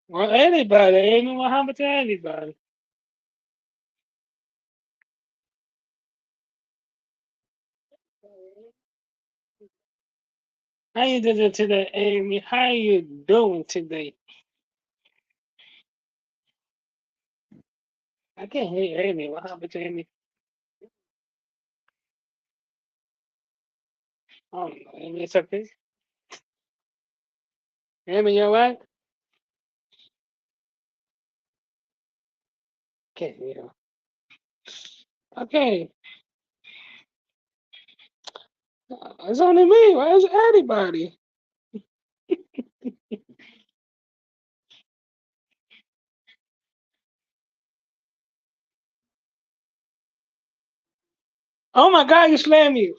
Well, anybody, Amy, what happened to anybody? How you doing today, Amy? How you doing today? I can't hear Amy. What happened to Amy? Oh, Amy, it's okay. Amy, you alright? Can't hear. Okay, it's only me. Where's anybody? Oh my God, you slammed me.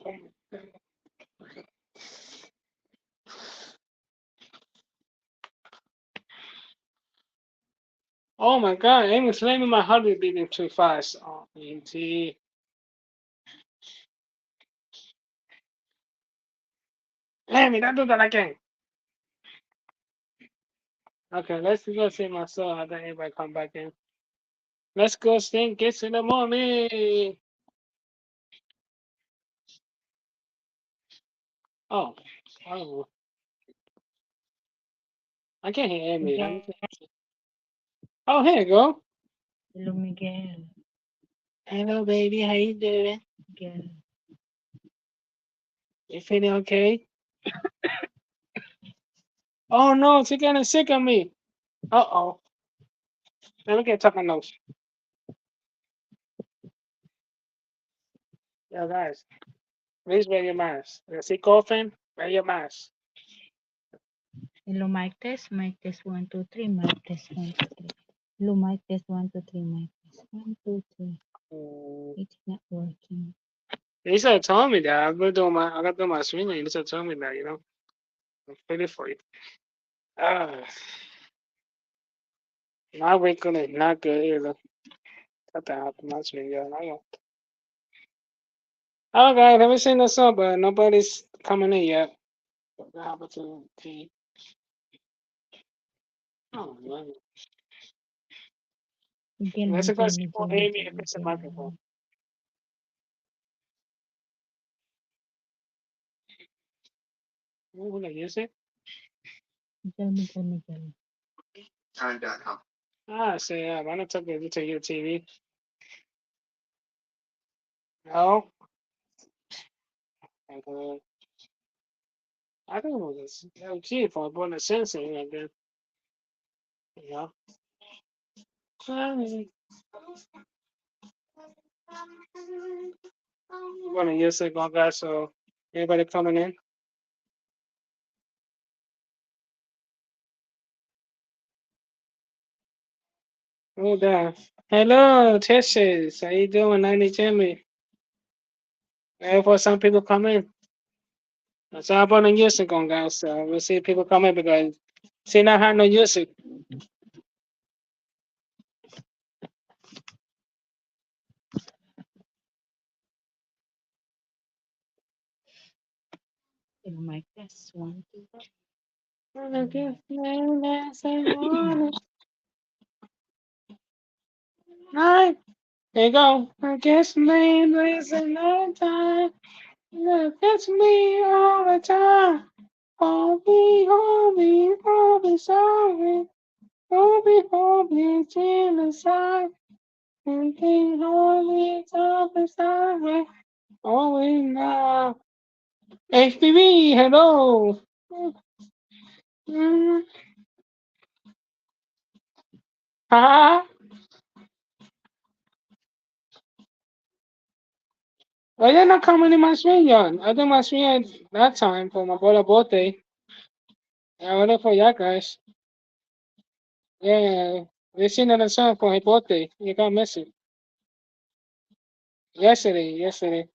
Oh my God, Amy slamming my heart is beating too fast. Oh, ET. Amy, don't do that again. Okay, let's go see my soul. I think everybody come back in. Let's go sing Kiss in the Morning. Oh, oh, I can't hear Amy. Miguel, Oh, here you go. hello Miguel, Hello, baby. How you doing? Miguel. You feeling okay? Oh no, she's getting sick of me. Uh-oh. Let me get talking notes. Yo, guys, please wear your mask. You see coughing? Wear your mask. Hello mic test 1 2 3, mic test 1 2 3. Hello mic test 1 2 3, mic test 1 2 3. Mm. It's not working. You should have told me that. I got to do my swinging. You should have told me that, I'm pretty for you. Ah, my wrinkle is not good either. Got to have my swing, I know. Okay, let me sing the song, but nobody's coming in yet. What happened to T? Oh, man. Miguel, Let's go Miguel, see for Miguel, Amy Miguel, and fix the microphone. Miguel. Oh, will I use it? Miguel, Miguel, Miguel. Ah, so yeah, why not talk to your TV? No? Okay. I don't know this. LG for bonus sensing again. Yeah. One of years ago, guys, so anybody coming in? Oh, there. Hello, Teshes. How you doing, 90 Jimmy? Wait for some people come in. So I'm on music on, guys. So we'll see if people come in because see not have no music. Hello mic test 1 2 3. Wanna give me less and wanna- Right. There you go. I guess name is another time. Look, it's me all the time. Hold me, sorry. Hold me, genocide. Thinking, hold me, sorry. Only now. HPV, hello. Mm, ha. Well, you're not coming in my swing yard. I did my swing yard that time for my brother's birthday. I waited for you guys. Yeah, we seen it on song for his birthday. You can't miss it. Yesterday.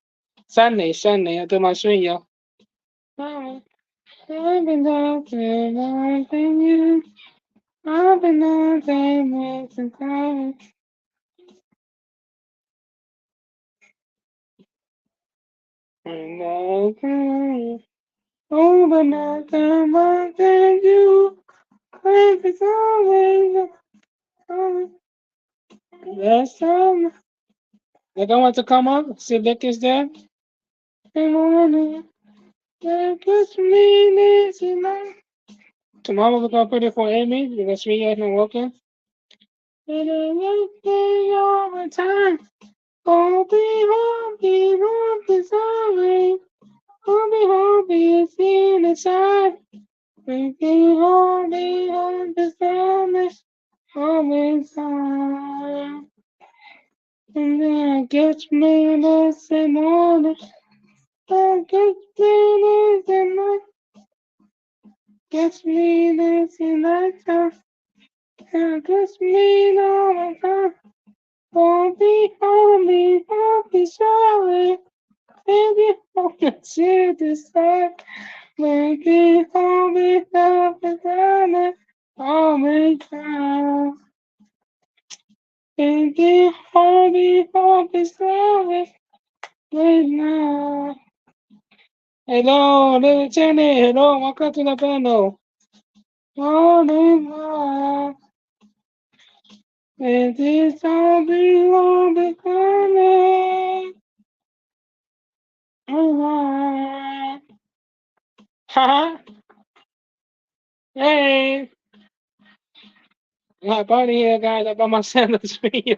Sunday, I did my swing yard. I've been talking, loving you. I've been nothing since I Okay. Over nothing but than you. Life is always that's time. Like I want to come up. See Nick is there. Good morning. That puts me this night. Tomorrow we're gonna put it for Amy because we ain't been working. And I won't be all the time. Oh, be home, be sorry. Oh, be seen inside. Be home, be sorry. Always time. And then I get me this and morning. I get me this and night. Get me this and night time. I get me all the time. Won't be sorry. Baby, hold the tear this time. Baby, hold me up and down. Hold me down. Baby, hold me sorry. Right now. Hello, little Jenny. Hello, welcome to the panel. Morning, love. Baby, won't be coming. Alright. Ha! Hey! My buddy here, guys. I bought my sandals for you.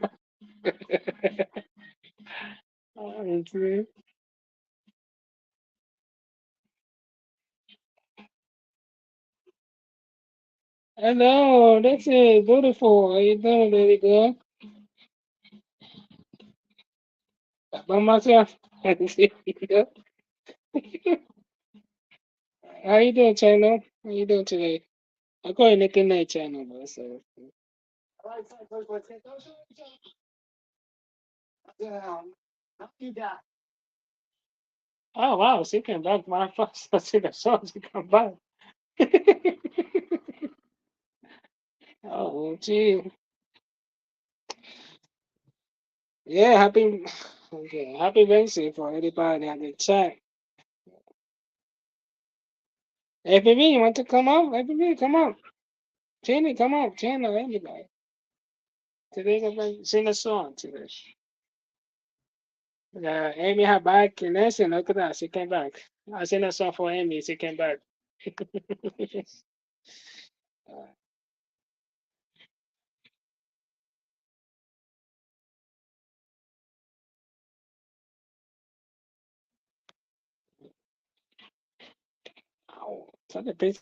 Hello, this is beautiful. How you doing, baby girl? By myself. How you doing, channel? How you doing today? I call you Nick and Night channel, but so. Oh wow, she came back. My first I see the song she come back. Oh gee. Yeah, happy okay, happy Wednesday for everybody on the chat. Hey baby, you want to come up? Hey baby, come up. Jenny, come up. Jenny, anybody. Today I'm gonna sing a song today. Amy had back and listen, look at that, she came back. I sing a song for Amy, she came back. Ow, such a big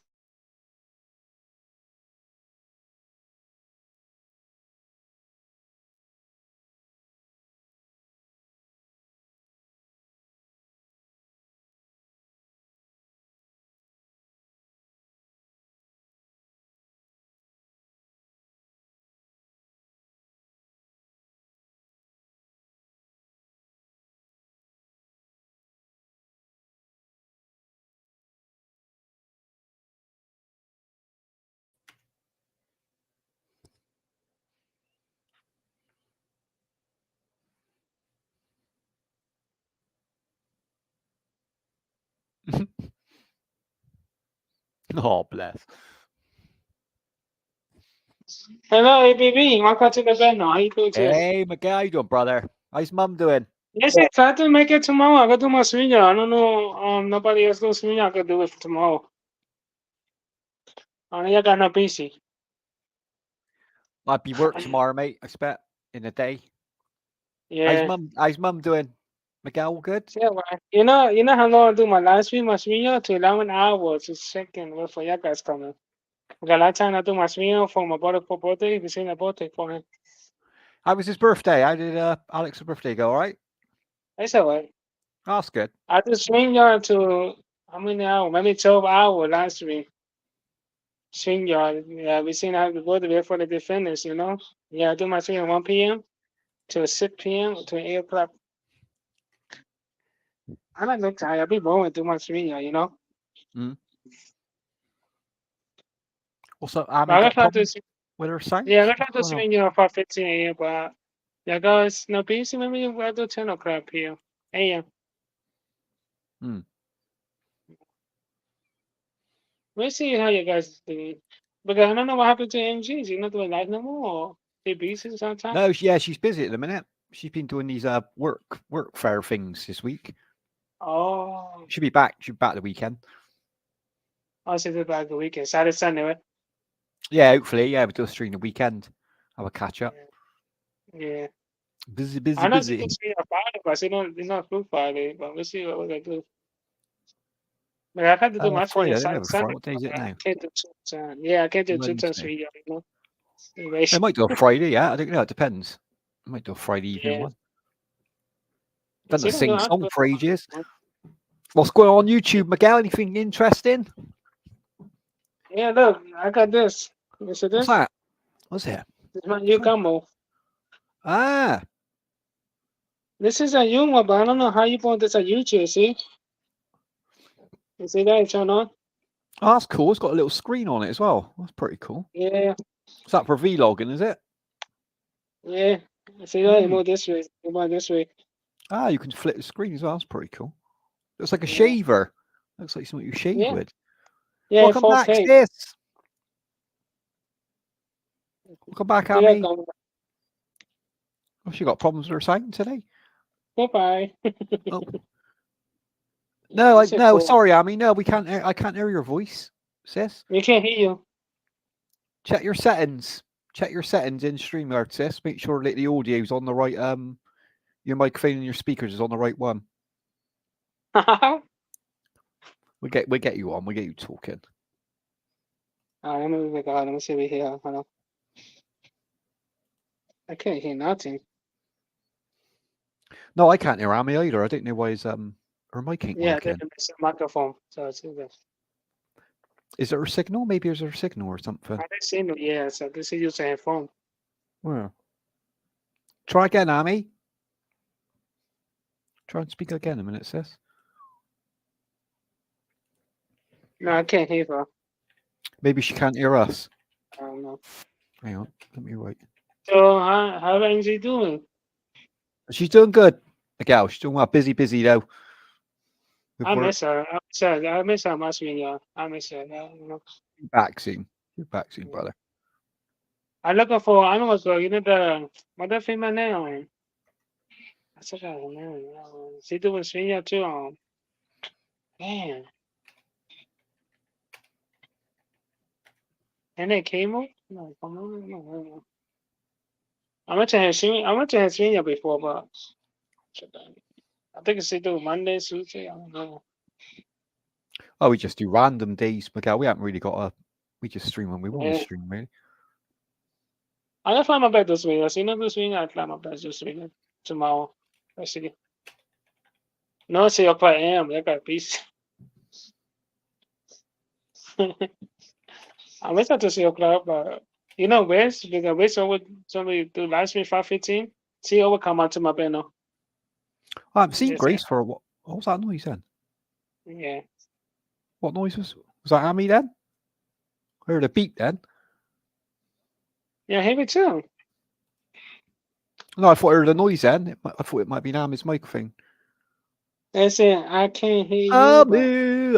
Oh, bless. Hello, ABB. Welcome to the panel. How you doing today? Hey, Miguel, how you doing, brother? How's mum doing? Yes, I try to make it tomorrow. I got to do my swinger. I don't know. Nobody else does swinger. I could do it for tomorrow. I got no busy. I'll be work tomorrow, mate. I expect in the day. Yeah. How's mum doing? Miguel, all good? Yeah, well, you know how long I do my live stream, my swinger to 11 hours. Just second. Wait for you guys coming. Because last time I do my swinger for my brother for birthday. We sing a birthday for him. How was his birthday? How did Alex's birthday go? All right? That's all right. Oh, that's good. I do swinger to how many hours? Maybe 12 hours last stream. Swinger. Yeah, we sing out the birthday before they finish, you know? Yeah, I do my swinger 1 p.m. to 6 p.m. to 8 o'clock. I don't look tired. I be boring too much swinger, you know? Mm. Also, I But I got try to, problems with her sound. yeah, I try What's to going on? swing, 5:15 a.m. But yeah, guys, no busy. Maybe we'll do 10 o'clock p.m. a.m. Hmm. We'll see how you guys is doing. Because I don't know what happened to MG. Is he not doing live no more? Or he busy sometimes? No, yeah, she's busy at the minute. She's been doing these work fair things this week. Oh. She'll be back. She'll be back the weekend. I'll see you back the weekend. Saturday, Sunday, right? Yeah, hopefully. Yeah, we'll do a stream the weekend. Have a catch up. Yeah. Busy, busy, I know busy. people see a Friday, but it's not Fruit Friday. But we'll see what we're gonna do. But I've had to do my Friday, stream I don't Saturday, know. Sunday. What day is it I now? can't do 2 times. Yeah, I can't do 2 times for Wednesday. you. You know. I might do a Friday. Yeah, I don't know. It depends. I might do a Friday evening Yeah. one. Done So a you don't sing know, song for ages. What's going on YouTube, Miguel? Anything interesting? Yeah, look, I got this. You see What's this? that? What's it? It's my new combo. Ah, This is a new one, but I don't know how you put this on YouTube. See? You see that? Turn on. oh, that's cool. It's got a little screen on it as well. That's pretty cool. Yeah, Is that for vlogging? Is it? yeah. See that? You Mm. move this way. You move this way. Ah, you can flip the screen as well. That's pretty cool. Looks like a Yeah. shaver. Looks like something you shave Yeah. with. Yeah, Welcome back, 4K. sis. Welcome back, See that? Amy. Oh, she got problems with her sound today. Goodbye. Oh. No, This is no, cool. sorry, Amy. No, we can't. I can't hear your voice, sis. We can't hear you. Check your settings. Check your settings in StreamYard, sis. Make sure that the audio's on the right. Your microphone and your speakers is on the right one. We get you on. We get you talking. Let me see over here. Hold on. I can't hear nothing. No, I can't hear Amy either. I don't know why his her mic ain't Yeah, working. there's a microphone. So it's this. Is there a signal? Maybe is there a signal or something? I didn't see no. Yeah, so this is using a phone. Well, try again, Amy. Try and speak again a minute, sis. No, I can't hear her. Maybe she can't hear us. I don't know. Hang on, let me write. So how Angie doing? She's doing good. The gal, she's doing well. Busy though. I miss her. I miss her much, y'all. I miss her. You know. You're back soon. You're back soon, brother. I'm looking for. I know what's going. You know the what that female name? I said her name. She doing stream too. Man. And then Camo? No, come on. No. I went to her stream before, but I think she do Monday, Tuesday. I don't know. Oh, we just do random days, Miguel. We haven't really got a. We just stream when we want to Yeah. stream, really. I'm gonna try my best this week. I see this week. I'll try my best this week. Tomorrow. Let's see. No, it's 3:00 a.m. I got peace. I wish I to 3:00, but you know, Wes, because Wes would somebody do live stream 5:15. She will come out to my panel. I haven't seen Yes, Grace for a while. What was that noise then? Yeah. What noise was that? Amy then? I heard a beep then. Yeah, hear me too. No, I thought I heard a noise then. I thought it might be Amy's microphone. They said I can't hear you. Amy.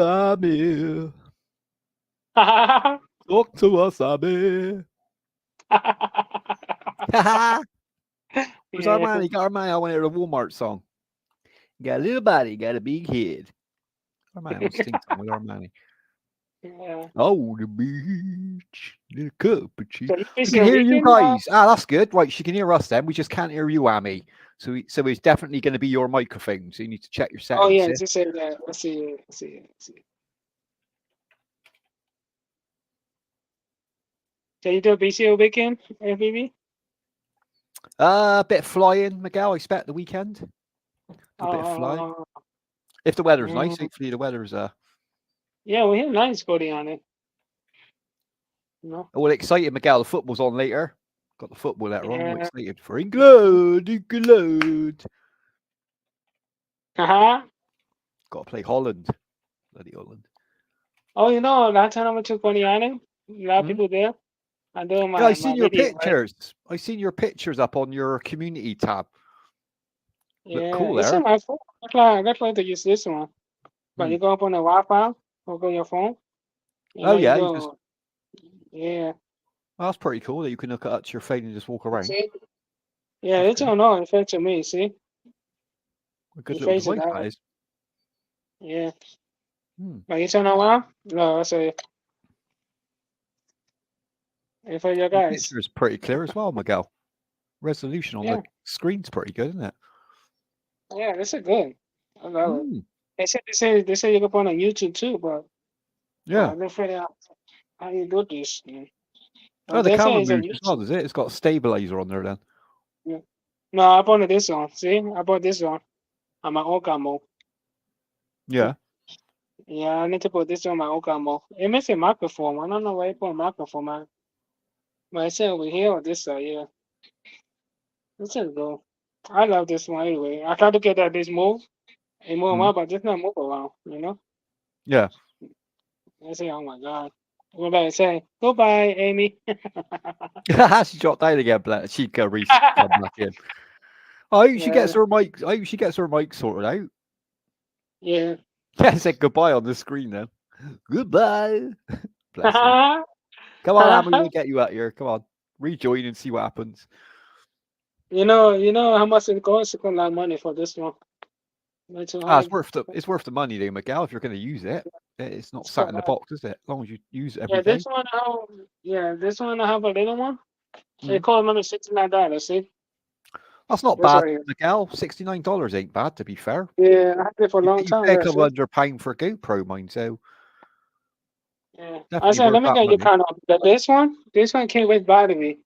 Talk to us, Amy. Where's our man? He got our man. I want to hear a Walmart song. You got a little body, got a big head. Our man wants to sing something with our man. Yeah. Oh, the beach, little cup of tea. So We can hear you guys. That's good. Right, she can hear us then. We just can't hear you, Amy. So it's definitely going to be your microphone. So you need to check your settings. Oh yeah, just say that. Let's see. Can you do a BCO weekend, FBB? A bit of flying, Miguel. I expect the weekend. Do a bit of flying. If the weather's nice, hopefully the weather's Yeah, we have nice body on it. No. Well, excited, Miguel. The football's on later. Got the football later on. I'm excited for England. Got to play Holland. Bloody Holland. Oh, you know, last time I went to Coney Island, a lot of people there. I do my. Yeah, I seen your video, pictures. Right? I seen your pictures up on your community tab. Yeah, Look cool it's there. in my phone. That's why I to use this one. But you go up on the Wi-Fi or go on your phone. Oh You yeah, you just go, yeah. that's pretty cool that you can look at your phone and just walk around. See? Yeah, That's it's good. on all effect to me. See, A good you little face it device out. that is. Yeah, Hmm. but you turn on well. No, I say if for your The guys. picture is pretty clear as well, Miguel. Resolution on the Yeah, screen's pretty good, isn't it? yeah, this is good. I love it. Hmm. They say you can put on YouTube too, but Yeah. they figure out how you do this. Oh, But the they say camera it's a moves as well, YouTube. does it? It's got a stabilizer on there then. Yeah. No, I bought this one. See, I bought this one on my old camo. Yeah. Yeah, I need to put this on my old camo. It makes a microphone. I don't know where you put a microphone, man. But it's over here or this side, yeah. This is good. I love this one anyway. I try to get that this move. It move Mm. around, but just not move around. Yeah. I say, oh my God. Go back and say, goodbye, Amy. She dropped down again, but she can come back in. I hope she gets Yeah, her mic. I hope she gets her mic sorted out. yeah. Yeah, said goodbye on the screen then. Goodbye. Bless her. Come on, Amy, we'll get you out here. Come on. Rejoin and see what happens. You know how much it costs? It's a lot of money for this one. Not too Ah, hard. it's worth the money though, Miguel, if you're gonna use it. It's not It's sat quite in the hard. box, is it? As long as you use it every Yeah, day. this one I have a little one. It Mm. cost maybe $69. See, That's not this bad, right here. Miguel. $69 ain't bad, to be fair. Yeah, I had it for a long You time. pay a Yeah, couple see. £100 for a GoPro, mine, so Yeah. I definitely said, worth let me that get your money. count on. But this one came with battery.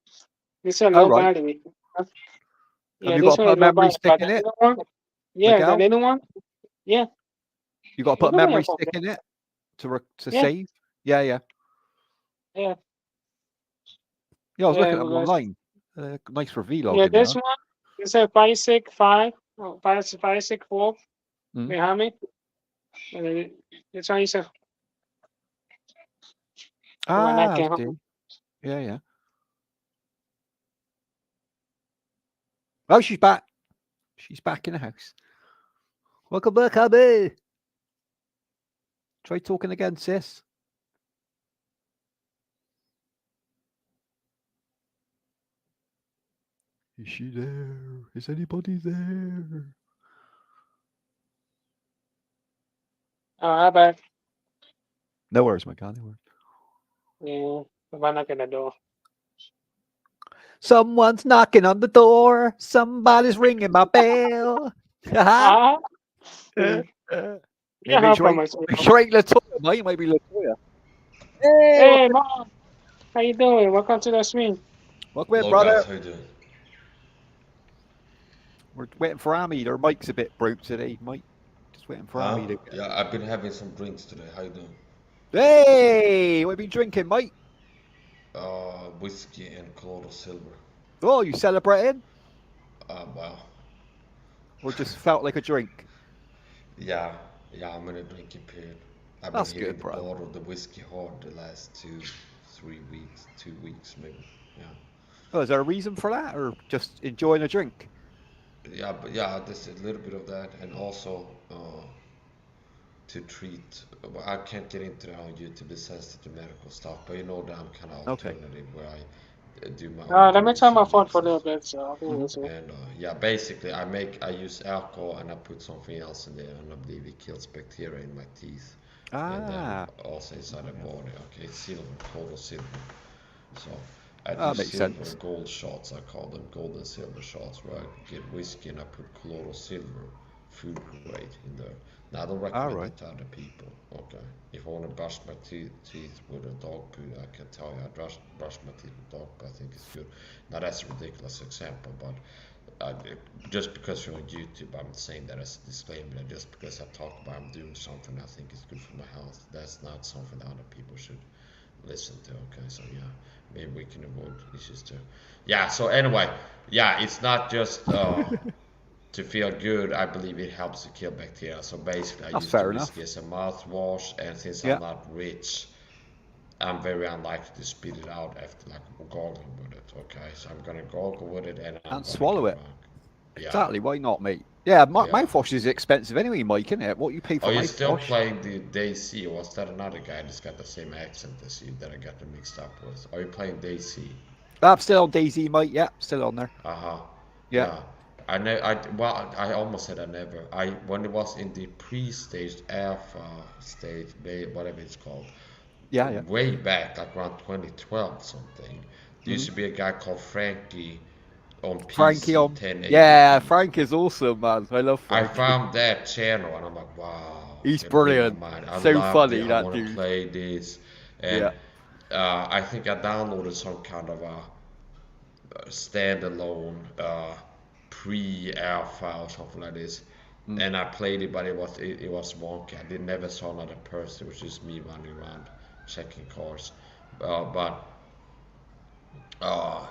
This is a Oh low right. battery. Have Yeah, you got this to one put is a low memory battery. stick But the in it, little one, yeah, the Miguel? little one, yeah, You got to you put a can bring memory it for stick me. in it to Yeah, save. Yeah, yeah. yeah, Yeah, I was yeah. looking at them Because online. Nice for yeah, vlogging, they this are. one, it said 565, 564 Mm. behind me. And then this one is a when I Ah, I came home. see. Yeah, yeah. Oh, she's back. She's back in the house. Welcome back, Abby. Try talking again, sis. Is she there? Is anybody there? Oh, I bet. No worries, my God. No worries. Yeah, if I knock at the door. Someone's knocking on the door. Somebody's ringing my bell. Haha. Ah, yeah, Hey, yeah, how from myself. make sure ain't Latoya, mate. It might be Latoya. Hey, Hey, mom, how you doing? Welcome to the stream. welcome in, Hello guys, brother. how you doing? We're waiting for Amy. Their mic's a bit broke today, mate. Just waiting for Huh? Amy to get. Yeah, I've been having some drinks today. How you doing? Hey, what have you been drinking, mate? Whiskey and Colorado Silver. Oh, you celebrating? Well, Or just felt like a drink? yeah, yeah, I'm in a drinking period. I've been That's hitting good, the bro. bottle of the whiskey hard the last 3 weeks, 2 weeks maybe. Yeah, Oh, is there a reason for that, or just enjoying a drink? yeah, but yeah, there's a little bit of that, and also to treat. Well, I can't get into that on YouTube. It says the medical stuff, but you know that I'm kind of Okay. alternative where I do my own Let me brews turn my and phone for a mixes. little bit, so I think Hmm. that's it. And yeah, basically, I use alcohol and I put something else in there, and I believe it kills bacteria in my teeth, and then Ah, also inside the body. Okay, it's silver, total silver. So I do that makes silver sense. gold shots. I call them gold and silver shots, where I get whiskey and I put colloidal silver, food grade, in there. Now I don't All recommend right. that to other people. Okay, if I want to brush my teeth with a dog poo, I can tell you I brush my teeth with dog poo. I think it's good. Now that's a ridiculous example, but just because you're on YouTube, I'm saying that as a disclaimer. That just because I talk about I'm doing something I think is good for my health, that's not something that other people should listen to. Okay, so yeah, maybe we can avoid issues too. Yeah. So anyway, yeah, it's not just to feel good. I believe it helps to kill bacteria. So basically, I That's use the fair whiskey enough. as a mouthwash, and since Yeah, I'm not rich, I'm very unlikely to spit it out after like gargling with it. Okay, so I'm gonna gargle with it, and I'm and gonna get swallow it. drunk. Yeah. Exactly. Why not, mate? Yeah, Yeah. mouthwash is expensive anyway, Mike, isn't it? What you pay for Are you still mouthwash? playing the Daisy, or was that another guy that's got the same accent as you that I got them mixed up with? Are you playing Daisy? I'm still on Daisy, Mike. Yeah, still on there. Uh-huh. Yeah. Yeah. I almost said I never. When it was in the pre-staged alpha stage, whatever it's called, Yeah, yeah. way back, like around 2012 something, there used to be a guy called Frankie on Frankie PC on. Yeah, 1080p. Frank is awesome, man. I love I Frankie. found that channel and I'm like, wow, He's it blew my brilliant. mind. I So loved funny, it. I that want to dude. play this, and Yeah. I think I downloaded some kind of a standalone pre-alpha or something like this, and I played it, but it was wonky. I never saw another person. It was just me running around checking cars, but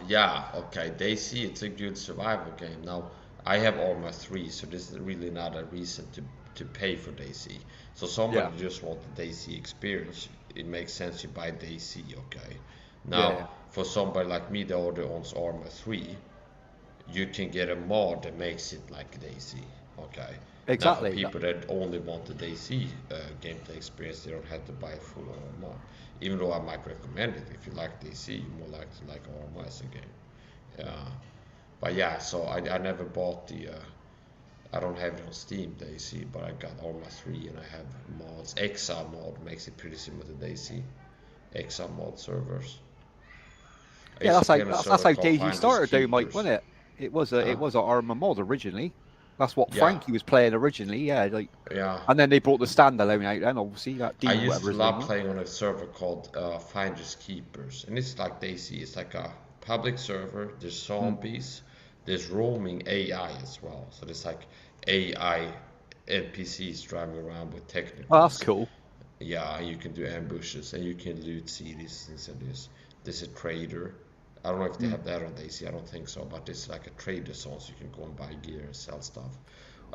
yeah, okay. They see it's a good survival game. Now I have Arma 3, so this is really not a reason to pay for DayZ. So somebody Yeah. just want the DayZ experience. It makes sense you buy DayZ, okay. Yeah, Now yeah. for somebody like me that already owns Arma 3, you can get a mod that makes it like DayZ, okay. Now for Exactly. people that only want the DayZ gameplay experience, they don't have to buy a full Arma. Even though I might recommend it if you like DayZ, you're more likely to like Arma as a game. Yeah, but yeah, so I never bought the. I don't have it on Steam DayZ, but I got Arma 3 and I have mods. Exa mod makes it pretty similar to DayZ. Exa mod servers. I Yeah, used to that's play like on a that's server how called Daisy Finders started, though, Mike, Keepers. wasn't it? It Huh? was a Arma mod originally. That's what Yeah, Frankie was playing originally. Yeah, like, yeah. and then they brought the standalone out. Then obviously that I Dean, used whatever to his name love was. playing on a server called Finders Keepers, and it's like DayZ. It's like a public server. There's Mm. zombies. There's roaming AI as well. So there's like AI NPCs driving around with Oh, that's technicals. cool. Yeah, you can do ambushes and you can loot cities and so there's a trader. I don't know if they Mm. have that on DC. I don't think so, but it's like a trader zone, so you can go and buy gear and sell stuff.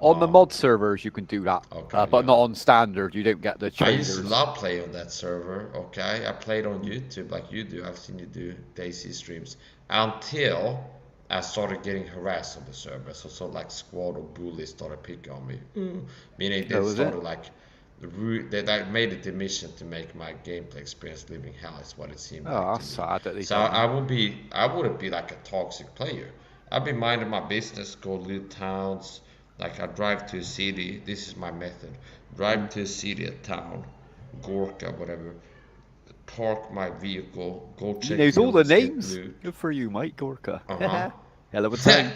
On the Uh, mod servers, you can do that, okay, but yeah. not on standard. You don't get the I used to traders. love playing on that server. Okay, I played on YouTube like you do. I've seen you do Daisy streams until I started getting harassed on the server. So like squad or bullies started picking on me, meaning Oh, they was it? started like they made it the mission to make my gameplay experience living hell. Is what it seemed like Oh, to that's me. sad that they So done that. I wouldn't be like a toxic player. I'd be minding my business, go loot towns. Like I drive to a city. This is my method. Drive to a city, a town, Gorka, whatever. Park my vehicle. Go He check knows all the buildings, get names. loot. Good for you, Mike Gorka. Uh Hell of a huh. time.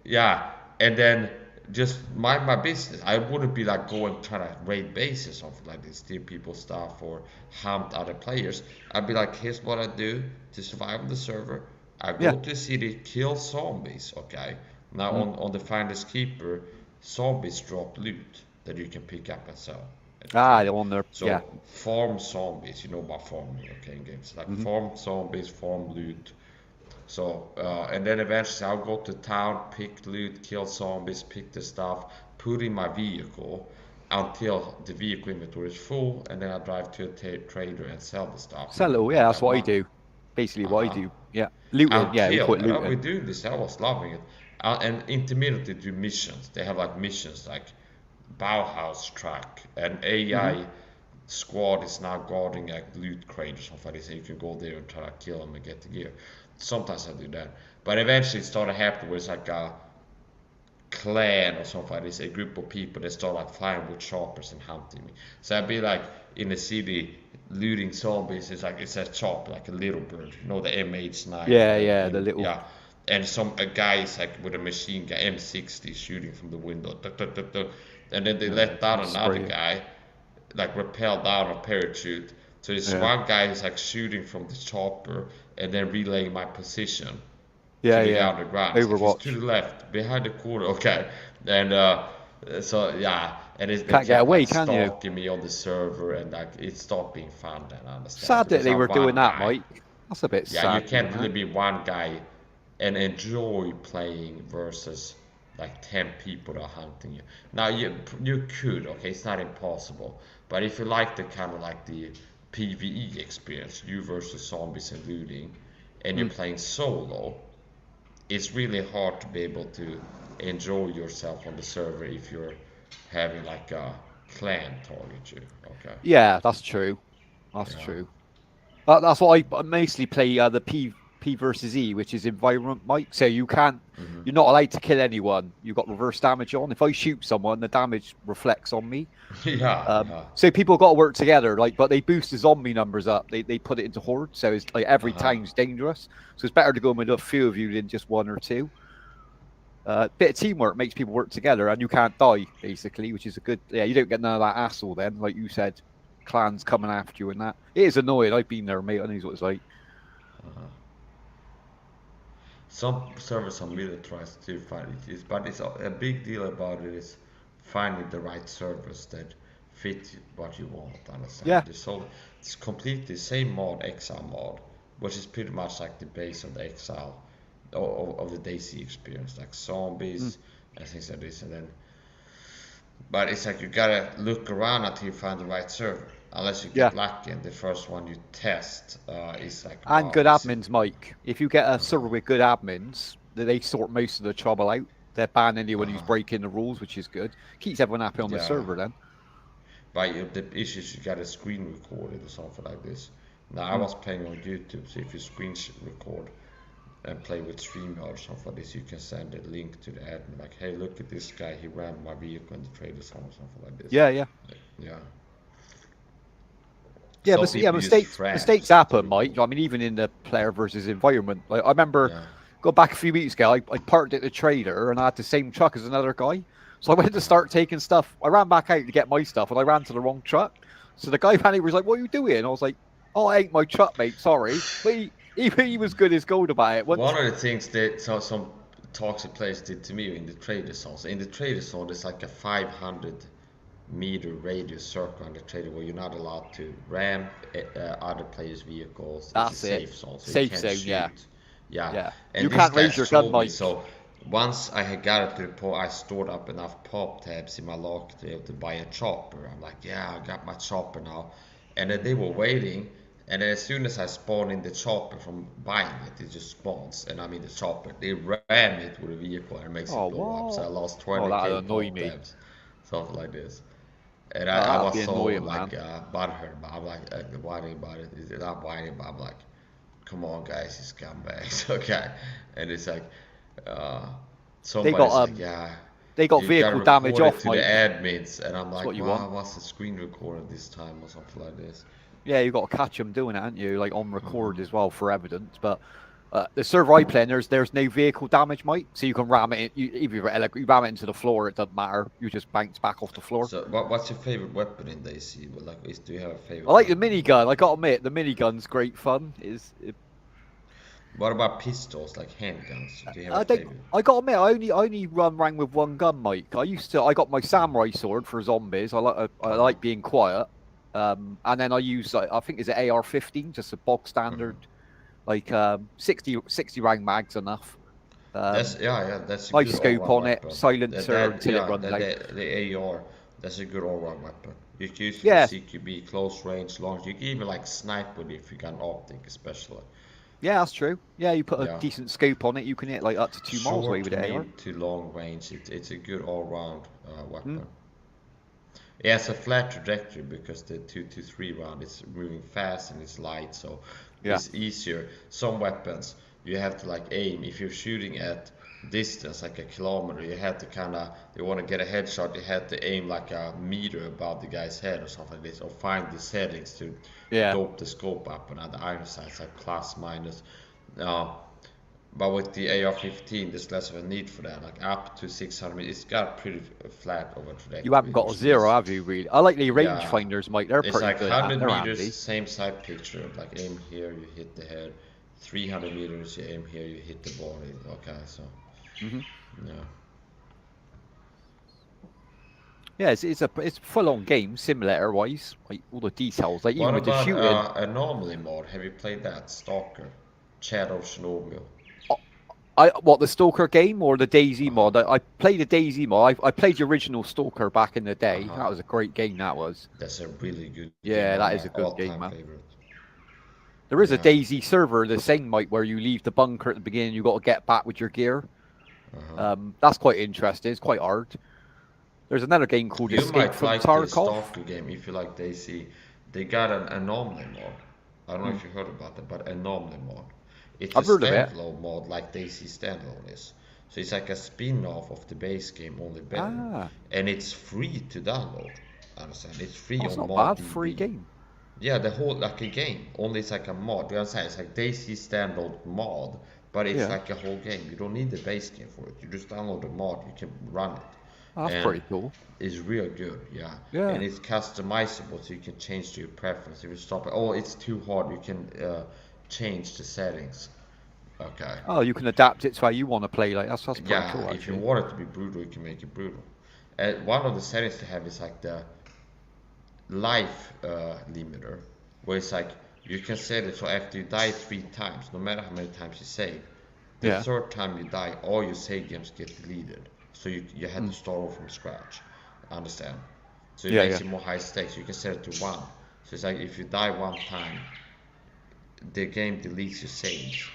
Yeah, and then just mind my business. I wouldn't be like going trying to raid bases or something like this, steal people's stuff or hunt other players. I'd be like, here's what I do to survive on the server. I Yeah. go to a city, kill zombies. Okay. Now Mm. on the Finders Keeper, zombies drop loot that you can pick up and sell. Ah, Okay. on there. Yeah. So farm zombies, you know about farming, okay, in games like Hmm. farm zombies, farm loot, so, and then eventually I'll go to town, pick loot, kill zombies, pick the stuff, put in my vehicle until the vehicle inventory is full, and then I drive to a trader and sell the stuff, Sell make it all. about Yeah, that's that what I money. do. Basically, Uh what I huh. do. Yeah. Looting. Yeah, we call Until, it and I'll be looting. doing this, I was loving it. And intermittently do missions. They have like missions like Bauhaus truck, and Hmm. AI squad is now guarding a loot crate or something like this, and you can go there and try to kill them and get the gear. Sometimes I do that, but eventually it started happening where it's like a clan or something like this, a group of people that start like flying with choppers and hunting me. So I'd be like in a city looting zombies. It's like it's a chopper, like a little bird, you know, the MH9 or Yeah, whatever. yeah, the little. Yeah, and a guy is like with a machine gun M60 shooting from the window, and then they let down another Spray. guy like rappel down a parachute. So this Yeah. one guy is like shooting from the chopper and then relaying my position to Yeah, the guy yeah. on the ground. It's like he's to Overwatch. the left, behind the corner. Okay, and so yeah, and they Can't get kept away, like can you? stalking me on the server, and like it stopped being fun. Then I understand Sad that because they I'm were doing one that, guy. Mike. That's a bit Yeah, you sad doing can't really that. be one guy and enjoy playing versus like 10 people that are hunting you. Now you could, okay, it's not impossible, but if you like the kind of like the PvE experience, you versus zombies and looting, and you're Mm. playing solo, it's really hard to be able to enjoy yourself on the server if you're having like a clan target you. Okay. Yeah, that's true. That's Yeah. true. That's why I mostly play the P versus E, which is environment, Mike. So you can't, Mm-hmm. you're not allowed to kill anyone. You've got reverse damage on. If I shoot someone, the damage reflects on me. Yeah. So people got to work together, like, but they boost the zombie numbers up. They put it into horde, so it's like every time's dangerous. So it's better to go with a few of you than just one or two. Bit of teamwork makes people work together, and you can't die basically, which is a good. Yeah, you don't get none of that hassle then, like you said, clans coming after you and that. It is annoying. I've been there, mate. I know what it's like. Some servers are militarized to find it, but it's a big deal about it is finding the right servers that fit what you want. Understand? Yeah. It's completely same mod, Exile mod, which is pretty much like the base of the Exile of the DayZ experience, like zombies and things like this, and then. But it's like you gotta look around until you find the right server. Unless you get lucky, and the first one you test is like. And wow, good admins, Mike. If you get a server with good admins, they sort most of the trouble out. They ban anyone who's breaking the rules, which is good. Keeps everyone happy on the server then. But the issue is you got to screen record it or something like this. Now I was playing on YouTube, so if you screen record and play with StreamYard or something like this, you can send a link to the admin, like, hey, look at this guy, he ran my vehicle in the trader zone or something like this. Yeah. Yeah, mistakes happen, Mike. I mean, even in the player versus environment. Like I remember, go back a few weeks ago, I parked at the trader and I had the same truck as another guy. So I went to start taking stuff. I ran back out to get my stuff, and I ran to the wrong truck. So the guy behind me was like, "What are you doing?" And I was like, "Oh, I ain't my truck, mate. Sorry." But he was good as gold about it. One of the things that some toxic players did to me in the trader zone. So in the trader zone, there's like a 500-meter radius circle on the trader where you're not allowed to ram other players' vehicles. That's it's a safe zone, so safe you can't zone, shoot. Yeah. And you can't raise your gun, Mike. So once I had got it to the point, I stored up enough pop tabs in my lock to be able to buy a chopper. I'm like, yeah, I got my chopper now. And then they were waiting, and then as soon as I spawn in the chopper from buying it, it just spawns, and I'm in the chopper. They ram it with a vehicle and it makes it blow up. So I lost 20k pop tabs, something like this. And I was so like butthurt, but I'm like whining about it. It's not whining, but I'm like, come on, guys, you scumbags, okay? And it's like, somebody's like, yeah. They got vehicle damage off, to the admins, and I'm like, wow, what's the screen recorded this time or something like this? Yeah, you got to catch them doing it, haven't you? Like on record as well for evidence. But the server I play in, there's no vehicle damage, Mike. So you can ram it. If you ram it into the floor, it doesn't matter. You just bounce back off the floor. So what's your favorite weapon in DayZ? Well, like, do you have a favorite? I like the minigun. I gotta admit, the minigun's great fun. What about pistols, like handguns? Do you have a favorite? I gotta admit, I only run around with one gun, Mike. I got my samurai sword for zombies. I like being quiet. And then I use, I think, is it AR-15, just a bog standard, like 60 round mags enough. That's a nice scope on it, silencer until it runs out. The AR, that's a good all-round weapon. You can use it for CQB, close range, long. You can even like snipe with it if you got an optic, especially. Yeah, that's true. Yeah, you put a decent scope on it, you can hit like up to 2 miles away with it. Short to long range, it's a good all-round weapon. It has a flat trajectory because the 2-3 round is moving fast and it's light, so it's easier. Some weapons you have to like aim. If you're shooting at distance, like a kilometer, you have to you want to get a headshot, you have to aim like a meter above the guy's head or something like this, or find the settings to dope the scope up. And on the iron side, it's like plus, minus. But with the AR-15, there's less of a need for that. Like up to 600 meters, it's got pretty flat over trajectory. You haven't got a zero, have you, really? I like the range finders, Mike. They're pretty good. It's like 100 meters, same side picture. Like aim here, you hit the head. 300 meters, you aim here, you hit the body. Okay, so. Yeah, it's a full-on game, simulator-wise. Like all the details, like even with the shooting. What about anomaly mode? Have you played that? Stalker, Shadow of Chernobyl. The Stalker game or the DayZ mod? I played the DayZ mod. I played the original Stalker back in the day. That was a great game. That was. That's a really good. Yeah, that is a good game, man. Favorite. There is a Daisy server, the same Mike, where you leave the bunker at the beginning, you got to get back with your gear. That's quite interesting. It's quite hard. There's another game called Escape from Tarkov. You might like the Stalker game if you like Daisy. They got an anomaly mod. I don't know if you heard about it, but anomaly mod. It's a standalone mod like Daisy standalone is. So it's like a spin-off of the base game, only better. And it's free to download. Understand? It's free on not mod. Bad, free game. Yeah, the whole like a game. Only it's like a mod. You understand? It's like Daisy standalone mod, but it's like a whole game. You don't need the base game for it. You just download the mod. You can run it. That's pretty cool. It's real good, yeah. And it's customizable, so you can change to your preference. If you stop it, it's too hard, you can change the settings. Okay. Oh, you can adapt it to how you want to play. Like that's pretty cool. If you want it to be brutal, you can make it brutal. And one of the settings to have is like the life limiter, where it's like you can set it so after you die 3 times, no matter how many times you save, the third time you die, all your save games get deleted. So you had to start off from scratch. Understand? So it makes it more high stakes. You can set it to 1. So it's like if you die 1 time, the game deletes your saves.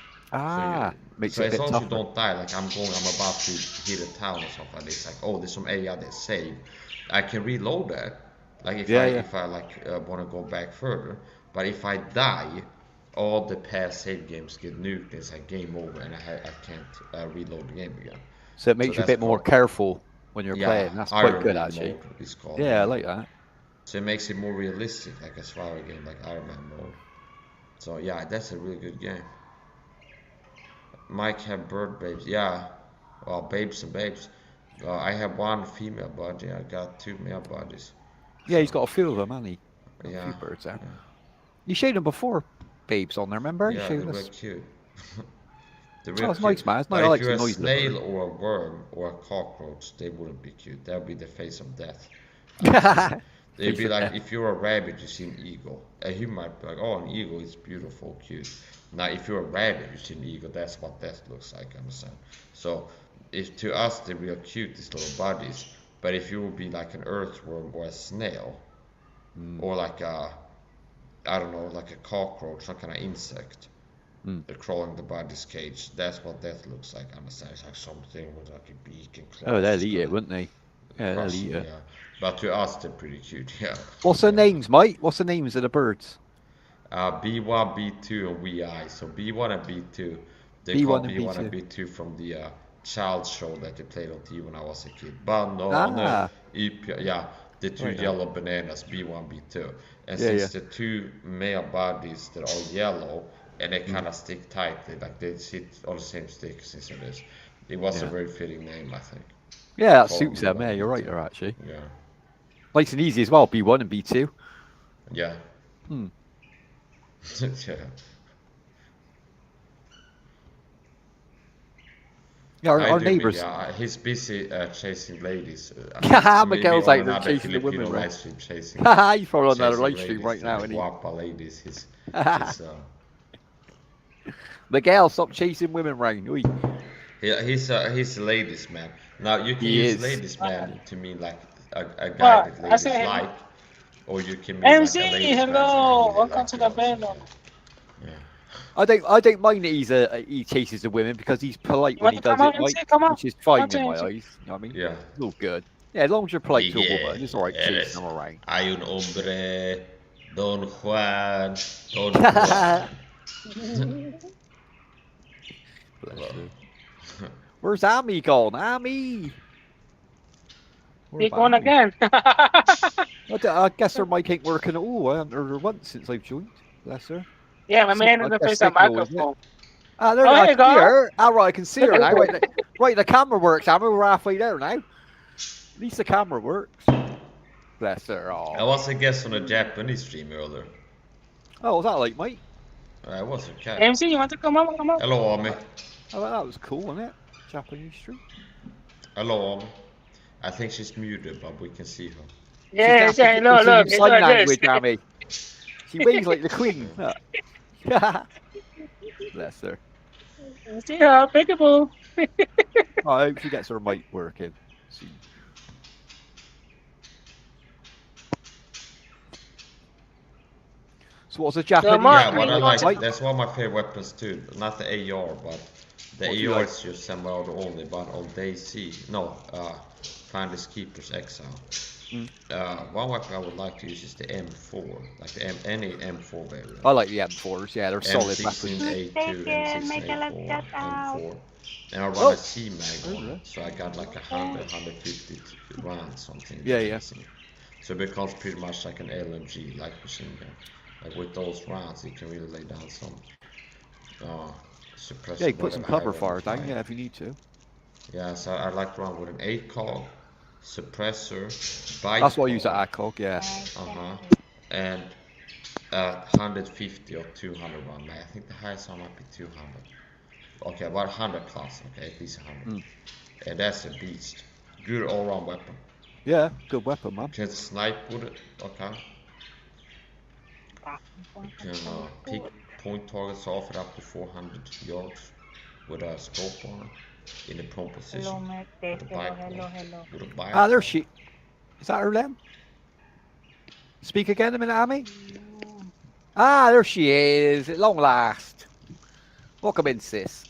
Makes it a bit as long tougher. as you don't die, like I'm about to hit a town or something like this, like there's some area that saved, I can reload that. Like if I want to go back further, but if I die, all the past save games get nuked. It's like game over, and I can't reload the game again. So it makes you a bit more careful when you're playing. That's quite good, actually. I like that. So it makes it more realistic, like a survival game, like Iron Man mode. So yeah, that's a really good game. Mike have bird babes. Yeah, well, babes and babes. I have 1 female buddy. I got 2 male buddies. Yeah, he's got a few of them, hasn't he? A few birds there. Yeah. You showed them before, babes on there, remember? Yeah, they were cute. It's nice, man. It's nice. If you're a snail or a worm or a cockroach, they wouldn't be cute. That would be the face of death. They'd be like, if you're a rabbit, you see an eagle. And you might be like, an eagle is beautiful, cute. Now, if you're a rabbit, you see an eagle. That's what death looks like, understand? So, if to us, they're real cute, these little bodies. But if you would be like an earthworm or a snail, or like a, I don't know, like a cockroach, some kind of insect, they're crawling the body's cage. That's what death looks like. I understand. It's like something with like a beak and claws. Oh, they'll eat it, wouldn't they? Yeah, they'll eat it. Yeah. But to us, they're pretty cute. Yeah. What's their names, Mike? What's the names of the birds? B1, B2, and VI. So B1 and B2. They call B1 and B2 from the child show that they played on TV when I was a kid. Banana, yeah, the 2 yellow bananas, B1, B2. And since the 2 male bodies that are yellow, and they kind of stick tight, they sit on the same stick since it is. It was a very fitting name, I think. Yeah, that suits them. Yeah, you're right there, actually. Yeah. Nice and easy as well, B1 and B2. Yeah. Yeah, our neighbours. Yeah, he's busy chasing ladies. Miguel's out there chasing the women, right? He's probably on another live stream right now, isn't he? Guapa ladies. Miguel, stop chasing women, Ryan. He's a ladies man. Now you can use ladies man to mean like a guy that ladies like, or you can mean MC, like a ladies hello, man welcome to the band. Yeah. I don't mind that he chases the women because he's polite when he does it, right? Which is fine in my eyes. You know what I mean? Yeah. It's all good. Yeah, as long as you're polite to a woman, it's alright chasing them around. Hay un hombre, Don Juan, Don Juan. Where's Amy gone? Amy! Big one again. I guess her mic ain't working at all. I haven't heard her once since I've joined. Bless her. Yeah, my man in the face of microphone. There you go. Right, I can see her now. Right, the camera works, Amy. We're halfway there now. At least the camera works. Bless her. Oh. I was a guest on a Japanese stream earlier. Oh, was that like, mate? I was a cat. MC, you want to come up? Come up. Hello, Amy. Oh, that was cool, wasn't it? Japanese stream. Hello, Amy. I think she's muted, but we can see her. Yeah, look. Sign language, Amy. She waves like the queen. Bless her. See her, pickable. I hope she gets her mic working soon. So what's a Japanese? Mark, Yeah, what I Mark, like, that's one of my favorite weapons too. Not the AR, but the What do you AR like? is just semi-auto only. But on DayZ, no, Finders Keepers Exile. One weapon I would like to use is the M4, like the any M4 variant. I like the M4s. Yeah, they're solid M16 weapons. A2, Mistaken, M16 make a love A4, shout out. M4. And I run Oh. a C-mag on it, so I got like 150 rounds, something Yeah. amazing. So it becomes pretty much like an LMG, like machine gun. Like with those rounds, you can really lay down some suppressor. Yeah, you put some whatever cover I wanna fire down, try. yeah, if you need to. Yeah, so I like to run with an 8 cog, suppressor, bike. That's why I use the ACOG, yeah. And 150 or 200 round mag. I think the highest one might be 200. Okay, about 100 plus. Okay, at least 100. And that's a beast. Good all-round weapon. Yeah, good weapon, man. Can snipe with it. Okay. Can pick point targets off it up to 400 yards with a scope on it in a prone position. Hello, Mike. Hello. With a bike. Ah, there she. Is that her then? Speak again a minute, Amy. Ah, there she is. At long last. Welcome in, sis.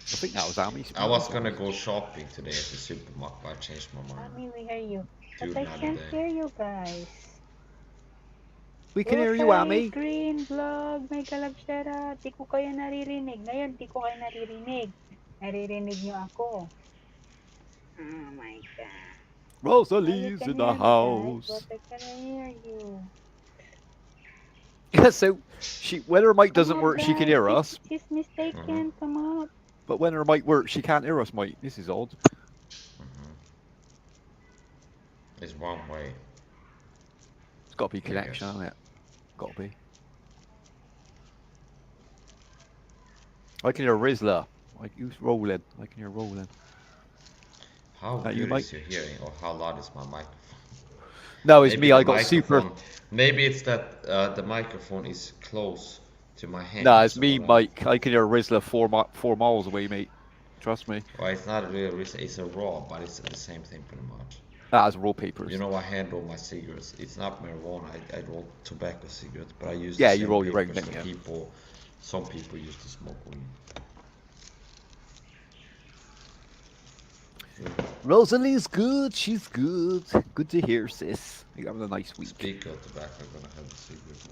I think that was Amy. I was gonna go shopping today at the supermarket, but I changed my mind. Amy, we hear you. But I can't hear you guys. We can hear you, Amy. Green vlog, may kalab shout out. Di ko kayo naririnig. Ngayon, di ko kayo naririnig. Naririnig niyo ako. Oh my God. Rosalie's in the house. Guys, but I can hear you. Yeah, so when her mic doesn't work, she can hear us. She's mistaken. Come up. But when her mic works, she can't hear us, mate. This is odd. It's one way. It's got to be connection, hasn't it? Got to be. I can hear Rizla. Like, who's rolling? I can hear rolling. How good is your hearing, or how loud is my microphone? No, it's me. I got super. Maybe it's that the microphone is close to my hand. No, it's me, Mike. I can hear Rizla 4 miles away, mate. Trust me. Well, it's not a real Rizla. It's a raw, but it's the same thing pretty much. That's raw papers. You know, I handle my cigarettes. It's not marijuana. I roll tobacco cigarettes, but I use. Yeah, you roll your regular. Yeah. Some people used to smoke weed. Rosalie's good. She's good. Good to hear, sis. You're having a nice week. Speaking of tobacco, I'm gonna have the cigarette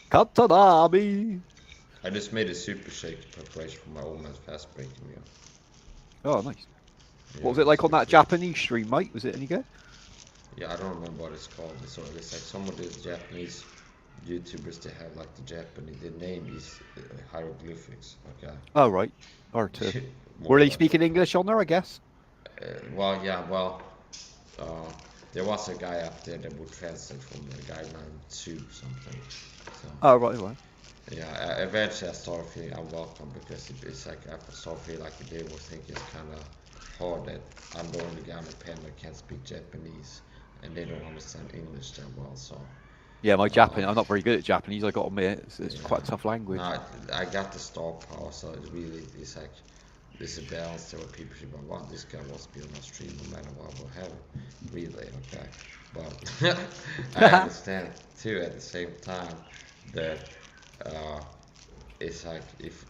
now. Katanami. I just made a super shake preparation for my old man's fast breaking meal. Oh, nice. Yeah, what was it like on that Japanese stream, mate? Was it any good? Yeah, I don't remember what it's called. It's like some of the Japanese YouTubers, they have like the Japanese, the name is hieroglyphics. Okay. Oh, right. Or two. Were they speaking English on there, I guess? Well, yeah, there was a guy up there that would translate from the guy named Sue something. So, oh, right. Yeah, eventually I started feeling unwelcome because it's like I started feeling like they will think it's kind of hard that I'm the only guy on the panel that can't speak Japanese and they don't understand English that well. So yeah, my Japanese, I'm not very good at Japanese. I got to admit, it's quite a tough language. No, I got the star power, so it's like there's a balance there where people say, "Wow, this guy wants to be on my stream no matter what will have relay." Okay, but I understand too at the same time that. It's like if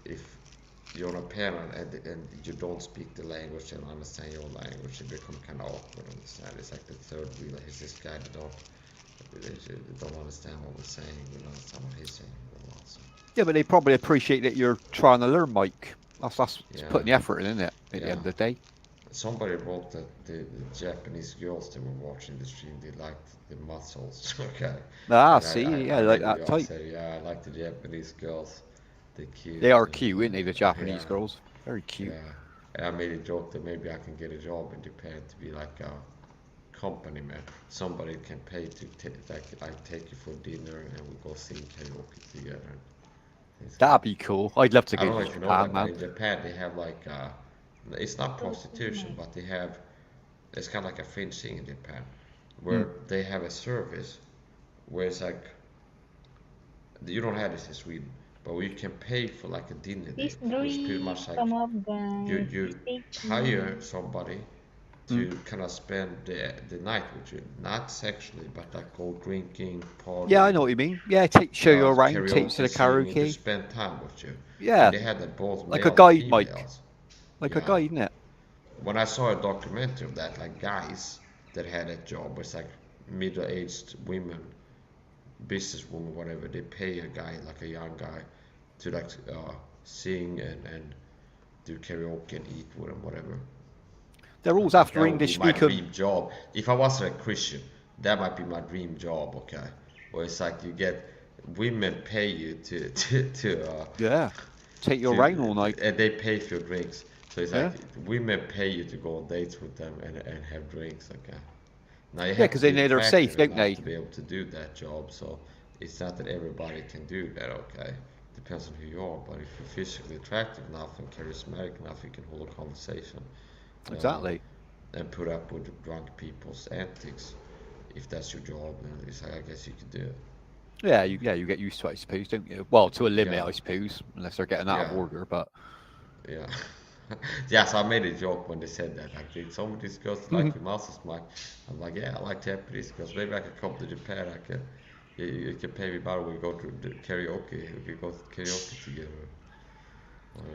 you're on a panel and you don't speak the language and understand your language, it becomes kind of awkward. Understand? It's like the third wheel. He's this guy that don't understand what we're saying. We don't understand what he's saying. So. Yeah, but they probably appreciate that you're trying to learn, Mike. That's putting the effort in, isn't it? At the end of the day. Somebody wrote that the Japanese girls that were watching the stream, they liked the muscles. Okay. Ah, see, I like that type. Yeah, I like the Japanese girls. They're cute. They are cute, aren't they? The Japanese girls, very cute. Yeah. And I made a joke that maybe I can get a job in Japan to be like a company man. Somebody can pay to I take you for dinner and we go sing karaoke together. That'd be cool. I'd love to go to Japan, man. In Japan, they have like it's not prostitution, but it's kind of like a fringe thing in Japan, where they have a service where it's like you don't have this in Sweden. but you can pay for like a dinner This date, which is pretty drink, much like come up, guys. you hire somebody to kind of spend the night with you, not sexually, but like go drinking, partying. Yeah, I know what you mean. Yeah, show you around, take you to the singing, to karaoke. spend time with you. Yeah. And they had that both Like male a guide, and Mike. females. Like a guide, isn't it? When I saw a documentary of that, like guys that had that job, it's like middle-aged women, businesswoman, whatever, they pay a guy, like a young guy, to like sing and do karaoke and eat with them, whatever. They're always after That English would be my speaking. dream job. If I wasn't a Christian, that might be my dream job. Okay, where it's like you get women pay you to yeah, take you around all night, and they pay for your drinks. So it's like women pay you to go on dates with them and have drinks. Okay. Now you have because they know they're safe, don't they? to be able to do that job. So it's not that everybody can do that. Okay, depends on who you are. But if you're physically attractive enough and charismatic enough, you can hold a conversation. Exactly. And put up with drunk people's antics. If that's your job, then it's like, I guess you could do it. Yeah, you get used to it, I suppose, don't you? Well, to a limit, I suppose, unless they're getting out of order. But yeah, yeah. So I made a joke when they said that. Like, did some of these girls like your mouses, Mike? I'm like, yeah, I like Japanese girls. Maybe I could come to Japan. I can. You can pay me better. We go to the karaoke. We could go to karaoke together.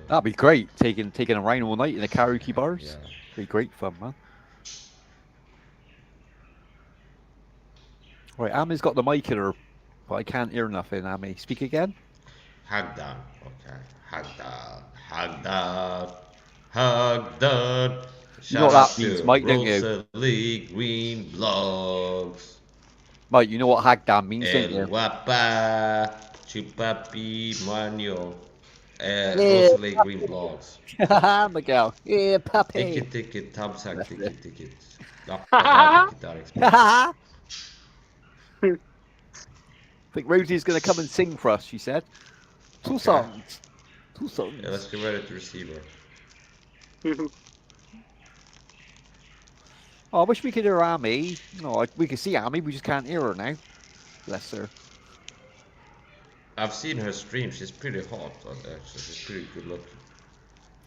That'd be great. Taking a ride all night in the karaoke bars. Yeah. Be great fun, man. Right, Ami's got the mic in her, but I can't hear nothing. Ami, speak again. Hagdan. Okay. Hagdan. You know what that means, Mike, don't you? Rosalie Green Blogs. Mike, you know what Hagdan means, don't you? Guapa, chupapi, manyo. Rosalie Green Blogs. Miguel. Yeah, puppy. Ticket, thumbs-up, ticket. I think Rosie's going to come and sing for us, she said. Two songs. Yeah, let's get ready to receive her. Oh, I wish we could hear Ami. No, we could see Ami, we just can't hear her now. Bless her. I've seen her stream. She's pretty hot, actually. She's pretty good looking.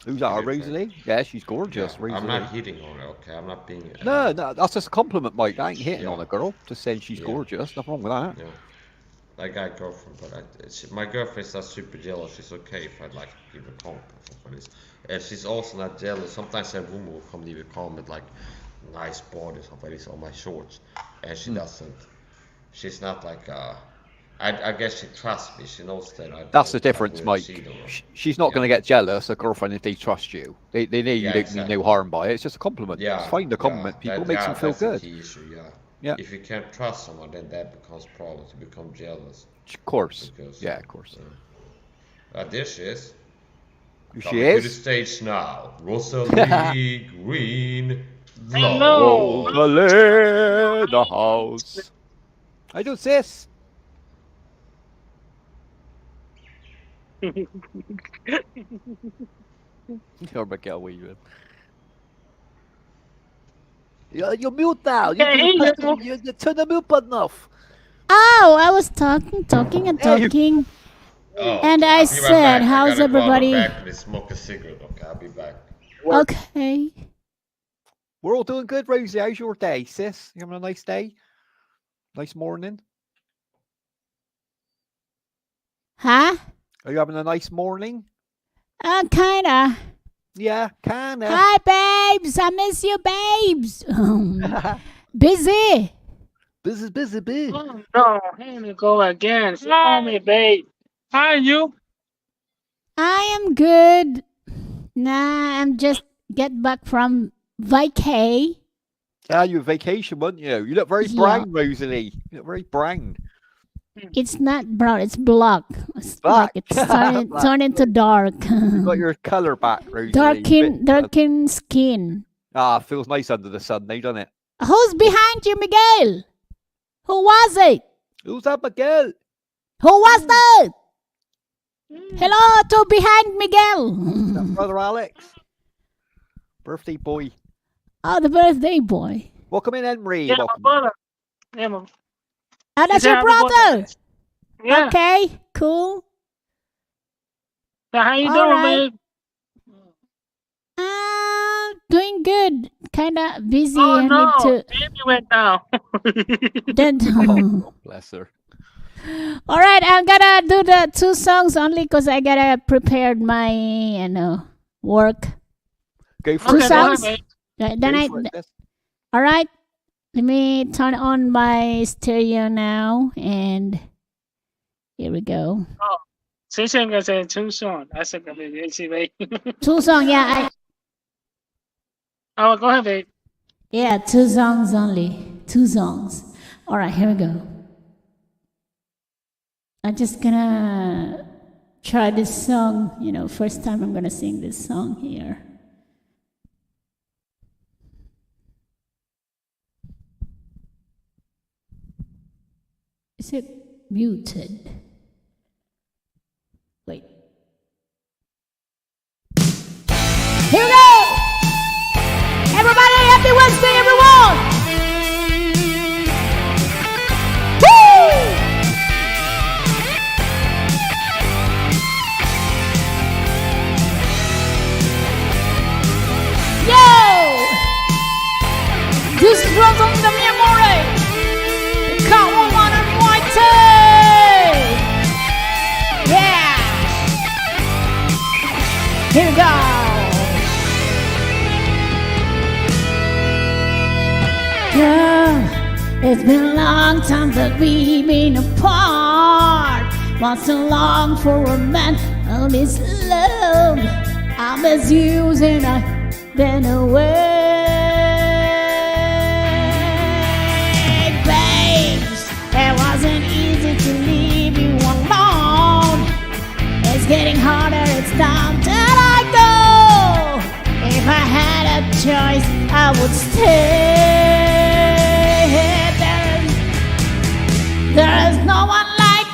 Who's that, Rosalie? Yeah, she's gorgeous. Yeah, Rosalie. I'm not hitting on her, okay? I'm not being... No, that's just a compliment, Mike. I ain't hitting on a girl. Just saying she's gorgeous. Nothing wrong with that. Yeah. I got a girlfriend, but my girlfriend's not super jealous. She's okay if I'd like to give her a compliment. And she's also not jealous. Sometimes a woman will come leave a comment like, nice body, stuff like this on my shorts. And she doesn't. She's not like... I guess she trusts me. She knows that that's the difference, Mike. She's not going to get jealous, a girlfriend, if they trust you. They know you don't mean no harm by it. It's just a compliment. Yeah, it's fine to compliment people. Makes them feel good. The key issue, yeah. If you can't trust someone, then that becomes a problem. You become jealous. Of course. Because, of course. There she is. She is. To the stage now. Rosalie Green. Hello. Rosalie in the house. I do sis. You're Miguel, where you You're mute now. You turn the mute button off. Oh, I was talking and talking. And I said, how's everybody? Smoke a cigarette. Okay, I'll be back. Okay. We're all doing good, Rosie. How's your day, sis? You having a nice day? Nice morning? Huh? Are you having a nice morning? Kinda. Yeah, kinda. Hi, babes. I miss you, babes. Busy. Busy. Oh, no, here we go again. Call me, babe. How are you? I am good. Nah, I'm just get back from vacay. Ah, you vacation, weren't you? You look very brown, Rosalie. You look very brown. It's not brown, it's black. Black. It's turned into dark. You got your colour back, Rosalie. Darken skin. Ah, feels nice under the sun now, doesn't it? Who's behind you, Miguel? Who was it? Who's that, Miguel? Who was that? Hello to behind Miguel. Brother Alex. Birthday boy. Oh, the birthday boy. Welcome in, Henry. Yeah, welcome. my brother. Yeah, my... Oh, that's your brother. Yeah. Okay, cool. So how you All doing, right. babe? Doing good. Kinda busy. Oh I need no, to. baby went down. Then. Oh, bless her. All right, I'm gonna do the 2 songs only because I gotta prepare my work. Go for 2 it. Okay, go ahead, songs. babe. Then Go for it, Tess. all right. Let me turn on my stereo now, and here we go. Oh, she said gonna say 2 songs. I said gonna be easy, babe. 2 songs, yeah. Oh, go ahead, babe. Yeah, 2 songs only. 2 songs. All right, here we go. I'm just gonna try this song. First time I'm gonna sing this song here. Is it muted? Wait. Here we go! Everybody, happy Wednesday, everyone! Woo! Yo! This is from the Memory. Come on and white tea! Yeah! Here we go! Girl, it's been a long time that we've been apart. Want so long for a man, I miss love. I miss you and I've been away. Babes, it wasn't easy to leave you alone. It's getting harder, it's time that I go. If I had a choice, I would stay. There is no one like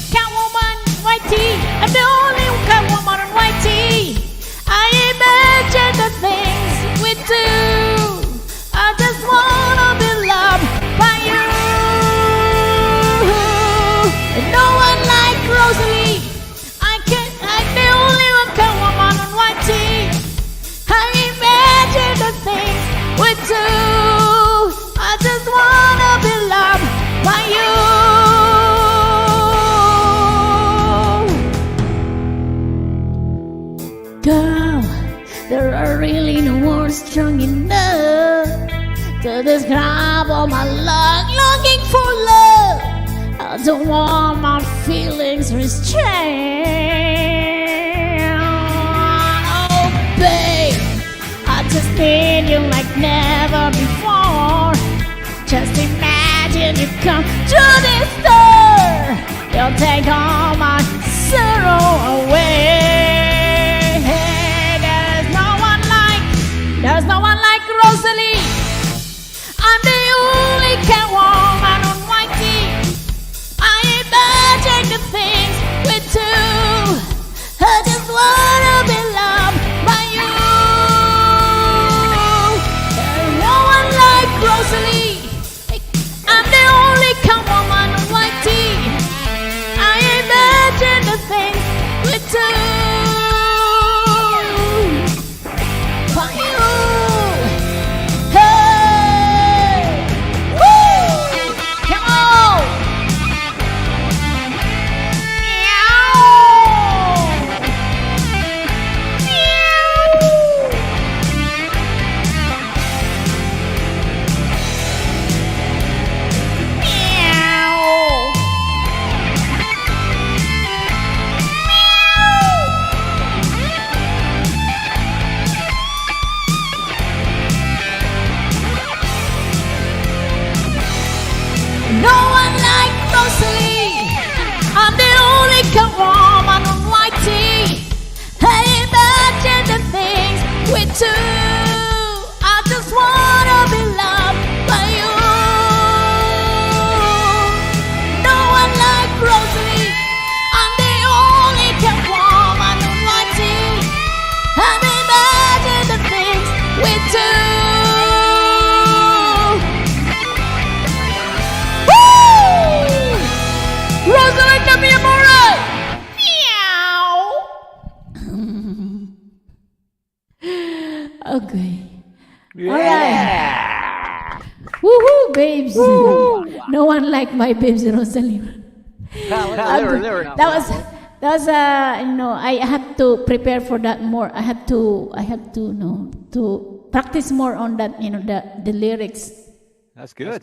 Catwoman Whitey. I'm the only Catwoman on Whitey. I imagine the things we do. I just wanna be loved by you. And no one like Rosalie. I'm the only one Catwoman on Whitey. I imagine the things we do. I just wanna be loved by you. Girl, there are really no words strong enough to describe all my longing for love. I don't want my feelings restrained. Oh, babe, I just need you like never before. Just imagine you come through this door. You'll take all my sorrow away. There's no one like Rosalie. I'm the only Catwoman on Whitey. I imagine the things we do. I just wanna be loved by you. There's no one like Rosalie. I'm the only Catwoman on Whitey. I imagine the things we do. Okay. Yeah. All right. Woohoo, babes. No one like my babes, Rosalie. That was I had to prepare for that more. I had to to practice more on that, the lyrics. That's good. I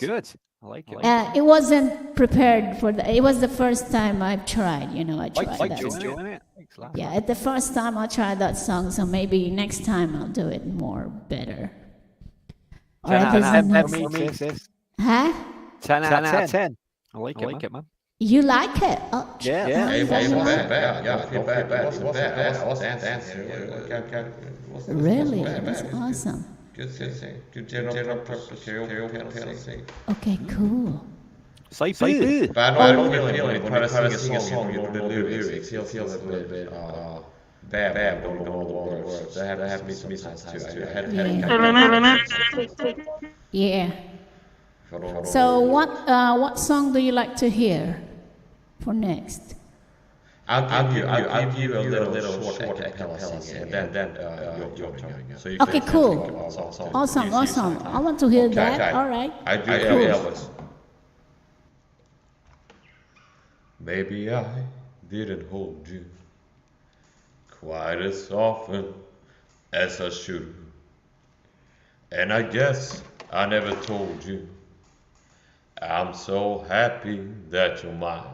like it. It wasn't prepared for that. It was the first time I've tried, I tried that. Enjoying it. Yeah, at the first time I tried that song, so maybe next time I'll do it more better. Or at least sis. Huh? 10 out of 10. I like it, man. You like it? Oh, Yeah. It wasn't bad. Yeah, I feel bad. It wasn't bad. I was dancing. Really? That's awesome. Good thing. Good general purpose karaoke. Okay, cool. Say But I know the feeling when you sing a song, you know the lyrics. It feels a little bit bad. Don't know the words. That happened to me sometimes too. Yeah. So what song do you like to hear for next? I'll give you a little short acapella sing, and then your turn. So you Okay, cool. Awesome. I want to hear that. All right. I do Elvis. Maybe I didn't hold you quite as often as I should, and I guess I never told you I'm so happy that you're mine.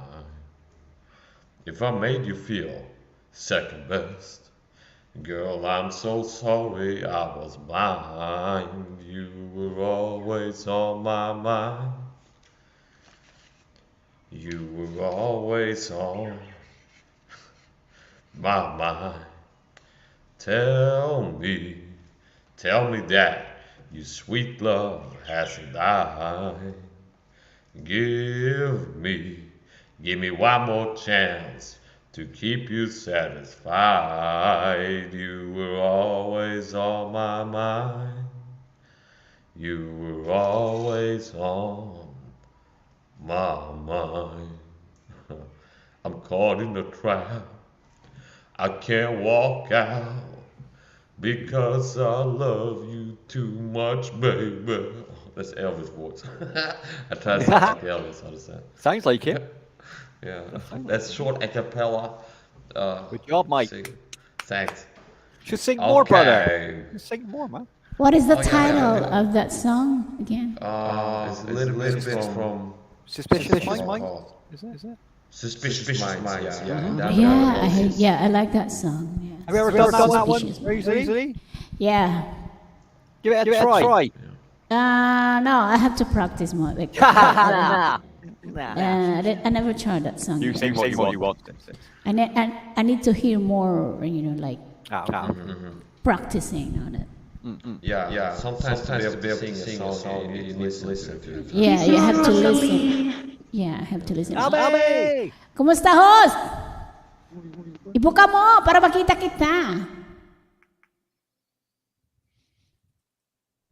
If I made you feel second best, girl, I'm so sorry I was blind. You were always on my mind. You were always on my mind. Tell me that your sweet love hasn't died. Give me one more chance to keep you satisfied. You were always on my mind. You were always on my mind. I'm caught in a trap. I can't walk out because I love you too much, baby. That's Elvis' voice. I tried to sound like Elvis. How does that? Sounds like it. Yeah, that's short a cappella. Good job, Mike. Thanks. Should sing more, brother. Sing more, man. What is the title of that song again? It's a little bit from Suspicious Mind. Is it? Suspicious Minds. I like that song. Yeah. Have you ever done that one recently? Yeah. Give it a try. No, I have to practice more. Like, I never tried that song. You sing what you want. I need to hear more, practicing on it. Yeah. Sometimes to be able to sing a song, you need to listen to it. Yeah, you have to listen. Yeah, I have to listen. Abe! Kumusta, host? Ibuka mo para makita kita.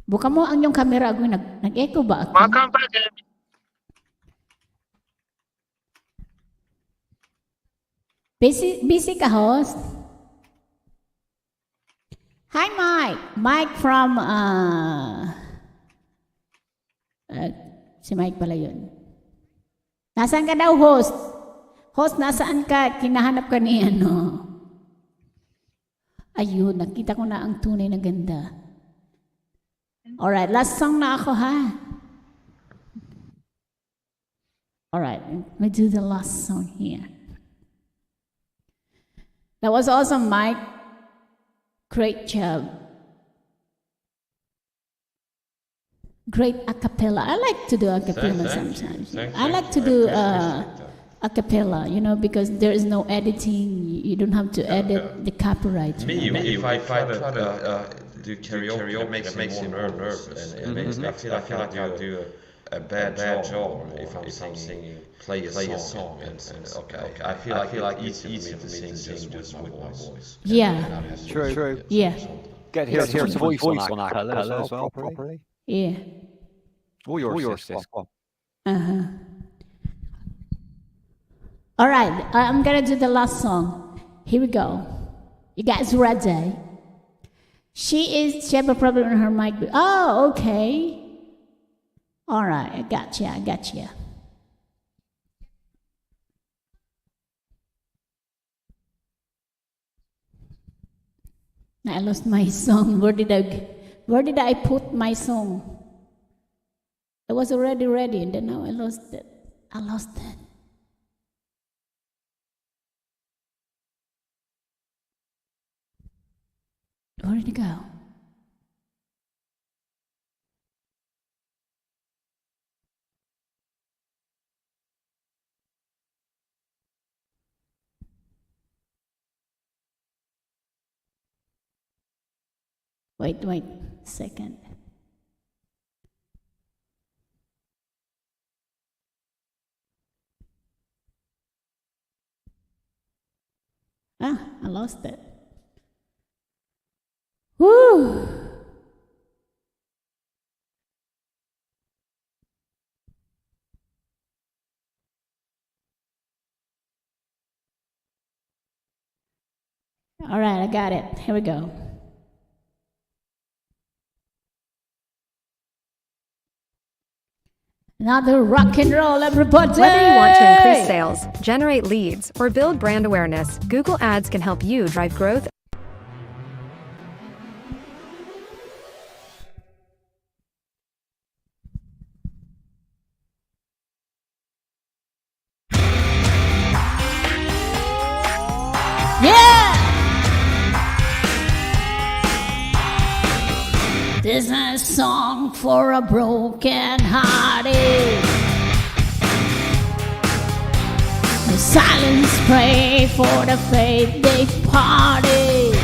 Buka mo ang iyong camera. Nag-echo ba ako? Welcome back, Amy. Busy ka, host? Hi, Mike. Mike from, si Mike pala yun. Nasaan ka daw, host? Host, nasaan ka? Kinahanap ka ni ano? Ayun, nakita ko na ang tunay na ganda. Alright, last song na ako, ha? Alright, let me do the last song here. That was awesome, Mike. Great job. Great a cappella. I like to do a cappella sometimes. I like to do a cappella, because there is no editing. You don't have to edit the copyright. If I try to do karaoke, it makes me more nervous. And it makes me feel like I do a bad job if I'm singing, play a song. Okay. I feel like it's easier to sing just with my voice. Yeah. True. Yeah. Get his voice on acapella as well, properly. Yeah. All yours, sis. Uh-huh. All right, I'm gonna do the last song. Here we go. You guys ready? She have a problem in her mic. Oh, okay. All right, I got you. I lost my song. Where did I put my song? I was already ready, and then now I lost it. Where did it go? Wait a second. I lost it. Woo! All right, I got it. Here we go. Another rock and roll, everybody! Whether you want to increase sales, generate leads, or build brand awareness, Google Ads can help you drive growth. Yeah! This is a song for a broken hearted. The silence pray for the faith they've parted.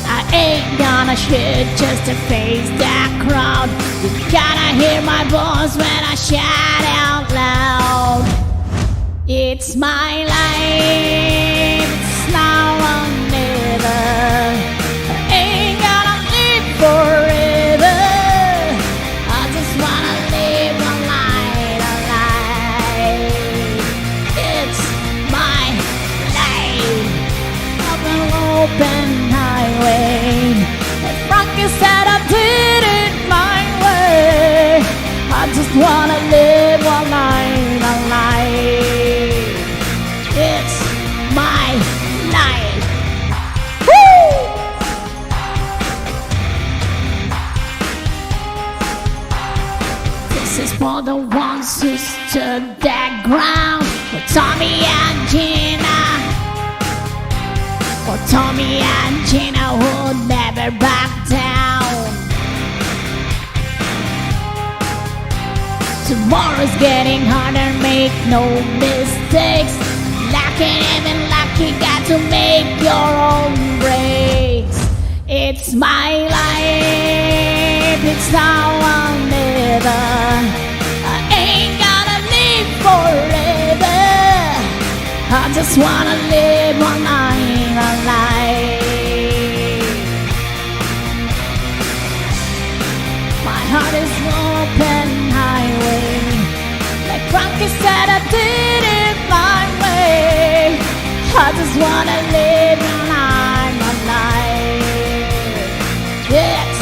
I ain't gonna shit just to face that crowd. You gotta hear my voice when I shout out loud. It's my life, it's now or never. I ain't gonna live forever. I just wanna live a life. It's my life, up an open highway. And Frankie said I did it my way. I just wanna live one night alive. It's my life. Woo! This is for the ones who stood their ground. For Tommy and Gina. For Tommy and Gina who never back down. Tomorrow's getting harder, make no mistakes. Lacking even lucky, got to make your own breaks. It's my life, it's now or never. I ain't gonna live forever. I just wanna live one night alive. My heart is open highway. Like Frankie said, I did it my way. I just wanna live and I'm alive. It's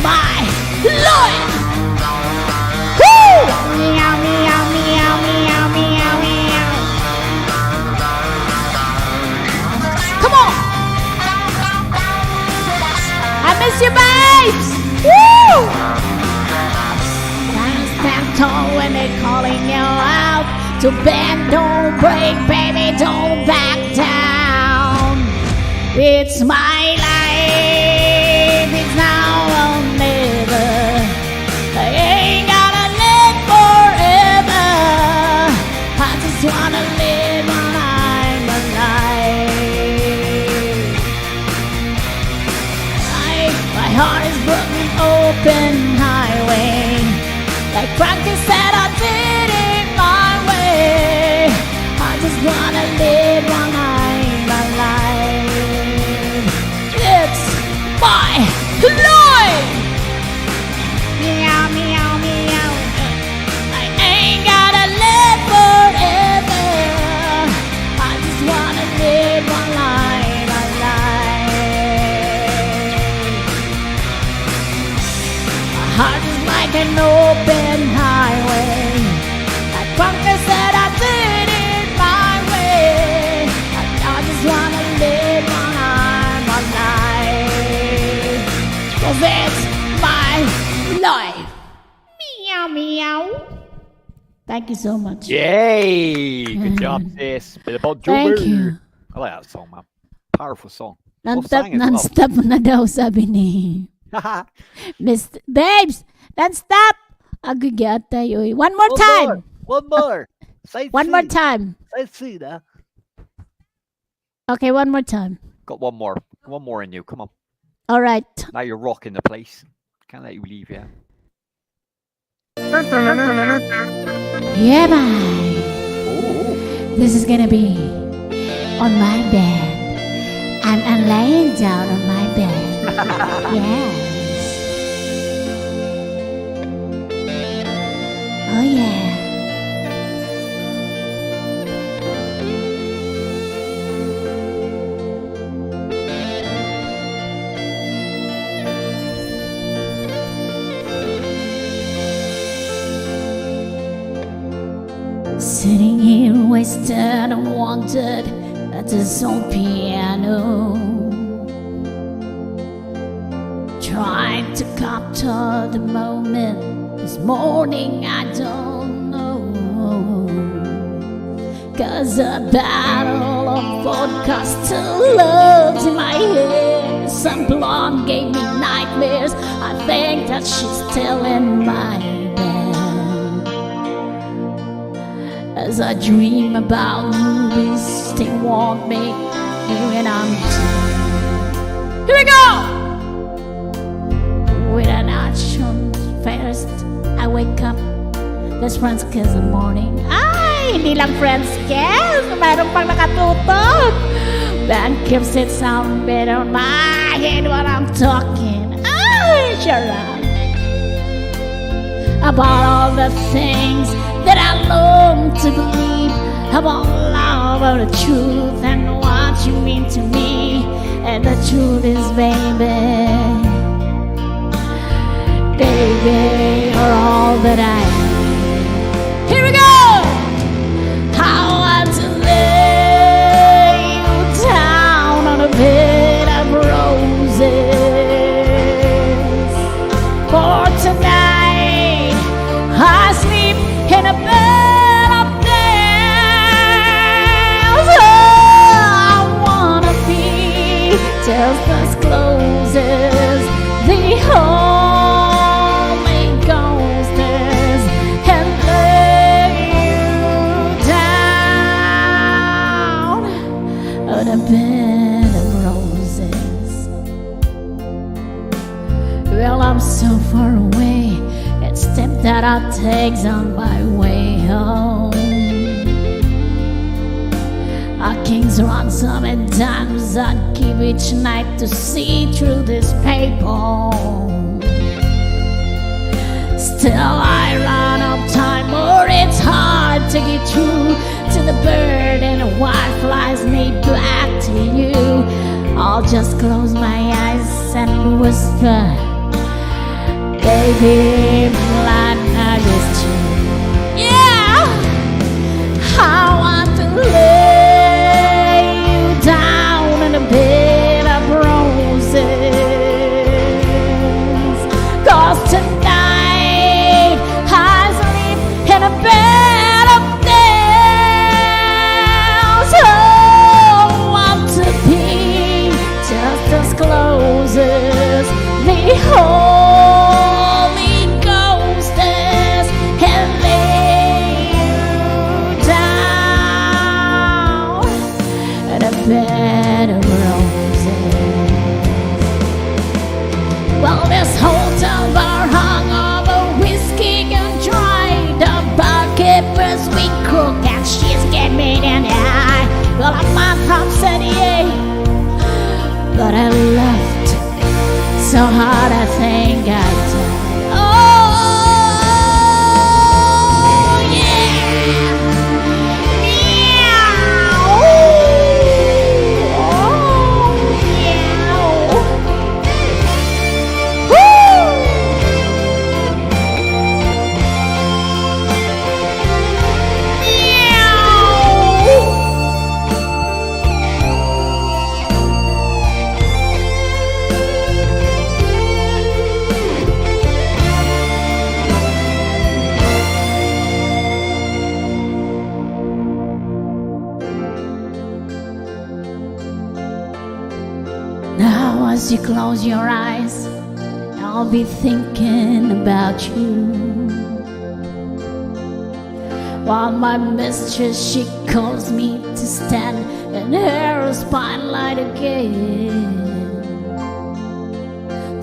my life. Woo! Meow, meow, meow, meow, meow, meow. Come on! I miss you, babes! Woo! Stand tall when they're calling you out. To bend, don't break, baby, don't back down. It's my life, it's now or never. I ain't gonna live forever. I just wanna live when I'm alive. My heart is broken, open highway. Like Frankie said, I did it my way. I just wanna live one night alive. Thank you so much. Yay! Good job, sis. Bit about Thank Joe. you. I like that song, man. Powerful song. Non-stop, sang as well. non-stop na daw, sabi ni Miss Babes. Non-stop. Agugata yoy. One more time. One more. One more time. Sightsee, nah. Okay, one more time. Got one more. One more in you. Come on. All right. Now you're rocking the place. Can't let you leave yet. Yeah, bye. Oh. This is gonna be on my bed. I'm laying down on my bed. Yes. Oh yeah. Sitting here wasted and wanted at this old piano, trying to capture the moment. This morning I don't know, 'cause a battle of vodka still lives in my head. Some blonde gave me nightmares. I think that she's still in my bed as I dream about movies they want me when I'm dead. Here we go! With an action first, I wake up. That's friends kiss in the morning. Ay, hindi lang friends kiss. Mayroon pang nakatutok. Band keeps it sound better on my head when I'm talking. Ay, shut up. About all the things that I long to believe, about love, about the truth and what you mean to me. And the truth is, baby, you're all that I need. Here we go! I want to lay you down on a bed of roses. For tonight I sleep in a bed of nails. Oh, I wanna be just as close as the Holy Ghost is, and lay you down on a bed of roses. Well, I'm so far away. It's step that I take on my way home. A king's ransom and dimes I'd give each night to see through this paper. Still I run out of time, or it's hard to get through to the bird and the white flies me back to you. I'll just close my eyes and whisper, baby, blind night is true. Yeah, I want to lay you down in a bed of roses. 'Cause tonight I sleep in a bed of nails. Oh, I want to be just as close as the Holy Ghost is, and lay you down in a bed of roses. Well, this hotel bar hung over whiskey and dry. The barkeeper's we cook and she's getting me in the eye. Well, my mom said yeah, but I left so hard I think I died. Oh yeah, meow. Oh yeah. Woo. Meow. Now as you close your eyes, I'll be thinking about you. While my mistress, she calls me to stand in her spotlight again.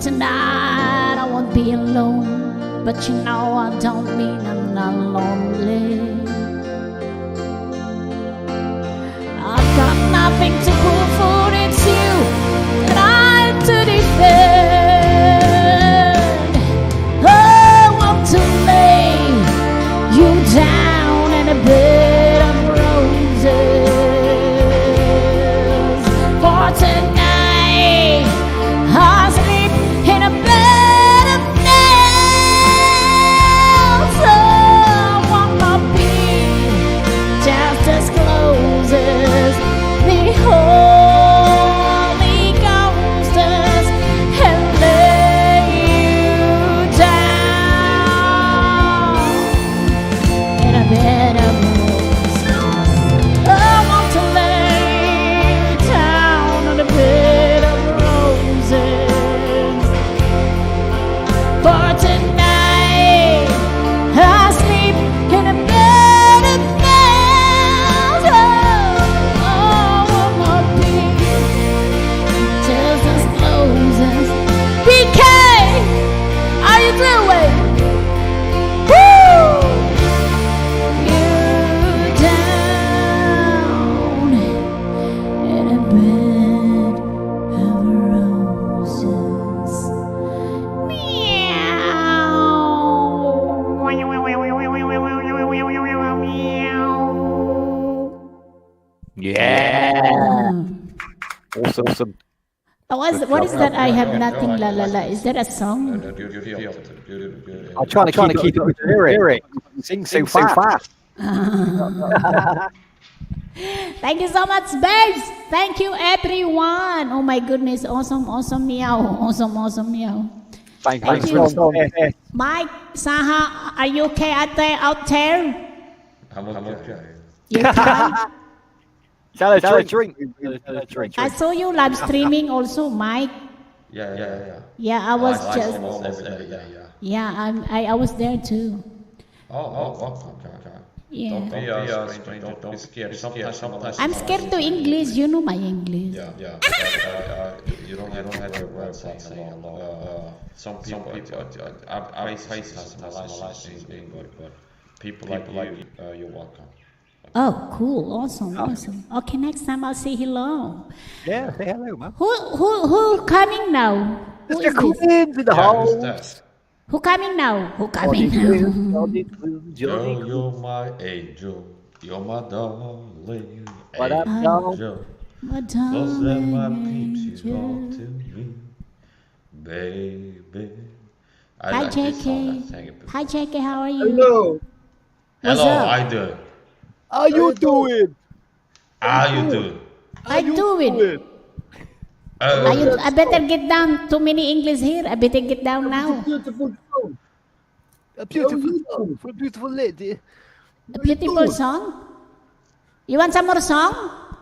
Tonight I won't be alone, but you know I don't mean I'm not lonely. I've got nothing to prove for it's you that I to defend. I want to lay you down in a bed of roses. For tonight I'll sleep in a bed of nails. Oh, I want my feet just as close as the Holy Ghost does, and lay you down in a bed of roses. I want to lay down in a bed of roses. For tonight I sleep in a bed of nails. Oh, my feet just as close as BK. Are you doing? Woo! You down in a bed of roses. Yeah. Awesome. What is that? I have nothing. La la la. Is that a song? I'm trying to keep it with the lyric. Sing so fast. Thank you so much, babes. Thank you, everyone. Oh my goodness, awesome meow, awesome meow. Thank you. you. Mike, Saha, are you okay out there? I'm okay. You okay? Tell a drink. I saw you live streaming also, Mike. Yeah. Yeah, I was just. Almost every day, Yeah, I was there too. Okay. Yeah. Don't be stranger, don't be scared. Sometimes I'm scared to English. You know my English. Yeah. You don't have to worry about saying hello. Some people, I face has my license being good, but people like you, you're welcome. Oh, cool! Awesome. Okay, next time I'll say hello. Yeah, say hello, man. Who coming now? Who Mr. is this? Coolins in the Who's house. that? Who coming now? Girl, you're my angel, you're my darling What up, angel. My Close let my darling peeps you belong angel. to me, baby. I Hi, like this song, I JK. sang it before. Hi, JK. How are you? Hello. What's Hello, up? I do. How you doing? How you do? I do it. I better get down. Too many English here. I better get down now. Beautiful song. A beautiful song for a beautiful lady. A beautiful song. You want some more song?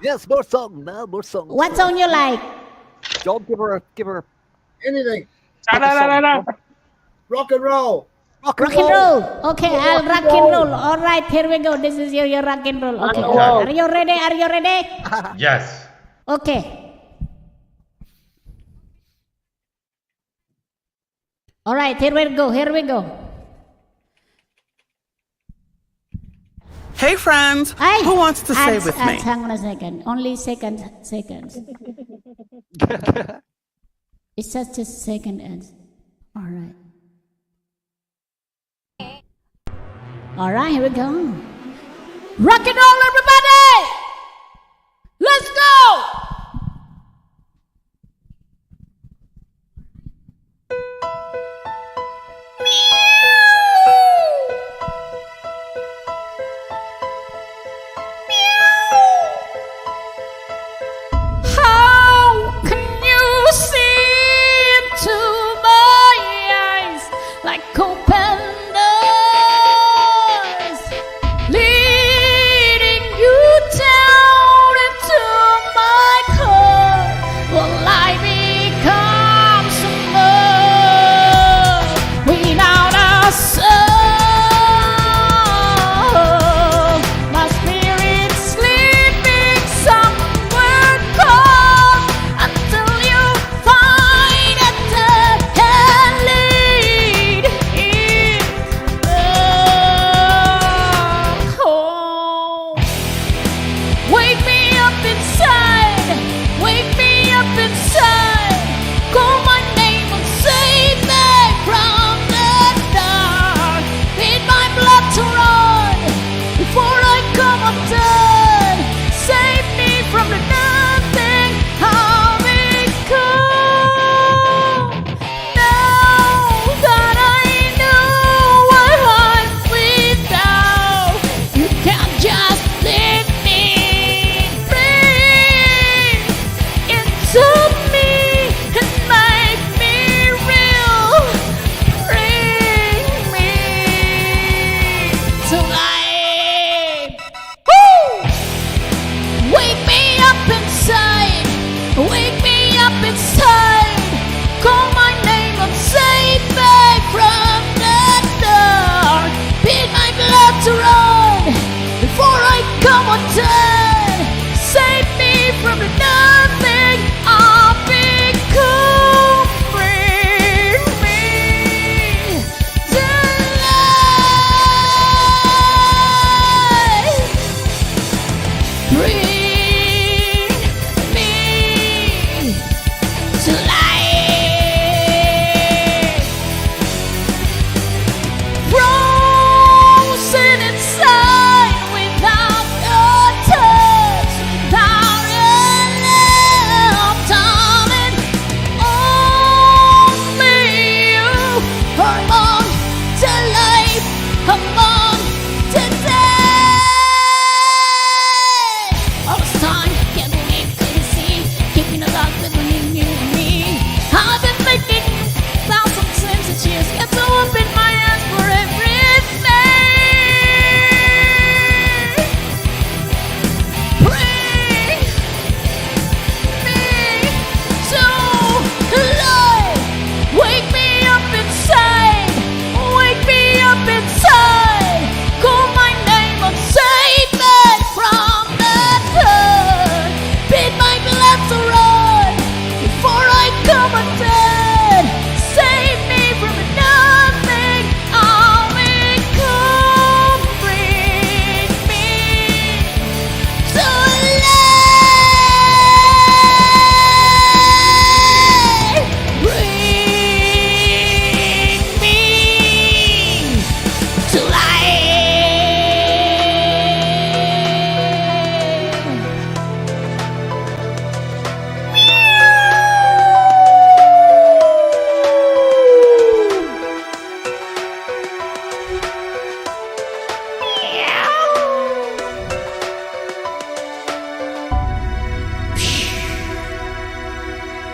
Yes, more song now, more song. What song you like? John, give her. Anything. Da-da-da-da-da. Rock and roll. Rock and roll. Okay, I'll rock and roll. All right, here we go. This is your rock and roll. Okay. Okay. Are you ready? Yes. Okay. All right, here we go. Hey friends, Hey, who wants to say with me? Hang on a second. Only seconds. It's just a second. All right. All right, here we go. Rock and roll, everybody! Let's go! How can you see into my eyes like open doors, leading you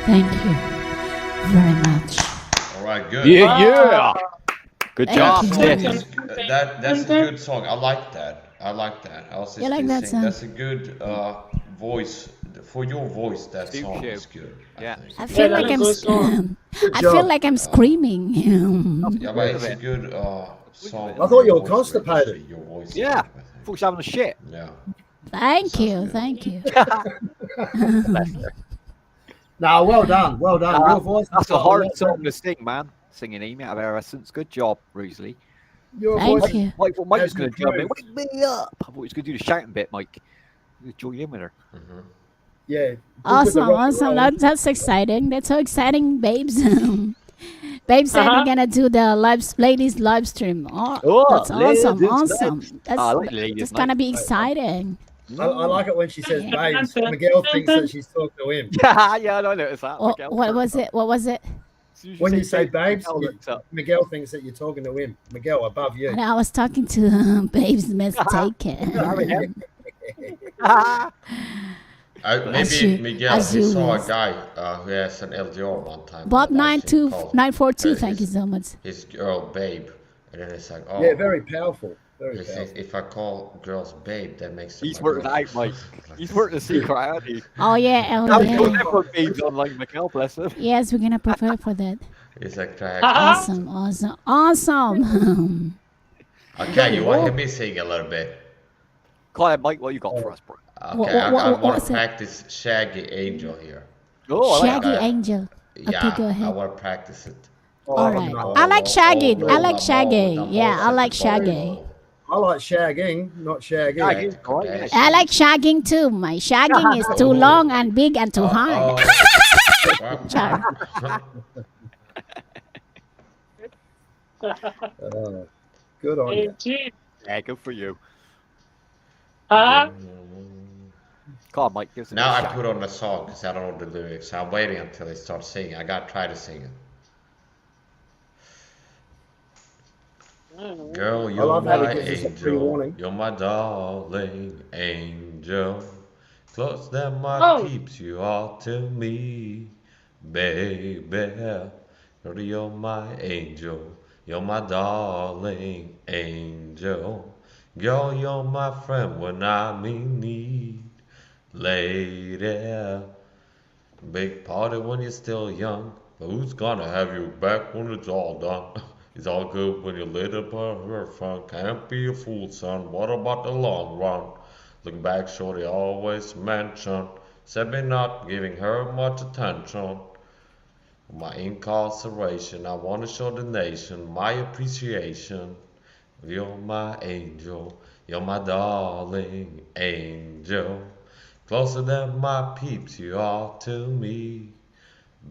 Thank you very much. All right, good. Yeah. Good Thank job. you. Sis. That's a good song. I like that. I was You just like that saying song? that's a good voice for your voice. That Suits song you. is good. Yeah. I feel like that's a good song. Good I job. feel like I'm screaming. Yeah, but it's a good song. I for thought you your were voice constipated. registry, Your voice. Yeah. I think. Thought she was having a shit. Yeah. Thank Sounds you, good. thank you. No, well done. Well done. Your voice That's has a got hard lot song better. to sing, man. Singing Amy out of Essence. Good job, Risley. Your Thank voice you. Mike was has going to jump in. improved. Wake me up. I thought he was going to do the shouting bit, Mike. Join in with her. Yeah. With the Awesome, rock and awesome. roll. That's exciting. That's so exciting, babes. Babe said we're gonna do the ladies live stream. Oh, that's awesome, ladies awesome. night. That's I like ladies that's night. gonna be exciting. I like it when she says Yeah. babes. Miguel thinks that she's talking to him. Yeah, I noticed that. What was it? What was it? When you say babes, Miguel looks up. Miguel thinks that you're talking to him. Miguel, above you. And I was talking to babes mistaken. Maybe Miguel, as he you saw a wish. guy who has an LDR one time. Bob and I think called 942. Thank you so much. his girl Babe, and then it's like, oh, Yeah, very powerful. Very he powerful. thinks if I call girls Babe, that makes them He's my working girlfriend. out, Mike. He's working a secret out, hasn't he? Oh yeah, Now oh he's going yeah. to put babes on like Miguel, bless him. Yes, we're gonna prepare for that. It's like crack. Awesome, awesome, awesome. Okay, you want to hear me sing a little bit? Go ahead, Mike. What you got for us, bro? Okay, I want what's to it? practice Shaggy Angel here. Oh, I like Shaggy that. Angel. Yeah, Okay, go I ahead. want to practice it. All right. no. I like Shaggy. I like Oh, Shaggy. no, Yeah, I like no, Shaggy. I like shagging, not shagging. Shagging, all right, Okay. yeah. I like shagging too. My shagging is too long and big and too hard. Char. Good on you. Yeah, good for you. Huh? Come on, Mike. Give us a Now bit I of shag. put on the song because I don't know the lyrics. I'm waiting until they start singing. I gotta try to sing it. Girl, I you're love how my he gives us a angel. pre-warning. You're my darling angel. Close that my Oh. peeps, you are to me, baby. Girl, you're my angel. You're my darling angel. Girl, you're my friend when I'm in need, lady. Big party when you're still young, but who's gonna have you back when it's all done? It's all good when you're lit up on her fun. Can't be a fool, son. What about the long run? Look back, shorty always mention. Said me not giving her much attention. My incarceration, I wanna show the nation my appreciation. You're my angel, you're my darling angel. Closer than my peeps, you are to me,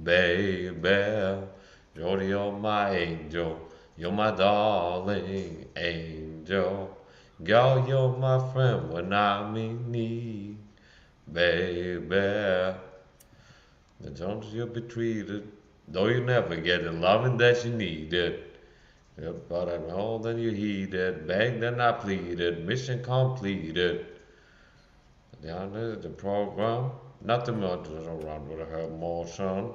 baby. Jordy, you're my angel, you're my darling angel. Girl, you're my friend when I'm in need, baby. Don't you be treated, though you never get the loving that you needed. Yep, but I know that you heeded, begged and I pleaded, mission completed. Down the program, nothing much around with her emotion.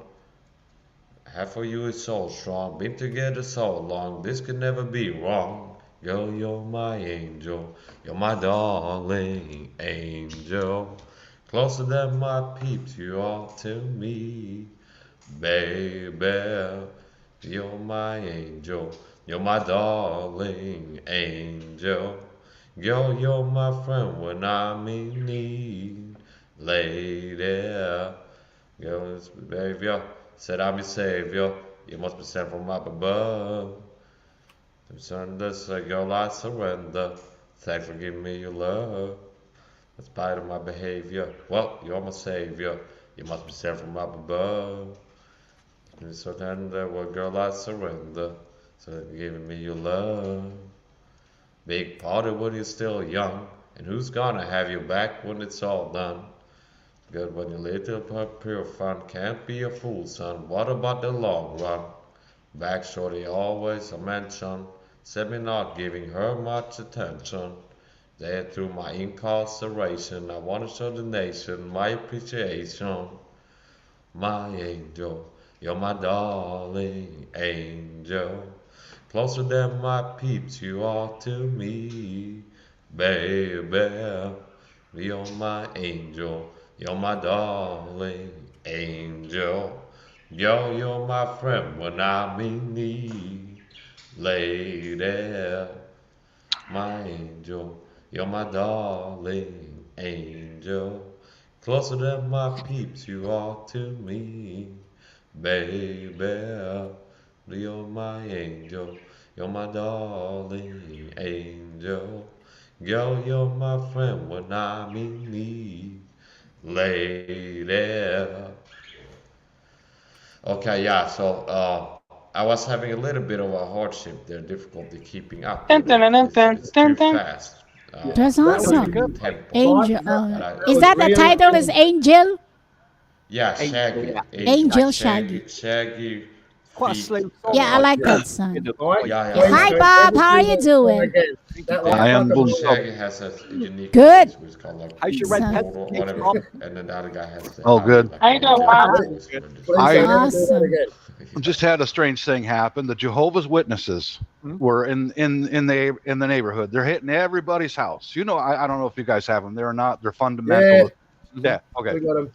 Half of you is so strong, been together so long, this could never be wrong. Girl, you're my angel, you're my darling angel. Closer than my peeps, you are to me, baby. You're my angel, you're my darling angel. Girl, you're my friend when I'm in need, lady. Girl, it's behavior. Said I'm your savior. You must be sent from up above. To surrender, say, girl, I surrender. Thanks for giving me your love. In spite of my behavior, well, you're my savior. You must be sent from up above. You're so tender, well, girl, I surrender. So thanks for giving me your love. Big party when you're still young. And who's gonna have you back when it's all done? Good when you little but pure fun. Can't be a fool, son. What about the long run? Back shorty always a mention. Said me not giving her much attention. There through my incarceration, I wanna show the nation my appreciation. my angel. You're my darling angel. Closer than my peeps, you are to me, baby. You're my angel. You're my darling angel. You're my friend when I'm in need, lady. My angel, you're my darling angel. Closer than my peeps, you are to me, baby. You're my angel, you're my darling angel. Girl, you're my friend when I'm in need, lady. Okay, yeah, so I was having a little bit of a hardship there, difficulty keeping up Dun, with dun, it. dun, dun, It's dun, too dun. fast. That's That was awesome. Tempo. Angel. That Is was that the really title? Is good. Angel? Yeah, Angel, Shaggy. yeah. Angel Like Shaggy. Shaggy Quite a feet. slow song. Yeah, I like Yeah. that song. Mike, Yeah, please Hi, don't Bob. ever How are do you that song doing? again. That looks I am like a doing song. Shaggy has a unique Good. voice, which is called like How's your So- red pen? whatever, and then the other guy has the Oh, good. How you doing, Bob? voice. Please I- don't ever do that Awesome. again. Just had a strange thing happen. The Jehovah's Witnesses were in the neighborhood. They're hitting everybody's house. You know, I don't know if you guys have them. They're not. They're fundamental. Yeah. Okay. We got him.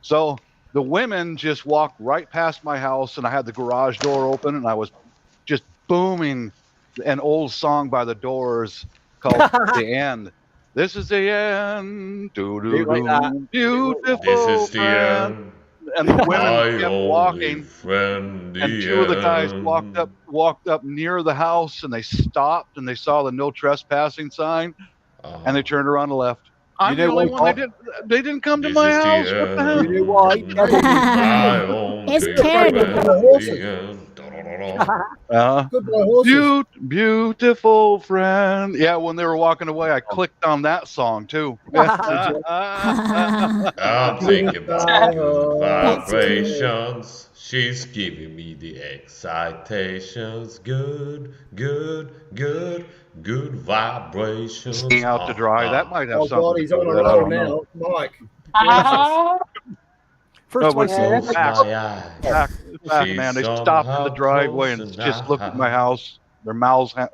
So the women just walked right past my house, and I had the garage door open, and I was just booming an old song by the Doors called "The End." This is the end. Do do Like that. do. Beautiful. This is the friend. end. And the women My kept only walking, friend, and two of the guys end. walked up near the house, and they stopped, and they saw the no trespassing sign, and they turned around and left. I'm know the only what, one. Bob? They didn't come to This my is the house. What the hell? You know why? My only It's friend, scared me. the end. Da-da-da-da. Goodbye, horses. Beautiful friend. Yeah, when they were walking away, I clicked on that song too. I'm thinking about good That's cool. vibrations. She's giving me the excitations. Good, good, good, good vibrations. Staying out to dry. That might have Oh, something God, to he's do on a with it. I roll don't know. now. Mike. Ah, First one, but Close back, my eyes. back, She's man. They stopped in the somehow driveway and close just looked at enough. my house. Their mouths turn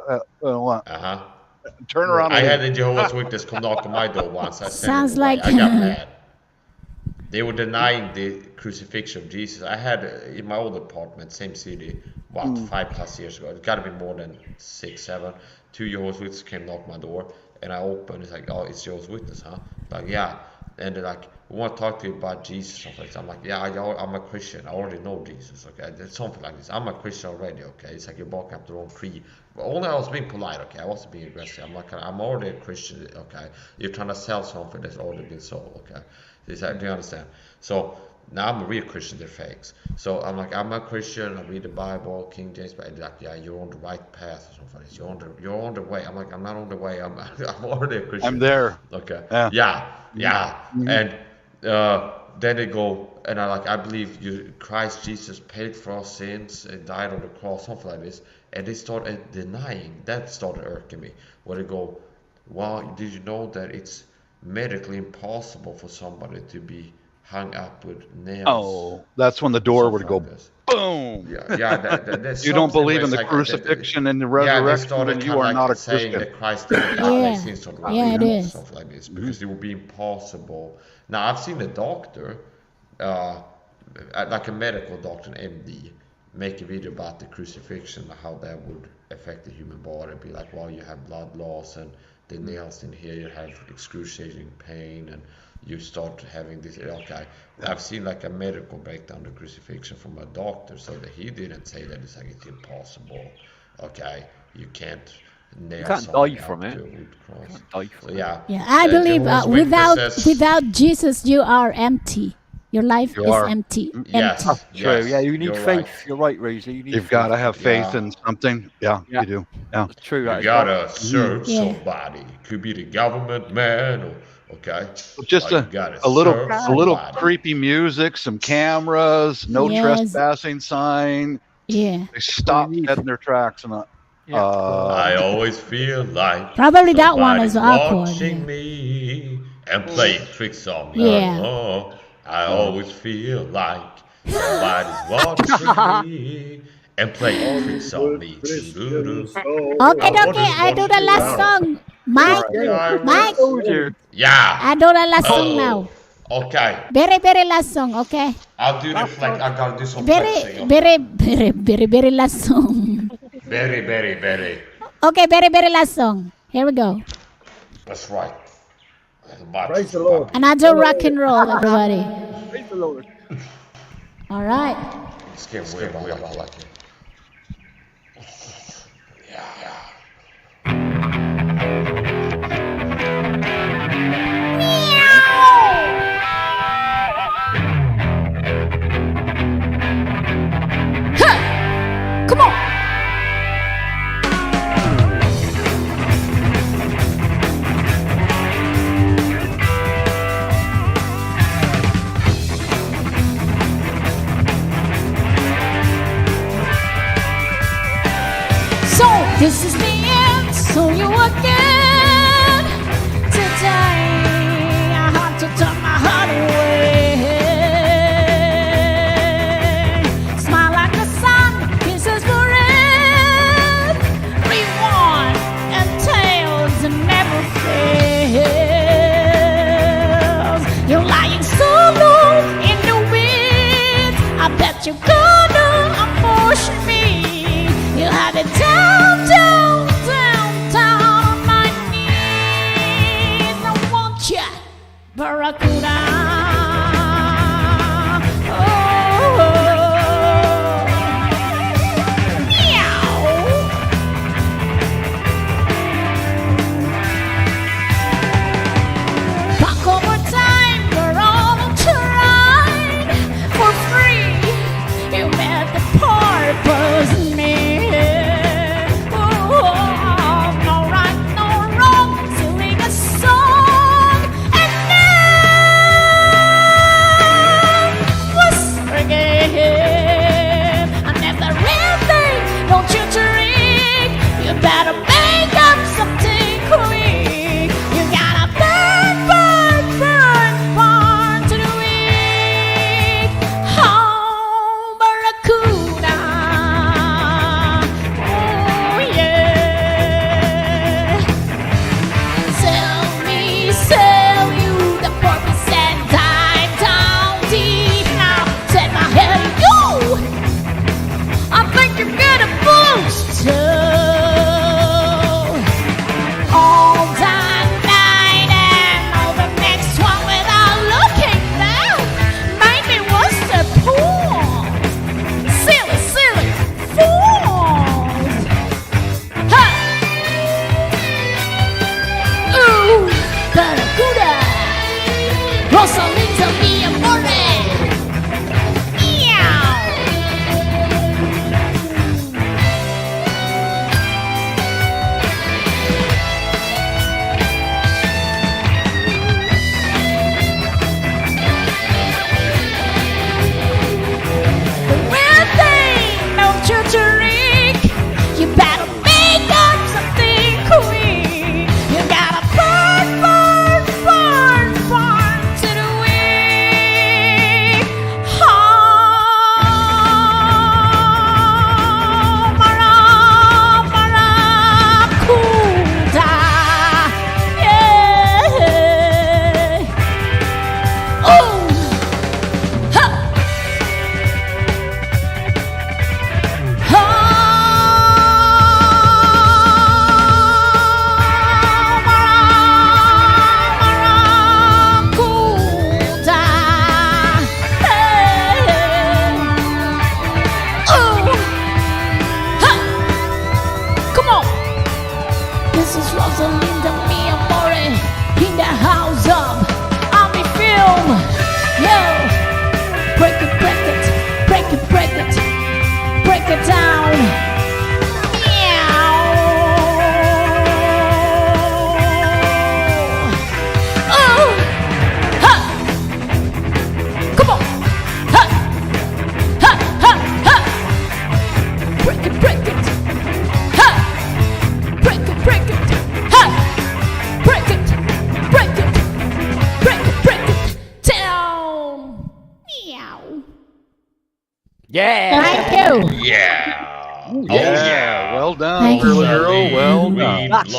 around. I And had leave. a Jehovah's Witness come knock on my door once. I sent Sounds it away. like- I got mad. They were denying the crucifixion of Jesus. I had in my old apartment, same city, 5+ years ago. It got to be more than 6, 7. 2 Jehovah's Witnesses came knock my door, and I opened. It's like, oh, it's Jehovah's Witness, huh? Like, yeah. And they're like, we want to talk to you about Jesus. Something like that. I'm like, yeah, I'm a Christian. I already know Jesus. Okay, there's something like this. I'm a Christian already. Okay, it's like you're barking up the wrong tree. But only I was being polite. Okay, I wasn't being aggressive. I'm like, I'm already a Christian. Okay, you're trying to sell something that's already been sold. Okay, do you understand? So now I'm a real Christian. They're fakes. So I'm like, I'm a Christian. I read the Bible, King James. But they're like, yeah, you're on the right path or something. You're on the way. I'm like, I'm not on the way. I'm already a Christian. I'm there. Okay. Yeah. Yeah. And then they go, and I believe Christ Jesus paid for our sins and died on the cross, something like this. And they started denying. That started irking me. Where they go, well, did you know that it's medically impossible for somebody to be hung up with nails? Oh, that's when the door would go Something like this. boom. Yeah. That's You don't something believe where in the it's like crucifixion and the yeah, they resurrection, started then you kinda are not a saying Christian. that Christ didn't Yeah. sins on the Yeah, it cross, is. stuff like this, because it would be impossible. Now, I've seen a doctor, like a medical doctor, an MD, make a video about the crucifixion, how that would affect the human body. Be like, well, you have blood loss and the nails in here, you have excruciating pain, and you start having this. Okay, I've seen like a medical breakdown, the crucifixion from a doctor, so that he didn't say that it's like it's impossible. Okay, you can't nail You can't something die from up it. to a wood cross. Can't die from So it. yeah. Yeah, I believe Jehovah's without Witnesses- Jesus you are empty. Your life You is are. empty. Yes, Empty. True. yes, Yeah, you need you're faith. right. You're right, Razor. You need You've got to faith. have faith Yeah. in something. Yeah, Yeah. you do. Yeah. True. That You is gotta serve Yeah. somebody. Could be the government man, or okay. Just But you gotta a little serve a little somebody. creepy music, some cameras, no Yes. trespassing sign. Yeah. They stopped need. dead in their tracks and Yeah. I always feel like Probably that one is somebody's awkward. watching Yeah. me and playing tricks on me. Yeah. Oh, I always feel like Somebody's watching and playing tricks on me. Okay, I do the last song. Mike, Yeah. I do the last song now. Okay. Very last song, okay? I'll do the flex. I gotta do some Very last song. Very. Okay, very last song. Here we go. That's right. Praise the Lord. Another rock and roll, everybody. Praise the Lord. All right. It's getting weird, but I like it. Yeah. Come on. So this is the end. So you again. Today I had to turn my heart away. Smile like the sun, kisses for red. Rewind and tales and never fails. You're lying so low in the wind. I bet you're gonna ambush me. You had it down. Yeah. Thank you. Yeah. Ooh, Oh yeah. Well done, Thank you. girl. Well done. Lots.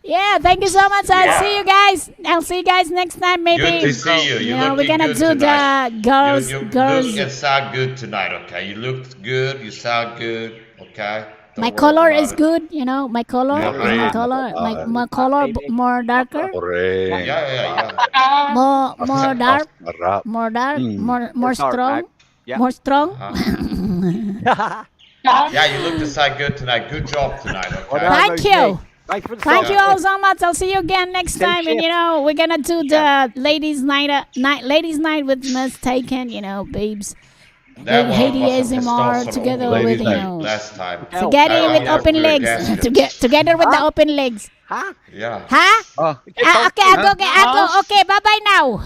Yeah, thank you so much. I'll see you guys. I'll see you guys next time, maybe. Good to see you. You're We're looking gonna good do tonight. the girls. You girls. look and sound good tonight, okay? You look good, you sound good, okay? My Don't color worry is about it. good. My color Yeah, is my right. color. My color more darker. Yeah. More dark. More dark. Mm. More strong. Yeah. More strong. Yeah, you look to sound good tonight. Good job tonight, okay? Thank you. Thank you all so much. I'll see you again next Same time. shit. And we're gonna do the ladies' night with Miss Taken. Babes. That one Haiti was a ASMR testosterone together balloon with last time. together with open legs. Together with the open legs. Huh? Yeah. Huh? Okay, I go. Okay, bye bye now.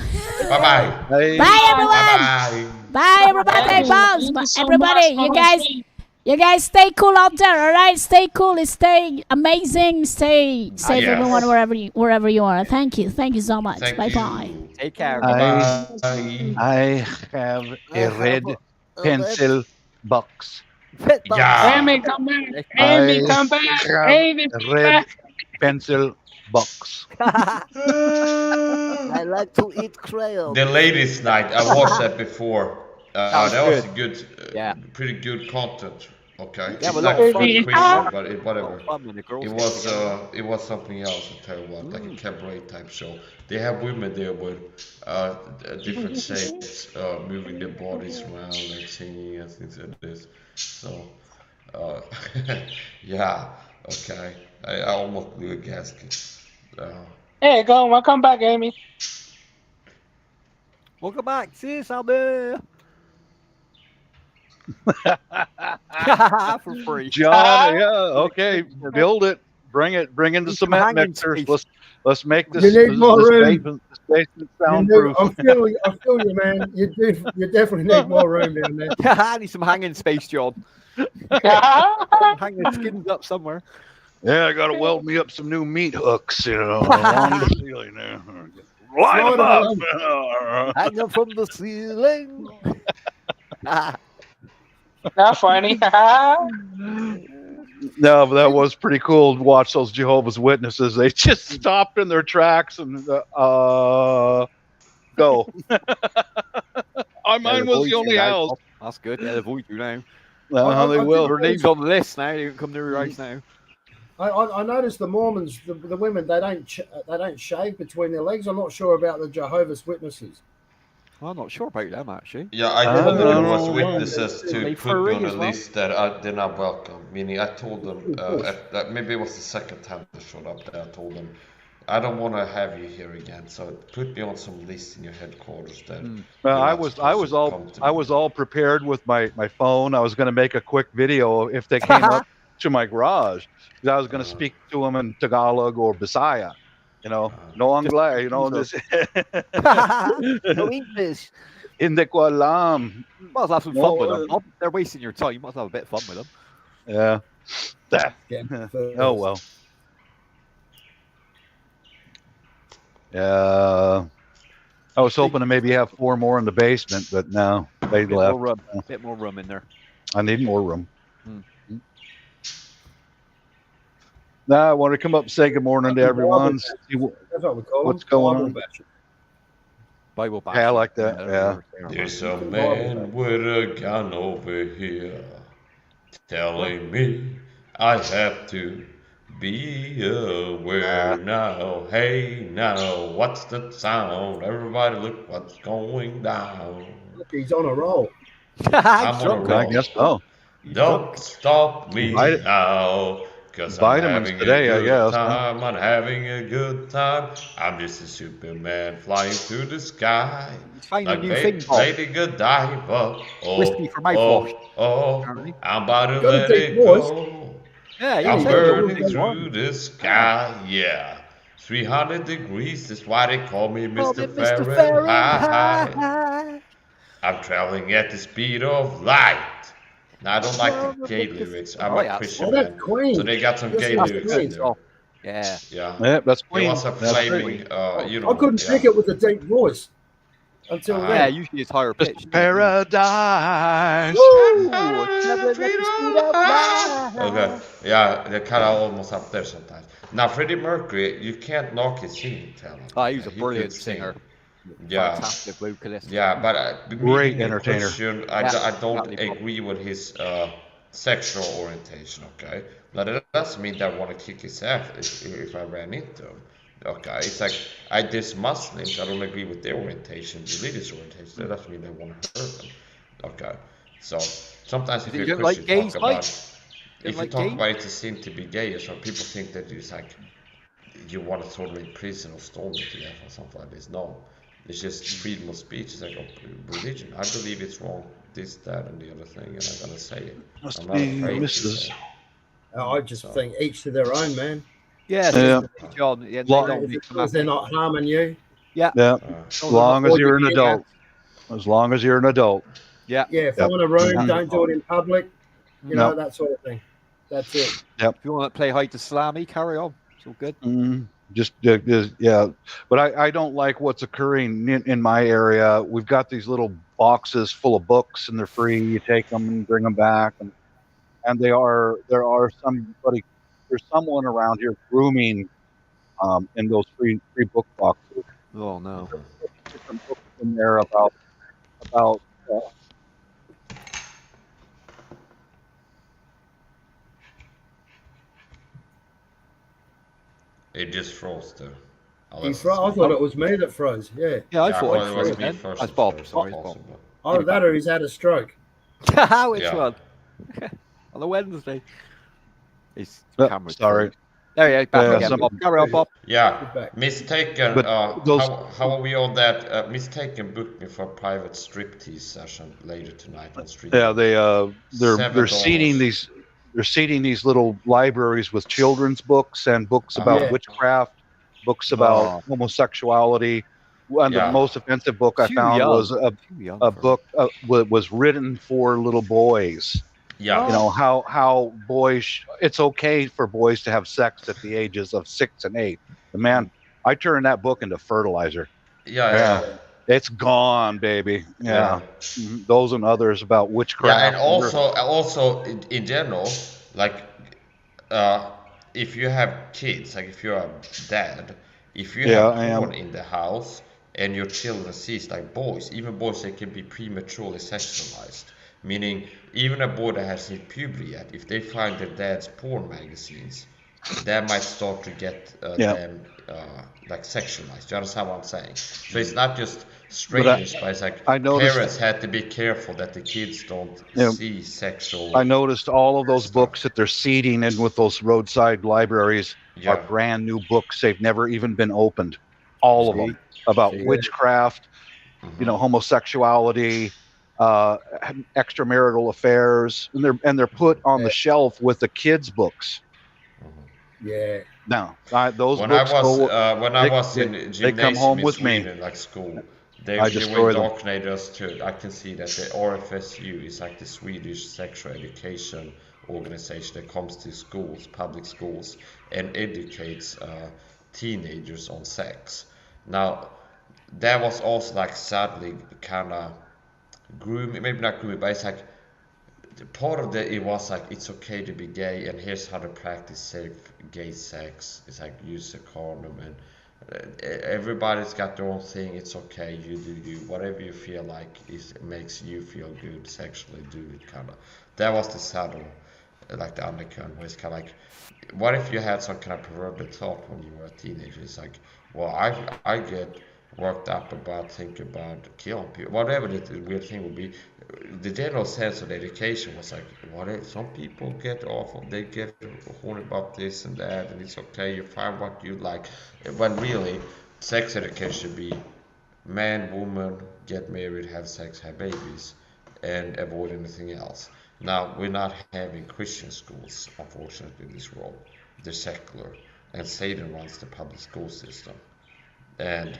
Bye-bye. Bye everyone. Bye everybody. Pause. Everybody, you guys stay cool out there, all right? Stay cool, stay amazing, stay safe, yes. everyone, wherever you are. Thank you so much. Bye-bye. Take care. I have a red pencil box. Yeah. Amy, come back. Amy, come back. Amy, A red pencil box. I like to eat crayon. The ladies' night. I watched that before. That was good. Pretty good content. Okay. Yeah, It's but like look, fun fun. crazy, but whatever. It was something else. I'll tell you what, like a cabaret type show. They have women there with different shapes, moving their bodies around, like singing and things like this. So, yeah, okay. I almost blew a gasket. Hey, go on. Welcome back, Amy. Welcome back. Sis, I'll be. For free. John, okay. Build it. Bring in the cement mixers. Let's make this. You need more room. Basement soundproof. I feel you, man. You definitely need more room down there. I need some hanging space, John. Hang the skins up somewhere. Yeah, I gotta weld me up some new meat hooks, along the ceiling there. Line them up. Hang them from the ceiling. Not funny. No, but that was pretty cool to watch those Jehovah's Witnesses. They just stopped in their tracks and go. Mine was the only house. That's good. Yeah, they've avoid you now. They will. Their names on the list now. They can come to right now. I noticed the Mormons, the women, they don't shave between their legs. I'm not sure about the Jehovah's Witnesses. I'm not sure about them actually. Yeah, I told the Jehovah's Witnesses to put me on a list that they're not welcome. Meaning, I told them maybe it was the second time they showed up there. I told them, I don't want to have you here again. So put me on some list in your headquarters. Then. I was all prepared with my phone. I was going to make a quick video if they came up to my garage. I was going to speak to them in Tagalog or Bisaya. No Anglais, this. No English. Hindi ko alam. You must have some fun with them. Bob. They're wasting your time. You must have a bit of fun with them. Yeah. Oh well. Yeah. I was hoping to maybe have 4 more in the basement, but no, they left. A bit more room in there. I need more room. Now I want to come up and say good morning to everyone. See That's what we call what's going on. Bible bash. Yeah, I like that. Yeah. There's a man with a gun over here telling me I have to be aware now. Hey, now, what's the sound? Everybody look what's going down. Look, he's on a roll. I'm on a roll. I guess so. Don't stop me now. Because I'm having today, a I good guess. time. I'm having a good time. I'm just a Superman flying through the sky. Find like a new thing, Bob. Lady Godiva. Whiskey for mouthwash. I'm about to let it go. Yeah, I'm burning through the sky. Yeah. 300 degrees is why they call me Mr. Fahrenheit. I'm traveling at the speed of light. Now, I don't like the gay lyrics. I'm a Christian man. So they got some gay lyrics in there. Yeah. Yeah, that's Queen. It was a flaming, I couldn't take it with a deep voice. until Yeah, then. usually it's higher pitched. Paradise. Okay, yeah, they're kind of almost up there sometimes. Now, Freddie Mercury, you can't knock his singing talent. Oh, he was a He brilliant could sing. singer. Yeah, Fantastic vocalist. yeah, but me Great being a entertainer. Christian, Yeah, I don't exactly. agree with his sexual orientation. Okay, but that doesn't mean that I want to kick his ass if I ran into him. Okay, it's like there's Muslims. I don't agree with their orientation, religious orientation. That doesn't mean I want to hurt them. Okay, so sometimes if You you're a don't like Christian, gays, talk Mike? about if you talk about it's a sin to be gay, or some people think that it's like you want to throw them in prison or stone them to death or something like this. No, it's just freedom of speech. It's like religion. I believe it's wrong, this, that, and the other thing, and I'm gonna say it. I'm not afraid to say it. I just think each to their own, man. Yeah, Yeah. John. Yeah, Because they're not harming you. Yeah. Yeah. As long as you're an adult. As long as you're an adult. Yeah. Yeah, if I'm in a room, Mhm. don't do it in public. You know, that sort of thing. That's it. Yep. If you want to play hide to slammy, carry on. It's all good. Just yeah, but I don't like what's occurring in my area. We've got these little boxes full of books, and they're free. You take them and bring them back, and there are there's someone around here grooming in those free book boxes. Oh no. Different books in there about It just froze there. I thought it was me that froze. Yeah. Yeah, I thought it was me first. That's Bob. Sorry, Bob. Oh, that or he's had a stroke. Which one? On a Wednesday. His Oh, camera's sorry. There you go. Back again, Bob. Carry on, Bob. Yeah, Mistaken. But How are we on that? Mistaken booked me for a private striptease session later tonight on street. Yeah, they're seeding these little libraries with children's books and books about witchcraft, books about homosexuality. And the most offensive book I found was a book was written for little boys. Yeah, you know how boys. It's okay for boys to have sex at the ages of 6 and 8. And man, I turned that book into fertilizer. Yeah. It's gone, baby. Yeah. Those and others about witchcraft. Yeah, and also in general, like if you have kids, like if you're a dad, if you have porn in the house and your children sees like boys, even boys that can be prematurely sexualized, meaning even a boy that hasn't hit puberty yet, if they find their dad's porn magazines, that might start to get them like sexualized. Do you understand what I'm saying? So it's not just strangers, but it's like parents had to be careful that the kids don't see sexual. I noticed all of those books that they're seeding in with those roadside libraries are brand new books. They've never even been opened. All of them about witchcraft, you know, homosexuality, extramarital affairs, and they're put on the shelf with the kids' books. Yeah. No, those when books. When I was in gymnasium, they come home with Sweden, me. like school, they destroy them. indoctrinate us too. I can see that the RFSU is like the Swedish sexual education organization that comes to schools, public schools, and educates teenagers on sex. Now, that was also like sadly kind of grooming, maybe not grooming, but it's like part of it was like it's okay to be gay, and here's how to practice safe gay sex. It's like use a condom, and everybody's got their own thing. It's okay, you do you, whatever you feel like makes you feel good sexually, do it. Kind of that was the subtle, like the undercurrent, where it's kind of like, what if you had some kind of perverted thought when you were a teenager? It's like, well, I get worked up about thinking about killing people, whatever the weird thing would be. The general sense of education was like, what if some people get awful, they get horny about this and that, and it's okay, you find what you like. When really, sex education should be man, woman, get married, have sex, have babies, and avoid anything else. Now, we're not having Christian schools, unfortunately, in this world. They're secular, and Satan runs the public school system and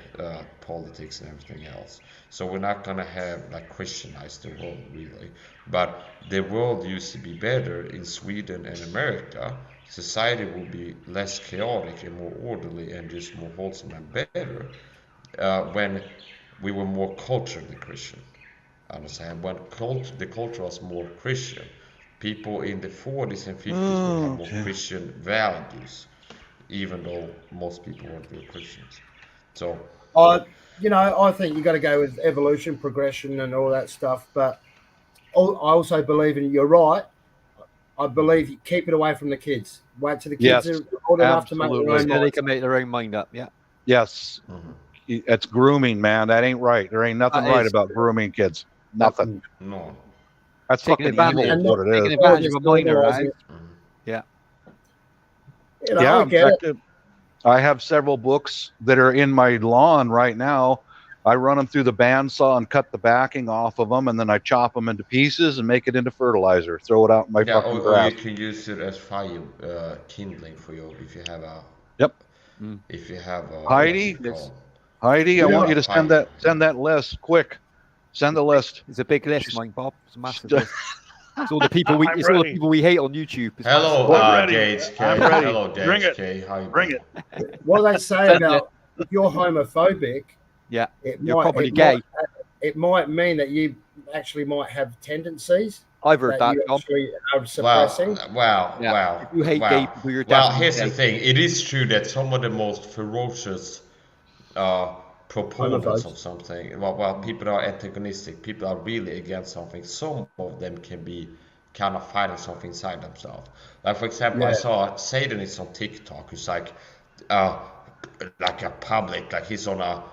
politics and everything else. So we're not going to have like Christianize the world really. But the world used to be better in Sweden and America. Society will be less chaotic and more orderly and just more wholesome and better when we were more culturally Christian. Understand? When the culture was more Christian, people in the 40s and 50s would have more Christian values, even though most people weren't real Christians. So, I think you got to go with evolution, progression, and all that stuff. But I also believe in, you're right. I believe you keep it away from the kids. Wait till the kids are old enough to make their own so they can make their own mind up. Yeah. Yes. It's grooming, man. That ain't right. There ain't nothing right about grooming kids. Nothing. No. That's taking fucking evil, what it is. Taking advantage of a minor, right? Yeah. I get it. I have several books that are in my lawn right now. I run them through the bandsaw and cut the backing off of them, and then I chop them into pieces and make it into fertilizer. Throw it out in my fucking grass. Or you can use it as fire kindling for you if you have a. Yep. If you have a. Heidi, I want you to send that list quick. Send the list. It's a big list, Mike Bob. It's a massive list. It's all the people we hate on YouTube. Hello, Gage K. I'm ready. Hello, Gage Bring it. K. How you Bring doing? it. What they say about if you're homophobic, you're probably gay. It might mean that you actually might have tendencies. I've heard that. You actually are suppressing. Wow. If you hate gay people, you're Well, definitely here's gay. the thing. It is true that some of the most ferocious proponents of something, well, people are antagonistic, people are really against something, some of them can be kind of fighting something inside themselves. Like, for example, I saw Satanist on TikTok who's like a public, like he's on a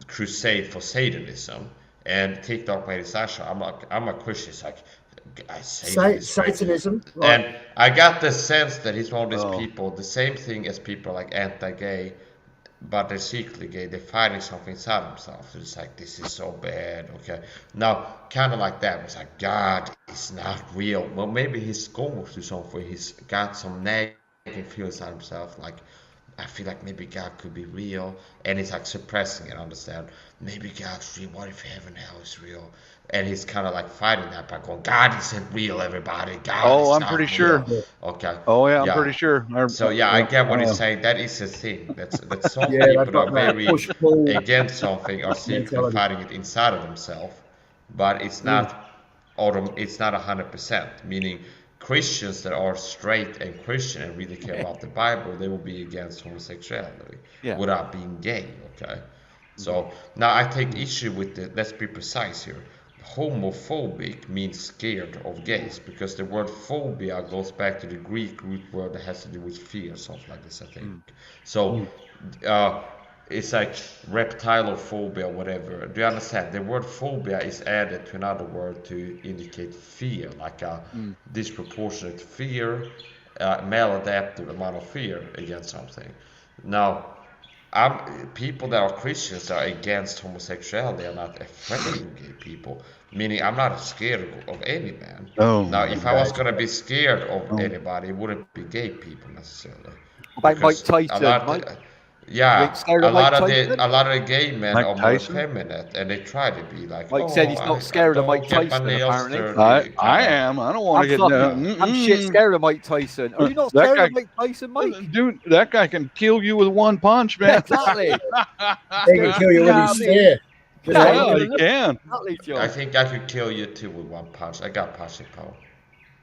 crusade for Satanism, and TikTok made his action. I'm a Christian. It's like, Satanism, right. And I got the sense that he's one of these people, the same thing as people like anti-gay, but they're secretly gay. They're fighting something inside themselves. It's like, this is so bad. Okay, now kind of like that. It's like, God is not real. Well, maybe he's going through something. He's got some negative feelings inside himself, like, I feel like maybe God could be real, and he's like suppressing it. Understand? Maybe God's real. What if heaven and hell is real? And he's kind of like fighting that by going, God isn't real, everybody. God is I'm not pretty real. sure. Okay. Oh yeah, I'm pretty sure. I get what he's saying. That is a thing. That some people are very against something, or secretly fighting it inside of themselves, but it's not. It's not 100%. Meaning, Christians that are straight and Christian and really care about the Bible, they will be against homosexuality without being gay. Okay. So now I take issue with the. Let's be precise here. Homophobic means scared of gays, because the word phobia goes back to the Greek root word that has to do with fear, something like this, I think. So it's like reptilophobia, whatever. Do you understand? The word phobia is added to another word to indicate fear, like a disproportionate fear, maladaptive amount of fear against something. Now, people that are Christians that are against homosexuality are not afraid of gay people. Meaning, I'm not scared of any man. Now, if I was going to be scared of anybody, it wouldn't be gay people necessarily. Like Mike Tyson, a lot of the gay men are more effeminate, and they try to be like. Mike said he's not scared of Mike Tyson. Apparently, I am. I don't want to get. I'm shit scared of Mike Tyson. Are you not scared of Mike Tyson, Mike? Dude, that guy can kill you with one punch, man. Exactly. He can kill you with his stare. Yeah, he can. I think I could kill you too with one punch. I got punching power.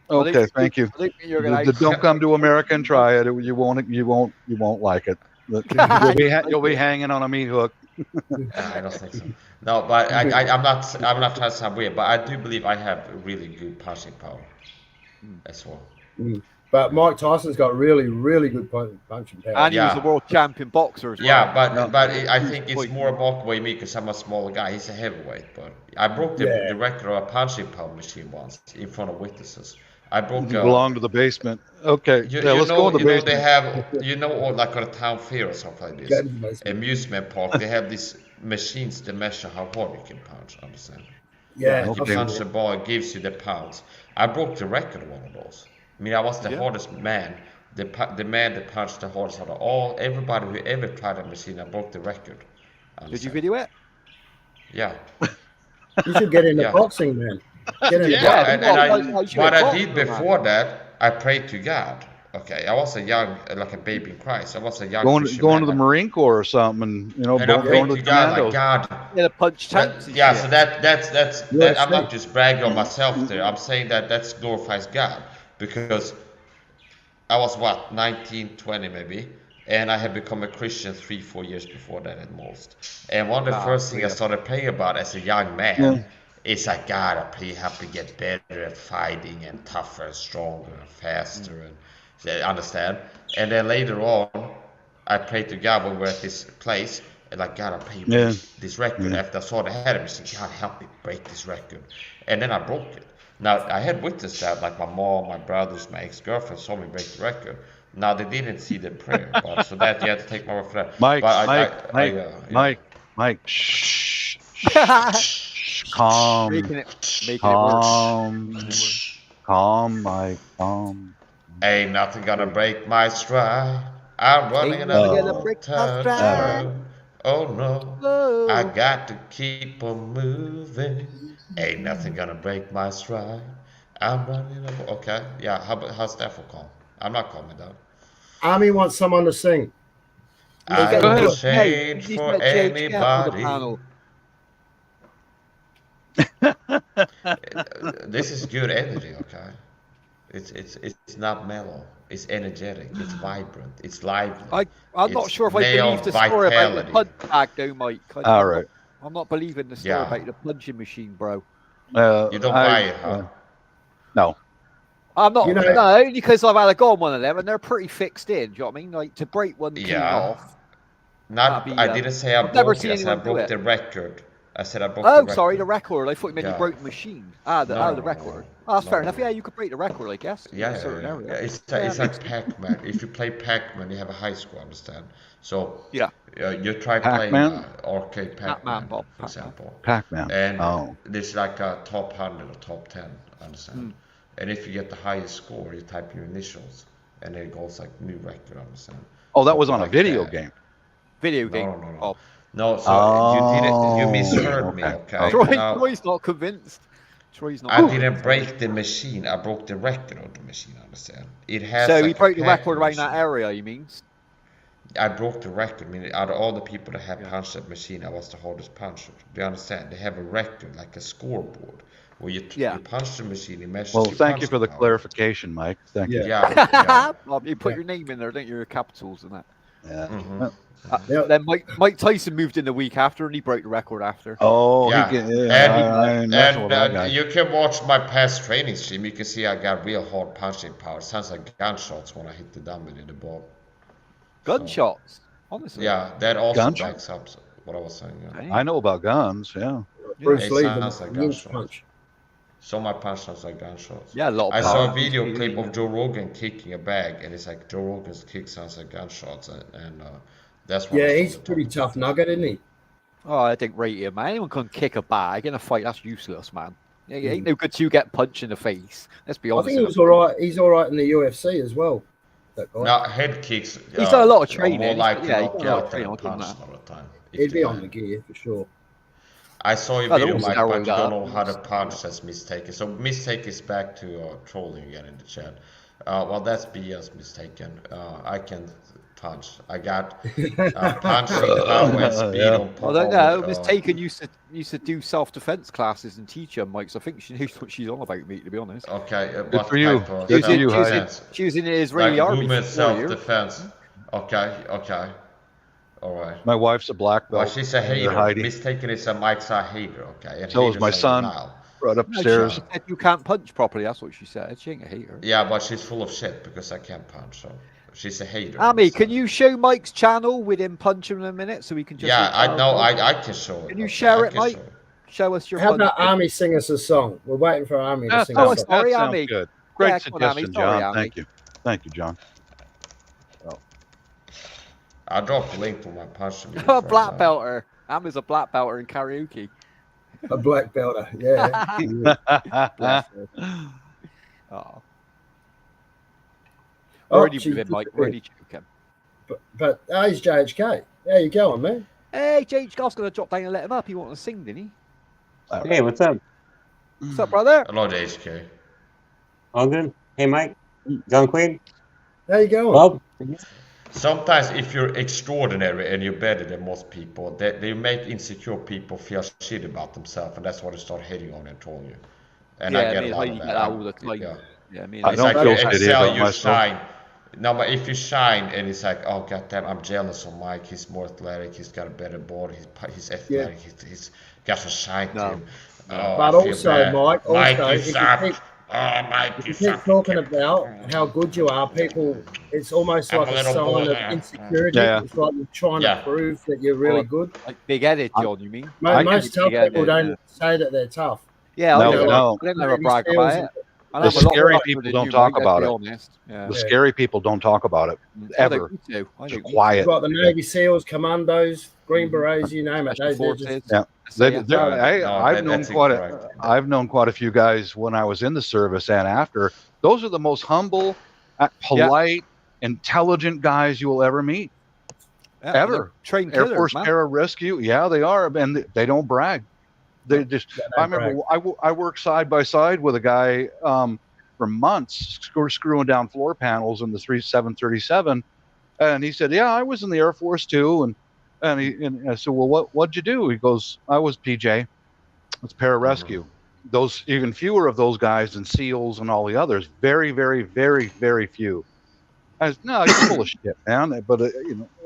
Okay, thank you. Don't come to America and try it. You won't like it. You'll be hanging on a meat hook. I don't think so. No, but I'm not trying to sound weird, but I do believe I have really good punching power as well. But Mike Tyson's got really, really good punching power. And he was a world champion boxer as well. Yeah, but I think it's more about way me, because I'm a smaller guy. He's a heavyweight, but I broke the record of a punching power machine once in front of witnesses. I broke. You belong to the basement. Okay, let's go to the basement. They have, or like on a town fair or something like this, amusement park. They have these machines to measure how hard you can punch. Understand? Yeah. Like you punch the ball, it gives you the pounds. I broke the record of one of those. I mean, I was the hardest man. The man that punched the hardest out of everybody who ever tried a machine. I broke the record. Understand? Did you video it? Yeah. You should get into boxing, man. What I did before that, I prayed to God. Okay, I was a young, like a baby in Christ. I was a young Going Christian to man. the Marine Corps or something, and And I going prayed to to the God, like, commandos. God. Yeah, punch tanks. Yeah, so that's UFC. I'm not just bragging on myself there. I'm saying that glorifies God, because I was what, 19, 20 maybe, and I had become a Christian 3-4 years before that at most. And one of the first things I started praying about as a young man is like, God, I pray help me get better at fighting and tougher and stronger and faster and understand. And then later on, I prayed to God when we were at this place, and like, God, I pray you break this record. After I saw the head of me, I said, God, help me break this record. And then I broke it. Now, I had witnessed that, like my mom, my brothers, my ex-girlfriend saw me break the record. Now, they didn't see the prayer, but so that you had to take my word for that. Mike, shh, calm, calm, Mike, calm. Ain't nothing gonna break my stride. I'm running another time. Oh no, I got to keep on moving. Ain't nothing gonna break my stride. I'm running. Okay, yeah. How's that for calm? I'm not calming down. Army wants someone to sing. I will change for anybody. This is good energy, okay? It's not mellow. It's energetic. It's vibrant. It's lively. I'm not sure if I believe the story about the punch bag, though, Mike. All right. I'm not believing the story about the punching machine, bro. You don't buy it, huh? No. I'm not. No, because I've had a go on one of them, and they're pretty fixed in. Do you know what I mean? Like, to break one clean off. I didn't say I broke it. I said I broke the record. I said I broke the record. Oh, sorry, the record. I thought you meant you broke the machine. The record. Oh, that's fair enough. Yeah, you could break the record, I guess. Yeah. It's like Pac-Man. If you play Pac-Man, you have a high score, understand? So you try playing arcade Pac-Man, for example. Pac-Man. And there's like a top 100 or top 10, understand? And if you get the highest score, you type your initials, and it goes like new record, understand? Oh, that was on a video game. Video game. No, so you misheard me, okay? Troy's not convinced. Troy's not. I didn't break the machine. I broke the record of the machine. Understand? It has. So he broke the record around that area. You mean? I broke the record. I mean, out of all the people that have punched that machine, I was the hardest puncher. Do you understand? They have a record, like a scoreboard, where you punch the machine. It measures. Well, thank you for the clarification, Mike. Thank you. Yeah. Well, you put your name in there, don't you? Your capitals and that. Yeah. Then Mike Tyson moved in the week after, and he broke the record after. Oh, and you can watch my past training stream. You can see I got real hard punching power. It sounds like gunshots when I hit the dummy in the ball. Gunshots, honestly. Yeah, that also backs up what I was saying. Yeah. I know about guns. Yeah. Bruce Lee sounds like gunshots. So my punch sounds like gunshots. Yeah, a lot. I saw a video clip of Joe Rogan kicking a bag, and it's like Joe Rogan's kick sounds like gunshots, and that's what. Yeah, he's a pretty tough nugget, isn't he? Oh, I didn't rate him, man. Anyone can kick a bag in a fight. That's useless, man. Yeah, it ain't no good to get punched in the face. Let's be honest. I think he was all right. He's all right in the UFC as well. That guy. Now head kicks. He's done a lot of training. More likely he's punch all the time. He'd be on the gear for sure. I saw a video like, but you don't know how to punch. That's mistaken. So mistake is back to trolling again in the chat. Well, that's BS mistaken. I can punch. I got punching power and speed on I don't know. Mistaken used to do self-defense classes and teach her, Mike. So I think she knows what she's on about, me, to be honest. Okay, good for you. She was in the Israeli army. Movement self-defense. Okay. All right. My wife's a black belt. Well, she's a hater. Mistaken is a Mike's a hater. Okay. And so is my son. Right upstairs. She said you can't punch properly. That's what she said. She ain't a hater. Yeah, but she's full of shit because I can't punch. So she's a hater. Amy, can you show Mike's channel with him punching in a minute so we can just? Yeah, I know. I can show it. Can you share it, Mike? Show us your. How about Amy sing us a song? We're waiting for Amy to sing us a song. Sorry, Amy. Good. Great suggestion, John. Thank you. Thank you, John. I'll drop a link to my punch. A black belter. Amy's a black belter in karaoke. A black belter, yeah. Where are you moving, Mike? Where are you joking? But he's JHK. How you going, man? Hey, JHK, I was going to drop down and let him up. He wanted to sing, didn't he? Hey, what's up? What's up, brother? Hello, JHK. All good. Hey, Mike. John Quaid. How you going? Well, Sometimes if you're extraordinary and you're better than most people, they make insecure people feel shit about themselves, and that's why they start hating on and trolling you. And I get a lot of that. all the time. Yeah. Yeah, I mean, I It's don't like feel you shitty excel, about you myself. shine. No, but if you shine and it's like, oh goddamn, I'm jealous of Mike. He's more athletic. He's got a better body. He's athletic. He's got some shine to him. Oh, But I feel also, bad. Mike, Mike, also, you if you suck. keep, Oh, Mike, if you you keep suck. talking about how good you are, people, it's almost I'm like a a little sign boy. of insecurity. Yeah. It's like you're trying Yeah. to prove that you're really good. like big-headed, John. You mean? Most tough big-headed, people don't say that they're tough. Yeah, No, I don't, no. I don't never Navy brag SEALs about it. And The I'm a lot scary tougher people than don't you, talk Mike, about let's it. be honest. Yeah. The scary people don't talk about it I ever. don't need to. I Just don't need quiet. You've got the Navy SEALs, Commandos, Green Berets, you name it. Special They're just forces. Yeah. I've known that's quite incorrect. I've known quite a few guys when I was in the service and after. Those are the most humble, polite, intelligent guys you will ever meet. Yeah, and they're Ever. trained Air killers, Force man. Pararescue. Yeah, they are, and they don't brag. They just. I remember I worked side by side with a guy for months screwing down floor panels in the 737, and he said, "Yeah, I was in the Air Force too." And I said, "Well, what'd you do?" He goes, "I was PJ. It's pararescue." Those even fewer of those guys than SEALs and all the others. Very, very, very, very few. I said, no, you're full of shit, man. But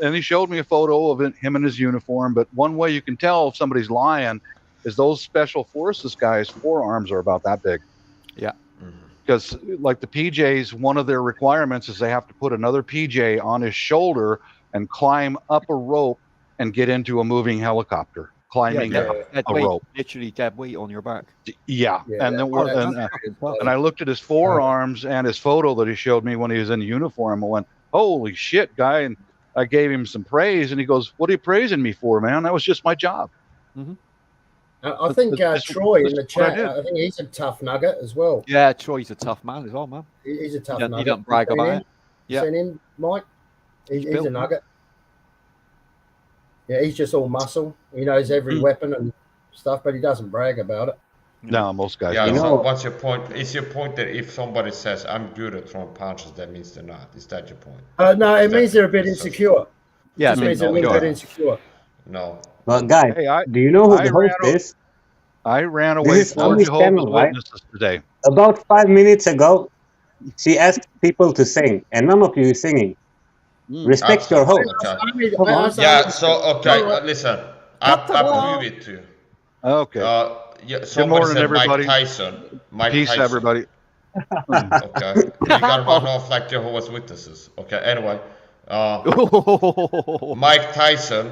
and he showed me a photo of him in his uniform. But one way you can tell if somebody's lying is those special forces guys' forearms are about that big. Yeah. Because like the PJs, one of their requirements is they have to put another PJ on his shoulder and climb up a rope and get into a moving helicopter. Climbing dead a weight, rope. literally dead weight on your back. Yeah. And then and I looked at his forearms and his photo that he showed me when he was in uniform. I went, holy shit, guy. And I gave him some praise. And he goes, what are you praising me for, man? That was just my job. I think Troy in the chat, I think he's a tough nugget as well. Yeah, Troy's a tough man as well, man. He's a tough nugget. You don't brag about it. Yeah. Seen him, Mike? He's a nugget. Yeah, he's just all muscle. He knows every weapon and stuff, but he doesn't brag about it. No, most guys don't. So what's your point? Is your point that if somebody says, I'm good at throwing punches, that means they're not? Is that your point? No, it means they're a bit insecure. Yeah, it means they're a little bit insecure. No. Well, guys, do you know who the host is? I ran away from Jehovah's Witnesses today. About 5 minutes ago, she asked people to sing, and none of you is singing. Respect your host. Yeah, so, listen. I prove it to you. Okay. Good morning, everybody. Mike Tyson. Peace, Tyson. everybody. Okay. You gotta run off like Jehovah's Witnesses. Okay, anyway. Mike Tyson.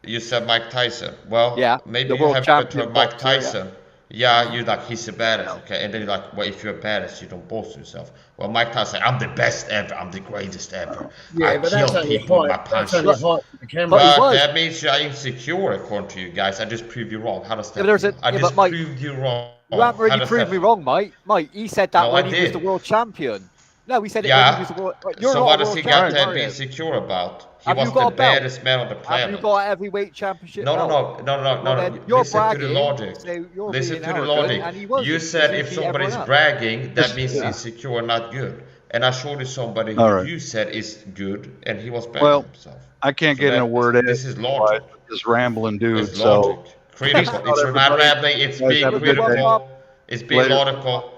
You said Mike Tyson. Well, maybe you have better Mike Tyson. Yeah, you're like, he's a badass, okay? And then you're like, well, if you're a badass, you don't boast yourself. Well, Mike Tyson, I'm the best ever. I'm the greatest ever. Yeah, but that's only hot. That's only hot for the camera. That means you're insecure, according to you guys. I just proved you wrong. How does that feel? I just proved you wrong. You haven't really proved me wrong, mate. Mate, he said that when he was the world champion. No, he said it when he was the world. So what does he got to be insecure about? He was the baddest man on the planet. Have you got a heavyweight championship? No. Listen to the logic. Listen to the logic. You said if somebody's bragging, that means he's insecure and not good. And I showed you somebody who you said is good, and he was bragging himself. I can't get in a word in. This is logic. This rambling dude. It's logic. Critical. It's not rambling. It's being critical. It's being logical.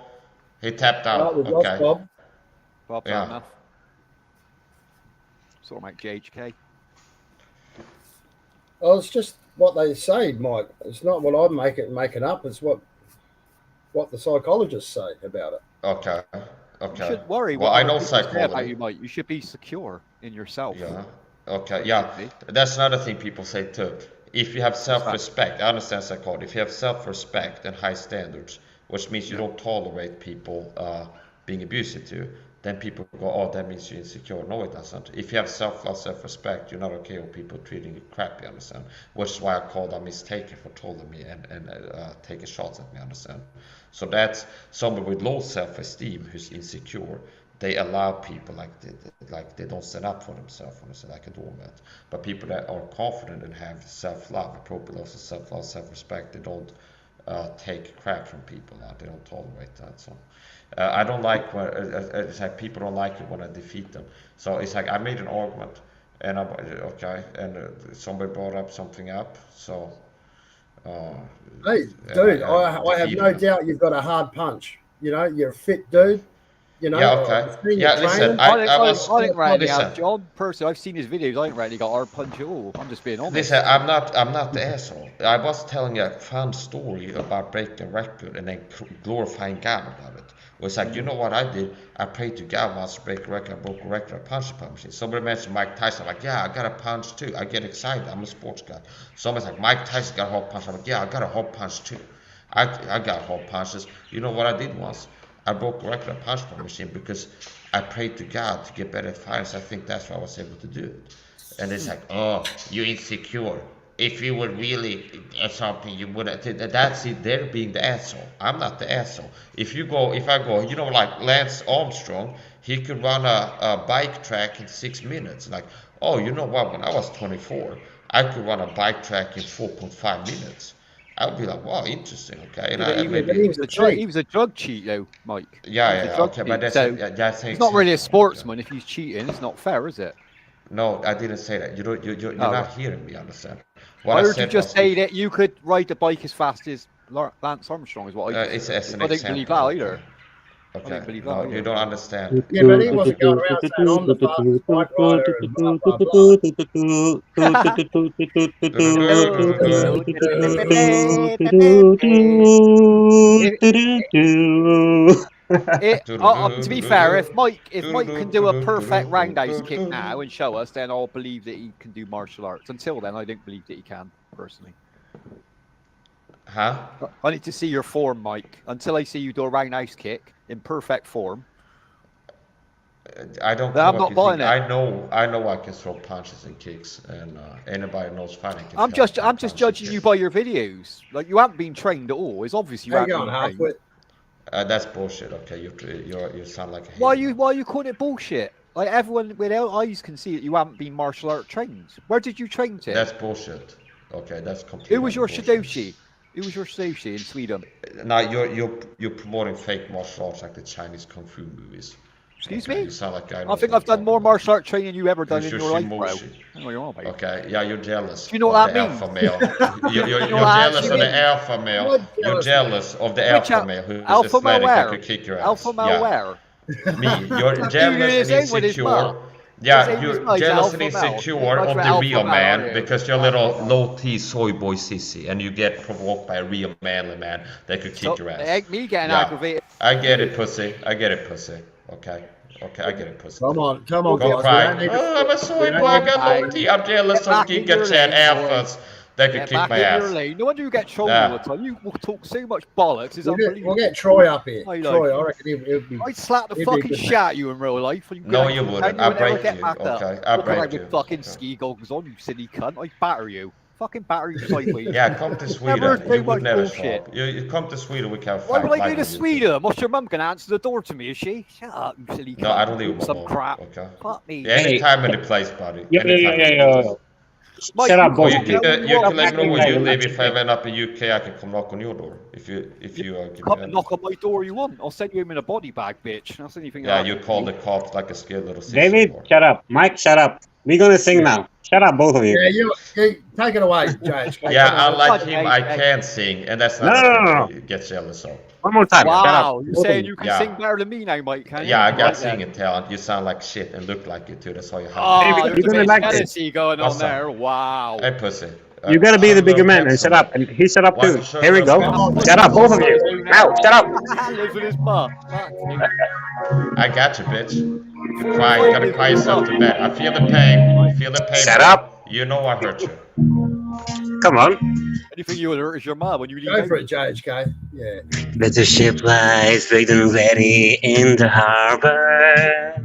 He tapped out. Okay. Bob, enough. Sort of like JHK. Well, it's just what they say, Mike. It's not what I'm making up. It's what the psychologists say about it. Okay. You shouldn't worry. Well, I know psychology about you, Mike. You should be secure in yourself. Yeah. Okay. Yeah. That's another thing people say too. If you have self-respect, I understand psychology. If you have self-respect and high standards, which means you don't tolerate people being abusive to you, then people go, oh, that means you're insecure. No, it doesn't. If you have self-love, self-respect, you're not okay with people treating you crappy, understand? Which is why I called a mistaker for trolling me and taking shots at me, understand? So that's someone with low self-esteem who's insecure. They allow people like they don't stand up for themselves, understand? I can do all that. But people that are confident and have self-love, appropriate levels of self-love, self-respect, they don't take crap from people. They don't tolerate that. So I don't like when it's like people don't like it when I defeat them. So it's like I made an argument, and somebody brought up something up. So hey, dude, I have no doubt you've got a hard punch. You know, you're a fit dude. You know, yeah, okay. Yeah, listen, I think Randy, John, personally, I've seen his videos. I think Randy got hard punch at all. I'm just being honest. Listen, I'm not the asshole. I was telling you a fun story about breaking a record and then glorifying God about it. It was like, you know what I did? I prayed to God once to break a record. I broke a record. I punched a punch machine. Somebody mentioned Mike Tyson. I'm like, yeah, I got a punch too. I get excited. I'm a sports guy. Somebody's like, Mike Tyson got a hot punch. I'm like, yeah, I got a hot punch too. I got hot punches. You know what I did once? I broke a record. I punched my machine because I prayed to God to get better at fighting. I think that's why I was able to do it. And it's like, oh, you're insecure. If you were really something, you would have. That's it. They're being the asshole. I'm not the asshole. If I go, you know, like Lance Armstrong, he could run a bike track in 6 minutes. Like, oh, you know what? When I was 24, I could run a bike track in 4.5 minutes. I would be like, wow, interesting, okay. And he was a drug cheat, though, Mike. Yeah, okay, but that's he's not really a sportsman. If he's cheating, it's not fair, is it? No, I didn't say that. You're not hearing me, understand? What I heard you just say that you could ride the bike as fast as Lance Armstrong, is what I it's an I didn't believe that either. Okay, no, you don't understand. Yeah, but he wasn't going around saying, I'm the fastest bike rider and blah, blah, to be fair, if Mike can do a perfect roundhouse kick now and show us, then I'll believe that he can do martial arts. Until then, I don't believe that he can, personally. Huh? I need to see your form, Mike. Until I see you do a roundhouse kick in perfect form. I don't. I'm not buying it. I know I can throw punches and kicks, and anybody knows fighting. I'm just judging you by your videos. Like, you haven't been trained at all. It's obvious you haven't been trained. That's bullshit. Okay, you sound like a hater. Why are you calling it bullshit? Like, everyone without eyes can see that you haven't been martial art trained. Where did you train to? That's bullshit. Okay, that's completely. Who was your Shidoshi? Who was your Shidoshi in Sweden? Now you're promoting fake martial arts like the Chinese kung fu movies. Excuse me? me? You sound like I think I've done more martial art training than you ever done in your life, bro. Okay, yeah, you're jealous. Do you know what that means? Alpha male. You're jealous of the alpha male. You're jealous of the alpha male who's athletic that could kick your ass. Alpha male where? Me. You're jealous and insecure. Yeah, you're jealous and insecure of the real man because you're a little low-T soy boy sissy, and you get provoked by a real manly man that could kick your ass. Me getting aggravated. I get it, pussy. Okay, I get it, pussy. Come on, Go cry. Oh, I'm a soy boy. I got low-T. I'm jealous of Giga Chan alphas that could kick my ass. No wonder you get trolled all the time. You talk so much bollocks. It's unbelievable. We'll get Troy up here. Troy, I reckon he'll be. I'd slap the fucking shit at you in real life. No, you wouldn't. I'd break you. Okay, I'd break you. With fucking ski goggles on, you silly cunt. I'd batter you. Fucking batter you sideways. Yeah, come to Sweden. You would never stop. You come to Sweden, we can fight. Why would I go to Sweden? What's your mum gonna answer the door to me? Is she? Shut up, you silly cunt. No, I don't leave some mom. crap. Okay. Fuck me. Yeah, anytime, any place, buddy. Yeah. Shut up, both. You can let me know where you live. If I end up in UK, I can come knock on your door. If you come and knock on my door you want. I'll send you him in a body bag, bitch. That's anything. Yeah, you call the cops like a scared little. David, shut up. Mike, shut up. We're gonna sing now. Shut up, both of you. Yeah, you take it away, Judge. Yeah, unlike him, I can't sing, and that's not what get jealous of. One more time. Wow, shut up. You're saying you can sing better than me now, Mike? Can you? Yeah, I got singing talent. You sound like shit and look like it too. That's all you have. Oh, you're gonna like this. Going on there. Wow. Hey, pussy. You gotta be the bigger man and shut up. And he shut up too. Here we go. Shut up, both of you. Now, shut up. I got you, bitch. You cry. You gotta cry yourself to bed. I feel the pain. Shut up. You know I hurt you. Come on. Anything you would hurt is your mom when you leave. Go for it, JHK. Yeah. But the ship lies rigged and ready in the harbor.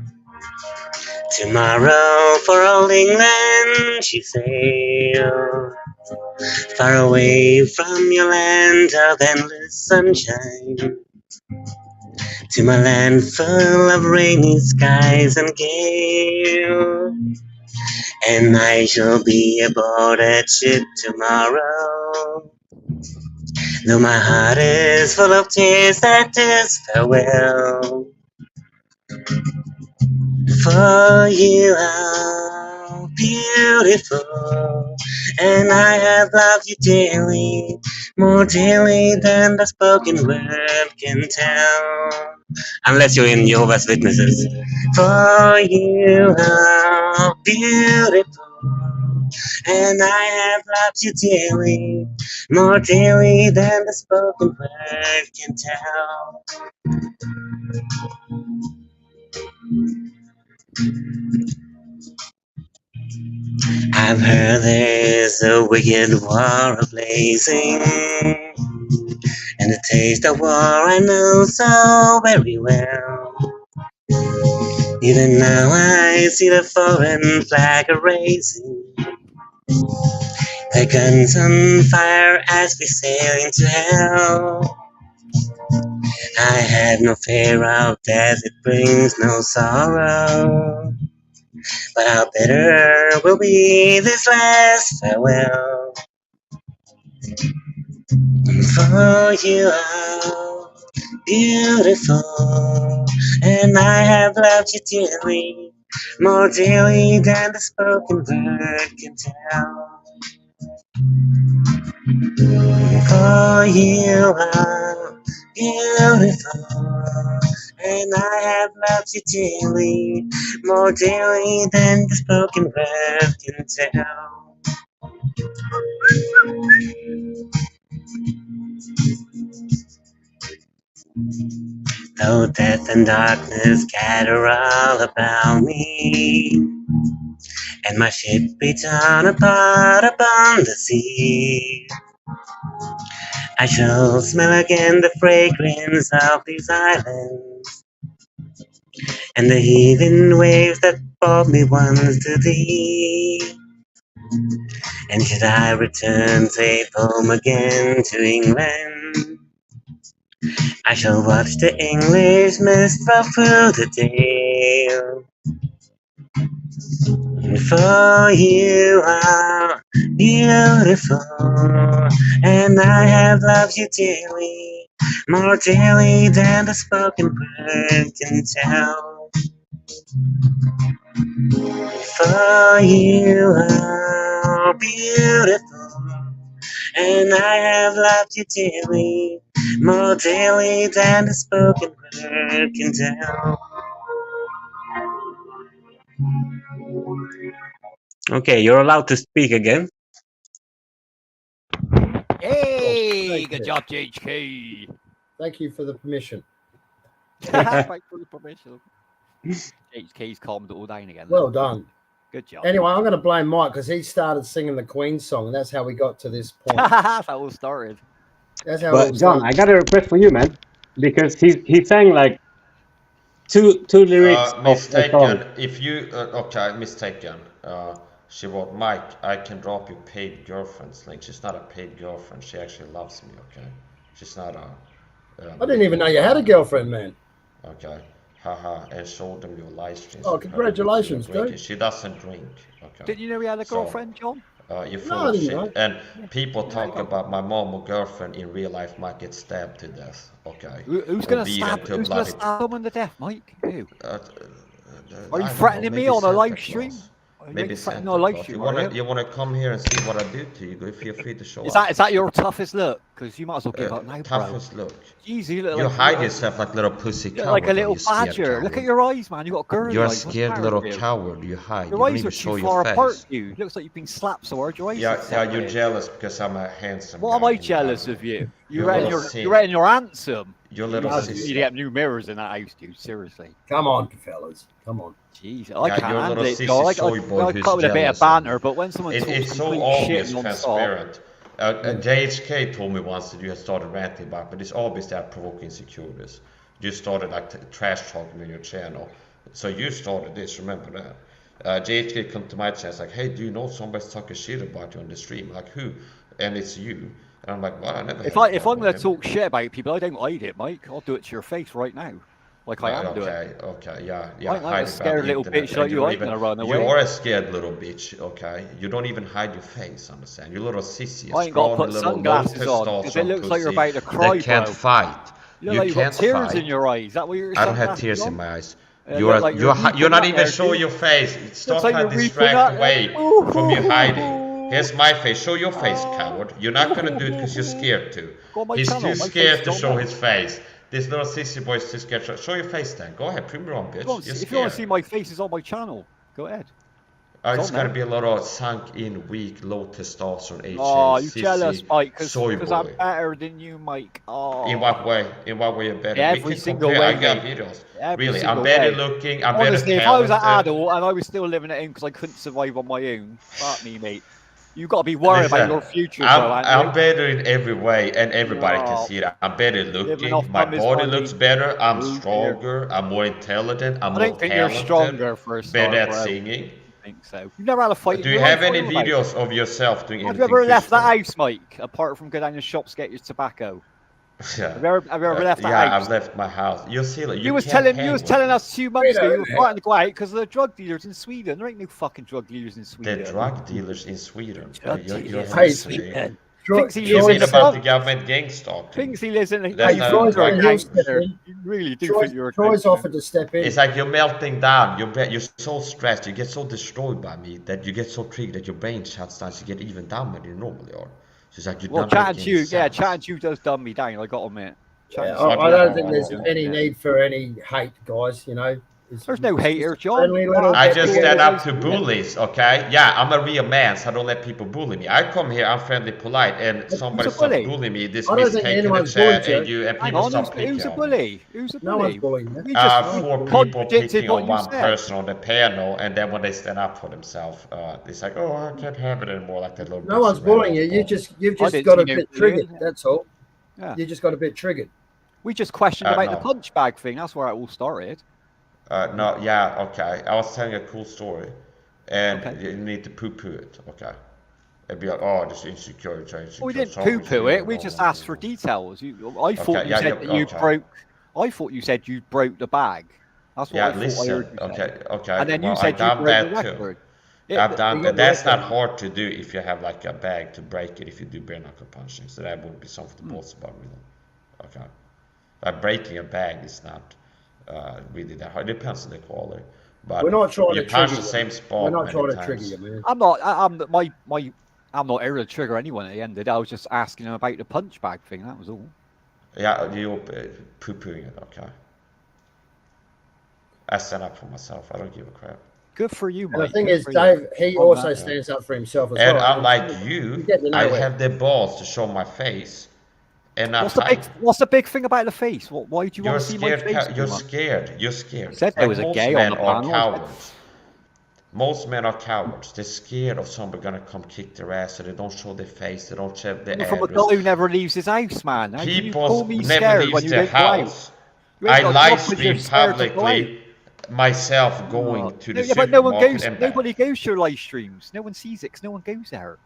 Tomorrow for old England she sails, far away from your land of endless sunshine, to my land full of rainy skies and gale. And I shall be aboard that ship tomorrow. Though my heart is full of tears at this farewell. For you are beautiful, and I have loved you dearly, more dearly than the spoken word can tell. Unless you're in Jehovah's Witnesses. For you are beautiful, and I have loved you dearly, more dearly than the spoken word can tell. I've heard there's a wicked war blazing, and the taste of war I know so very well. Even now I see the foreign flag raising, the guns on fire as we sail into hell. I have no fear of death, it brings no sorrow, but how bitter will be this last farewell. For you are beautiful, and I have loved you dearly, more dearly than the spoken word can tell. For you are beautiful, and I have loved you dearly, more dearly than the spoken word can tell. Though death and darkness gather all about me, and my ship be torn apart upon the sea, I shall smell again the fragrance of these islands, and the heaving waves that brought me once to thee. And should I return safe home again to England, I shall watch the English mist fall through the dale. For you are beautiful, and I have loved you dearly, more dearly than the spoken word can tell. For you are beautiful, and I have loved you dearly, more dearly than the spoken word can tell. Okay, you're allowed to speak again. Hey, good job, JHK. Thank you for the permission. Thanks for the permission. JHK's calmed it all down again. Well done. Good job. Anyway, I'm going to blame Mike because he started singing the Queen song, and that's how we got to this point. That's how it all started. That's how. But John, I got a request for you, man, because he sang like two lyrics of a song. If you okay, mistaken. She wrote, Mike, I can drop you paid girlfriends. Like, she's not a paid girlfriend. She actually loves me, okay? She's not a... I didn't even know you had a girlfriend, man. Okay. Haha, and showed them your live streams. Oh, congratulations, dude. She doesn't drink, okay? Didn't you know he had a girlfriend, John? You're full of shit. And people talk about my mom or girlfriend in real life might get stabbed to death, okay? Who's going to stab someone to death, Mike? Who? Are you threatening me on a live stream? Maybe Santa Claus. You want to come here and see what I do to you? Go, feel free to show up. Is that your toughest look? Because you might as well give up now, toughest look. Jeez, you hide yourself like a little pussy coward. Like a little badger. Look at your eyes, man. You got girl eyes. You're a scared little coward. You hide. Your eyes are too far apart. You looks like you've been slapped so hard. Your eyes. Yeah, you're jealous because I'm a handsome. What am I jealous of you? You reckon you're handsome. Your little sister. You get new mirrors in that house, dude. Seriously. Come on, fellas. Come on. Jeez, I can't handle it. I cut with a bit of banter, but when someone talks it's so obvious, transparent. JHK told me once that you had started ranting about, but it's obvious that provoking insecurities. You started like trash talking on your channel, so you started this. Remember that? JHK come to my channel, like, hey, do you know somebody's talking shit about you on the stream? Like who? And it's you. And I'm like, well, I never. If I'm going to talk shit about people, I don't hide it, Mike. I'll do it to your face right now. like I am doing. Okay, yeah. I ain't like a scared little bitch like you. I ain't gonna run away. You are a scared little bitch, okay? You don't even hide your face, understand? You little sissy. I ain't got to put sunglasses on because it looks like you're about to cry, that can't bro. fight. You look like you've got tears in your eyes. Is that what you're? I don't have tears in my eyes. You're not even showing your face. Stop like like distract away from you hiding. Here's my face. Show your face, coward. You're not gonna do it because you're scared to. He's too scared to show his face. This little sissy boy's too scared. Show your face then. Go ahead, prove me wrong, bitch. If you want to see my face, it's on my channel. Go ahead. It's gonna be a lot of sunk in, weak, low testosterone, HA, oh, you jealous, Mike? Because I'm boy. better than you, Mike. Oh. In what way? In what way you're better? Every single way. I got videos. Really, I'm better looking. I'm Honestly, better talented. if I was an adult and I was still living at home because I couldn't survive on my own, fuck me, mate. You got to be worried about your future, I'm better in every way, and everybody can see that. I'm better looking. My body looks better. I'm stronger. I'm more intelligent. I'm more talented. You're stronger for a start, better at singing. I think so. You've never had a fight. Do you have any videos of yourself doing anything? Have you ever left the house, Mike? Apart from go down the shops, get your tobacco. Yeah. Have you ever left the house? Yeah, I've left my house. You see, like, you was telling us 2 months ago you were fighting to go out because of the drug dealers in Sweden. There ain't no fucking drug dealers in Sweden. The drug dealers in Sweden. You're Sweden. Thinks he lives in about the government gang stalking. Thinks he lives in a You really do think you're a Troy's offered to step in. It's like you're melting down. You're so stressed. You get so destroyed by me that you get so triggered that your brain shuts down. So you get even dumber than you normally are. So it's like chatting to you does dumb me down. I got to admit. Yeah, I don't think there's any need for any hate, guys. You know. There's no hate here, John. I just stand up to bullies, okay? Yeah, I'm a real man, so I don't let people bully me. I come here, I'm friendly, polite, and somebody starts bullying me. This means taking a chair and people start picking Who's a bully? Who's a bully? No one's bullying me. 4 people picking on one person on the piano, and then when they stand up for themselves, it's like, oh, I can't have it anymore, like that little. No one's bullying you. You've just got a bit triggered. That's all. Yeah. You just got a bit triggered. We just questioned about the punch bag thing. That's where it all started. No, yeah, okay. I was telling a cool story, and you need to poo-poo it, okay? It'd be like, oh, this insecure. We didn't poo-poo it. We just asked for details. I thought you said that you broke. I thought you said you broke the bag. That's what I thought I heard you say. Okay. And then you said you broke the record. I've done that. That's not hard to do if you have like a bag to break it. If you do bare knuckle punching, so that wouldn't be something to boast about, really. Okay. But breaking a bag is not. Really that hard. It depends on the quality. But we're not trying to trigger the same spot. We're not trying to trigger you, man. I'm not. I'm not here to trigger anyone at the end of it. I was just asking him about the punch bag thing. That was all. Yeah, you're poo-pooing it, okay? I stand up for myself. I don't give a crap. Good for you, mate. And the thing is, Dave, he also stands up for himself as well. And unlike you, I have the balls to show my face. And what's the big thing about the face? Why do you want to see my face? You're scared. You're scared. Said there was a gay on the panel. Cowards. Most men are cowards. They're scared of somebody gonna come kick their ass, so they don't show their face. They don't check their address. From a guy who never leaves his house, man. People never leave their house. I live stream publicly myself going to the supermarket. But nobody goes to your live streams. No one sees it because no one goes there.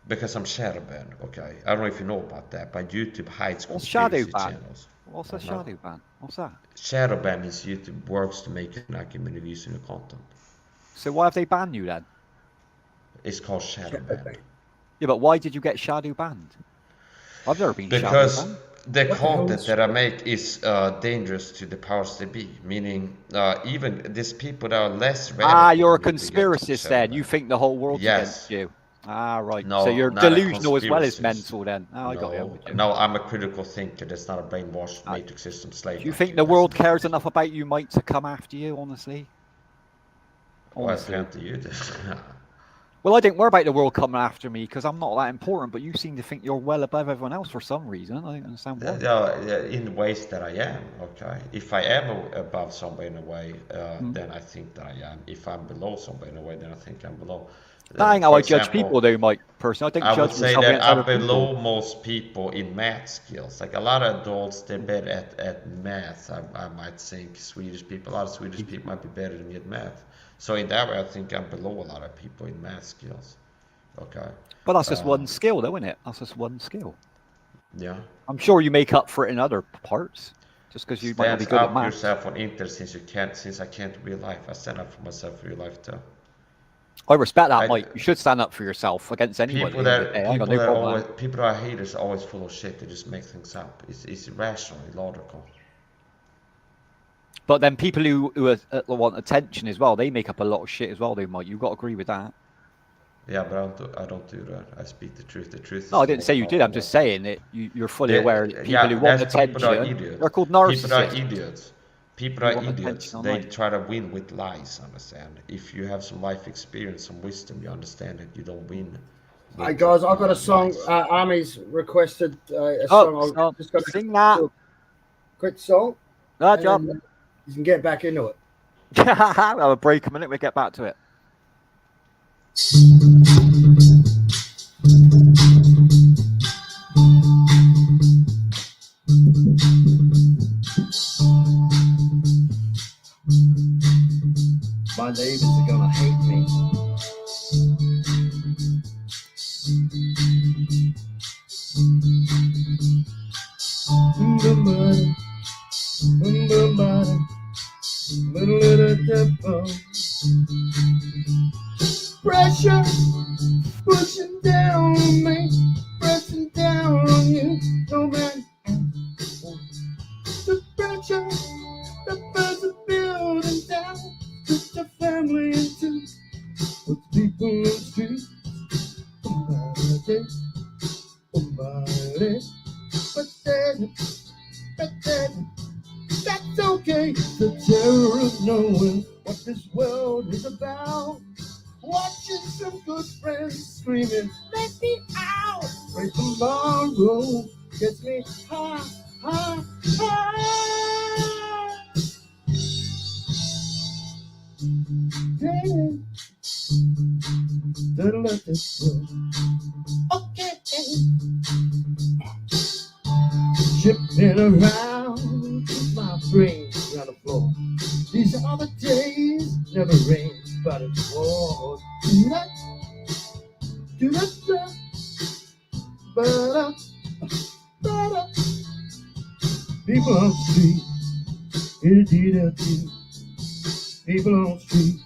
Because I'm shadow banned, okay? I don't know if you know about that, but YouTube hides conspiracy channels. What's a shadow ban? What's that? Shadow ban means YouTube works to make like many views in your content. So why have they banned you then? It's called shadow ban. Yeah, but why did you get shadow banned? I've never been shadow banned. The content that I make is dangerous to the powers that be, meaning even these people that are less radical. You're a conspiracist then. You think the whole world's against you. Right. No, so you're delusional as well as mental then. I got you. No, I'm a critical thinker. That's not a brainwashed matrix system slave. Do you think the world cares enough about you, Mike, to come after you, honestly? Well, you well, I didn't worry about the world coming after me because I'm not that important, but you seem to think you're well above everyone else for some reason. I don't understand why. In ways that I am, okay. If I am above somebody in a way, then I think that I am. If I'm below somebody in a way, then I think I'm below. That ain't how I judge people, though, Mike. Personally, I would say that I'm below most people in math skills. Like a lot of adults, they're better at math. I might think Swedish people, a lot of Swedish people might be better than me at math. So in that way, I think I'm below a lot of people in math skills. Okay. But that's just one skill, though, isn't it? That's just one skill. Yeah. I'm sure you make up for it in other parts. just because you might not be good at maths. yourself on internet since I can't in real life. I stand up for myself in real life too. I respect that, Mike. You should stand up for yourself against anybody. People that are haters are always full of shit. They just make things up. It's irrational, illogical. But then people who want attention as well, they make up a lot of shit as well, though, Mike. You've got to agree with that. Yeah, but I don't do that. I speak the truth. The truth. No, I didn't say you did. I'm just saying that you're fully aware that people who want attention, they're called narcissists. People are idiots. People are idiots. They try to win with lies, understand? If you have some life experience, some wisdom, you understand that you don't win. Hey guys, I've got a song. Army's requested a song. I'll just got to sing that. Quick song. No job. You can get back into it. We'll have a break a minute. We'll get back to it. My neighbors are gonna hate me. Pressure pushing down on me, pressing down on you. No man, the pressure that burns the building down, puts the family into, puts people in the street. But then, that's okay. The terror of knowing what this world is about. Watching some good friends screaming, let me out. Pray tomorrow gets me high, high, high. Hey, don't let this go. Okay. Shifting around my brain on the floor. These are the days, never rain, but it's war. Tonight, but people on the street, people on the street,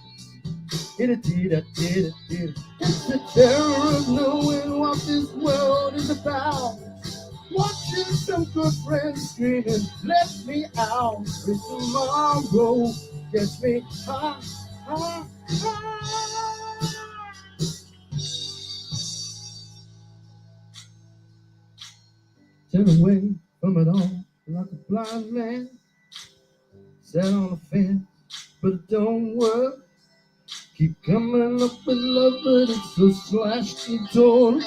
it's the terror of knowing what this world is about. Watching some good friends screaming, let me out. If tomorrow gets me high, high, high. Turn away from it all like a blind man. Sat on the fence, but it don't work. Keep coming up with love, but it's so slashed and torn.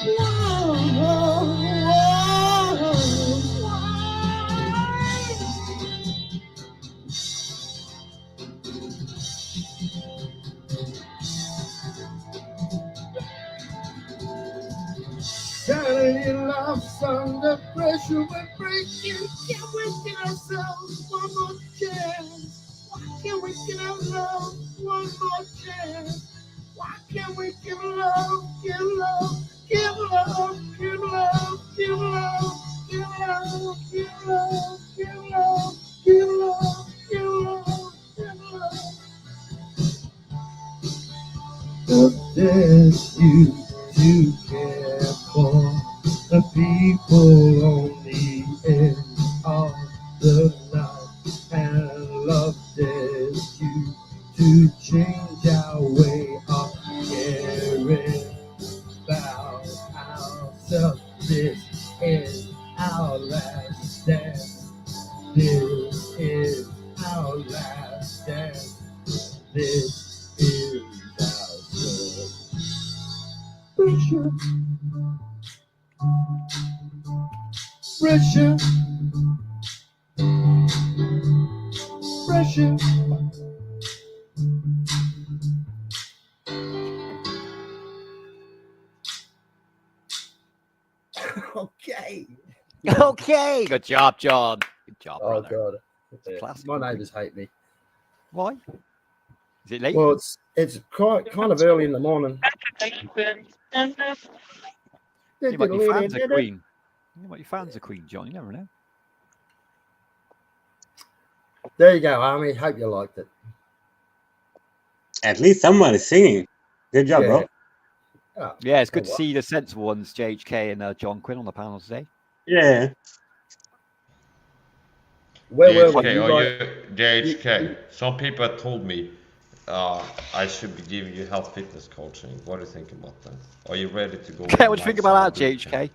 Saturday love's under pressure, we're breaking. Can't we get ourselves one more chance? Why can't we give our love one more chance? Why can't we give love, give love, give love, give love, give love, give love, give love, give love, give love, give love, give love? But there's you to care for the people on the end of the night, and love dares you to change our way of caring about ourselves. This is our last stand. This is our last stand. This is our story. Pressure, pressure, pressure. Okay. Okay. Good job, John. Good job, Oh brother. God. My neighbours hate me. Why? Is it late? Well, it's quite kind of early in the morning. You might be fans of Queen. You might be fans of Queen, John. You never know. There you go, Army. Hope you liked it. At least someone is singing. Good job, bro. Yeah, it's good to see the sensible ones, JHK and John Quinn, on the panel today. Yeah. Where were JHK. Some people have told me I should be giving you health fitness coaching. What do you think about that? Are you ready to go? What do you think about that, JHK?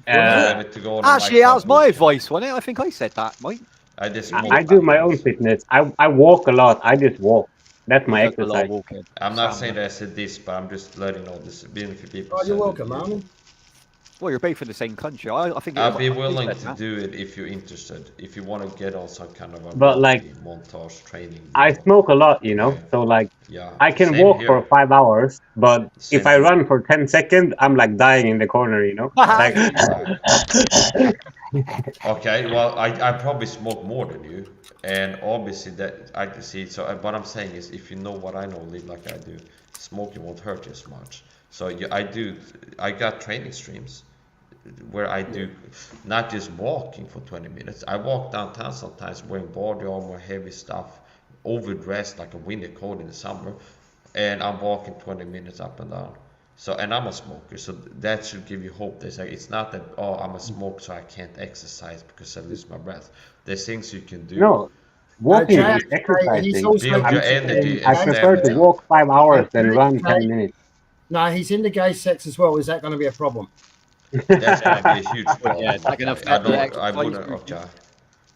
Actually, that was my advice, wasn't it? I think I said that, Mike. I do my own fitness. I walk a lot. I just walk. That's my exercise. I'm not saying that I said this, but I'm just letting you know this. Being a few people. Oh, you're welcome, Army. Well, you're both in the same country. I think I'll be willing to do it if you're interested. If you want to get on some kind of a montage training. I smoke a lot, you know. So like, I can walk for 5 hours, but if I run for 10 seconds, I'm like dying in the corner, you know. Like, okay, well, I probably smoke more than you, and obviously that I can see. So what I'm saying is, if you know what I know, live like I do, smoking won't hurt you as much. So I got training streams where I do not just walking for 20 minutes. I walk downtown sometimes wearing body armor, heavy stuff, overdressed like a winter coat in the summer, and I'm walking 20 minutes up and down. So, and I'm a smoker, so that should give you hope. It's not that, oh, I'm a smoker, so I can't exercise because I lose my breath. There's things you can do. No, walking is exercising. Build your energy. I prefer to walk 5 hours than run 10 minutes. No, he's into gay sex as well. Is that going to be a problem? That's going to be a huge problem. Yeah, it's not going to affect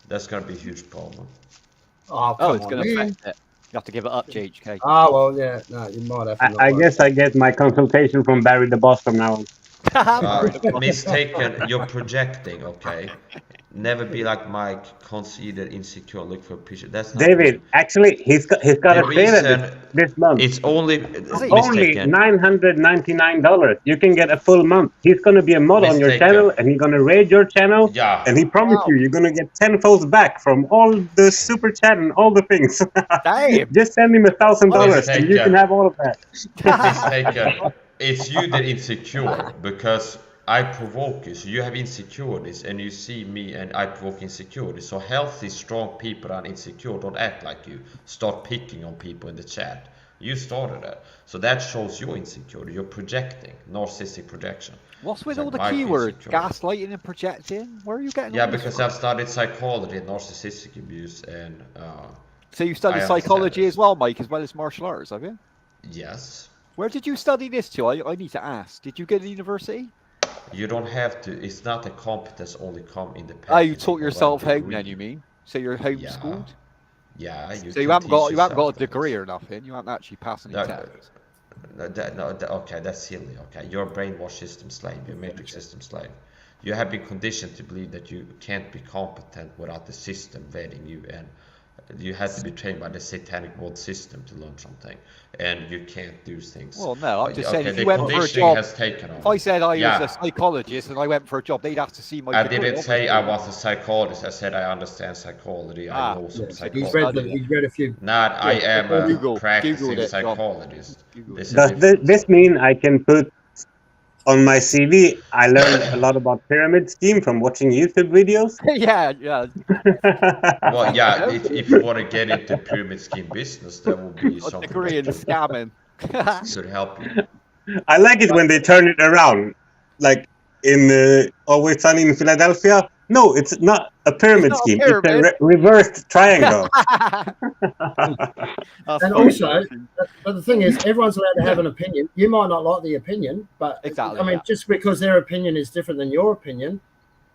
that's going to be a huge problem. Oh, it's going to affect it. You have to give it up, JHK. Oh, well, yeah. No, you might have to. I guess I get my consultation from Barry the Boss from now on. Mistaken. You're projecting, okay? Never be like Mike, conceited, insecure, look for a picture. That's not David. Actually, he's got a sale this month. It's only $999. You can get a full month. He's going to be a mod on your channel, and he's going to raid your channel. Yeah. And he promised you're going to get 10 folds back from all the super chat and all the things. Damn. Just send him $1,000, and you can have all of that. Mistaken. It's you that insecure because I provoke you. So you have insecurities and you see me and I provoke insecurities. So healthy, strong people are insecure. Don't act like you. Start picking on people in the chat. You started that. So that shows your insecurity. You're projecting. Narcissistic projection. What's with all the keywords? Gaslighting and projecting? Where are you getting all because I've studied psychology and narcissistic abuse and so you studied psychology as well, Mike, as well as martial arts, have you? Yes. Where did you study this to? I need to ask. Did you go to university? You don't have to. It's not a competence only come in the past. Oh, you taught yourself home then, you mean? So you're homeschooled? Yeah. So you haven't got a degree or nothing. You haven't actually passed any tests. Okay, that's silly. Okay, you're a brainwash system slave. You're a matrix system slave. You have been conditioned to believe that you can't be competent without the system vetting you, and you have to be trained by the satanic world system to learn something, and you can't do things. Well, no, I'm just saying if you went for a job, if I said I was a psychologist and I went for a job, they'd have to see my degree. I didn't say I was a psychologist. I said I understand psychology. I know some psychology. He's read a few. Not I am a practicing psychologist. Does this mean I can put on my CV, I learned a lot about pyramid scheme from watching YouTube videos? Yeah. Well, yeah, if you want to get into pyramid scheme business, that will be something. Degree in scamming. Should help you. I like it when they turn it around. Like in Always Sunny in Philadelphia. No, it's not a pyramid scheme. It's a reversed triangle. And also, but the thing is, everyone's allowed to have an opinion. You might not like the opinion, but I mean, just because their opinion is different than your opinion,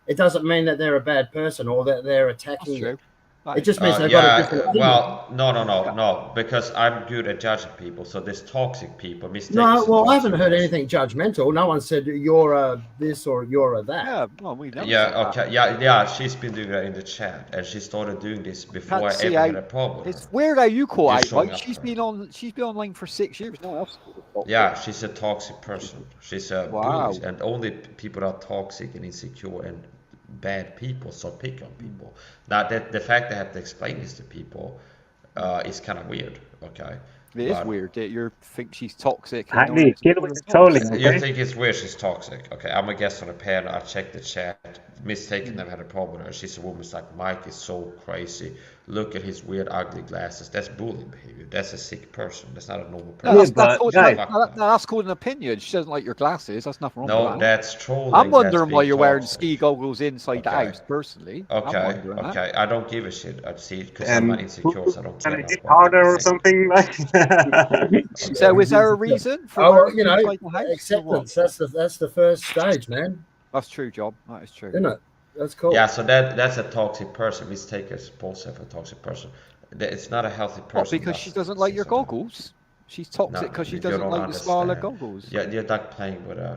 it doesn't mean that they're a bad person or that they're attacking you. It just means they've got a different opinion. Well, no, because I'm good at judging people. So there's toxic people. No, well, I haven't heard anything judgmental. No one said you're a this or you're a that. Yeah, well, we never okay, yeah. She's been doing that in the chat, and she started doing this before I ever had a problem. It's weird how you call out. Like she's been online for 6 years. No one else. Yeah, she's a toxic person. She's a bully, and only people that are toxic and insecure and bad people start picking on people. Now that the fact I have to explain this to people is kind of weird. Okay, it is weird that you think she's toxic. You think it's weird she's toxic? Okay, I'm a guest on a panel. I checked the chat. mistaken never had a problem with her. She's a woman who's like, Mike is so crazy. Look at his weird, ugly glasses. That's bullying behavior. That's a sick person. That's not a normal person. That's called an opinion. She doesn't like your glasses. That's nothing wrong with that. No, that's trolling. I'm wondering why you're wearing ski goggles inside the house, personally. Okay. I don't give a shit. I see it because I'm not insecure, so I don't care. It's harder or something like that. So is there a reason for acceptance? That's the first stage, man. That's true, Job. That is true. Isn't it? That's cool. Yeah, so that's a toxic person. Mistake is both of a toxic person. It's not a healthy person. What, because she doesn't like your goggles? She's toxic because she doesn't like the smaller goggles. Yeah, you're like playing with a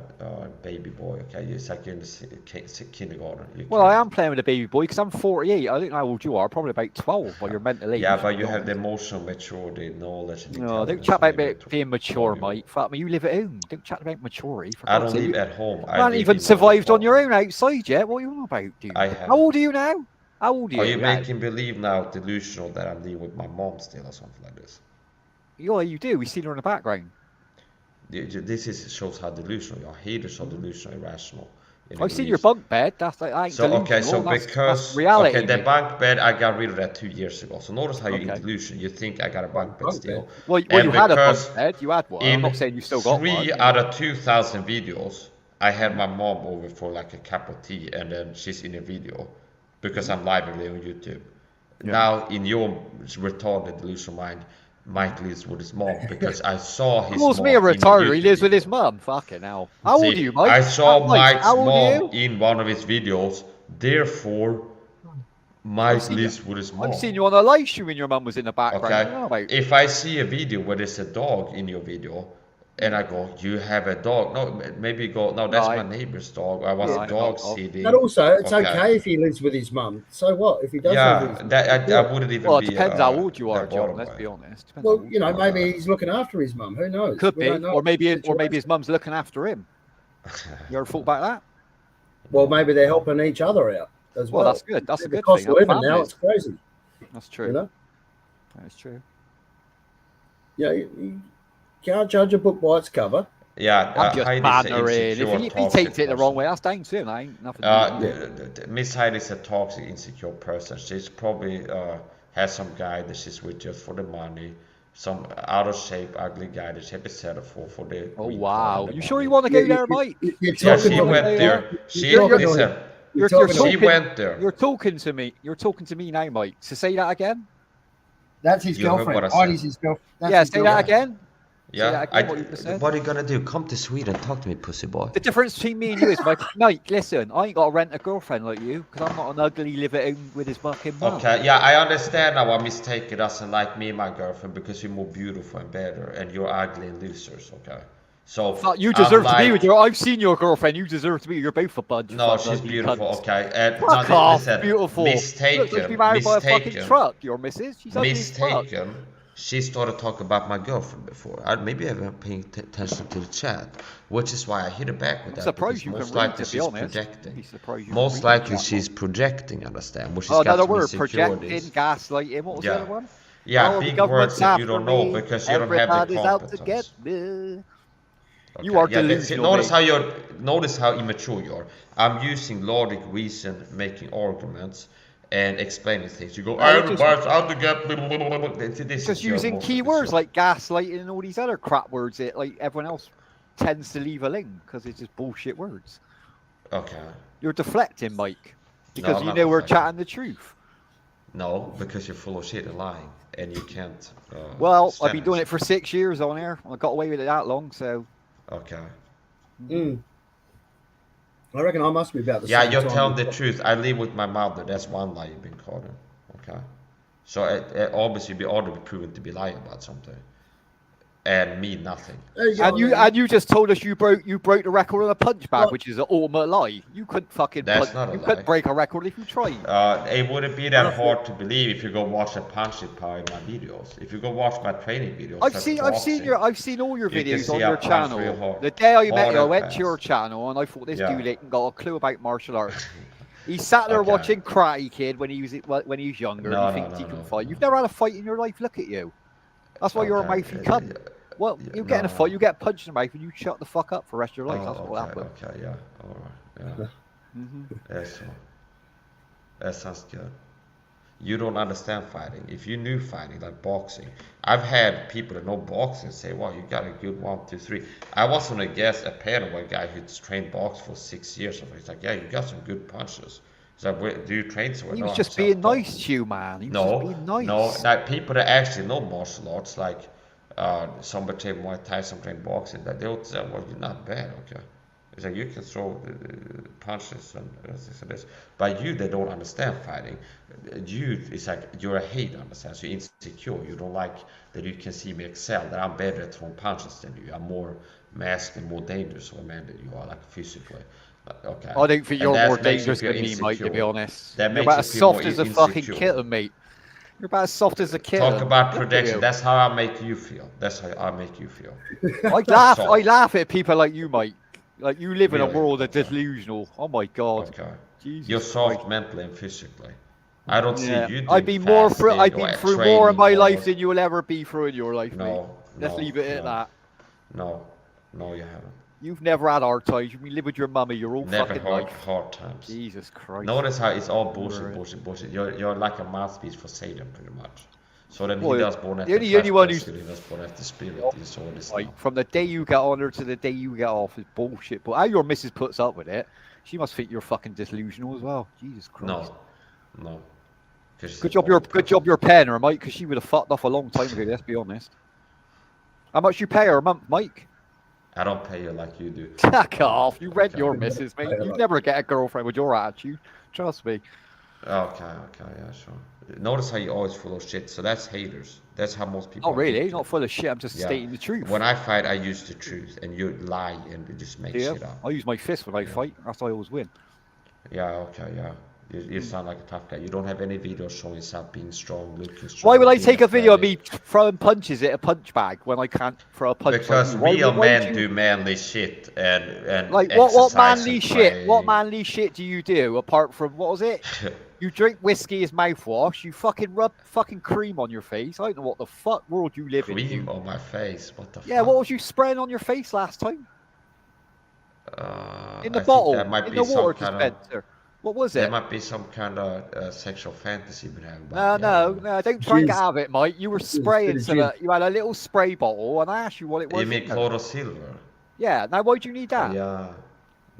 baby boy, okay? It's like you're in the kindergarten. Well, I am playing with a baby boy because I'm 48. I don't know how old you are. Probably about 12, but you're mentally. Yeah, but you have the emotional maturity, knowledge, and no, don't chat about being mature, mate. Fuck me, you live at home. Don't chat about maturity. I don't live at home. You haven't even survived on your own outside yet. What are you on about, dude? I have. How old are you now? How old are you? Are you making believe now delusional that I'm living with my mom still or something like this? Yeah, you do. We see her in the background. This shows how delusional you are. Haters are delusional, irrational. I've seen your bunk bed. That's like because reality. Okay, the bunk bed I got rid of that 2 years ago. So notice how you're in delusion. You think I got a bunk bed still. Well, you had a bunk bed. You had one. I'm not saying you still got one. 3 out of 2,000 videos, I had my mom over for like a cup of tea, and then she's in a video because I'm live on YouTube. Yeah. Now in your retarded delusional mind, Mike lives with his mom because I saw his mom. Calls me a retarded. He lives with his mum. Fucking hell. How old are you, Mike? I saw Mike's mom in one of his videos. Therefore, Mike lives with his mom. I've seen you on a live stream when your mum was in the background. Okay. If I see a video where there's a dog in your video, and I go, you have a dog? No, maybe you go, no, that's my neighbor's dog. I was a dog sitting. But also, it's okay if he lives with his mum. So what? If he doesn't live with his mum? I wouldn't even be... Well, it depends how old you are, John, let's be honest. Well, you know, maybe he's looking after his mum. Who knows? Could be. Or maybe his mum's looking after him. You ever thought about that? Well, maybe they're helping each other out as well. Well, that's good. That's a good thing. The cost of living now, it's crazy. That's true. You know? That is true. Yeah, you can't judge a book by its cover. Yeah, I'm just bantering. If he takes it the wrong way, that's down to him. I ain't nothing to do. Miss Heidi's a toxic, insecure person. She's probably has some guy that she's with just for the money. Some out of shape, ugly guy that she had to settle for the. Oh wow! You sure you want to go there, Mike? Yeah, she went there. She went there. You're talking to me. You're talking to me now, Mike. So say that again. That's his girlfriend. Heidi's his girlfriend. Yeah, say that again. Yeah, what are you gonna do? Come to Sweden, talk to me, pussy boy. The difference between me and you is, Mike, listen, I ain't got to rent a girlfriend like you, because I'm not an ugly live at home with his fucking mum. Okay, yeah, I understand now why Mistake doesn't like me and my girlfriend, because you're more beautiful and better, and you're ugly and losers, okay? So you deserve to be with your. I've seen your girlfriend. You deserve to be. You're both a bunch. No, she's beautiful. Cunts. Okay, and fuck off, beautiful. Mistaken. Looks like to be married by a fucking truck. Your missus. She's mistaken. She started talking about my girlfriend before. Maybe I haven't paying attention to the chat, which is why I hit her back with that. Surprised you most can likely read, she's projecting. Most likely she's projecting. Understand? Which is another word: projecting, gaslighting. What was the other one? Yeah, big words that you don't know because you don't have the competence. Okay. You are delusional. Notice how immature you are. I'm using logic, reason, making arguments, and explaining things. You go, everybody's out to get. Just using keywords like gaslighting and all these other crap words that like everyone else tends to leave alone because it's just bullshit words. Okay. You're deflecting, Mike, because you know we're chatting the truth. No, because you're full of shit and lying, and you can't. Well, I've been doing it for 6 years on air. I got away with it that long, so. Okay. I reckon I must be about the same. Yeah, you're telling the truth. I live with my mother. That's one lie you've been caught in. Okay. So obviously you'd be ought to be proven to be lying about something. And me nothing. And you just told us you broke the record on a punch bag, which is an ultimate lie. You couldn't fucking couldn't break a record if you tried. It wouldn't be that hard to believe if you go watch a punching power in my videos. If you go watch my training videos. I've seen all your videos on your channel. The day I met you, I went to your channel and I thought this dude ain't got a clue about martial arts. He sat there watching Karate Kid when he was younger. And he thinks he can fight. You've never had a fight in your life. Look at you. That's why you're a mouthy cunt. Well, you get in a fight, you get punched in the mouth, and you shut the fuck up for the rest of your life. That's what happened. Okay, yeah, all right, yeah. So that sounds good. You don't understand fighting. If you knew fighting, like boxing, I've had people that know boxing say, "Well, you got a good 1, 2, 3." I was on a panel with a guy who's trained box for 6 years. He's like, "Yeah, you got some good punches." He's like, "Do you train somewhere?" He No, was I'm just being self-taught. nice to you, man. He was No, just being nice. no. Like people that actually know martial arts, like somebody train Muay Thai, some train boxing, that they'll say, "Well, you're not bad, okay." It's like you can throw punches and this, but you that don't understand fighting, it's like you're a hater, understand? So you're insecure. You don't like that you can see me excel. That I'm better at throwing punches than you. I'm more masculine, more dangerous of a man than you are, like physically. Okay. I don't think you're more dangerous than me, mate. To be honest, That you're makes about you as feel soft more as a fucking insecure. kitten, mate. You're about as soft as a kitten. Talk about Look at projection. you. That's how I make you feel. That's how I make you feel. I laugh at people like you, mate. Like you live in a Really? world of delusional. Oh my god. Okay. Jesus You're soft Christ. mentally and physically. I don't see you doing I've been more through. fasting I've or been through more in my training life or- than you will ever be through in your life, mate. No, Let's leave it at that. No, you haven't. You've never had hard times. You've been living with your mummy your whole Never fucking hard, life. hard times. Jesus Christ. Notice how it's all bullshit, Right. bullshit. You're like a mouthpiece for Satan, pretty much. So then Well, he does born after the only one who's- he does born after spirit. He's all this Like, now. from the day you get on her to the day you get off is bullshit. But how your missus puts up with it, she must think you're fucking delusional as well. Jesus Christ. No. Good job you're paying her, Mike, because she would have fucked off a long time ago, let's be honest. How much you pay her a month, Mike? I don't pay you like you do. Fuck off. You rent your missus, mate. You'd never get a girlfriend with your attitude. Trust me. Okay, yeah, sure. Notice how you always full of shit. So that's haters. That's how most people. Oh, really? He's not full of shit. I'm just Yeah. stating the truth. When I fight, I use the truth, and you lie and just make Yeah, shit up. I use my fist when I fight. That's how I always win. Yeah, okay, yeah. You sound like a tough guy. You don't have any videos showing yourself being strong, looking strong. Why would I being take a video of me athletic. throwing punches at a punch bag when I can't throw a punch? Because like you? real Why would men you- do manly shit and Like what exercise manly and shit? play. What manly shit do you do apart from what was it? You drink whiskey as mouthwash. You fucking rub fucking cream on your face. I don't know what the fuck world you live in. Cream on my face. What the Yeah, fuck? what was you spraying on your face last time? In the I think bottle, that might in be the some water kind of- dispenser. What was There it? might be some kind of sexual fantasy we have. No, don't try and get Jeez. out of it, Mike. You were bit spraying of some. gin. You had a little spray bottle, and I asked you what it was. You mean in there. chloro silver? Yeah. Now, why do you need that? Yeah.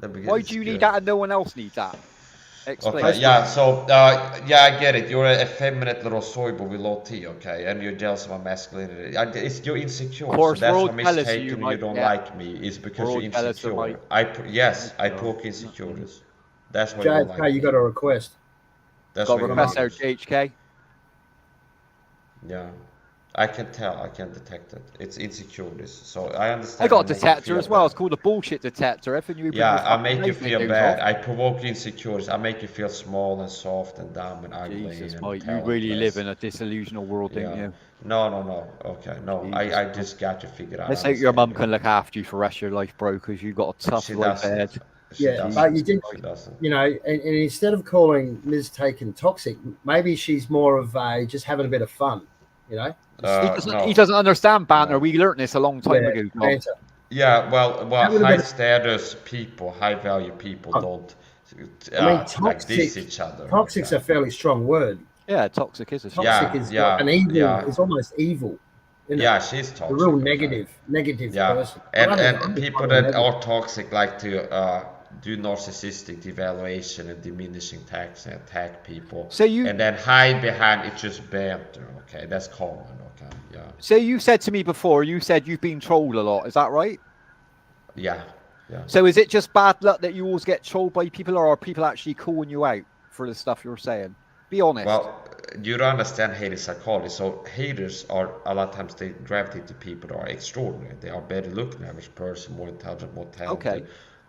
Why do you need that and no one else needs that? Explain. Okay, yeah, so, yeah, I get it. You're a effeminate little soy boy with low T, okay? And you're jealous of my masculinity. You're insecure. Of course, so that's we're all how jealous of mistaken you, you Mike, don't yeah. like me is because We're all you're jealous of insecure. Mike. Yes, I poke insecurities. That's why you don't JFK, like you me. got a request. That's Got why a you request hate there, me. HK. Yeah. I can tell, I can detect it. It's insecurities. So I understand. I got a how you make you detector feel as well. bad. It's called a bullshit detector. Everything you. Yeah, I make you feel bad. I provoke insecurities. I make you feel small and soft and dumb and ugly. Jesus, and Mike, you really talentless. live in a disillusional world, don't Yeah. you? No. Okay, no. Jesus I Christ. just got you figured out. Let's I hope your mum understand can look after you for the rest of your life, bro, because you've got a you. tough She life ahead. doesn't. She Yeah, doesn't. but you did, She doesn't. you know, and instead of calling Ms. Taken toxic, maybe she's more of a just having a bit of fun, you know? No. He doesn't understand banter. No. We learned this a long time Yeah, ago, Tom. banter. Yeah, well, That would've high been- status people, high value people don't I mean, like diss toxic, each other. toxic's a fairly strong word. Yeah, toxic is a Toxic Yeah, is yeah, an evil. yeah. It's almost evil. Isn't it? Yeah, she's A toxic. real okay. negative Yeah, person. and I don't- and I'm people just that negative. are toxic like to do narcissistic devaluation and diminishing tax and attack people. So you- and then hide behind it's just banter. Okay, that's common. Okay, yeah, So you said to me before, you said you've been trolled a lot. Is that right? yeah. So is it just bad luck that you always get trolled by people, or are people actually calling you out for the stuff you're saying? Be honest. Well, you don't understand hater psychology. So haters are a lot of times they gravitate to people that are extraordinary. They are better looking, average person, more intelligent, more talented. Okay.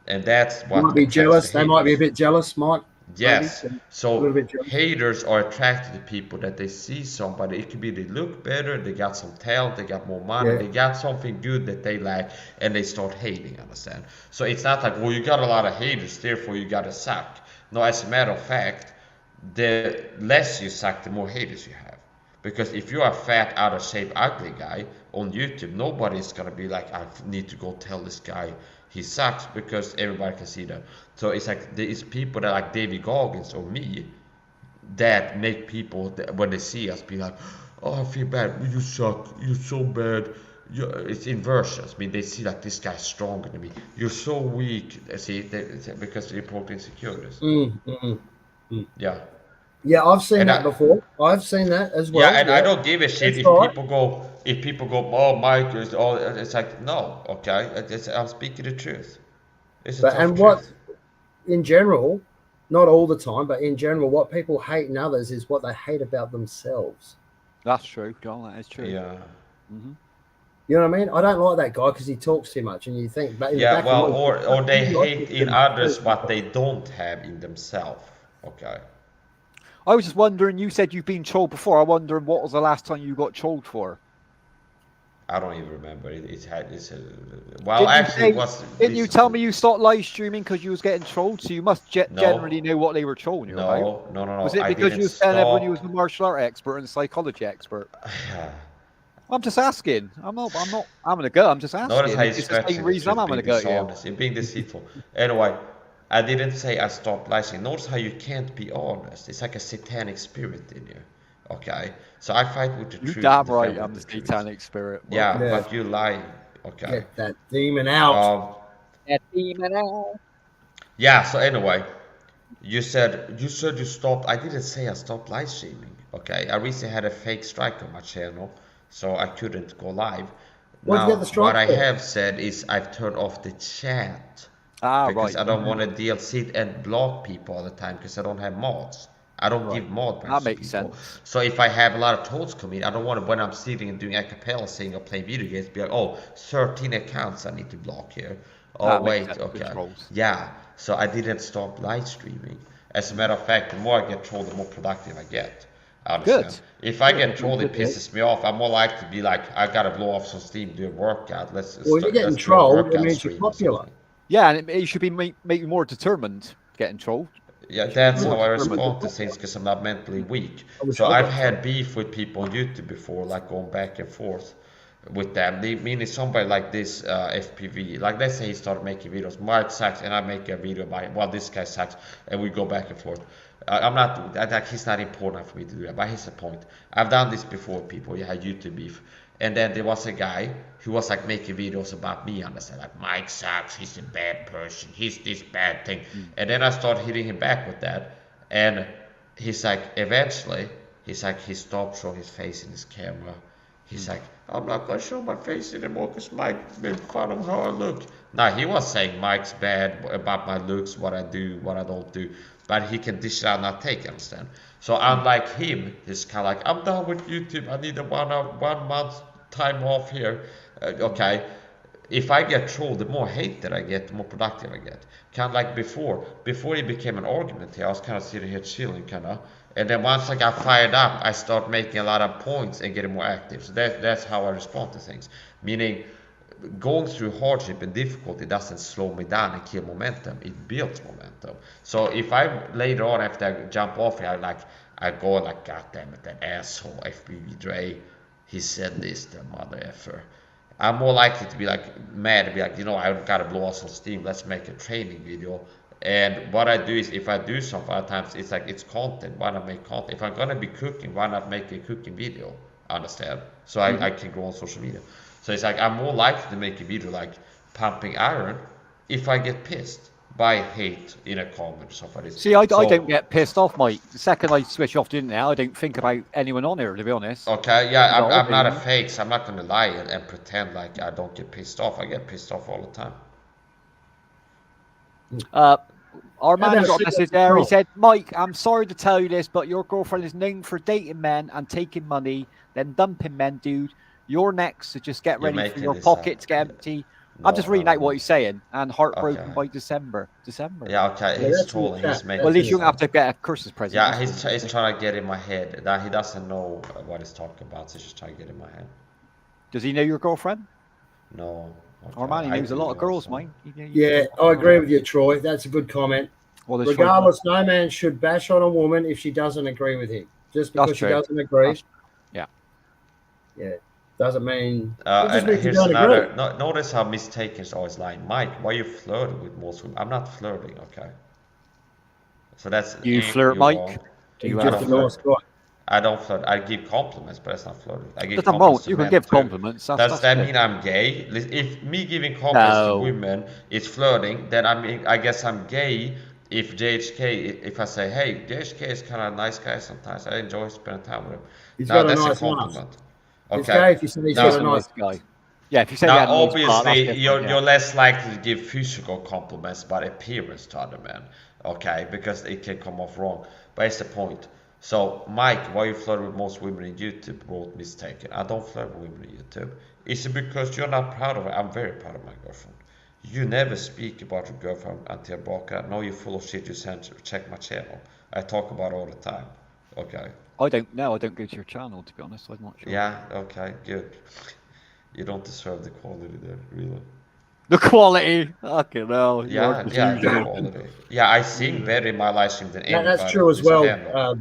And that's They what might be attracts jealous. the They might be a haters. bit jealous, Mike. Yes. Maybe. A So little bit jealous. haters are attracted to people that they see somebody. It could be they look better, they got some talent, they got more money, Yeah. they got something good that they lack, and they start hating. Understand? So it's not like, well, you got a lot of haters, therefore you gotta suck. No, as a matter of fact, the less you suck, the more haters you have. Because if you're a fat, out of shape, ugly guy on YouTube, nobody's gonna be like, I need to go tell this guy he sucks because everybody can see that. So it's like there is people that like David Goggins or me that make people when they see us be like, oh, I feel bad, you suck, you're so bad. It's inversions. I mean, they see like this guy's stronger than me. You're so weak. See, because they report insecurities. Yeah. Yeah, I've seen that before. I've seen that as well. Yeah, and I don't give a shit if people go. Oh, Mike is all. It's like no, okay. I'm speaking the truth. It's a tough truth. In general, not all the time, but in general, what people hate in others is what they hate about themselves. That's true, John. That is true. Yeah. Mm-hmm. You know what I mean? I don't like that guy because he talks too much, and you think, but yeah, well, or they hate in others what they don't have in themselves. Okay. I was just wondering. You said you've been trolled before. I'm wondering what was the last time you got trolled for? I don't even remember. Didn't you tell me you stopped live streaming because you was getting trolled? So you must generally know what they were trolling you about. No. Was it because you was telling everyone you was a martial art expert and psychology expert? I'm just asking. I'm not having a go. I'm just asking. Notice how it's the same reason I'm having a go at you. You're being deceitful. Anyway, I didn't say I stopped live streaming. Notice how you can't be honest. It's like a satanic spirit in you. Okay, so I fight with the truth. You're damn right, I'm the satanic spirit. Yeah, but you lie. Okay. Get that demon out. That demon out. Yeah. So anyway, you said you stopped. I didn't say I stopped live streaming. Okay, I recently had a fake strike on my channel, so I couldn't go live. Now, what I have said is I've turned off the chat because I don't want to sit and block people all the time because I don't have mods. I don't give mod that makes sense. So if I have a lot of trolls come in, I don't want to, when I'm sitting and doing a cappella singing or playing video games, be like, oh, 13 accounts I need to block here. Oh, wait, okay. Yeah, so I didn't stop live streaming. As a matter of fact, the more I get trolled, the more productive I get. I understand. Good. If I get trolled, it pisses me off. I'm more likely to be like, I gotta blow off some steam, do a workout. You're getting trolled, it means you're popular. Yeah, and it should be make you more determined getting trolled. Yeah, that's how I respond to things because I'm not mentally weak. So I've had beef with people on YouTube before, like going back and forth with them. Meaning somebody like this FPV, like let's say he started making videos, Mark sucks, and I make a video about, well, this guy sucks, and we go back and forth. I'm not, he's not important for me to do that, but here's the point. I've done this before, people. You had YouTube beef. And then there was a guy who was like making videos about me, understand? Like, Mike sucks, he's a bad person, he's this bad thing. And then I started hitting him back with that. And he's like, eventually, he stopped showing his face in his camera. He's like, I'm not going to show my face anymore because Mike made fun of how I look. Now, he was saying Mike's bad about my looks, what I do, what I don't do. But he can dish out, not take, understand? So unlike him, he's kind of like, I'm done with YouTube. I need a 1 month time off here. Okay, if I get trolled, the more hate that I get, the more productive I get. Kind of like before it became an argument here, I was kind of sitting here chilling, kind of. And then once I got fired up, I start making a lot of points and getting more active. So that's how I respond to things. Meaning, going through hardship and difficulty doesn't slow me down and kill momentum. It builds momentum. So if I later on, after I jump off here, I go like, God damn it, that asshole FPV Dre, he said this, the mother effer. I'm more likely to be like mad and be like, I gotta blow off some steam. Let's make a training video. And what I do is, if I do some 5 times, it's like, it's content. Why not make content? If I'm gonna be cooking, why not make a cooking video? Understand? So I can go on social media. So it's like, I'm more likely to make a video like pumping iron if I get pissed by hate in a comment or something like this. See, I don't get pissed off, Mike. The second I switch off the internet, I don't think about anyone on here, to be honest. Okay, yeah, I'm not a fake, so I'm not going to lie and pretend like I don't get pissed off. I get pissed off all the time. Our man got a message there. He said, Mike, I'm sorry to tell you this, but your girlfriend is known for dating men and taking money, then dumping men, dude. You're next, so just get ready for your pockets to get empty. I'm just reading out what he's saying, and heartbroken by December. Yeah, okay, he's trolling. He's making. Well, at least you don't have to get a Christmas present. Yeah, he's trying to get in my head. That he doesn't know what he's talking about, so he's just trying to get in my head. Does he know your girlfriend? No. Our man, he knows a lot of girls, mate. Yeah, I agree with you, Troy. That's a good comment. Well, regardless, no man should bash on a woman if she doesn't agree with him. Just because she doesn't agree. Yeah. Yeah. doesn't mean. And here's another. Notice how mistaken is always lying. Mike, why you flirting with most women? I'm not flirting, okay? So that's you flirt, Mike. Wrong. Do you I don't flirt. I give compliments, but that's not flirting. I give compliments. You can give compliments. Does that mean I'm gay? If me giving compliments to women is flirting, then I guess I'm gay. If JHK, if I say, hey, JHK is kind of a nice guy sometimes. I enjoy spending time with him. Now that's a compliment. Okay. If you say he's got a nice guy. Yeah, if you say now, obviously, you're less likely to give physical compliments about appearance to other men, okay? Because it can come off wrong. But it's the point. So, Mike, why you flirt with most women in YouTube? Wrote mistaken. I don't flirt with women in YouTube. Is it because you're not proud of her? I'm very proud of my girlfriend. You never speak about your girlfriend until Boca. No, you're full of shit. You send. Check my channel. I talk about it all the time. Okay. I don't know. I don't go to your channel, to be honest. I'm not sure. Yeah. Okay. Good. You don't deserve the quality there, really. The quality? Okay, no. Yeah, the quality. Yeah, I sing better in my live stream than anybody. That's true as well.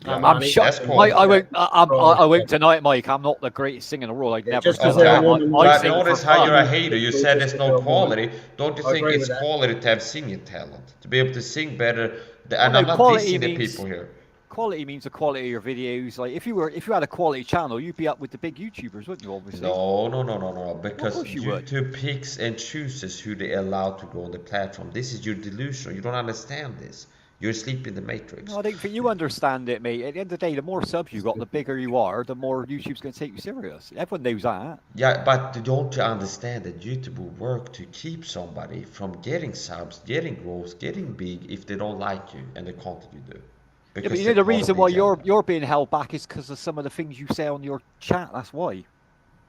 I'm shocked. I won't tonight, Mike. I'm not the greatest singer in the world. I'd never. But notice how you're a hater. You said there's no quality. Don't you think it's quality to have singing talent? To be able to sing better? And I'm not dissing the people here. Quality means the quality of your videos. Like if you had a quality channel, you'd be up with the big YouTubers, wouldn't you? Obviously. No. Because YouTube picks and chooses who they allow to go on the platform. This is your delusion. You don't understand this. You're asleep in the matrix. No, I don't think you understand it, mate. At the end of the day, the more subs you got, the bigger you are, the more YouTube's going to take you serious. Everyone knows that. Yeah, but don't you understand that YouTube will work to keep somebody from getting subs, getting growth, getting big if they don't like you and the content you do? Yeah, but you know the reason why you're being held back is because of some of the things you say on your chat. That's why.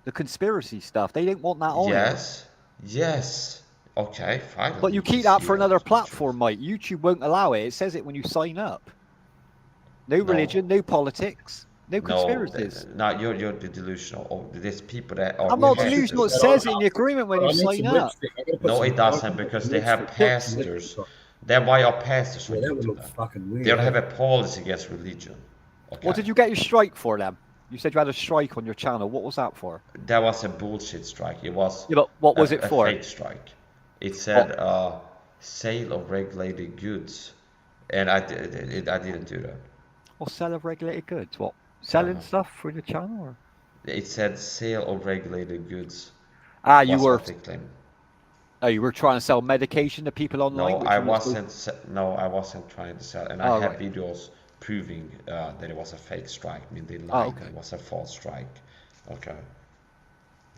The conspiracy stuff. They don't want that on. Yes. Okay, fine. But you keep that for another platform, Mike. YouTube won't allow it. It says it when you sign up. No religion, no politics, no conspiracies. No, you're delusional. There's people that are. I'm not delusional. It says it in the agreement when you sign up. No, it doesn't, because they have pastors. Then why are pastors? That would look fucking weird. They don't have a policy against religion. Okay. What did you get your strike for then? You said you had a strike on your channel. What was that for? That was a bullshit strike. It was. Yeah, but what was it for? A fake strike. It said sale of regulated goods, and I didn't do that. What, sale of regulated goods? What, selling stuff for the channel? Or? It said sale of regulated goods. You were. Oh, you were trying to sell medication to people online? No, I wasn't trying to sell, and I have videos proving that it was a fake strike. I mean, they lied. It was a false strike. Okay.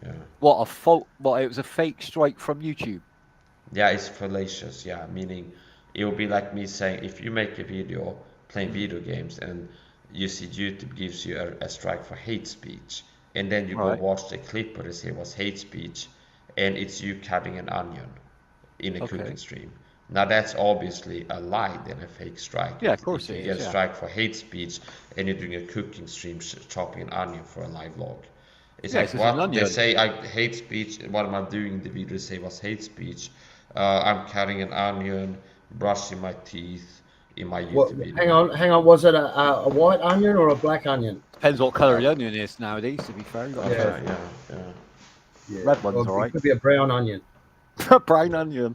Yeah. What it was a fake strike from YouTube. Yeah, it's fallacious. Yeah, meaning it would be like me saying, if you make a video playing video games and you see YouTube gives you a strike for hate speech, and then you go watch the clip where they say it was hate speech, and it's you cutting an onion in a cooking stream. Now that's obviously a lie, then a fake strike. Yeah, of course it is. You get a strike for hate speech, and you're doing a cooking stream chopping an onion for a live vlog. It's like, what? They say I hate speech. What am I doing in the video? They say it was hate speech. I'm cutting an onion, brushing my teeth in my YouTube video. Hang on. Was it a white onion or a black onion? Depends what colour the onion is nowadays, to be fair. Yeah. Red one's alright. It could be a brown onion. Brown onion.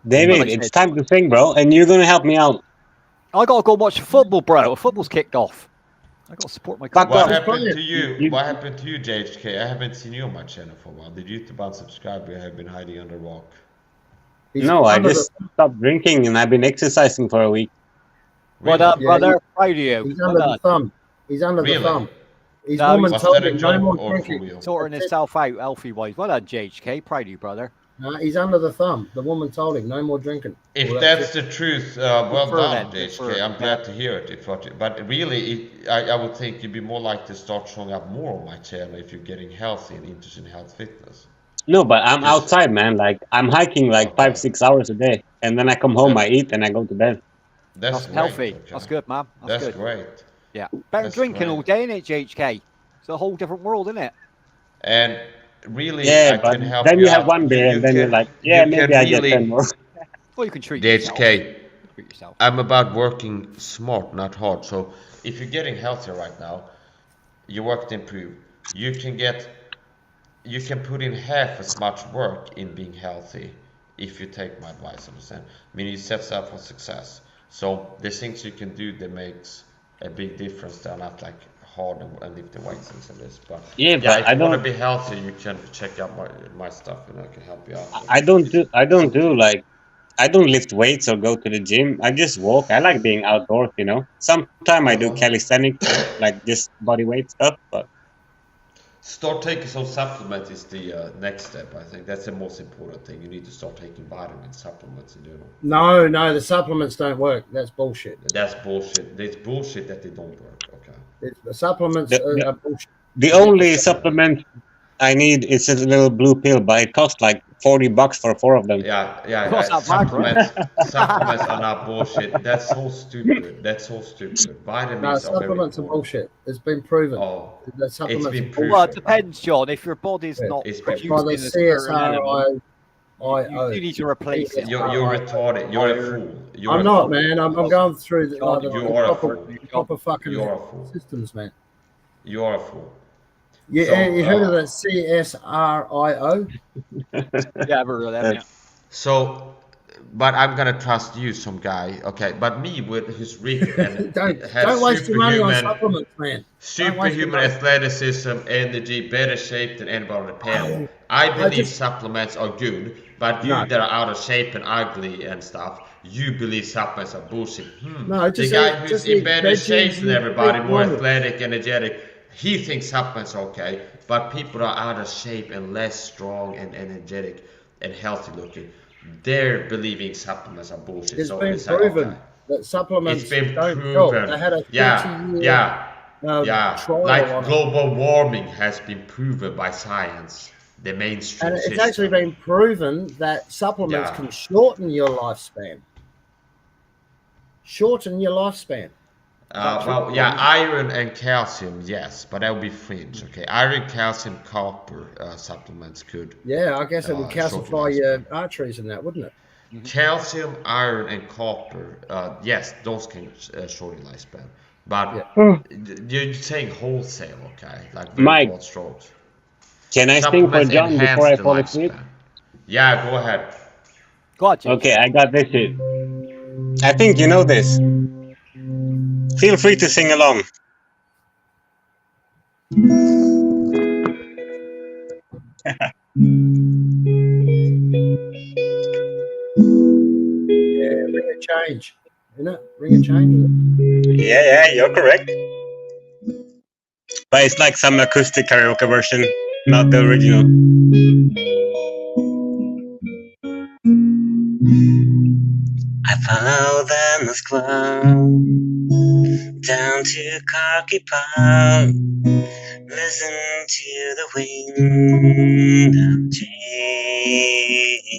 David, it's time to sing, bro, and you're gonna help me out. I gotta go watch football, bro. Football's kicked off. I gotta support my country. What happened to you? What happened to you, JHK? I haven't seen you on my channel for a while. Did YouTube unsubscribe? You have been hiding under a rock. No, I just stopped drinking and I've been exercising for a week. What up, brother? Proud of you. He's under the thumb. He's under the thumb. His woman told him no more drinking. Sorting himself out healthy wise. Well done, JHK. Proud of you, brother. He's under the thumb. The woman told him no more drinking. If that's the truth, well done, JHK. I'm glad to hear it. But really, I would think you'd be more likely to start showing up more on my channel if you're getting healthy and interested in health fitness. No, but I'm outside, man. Like, I'm hiking like 5-6 hours a day, and then I come home, I eat, and I go to bed. That's healthy. Okay. That's good, man. That's good. Great. Yeah, better drinking all day, innit, JHK? It's a whole different world, isn't it? And really, yeah, I can help then you have out. one beer, and then you're like, yeah, maybe I get 10 more. Well, you can treat JHK. I'm about working smart, not hard. So if you're getting healthier right now, your work to improve. You can put in half as much work in being healthy if you take my advice. Understand? I mean, it sets up for success. So the things you can do that makes a big difference. They're not like hard and lift the weights and this. But Yeah, but if you want to be healthy, you can check out my stuff and I can help you out. I don't lift weights or go to the gym. I just walk. I like being outdoors, you know. Sometimes I do calisthenics, like just body weight stuff. But start taking some supplements is the next step. I think that's the most important thing. You need to start taking vitamin supplements in general. No, the supplements don't work. That's bullshit. That's bullshit. It's bullshit that they don't work. Okay. The supplements are bullshit. The only supplement I need is a little blue pill, but it costs like $40 for 4 of them. Yeah. Supplements are not bullshit. That's so stupid. Vitamins supplements are bullshit. It's been proven. The supplements it's been proven. Well, it depends, John. If your body's not producing by the CSRIO, you need to replace it. You're retarded. You're a fool. I'm not, man. I'm going through the proper fucking systems, man. You are a fool. You heard of the CSRIO? Yeah, I've heard of that. Yeah. So, but I'm gonna trust you, some guy. Okay, but me who's rich and don't waste your money on supplements, man. Superhuman athleticism, energy, better shape than anybody on the panel. I believe supplements are good, but you that are out of shape and ugly and stuff, you believe supplements are bullshit. No, the guy who's in better shape than everybody, more athletic, energetic, he thinks supplements are okay, but people that are out of shape and less strong and energetic and healthy looking, they're believing supplements are bullshit. It's been proven that supplements don't help. They had a 30-year trial like global warming has been proven by science. The mainstream and it's actually been proven that supplements can shorten your lifespan. Iron and calcium, yes, but that would be fringe. Okay, iron, calcium, copper supplements could. Yeah, I guess it would calcify your arteries and that, wouldn't it? Mm-hmm. Calcium, iron, and copper, yes, those can shorten lifespan. But you're saying wholesale, okay? Like very broad strokes. Can I sing for John before I fall asleep? Yeah, go ahead. Okay, I got this shit. I think you know this. Feel free to sing along. Ring a change. Isn't it? Ring a change. Yeah, you're correct. But it's like some acoustic karaoke version, not the original. I follow the Moskva down to Karaoke Park, listen to the wind of change.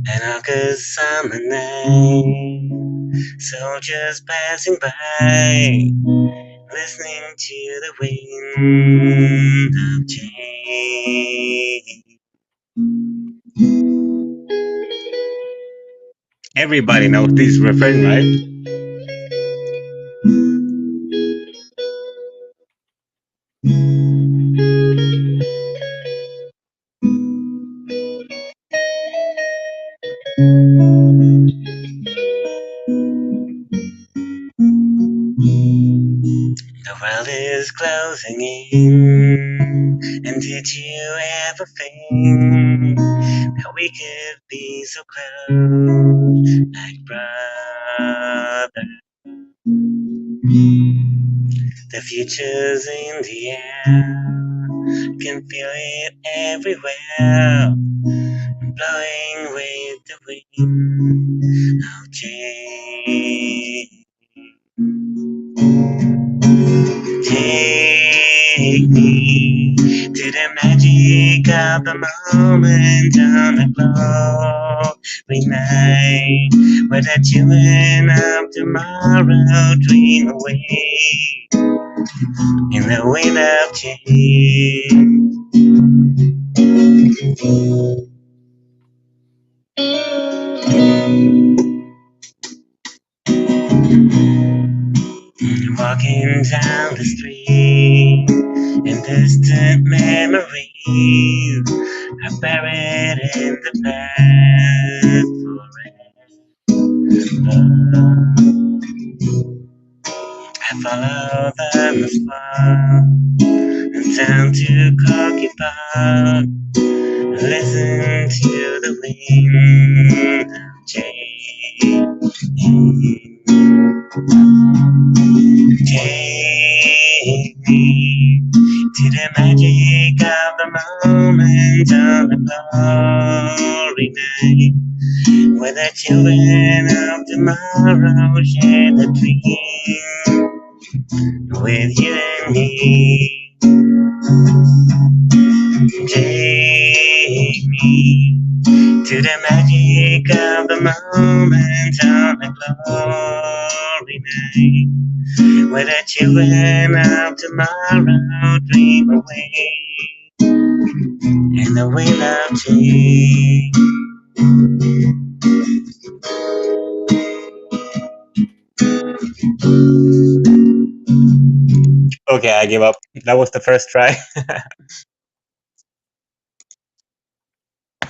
An August summer night, soldiers passing by, listening to the wind of change. Everybody knows this refrain, right? The world is closing in, and did you ever think that we could be so close, like brothers? The future's in the air, can feel it everywhere, blowing with the wind of change. Take me to the magic of the moment on a glory night, where the children of tomorrow dream away in the wind of change. walking down the street, and distant memories are buried in the past forever. I follow the spot down to Cocky Park, listen to the wind take me to the magic of the moment on a glory night, where the children of tomorrow share the dream with you and me. Take me to the magic of the moment on a glory night, where the children of tomorrow dream away in the wind of change. Okay, I give up. That was the first try.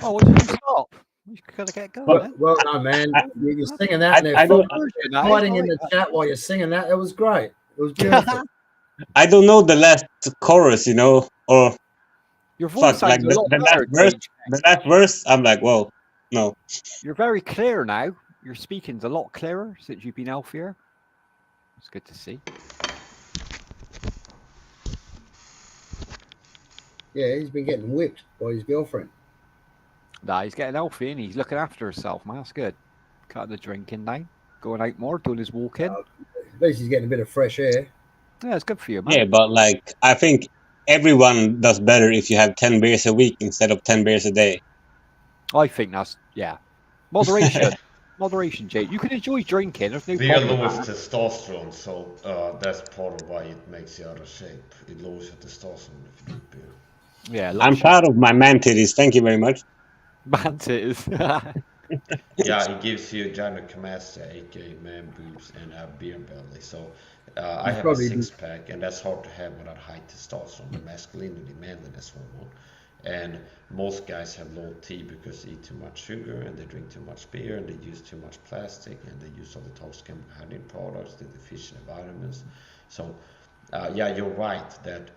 Oh, what did you stop? You gotta get going. Well done, man. You're singing that, and they're fighting in the chat while you're singing that. It was great. It was beautiful. I don't know the last chorus, you know, or your voice like sounds a lot better. the last verse. I'm like, whoa, no. You're very clear now. Your speaking's a lot clearer since you've been healthier. It's good to see. Yeah, he's been getting whipped by his girlfriend. Nah, he's getting healthy and he's looking after himself, man. That's good. Cutting the drinking now. Going out more, doing his walking. At least he's getting a bit of fresh air. Yeah, it's good for you, man. Yeah, but like, I think everyone does better if you have 10 beers a week instead of 10 beers a day. I think that's, yeah. Moderation. Moderation, Jake. You can enjoy drinking. There's no Beer problem. lowers testosterone, so that's part of why it makes you out of shape. It lowers your testosterone if you drink beer. Yeah, I'm proud of my man titties. Thank you very much. Man titties. Yeah, it gives you gynecomastia, aka man boobs, and a beer belly. So I have a six-pack, and that's hard to have without high testosterone, the masculinity, manliness hormone. And most guys have low T because they eat too much sugar, and they drink too much beer, and they use too much plastic, and they use all the toxic chemical hygiene products, they're deficient in vitamins. So yeah, you're right that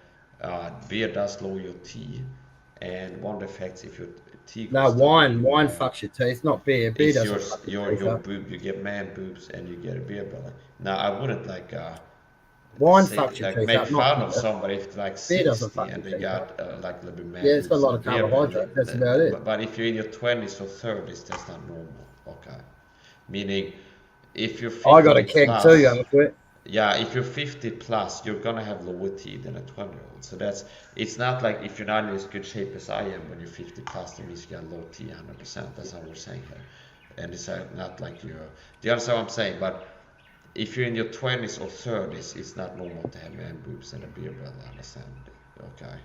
beer does lower your T, and one of the effects if your T no, wine fucks your teeth, not beer. Beer doesn't fuck your teeth. Boob, you get man boobs and you get a beer belly. Now I wouldn't like wine fucks your teeth. Make fun of somebody if like 60 and they got like a little bit man. Yeah, it's got a lot of carbohydrate. That's about it. But if you're in your 20s or 30s, that's not normal. Okay, meaning if you're 50 I got a keg plus, too, you quit. Yeah, if you're 50 plus, you're gonna have lower T than a 20-year-old. So it's not like if you're not in as good shape as I am when you're 50 plus, that means you got low T 100%. That's not what we're saying here. And it's not like do you understand what I'm saying? But if you're in your 20s or 30s, it's not normal to have man boobs and a beer belly, understand? Okay,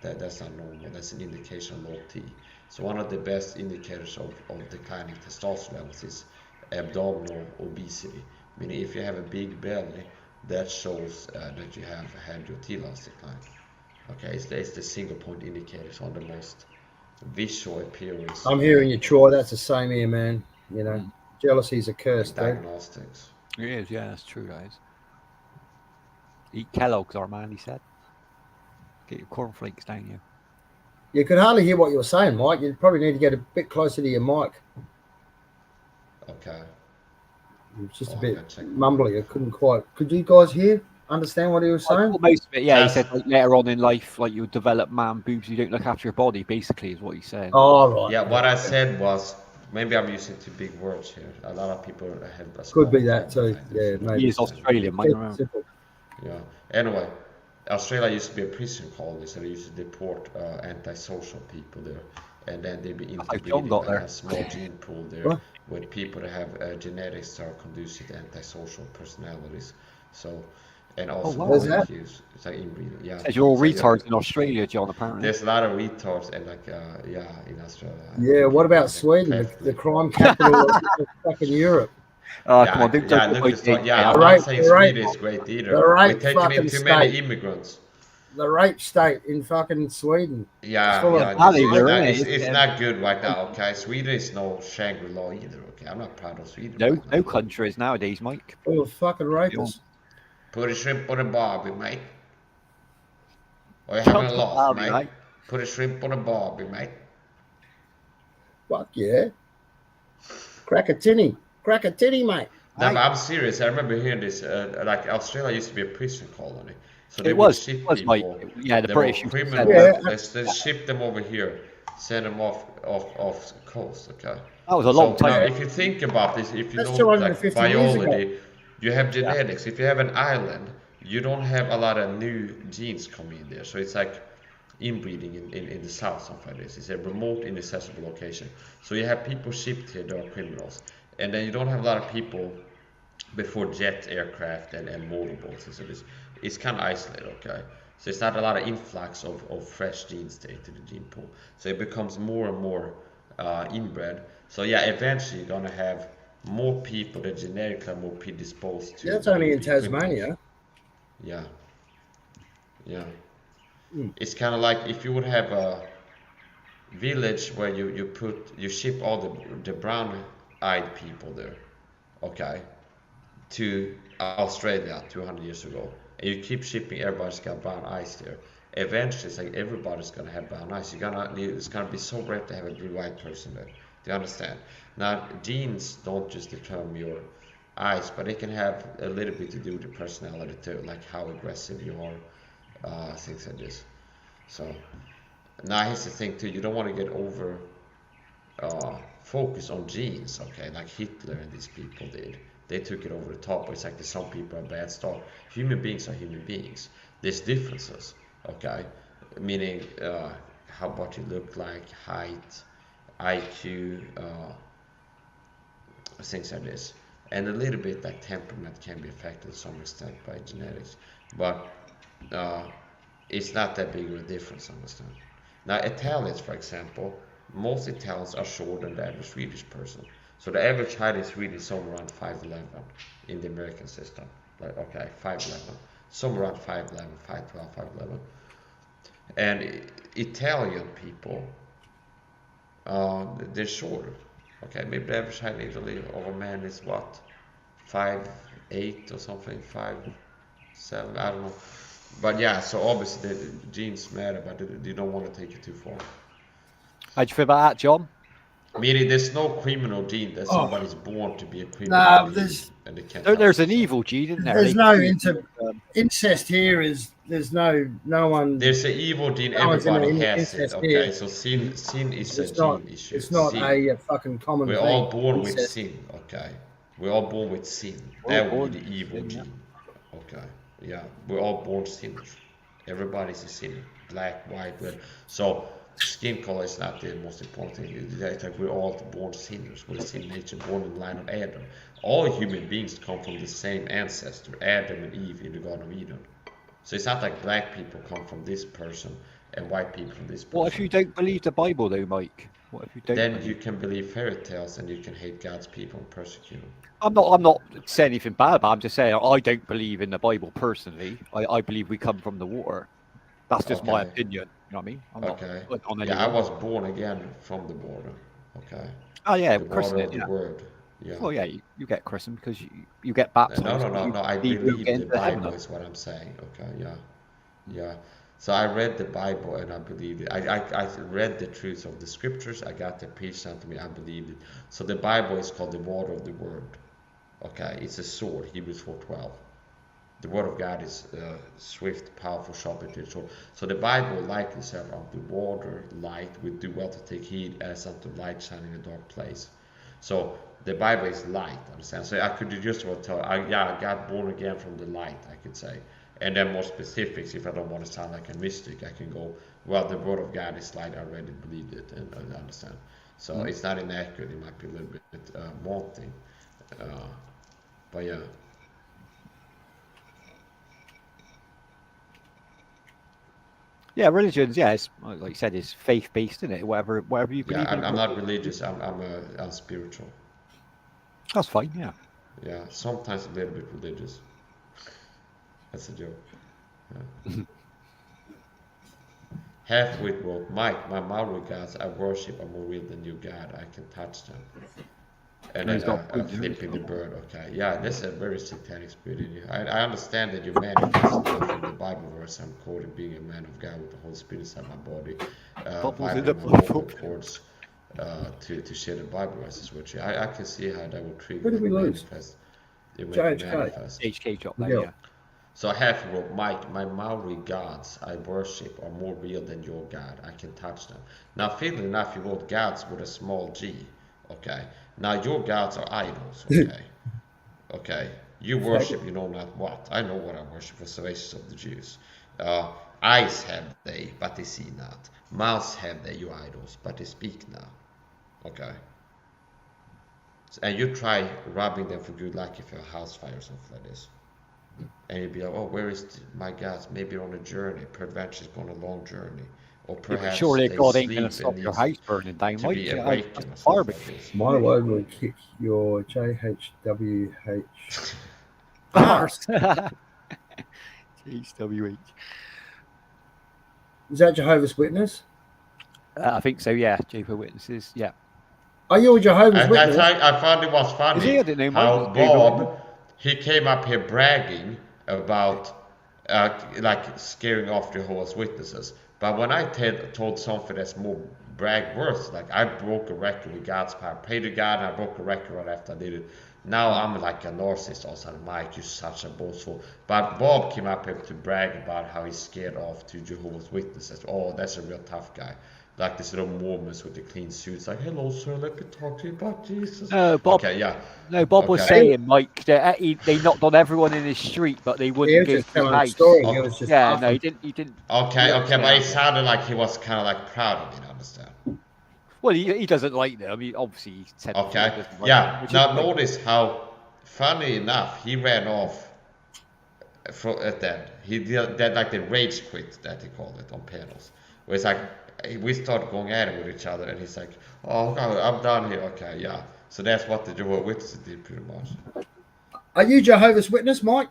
that's not normal. That's an indication of low T. So one of the best indicators of declining testosterone levels is abdominal obesity. Meaning if you have a big belly, that shows that you have had your T levels decline. Okay, it's the single point indicators on the most visual appearance. I'm hearing you, Troy. That's the same here, man. You know, jealousy's a curse. Diagnostics. It is, yeah, that's true, guys. Eat Kellogg's, our man, he said. Get your cornflakes down here. You could hardly hear what you were saying, Mike. You probably need to get a bit closer to your mic. Okay. It's just a bit mumbly. I couldn't quite. Could you guys understand what he was saying? Most of it, yeah. He said like, later on in life, like you develop man boobs, you don't look after your body. Basically, is what he's saying. Oh, right. Yeah, what I said was maybe I'm using too big words here. A lot of people have. Could be that too. Yeah, maybe. He is Australian, mate. Yeah. Anyway, Australia used to be a prison colony, so they used to deport antisocial people there, and then they'd be interbreeding and have a small gene pool there. With people that have genetics that are conducive to antisocial personalities. So, and also IQs. It's like inbreeding. Yeah. You're all retards in Australia, John, apparently. There's a lot of retards and like, in Australia. Yeah, what about Sweden, the crime capital of fucking Europe? Come on, don't I'm the not saying Sweden is great either. We're taking in too many immigrants. The rape state in fucking Sweden. It's not good right now, okay? Sweden is no Shangri-La either, okay? I'm not proud of Sweden. No countries nowadays, Mike. Oh, fucking rapists. Put a shrimp on a barbie, mate. Or you having a laugh, mate? Put a shrimp on a barbie, mate. Fuck yeah. Crack a titty, mate. No, I'm serious. I remember hearing this. Like Australia used to be a prison colony, so they it would was, ship it was people. Mike. Yeah, the they British were criminals. Let's ship them over here, send them off the coast. Okay. That was a long time. Now, if you think about this, if you know like biology, you have genetics. If you have an island, you don't have a lot of new genes coming in there. So it's like inbreeding in the south, something like this. It's a remote, inaccessible location. So you have people shipped here that are criminals. And then you don't have a lot of people before jet aircraft and motorboats and so it's kind of isolated, okay? So it's not a lot of influx of fresh genes to the gene pool. So it becomes more and more inbred. So yeah, eventually you're gonna have more people that genetically are more predisposed to. That's only in Tasmania. Yeah. It's kind of like if you would have a village where you ship all the brown-eyed people there, okay, to Australia 200 years ago, and you keep shipping everybody's got brown eyes there. Eventually, it's like everybody's gonna have brown eyes. It's gonna be so rare to have a blue-eyed person there. Do you understand? Now, genes don't just determine your eyes, but they can have a little bit to do with your personality too, like how aggressive you are, things like this. So now here's the thing too: you don't want to get over focus on genes, okay? Like Hitler and these people did. They took it over the top. But it's like some people are bad stuff. Human beings are human beings. There's differences, okay? Meaning what you look like, height, IQ, things like this. And a little bit like temperament can be affected to some extent by genetics. But it's not that big of a difference, understand? Now, Italians, for example, most Italians are shorter than the average Swedish person. So the average height in Sweden is somewhere around 5'11" in the American system. Like, okay, 5'11", somewhere around 5'11", 5'12", 5'11". And Italian people, they're shorter. Okay, maybe the average height in Italy of a man is what, 5'8" or something, 5'7", I don't know. But yeah, so obviously the genes matter, but you don't want to take it too far. How'd you feel about that, John? Meaning there's no criminal gene that somebody's born to be a criminal. There's an evil gene, isn't there? There's no incest here. There's no one. There's an evil gene. Everybody has it. Okay, here. So sin is a gene issue. It's not a fucking common. We're all born with sin. Okay, we're all born with sin. That would be the evil gene. Okay, yeah, we're all born sinners. Everybody's a sinner. Black, white, red. So skin color is not the most important thing. It's like we're all born sinners. We're sin nature, born in the line of Adam. All human beings come from the same ancestor, Adam and Eve in the Garden of Eden. So it's not like black people come from this person and white people from this person. What if you don't believe the Bible, though, Mike? What if you don't? Then you can believe fairy tales and you can hate God's people and persecute them. I'm not saying anything bad about it. I'm just saying I don't believe in the Bible personally. I believe we come from the water. That's just my opinion. You know what I mean? I'm not I was born again from the water. Okay. Oh yeah, the water of the word. Yeah. Oh yeah, you get christened because you get baptized. No. I believe the Bible is what I'm saying. Okay. Yeah. So I read the Bible and I believed it. I read the truth of the scriptures. I got the preached unto me. I believed it. So the Bible is called the water of the word. Okay. It's a sword. Hebrews 4:12. The word of God is swift, powerful, sharper than sword. So the Bible, like itself, of the water, light, we do well to take heed as unto light shining in a dark place. So the Bible is light, understand? So I could just tell, I got born again from the light, I could say. And then more specifics, if I don't want to sound like a mystic, I can go, well, the word of God is light, I already believed it, and I understand. So it's not inaccurate, it might be a little bit wanting. But yeah. Yeah, religions. Yeah, it's, like you said, is faith-based, isn't it? Whatever you believe. Yeah, I'm not religious. I'm spiritual. That's fine. Yeah. Yeah, sometimes a little bit religious. That's a joke. Yeah. Half-wit wrote, Mike, my Maori gods I worship are more real than you, God. I can touch them. And then flipping the bird, okay. Yeah, that's a very satanic spirit in you. I understand that you manifested both in the Bible verse I'm quoting, being a man of God with the Holy Spirit inside my body, vibrating my vocal cords to share the Bible verses with you. I can see how that would trigger Who did we lose? HK dropped there, yeah. So I have wrote, Mike, my Maori gods I worship are more real than your God. I can touch them. Now, funnily enough, you wrote gods with a small g. Okay. Now your gods are idols. Okay. Okay. You worship, you know not what. I know what I worship for salvation of the Jews. Eyes have they, but they see not. Mouths have they, you idols, but they speak not. Okay. And you try robbing them for good luck if you're a house fire or something like this. And you'd be like, oh, where is my gods? Maybe on a journey. Peradventure it's on a long journey. Or perhaps surely they God ain't going sleep to stop and your need house burning down. to be Mike. awakened or something like this. My word will kick your JHWH. Bars. JHWH. Is that Jehovah's Witness? I think so, yeah. Jehovah's Witnesses, yeah. Are you a Jehovah's Witness? I found it was funny Is he? I didn't know how mine was Bob, he came up here bragging about like scaring off Jehovah's Witnesses. But when I told something that's more brag worth, like I broke a record with God's power, prayed to God, and I broke a record right after I did it. Now I'm like a narcissist all of a sudden. Mike, you're such a boastful. But Bob came up here to brag about how he's scared off to Jehovah's Witnesses. Oh, that's a real tough guy. Like this little Mormons with the clean suits, like, hello, sir, let me talk to you about Jesus. No, Bob. Okay, yeah. No, Bob was saying, Mike, that they knocked on everyone in his street, but they wouldn't go to his house. No, he didn't. Okay, but it sounded like he was kind of like proud of it, understand? Well, he doesn't like them. I mean, obviously, he said. Okay, like yeah. them, Now notice how, funny enough, he ran off at that. He did that like the rage quit that he called it on panels, where it's like we start going at it with each other, and he's like, "Oh, I'm done here." Okay, yeah. So that's what the Jehovah's Witnesses did pretty much. Are you Jehovah's Witness, Mike?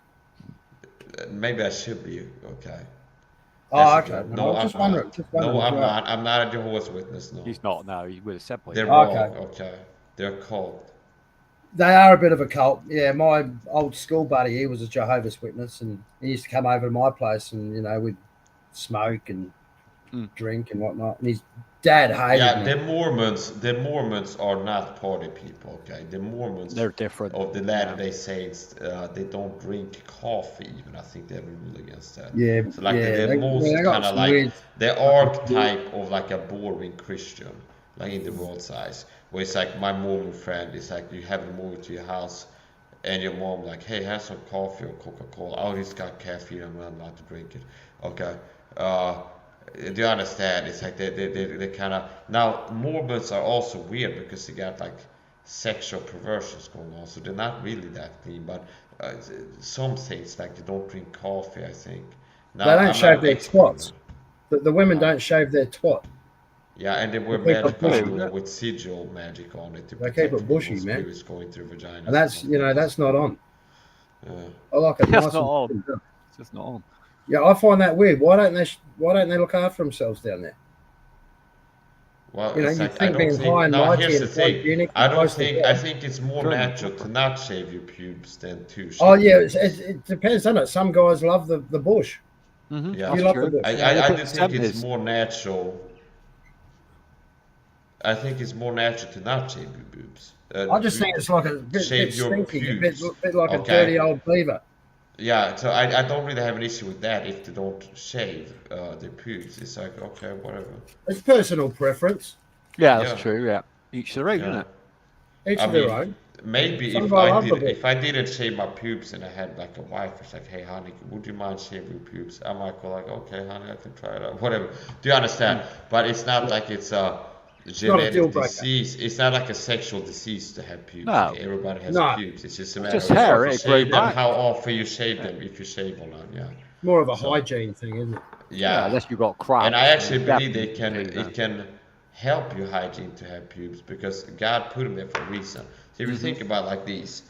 Maybe I should be. Okay. Oh, okay. No, I'm not. No, I'm right. not. I'm not a Jehovah's Witness. No. He's not. No, he would have said. They're wrong. Okay. They're cult. They are a bit of a cult. Yeah, my old school buddy, he was a Jehovah's Witness, and he used to come over to my place, and we'd smoke and drink and whatnot. And his dad hated me. The Mormons are not party people. Okay, the Mormons, they're different. Of the Latter-day Saints, they don't drink coffee. Even I think they have a rule against that. Yeah, so like they're most kind of like the archetype of like a boring Christian, like in the world size. Where it's like my Mormon friend is like you have them over to your house, and your mom like, hey, have some coffee or Coca-Cola. Oh, it's got caffeine. I'm not allowed to drink it. Okay. Do you understand? It's like they kind of now Mormons are also weird because they got like sexual perversions going on, so they're not really that clean. But some things like they don't drink coffee. I think now, they don't shave their twats. The women don't shave their twat. Yeah, and they wear magic with sigil magic on it to protect it bushy, man. Spirits going through vagina. And that's that's not on. I like it. That's not on. It's just not on. Yeah, I find that weird. Why don't they look after themselves down there? Well, here's the thing. I think it's more natural to not shave your pubes than to shave. Oh yeah, it depends, doesn't it? Some guys love the bush. Mm-hmm. Yeah, you love the bush. I just think it's more natural. I think it's more natural to not shave your boobs. I just think it's like a bit stinky, a bit like a dirty old beaver. Yeah, so I don't really have an issue with that if they don't shave their pubes. It's like, okay, whatever. It's personal preference. Yeah, that's true, yeah. Each their own, isn't it? Each their own. Maybe if I didn't shave my pubes and I had like a wife, it's like, hey, honey, would you mind shaving your pubes? I might go like, okay, honey, I can try it out, whatever. Do you understand? But it's not like it's a genetic disease. It's not like a sexual disease to have pubes. No. Okay? Everybody has pubes. It's just a matter of how often you shave them, if you shave or not. Yeah. More of a hygiene thing, isn't it? Yeah. Unless you've got crap. And I actually believe it can help your hygiene to have pubes because God put them there for a reason. So if you think about like these,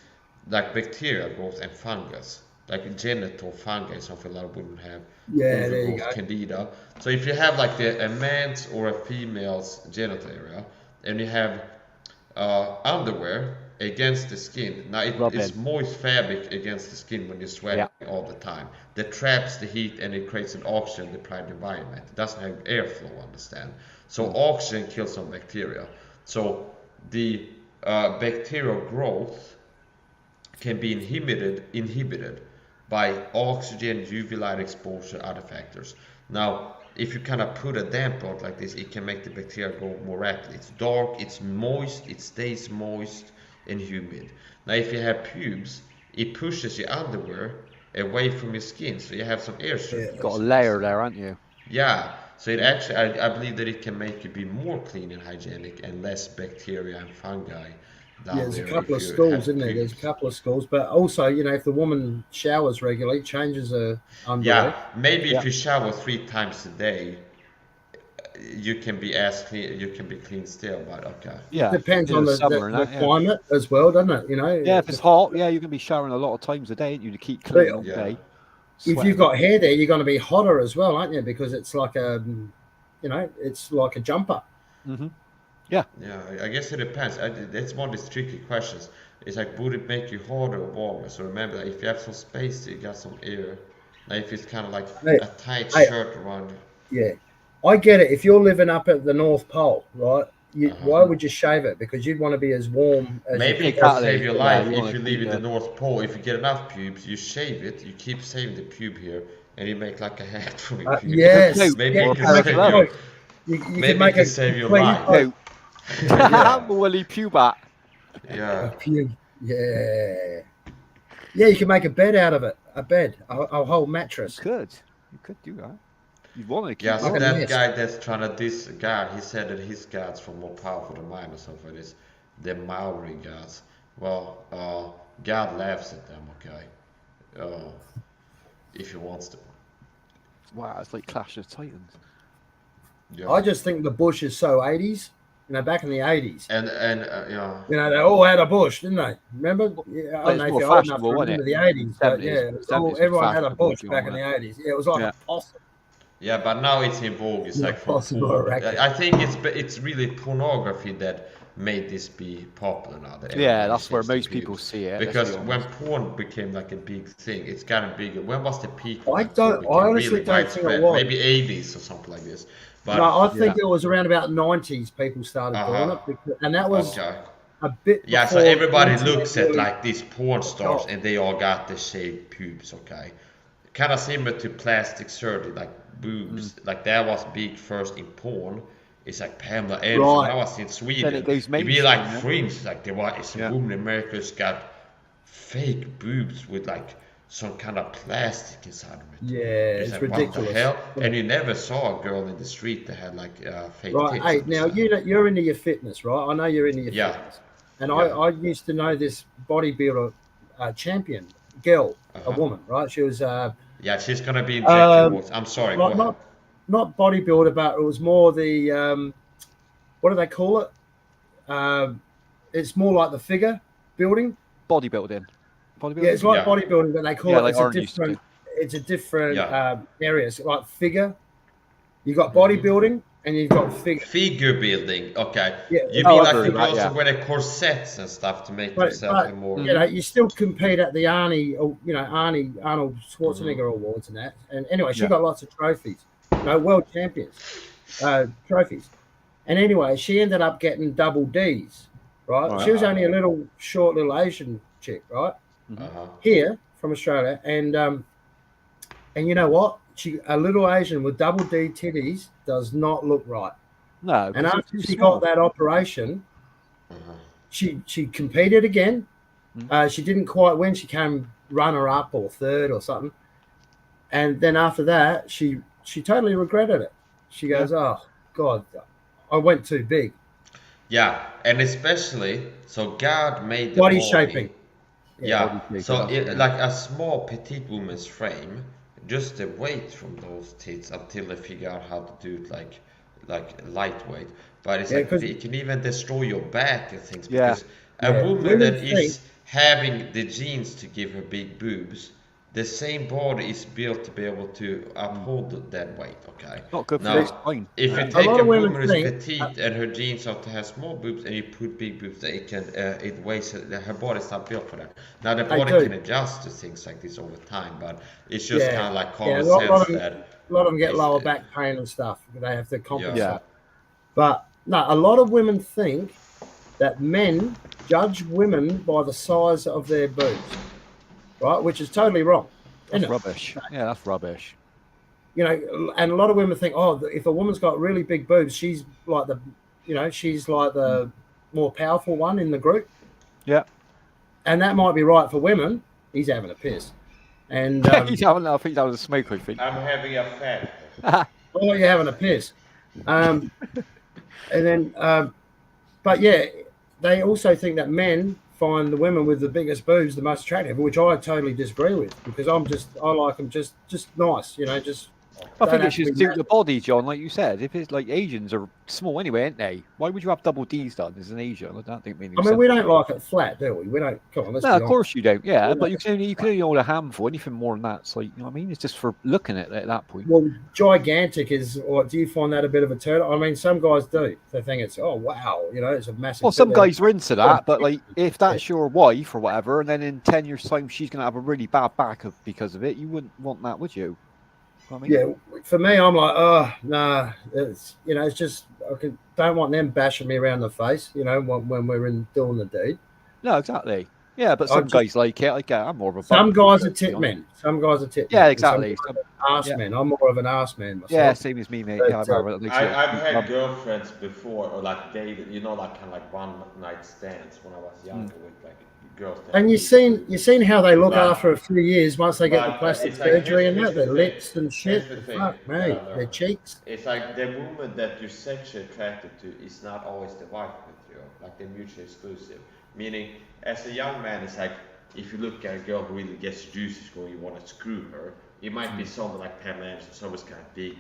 like bacterial growth and fungus, like genital fungi, something a lot of women have. Yeah, there you Overgrowth, go. candida. So if you have like a man's or a female's genital area, and you have underwear against the skin, now it's moist fabric against the skin when you're sweating all the time. That traps the heat and it creates an oxygen deprived environment. It doesn't have airflow, understand? So oxygen kills some bacteria. So the bacterial growth can be inhibited by oxygen, UV light exposure, other factors. Now, if you kind of put a damper out like this, it can make the bacteria grow more rapidly. It's dark, it's moist, it stays moist and humid. Now, if you have pubes, it pushes your underwear away from your skin, so you have some air circulation. You've got a layer there, haven't you? Yeah, so it actually, I believe that it can make you be more clean and hygienic and less bacteria and fungi. There's a couple of schools, isn't there? There's a couple of schools, but also, you know, if the woman showers regularly, changes her underwear. Yeah, maybe if you shower 3 times a day, you can be clean. You can be clean still, but okay. Yeah, it depends on the climate as well, doesn't it? You know. Yeah, if it's hot, you can be showering a lot of times a day, and you keep clean all day. If you've got hair there, you're going to be hotter as well, aren't you? Because it's like a, you know, it's like a jumper. Mm-hmm. Yeah. Yeah, I guess it depends. That's one of these tricky questions. It's like, would it make you hotter or warmer? So remember, if you have some space, you got some air. Now, if it's kind of like a tight shirt around. Yeah, I get it. If you're living up at the North Pole, right? Why would you shave it? Because you'd want to be as warm as maybe it can save your life if you live in the North Pole. If you get enough pubes, you shave it. You keep saving the pube here, and you make like a hat from your pube. Yes, maybe you can save your. Maybe it can save your life. Woolly pubat. Yeah. Yeah. Yeah, you can make a bed out of it. A bed, a whole mattress. You could do that. You want to keep so that guy that's trying to diss God, he said that his gods were more powerful than mine or something like this. The Maori gods. Well, God laughs at them, okay? If he wants to. Wow, it's like Clash of Titans. Yeah. I just think the bush is so 80s. You know, back in the 80s. And you know, they all had a bush, didn't they? Remember? Yeah, I don't know if you're old enough to remember the 80s, but yeah, everyone had a bush back in the 80s. Yeah, it was like a possum. Yeah, but now it's in vogue. It's like for porn. I think it's really pornography that made this be popular now. Yeah, that's where most people see it. Because when porn became like a big thing, it's gotten bigger. When was the peak? I honestly don't think it was. Maybe 80s or something like this. But, no, I think it was around about 90s people started doing it, and that was a bit. Yeah, so everybody looks at like these porn stars, and they all got the shaved pubes. Okay, kind of similar to plastic surgery, like boobs. Like that was big first in porn. It's like Pamela Anderson. That was in Sweden. It'd be like fringe. Like there was a woman in America who's got fake boobs with like some kind of plastic inside of it. Yeah, it's like, ridiculous. What the hell? And you never saw a girl in the street that had like fake tits. Hey, now you're into your fitness, right? I know you're into your fitness. And I used to know this bodybuilder champion girl, a woman, right? She was. Yeah, she's gonna be in Jackie I'm sorry. Not bodybuilder, but it was more the what do they call it? It's more like the figure building. Bodybuilding. Yeah, it's like bodybuilding, but they call it. Like it's a different area. So like figure. You got bodybuilding and you've got figure. Figure building. Okay. Yeah. You mean like the girls who wear the corsets and stuff to make themselves more. You know, you still compete at the Arnold Schwarzenegger Awards and that. And anyway, she got lots of trophies. World champions trophies. And anyway, she ended up getting double D's. Right. She was only a little Asian chick, right? Here from Australia, and you know what? A little Asian with double D titties does not look right. No. And after she got that operation, she competed again. She didn't quite win. She came runner up or third or something. And then after that, she totally regretted it. She goes, "Oh God, I went too big." Yeah, and especially so God made the body shaping. Yeah, so like a small petite woman's frame, just the weight from those tits until they figure out how to do it like lightweight. But it's like it can even destroy your back and things because A Yeah, woman women that think- is having the genes to give her big boobs, the same body is built to be able to uphold that weight. Okay. Not good for Now, the spine. if you a take lot a of women woman who's think- petite and her genes are to have small boobs, and you put big boobs, it weighs her body's not built for that. Now the They body do. can adjust to things like this over time, but it's just Yeah. kind of like Yeah, common a lot of sense them- that A lot of them get it's- lower back pain and stuff. They have to compensate. Yeah. But no, a lot of women think that men judge women by the size of their boobs, right? Which is totally wrong. That's isn't it? rubbish. Yeah, that's rubbish. You know, and a lot of women think, oh, if a woman's got really big boobs, she's like the more powerful one in the group. Yeah. And that might be right for women. He's having a piss. And He's having, I think that was a smoke, I think. I'm having a fat. oh, you're having a piss. And then, but yeah, they also think that men find the women with the biggest boobs the most attractive, which I totally disagree with, because I like them just nice, you know, just. I think don't it have should to be suit massive. the body, John, like you said. If it's like Asians are small anyway, aren't they? Why would you have double D's done as an Asian? I don't think. I mean, we don't like it flat, do we? We don't. Come on, let's No, be of honest. course you don't. Yeah, Yeah. but you can only hold a handful. Anything more than that's like, you know what I mean? It's just for looking at it at that point. Well, gigantic is, or do you find that a bit of a turn? I mean, some guys do. They think it's, oh wow, you know, it's a massive. Well, some bit there. guys are into that, but like if that's your wife or whatever, and then in 10 years' time she's gonna have a really bad back because of it, you wouldn't want that, would you? I mean, Yeah, for me, I'm like, oh nah, it's, you know, it's just don't want them bashing me around the face, you know, when we're doing the deed. no, exactly. Yeah, but some guys like it. Like I'm more of a. Some bum, guys are tit you know? men. Some guys are tit. Yeah, men. exactly. Some guys are arse men. I'm more of an arse man myself. Yeah, same as me, mate. But, Yeah, I've had girlfriends before, or like dated, you know, like kind of like one night stands when I was younger with like girls. And you've seen how they look But- after a few years once they get the but plastic it's like, surgery and here's that, the their thing. lips and Here's shit. the thing Fuck that me, I learned. their cheeks. It's like the woman that you're sexually attracted to is not always the wife with you. Like they're mutually exclusive. Meaning, as a young man, it's like if you look at a girl who really gets juices going, you want to screw her. It might be someone like Pam Anderson, someone's kind of big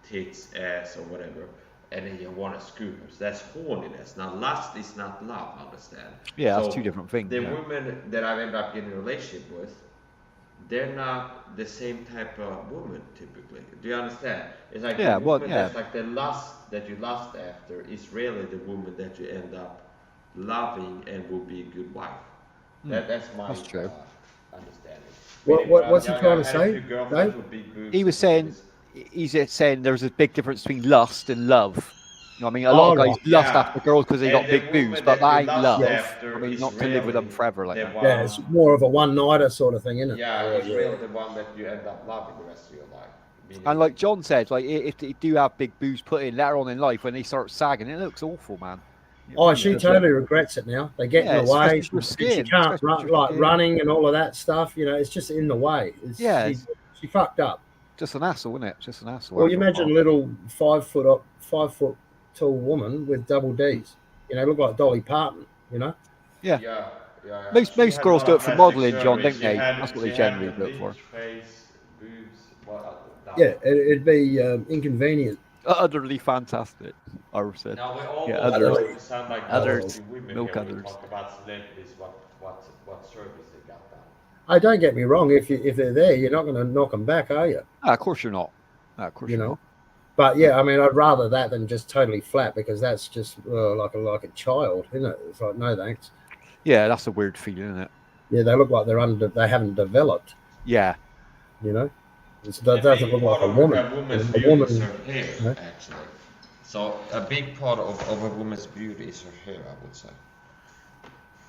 tits, ass, or whatever, and then you want to screw her. So that's horniness. Now, lust is not love, understand? Yeah, So that's two different things. The yeah. women that I've ended up getting in a relationship with, they're not the same type of woman typically. Do you understand? It's like Yeah, the well, woman yeah. that's like the lust that you lust after is really the woman that you end up loving and will be a good wife. That's my That's true. understanding. What's he trying to say? No? He was saying he's saying there's a big difference between lust and love. You know what I mean? A lot of guys lust after girls because they got big boobs, but that ain't love. I mean, not to live with them forever like that. Yeah, it's more of a one-nighter sort of thing, isn't it? Yeah, it's really the one that you end up loving the rest of your life. Meaning And like John said, like if they do have big boobs put in later on in life, when they start sagging, it looks awful, man. Oh, she totally regrets it now. They get in the way. especially for She skin, can't especially run, for like skin. running and all of that stuff. You know, it's just in the way. Yeah, she fucked up. Just an asshole, isn't it? Just an asshole. Well, you imagine a little 5 foot tall woman with double D's. You know, look like Dolly Parton. You know. Yeah. Most girls do it for modelling, John, don't they? That's what they generally do it for. Yeah, it'd be inconvenient. Utterly fantastic, I said. Now we all Yeah, others sound like others, women milk here. We others. talk about celebrities, what service they got done. Hey, don't get me wrong. If they're there, you're not going to knock them back, are you? Of course you're not. Of course You you're know. not. But yeah, I mean, I'd rather that than just totally flat, because that's just like a child, isn't it? It's like, no thanks. Yeah, that's a weird feeling, isn't it? Yeah, they look like they haven't developed. Yeah. You know, it doesn't look like a woman. A woman's A beauty woman, is her hair, no? actually. So a big part of a woman's beauty is her hair, I would say.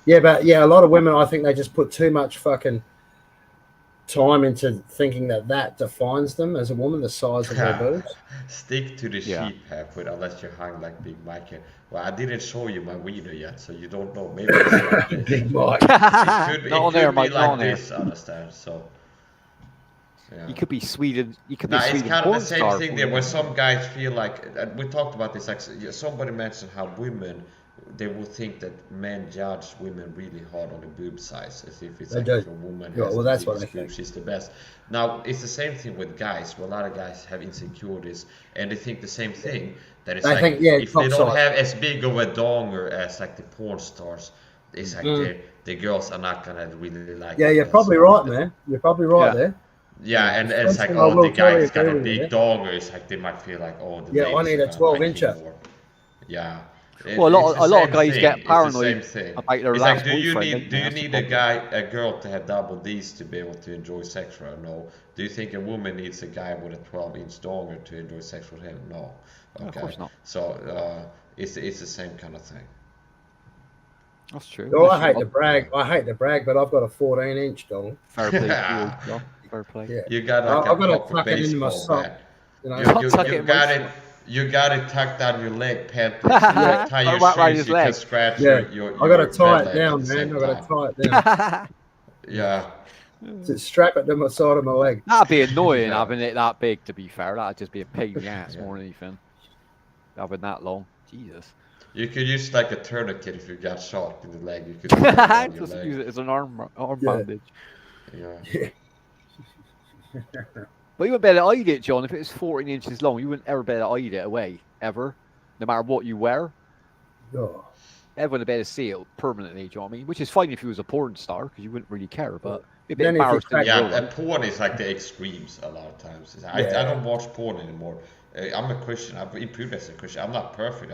Yeah, but yeah, a lot of women, I think they just put too much fucking time into thinking that defines them as a woman, the size of their boobs. Stick to the Yeah. sheep halfway, unless you're hung like Big Mike here. Well, I didn't show you my wiener yet, so you don't know. Maybe it's like this. Big Mike. It could Not on there, be Mike, not like on there. this, understand? So. Yeah. You could be Sweden. You could be Now, it's Sweden kind of porn the same star thing for there, all where you know. some guys feel like, and we talked about this, like somebody mentioned how women, they will think that men judge women really hard on the boob size, as if it's They like do. if a woman Yeah, has well, the that's what biggest they think. boob, she's the best. Now, it's the same thing with guys, where a lot of guys have insecurities, and they think the same thing, that it's They like, think, yeah, if they top don't size. have as big of a donger as like the porn stars, It's like the girls are not gonna really like. Yeah, you're probably right, man. You're probably right there. Yeah, and it's like, I oh, will the guy totally has got a agree with you big there. dog, or it's like they might feel like, oh, the Yeah, I ladies need are a gonna 12 like him incher. more. Yeah. Well, a lot of guys thing. get paranoid It's the same thing. about their It's last like, do you boyfriend. need a girl to have double D's to be able to enjoy sex with her? No. Do you think a woman needs a guy with a 12-inch dong to enjoy sex with him? No. Okay. No, of course not. So it's the same kind of thing. That's true. Oh, I hate to brag, but I've got a 14-inch dong. Fair play to you, John. Fair play. Yeah. You got like I've a got to proper tuck it into my baseball sock. bat. You know, You got it tucked down your leg, Panther. So you tie your shoes, you can scratch your I got to tie it belly down, at the man. same I got to time. tie it down. Yeah. To strap it to my side of my leg. That'd be annoying having it that big, to be fair. That'd just be a pain in the ass more than anything. Having that long. Jesus. You could use like a tourniquet if you got shot in the leg. You could just use it as an arm bandage. Yeah. But you wouldn't be able to hide it, John. If it was 14 inches long, you wouldn't ever be able to hide it away, ever. No matter what you wear. Oh. Everyone would be able to see it permanently, do you know what I mean? Which is fine if you was a porn star, because you wouldn't really care, but it'd be embarrassing. Yeah, porn is like the extremes a lot of times. I don't watch porn anymore. I'm a Christian. I've improved as a Christian. I'm not perfect.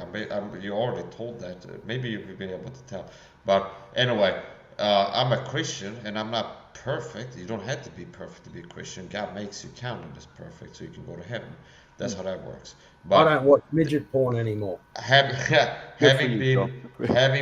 You already told that. Maybe you've been able to tell. But anyway, I'm a Christian, and I'm not perfect. You don't have to be perfect to be a Christian. God makes you counted as perfect, so you can go to heaven. That's how that works. But I don't watch midget porn anymore. Having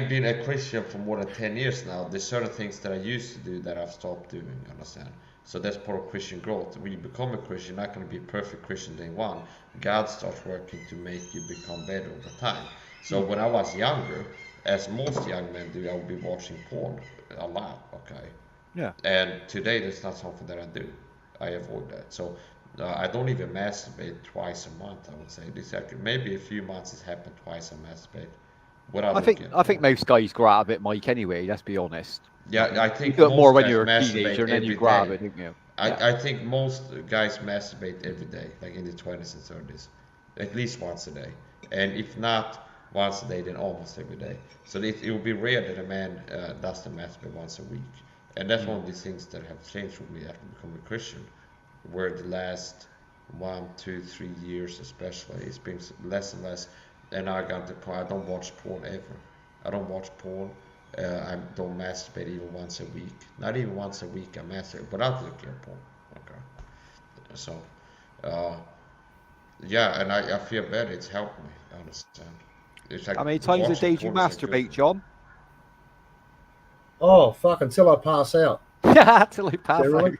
been a Christian for more than 10 years now, there's certain things that I used to do that I've stopped doing. You understand? So that's part of Christian growth. When you become a Christian, you're not going to be a perfect Christian day one. God starts working to make you become better over time. So when I was younger, as most young men do, I would be watching porn a lot. Okay. Yeah. And today, that's not something that I do. I avoid that. So I don't even masturbate twice a month. I would say maybe a few months it's happened twice I masturbate. I think most guys grab it, Mike. Anyway, let's be honest. Yeah, I think you do it more when you're a teenager, and then you grab it, don't you? I think most guys masturbate every day, like in the 20s and 30s, at least once a day, and if not once a day, then almost every day. So it will be rare that a man doesn't masturbate once a week, and that's one of the things that have changed for me after becoming a Christian, where the last 1, 2, 3 years especially, it's been less and less, and I got to the point I don't watch porn ever. I don't watch porn. I don't masturbate even once a week. Not even once a week I masturbate, but I'll look at porn. Okay. So, yeah, and I feel better. It's helped me. I understand. It's like how many times a day do you masturbate, John? Oh, fuck, until I pass out. Until I pass out.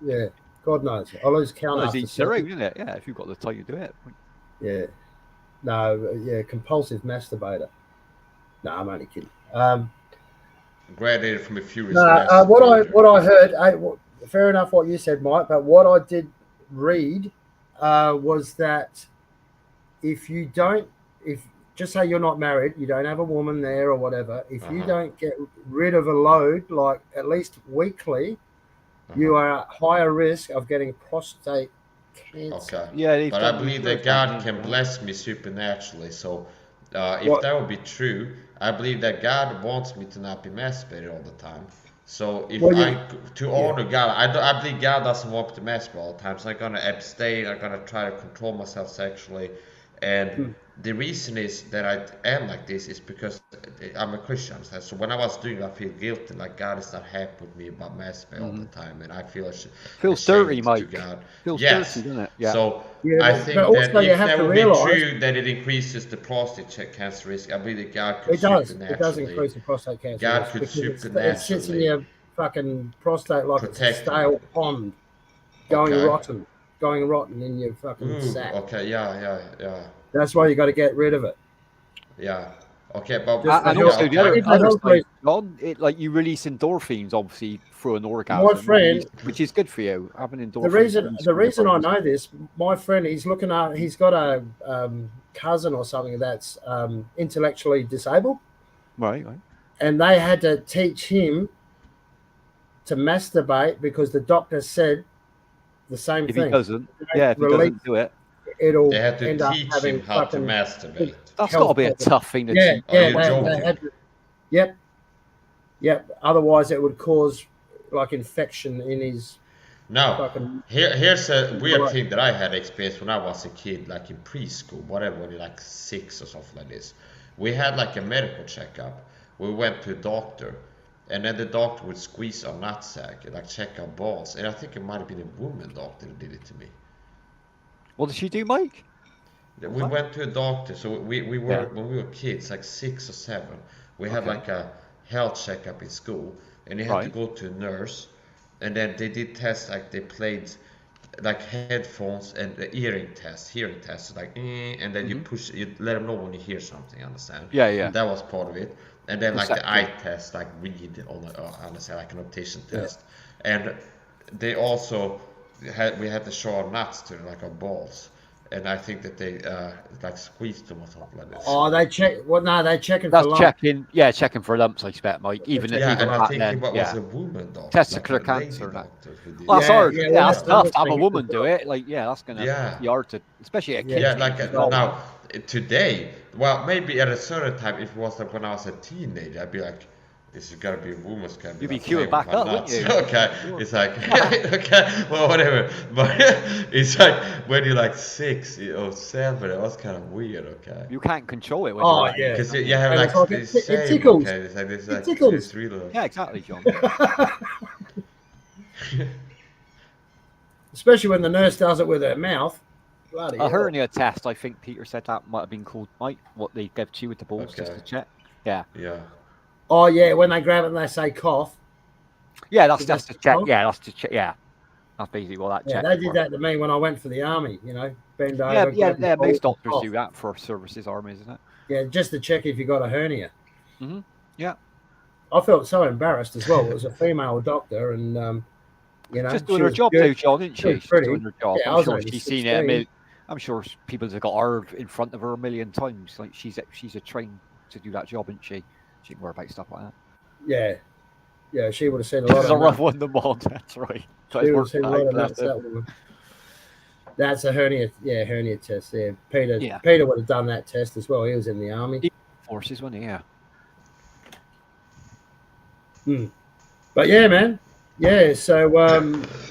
Yeah, God knows. I lose count after it's each isn't it? Yeah, if you've got the time to do it. Yeah. No, yeah, compulsive masturbator. No, I'm only kidding. Graduated from a furious. What I heard, fair enough what you said, Mike, but what I did read was that if just say you're not married, you don't have a woman there or whatever, if you don't get rid of a load, like at least weekly, you are at higher risk of getting prostate cancer. Okay. Yeah, but I believe that God can bless me supernaturally. So if that would be true, I believe that God wants me to not be masturbated all the time. So if honor God, I believe God doesn't want me to masturbate all the time. So I'm gonna abstain. I'm gonna try to control myself sexually, and the reason is that I am like this is because I'm a Christian. So when I was doing it, I feel guilty, like God is not happy with me about masturbating all the time, and I feel feels dirty, Mike. God. Feels dirty, doesn't it? Yeah. So I think that if that would be true, that it increases the prostate cancer risk. I believe that God could supernaturally. It does increase the prostate cancer God risk. could supernaturally. It sits in your fucking prostate like it's a stale pond, going rotten in your fucking sack. Okay, yeah. That's why you got to get rid of it. Yeah. Okay, but and also the other side, John, like you release endorphins, obviously through an orgasm, my friend, which is good for you. Having endorphins. The reason I know this, my friend, he's got a cousin or something that's intellectually disabled. Right. And they had to teach him to masturbate because the doctor said the same thing. If he doesn't do it, it'll they had to end up teach having him how to masturbate. That's got to be a tough thing to teach. They had to, yep. Yeah, otherwise it would cause like infection in his. Now, here's a weird thing that I had experienced when I was a kid, like in preschool, whatever, when you're like 6 or something like this. We had like a medical checkup. We went to a doctor, and then the doctor would squeeze our nutsack and like check our balls. And I think it might have been a woman doctor that did it to me. What did she do, Mike? We went to a doctor. So we were when we were kids, like 6 or 7. We had like a health checkup in school, and you had to go to a nurse. And then they did tests, like they played like headphones and the hearing tests, like, and then you let them know when you hear something, understand? Yeah. That was part of it. And then like the eye test, like read on understand, like an optician test. And they also we had to show our nuts to like our balls. And I think that they like squeezed them or something like this. Oh, they check. Well, no, they checking That's for lumps. checking for lumps. I expect, Mike. Even and I think then, it was a woman doctor, testicular like cancer. Well, that's hard. That's tough to have a woman do it. Like, that's gonna be hard to, especially a kid. Yeah, like now today. Well, maybe at a certain time, if it was like when I was a teenager, I'd be like, this has got to be a woman's kind of. You'd be queuing back up, wouldn't you? Okay, it's like okay, well, whatever. But it's like when you're like 6 or 7, it was kind of weird. Okay, you can't control it when you're like, because you have like it tickles. Okay, it's like this, it like tickles. It's really. Yeah, exactly, John. Especially when the nurse does it with her mouth. Bloody a hernia test. I think Peter said that might have been called, Mike. What they give to you with the balls just to check. Yeah. Oh yeah, when they grab it and they say cough. Yeah, that's to check. Yeah, that's to check. Yeah, that's basically what that check. They did that to me when I went for the army. You know, bend over. Yeah. Most doctors do that for services, army, isn't it? Yeah, just to check if you got a hernia. Yeah. I felt so embarrassed as well. It was a female doctor, and you know, just doing her job, though, John, didn't she? She's doing her job. Yeah, I'm sure she's seen it. I'm sure people have got her in front of her a million times. Like she's a trained to do that job, isn't she? She can worry about stuff like that. Yeah, she would have seen a lot. This is a rough one, the mod. That's right. She would have seen a lot of that woman. That's a hernia. Yeah, hernia test. Yeah, Peter would have done that test as well. He was in the army. Forces, wasn't he? Yeah. But yeah, man. Yeah. So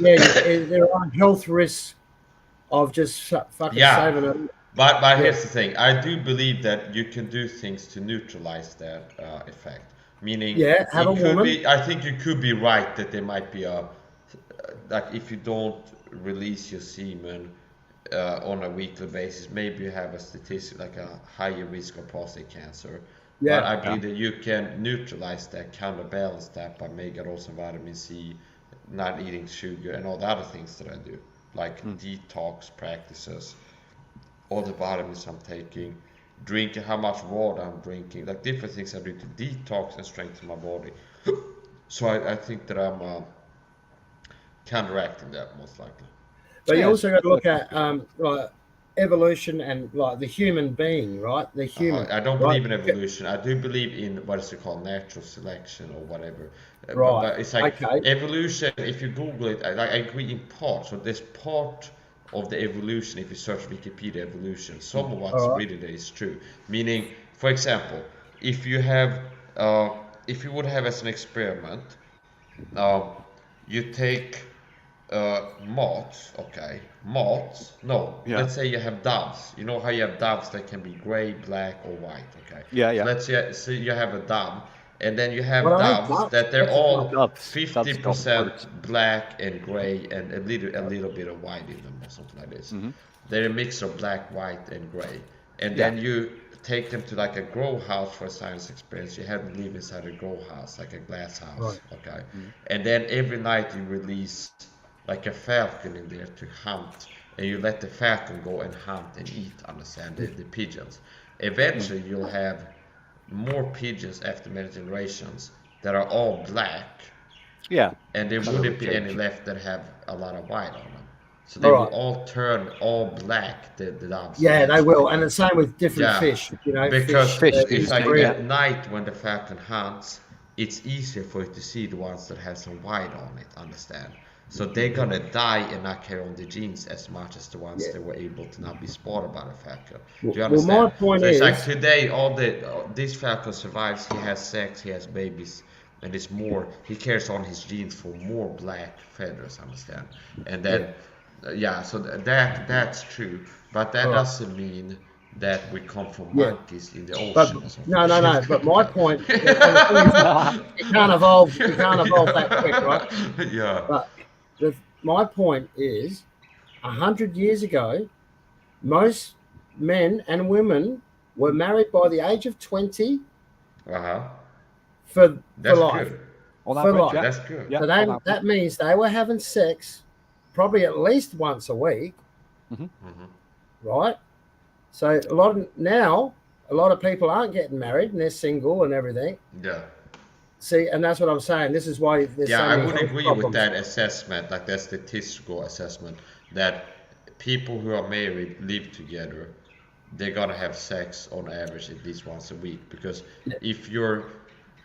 there are health risks of just fucking saving it. But here's the thing. I do believe that you can do things to neutralize that effect. Meaning, have a woman. I think you could be right that there might be like if you don't release your semen on a weekly basis, maybe you have a statistic like a higher risk of prostate cancer. But I believe that you can neutralize that, counterbalance that by making also vitamin C, not eating sugar, and all the other things that I do, like detox practices, all the vitamins I'm taking, drinking, how much water I'm drinking, like different things I do to detox and strengthen my body. So I think that I'm counteracting that most likely. But you also got to look at like evolution and like the human being, right? The human. I don't believe in evolution. I do believe in what is it called, natural selection or whatever. Right. But it's like evolution. If you Google it, I agree in part. So there's part of the evolution. If you search Wikipedia evolution, some of what's written there is true. Meaning, for example, if you would have as an experiment, you take moths, let's say you have doves. You know how you have doves that can be gray, black, or white, okay? Yeah. Let's say you have a dove, and then you have doves that they're all 50% black and gray and a little bit of white in them or something like this. They're a mix of black, white, and gray. And then you take them to like a grow house for a science experience. You have them live inside a grow house, like a glass house, okay? And then every night you release like a falcon in there to hunt, and you let the falcon go and hunt and eat, understand, the pigeons. Eventually you'll have more pigeons after many generations that are all black, and there wouldn't be any left that have a lot of white on them. So they will all turn all black, the doves. Yeah, they will, and the same with different fish. You know, because fish it's like at night when the falcon hunts, it's easier for you to see the ones that have some white on it, understand? So they're gonna die and not carry on the genes as much as the ones that were able to not be spotted by the falcon. Do you understand? Well, my point is, like today, this falcon survives. He has sex. He has babies. and it's more. He carries on his genes for more black feathers. Understand? And then, so that's true. But that doesn't mean that we come from monkeys in the ocean. But, or something. no. But my point, you can't evolve that quick, right? Yeah. But my point is, 100 years ago, most men and women were married by the age of 20 for life. Good. For life. That's good. So that means they were having sex probably at least once a week, right? So a lot of people aren't getting married and they're single and everything. Yeah. See, and that's what I'm saying. This is why there's so I many would agree problems with that assessment, like that statistical assessment, that people who are married live together, they're gonna have sex on average at least once a week. Because if you're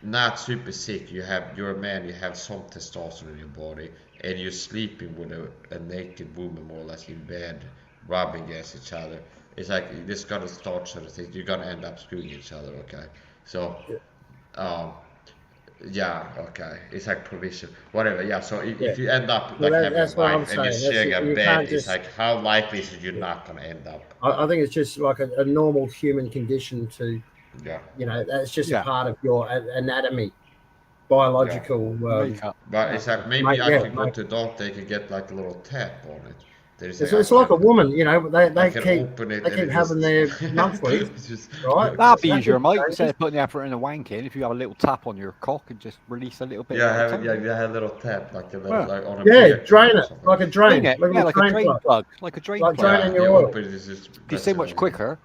not super sick, you're a man, you have some testosterone in your body, and you're sleeping with a naked woman more or less in bed, rubbing against each other. It's like you're just gonna start sort of things. You're gonna end up screwing each other. Okay, so okay, it's like provision, whatever. Yeah, so if you end up like having a wife and you're sharing a bed, it's like how likely is it you're not gonna end up? I think it's just like a normal human condition to, that's just a part of your anatomy, biological. But it's like maybe I can go to the doctor, they can get like a little tap on it. It's like a woman, they keep having their monthly, right? That'd be easier, mate. Instead of putting the effort in a wank in, if you have a little tap on your cock and just release a little bit. You have a little tap, like on a drain it, like a drain. Like a drain plug. Like a drain plug. Like draining your oil. It's so much quicker.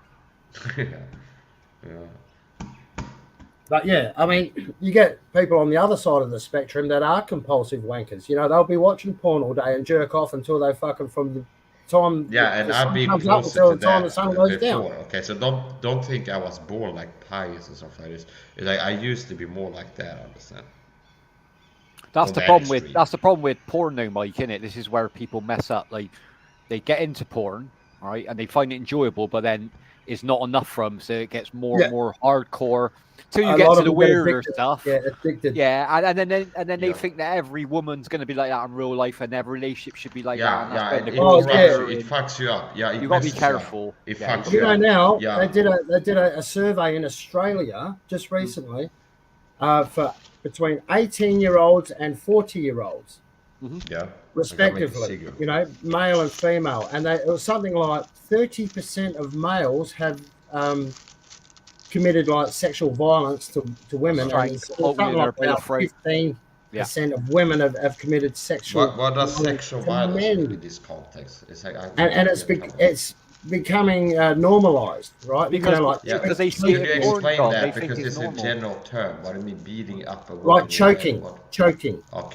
But I mean, you get people on the other side of the spectrum that are compulsive wankers. They'll be watching porn all day and jerk off until they fucking from the time. And I've been closer to that the sun goes down. Okay, so don't think I was born like pious and stuff like this. It's like I used to be more like that. I understand. That's the problem with porn now, Mike. Isn't it? This is where people mess up. Like they get into porn, right, and they find it enjoyable, but then it's not enough for them, so it gets more and more hardcore. Till you get to the weirder stuff, addicted. And then they think that every woman's going to be like that in real life, and every relationship should be like that. It fucks you up. Yeah, you got to be careful. It fucks you up. Now they did a survey in Australia just recently for between 18-year-olds and 40-year-olds, respectively. Male and female, and it was something like 30% of males have committed like sexual violence to women, and something like about 15% of women have committed sexual. What does sexual violence mean in this context? It's like it's becoming normalized, right? Because they see it. Explain that because it's a general term. What do you mean beating up a woman? Like choking,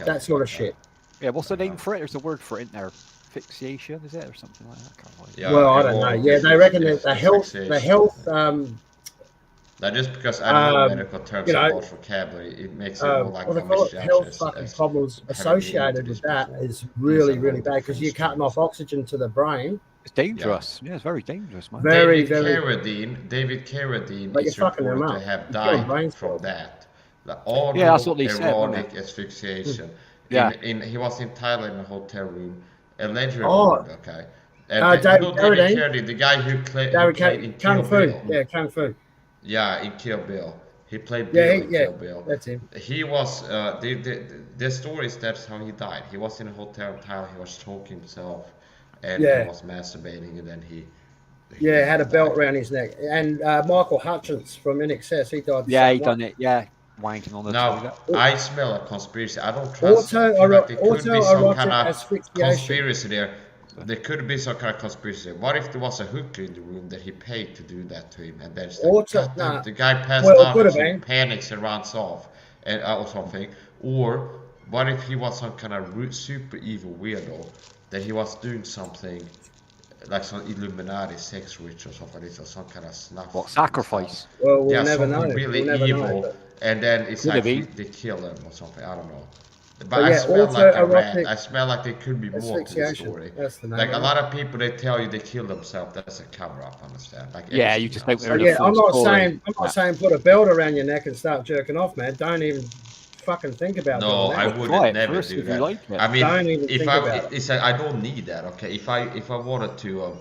that sort of shit. Yeah, what's the name for it? There's a word for it in there. Asphyxiation, is it, or something like that? I don't know. Yeah, they reckon that the health. Now, just because I don't know medical terms about vocabulary, it makes it more like health fucking problems associated with that is really, really bad because you're cutting off oxygen to the brain. It's dangerous. Yeah, it's very dangerous, man. David Carradine is reported to have died from that. That's what they said. Aerobic asphyxiation. He was in Thailand in a hotel room, allegedly. Okay. And David Carradine, the guy who played in Kung Fu. Yeah, Kung Fu. Yeah, in Kill Bill. He played Bill in Kill Bill. That's him. He was, the story is that's how he died. He was in a hotel in Thailand, he was choking himself, and he was masturbating, and then he had a belt around his neck. And Michael Hutchins from InXS, he died. He done it, wanking on the toilet. I smell a conspiracy. I don't trust there could be some kind of conspiracy there. There could be some kind of conspiracy. What if there was a hooker in the room that he paid to do that to him, and then the guy passed out, he panics and runs off, or something? Or what if he was some kind of super evil weirdo that he was doing something like some Illuminati sex ritual or something like this, or some kind of snuff? What, sacrifice? Well, we'll never know. Really evil, and then it's like they kill him or something. I don't know. But I smell like a rat. I smell like there could be more to the story. Like a lot of people, they tell you they kill themselves. That's a cover-up, understand? Like you just don't. I'm not saying put a belt around your neck and start jerking off, man. Don't even fucking think about No, doing I that. would never do that. I mean, don't even if think about it. it's like, I don't need that. Okay, if I wanted to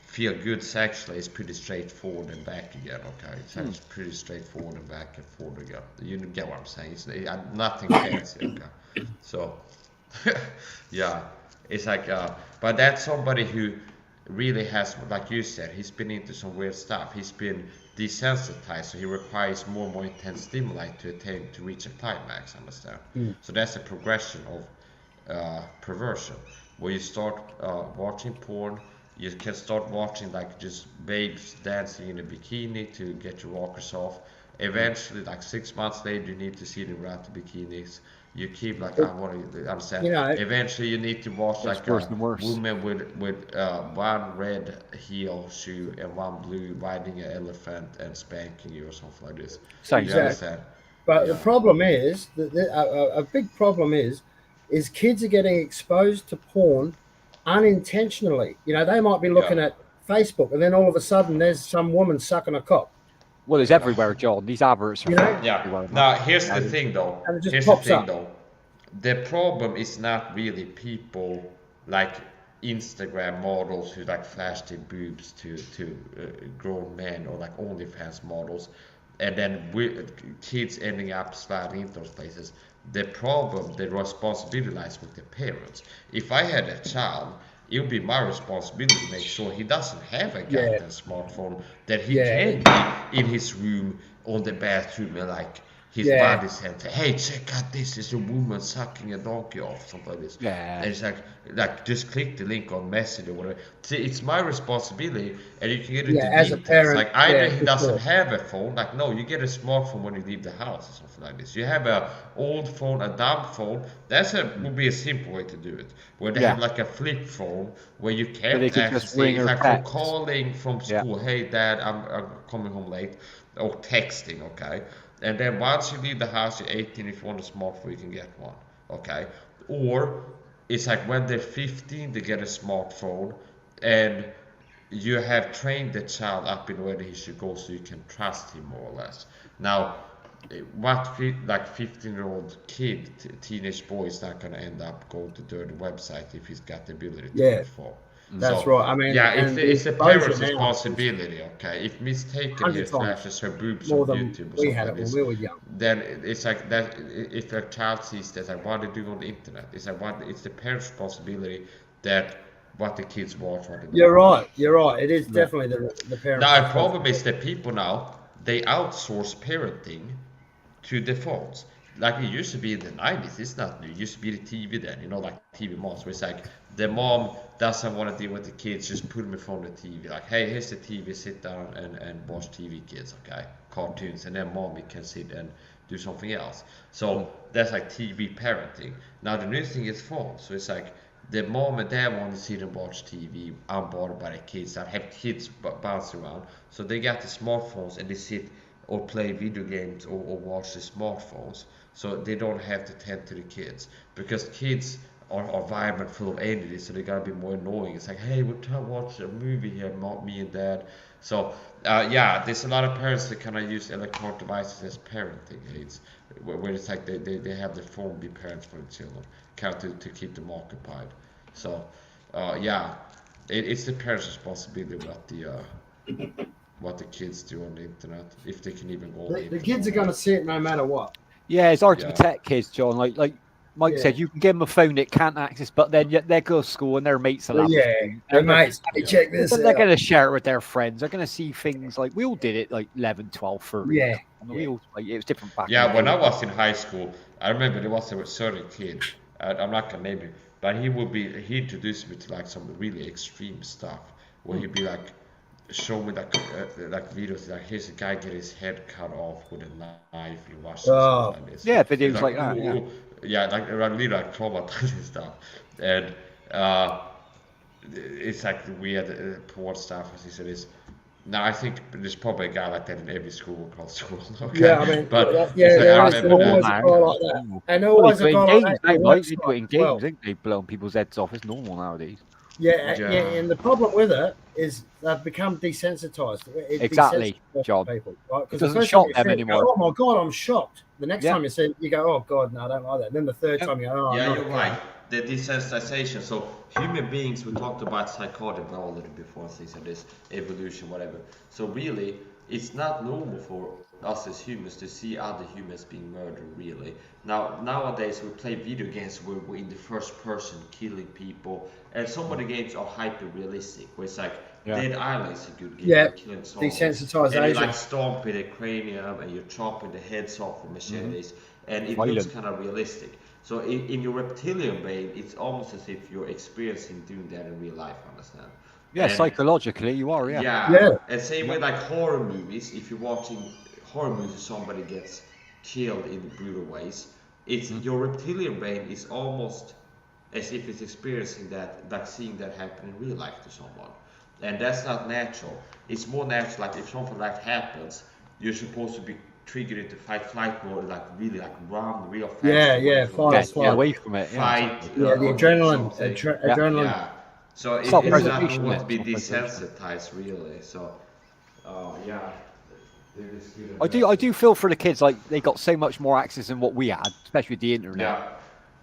feel good sexually, it's pretty straightforward and back again. Okay, it's pretty straightforward and back and forth again. You get what I'm saying? It's nothing fancy. Okay, so yeah, it's like, but that's somebody who really has, like you said, he's been into some weird stuff. He's been desensitized, so he requires more and more intense stimuli to reach a climax. Understand? So that's a progression of perversion, where you start watching porn. You can start watching like just babes dancing in a bikini to get your rockers off. Eventually, like 6 months later, you need to see them without the bikinis. You keep like, I'm saying. Eventually, you need to watch like a woman with one red heel shoe and one blue riding an elephant and spanking you or something like this. Exactly. But the problem is that a big problem is kids are getting exposed to porn unintentionally. They might be looking at Facebook, and then all of a sudden there's some woman sucking a cock. Well, it's everywhere, John. These adverts are everywhere. Now, here's the thing, though. The problem is not really people like Instagram models who like flash their boobs to grown men, or like OnlyFans models, and then kids ending up sliding into those places. The problem, the responsibility lies with the parents. If I had a child, it would be my responsibility to make sure he doesn't have a goddamn smartphone, that he can be in his room on the bathroom and like his body said, hey, check out this, is a woman sucking a donkey off, something like this. And it's like just click the link on Messenger or whatever. See, it's my responsibility, and you can get into as a parent, like either he doesn't have a phone, like no, you get a smartphone when you leave the house or something like this. You have a old phone, a dumb phone. Would be a simple way to do it. Where they have like a flip phone where you can't actually, it's like for calling from school, hey dad, I'm coming home late, or texting, okay? And then once you leave the house, you're 18, if you want a smartphone, you can get one, okay? Or it's like when they're 15, they get a smartphone, and you have trained the child up in where he should go so you can trust him more or less. Now, what like 15-year-old kid, teenage boy is not going to end up going to dirty website if he's got the ability to perform. That's right. I mean, it's a parent's responsibility. Okay, if mistaken here flashes her boobs on YouTube or something like this, then it's like that. If a child sees that, like what they do on the internet, it's like it's the parent's responsibility that what the kids watch. You're right. It is definitely the parents. Now the problem is that people now, they outsource parenting to the phones. Like it used to be in the 90s, it's not new. It used to be the TV then, like TV moms, where it's like the mom doesn't want to deal with the kids, just put them in front of the TV. Like, hey, here's the TV, sit down and watch TV, kids, okay? Cartoons, and then mommy can sit and do something else. So that's like TV parenting. Now the new thing is phones, so it's like the mom and dad want to sit and watch TV, unbothered by the kids, that have kids bounce around. So they got the smartphones and they sit or play video games or watch the smartphones. So they don't have to tend to the kids, because kids are vibrant, full of energy, so they gotta be more annoying. It's like, hey, we're trying to watch a movie here, not me and dad. So there's a lot of parents that kind of use electronic devices as parenting aids, where it's like they have their phone be parents for the children, kind of to keep them occupied. So it's the parents' responsibility what the kids do on the internet, if they can even go on the kids are going to see it no matter what. Yeah, it's hard to protect kids, John. Like Mike said, you can give them a phone it can't access, but then they go to school and their mates will have their mates, check this out. They're going to share it with their friends. They're going to see things like we all did it, like 11, 12, 13. Yeah. We all, it was different back then. Yeah, when I was in high school, I remember there was a certain kid, I'm not going to name him, but he introduced me to like some really extreme stuff, where he'd be like, show me like videos, like here's a guy get his head cut off with a knife in Washington. Like this. Yeah, videos like that. Like really like traumatizing stuff, and it's like the weird porn stuff, as he said. Is now I think there's probably a guy like that in every school across the world. Okay? Yeah, I mean, there's always a guy like that, and always a guy like that. They do it in games, think they blowing people's heads off. It's normal nowadays. Yeah, and the problem with it is they've become desensitized. It Exactly, desensitizes John. people, right? It Because the doesn't first time shock you them see it, you anymore. go, oh my God, I'm shocked. The next time you see it, you go, oh God, no, I don't like that. And then the third time you go, oh, yeah, not you're again. right. The desensitization. So human beings, we talked about psychotic biology before, things like this, evolution, whatever. So really, it's not normal for us as humans to see other humans being murdered. Really, nowadays we play video games where we're in the first person killing people, and some of the games are hyper realistic. Where it's like Dead Island is a good game. Yeah, You're killing zombies, desensitization. and you like stomping the cranium, and you're chopping the heads off with machetes, and it looks kind of realistic. So in your reptilian brain, it's almost as if you're experiencing doing that in real life, understand? Yeah, and psychologically you are, Yeah. And same with like horror movies, if you're watching horror movies, somebody gets killed in brutal ways, it's your reptilian brain is almost as if it's experiencing that, like seeing that happen in real life to someone. And that's not natural. It's more natural, like if something like happens, you're supposed to be triggered into fight-flight mode, like really like run real fast. Fight away from it. Fight. The adrenaline. Adrenaline. Yeah. So it's not normal to be desensitized, really. So, yeah. I do feel for the kids, like they got so much more access than what we had, especially with the internet. Yeah.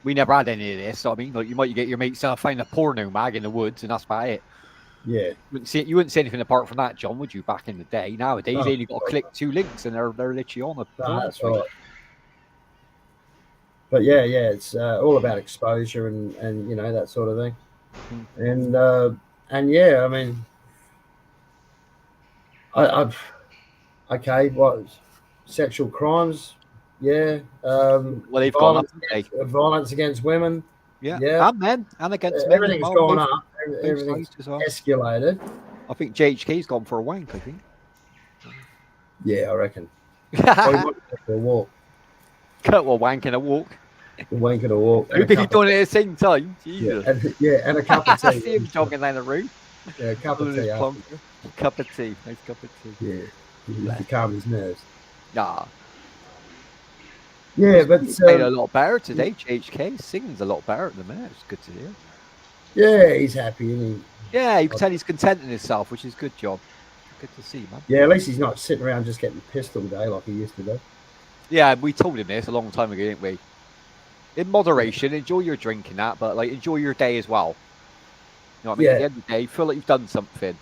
We never had any of this. So I mean, like you might get your mates find a porno mag in the woods, and that's about it. Yeah. You wouldn't see anything apart from that, John, would you? Back in the day, nowadays you only got to click 2 links, and they're literally on a. That's right. But yeah, it's all about exposure and you know that sort of thing, and yeah, I mean, okay, what sexual crimes? Yeah, well, they've gone up, violence against women. Yeah, and men, and against men. Everything's gone up. Everything's escalated. I think JHK's gone for a wank. I think. Yeah, I reckon. For a walk. Well, wank and a walk. Wank and a walk. Who be doing it at the same time? Jesus. And a cup of tea. See him jogging down the room. Yeah, a cup of tea. Cup of tea. Nice cup of tea. Yeah, to calm his nerves. Nah. Yeah, but he's made a lot better today. JHK singing's a lot better at the minute. It's good to hear. Yeah, he's happy, isn't he? Yeah, you can tell he's content in himself, which is good job. Good to see, man. Yeah, at least he's not sitting around just getting pissed all day like he used to do. Yeah, we told him this a long time ago, didn't we? In moderation, enjoy your drinking that, but like enjoy your day as well. You know what I mean? At the end of the day, feel like you've done something.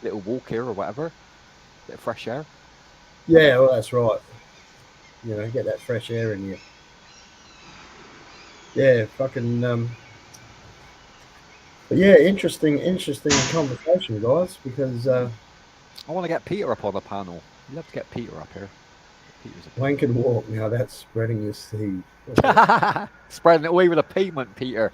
Little walk here or whatever. Bit of fresh air. Yeah, well, that's right. You know, get that fresh air in you. Yeah, fucking. But yeah, interesting conversation, guys. Because I want to get Peter up on the panel. You'd love to get Peter up here. Wank and walk. Now that's spreading the seed. Spreading it away with a pavement, Peter.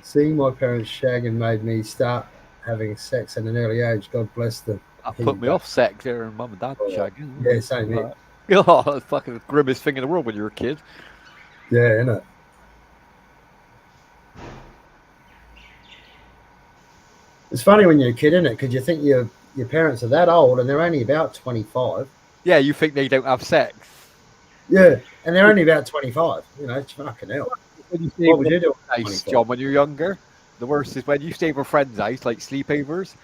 Seeing my parents shagging made me start having sex at an early age. God bless them. That put me off sex there and mum and dad shagging. Yeah, same here. Oh, that's fucking the grimmest thing in the world when you're a kid. Yeah, innit? It's funny when you're a kid, isn't it? Because you think your parents are that old and they're only about 25. Yeah, you think they don't have sex. Yeah, and they're only about 25. You know, it's fucking hell. What would you do? Nice, John, when you're younger. The worst is when you stay with friends' house, like sleepovers,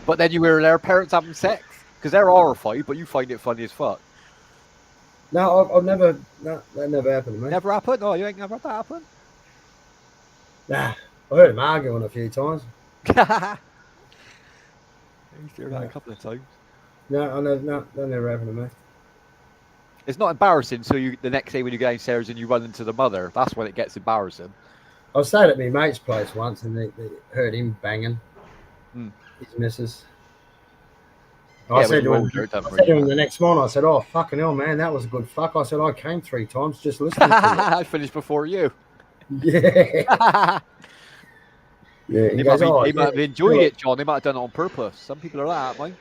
but then you hear their parents having sex because they're horrified, but you find it funny as fuck. No, I've never. No, that never happened to me. Never happened? Oh, you ain't never had that happen? Nah, I heard him arguing a few times. I used to hear that a couple of times. No, that never happened to me. It's not embarrassing. So the next day when you go downstairs and you run into the mother, that's when it gets embarrassing. I stayed at my mate's place once and they heard him banging his missus. I said to him the next morning, I said, "Oh, fucking hell, man, that was a good fuck." I said, "I came 3 times just listening to it." I finished before you. Yeah. Yeah, he might have enjoyed it, John. They might have done it on purpose. Some people are like that, mate.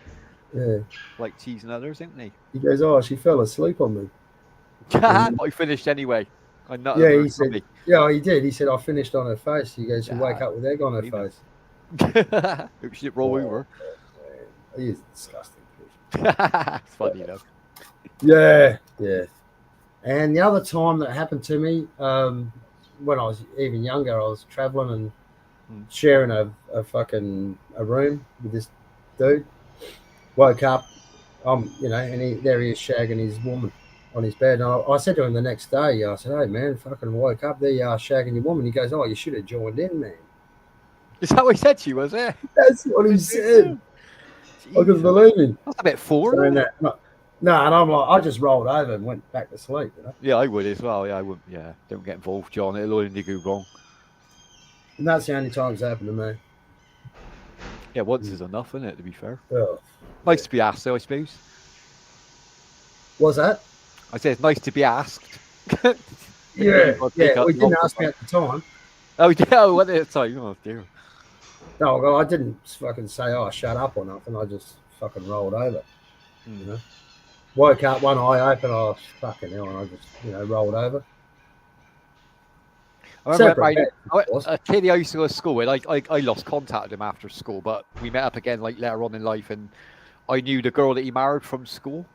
Yeah. Like teasing others, ain't they? He goes, "Oh, she fell asleep on me." But I finished ananyway. Yeah, he said. Yeah, he did. He said, "I finished on her face." He goes, "She wake up with egg on her face." Hope she didn't roll over. He is disgusting. It's funny though. Yeah. And the other time that happened to me, when I was even younger, I was traveling and sharing a fucking room with this dude. Woke up, you know, and there he is shagging his woman on his bed. And I said to him the next day, I said, "Hey man, fucking woke up, there you are shagging your woman." He goes, "Oh, you should have joined in, man." Is that what he said to you, was it? That's what he said. I couldn't believe him. That's a bit forward, isn't it? No, and I'm like, I just rolled over and went back to sleep. You know? Yeah, I would as well. Yeah, I would. Yeah, don't get involved, John. It'll only go wrong. And that's the only time it's happened to me. Yeah, once is enough, isn't it? To be fair. Oh, nice to be asked, though, I suppose. What's that? I said it's nice to be asked. yeah. We didn't ask me at the time. Oh, yeah, what at the time? Oh dear. No, I didn't fucking say, "Oh, shut up" or nothing. I just fucking rolled over. You know, woke up, one eye open. Oh, fucking hell! And I just, you know, rolled over. I remember a kid I used to go to school with. I lost contact with him after school, but we met up again like later on in life, and I knew the girl that he married from school,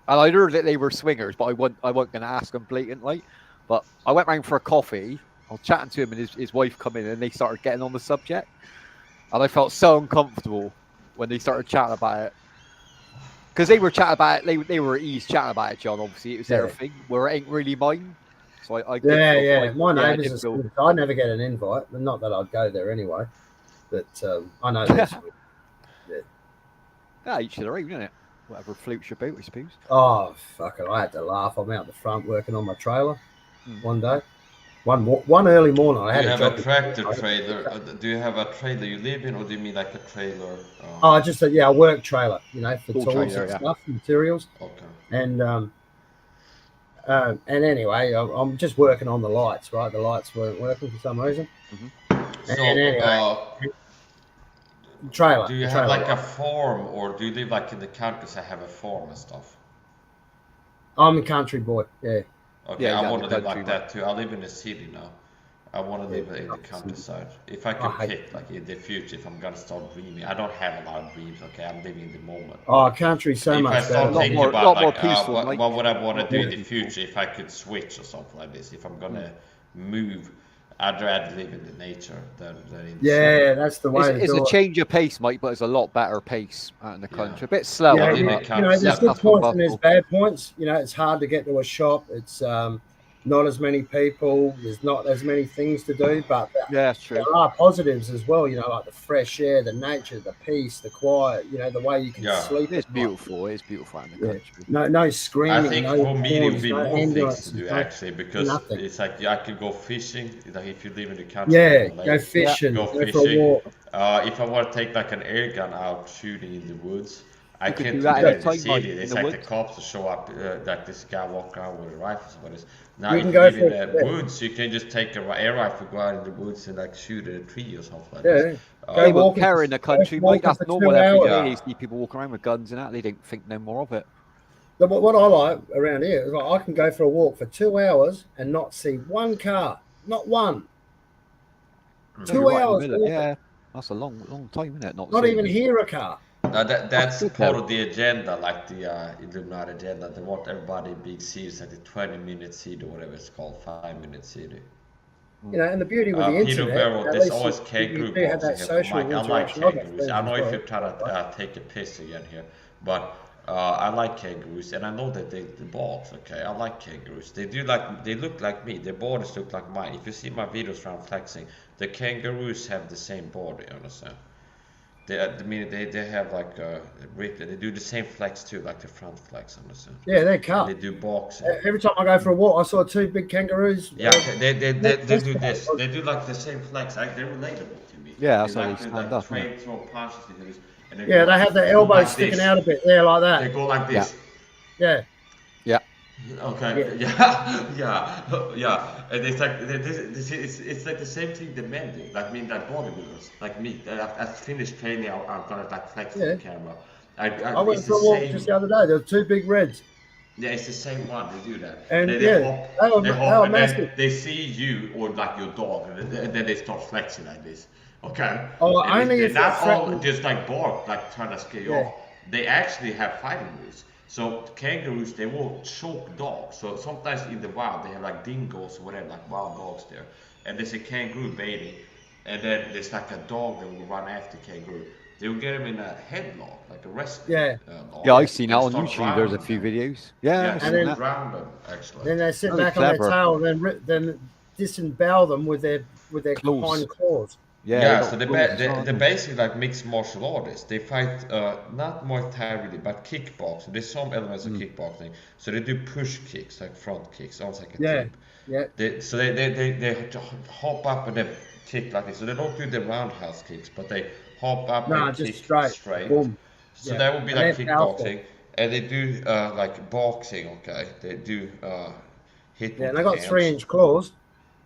and I heard that they were swingers, but I wasn't going to ask him blatantly. But I went round for a coffee. I was chatting to him, and his wife come in, and they started getting on the subject, and I felt so uncomfortable when they started chatting about it. Because they were chatting about it, they were at ease chatting about it, John. Obviously, it was their thing. Where it ain't really mine. So I my neighbours. I never get an invite, but not that I'd go there anyway. But I know that's. Yeah, each their own, isn't it? Whatever floats your boat, I suppose. Oh fuck it! I had to laugh. I'm out the front working on my trailer one day. One early morning, I had. Do you have a tractor trailer? Do you have a trailer you live in, or do you mean like a trailer? Just a work trailer. You know, for tools and stuff, materials. Okay. And anyway, I'm just working on the lights. Right, the lights weren't working for some reason. So, anyway, trailer. Do you have like a farm, or do you live like in the country? So have a farm and stuff. I'm a country boy. Yeah. Okay, Yeah, I want to live like that too. I live in the city now. I want to live in the countryside. If I could pick, like in the future, if I'm gonna start dreaming, I don't have a lot of dreams. Okay, I'm living in the moment. Oh, country so much better. If I start thinking about like, what would I want to do in the future if I could switch or something like this? If I'm gonna move, I'd rather live in the nature than in the city. That's the way. It's a change of pace, Mike, but it's a lot better pace out in the country. A bit slower. You know, there's good points and there's bad points. You know, it's hard to get to a shop. It's not as many people. There's not as many things to do, but that's true. There are positives as well. You know, like the fresh air, the nature, the peace, the quiet. You know, the way you can sleep. It's beautiful. It's beautiful in the country. No screaming. I think for me it would be more things to do actually, because it's like I could go fishing. Like if you live in the country, go fishing. Go for a fishing. walk. If I want to take like an air gun out shooting in the woods, I can't do that in the city. It's like the cops will show up, like this guy walk around with a rifle. What is now? If you live in the woods, you can just take an air rifle, go out in the woods, and like shoot at a tree or something like that. They won't care in the country, Mike. That's normal every day. You see people walking around with guns and that. They don't think no more of it. What I like around here is like I can go for a walk for 2 hours and not see one car, not one. 2 hours. Yeah, that's a long time, isn't it? Not even hear a car. Now that's part of the agenda, like the Illuminati agenda. They want everybody in big cities, like the 20-minute city or whatever it's called, 5-minute city. You know, and the beauty with the internet, there's always kangaroo balls here. I like kangaroos. I know if you're trying to take a piss again here, but I like kangaroos, and I know that the balls. Okay, I like kangaroos. They look like me. Their bodies look like mine. If you see my videos around flexing, the kangaroos have the same body. Understand? They have like they do the same flex too, like the front flex. Understand? Yeah, they're cut. They do boxing. Every time I go for a walk, I saw 2 big kangaroos. Yeah, they do this. They do like the same flex. Like, they're relatable to me. Yeah, that's how they stand up. Train, throw punches, and they have their elbows sticking out a bit there, like that. They go like this. Yeah. Okay. Yeah. And it's like it's like the same thing the men do. Like like bodybuilders, like me. I finished training. I'm gonna like flex for the camera. I went for a walk just the other day. There were 2 big reds. Yeah, it's the same one. They do that. And they hop, and massive. then they see you or like your dog, and then they start flexing like this. Okay. Oh, and only if they're not all just like bark, like trying to scare you off. They actually have fighting moves. So kangaroos, they will choke dogs. So sometimes in the wild, they have like dingoes or whatever, like wild dogs there. And there's a kangaroo baby, and then there's like a dog that will run after kangaroo. They will get him in a headlock, like a wrestling. Yeah. Yeah, I've seen that and on start YouTube. There's a drowning few them. videos. Yeah, I've and seen then that. drown them actually. Then they sit Really back on their clever. tail, then disembowel them with their Claws. hind claws. Yeah, so they're basically like mixed martial artists. They fight not Muay Thai really, but kickboxing. There's some elements of kickboxing. So they do push kicks, like front kicks, almost like a tip. Yeah. They hop up and then kick like this. So they don't do the roundhouse kicks, but they hop up and just kick straight. Boom. So that would be like kickboxing. Powerful. And they do like boxing, okay? They do hit with and the they got hands. 3-inch claws.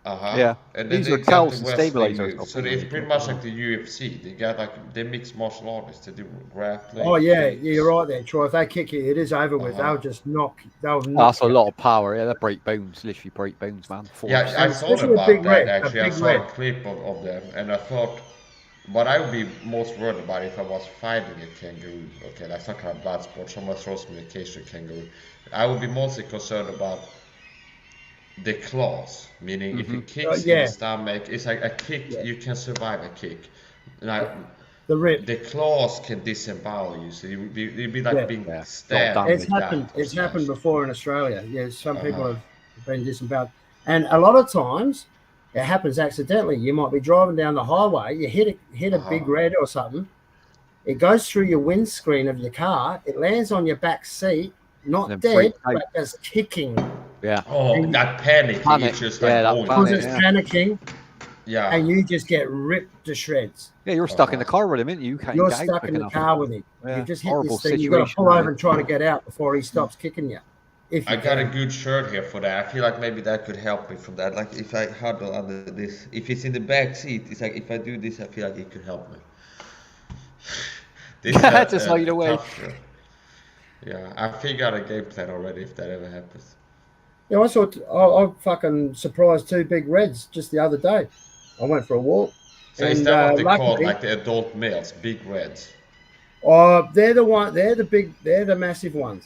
Yeah. And then These they are got cows the and wrestling stabilizers. moves. So it's pretty much like the UFC. They got like they mix martial artists. They do grappling. Oh yeah, you're right there, Troy. If they kick you, it is over with. They'll just knock. That's a lot of power. Yeah, they break bones. Literally break bones, man. Yeah, I thought about that actually. I saw a clip of them, and I thought what I would be most worried about if I was fighting a kangaroo. Okay, that's not kind of blood sport. Someone throws me a cage to a kangaroo. I would be mostly concerned about the claws, meaning if it kicks in the stomach, it's like a kick. You can survive a kick. Like the rib, the claws can disembowel you, so you'd be like being stabbed. It's happened before in Australia. Yeah, some people have been disemboweled, and a lot of times it happens accidentally. You might be driving down the highway, you hit a big red or something. It goes through your windscreen of your car. It lands on your back seat, not dead, but just kicking. Yeah. Oh, that panic. It's just like because it's panicking. Yeah. And you just get ripped to shreds. Yeah, you're stuck in the car with him, aren't you? You're stuck in the car with him. Yeah. You just hit this thing. You've got to pull over and try to get out before he stops kicking you. I got a good shirt here for that. I feel like maybe that could help me from that. Like if I huddle under this, if it's in the back seat, it's like if I do this, I feel like it could help me. Just hide away. Yeah, I figured out a game plan already if that ever happens. Yeah, I fucking surprised 2 big reds just the other day. I went for a walk. So is that what they call like the adult males, big reds? They're the massive ones.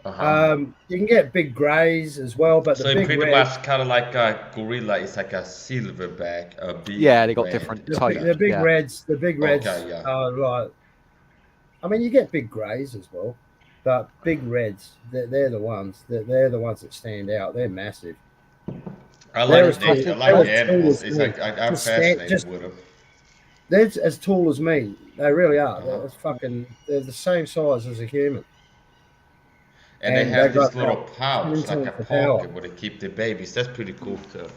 You can get big greys as well, but so the big pretty much kind of like a gorilla is like a silverback, a big. Yeah, they got red. different types. The big reds. Okay, are like. I mean, you get big greys as well, but big reds. They're the ones. They're the ones that stand out. They're massive. I like the animals. It's like I'm fascinated with them. They're as tall as me. They really are. They're the same size as a human. And they have this little pouch, like a pocket, where they keep the babies. That's pretty cool too.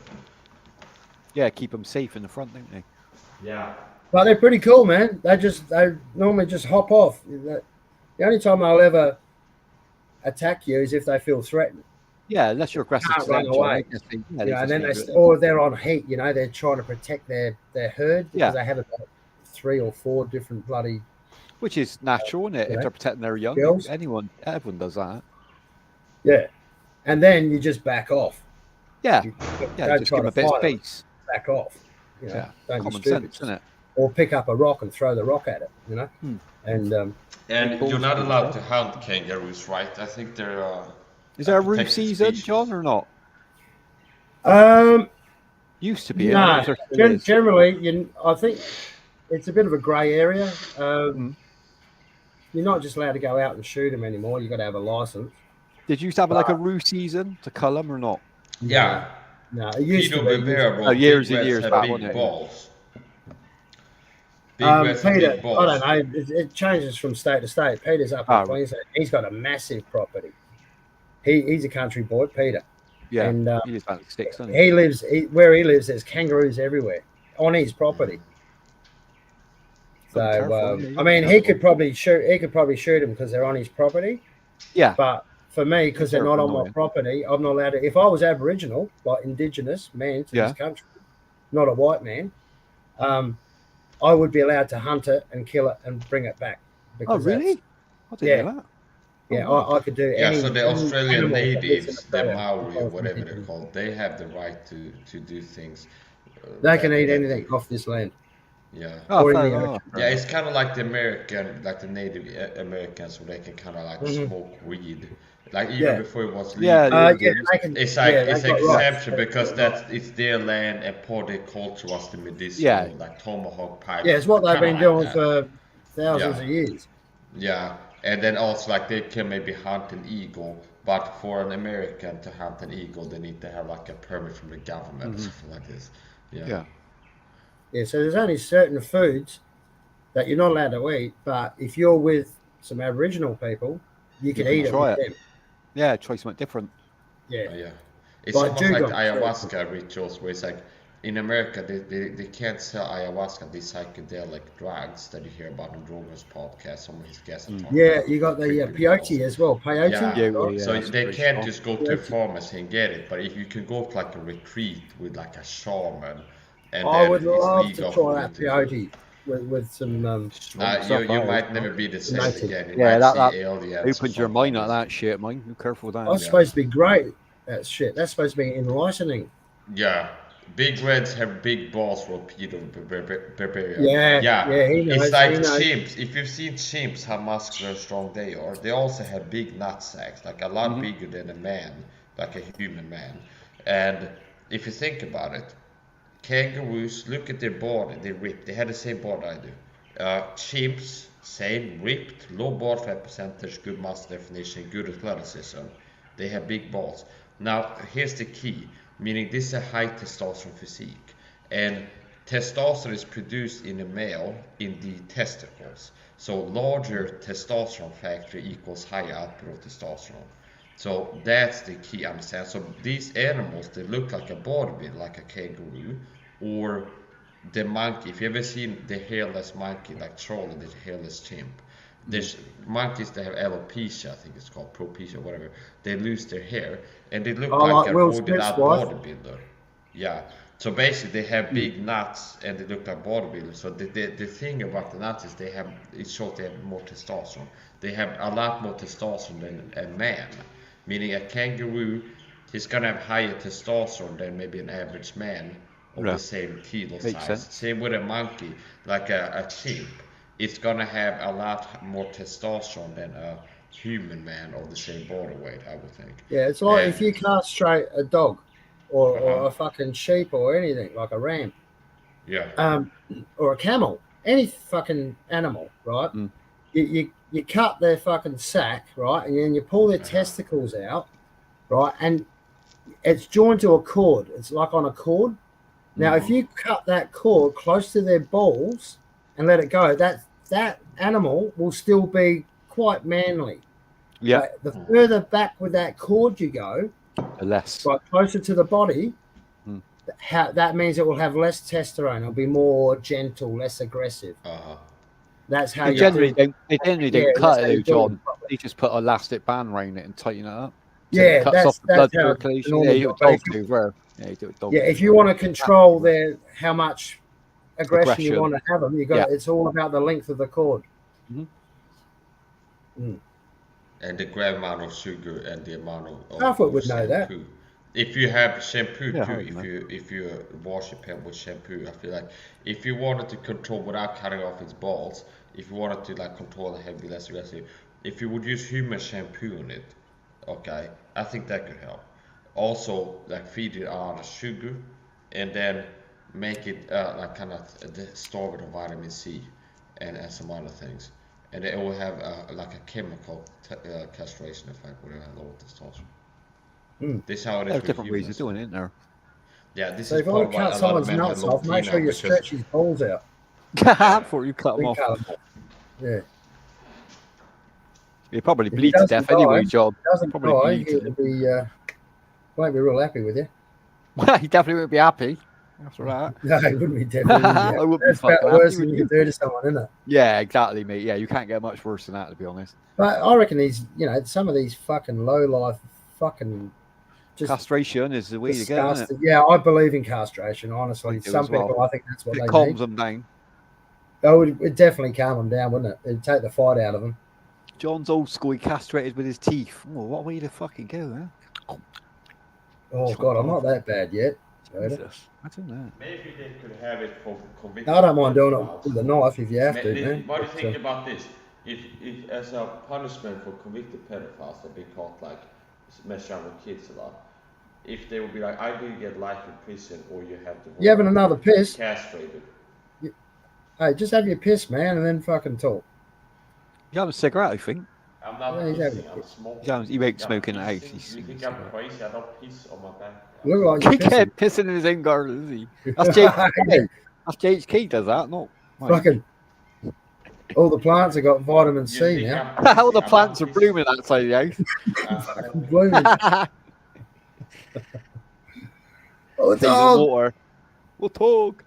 Yeah, keep them safe in the front, don't they? Yeah. But they're pretty cool, man. They normally just hop off. The only time they'll ever attack you is if they feel threatened. Yeah, unless you're aggressive. Can't run away. And then or they're on heat. You know, they're trying to protect their herd because they have about 3 or 4 different bloody. Which is natural, isn't it? If they're protecting their young, everyone does that. Yeah, and then you just back off. Yeah, just give them a bit of space. Back off. You know, don't common be stupid. sense, isn't it? Or pick up a rock and throw the rock at it. You know, and you're not allowed to hunt kangaroos, right? I think they're. Is there a roof season, John, or not? Used to be. No, generally, I think it's a bit of a grey area. You're not just allowed to go out and shoot them anymore. You've got to have a license. Did you used to have like a roof season to cull them or not? Yeah. No, it used to be. Years and years back, wasn't it? Balls. Peter, I don't know. It changes from state to state. Peter's up in Queensland. He's got a massive property. He's a country boy, Peter. Yeah, and he lives back in the sticks, doesn't he lives where he lives. There's kangaroos everywhere on his property. So I mean, he could probably shoot them because they're on his property. Yeah, but for me, because they're not on my property, I'm not allowed to. If I was Aboriginal, like Indigenous man to this country, not a white man, I would be allowed to hunt it and kill it and bring it back. Oh, really? I didn't know that. Yeah, I could do. Yeah, so the Australian natives, the Maori or whatever they're called, they have the right to do things. They can eat anything off this land. Yeah. Oh, Or in fair the enough. ocean. Yeah, it's kind of like the Native Americans, where they can kind of like Mhm. smoke weed, like even Yeah. before it was Yeah, legal. the Yeah, Indians. they can, It's like yeah, it's they've got rights. exemption because it's their land, and part of their culture was the medicinal, Yeah. like tomahawk pipe. Yeah, it's what they've kinda been like doing that. for thousands Yeah. of years. Yeah, and then also like they can maybe hunt an eagle, but for an American to hunt an eagle, they need to have like a permit from the government or something like this. Yeah. Yeah, so there's only certain foods that you're not allowed to eat, but if you're with some Aboriginal people, you can eat it try with it. them. Yeah, try something different. Yeah. Yeah. It's Like almost like the dugong. ayahuasca rituals, where it's like in America they can't sell ayahuasca, these psychedelic drugs that you hear about on Rogan's podcast. Some of his guests are talking Yeah, about you got the peyote as well. Peyote. Yeah, right? so they pretty can't strong. just go to a pharmacy and get it, but if you can go to like a retreat with like a shaman, and I then would it's love legal to for try you that to do. peyote with some. You might never be the same Native. again. You Yeah, might that see aliens. or opens your something mind like at that shit, man. Be careful with that. That's supposed to be great. That shit. That's supposed to be enlightening. Yeah, big reds have big balls for Peter Barbarian. Yeah, he knows, It's like he knows. chimps. If you've seen chimps, how muscular and strong they are, they also have big nut sacks, like a lot bigger than a man, like a human man. And if you think about it, kangaroos, look at their body, they're ripped. They had the same body I do. Chimps, same, ripped, low body fat percentage, good muscle definition, good athleticism. They have big balls. Now, here's the key, meaning this is a high testosterone physique. And testosterone is produced in a male in the testicles. So larger testosterone factor equals higher output of testosterone. So that's the key, understand? So these animals, they look like a bodybuilder, like a kangaroo, or the monkey. If you ever seen the hairless monkey, like Charlie, the hairless chimp, there's monkeys that have alopecia, I think it's called propecia, whatever. They lose their hair, and they look like a Will roided Smith's out wife. bodybuilder. Yeah. So basically, they have big nuts, and they look like bodybuilders. So the thing about the nuts is it shows they have more testosterone. They have a lot more testosterone than a man. Meaning a kangaroo, he's gonna have higher testosterone than maybe an average man of the same kilo size. sense. Same with a monkey, like a chimp. It's gonna have a lot more testosterone than a human man of the same body weight, I would think. Yeah, it's like And- if you castrate a dog or a fucking sheep or anything, like a ram, or a camel, any fucking animal, right? You cut their fucking sack, right, and then you pull their testicles out, right, and it's joined to a cord. It's like on a cord. Now, if you cut that cord close to their balls and let it go, that animal will still be quite manly. Yeah. But the further back with that cord you go, the less. right closer to the body, that means it will have less testosterone. It'll be more gentle, less aggressive. That's how They you generally do. don't cut that's how it, you do John. They just put an elastic band around it and tighten it up. So Yeah, it cuts off the blood that's how circulation. normal Yeah, you dog- do but dogs do as well. Yeah, you do it dogs. Yeah, if you want to control how much aggression you want to have them, it's all about the length of the cord. And the great amount of sugar and the amount of Halfwit would know that. shampoo. If you have shampoo Yeah, too, if you wash your pen with shampoo, I feel like if you wanted to control without cutting off its balls, if you wanted to like control the hair, be less aggressive, if you would use human shampoo on it, okay, I think that could help. Also, like feed it on sugar, and then make it like kind of starve it of vitamin C and some other things, and it will have like a chemical castration effect where it has lower testosterone. This is how it is. There's with different ways of humans. doing it, isn't there? Yeah, this So is if I part want of to why cut a lot of someone's men have nuts long off, make sure you because- stretch his balls out. Before you cut them Then off. cut 'em off. Yeah. You probably If he bleed to doesn't death anyway, die- John. Doesn't Probably die, bleed to he'll be won't be real happy with you. Well, he definitely won't be happy after that. No, he wouldn't be definitely. I wouldn't be That's about fucking the worst happy thing with you can do to someone, isn't it? Yeah, exactly, mate. Yeah, you can't get much worse than that, to be honest. But I reckon some of these fucking low life fucking just Castration is the way to go, isn't disgusting. Yeah, I believe in castration. Honestly, I do some as well. people, I think that's what it they calms need. them down. Oh, it'd definitely calm them down, wouldn't it? It'd take the fight out of them. John's old school, he castrated with his teeth. Oh, what way to fucking go, huh? Oh God, I'm not that bad yet. Jesus, I don't know. Maybe they could have it for convicted. I don't mind doing it with a knife if you have to, man. What do you think about this? If as a punishment for convicted pedophiles that be caught like mess around with kids a lot, if they would be like, either you get life in prison or you have to. You having another piss? Castrated. Hey, just have your piss, man, and then fucking talk. You have a cigarette, I think. I'm not pissing, I'm smoking. He makes smoking in the house. You think I'm crazy? I don't piss on my back. Look like He can't piss in his own garden, is he? That's JHK. That's JHK does that, not fucking. All the plants have got vitamin C now. All the plants are blooming outside the house. Fucking blooming. Oh, Season dog. water. We'll talk.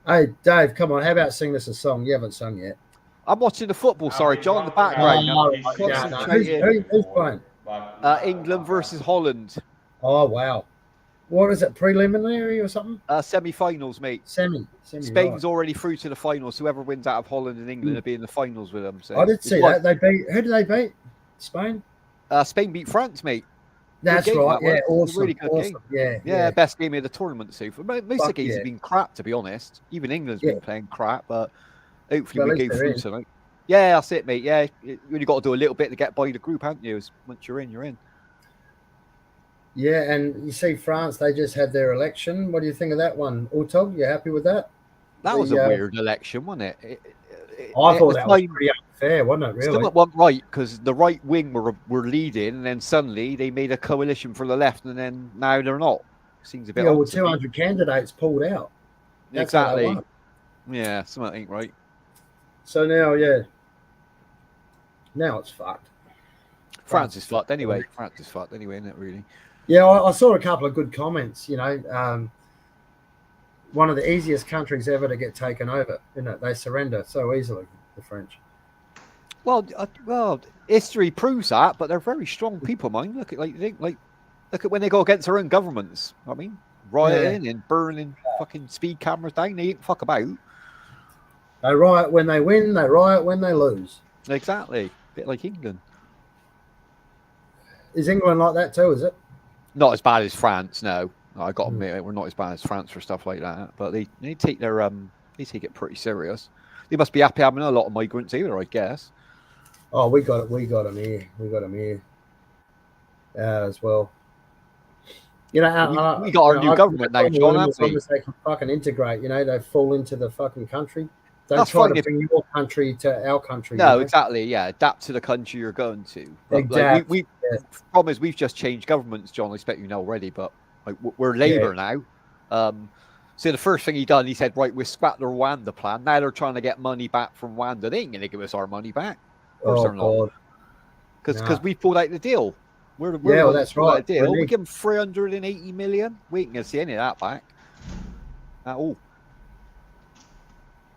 Hey, Dave, come on. How about sing us a song? You haven't sung yet. I'm watching the football. Sorry, John, in the background. Who's playing? England versus Holland. Oh, wow. What is it? Preliminary or something? Semi-finals, mate. Semi. Spain's already through to the finals. Whoever wins out of Holland and England will be in the finals with them. So I did see that. They beat. Who did they beat? Spain. Spain beat France, mate. That's right. Yeah, awesome. Really good game. Yeah, best game of the tournament so far. Most of the games yeah. have been crap, to be honest. Even England's been playing crap, but hopefully Well, we go through tonight. Yeah, that's it, mate. Yeah, you only got to do a little bit to get by the group, haven't you? Once you're in, you're in. Yeah, and you see France, they just had their election. What do you think of that one? Utog, you happy with that? That was a weird election, wasn't it? I thought that was pretty unfair, wasn't it, really? Still not right, because the right wing were leading, and then suddenly they made a coalition for the left, and then now they're not. Seems a bit well, 200 candidates pulled out. That's exactly. Yeah, something ain't right. So now it's fucked. France is fucked anyway. France is fucked anyway, isn't it, really? Yeah, I saw a couple of good comments. You know, one of the easiest countries ever to get taken over. You know, they surrender so easily, the French. Well, history proves that, but they're very strong people, mind. Look at look at when they go against their own governments. I mean, rioting and burning fucking speed cameras down. They ain't fuck about. They riot when they win. They riot when they lose. Exactly, a bit like England. Is England like that too? Is it? Not as bad as France, no. I got to admit, we're not as bad as France for stuff like that. But they take their they take it pretty serious. They must be happy having a lot of migrants either, I guess. Oh, we got them here. We got them here as well. You know, we got our new government now, John. As long as they can fucking integrate, you know, they fall into the fucking country. Don't That's try fine to bring your country to our country. No, you know? exactly. Yeah, adapt to the country you're going to. But, Exactly. The problem is we've just changed governments, John. I expect you know already, but like, we're Labour now. So the first thing he done, he said, right, we scrapped the Rwanda plan. Now they're trying to get money back from Rwanda. They ain't going to give us our money back. Of course they're not. Because we pulled out the deal. We're that's right. Out the deal. We give them 380 million. We ain't going to see any of that back at all.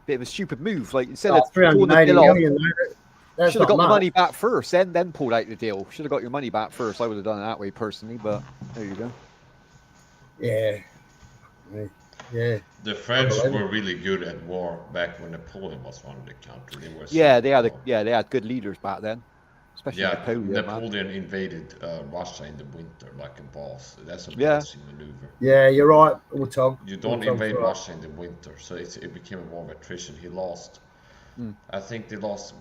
Bit of a stupid move. Like instead of 380 million, should have got the money back first, then pulled out the deal. Should have got your money back first. I would have done it that way personally, but there you go. Yeah. The French were really good at war back when Napoleon was running the country. They had good leaders back then. Especially Napoleon invaded Russia in the winter like a boss. That's a ballsy maneuver. Yeah, you're right. You don't invade Russia in the winter, so it became a war of attrition. He lost. I think they lost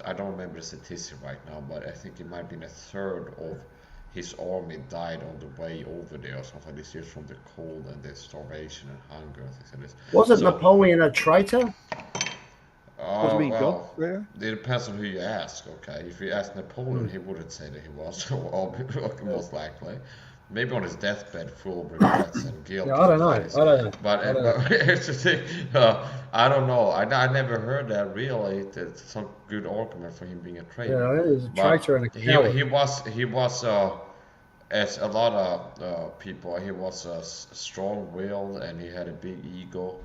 I don't remember the statistic right now, but I think it might have been a third of his army died on the way over there or something like this, just from the cold and the starvation and hunger and things like this. Wasn't Napoleon a traitor? What do you mean, well, it depends on who you ask. Okay, if you ask Napoleon, he wouldn't say that he was, most likely. Maybe on his deathbed, full of regrets and guilt. Yeah, I don't know. But it's the thing. I don't know. I never heard that really. It's some good argument for him being a traitor. Yeah, he was a traitor and a coward. He was as a lot of people. He was strong-willed and he had a big ego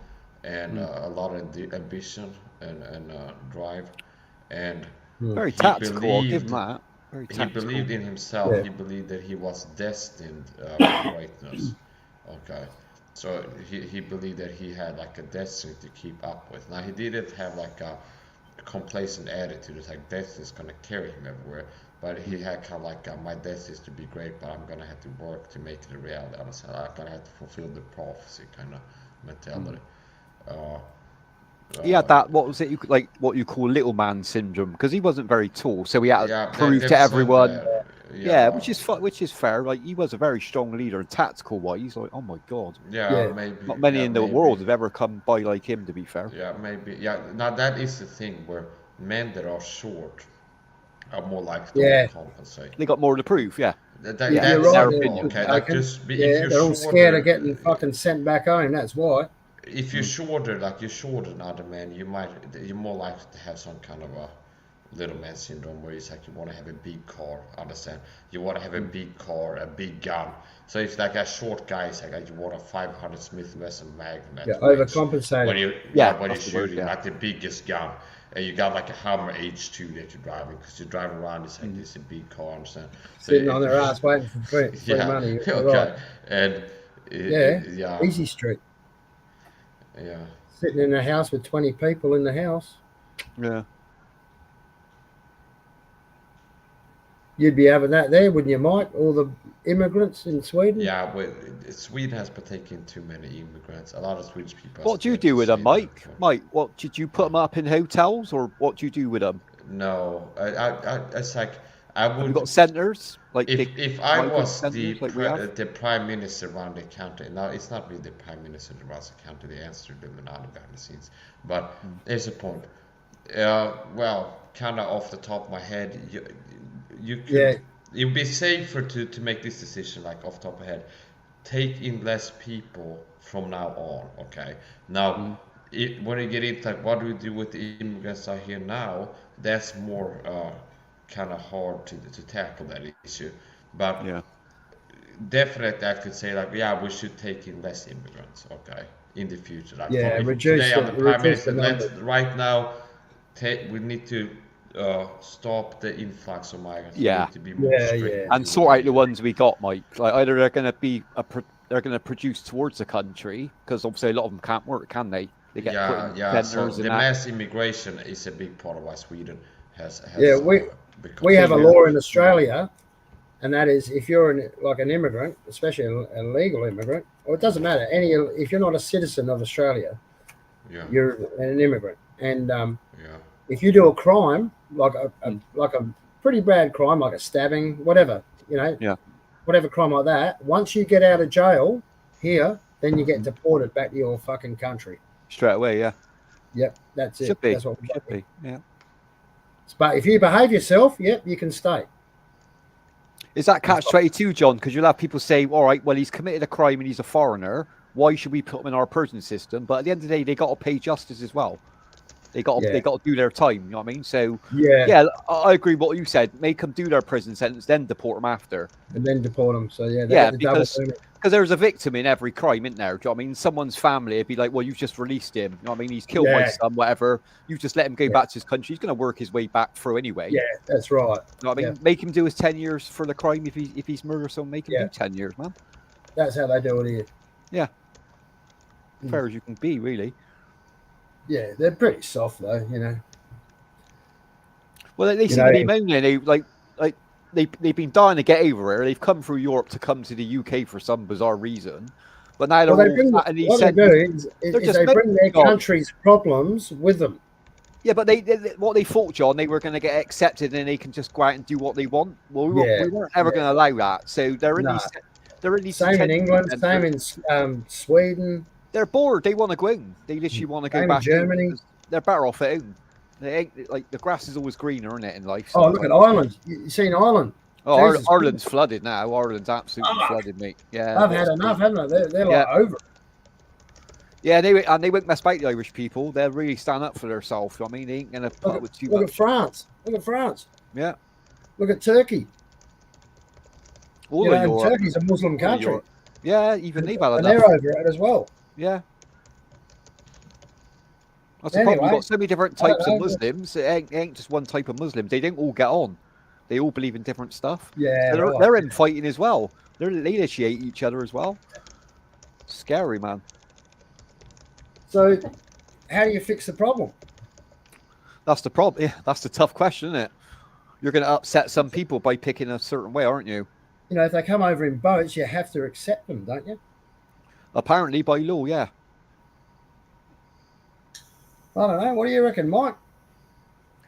and a lot of ambition and drive. And very tactical. I'll give him that. He believed in himself. Yeah. He believed that he was destined for greatness. Okay, so he believed that he had like a destiny to keep up with. Now he didn't have like a complacent attitude. It's like death is gonna carry him everywhere. But he had kind of like, my death is to be great, but I'm gonna have to work to make it a reality. I'm gonna have to fulfill the prophecy kind of mentality. He had that, what was it, what you call little man syndrome, because he wasn't very tall, so he had to prove to everyone. Which is fair. Like, he was a very strong leader, and tactical wise, like, oh my god. Maybe not many in the world have ever come by like him, to be fair. Maybe. Now that is the thing where men that are short are more likely to compensate. They got more to prove. you're right. They're all scared of getting fucking sent back home. That's why. If you're shorter, you're shorter than other men, you're more likely to have some kind of a little man syndrome, where it's like you want to have a big car. Understand? You want to have a big car, a big gun. So if like a short guy is like you want a 500 Smith & Wesson Magnum. Overcompensating. When you're shooting like the biggest gun, and you got like a Hummer H2 that you're driving, because you're driving around, it's like this a big car. Understand? Sitting on their ass waiting for free money. Okay. And easy street. Yeah. Sitting in a house with 20 people in the house. Yeah. You'd be having that there, wouldn't you, Mike? All the immigrants in Sweden? Yeah, but Sweden has been taking too many immigrants. A lot of Swedish people. What do you do with them, Mike? Mike, what did you put them up in hotels, or what do you do with them? No, it's like I would. Have you got centers? Like if I was the prime minister around the country. Now it's not really the prime minister that runs the country. They answer them and other behind the scenes. But there's a point. Well, kind of off the top of my head, you could. It would be safer to make this decision, like off the top of my head. Take in less people from now on. Okay. Now, when you get into like, what do we do with the immigrants out here now? That's more kind of hard to tackle that issue. But definitely, I could say like, we should take in less immigrants. Okay, in the future. Like, reduce the numbers. Right now, we need to stop the influx of migrants. Yeah, to be more strict and sort out the ones we got, Mike. Like, either they're going to be they're going to produce towards the country, because obviously a lot of them can't work, can they? They get put in So the mass immigration is a big part of why Sweden has we have a law in Australia, and that is if you're an immigrant, especially a legal immigrant, or it doesn't matter, if you're not a citizen of Australia, you're an immigrant, and if you do a crime like a pretty bad crime, like a stabbing, whatever, whatever crime like that, once you get out of jail here, then you get deported back to your fucking country straight away. Yep, that's it. Should be. That's what we should be. Yeah. But if you behave yourself, you can stay. Is that catch-22, John? Because you'll have people say, all right, well, he's committed a crime and he's a foreigner. Why should we put him in our prison system? But at the end of the day, they got to pay justice as well. They got to do their time. You know what I mean? So I agree with what you said. Make them do their prison sentence, then deport them after. And then deport them. So because there's a victim in every crime, isn't there? Do you know what I mean? Someone's family would be like, well, you just released him. You know what I mean? He's killed my son, whatever. You just let him go back to his country. He's going to work his way back through anyway. Yeah, that's right. You know what I mean? Make him do his 10 years for the crime. If he's murdered someone, make him do 10 years, man. That's how they do it here. Yeah. Fair as you can be, really. Yeah, they're pretty soft though, you know. Well, they seem to be moaning. They've been dying to get over here. They've come through Europe to come to the UK for some bizarre reason. But now they're they bring their country's problems with them. Yeah, but what they thought, John, they were going to get accepted and they can just go out and do what they want. Well, we weren't ever going to allow that. So they're in these same in England, same in Sweden. They're bored. They want to go in. They literally want to go back. Germany. They're better off at home. They ain't like the grass is always greener, isn't it, in life? So look at Ireland. You seen Ireland? Oh, Ireland's flooded now. Ireland's absolutely flooded, mate. Yeah, I've had enough, haven't they? They're like over. Yeah, they won't mess about the Irish people. They'll really stand up for themselves. I mean, they ain't gonna put up with too much. Look at France. Look at France. Yeah. Look at Turkey. All of Europe. Turkey's a Muslim country. Yeah, even they've had enough. And they're over it as well. Yeah. That's the problem. We've got so many different types of Muslims. It ain't just one type of Muslims. They don't all get on. They all believe in different stuff. Yeah. So they're in fighting as well. They initiate each other as well. Scary, man. So, how do you fix the problem? That's the problem. Yeah, that's the tough question, isn't it? You're going to upset some people by picking a certain way, aren't you? You know, if they come over in boats, you have to accept them, don't you? Apparently, by law, yeah. I don't know. What do you reckon, Mike?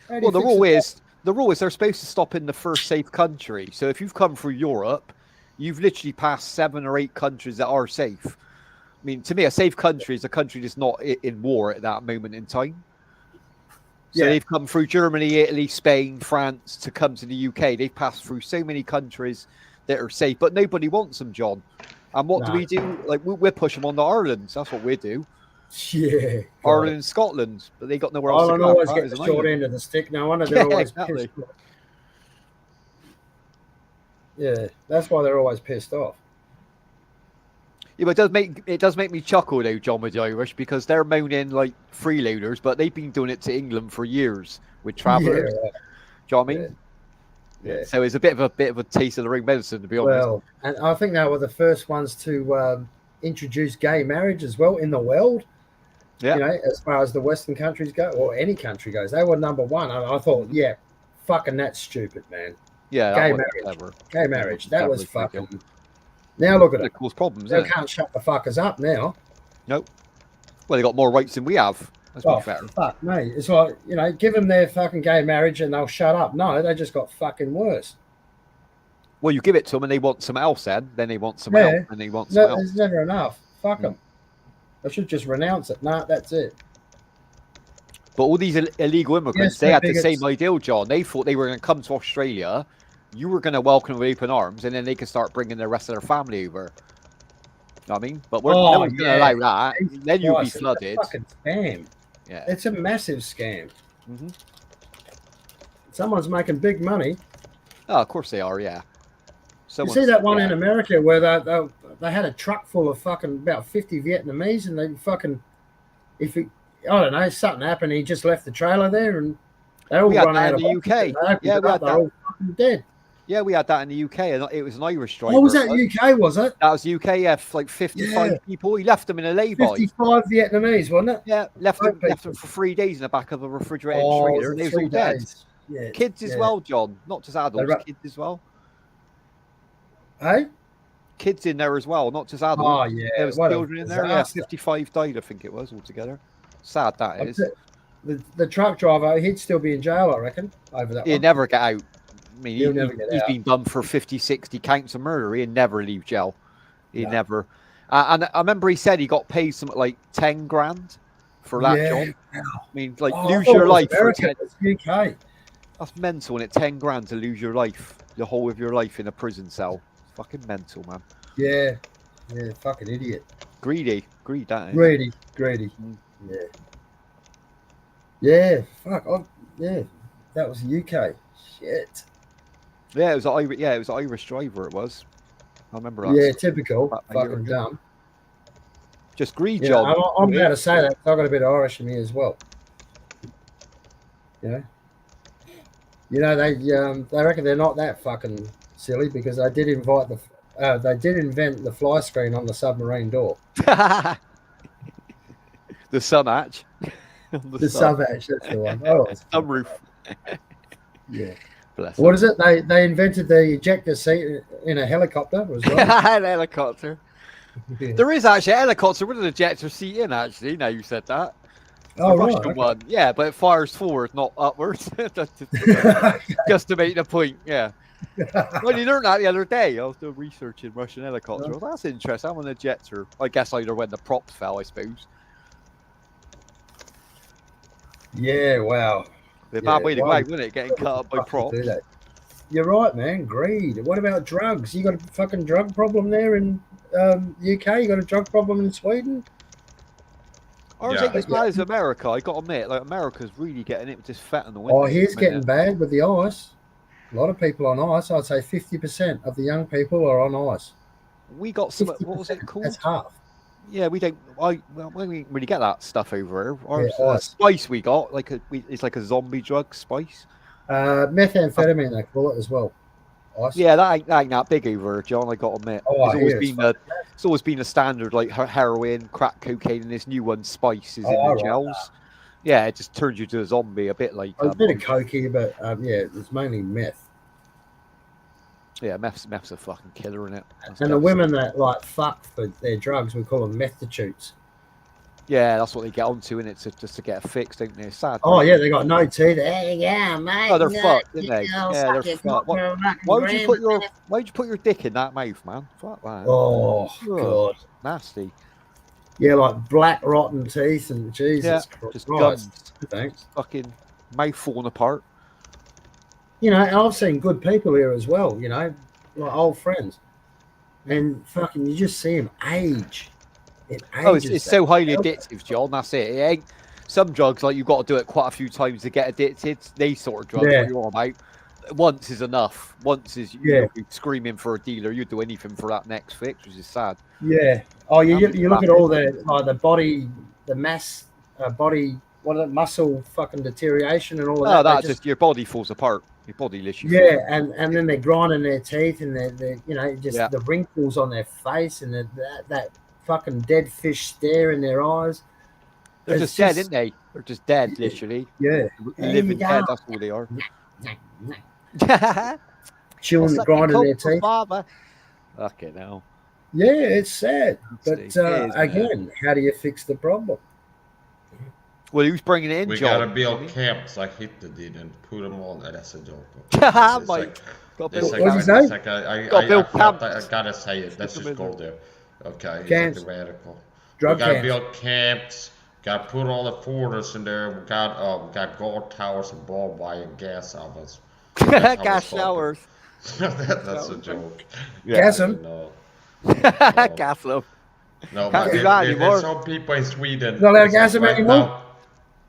Well, the rule is they're supposed to stop in the first safe country. So if you've come through Europe, you've literally passed 7 or 8 countries that are safe. I mean, to me, a safe country is a country that's not in war at that moment in time. So they've come through Germany, Italy, Spain, France to come to the UK. They've passed through so many countries that are safe, but nobody wants them, John. And what do we do? Like, we're pushing them on to Ireland. That's what we do. Yeah. Ireland and Scotland, but they got nowhere else Ireland to go. always get the short end of the stick. No wonder they're always pissed off. Yeah, that's why they're always pissed off. Yeah, but it does make me chuckle though, John, with the Irish, because they're moaning like freeloaders, but they've been doing it to England for years with travellers. Yeah, do you know what I mean? Yeah. So it's a bit of a taste of the ring medicine, to be honest. Well, and I think they were the first ones to introduce gay marriage as well in the world. Yeah. You know, as far as the Western countries go, or any country goes, they were number one. And I thought, yeah, fucking that's stupid, man. Yeah, gay marriage. That was fucking. Now look at it. It caused problems. They can't shut the fuckers up now. Nope. Well, they got more rights than we have. Let's be fair. Fuck me. It's like, you know, give them their fucking gay marriage and they'll shut up. No, they just got fucking worse. Well, you give it to them and they want something else then they want something else and they want something else. It's never enough. Fuck them. They should just renounce it. Nah, that's it. But all these illegal immigrants, they had the same ideal, John. They thought they were going to come to Australia. You were going to welcome them with open arms, and then they could start bringing the rest of their family over. You know what I mean? But no one's going to allow that. Then you'll be flooded. It's a fucking scam. Yeah. It's a massive scam. Mm-hmm. Someone's making big money. Oh, of course they are, yeah. You see that one in America where they had a truck full of fucking about 50 Vietnamese, and they fucking, I don't know, something happened. He just left the trailer there, and they all run out of the UK. Yeah, we had they're all fucking dead. Yeah, we had that in the UK, and it was an Irish driver. Oh, was that UK, was it? That was UK, yeah, like 55 people. He left them in a lay-by. 55 Vietnamese, wasn't it? Yeah, left them for 3 days in the back of a refrigerated trailer, and they was all dead. Yeah, kids as well, John. Not just adults, kids as well. Hey? Kids in there as well, not just adults. Oh, yeah. There was children in there. Yeah, 55 died, I think it was, altogether. Sad that is. The truck driver, he'd still be in jail, I reckon, over that He'd never get out. I mean, he's out. been done for 50, 60 counts of murder. He'd never leave jail. He'd never. And I remember he said he got paid something like 10 grand for that job. I mean, like, lose your life for 10. UK. That's mental, isn't it? 10 grand to lose your life, the whole of your life in a prison cell. Fucking mental, man. Yeah. Yeah, fucking idiot. Greed, that is. Greedy. Yeah. Yeah, fuck. Yeah, that was the UK. Shit. Yeah, it was an Irish driver. It was. I remember that. Yeah, typical. Fucking dumb. Just greed, yeah, John. I'm glad to say that. I've got a bit of Irish in me as well. You know, they reckon they're not that fucking silly because they did invent the fly screen on the submarine door. The sun hatch. The sun hatch, that's the one. Oh, sunroof. Yeah. Bless what is it? They invented the ejector seat in a helicopter as well. An helicopter. Yeah. There is actually a helicopter with an ejector seat in, actually, now you said that. Oh, right. Okay. One. Yeah, but it fires forward, not upwards. Just to make the point, yeah. Well, you learned that the other day. I was doing research in Russian helicopter. Well, that's interesting. I'm an ejector. I guess either when the props fell, I suppose. Yeah, wow. The bad way to go out, wouldn't it? Getting cut up by props. You're right, man. Greed. What about drugs? You got a fucking drug problem there in UK? You got a drug problem in Sweden? Or is it as bad as America? I got to admit, like America's really getting it with this fat in the winter. Oh, here's getting bad with the ice. A lot of people on ice. I'd say 50% of the young people are on ice. We got some. What was it called? That's half. Yeah, we don't. We don't really get that stuff over here. Spice we got it's like a zombie drug, spice. Methamphetamine they call it as well. Ice. Yeah, that ain't that big over here, John. I got to admit, it's always been a standard like heroin, crack cocaine, and this new one, spice, is in the gels. Yeah, it just turns you to a zombie, a bit like. A bit of cokey, but yeah, it's mainly meth. Yeah, meth's a fucking killer in it. And the women that like fuck for their drugs, we call them methstitutes. Yeah, that's what they get onto, in it, just to get a fix, don't they? It's sad. Oh yeah, they got no teeth. Hey, yeah, mate. Oh, they're fucked, didn't they? Yeah, they're fucked. Why would you put your dick in that mouth, man? Fuck that. Oh God, nasty. Yeah, like black rotten teeth and Jesus Christ. Just gums. Thanks. Fucking mouth falling apart. You know, and I've seen good people here as well. You know, like old friends, and fucking you just see them age. It's so highly addictive, John. That's it. It ain't some drugs like you've got to do it quite a few times to get addicted. These sort of drugs, what you're on about, once is enough. Once is you're screaming for a dealer. You'd do anything for that next fix, which is sad. Yeah. Oh, you look at all the body, the mass, body, muscle fucking deterioration and all of that. Oh, that just your body falls apart. Your body literally. Yeah, and then they're grinding their teeth and they're you know just the wrinkles on their face and that fucking dead fish stare in their eyes. They're just dead, aren't they? They're just dead, literally. Yeah. Living dead, that's all they are. Chewing, grinding their teeth. Okay, now. Yeah, it's sad. But again, how do you fix the problem? Well, who's bringing it in, We John? gotta build camps like Hitler did and put them all. That's a joke. Mike. I gotta say it. Let's just go there. Okay, camps. It's like radical. Drug we gotta camps. build camps. Gotta put all the forters in there. We got guard towers and barbed wire and gas ovens. Gas showers. That's a joke. Gas them. No. Gas them. No, Can't but do that there's anymore. some people in Sweden. Not allowed gas them right anymore? now,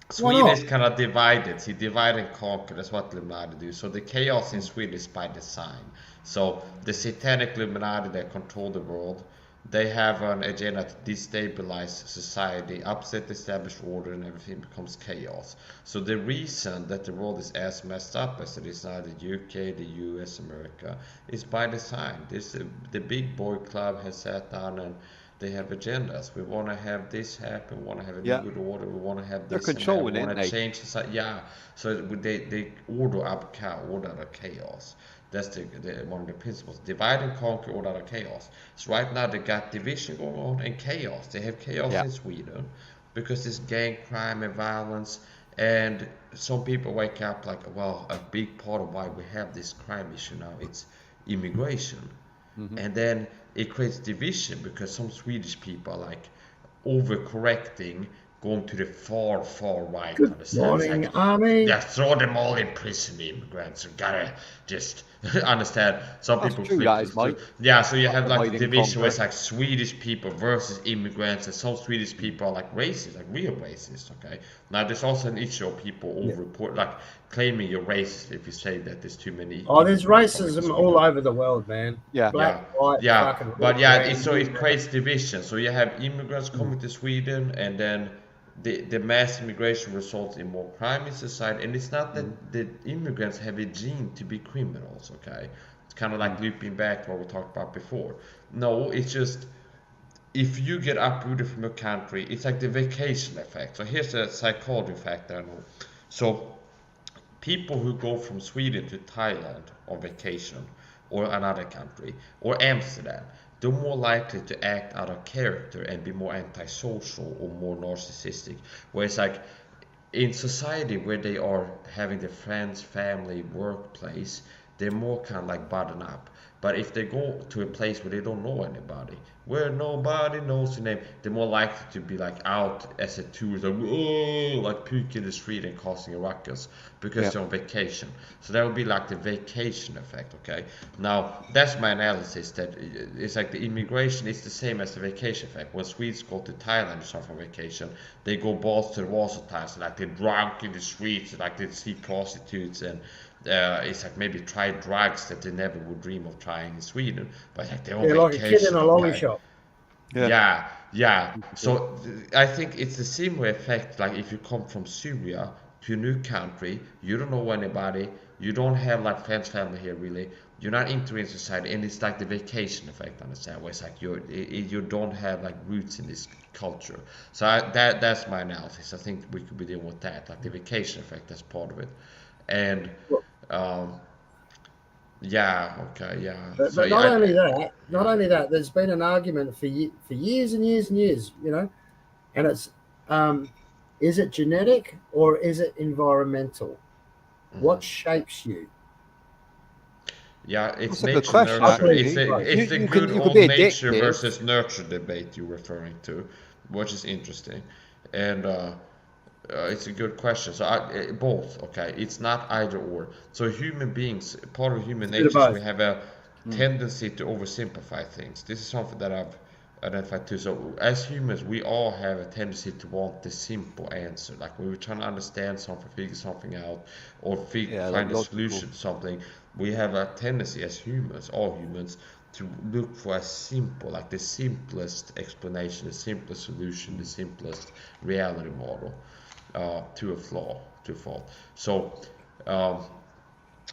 Sweden is kind of divided. See, divide and conquer. That's what Illuminati do. So the chaos in Sweden is by design. So the satanic Illuminati that control the world, they have an agenda to destabilize society, upset the established order, and everything becomes chaos. So the reason that the world is as messed up as it is now, the UK, the US, America, is by design. The big boy club has sat down and they have agendas. We want to have this happen. We want to have a new good order. We want to have this. They're controlling it. We want to change society. Yeah. So they order up chaos. That's one of the principles. Divide and conquer, order out of chaos. So right now they got division going on and chaos. They have chaos in Sweden because there's gang crime and violence. And some people wake up like, well, a big part of why we have this crime issue now, it's immigration. And then it creates division because some Swedish people are like overcorrecting, going to the far right. Good morning, like, Army. Yeah, throw them all in prison, the immigrants. You gotta just understand. Some That's people true, guys, Mike. Yeah, so you have like the Dividing division where it's conquer. like Swedish people versus immigrants, and some Swedish people are like racist, like real racist. Okay. Now there's also an issue of people over-report, like claiming you're racist if you say that there's too many. Oh, there's racism all over the world, man. Yeah. Black, white, fucking But red, so it creates division. So you have immigrants coming to Sweden, and then the mass immigration results in more crime in society. And it's not that the immigrants have a gene to be criminals, okay? It's kind of like looping back to what we talked about before. No, it's just if you get uprooted from your country, it's like the vacation effect. So here's a psychology fact that I know. So people who go from Sweden to Thailand on vacation or another country or Amsterdam, they're more likely to act out of character and be more antisocial or more narcissistic. Whereas like in society where they are having their friends, family, workplace, they're more kind of like button up. But if they go to a place where they don't know anybody, where nobody knows your name, they're more likely to be like out as a tourist, like puking in the street and causing a ruckus because they're on vacation. So that would be like the vacation effect, okay? Now, that's my analysis, that it's like the immigration is the same as the vacation effect. When Swedes go to Thailand and stuff on vacation, they go balls to the walls at times, like they're drunk in the streets, like they see prostitutes, and it's like maybe try drugs that they never would dream of trying in Sweden, but like they're on vacation. like a kid in a lolly shop. Yeah. So I think it's a similar effect, like if you come from Syria to a new country. You don't know anybody. You don't have like friends, family here really. You're not entering society, and it's like the vacation effect, understand? Where it's like you don't have like roots in this culture. So that's my analysis. I think we could be dealing with that, like the vacation effect. That's part of it, and yeah, okay, yeah. But So not only that, there's been an argument for years and years and years, you know, and it's is it genetic or is it environmental? What shapes you? Yeah, it's That's a good nature question, nurture. actually. It's the You good can old be nature addictive. versus nurture debate you're referring to, which is interesting, and it's a good question. So both, okay. It's not either or. So human beings, part of human nature, is we have a tendency to oversimplify things. This is something that I've identified too. So as humans, we all have a tendency to want the simple answer. Like when we're trying to understand something, figure something out, or find a solution to something, we have a tendency as humans, all humans, to look for a simple, like the simplest explanation, the simplest solution, the simplest reality model to a fault. So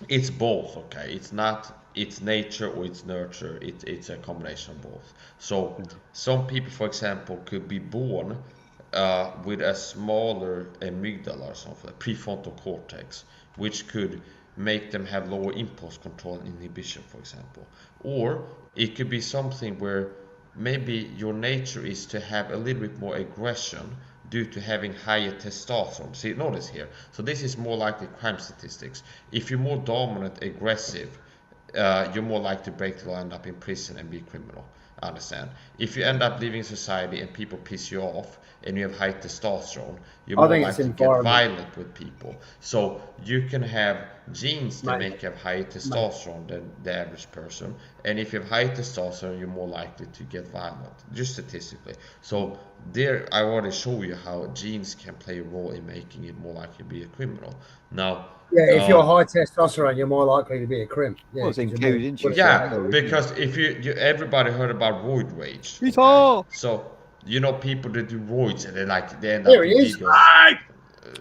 it's both, okay? It's not it's nature or it's nurture. It's a combination of both. So some people, for example, could be born with a smaller amygdala or something, a prefrontal cortex, which could make them have lower impulse control and inhibition, for example. Or it could be something where maybe your nature is to have a little bit more aggression due to having higher testosterone. See, notice here. So this is more like the crime statistics. If you're more dominant, aggressive, you're more likely to break the law, end up in prison, and be a criminal. I understand. If you end up living in society and people piss you off and you have high testosterone, you're more likely to get violent with people. So you can have genes that make you have higher testosterone than the average person, and if you have high testosterone, you're more likely to get violent, just statistically. So there, I want to show you how genes can play a role in making it more likely to be a criminal. Now, yeah, if you're high testosterone, you're more likely to be a crimp. Yeah, because if you everybody heard about roid rage. So you know people that do roids and they end up in videos.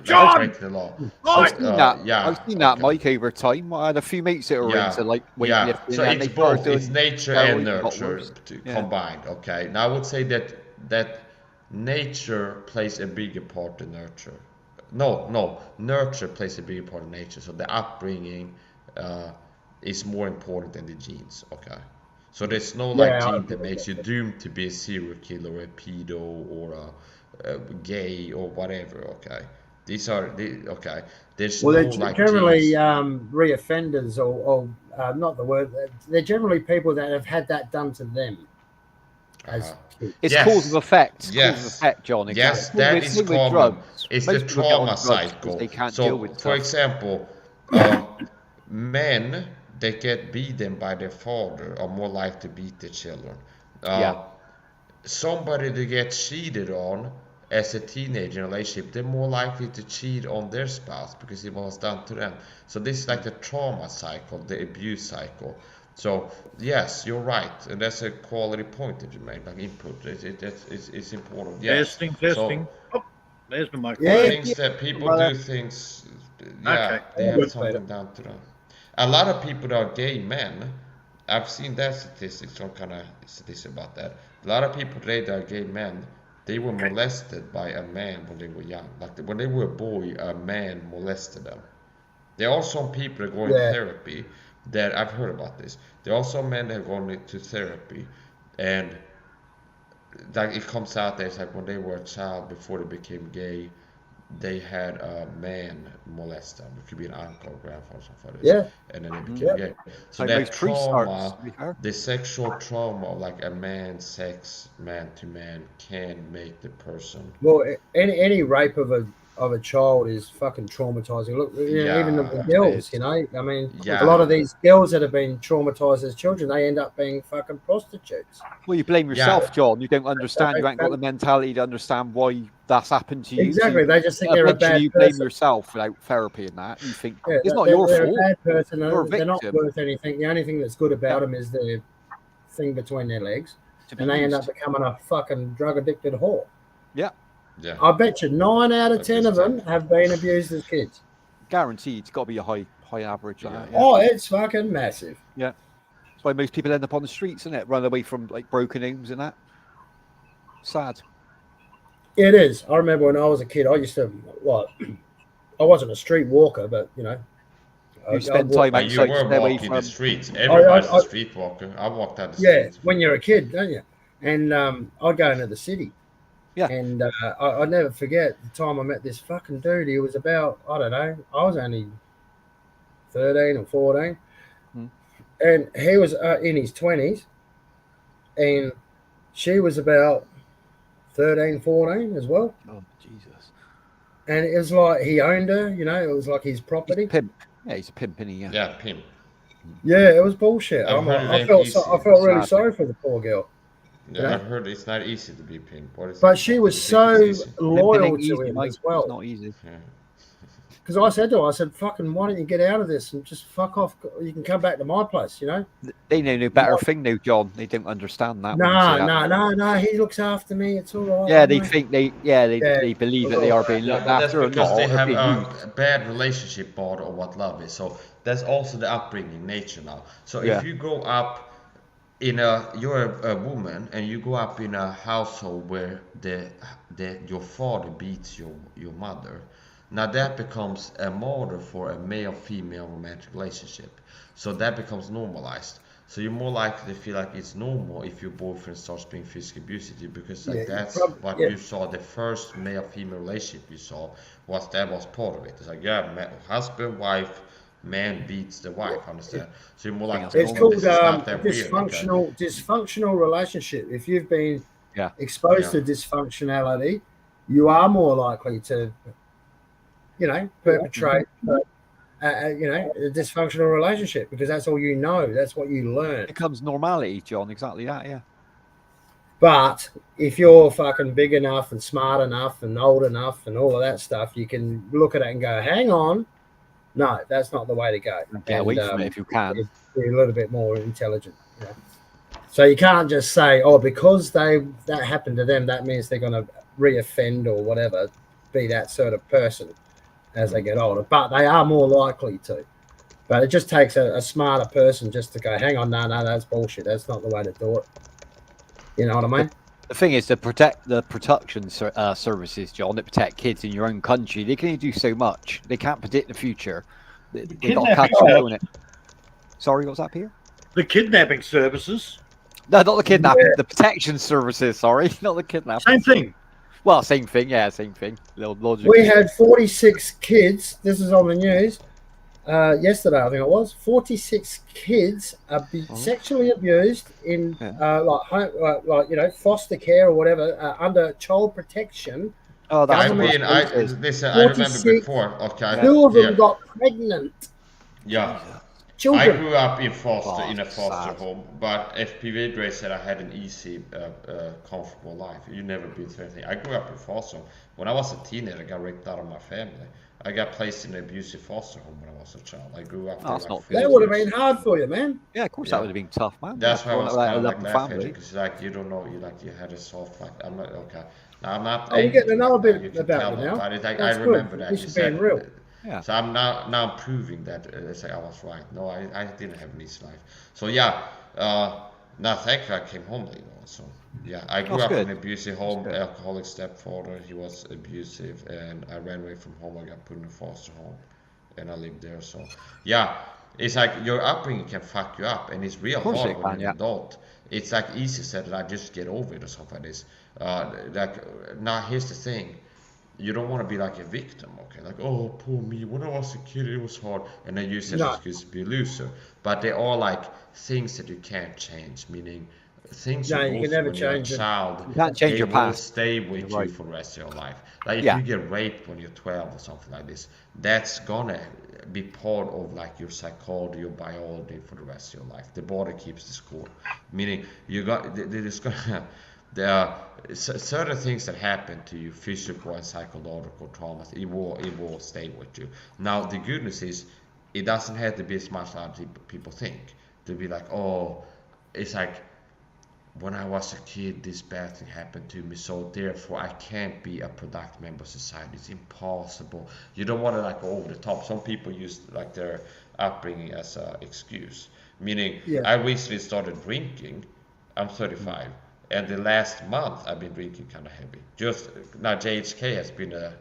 John! Breaking the law. I've seen that, Mike, over time. I had a few mates that were into like weightlifting. So it's both. It's nature and nurture combined. Okay. Now I would say that nature plays a bigger part than nurture. No, nurture plays a bigger part in nature. So the upbringing is more important than the genes. Okay. So there's no gene that makes you doomed to be a serial killer or a pedo or a gay or whatever. Okay. These are okay. There's they're generally genes. reoffenders or not the word. They're generally people that have had that done to them. It's cause and effect. Yes. Cause and effect, John. Yes, that is common. It's the trauma cycle. So, for example, men that get beaten by their father are more likely to beat their children. Somebody that gets cheated on as a teenager in a relationship, they're more likely to cheat on their spouse because it was done to them. So this is like the trauma cycle, the abuse cycle. So yes, you're right, and that's a quality point that you made, like input. It's important. Yes. Testing. So, there's the microphone. Things that people do things, they have something done to them. A lot of people that are gay men, I've seen that statistics, some kind of statistics about that. A lot of people today that are gay men, they were molested by a man when they were young. Like when they were a boy, a man molested them. There are some people that go in therapy that I've heard about this. There are some men that have gone into therapy, and like it comes out that it's like when they were a child before they became gay, they had a man molest them. It could be an uncle or grandfather or something like this. And then they became gay. So that trauma, the sexual trauma of like a man's sex, man to man, can make the person. Well, any rape of a child is fucking traumatizing. Look, even the girls, you know. I mean, a lot of these girls that have been traumatized as children, they end up being fucking prostitutes. Well, you blame yourself, John. You don't understand. You ain't got the mentality to understand why that's happened to you. Exactly. They just think they're a bad person. You blame yourself without therapy and that. You think it's not your fault. They're a bad person. They're not worth anything. The only thing that's good about them is the thing between their legs, and they end up becoming a fucking drug addicted whore. Yeah. Yeah. I bet you 9 out of 10 of them have been abused as kids. Guaranteed, it's got to be a high average. Yeah. Oh, it's fucking massive. Yeah. That's why most people end up on the streets, isn't it? Run away from like broken homes and that. Sad. It is. I remember when I was a kid, I used to, well, I wasn't a street walker, but, you know. You spend time outside. You were walking the streets. Everybody's a street walker. I walked out the streets. Yeah, when you're a kid, don't you? And I'd go into the city. Yeah. And I'll never forget the time I met this fucking dude. He was about, I don't know, I was only 13 or 14. And he was in his 20s. And she was about 13, 14 as well. Oh, Jesus. And it was like he owned her, you know, it was like his property. He's a pimp. Yeah, he's a pimp, isn't he? Yeah, pimp. Yeah, it was bullshit. I felt really sorry for the poor girl. Yeah, I've heard it's not easy to be pimp. But she was so loyal to him as well. It's not easy. Because I said to her, I said, fucking, why don't you get out of this and just fuck off? You can come back to my place, you know? They know no better thing now, John. They don't understand that. No. He looks after me. It's all right. Yeah, they think they believe that they are being looked after. That's because they have a bad relationship board of what love is. So that's also the upbringing nature now. So if you grow up you're a woman and you grow up in a household where your father beats your mother. Now that becomes a model for a male-female romantic relationship. So that becomes normalized. So you're more likely to feel like it's normal if your boyfriend starts being physically abusive to you because that's what you saw. The first male-female relationship you saw was part of it. It's like, husband, wife, man beats the wife, understand? So you're more likely it's called dysfunctional relationship. If you've been exposed to dysfunctionality, you are more likely to perpetrate a dysfunctional relationship because that's all you know. That's what you learn. It becomes normality, John. Exactly that, yeah. But if you're fucking big enough and smart enough and old enough and all of that stuff, you can look at it and go, hang on. No, that's not the way to go. Get away from it if you can. Be a little bit more intelligent. You know? So you can't just say, because that happened to them, that means they're going to reoffend or whatever, be that sort of person as they get older. But they are more likely to. But it just takes a smarter person just to go, hang on, no, that's bullshit. That's not the way to do it. You know what I mean? The thing is, the protection services, John, that protect kids in your own country, they can only do so much. They can't predict the future. They got to catch you doing it. Sorry, what was that, Peter? The kidnapping services. No, not the kidnapping. The protection services. Sorry, not the kidnapping. Same thing. Well, same thing. Yeah, same thing. We had 46 kids. This is on the news. Yesterday, I think it was 46 kids are sexually abused in foster care or whatever under child protection. Oh, that's I remember before. Okay, 2 of them got pregnant. Yeah. Children. I grew up in a foster home, but FPV Dre said I had an easy, comfortable life. You never been through anything. I grew up in foster home. When I was a teenager, I got ripped out of my family. I got placed in an abusive foster home when I was a child. I grew up. That would have been hard for you, man. Yeah, of course that would have been tough, man. That's why I was kind of like laughing because you don't know, you had a soft like. I'm not okay. Now I'm not. You're getting another bit about it now. I remember that. This is being real. Yeah. So I'm now proving that I was right. No, I didn't have an easy life. So yeah, thankfully I came home later on. So yeah, I grew up in an abusive home, alcoholic stepfather. He was abusive, and I ran away from home. I got put in a foster home, and I lived there. So yeah, it's like your upbringing can fuck you up, and it's real hard when you're an adult. It's like easy said that I just get over it or something like this. Now here's the thing. You don't want to be like a victim, okay? Like, oh, poor me. When I was a kid, it was hard. And then you said excuse to be a loser. But they are like things that you can't change, meaning things you can never change. You're a child, you can't change your past. Will stay with you for the rest of your life. Like if you get raped when you're 12 or something like this, that's gonna be part of like your psychology, your biology for the rest of your life. The body keeps the score, meaning there are certain things that happen to you, physical and psychological traumas. It will stay with you. Now the good news is, it doesn't have to be as much as people think. To be like, oh, it's like when I was a kid, this bad thing happened to me, so therefore I can't be a productive member of society. It's impossible. You don't want to like go over the top. Some people use like their upbringing as an excuse. Meaning, I recently started drinking. I'm 35, and the last month I've been drinking kind of heavy. Just now, JHK has been a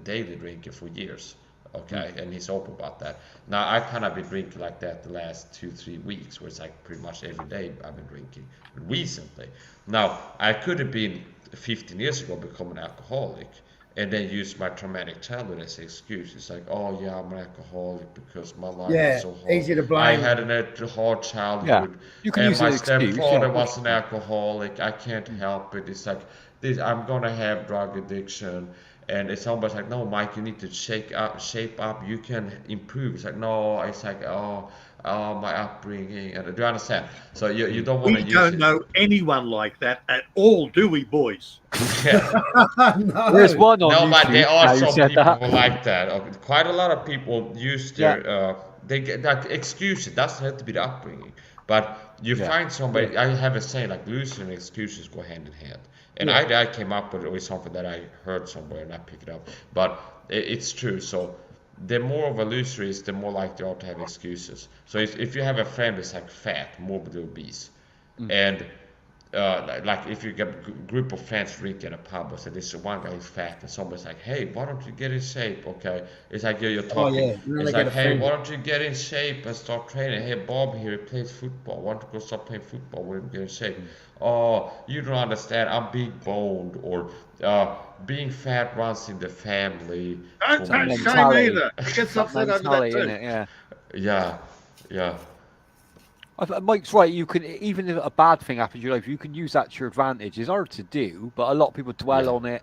daily drinker for years. Okay, and he's open about that. Now I kind of been drinking like that the last 2-3 weeks, where it's like pretty much every day I've been drinking recently. Now I could have been 15 years ago become an alcoholic, and then use my traumatic childhood as an excuse. It's like, oh yeah, I'm an alcoholic because my life is so hard. Easy to blame. I had a hard childhood, and my stepfather was an alcoholic. I can't help it. It's like this. I'm gonna have drug addiction. And it's almost like, no, Mike, you need to shape up. You can improve. It's like, no, it's like, oh, my upbringing. And do you understand? So you don't want to use it. We don't know anyone like that at all, do we, boys? No. There's one on No, YouTube. but there are You some said people that. like that. Quite a lot of people use their they get like excuses. It doesn't have to be the upbringing, but you find somebody. I have a saying like losing and excuses go hand in hand. And I came up with something that I heard somewhere and I picked it up. But it's true. So the more of a loser is, the more likely you are to have excuses. So if you have a friend that's like fat, morbidly obese, and like if you get a group of friends drink at a pub, or say this one guy is fat, and somebody's like, hey, why don't you get in shape? Okay, it's like you're talking. It's like, hey, why don't you get in shape and start training? Hey, Bob here, he plays football. Why don't you go start playing football? Why don't you get in shape? Oh, you don't understand. I'm big boned, or being fat runs in the family. Don't shame either. Get something over that too. Yeah. Mike's right. You can, even if a bad thing happens in your life, you can use that to your advantage. It's hard to do, but a lot of people dwell on it,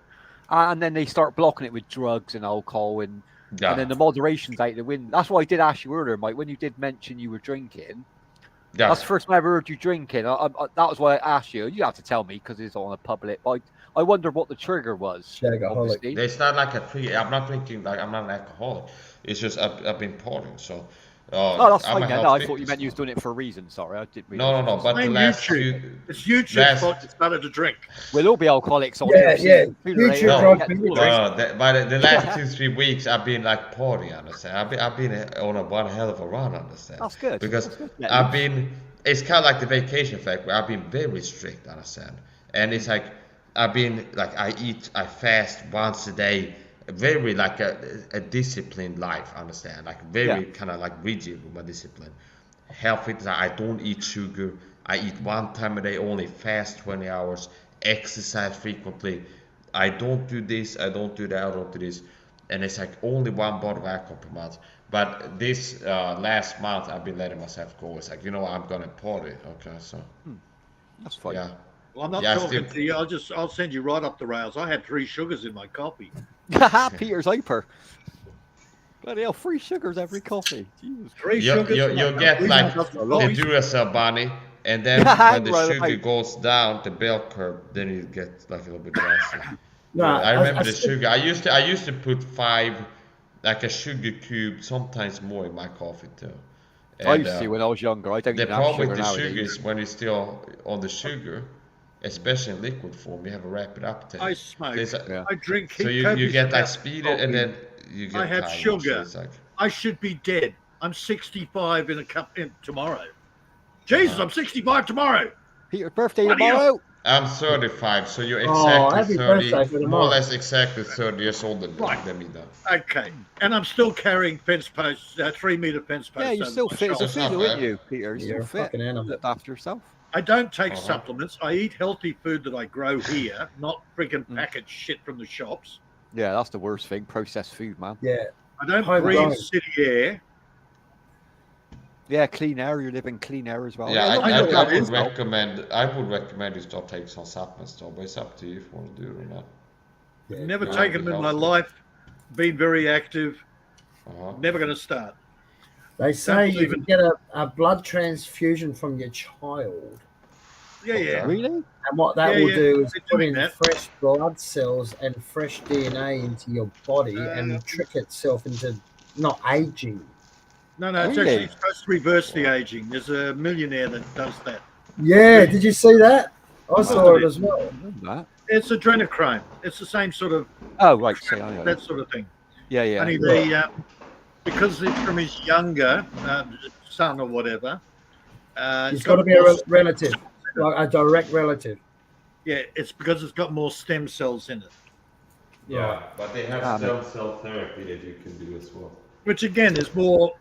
and then they start blocking it with drugs and alcohol, and then the moderation's out the window. That's why I did ask you earlier, Mike, when you did mention you were drinking. That's the first time I ever heard you drinking. That was why I asked you. You have to tell me because it's on a public. But I wonder what the trigger was. It's not like a trigger. I'm not drinking. Like I'm not an alcoholic. It's just I've been partying. So. Oh, that's fine. No, I thought you meant you was doing it for a reason. Sorry, I didn't. No. But the last it's YouTube's fault you started to drink. We'll all be alcoholics on YouTube. But the last 2-3 weeks, I've been like partying. Understand? I've been on one hell of a run. Understand? That's good. Because I've been. It's kind of like the vacation effect where I've been very strict. Understand? And it's like I've been like I fast once a day. Very like a disciplined life, understand? Like very kind of like rigid with my discipline. Healthy, I don't eat sugar. I eat one time a day only, fast 20 hours, exercise frequently. I don't do this, I don't do that, I don't do this. And it's like only one bottle of alcohol per month. But this last month, I've been letting myself go. It's like, I'm going to party. Okay, so. That's fine. Yeah. Well, I'm not talking to you. I'll send you right up the rails. I had 3 sugars in my coffee. Peter's hyper. Bloody hell, 3 sugars every coffee. Jesus. 3 sugars. You'll get like the Duracell bunny, and then when the sugar goes down the bell curve, then you get like a little bit less. I remember the sugar. I used to put 5, like a sugar cube, sometimes more in my coffee too. And, I used to when I was younger. I don't the even problem have with the nowadays. sugar is when you're still on the sugar, especially in liquid form, you have a rapid uptake. I smoke. I drink. So you get like speeded, and then you get. I have tired, sugar. So like, I should be dead. I'm 65 in tomorrow. Jesus, I'm 65 tomorrow. Peter's birthday tomorrow. I'm 35, so you're exactly 30, more or less exactly 30 years older than me now. Okay, and I'm still carrying fence posts, 3-meter fence posts. Yeah, you're still fit as a fiddle, aren't you, Peter? You're still fit. Looked after yourself. I don't take supplements. I eat healthy food that I grow here, not freaking packaged shit from the shops. Yeah, that's the worst thing. Processed food, man. Yeah. I don't breathe city air. Yeah, clean air. You live in clean air as well. Yeah, I would recommend you start taking some supplements, though, but it's up to you if you want to do it or not. Yeah, never taken them in my life. Been very active. Never going to start. They say you can get a blood transfusion from your child. Yeah. Really? And what that will do is put in fresh blood cells and fresh DNA into your body and trick itself into not aging. No, it's actually supposed to reverse the aging. There's a millionaire that does that. Yeah, did you see that? I saw it as well. It's adrenochrome. It's the same sort of. Oh, right. That sort of thing. Yeah, yeah. Only they, because it's from his younger son or whatever. It's got to be a relative, like a direct relative. Yeah, it's because it's got more stem cells in it. Yeah, but they have stem cell therapy that you can do as well. Which again is more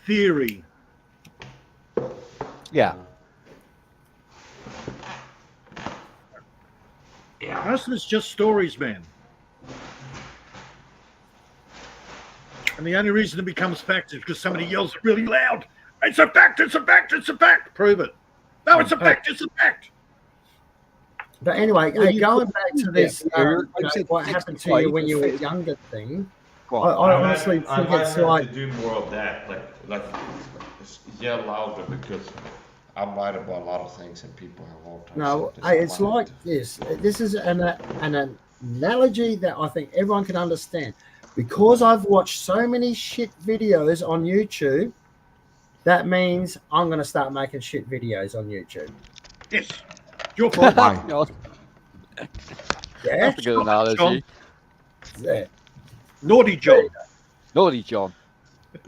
theory. Yeah. Most of it's just stories, man. And the only reason it becomes fact is because somebody yells really loud. It's a fact, it's a fact, it's a fact. Prove it. No, it's a fact, it's a fact. But anyway, going back to this, what happened to you when you were younger thing, I honestly think it's like... to do more of that, like yell louder, because I'm right about a lot of things and people have all time. No, it's like this. This is an analogy that I think everyone can understand. Because I've watched so many shit videos on YouTube, that means I'm going to start making shit videos on YouTube. Yes. Your fault. Yeah. That's a good analogy. Yeah. Naughty John. Naughty John.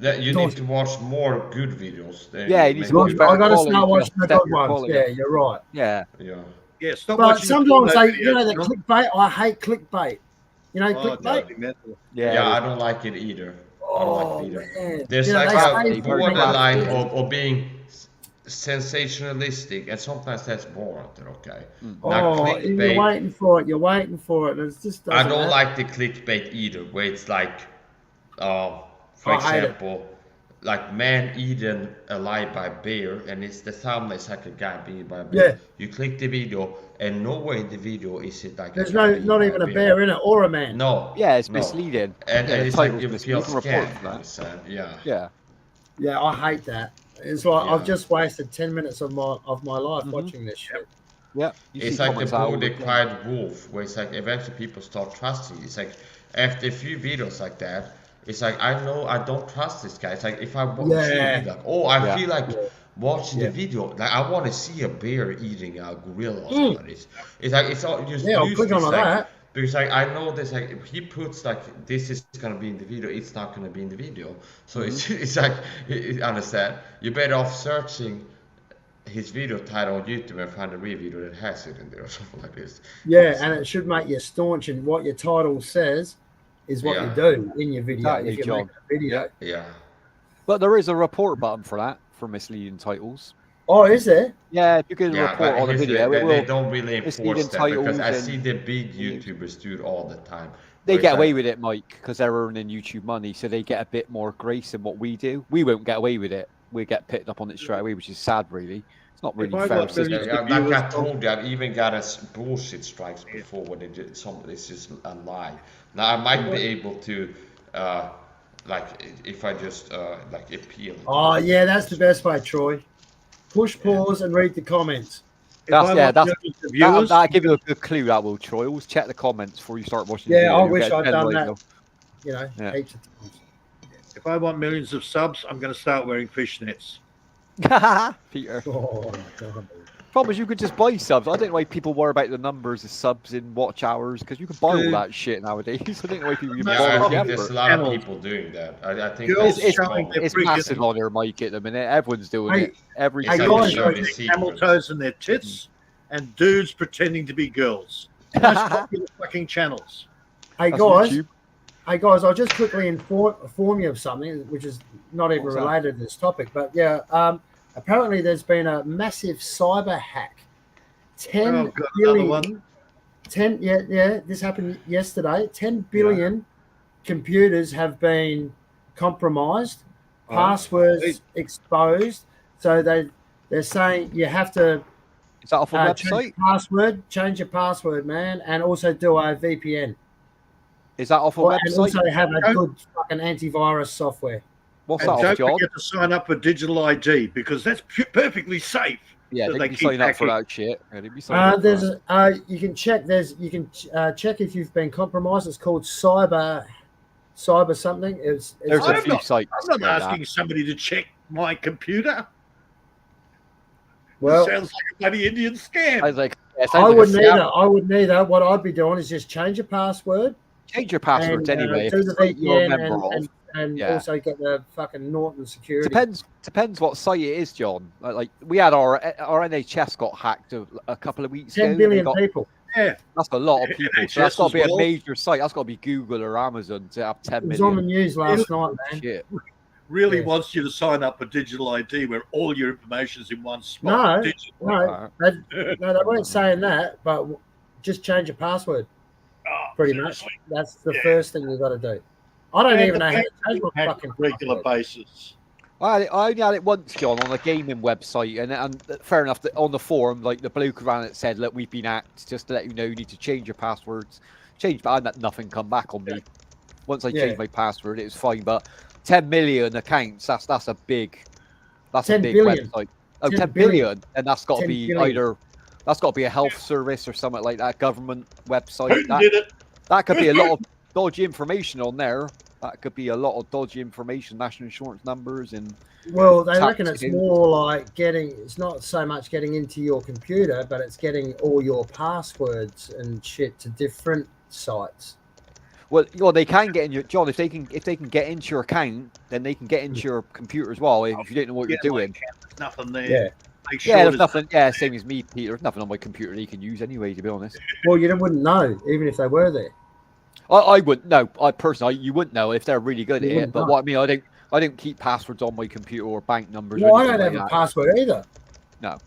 You need to watch more good videos. Yeah, you need to watch better I got to quality, start watching the better good ones. quality. Yeah, you're right. Yeah. Yeah. Yeah, stop But watching sometimes the they, the videos, clickbait, I hate clickbait. You know, clickbait? Yeah, I don't like it either. I don't like it either. Man. There's You know, like they a say borderline of being sensationalistic, and sometimes that's more out there, okay? Now, you're waiting for it. You're waiting for it. It's just I don't like the clickbait either, where it's like, for example, like man eaten alive by bear, and it's the thumbnail is like a guy being by a bear. Yeah. You click the video, and nowhere in the video is it like there's not even a bear in it or a man. No. Yeah, it's misleading. And the it's like title's you feel misleading. scanned. Yeah. Yeah. Yeah, I hate that. It's like I've just wasted 10 minutes of my life watching this shit. Yeah. It's like the quiet wolf, where it's like eventually people start trusting. It's like after a few videos like that, it's like I know I don't trust this guy. It's like if I watch it, like I feel like watching the video, like I want to see a bear eating a gorilla or something. It's like it's all just I'll click on that. Because like I know this, like if he puts like this is gonna be in the video, it's not gonna be in the video. So it's like understand. You're better off searching his video title on YouTube and find a real video that has it in there or something like this. Yeah, and it should make you staunch in what your title says is what you do in your video. Exactly, if you John. make a video. Yeah. But there is a report button for that, for misleading titles. Oh, is there? Yeah, if you can report on the video, they don't really enforce misleading that, because I titles see the big YouTubers do it all the time. They get away with it, Mike, because they're earning YouTube money, so they get a bit more grace than what we do. We won't get away with it. We get picked up on it straight away, which is sad, really. It's not really fair. Like I told you, I've even got us bullshit strikes before when they did something. It's just a lie. Now I might be able to, like, if I just like appeal. Oh yeah, that's the best way, Troy. Push pause and read the comments. That'll give you a good clue. That will, Troy. Always check the comments before you start watching. Yeah, the video. I wish I'd done that. You know, heaps of times. If I want millions of subs, I'm going to start wearing fishnets. Peter. Oh my God. Problem is, you could just buy subs. I don't know why people worry about the numbers of subs in watch hours, because you can buy all that shit nowadays. I don't know why people even bother. I think there's a lot of people doing that. I think it's massive on their mic at the minute. Everyone's doing it. Every guys showing their camel toes and their tits, and dudes pretending to be girls. Most popular fucking channels. Hey guys, I'll just quickly inform you of something which is not even related to this topic, but yeah, apparently there's been a massive cyber hack. 10 billion. This happened yesterday. 10 billion computers have been compromised, passwords exposed. So they're saying you have to is that off a website? Change your password, man, and also do a VPN. Is that off a website? And also have a good fucking antivirus software. What's and that, don't forget to sign up for digital ID, because that's perfectly safe. Yeah, they can sign up for that shit. You can check. You can check if you've been compromised. It's called cyber something. There's a few sites. I'm not asking somebody to check my computer. Well, sounds like a bloody Indian scam. I was like, I wouldn't either. I wouldn't either. What I'd be doing is just change your password. Change your passwords anyway. Do the VPN and Yeah. also get the fucking Norton security. Depends what site it is, John. Like we had our NHS got hacked a couple of weeks ago. 10 billion people. Yeah, that's a lot of people. NHS So that's got to be as well. a major site. That's got to be Google or Amazon to have 10 It was million. on the news last night, man. Shit. Really wants you to sign up for digital ID where all your information is in one spot. No, they weren't saying that, but just change your password. Pretty much. That's the first thing you've got to do. I don't even know how to change my fucking regular basis. I only had it once, John, on a gaming website, and fair enough. That on the forum, like the bloke around it said, "Look, we've been hacked. Just to let you know, you need to change your passwords." But I had nothing come back on me. Once I changed my password, it was fine. But 10 million accounts, that's a big billion. website. Oh, 10 billion, and that's got to be billion. that's got to be a health service or something like that, government website. Putin did it. That could be a lot of dodgy information on there. That could be a lot of dodgy information, national insurance numbers and. Well, they reckon it's more like it's not so much getting into your computer, but it's getting all your passwords and shit to different sites. Well, they can get in your John. If they can get into your account, then they can get into your computer as well. If you don't know what you're doing, there's nothing there. Yeah. There's nothing. Yeah, same as me, Peter. There's nothing on my computer they can use anyway. To be honest. Well, you wouldn't know even if they were there. I wouldn't know. I personally, you wouldn't know if they're really good at it. But know. what I mean, I don't keep passwords on my computer or bank numbers. Well, or I don't anything have like a password either. No.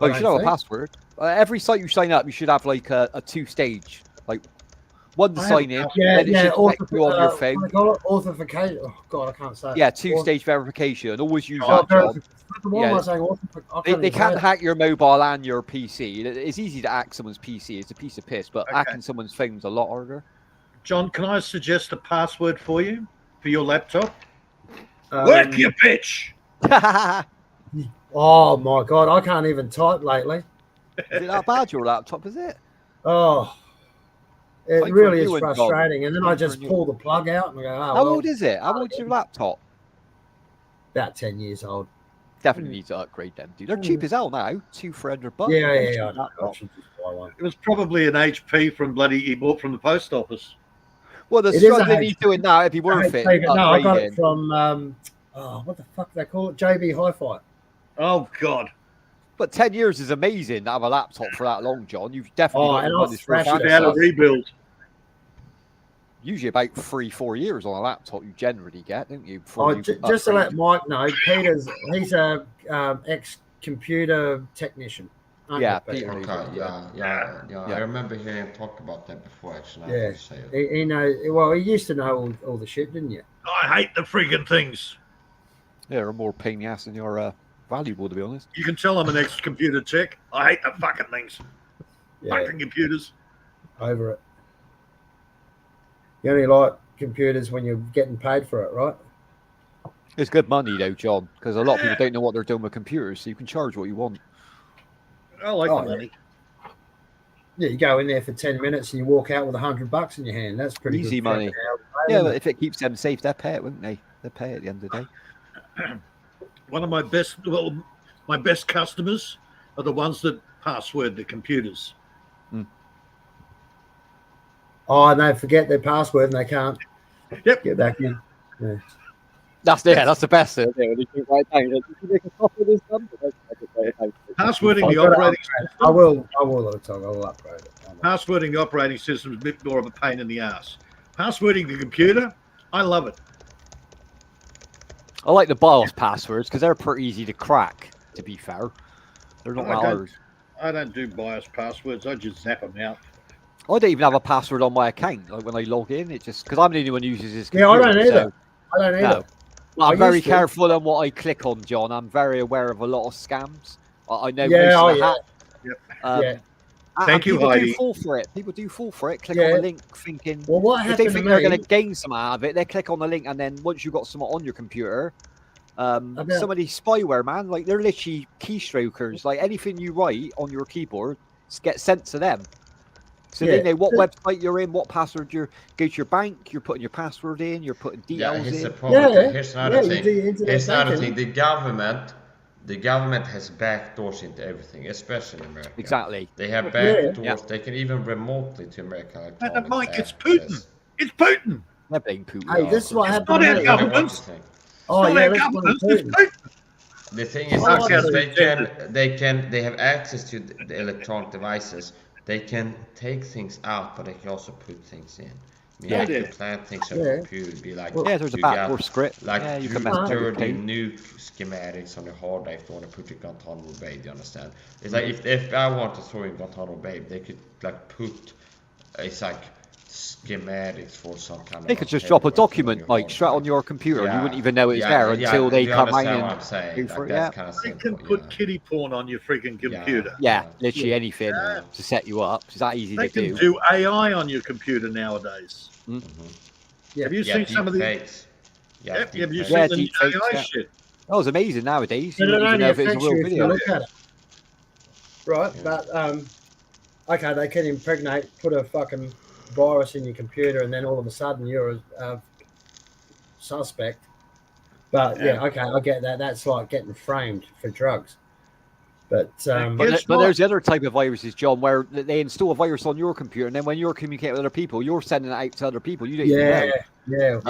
Oh, you should have a password. Every site you sign up, you should have like a two-stage, like one to sign in, then it should connect you on your phone. Authentication. Oh God, I can't say it. Yeah, two-stage verification. Always use that, John. They can't hack your mobile and your PC. It's easy to hack someone's PC. It's a piece of piss, but hacking someone's phone's a lot harder. John, can I suggest a password for you for your laptop? Work, you bitch! Oh my God, I can't even type lately. Is it that bad, your laptop, is it? Oh, it Like really is reviewing, John. frustrating. And then I just pull the plug out and I go, oh, How old is it? How old's your laptop? About 10 years old. Definitely need to upgrade them, dude. They're cheap as hell now. $200. Yeah. I should just buy one. It was probably an HP from he bought from the post office. Well, the It is a struggling he's doing now, it'd be worth it. No, I got it upgrading. from, what the fuck do they call it? JB Hi-Fi. Oh, God. But 10 years is amazing to have a laptop for that long, John. You've definitely got and to I'll run this for a thrash it fan. About a rebuild. Usually about 3-4 years on a laptop you generally get, don't you? Just to let Mike know, he's a ex-computer technician. Yeah, Peter. Peter. Yeah. I remember hearing him talk about that before, actually. Yeah, he knows. Well, he used to know all the shit, didn't you? I hate the friggin' things. Yeah, they're more pain in the ass than you're valuable, to be honest. You can tell I'm an ex-computer tech. I hate the fucking things. Yeah. Fucking computers. Over it. You only like computers when you're getting paid for it, right? It's good money, though, John, because a lot of people don't know what they're doing with computers, so you can charge what you want. I like the money. Yeah, you go in there for 10 minutes and you walk out with $100 in your hand. That's pretty Easy good money. fucking hour, Yeah, isn't but it? if it keeps them safe, they'll pay it, won't they? They'll pay it at the end of the day. One of my best customers are the ones that password the computers. Oh, and they forget their password and they can't get back in. Yeah. That's the best thing. When you think right down, you make a copy of this number. Passwording the I've got to operating upgrade it. system. I will all the time. I will upgrade it. Passwording the operating system is a bit more of a pain in the ass. Passwording the computer, I love it. I like the BIOS passwords because they're pretty easy to crack, to be fair. They're not ours. I don't do BIOS passwords. I just zap them out. I don't even have a password on my account. Like when I log in, it just because I'm the only one who uses this Yeah, computer. I don't either. So, I don't either. no. Well, I I'm very used to. careful on what I click on, John. I'm very aware of a lot of scams. I know Yeah, most of the yeah. hacks. Yeah. Thank you, people Heidi. do fall for it. People do fall for it. Click Yeah. on the link thinking Well, what if happened they to think they're going me? to gain some out of it, they click on the link, and then once you've got some on your computer, some of these spyware, man, like they're literally keystrokers. Like anything you write on your keyboard gets sent to them. So they know what website you're in, what password you go to your bank, you're putting your password in, you're putting details here's in. the problem. Here's another thing. The the government has backdoors into everything, especially in America. Exactly. They have backdoors. They can even remotely to American electronics. Mike, it's Putin. It's Putin. They're being Putin. Hey, this is what happened not to our me. governments. Oh, It's yeah, not our governments. It's Putin. The thing is, they have access to the electronic devices. They can take things out, but they can also put things in. I mean, you can plan things on a computer. Be like, there's a backdoor script. Like you can mess with dirty nuke schematics on the hard drive if you want to put it in Guantanamo Bay. Do you understand? It's like if I want to throw in Guantanamo Bay, they could like put it's like schematics for some kind of. They could just drop a document like straight on your computer, and you wouldn't even know it's there until they come out and go for it. They can put kiddie porn on your freaking computer. Yeah, literally anything to set you up. It's that easy They to can do AI on your computer nowadays. Yeah. Have you seen some of the? Fakes. Have you seen the AI shit? That was amazing nowadays. But You it don't even only know if it's a affects real you if you video. look at it. Right, but okay, they can impregnate, put a fucking virus in your computer, and then all of a sudden you're a suspect. But yeah, okay, I get that. That's like getting framed for drugs. But But there's the other type of viruses, John, where they install a virus on your computer, and then when you're communicating with other people, you're sending it out to other people. You don't even know.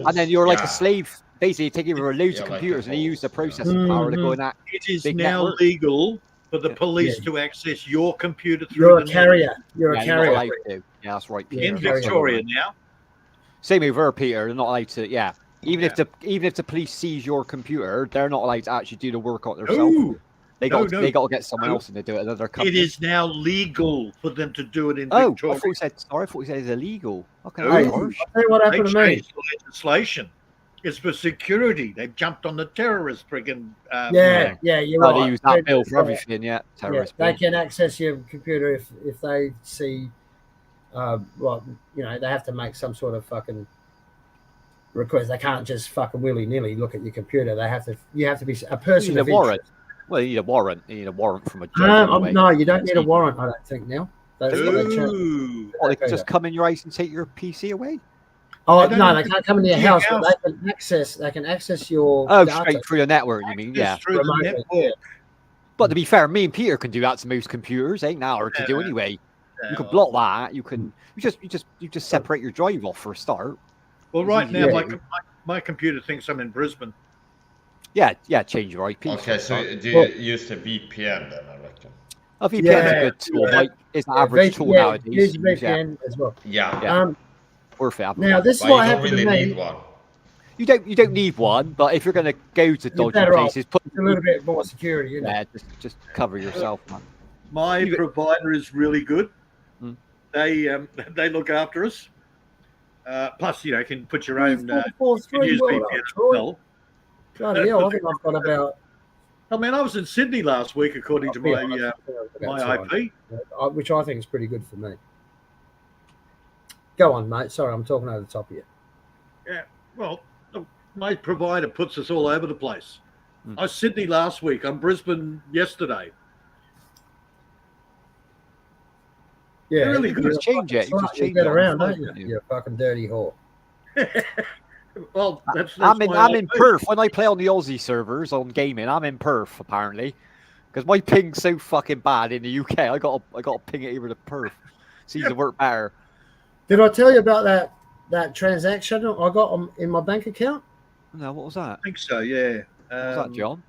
And then you're like a slave, basically taking over loads of computers, and they use the processing power to go in that. It is big now network. legal for the police to access your computer through you're a the carrier. net. You're a carrier. You're not allowed to. Yeah, that's right. In Victoria now. Same over, Peter. They're not allowed to. Yeah, even if the police seize your computer, they're not allowed to actually do the work on it themselves. They got to get someone else in to do it. Another company. It is now legal for them to do it in Victoria. Victoria. I thought you said it's illegal. Okay, I'll tell you what happened to me. Changed the legislation. It's for security. They've jumped on the terrorist friggin'. You're right. They use that bill for everything. Yeah, terrorist bill. They can access your computer if they see. Well, they have to make some sort of fucking request. They can't just fucking willy nilly look at your computer. You have to be a person. You need a warrant. Well, you need a warrant. You need a warrant from a judge. No, you don't need a warrant. I don't think now. They can just come in your house and take your PC away. Oh no, they can't come into your house, but they can access your data. Straight through the network. You mean? Yeah. Through the network. But to be fair, me and Peter can do that to most computers. Ain't that hard to do anyway. You can block that. You can. You just separate your drive off for a start. Well, right now my computer thinks I'm in Brisbane. Yeah, change your IP. Okay, so do you use the VPN then, I reckon? A VPN is a good tool. Like, it's an average tool nowadays. Use VPN as well. Yeah. Worth it. Now, this is what happened to me. Need one. You don't need one, but if you're going to go to dodgy places, put a little bit more security. Yeah, just cover yourself, man. My provider is really good. They look after us. Plus, you can put your own. Use VPN as well. Bloody hell, I think I've got about. I mean, I was in Sydney last week, according to my IP, which I think is pretty good for me. Go on, mate. Sorry, I'm talking over the top of you. Yeah, well, my provider puts us all over the place. I was Sydney last week. I'm Brisbane yesterday. Yeah, really good. You just change it. You just change it around, don't you? You're a fucking dirty whore. Well, I'm in Perth when I play on the Aussie servers on gaming. I'm in Perth apparently because my ping's so fucking bad in the UK. I got to ping it over to Perth. Seems to work better. Did I tell you about that transaction I got in my bank account? No, what was that? I think so. Yeah. What was that, John?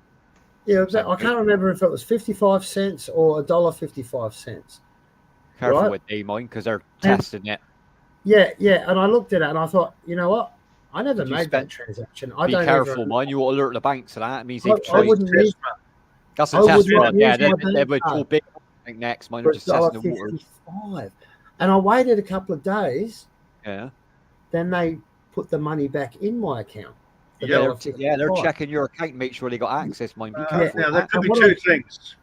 Yeah, I can't remember if it was 55 cents or $1.55. Careful with mine because they're testing it. Yeah, and I looked at it and I thought, you know what? I never made that transaction. Be careful, man. You will alert the banks to that. It means they've I wouldn't use that's a test run. Yeah, they would call big next. Mine are just testing the water. And I waited a couple of days. Yeah. Then they put the money back in my account. Yeah, they're checking your account, make sure they got access. Mind, be careful. Now, there could be two things.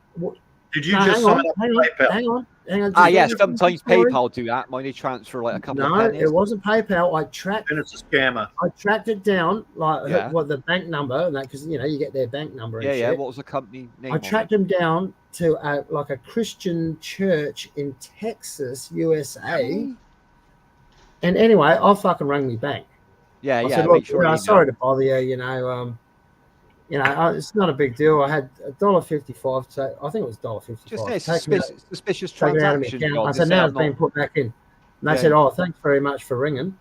Did you just sign up PayPal? Hang on. Yes, sometimes PayPal do that. Mine, they transfer like a couple of pennies. No, it wasn't PayPal. I tracked. And it's a scammer. I tracked it down, like what the bank number, and that because you get their bank number. And shit. What was the company name? I tracked them down to like a Christian church in Texas, USA. And anyway, I fucking rang me bank. I said, look, sorry to bother you. You know, it's not a big deal. I had $1.55. So I think it was $1.55. Just a suspicious taken out of my transaction. account. I said, now it's been put back in. And they said, oh, thanks very much for ringing.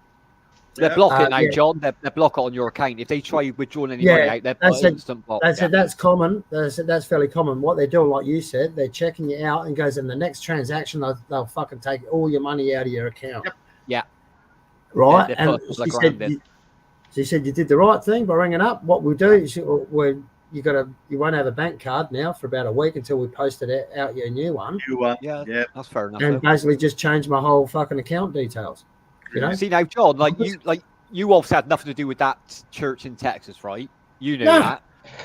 They block it now, John. They block it on your account. If they try withdrawing any money out, they're instant block. They said that's common. They said that's fairly common. What they're doing, like you said, they're checking you out and goes in the next transaction, they'll fucking take all your money out of your account. Yep. Yeah. Right. And she said you did the right thing by ringing up. What we'll do is you won't have a bank card now for about a week until we post it out your new one. Yeah, that's fair enough. And basically just change my whole fucking account details. You know? See now, John, you obviously had nothing to do with that church in Texas, right? You knew that.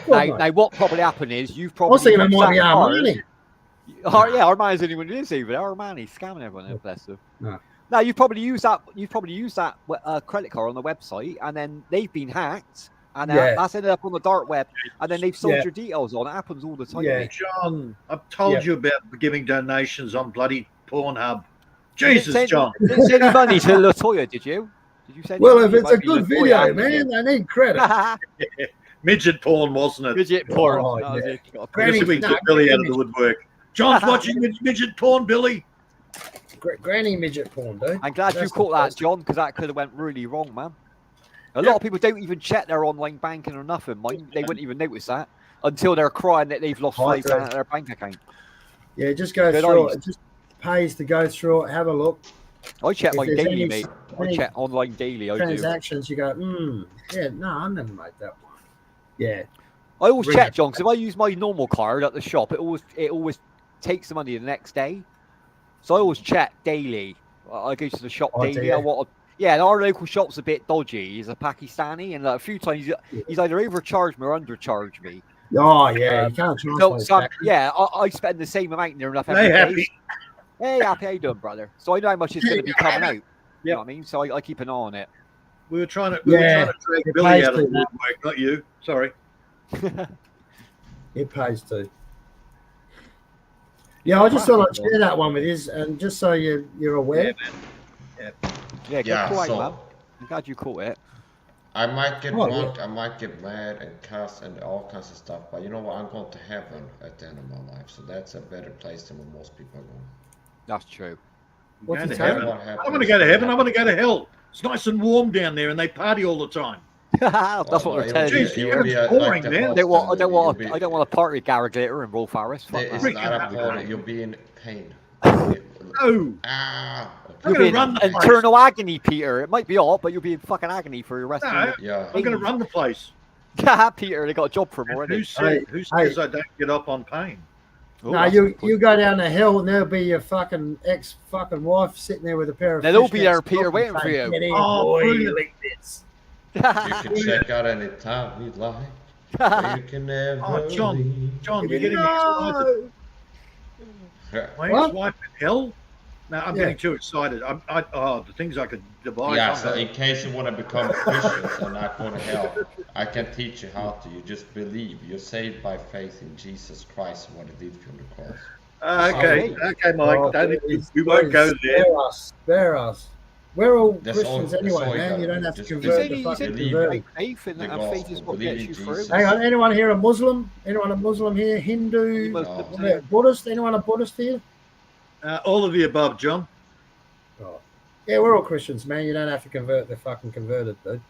Now, what probably happened is you've probably. I was thinking it might be Armani. Oh yeah, Armani's anyone who is even Armani scamming everyone. Bless them. No, you probably use that. You probably use that credit card on the website, and then they've been hacked, and that's ended up on the dark web, and then they've sold your details on. It happens all the time. Yeah, John, I've told you about giving donations on bloody Pornhab. Jesus, John. You didn't send any money to Latoya, did you? Did you send? Well, if it's a good video, man, they need credit. Midget porn, wasn't it? Midget porn. Oh, Granny, took Billy out of the woodwork. John's watching midget porn, Billy. Granny midget porn, dude. I'm glad you caught that, John, because that could have went really wrong, man. A lot of people don't even check their online banking or nothing, mind. They wouldn't even notice that until they're crying that they've lost $5 out of their bank account. Yeah, just go through it. It just pays to go through it, have a look. I check mine daily, mate. I check online daily. Transactions, you go, I never made that one. Yeah. I always check, John, because if I use my normal card at the shop, it always takes the money the next day. So I always check daily. I go to the shop daily. And our local shop's a bit dodgy. He's a Pakistani, and a few times he's either overcharged me or undercharged me. Oh yeah, you can't I spend the same amount near enough every day. Hey, happy, how you doing, brother? So I know how much it's going to be coming out. You know what I mean? So I keep an eye on it. We were trying to drag Billy out of the woodwork, not you. Sorry. It pays too. Yeah, I just thought I'd share that one with you, and just so you're aware. Man. I'm glad you caught it. I might get drunk, I might get mad and cuss and all kinds of stuff, but you know what? I'm going to heaven at the end of my life, so that's a better place than where most people are going. That's true. I want to go to heaven. I want to go to hell. It's nice and warm down there, and they party all the time. That's what they're telling you. Boring, man. I don't want to party with Gary Glitter and Rolf Harris. It's not a party. You'll be in pain. No. You'll be in internal agony, Peter. It might be hot, but you'll be in fucking agony for your rest of your Yeah. I'm going to run the place. Peter, they got a job for him already. Who says I don't get up on pain? No, you go down the hill and there'll be your fucking ex-fucking wife sitting there with a pair of They'll all be there, Peter, waiting for you. Like this. You can check out any time you'd like. You can never John, you're getting me excited. My ex-wife in hell? No, I'm getting too excited. The things I could devise. Yeah, so in case you want to become a Christian and not go to hell, I can teach you how to. You just believe. You're saved by faith in Jesus Christ and what he did for you on the cross. Okay, Mike. We won't go there. Spare us. We're all Christians anyway, man. You don't have to convert the fucking converting. Faith is what gets you through. Hang on, anyone here a Muslim? Anyone a Muslim here? Hindu? Buddhist? Anyone a Buddhist here? All of the above, John. Oh. Yeah, we're all Christians, man. You don't have to convert. They're fucking converted, dude.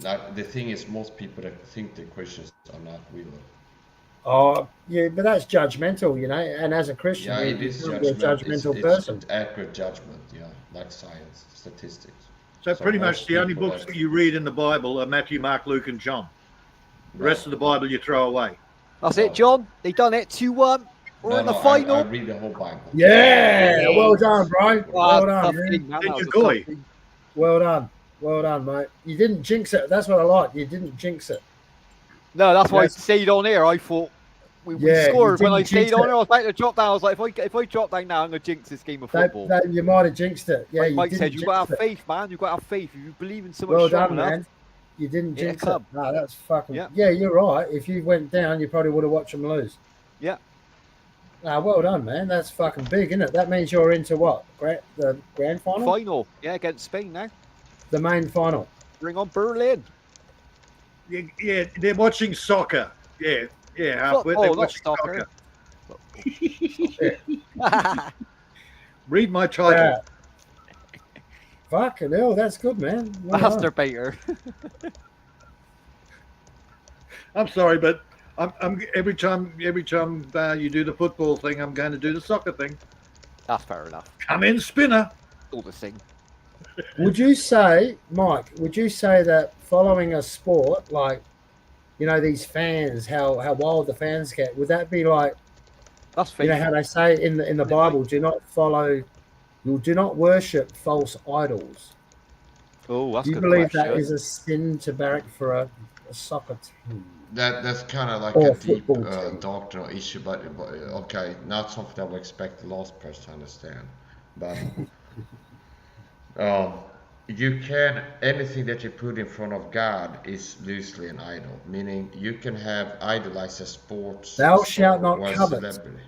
Now, the thing is, most people that think they're Christians are not really. Oh, yeah, but that's judgmental, you know. And as a Christian, it is you're a judgmental person. It's accurate judgment, like science, statistics. So pretty much the only books that you read in the Bible are Matthew, Mark, Luke, and John. The rest of the Bible you throw away. That's it, John. They done it. 2-1. We're in the final. I read the whole Bible. Yeah, well done, bro. Well done, man. Well done, mate. You didn't jinx it. That's what I like. You didn't jinx it. No, that's why I stayed on here. I thought we scored when I stayed on here. I was about to drop down. I was like, if I drop down now, I'm going to jinx this game of football. You might have jinxed it. Yeah, Mike said, you've got to have faith, man. You've got to have faith. If you believe in so much. Well done, man. You didn't jinx it. No, that's fucking. Yeah, you're right. If you went down, you probably would have watched them lose. Yeah. Well done, man. That's fucking big, isn't it? That means you're into what? The grand final? Final. Yeah, against Spain now. The main final. Bring on Berlin. Yeah, they're watching soccer. Yeah, halfway. They're watching soccer. Read my title. Fucking hell, that's good, man. Masturbator. I'm sorry, but I'm every time you do the football thing, I'm going to do the soccer thing. That's fair enough. Come in, spinner. All the thing. Would you say, Mike? Would you say that following a sport like, these fans, how wild the fans get? Would that be like? That's you know how they say in the Bible, do not worship false idols. Oh, that's do you good believe question. that is a sin to barrack for a soccer team? That's kind of like Or a deep football doctrinal issue, but okay, not something I would expect the last person to understand. But you can anything that you put in front of God is loosely an idol, meaning you can have idolized a sports Thou shalt not or a covet. celebrity.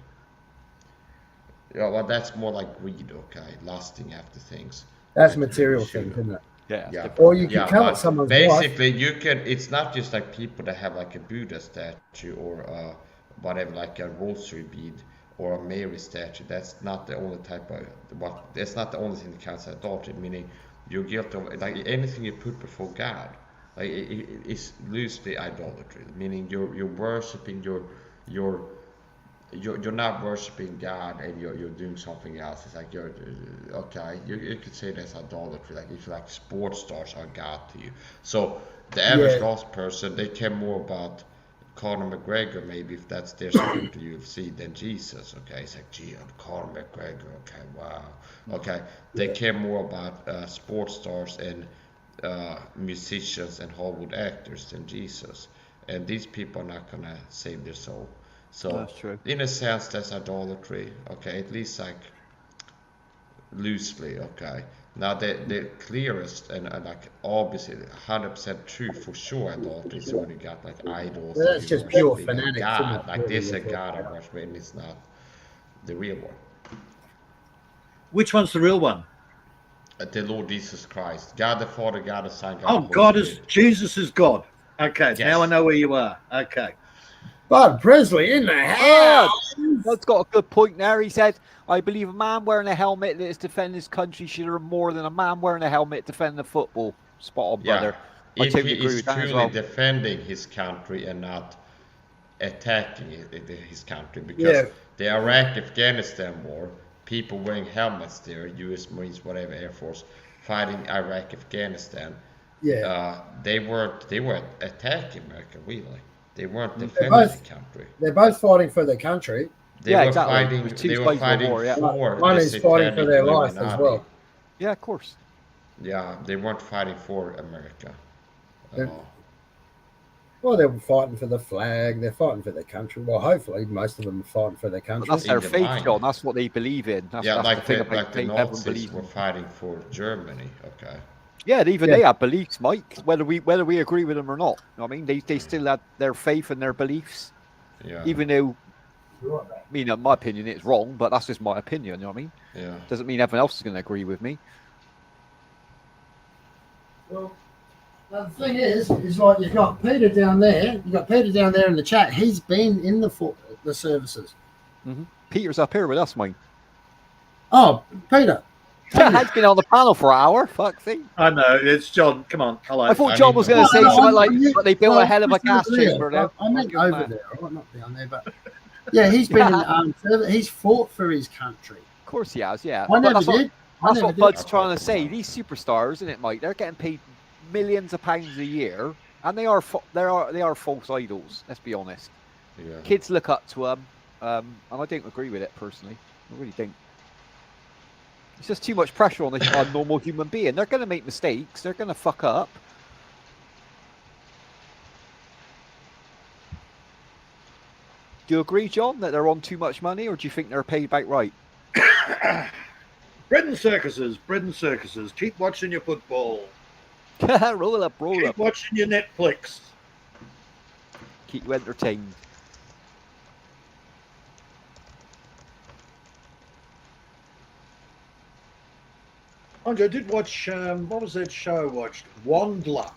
Yeah, well, that's more like greed, okay, lusting after things. That's material things, isn't it? Yeah. Or you can covet someone's basically wife. you can. It's not just like people that have like a Buddha statue or whatever, like a rosary bead or a Mary statue. That's not the only type of that's not the only thing that counts as adultery. Meaning you're guilty of like anything you put before God. Like it's loosely idolatry. Meaning you're worshiping you're not worshiping God and you're doing something else. It's like you're okay. You could say that's idolatry. Like if like sports stars are God to you. So the average lost person, they care more about Conor McGregor, maybe if that's their sport to UFC, than Jesus. Okay, it's like gee, Conor McGregor. Okay, wow. Okay, they care more about sports stars and musicians and Hollywood actors than Jesus. And these people are not gonna save their soul. So that's true. In a sense, that's idolatry. Okay, at least like loosely. Okay. Now the clearest and like obviously 100% true for sure idolatry is when you got like idols. Well, that's just pure fanatics, isn't God, it? like Really, this a you're God talking I worship, and it's not the real one. Which one's the real one? The Lord Jesus Christ, God the Father, God the Son, God Oh, the Holy God Spirit. is Jesus is God. Okay, Yes. now I know where you are. Okay. Bud Presley in the house. Bud's got a good point there. He said, I believe a man wearing a helmet that is defending his country should earn more than a man wearing a helmet defending the football. Spot on, brother. I If totally he agree is with that as truly well. defending his country and not attacking his country, because the Iraq-Afghanistan war, people wearing helmets there, U.S. Marines, whatever, Air Force, fighting Iraq-Afghanistan, they were attacking America, really. They weren't defending the country. They're both fighting for their country. They were fighting. They were fighting for one the is fighting for their life Illuminati. as well. Yeah, of course. Yeah, they weren't fighting for America. Well, they're fighting for the flag. They're fighting for their country. Well, hopefully, most of them are fighting for their country. But that's their faith, John. That's what they believe in. That's, that's like the Nazis were fighting for Germany. Okay. Yeah, they have beliefs, Mike. Whether we agree with them or not, you know what I mean, they still had their faith and their beliefs. Yeah. Even though, I mean, in my opinion, it's wrong, but that's just my opinion. You know what I mean? Yeah. Doesn't mean everyone else is going to agree with me. Well, the thing is like you've got Peter down there. You've got Peter down there in the chat. He's been in the services. Mm-hmm. Peter's up here with us, mate. Oh, Peter. He's been on the panel for an hour. Fuck thing. I know, it's John. Come on, hello. I thought John was going to say something like they built a hell of a gas chamber there. I meant over there. I'm not down there, but yeah, he's been in he's fought for his country. Of course he has, yeah. I never did. That's what Bud's trying to say. These superstars, isn't it, Mike? They're getting paid millions of pounds a year, and they are false idols. Let's be honest. Yeah. Kids look up to them, and I don't agree with it personally. I really don't. It's just too much pressure on a normal human being. They're going to make mistakes. They're going to fuck up. Do you agree, John, that they're on too much money, or do you think they're paid back right? Bread and circuses. Keep watching your football. roll up. Keep watching your Netflix. Keep you entertained. Andre, I did watch, what was that show I watched? Wandler.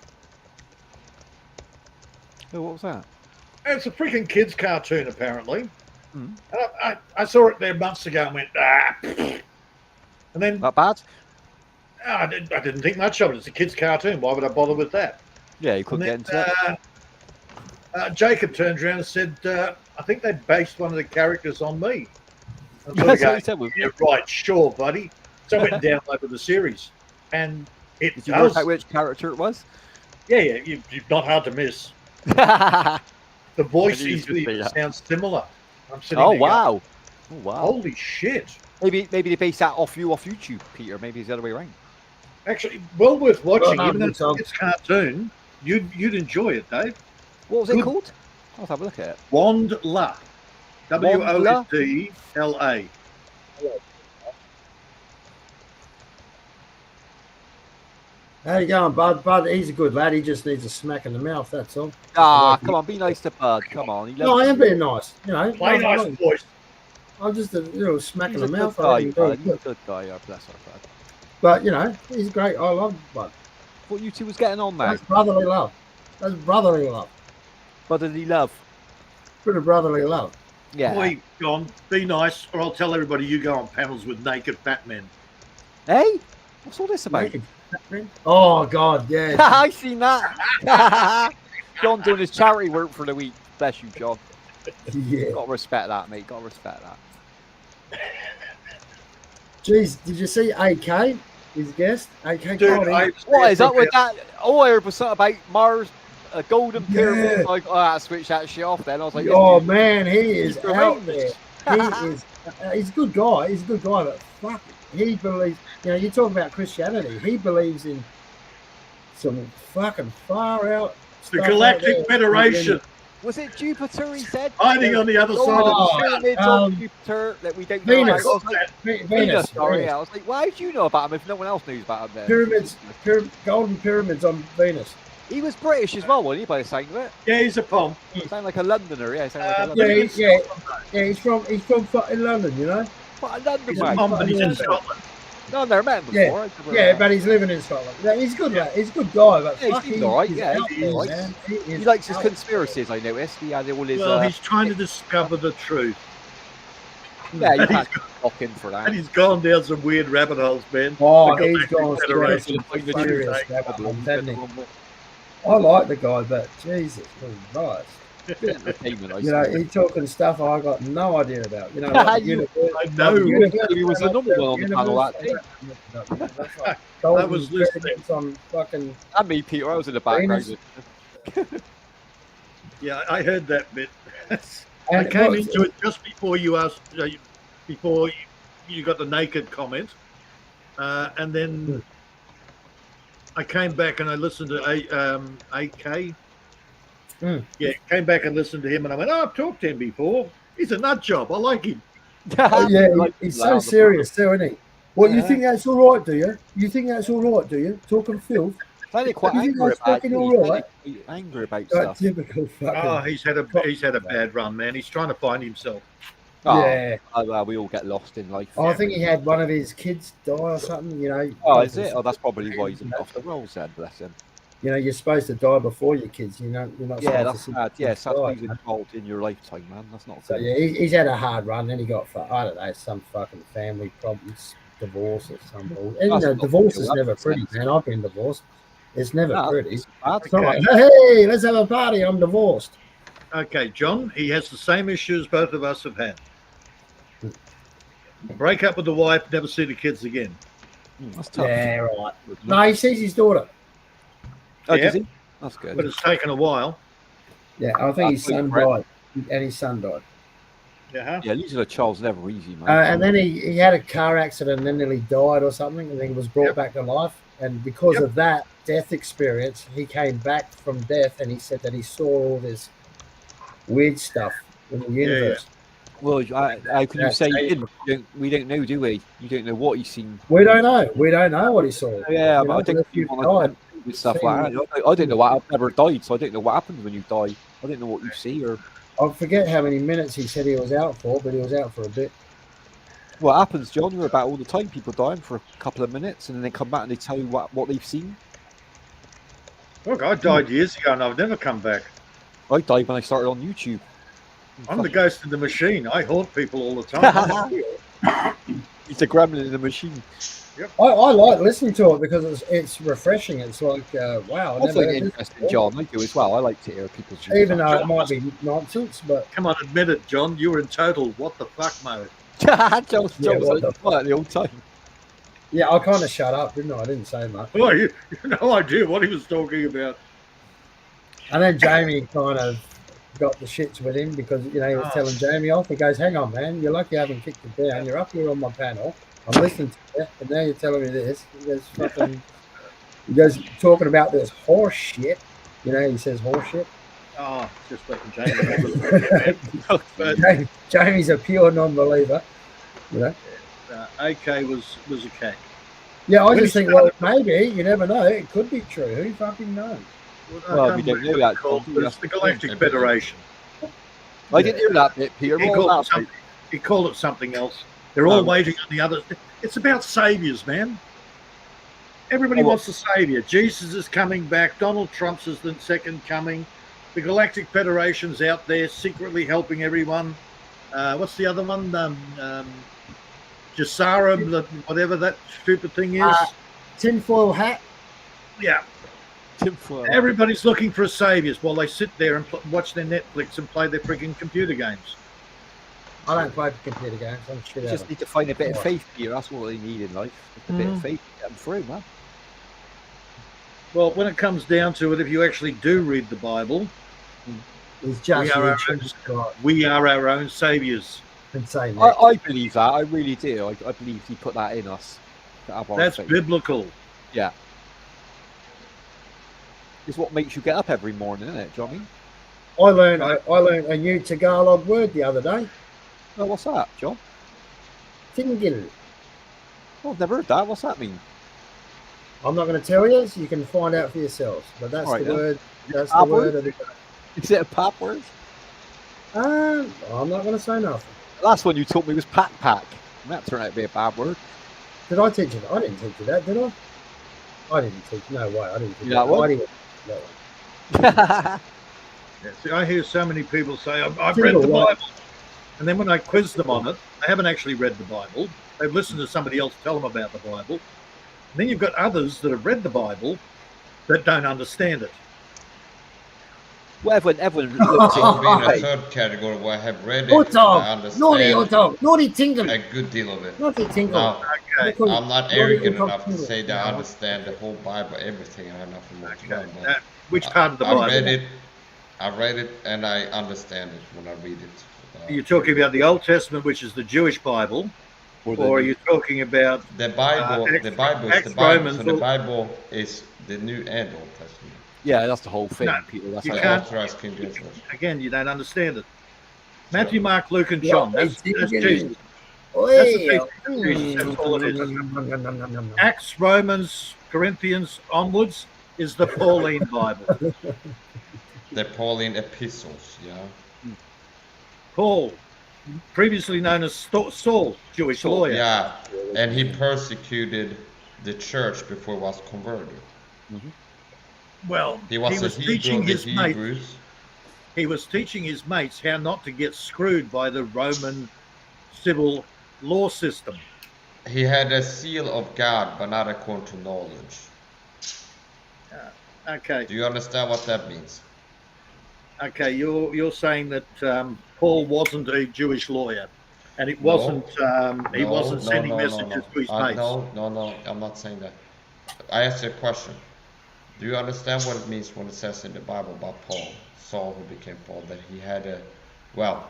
Oh, what was that? It's a freaking kids' cartoon, apparently. And I saw it there months ago and went, and then not bad. I didn't think much of it. It's a kids' cartoon. Why would I bother with that? Yeah, you couldn't get into it. Jacob turned around and said, I think they based one of the characters on me. That's what he said. Yeah, right, sure, buddy. So I went and downloaded the series. And it Did you work out which character it was? Yeah, you're not hard to miss. The voice sounds similar. I'm sitting there wow. Going, holy shit. Maybe they base that off YouTube, Peter. Maybe it's the other way around. Actually, well worth watching. Even though it's a cartoon, you'd enjoy it, Dave. What was it called? I'll have a look at it. Wondla. Wondla. How you going, Bud? Bud, he's a good lad. He just needs a smack in the mouth, that's all. Come on, be nice to Bud. Come on. No, I am being nice. You know, play nice voice. I'm just a smack in the mouth. He's a good guy. Bless our Bud. But, you know, he's great. I love Bud. What you two was getting on, mate? That's brotherly love. That's brotherly love. Brotherly love. Bit of brotherly love. Yeah. Boy, John, be nice, or I'll tell everybody you go on panels with naked fat men. Hey? What's all this about? Naked fat men? Oh, God, yeah. I seen that. John doing his charity work for the week. Bless you, John. Yeah. Got to respect that, mate. Got to respect that. Jeez, did you see AK? His guest? AK. Dude, what is up with that? All I heard was something about Mars, a golden pyramid. Yeah. Like, I had to switch that shit off then. I was like, oh, man, he is out horrendous. there. He is. He's a good guy. He's a good guy, but fuck it. He believes, you know, you talk about Christianity. He believes in some fucking far out The Galactic Federation. Was it Jupiter, he said? Hiding on the other side of the pyramids on Jupiter that we don't know Venus. about. I was like, Venus. Sorry, I was like, why do you know about him if no one else knows about him then? Pyramids, golden pyramids on Venus. He was British as well, wasn't he, by the sound of it? Yeah, he's a pom. Sound like a Londoner, yeah. Sound like a Londoner. Yeah, he's from fucking London, you know? What a London He's a pom, but he's in Scotland. No, I've never met him before. Yeah, but he's living in Scotland. Yeah, he's good, lad. He's a good guy, but yeah, he's all right. Yeah, he's all right. He likes his conspiracies, I noticed. He had all his. Well, he's trying to discover the truth. Yeah, you can't lock in for that. And he's gone down some weird rabbit holes, man. Oh, he's gone straight to the serious rabbit holes, hasn't he? I like the guy, but Jesus Christ. You know, he's talking stuff I got no idea about. You know, like I know. He was the number one on the panel that day. I was listening. On fucking. And me, Peter, I was in the background. Yeah, I heard that bit. I And came into it just before you asked, before you got the naked comment, and then I came back and I listened to AK. Yeah, came back and listened to him, and I went, "Oh, I've talked to him before. He's a nut job. I like him." Oh, yeah, he's so serious too, isn't he? Well, you think that's all right, do you? You think that's all right, do you? Talking filth. Quite angry about stuff. Typical fucking. Oh, he's had a bad run, man. He's trying to find himself. Yeah. Oh, we all get lost in life. I think he had one of his kids die or something. You know. Oh, is it? Oh, that's probably why he's off the rolls then. Bless him. You know, you're supposed to die before your kids. You know, you're not. Yeah, that's supposed sad. to Yeah, die, something's man. involved in your lifetime, man. That's not. So yeah, he's had a hard run. Then he got, I don't know, some fucking family problems, divorce or something. And you know, divorce is never pretty, man. I've been divorced. It's never pretty. It's not like, hey, let's have a party. I'm divorced. Okay, John, he has the same issues both of us have had. Break up with the wife, never see the kids again. That's tough. Yeah, right. No, he sees his daughter. Oh, Yeah. does he? That's good. But it's taken a while. Yeah, I think his son died. And his son died. Yeah, losing a child's never easy, man. And then he had a car accident and then nearly died or something, and then he was brought back to life. And because of that death experience, he came back from death, and he said that he saw all this weird stuff in the universe. Well, how can you say he didn't? We don't know, do we? You don't know what he's seen. We don't know. We don't know what he saw. Yeah, You but know, I think if people you've died, with stuff like that. I don't know what. I've never died, so I don't know what happens when you die. I don't know what you see or. I forget how many minutes he said he was out for, but he was out for a bit. What happens, John? You're about all the time. People dying for a couple of minutes, and then they come back and they tell you what they've seen. Look, I died years ago and I've never come back. I died when I started on YouTube. I'm the ghost in the machine. I haunt people all the time. He's the gremlin in the machine. Yep. I like listening to it because it's refreshing. It's like, wow. I find it interesting, John. I do as well. I like to hear people's views. Even though it might be nonsense, but... Come on, admit it, John. You were in total what the fuck mode. John was quiet the whole time. Yeah, I kind of shut up, didn't I? I didn't say much. Well, you no idea what he was talking about. And then Jamie kind of got the shits with him because, he was telling Jamie off. He goes, hang on, man. You're lucky I haven't kicked it down. You're up here on my panel. I'm listening to you. And now you're telling me this. He goes, he goes talking about this horse shit. He says horse shit. Oh, just letting Jamie. Jamie's a pure non-believer. AK was a cat. Yeah, I just think, well, maybe. You never know. It could be true. Who fucking knows? Well, we don't know that. It's the Galactic Federation. I didn't hear that bit, Peter. He called it something else. They're all waiting on the others. It's about saviors, man. Everybody wants a savior. Jesus is coming back. Donald Trump's is the second coming. The Galactic Federation's out there secretly helping everyone. What's the other one? Jasara, whatever that stupid thing is. Tinfoil hat. Yeah. Tinfoil. Everybody's looking for a savior while they sit there and watch their Netflix and play their freaking computer games. I don't play computer games. I'm shit. You just need to find a bit of faith here. That's what they need in life. Just a bit of faith to get them through, man. Well, when it comes down to it, if you actually do read the Bible, we are our own saviors. Insane. I believe that. I really do. I believe he put that in us. That's biblical. Yeah. It's what makes you get up every morning, isn't it, Johnny? I learned a new Tagalog word the other day. Oh, what's that, John? Tingil. Oh, I've never heard that. What's that mean? I'm not going to tell you, so you can find out for yourselves. But that's right, the word. That's the word of the day. Is it a pap word? I'm not going to say nothing. The last one you taught me was pack. That turned out to be a bad word. Did I teach you? I didn't teach you that, did I? I didn't teach. No way. I didn't teach you that one. Yeah, see, I hear so many people say, I've read the Bible. And then when I quiz them on it, they haven't actually read the Bible. They've listened to somebody else tell them about the Bible. And then you've got others that have read the Bible that don't understand it. Well, everyone looks in a third category where I have read it. I understand naughty tingle. A good deal of it. Naughty tingle. Now, I'm not arrogant enough to say that I understand the whole Bible, everything, and I have nothing more to learn. Which part of the Bible? I read it, and I understand it when I read it. Are you talking about the Old Testament, which is the Jewish Bible, or are you talking about the Bible? The Bible is the Bible. So the Bible is the New and Old Testament. Yeah, that's the whole thing, no, Peter. That's you can't. Again, you don't understand it. Matthew, Mark, Luke, and John. That's Jesus. That's all it is. Acts, Romans, Corinthians onwards is the Pauline Bible. The Pauline epistles, yeah. Paul, previously known as Saul, Jewish lawyer. Yeah, and he persecuted the church before he was converted. Mm-hmm. Well, he was teaching his mates. He was teaching his mates how not to get screwed by the Roman civil law system. He had a seal of God, but not according to knowledge. Okay. Do you understand what that means? Okay, you're saying that Paul wasn't a Jewish lawyer, and it wasn't he wasn't sending messages to his mates. No, I'm not saying that. I asked you a question. Do you understand what it means when it says in the Bible about Paul, Saul who became Paul, that he had a, well,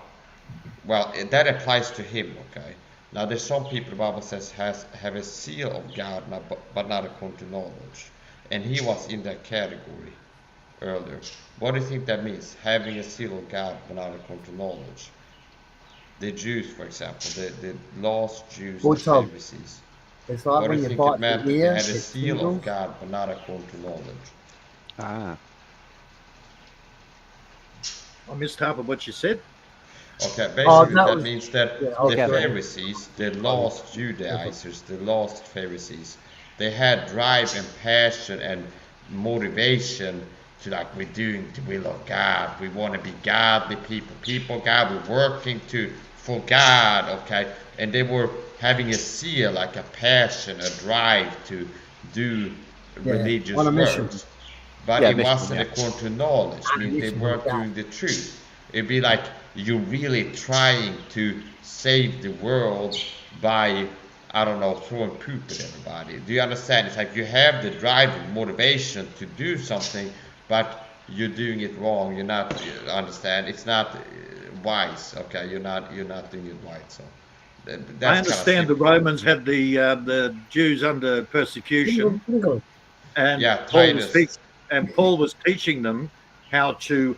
that applies to him, okay? Now there's some people the Bible says have a seal of God, but not according to knowledge. And he was in that category earlier. What do you think that means? Having a seal of God, but not according to knowledge. The Jews, for example, the lost Jews, the Pharisees. It's like when you bite the ear, they had a seal of God, but not according to knowledge. I missed half of what you said. Okay, basically that means that the Pharisees, the lost Judaizers, the lost Pharisees, they had drive and passion and motivation to like we're doing the will of God. We want to be godly people God. We're working for God, okay? And they were having a zeal, like a passion, a drive to do religious works. But it wasn't according to knowledge. I mean, they weren't doing the truth. It'd be like you're really trying to save the world by, I don't know, throwing poop at everybody. Do you understand? It's like you have the drive and motivation to do something, but you're doing it wrong. You're not, you understand? It's not wise. Okay, you're not doing it right. So that's I understand the Romans had the Jews under persecution, and Paul was teaching them how to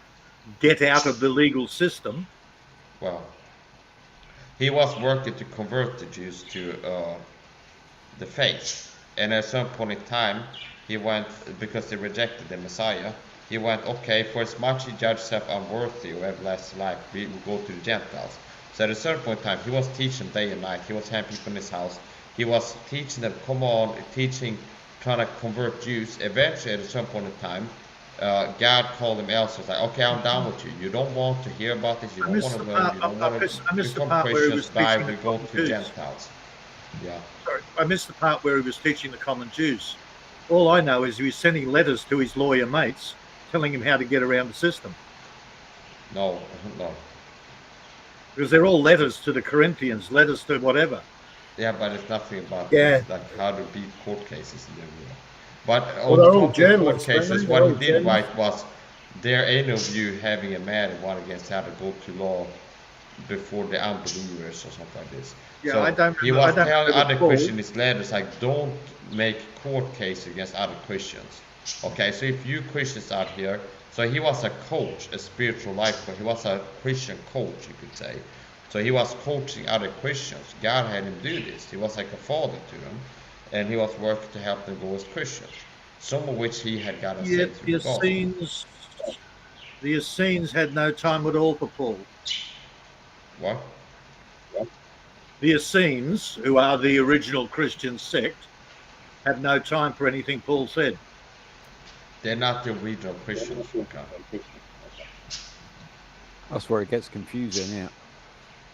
get out of the legal system. Well, he was working to convert the Jews to the faith, and at some point in time, he went, because they rejected the Messiah. He went, okay, for as much he judged himself unworthy of everlasting life, we will go to the Gentiles. So at a certain point in time, he was teaching day and night. He was having people in his house. He was teaching them, trying to convert Jews. Eventually, at a certain point in time, God called him else. It's like, okay, I'm down with you. You don't want to hear about this. You don't want to learn. You don't want to become Christians. Bye, we go to Gentiles. Yeah. Sorry, I missed the part where he was teaching the common Jews. All I know is he was sending letters to his lawyer mates, telling him how to get around the system. No. Because they're all letters to the Corinthians, letters to whatever. Yeah, but it's nothing about this, like how to beat court cases and everything. But all court cases, what he did right was there ain't no view having a matter one against how to go to law before the unbelievers or something like this. Yeah, so he was telling other Christians in his letters, like, don't make court case against other Christians. Okay, so if you Christians out here, so he was a coach, a spiritual life coach. He was a Christian coach, you could say. So he was coaching other Christians. God had him do this. He was like a father to them, and he was working to help them go as Christians. Some of which he had gotten saved through God. The Essenes had no time at all for Paul. What? The Essenes, who are the original Christian sect, had no time for anything Paul said. They're not the original Christians. That's where it gets confusing, yeah.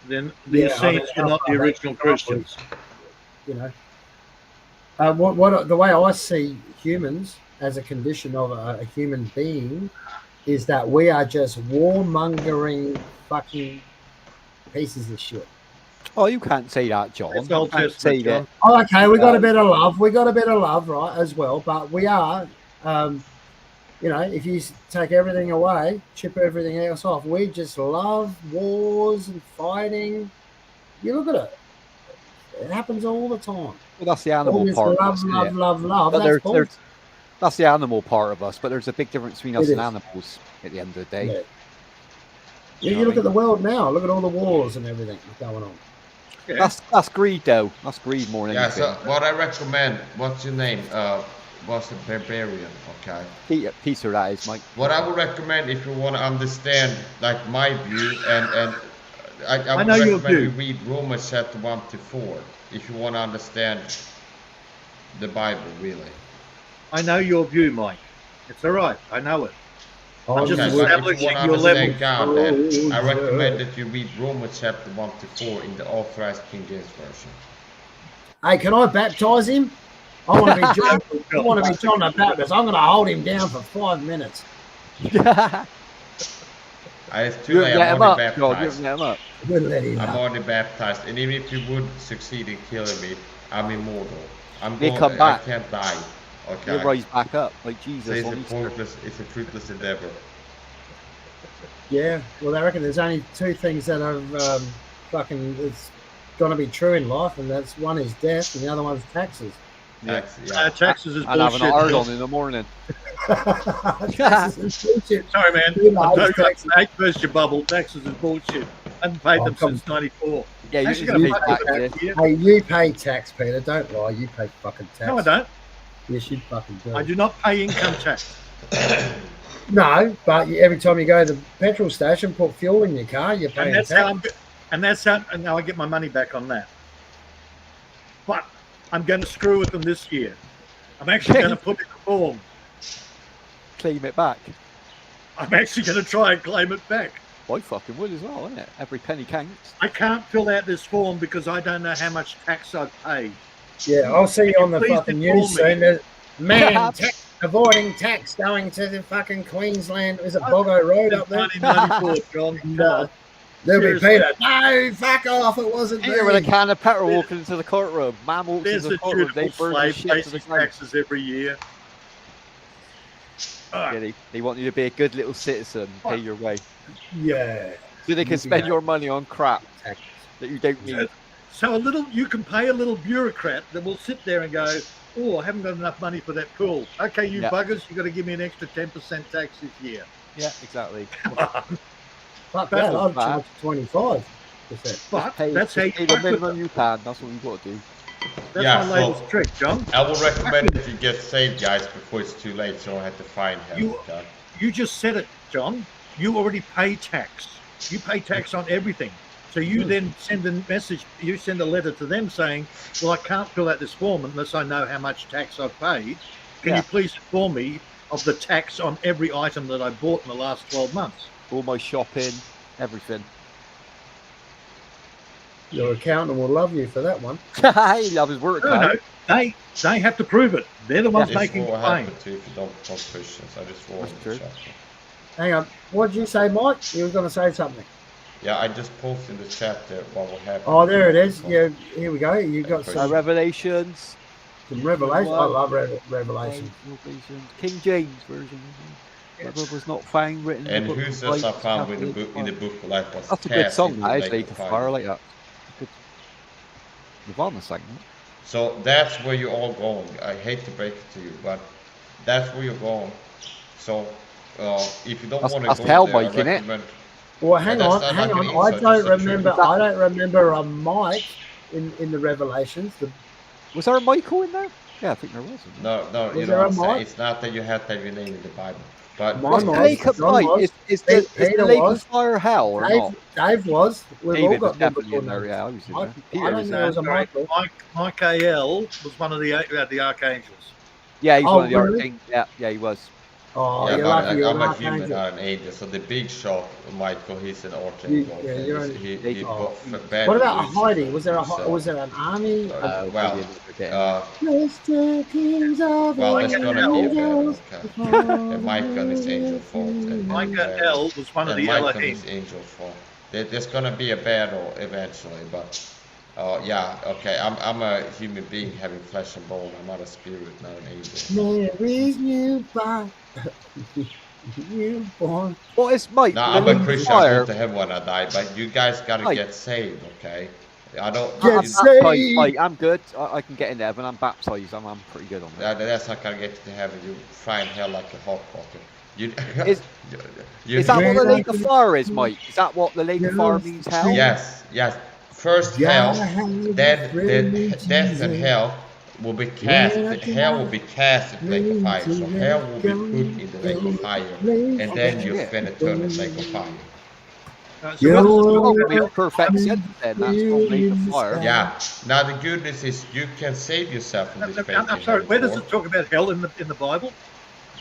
Then the Essenes were not the original Christians. You know, what the way I see humans as a condition of a human being is that we are just warmongering fucking pieces of shit. Oh, you can't say that, John. It's Old Testament, John. Oh, okay, we got a bit of love. We got a bit of love, right, as well. But we are, you know, if you take everything away, chip everything else off, we just love wars and fighting. You look at it. It happens all the time. Well, that's the animal part love, of us. Love. That's the animal part of us, but there's a big difference between us and animals at the end of the day. Yeah. You look at the world now. Look at all the wars and everything going on. Yeah. That's greed, though. That's greed more than anything. Yeah, so what I recommend, what's your name? Was a barbarian, okay? Peter, that is, Mike. What I would recommend if you want to understand, like, my view, and I would recommend you read Romans chapter 1-4 if you want to understand the Bible, really. I know your view, Mike. It's all right. I know it. I'm just establishing your level. God, I recommend that you read Romans chapter 1-4 in the Authorized King James Version. Hey, can I baptize him? I want to be John. I want to be John the Baptist. I'm going to hold him down for 5 minutes. It's too late. I'm already baptized. I'm already baptized, and even if you would succeed in killing me, I'm immortal. Come back. I can't die. Okay. He'll rise back up like Jesus. It's a fruitless endeavor. Yeah, well, I reckon there's only two things that are it's going to be true in life, and that's one is death, and the other one's taxes. Taxes is bullshit. I'll have an hard on in the morning. Taxes is bullshit. Sorry, man. I know you burst your bubble. Taxes is bullshit. I haven't paid them since '94. Yeah, you tax. Hey, you pay tax, Peter. Don't lie. You pay fucking tax. No, I don't. Yes, you fucking do. I do not pay income tax. No, but every time you go to the petrol station, put fuel in your car, you're paying tax. And now I get my money back on that. But I'm going to screw with them this year. I'm actually going to put in a form claim it back. I'm actually going to try and claim it back. I fucking would as well, isn't it? Every penny counts. I can't fill out this form because I don't know how much tax I've paid. Yeah, I'll see you on the Please fucking inform news me. soon. Man, avoiding tax going to the fucking Queensland. Is it Boggo Road up there? 1994, John. Come on. There'll be Seriously. Peter. No, fuck off. It wasn't Peter with a me. can of petrol walking into the courtroom. Man walks There's into the a courtroom. They dutiful burn the slave shit pays to the his ground. taxes every year. Yeah, they want you to be a good little citizen. Pay your way. Yeah. So they can spend your money on crap that you don't need. So you can pay a little bureaucrat that will sit there and go, oh, I haven't got enough money for that pool. Okay, you buggers, you've got to give me an extra 10% tax this year. Yeah, exactly. Fuck that. I'll charge 25%. But that's how you pay the minimum you can. That's what you've got to do. That's Yeah, my latest trick, John. I would recommend that you get saved, guys, before it's too late, so I don't have to find him. You just said it, John. You already pay tax. You pay tax on everything. So you then send a message, you send a letter to them saying, well, I can't fill out this form unless I know how much tax I've paid. Can you please inform me of the tax on every item that I bought in the last 12 months? All my shopping, everything. Your accountant will love you for that one. He loves his work. No, they have to prove it. They're the ones making the claim. If you don't push this, I just forwarded the chat. Hang on. What did you say, Mike? You were going to say something. Yeah, I just posted in the chat there what will happen. Oh, there it is. Yeah, here we go. You got some Revelations. Some Revelations. I love Revelations. King James version. That was not found written. And who's this I found in the book like was that's a good song, that is. Lake of Fire, I like that. Nirvana sang that. So that's where you're all going. I hate to break it to you, but that's where you're going. So if you don't want to go hell, there, Mike, I recommend. Well, hang on. I don't remember a Mike in the Revelations. Was there a Michael in there? Yeah, I think there was. No, you know what I'm saying? It's not that you have to have your name in the Bible. But what's the Lake of Fire? Is the Lake of Fire hell or not? Dave was. David was definitely in there. Yeah, I was in there. I don't think there was a Michael. Michael was one of the archangels. Yeah, he's one of the archangels. Yeah, he was. Oh, yeah, you're but lucky. I'm a human, not an angel. So the big shot, Michael, he's an archangel. What about a Heidi? Was there an army? Well, it's gonna be a battle. Okay. And Michael is angel fault. Michael was one of the Michael is angel fault. There's gonna be a battle eventually, but. Yeah, okay. I'm a human being having flesh and bone. I'm not a spirit, not an angel. Mary's newborn. Newborn. What is Mike? No, I'm a Christian. I'll go to heaven when I die, but you guys gotta get saved, okay? I don't. Get saved. Mike, I'm good. I can get in heaven. I'm baptized. I'm pretty good on that. That's not gonna get you to heaven. You fry in hell like a hot pocket. Is that what the Lake of Fire is, Mike? Is that what the Lake of Fire means? Hell? Yes. First hell, then death and hell will be cast. Hell will be cast in the lake of fire. So hell will be put in the lake of fire, and then you spend eternity in the lake of fire. So perfect sentence then. That's from Lake of Fire. Yeah. Now the good news is you can save yourself from this. I'm sorry. Where does it talk about hell in the Bible?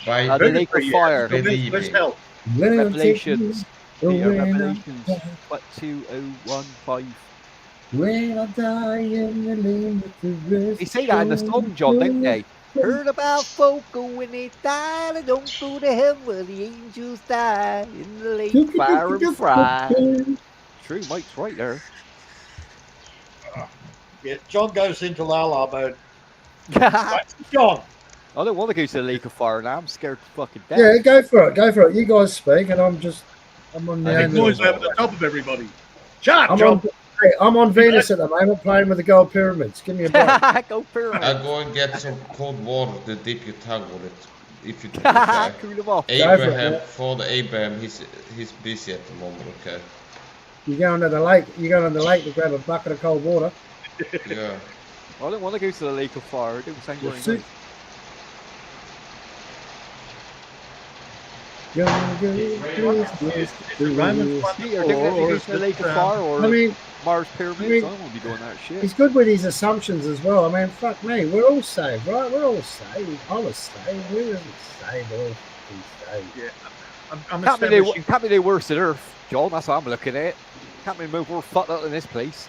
By the Lake of Fire. Where's hell? Revelations. Revelations. 2015. When I die in the lane with the rest. They say that in the song, John, don't they? Heard about folk when they die, they don't go to heaven where the angels die in the lake of fire and fry. True, Mike's right there. Yeah, John goes into la-la mode. Right, John. I don't want to go to the lake of fire now. I'm scared to fucking death. Yeah, go for it. You guys speak, and I'm on the end. Noise over the top of everybody. Shut up, John. I'm on Venus at the moment, playing with the gold pyramids. Give me a break. Gold pyramids. I'll go and get some cold water to dip your tongue with it. If you cool them off. Abraham, Father Abraham, he's busy at the moment. Okay. You going to the lake? You going to the lake to grab a bucket of cold water? Yeah. I don't want to go to the lake of fire. It don't sound very nice. The lake of fire or Mars pyramids. I don't want to be doing that shit. He's good with his assumptions as well. I mean, fuck me, we're all saved, right? We're all saved. I was saved. We wasn't saved. Yeah, I'm Can't establishing. be they worse than Earth, John. That's what I'm looking at. Can't be more fucked up than this place.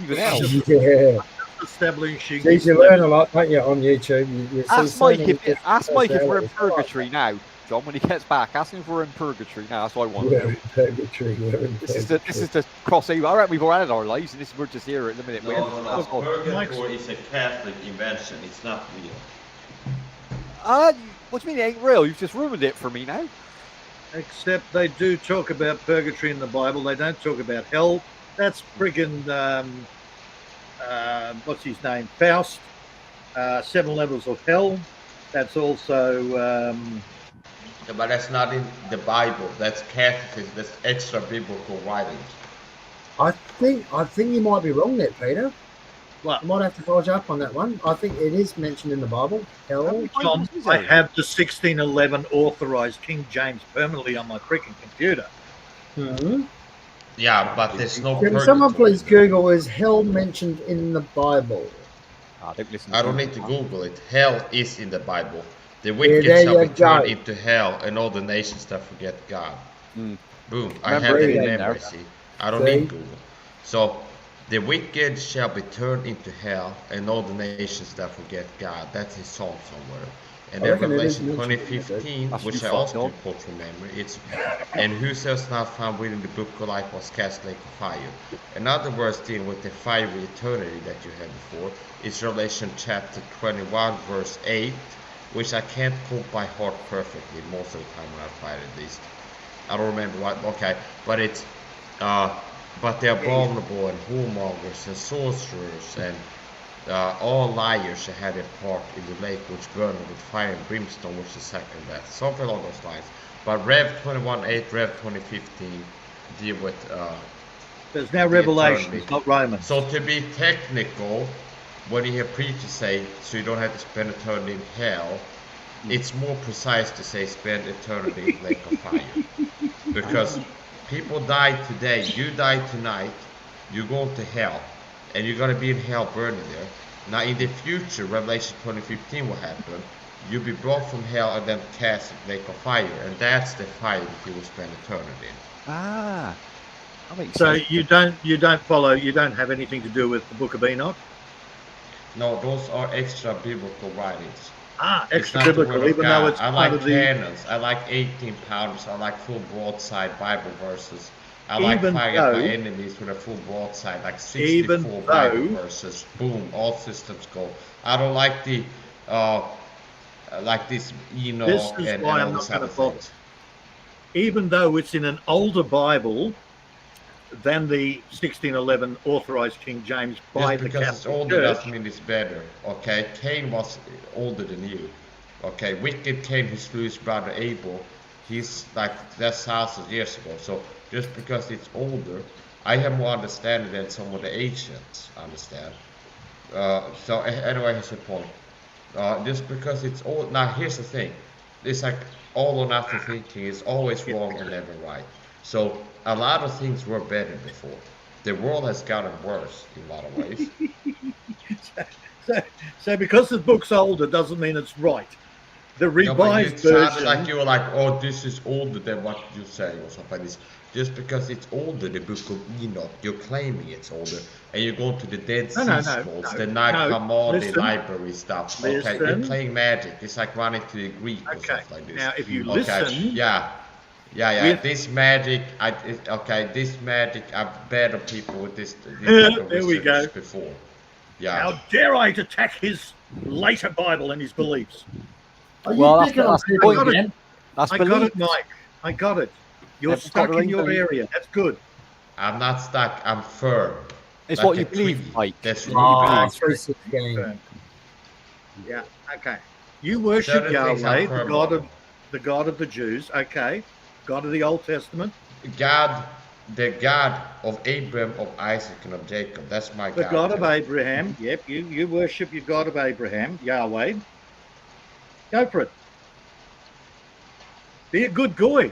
Even hell. Yeah. Establishing. See, you learn a lot, don't you, on YouTube? You see Ask so Mike many if we're in personalities. purgatory now, John. When he gets back, ask him if we're in purgatory now. That's what I want. We're in purgatory. This is the crossover. All right, we've all had our lives, and we're just here at the minute. No, purgatory is a Catholic invention. It's not real. What do you mean it ain't real? You've just ruined it for me now. Except they do talk about purgatory in the Bible. They don't talk about hell. That's friggin' what's his name? Faust. 7 levels of hell. That's also. But that's not in the Bible. That's Catholic. That's extra biblical writings. I think you might be wrong there, Peter. What? I might have to follow up on that one. I think it is mentioned in the Bible. Hell. John, I have the 1611 authorized King James permanently on my freaking computer. Mm-hmm. Yeah, but there's no. Can someone please Google, is hell mentioned in the Bible? I don't need to Google it. Hell is in the Bible. The wicked shall be turned into hell, and all the nations that forget God. Boom. I have it in memory. See, I don't need Google. So, the wicked shall be turned into hell, and all the nations that forget God. That's his song somewhere. And then Revelation 20:15, which I also quote from memory, it's, and whoso is not found within the book of life was cast lake of fire. In other words, dealing with the fiery eternity that you had before, it's Revelation chapter 21, verse 8, which I can't quote by heart perfectly most of the time when I fight at least. I don't remember what, okay, but it's, but the abominable and whoremongers and sorcerers and all liars shall have their part in the lake which burned with fire and brimstone, which is the second death. Something along those lines. But Rev 21:8, Rev 20:15 deal with there's now Revelation, it's not Romans. So to be technical, when you hear preachers say, so you don't have to spend eternity in hell, it's more precise to say spend eternity in lake of fire. Because people die today, you die tonight, you go to hell. And you're going to be in hell burning there. Now in the future, Revelation 20:15 will happen. You'll be brought from hell and then cast in the lake of fire. And that's the fire that you will spend eternity in. That makes so sense. you don't have anything to do with the Book of Enoch? No, those are extra biblical writings. Extra biblical, even though it's I part like of the... cannons, I like 18 pounders, I like full broadside Bible verses. I like firing at my enemies with a full broadside, like 64 Bible verses. Boom, all systems go. I don't like the, like this Enoch and all these other things. Even though it's in an older Bible than the 1611 authorized King James by the Catholic Church. Because it's older doesn't mean it's better, okay? Cain was older than you, okay? Wicked Cain who slew his brother Abel, he's like, that's thousands of years ago. So just because it's older, I have more understanding than some of the ancients understand. So anyway, here's the point. Just because it's old, now here's the thing. It's like all or nothing thinking is always wrong and never right. So a lot of things were better before. The world has gotten worse in a lot of ways. so because the book's older doesn't mean it's right. The revised version. Like you were like, oh, this is older than what you say or something like this. Just because it's older, the book of Enoch, you're claiming it's older, and you go to the Dead Sea Scrolls, the Nag Hammadi library stuff. Okay, you're playing magic. It's like running to the Greek or something like this. Now, if you listen, this magic, this magic, I've battled people with this there we go. Before. Yeah. How dare I attack his later Bible and his beliefs? Well, that's the point, I got it, Mike. I got it. You're stuck in your area. That's good. I'm not stuck. I'm firm. It's like what you believe, Mike. That's what you believe. Yeah. Okay. You worship Yahweh, the God of the Jews. Okay. God of the Old Testament. The God of Abraham, of Isaac, and of Jacob. That's my God. The God of Abraham. Yep. You worship your God of Abraham, Yahweh. Go for it. Be a good goy.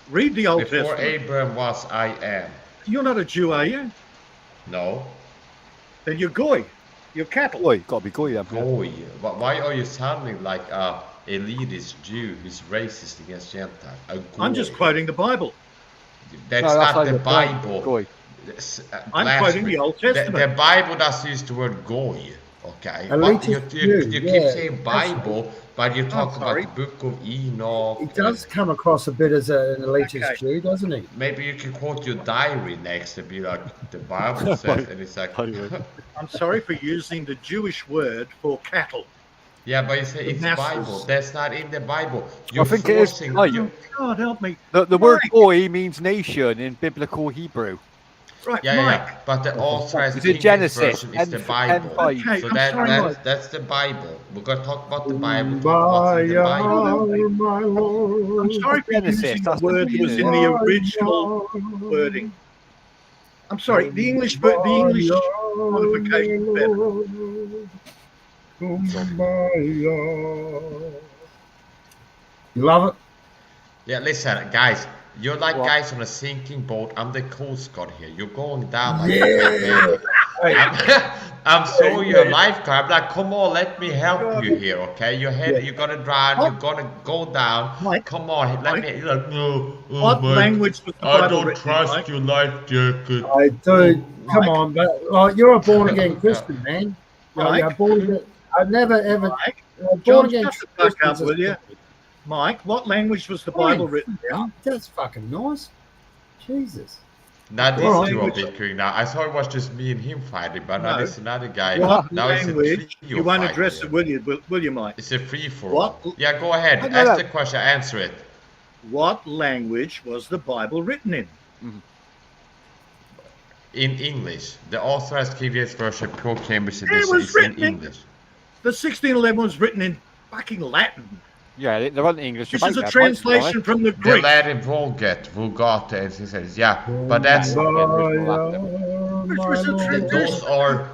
Read the Old Testament. Before Abraham was, I am. You're not a Jew, are you? No. Then you're goy. You're cattle. Goy, gotta be goy. Goy. Why are you sounding like elitist Jew who's racist against Gentiles. I'm just quoting the Bible. That's not the Bible. I'm quoting the Old Testament. The Bible does use the word goy. Okay, but you keep saying Bible, but you talk about the Book of Enoch. He does come across a bit as an elitist Jew, doesn't he? Maybe you can quote your diary next and be like, the Bible says, and it's like. I'm sorry for using the Jewish word for cattle. Yeah, but you say it's Bible. That's not in the Bible. I think it is. God help me. The word goy means nation in biblical Hebrew. Right, yeah. But the authorized King James version is the Bible. Okay, so that's the Bible. We're going to talk about the Bible. I'm sorry for using the word that was in the original wording. I'm sorry, the English modification is better. You love it? Yeah, listen, guys. You're like guys on a sinking boat. I'm the Coast Guard here. You're going down like I'm showing you a lifeguard. I'm like, come on, let me help you here, okay? You're gonna drown. You're gonna go down. Mike, come on, let me. Like, what language was the Bible I don't written trust your life jacket. I do. Come on, but like, you're a born again Christian, man. You're born again. I've never ever. Born again Christians. Will you? Mike, what language was the Bible written down? That's fucking nice. Jesus. Now these two are bickering now. I thought it was just me and him fighting, but now there's another guy. What now language? You won't address it, will you, Mike? It's a free for all. Yeah, go ahead. Ask the question, answer it. What language was the Bible written in? In English. The authorized King James Version, Pro Cambridge Edition is in English. The 1611 was written in fucking Latin. Yeah, they weren't English. This is a translation from the Greek. The Latin Vulgate, as he says. Yeah, but that's. Those are.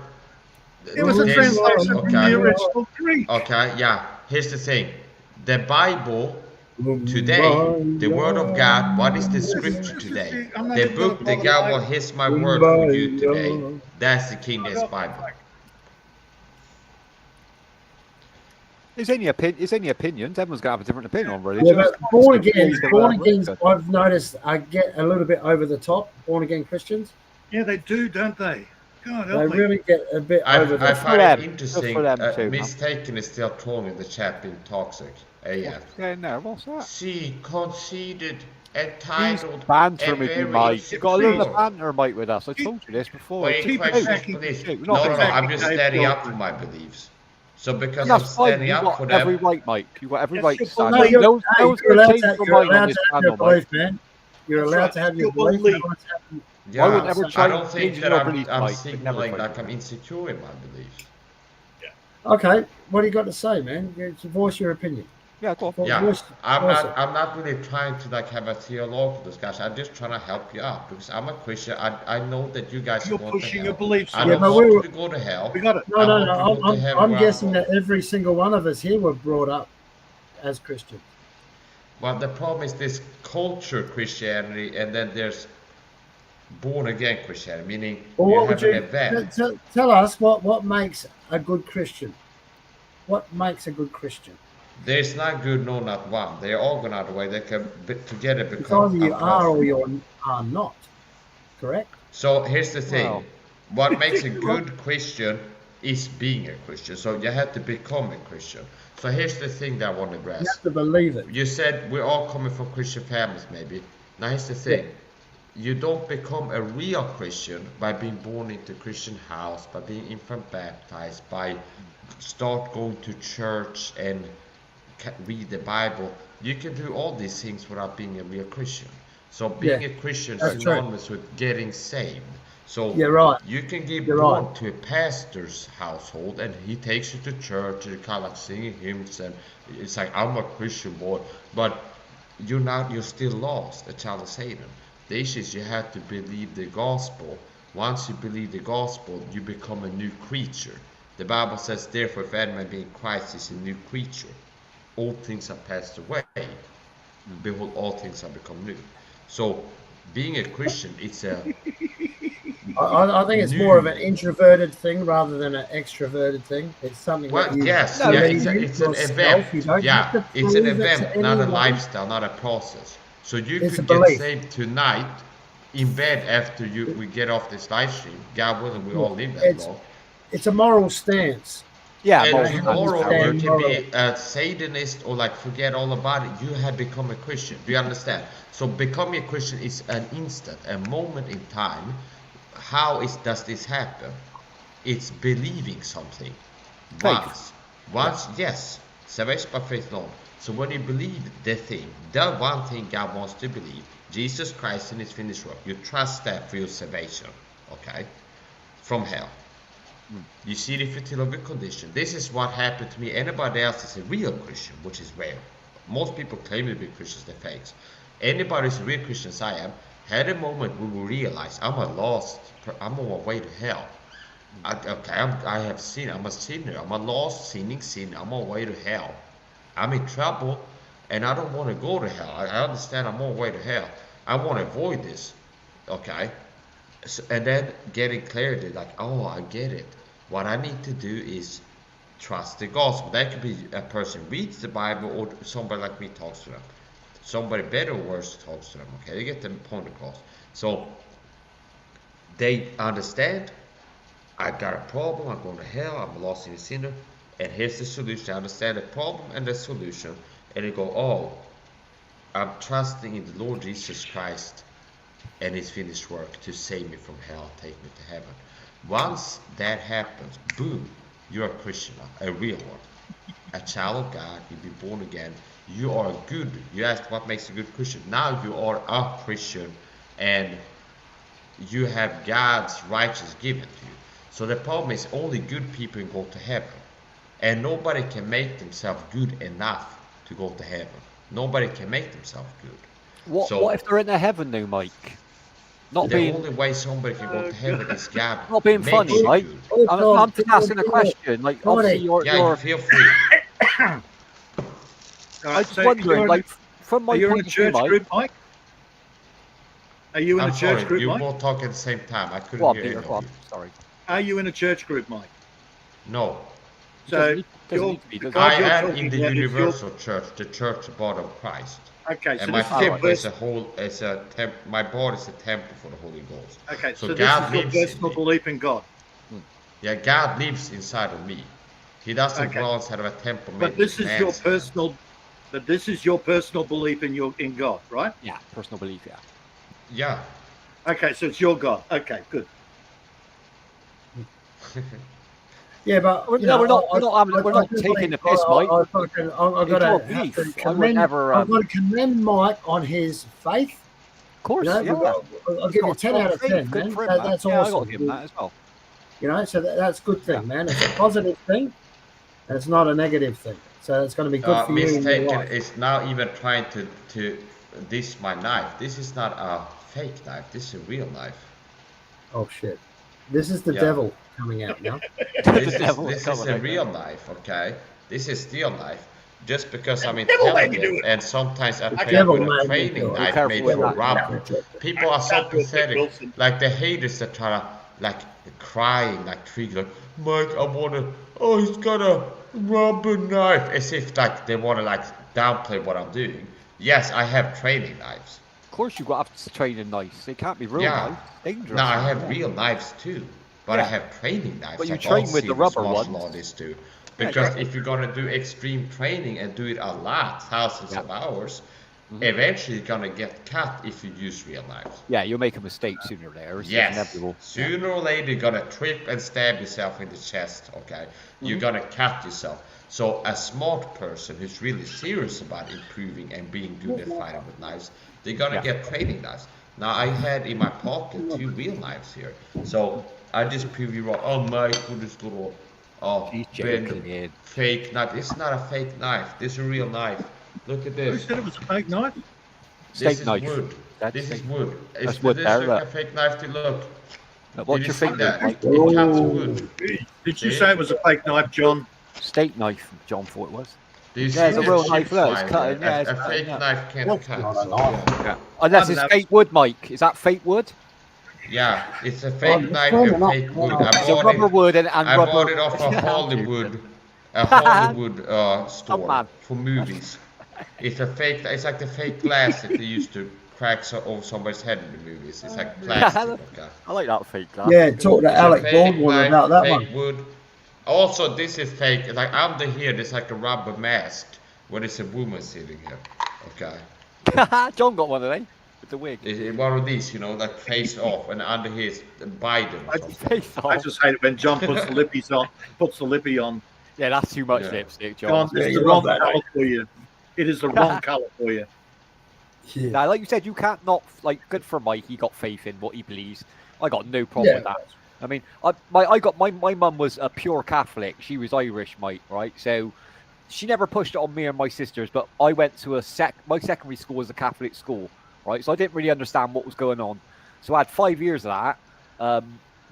It was a translation from the original Greek. Okay, yeah. Here's the thing. The Bible today, the Word of God, what is the scripture today? The book that God will Here's my word for you today. That's the King James Bible. It's only opinions. Everyone's got to have a different opinion on religion. Yeah, but born again, I've noticed I get a little bit over the top. Born again Christians. Yeah, they do, don't they? God, they really get a bit over the top. I find it interesting. Mistaken is still trolling in the chat being toxic. AF. Yeah, no, what's that? She conceded, entitled, banter with you, Mike. You've got a little banter, Mike, with us. I told you this before. No, I'm just standing up for my beliefs. So because I'm standing up for them, every right, Mike. You got every right to stand. No, you're allowed to have your belief, man. You're allowed to have your belief. Yeah, I don't think that I'm signaling like I'm insecure in my beliefs. Okay, what do you got to say, man? Voice your opinion. Yeah, go on. Yeah, I'm not really trying to like have a theological discussion. I'm just trying to help you out because I'm a Christian. I know that you guys are pushing your beliefs. I don't want you to go to hell. We got it. No. I'm guessing that every single one of us here were brought up as Christians. Well, the problem is this culture Christianity, and then there's born again Christianity, meaning you have an event. Tell us what makes a good Christian. What makes a good Christian? There's not good, no, not one. They're all going out of the way. They can together become. Either you are or you are not. Correct. So here's the thing: what makes a good Christian is being a Christian. So you have to become a Christian. So here's the thing that I want to address. You have to believe it. You said we're all coming from Christian families, maybe. Now here's the thing: you don't become a real Christian by being born into a Christian house, by being infant baptized, by start going to church and read the Bible. You can do all these things without being a real Christian. So being a Christian is synonymous with getting saved. So you can get born to a pastor's household and he takes you to church and you're kind of like singing hymns and it's like, I'm a Christian boy, but you're still lost, a child of Satan. The issue is you have to believe the gospel. Once you believe the gospel, you become a new creature. The Bible says, therefore, if any man be in Christ is a new creature. All things are passed away. Behold, all things have become new. So, being a Christian, it's a I think it's more of an introverted thing rather than an extroverted thing. It's something that you yes, believe it's an yourself. event. You don't have to It's an prove it to event, not a anyone. lifestyle, not a process. So you It's a could get belief. saved tonight in bed after we get off this live stream. God willing, we all live that long. It's a moral stance. Yeah, and tomorrow you can be a Satanist or like forget all about it. You have become a Christian. Do you understand? So becoming a Christian is an instant, a moment in time. How does this happen? It's believing something. Once, yes. Salvation by faith alone. So when you believe the one thing God wants to believe, Jesus Christ and his finished work, you trust that for your salvation, okay? From hell. You see the futility of your condition. This is what happened to me. Anybody else is a real Christian, which is rare. Most people claim to be Christians, they're fakes. Anybody who's a real Christian as I am, had a moment we will realize I'm on my way to hell. I have sinned, I'm a sinner, I'm a lost, sinning sinner, I'm on my way to hell. I'm in trouble, and I don't want to go to hell. I understand I'm on my way to hell. I want to avoid this, okay? So, and then getting clarity, like, oh, I get it. What I need to do is trust the gospel. That could be a person reads the Bible or somebody like me talks to them. Somebody better or worse talks to them, okay? They get the point across. So they understand, I got a problem, I'm going to hell, I'm a lost sinner, and here's the solution. I understand the problem and the solution, and they go, oh, I'm trusting in the Lord Jesus Christ and his finished work to save me from hell, take me to heaven. Once that happens, boom, you're a Christian, a real one, a child of God. You've been born again. You are good. You asked what makes a good Christian. Now you are a Christian, and you have God's righteousness given to you. So the problem is only good people can go to heaven, and nobody can make themselves good enough to go to heaven. Nobody can make themselves good. What if they're in the heaven though, Mike? The only way somebody can go to heven is God. Not being funny, Mike. I'm just asking a question. Like, obviously, you're feel free. I'm just wondering, like, from my Are you in point a of view, church Mike. group, Mike? Are you in a church group, you Mike? both talk at the same time. I couldn't hear Peter, you. Sorry. Are you in a church group, Mike? No. So I am in the universal church, the church body of Christ. Okay, so and my this is your temple is my body is a temple for the Holy Ghost. Okay, so God this is your personal belief in God. Yeah, God lives inside of me. He doesn't dwell inside of a temple. But this is your personal. But this is your personal belief in God, right? Yeah, personal belief. Yeah. Yeah. Okay, so it's your God. Okay, good. Yeah, but we're not taking the piss, Mike. I've got to commend Mike on his faith. Of course, I'll give you 10 out of 10, man. That's awesome. I got to give him that as well. You know, so that's a good thing, man. It's a positive thing, and it's not a negative thing. So it's going to be good for you in your life. Is now even trying to diss my knife. This is not a fake knife. This is a real knife. Oh shit! This is the devil coming out now. This is a real knife, okay? This is steel knife. Just because I'm intelligent and sometimes I train with a training knife made from rubber. People are so pathetic. Like the haters that try to like crying like trigger, like, Mike, he's got a rubber knife, as if like they want to like downplay what I'm doing. Yes, I have training knives. Of course, you've got to train in knives. They can't be real knives. Dangerous. No, I have real knives too, but I have training knives. But you train with the rubber ones. Too. Because if you're gonna do extreme training and do it a lot, thousands of hours, eventually you're gonna get cut if you use real knives. Yeah, you'll make a mistake sooner or later. It's inevitable. Sooner or later you're gonna trip and stab yourself in the chest, okay? You're gonna cut yourself. So a smart person who's really serious about improving and being good at fighting with knives, they're gonna get training knives. Now I had in my pocket 2 real knives here. So I just prove you wrong. Oh my goodness, little fake knife. This is not a fake knife. This is a real knife. Look at this. Who said it was a fake knife? This is wood. This is wood. That's wood there, a fake knife to look. What's your finger? It cuts wood. Did you say it was a fake knife, John? Steak knife, John thought it was. Yeah, it's a real knife. Look, it's cutting. Yeah, a fake knife can't cut. Unless it's fake wood, Mike. Is that fake wood? Yeah, it's a fake it's knife fun and enough. fake wood. Wow. So rubber wood and I rubber. bought it off a Hollywood store man. for movies. It's a fake. It's like the fake glass that they used to crack over somebody's head in the movies. It's like plastic. Okay. I like that fake glass. Yeah, talk to It's a Alec fake Baldwin knife, about that fake one. wood. Also, this is fake. Like under here, there's like a rubber mask where there's a woman sitting here. Okay. John got one of them with the wig. One of these, you know, like face off, and under here is Biden. Or something. I just hate it when John puts the lippies on. Puts the lippy on. Yeah, that's too much lipstick, John. John, it's the wrong colour for you. It is the wrong colour for you. Yeah. Now, like you said, you can't not, like, good for Mike. He got faith in what he believes. I got no problem with that. I mean, my mum was a pure Catholic. She was Irish, Mike, right? So she never pushed it on me and my sisters. But I went to my secondary school was a Catholic school, right? So I didn't really understand what was going on. So I had 5 years of that,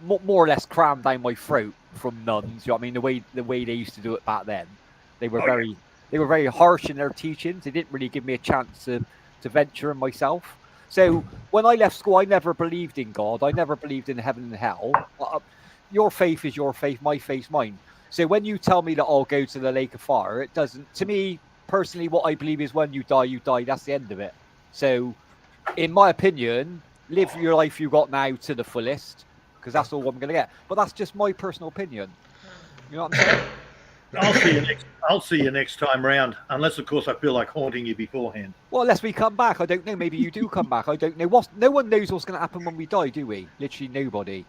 more or less crammed down my throat from nuns. You know what I mean? The way they used to do it back then, they were very harsh in their teachings. They didn't really give me a chance to venture in myself. So when I left school, I never believed in God. I never believed in heaven and hell. Your faith is your faith, my faith's mine. So when you tell me that I'll go to the lake of fire, it doesn't. To me, personally, what I believe is when you die, you die. That's the end of it. So, in my opinion, live your life you got now to the fullest, because that's all I'm going to get. But that's just my personal opinion. You know what I'm saying? I'll see you next time round, unless of course I feel like haunting you beforehand. Well, unless we come back, I don't know. Maybe you do come back. I don't know. No one knows what's going to happen when we die, do we? Literally nobody.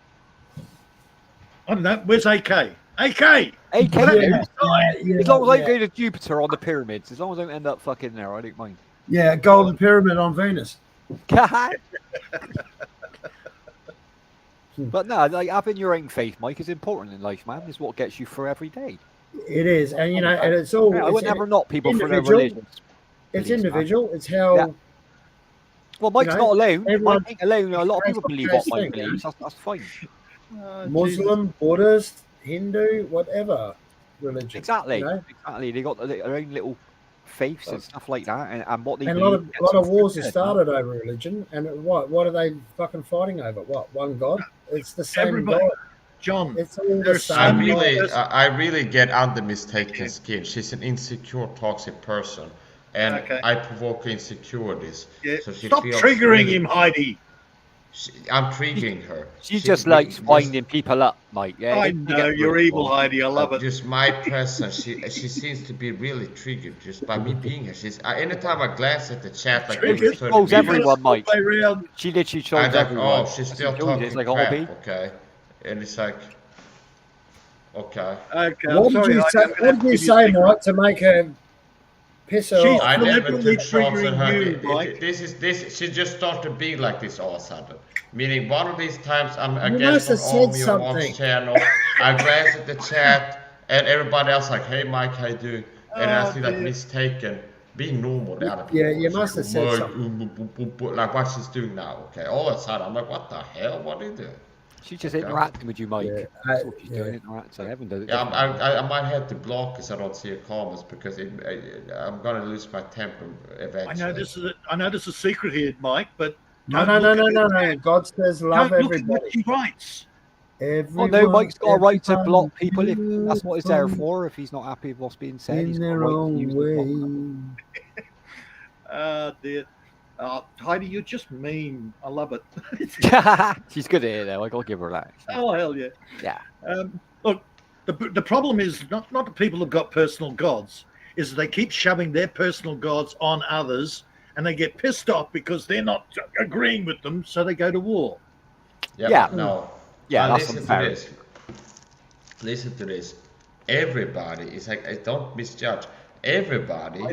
I don't know. Where's AK? AK! AK. Yeah, as long as I go to Jupiter on the pyramids, as long as I don't end up fucking there, I don't mind. Yeah, golden pyramid on Venus. But no, like having your own faith, Mike, is important in life, man. It's what gets you through every day. It is, and you know, and it's all. I would never knock people for their religion. It's individual. It's how. Yeah. Well, Mike's not alone. Everyone, Mike ain't alone. A lot of people believe what Mike believes. That's fine. Muslim, Buddhist, Hindu, whatever religion. Exactly. You know? Exactly. They got their own little faiths and stuff like that, and what they. And a lot of wars have started over religion, and what are they fucking fighting over? What, one God? It's the same God. John, it's all the same. I really get under mistaken skin. She's an insecure, toxic person, and I provoke insecurities. Yeah. So she Stop triggering him, Heidi. I'm triggering her. She just likes winding people up, Mike. Yeah, I know you're evil, Heidi. I love it. Just my presence. She seems to be really triggered just by me being here. Anytime I glance at the chat, like she trolls everyone, Mike. She literally trolls everyone. Oh, she's still talking crap. Okay. And it's like, okay. What did you say, Mike, to make her piss her off? I never took shots at her. She just started being like this all of a sudden. Meaning, one of these times I'm against on Army or Mom's channel. I glance at the chat, and everybody else like, "Hey, Mike, how you doing?" And I see like mistaken, being normal. The other people. Yeah, you must have said something. Like what she's doing now. Okay, all of a sudden I'm like, "What the hell? What are you doing?" She's just interacting with you, Mike. That's what she's doing, interacting. Evan does it. Yeah, I might have to block because I don't see her comments because I'm gonna lose my temper eventually. I know this is a secret here, Mike, but no. God says love everybody. Look at what she writes. Well, no, Mike's got a right to block people if that's what it's there for. If he's not happy with what's being said, he's got a right to use the block. Dear. Heidi, you're just mean. I love it. She's good at it, though. I gotta give her that. Oh hell yeah! Yeah. Look, the problem is not that people have got personal gods. Is they keep shoving their personal gods on others, and they get pissed off because they're not agreeing with them, so they go to war. Yeah. No. Yeah. Listen to this. Listen to this. Everybody is like, don't misjudge. Everybody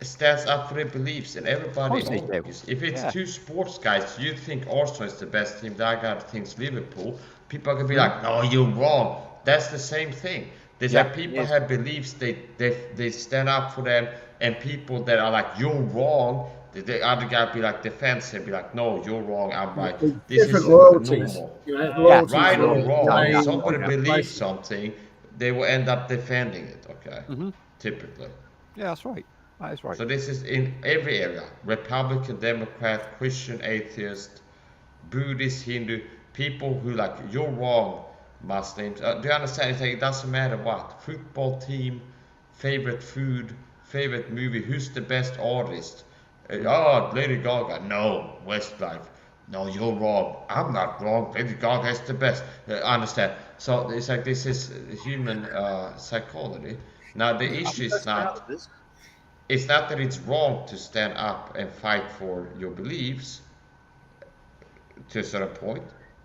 stands up for their beliefs, and everybody always. If it's two sports guys, you think Arsenal is the best team, that guy thinks Liverpool, people are gonna be like, no, you're wrong. That's the same thing. There's like people have beliefs, they stand up for them, and people that are like, you're wrong, the other guy be like defensive, be like, no, you're wrong, I'm right. This is normal. Right or wrong, if somebody believes something, they will end up defending it, okay? Typically. Yeah, that's right. That is right. So this is in every area: Republican, Democrat, Christian, atheist, Buddhist, Hindu, people who like, you're wrong, Muslims. Do you understand? It's like, it doesn't matter what. Football team, favorite food, favorite movie, who's the best artist? Lady Gaga. No, Westlife. No, you're wrong. I'm not wrong. Lady Gaga is the best. Understand? So it's like, this is human psychology. Now the issue is not, it's not that it's wrong to stand up and fight for your beliefs to a certain point,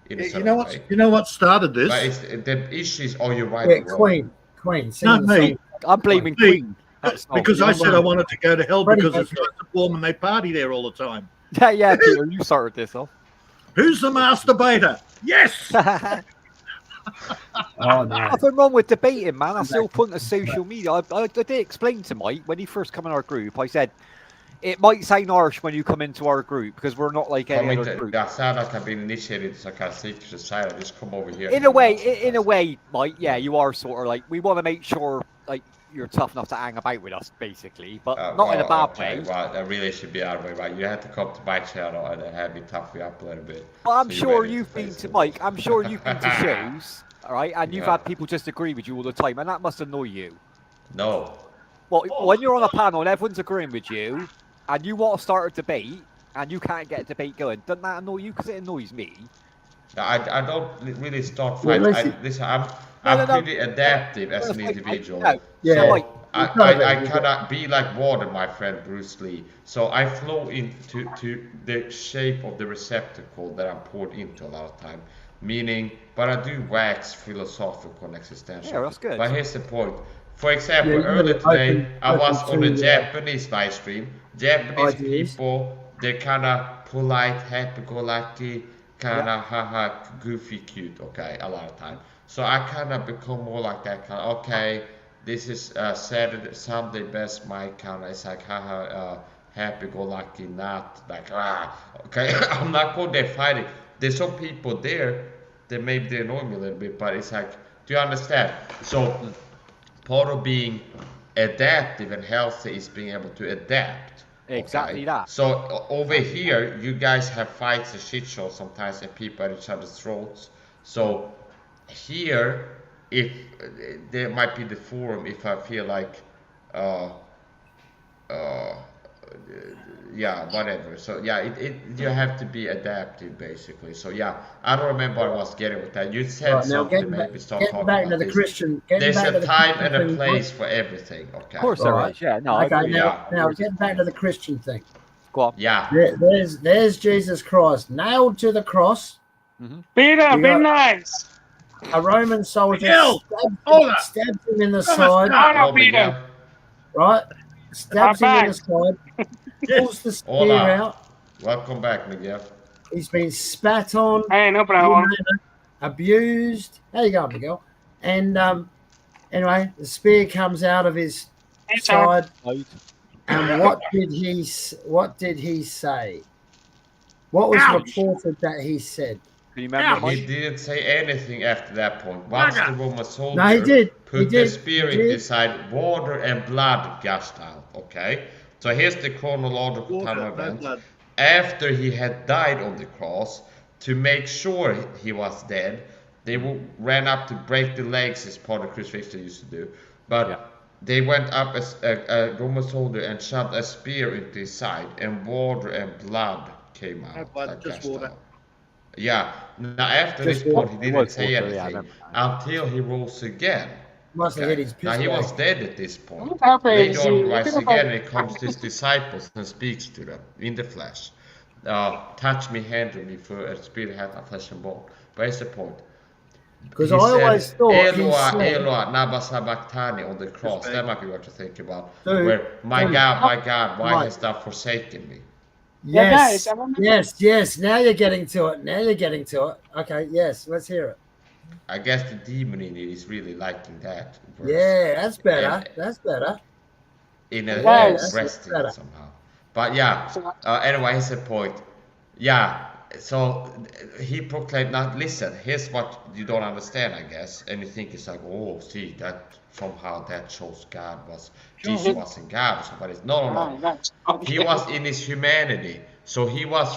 in a certain way. You know what started this? But it's, the issue is, are you right or wrong? Queen. Not me. I'm blaming Queen. Because I said I wanted to go to hell because it's nice and warm and they party there all the time. Yeah, Peter, you started this off. Who's the masturbator? Yes! Oh, no. Nothing wrong with debating, man. That's the whole point of social media. I did explain to Mike when he first come in our group. I said it might sound harsh when you come into our group because we're not like any other group. Jag sa att jag blir initiated så kan secret society. Just come over here. In a way, Mike. Yeah, you are sort of like, we want to make sure like you're tough enough to hang about with us, basically, but not in a bad way. Well, that really should be out of the way, right? You had to come to my channel and have me tough you up a little bit. Well, I'm sure you've been to Mike. I'm sure you've been to shows, all right, and you've had people just agree with you all the time, and that must annoy you. No. Well, when you're on a panel and everyone's agreeing with you, and you want to start a debate, and you can't get a debate going, doesn't that annoy you? Because it annoys me. I don't really start fights. I'm pretty adaptive as an individual. So I cannot be like water, my friend Bruce Lee. So I flow into the shape of the receptacle that I'm poured into a lot of time. Meaning, but I do wax philosophical and existential. Yeah, that's good. But here's the point. For example, earlier today, I was on a Japanese live stream. Japanese people, they're kind of polite, happy-go-lucky, kind of haha, goofy, cute, okay, a lot of time. So I kind of become more like that kind of, okay, this is Saturday, Sunday best, my kind of, it's like haha, happy-go-lucky, not like, okay, I'm not going there fighting. There's some people there that maybe they annoy me a little bit, but it's like, do you understand? So part of being adaptive and healthy is being able to adapt. Exactly that. So over here, you guys have fights and shit shows sometimes, and people at each other's throats. So here, if there might be the forum, if I feel like, yeah, whatever. So yeah, you have to be adaptive basically. So yeah, I don't remember what I was getting with that. You said something, maybe start talking back about to the this. Christian. There's a time and a place for everything. Okay. Of course there is. Yeah. No. Okay. Now getting back to the Christian thing. Go on. Yeah. There's Jesus Christ nailed to the cross. Peter, be nice. A Roman soldier stabbed him in the side. Right? Stabs him in the side. Pulls the spear out. Welcome back, Miguel. He's been spat on. Hey, no problem. Abused. How you going, Miguel? And anyway, the spear comes out of his side. And what did he say? What was reported that he said? Can you remember? He didn't say anything after that point. Once the Roman soldier put the spear in his side, water and blood gushed out. Okay, so here's the chronological time of events. After he had died on the cross, to make sure he was dead, they ran up to break the legs, as part of crucifixion used to do. But they went up as a Roman soldier and shoved a spear into his side, and water and blood came out. Just water. Out. Yeah. Now after this point, he didn't say anything until he rose again. Must have hit his now he was dead at this point. Later on, rise again, and he comes to his disciples and speaks to them in the flesh. Touch me, handle me, for a spirit hath not flesh and bone. But here's the point. Because I always thought Eloah, Naba Sabachthani on the cross. That might be what to think about. Where, my God, why hast thou forsaken me? Yes, yes. Now you're getting to it. Okay, yes, let's hear it. I guess the demon in it is really liking that verse. Yeah, that's better. That's better. In a resting somehow. But yeah, anyway, here's the point. Yeah, so he proclaimed, now listen, here's what you don't understand, I guess. And you think it's like, oh, see, that somehow that shows Jesus wasn't God or somebody. No. He was in his humanity. So he was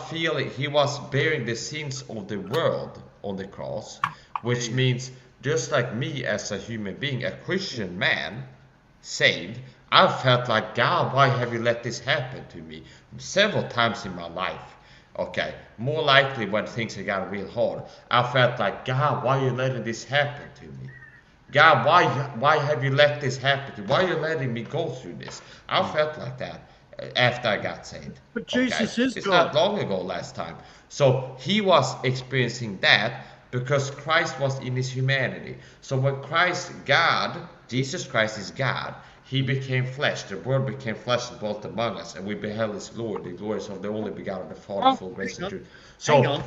bearing the sins of the world on the cross, which means just like me as a human being, a Christian man, saved, I felt like, God, why have you let this happen to me? Several times in my life. Okay, more likely when things have gotten real hard, I felt like, God, why are you letting this happen to me? God, why have you let this happen to me? Why are you letting me go through this? I felt like that after I got saved. But Jesus is It's God. not long ago last time. So he was experiencing that because Christ was in his humanity. So when Jesus Christ is God, he became flesh. The Word became flesh and dwelt among us, and we beheld his glory, the glories of the only begotten of the Father, full of grace and truth. So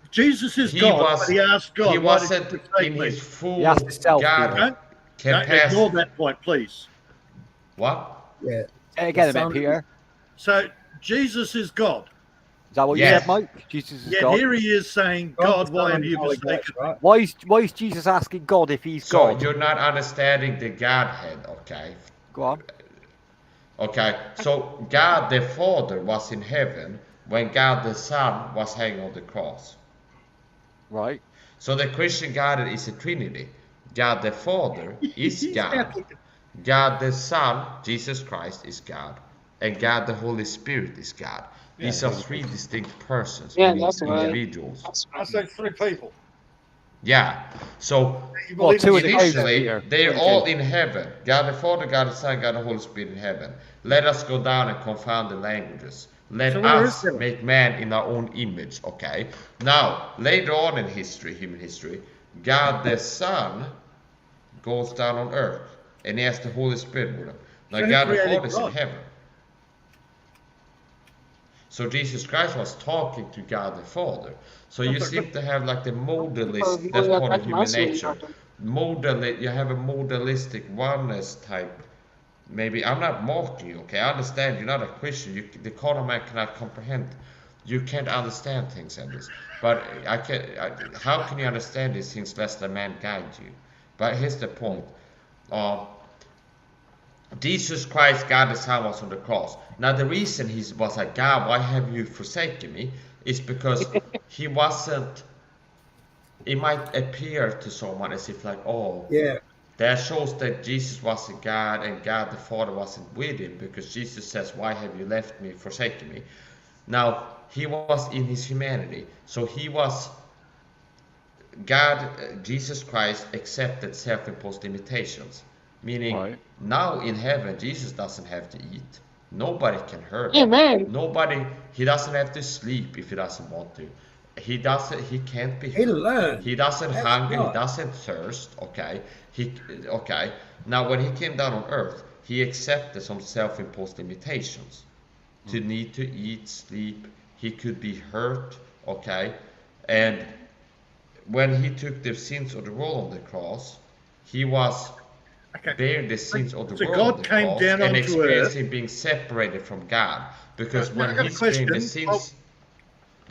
Jesus is God, but he asked God, he why did wasn't you forsake in me? his full He asked himself, God Don't capacity. ignore that point, please. What? Yeah. Say again a minute, Peter. So Jesus is God. Is that what you said, Mike? Jesus is Yet God. here he is saying, God, why have you forsaken me? Why is Jesus asking God if he's So God? you're not understanding the Godhead, okay? Go on. Okay, so God the Father was in heaven when God the Son was hanging on the cross. Right. So the Christian God is a Trinity. God the Father is God. God the Son, Jesus Christ, is God. And God the Holy Spirit is God. These are three distinct persons, Yeah, meaning that's right. individuals. I say three people. Yeah. So initially, they're all in heaven. God the Father, God the Son, God the Holy Spirit in heaven. Let us go down and confound the languages. Let us make man in our own image. Okay. Now, later on in history, human history, God the Son goes down on earth, and he has the Holy Spirit with him. Now, So God the Father is in heaven. So Jesus Christ was talking to God the Father. So you seem to have like the modalist, that's part of human nature. You have a modalistic oneness type. Maybe, I'm not mocking you, okay? I understand you're not a Christian. The carnal man cannot comprehend. You can't understand things like this. But how can you understand these things lest a man guide you? But here's the point. Jesus Christ, God the Son, was on the cross. Now the reason he was like, God, why have you forsaken me? Is because he wasn't, it might appear to someone as if like, oh, yeah, that shows that Jesus was a God and God the Father wasn't with him, because Jesus says, why have you left me, forsaken me? Now, he was in his humanity. So he was, Jesus Christ accepted self-imposed limitations. Meaning, now in heaven, Jesus doesn't have to eat. Nobody can hurt him. Amen. He doesn't have to sleep if he doesn't want to. He can't be He'll hurt. learn. He doesn't That's hunger, right. he doesn't thirst, okay? Now when he came down on earth, he accepted some self-imposed limitations. To need to eat, sleep, he could be hurt, okay? And when he took the sins of the world on the cross, he was bearing the sins of the world on the cross and experiencing being separated from God. Because when he's bearing the sins,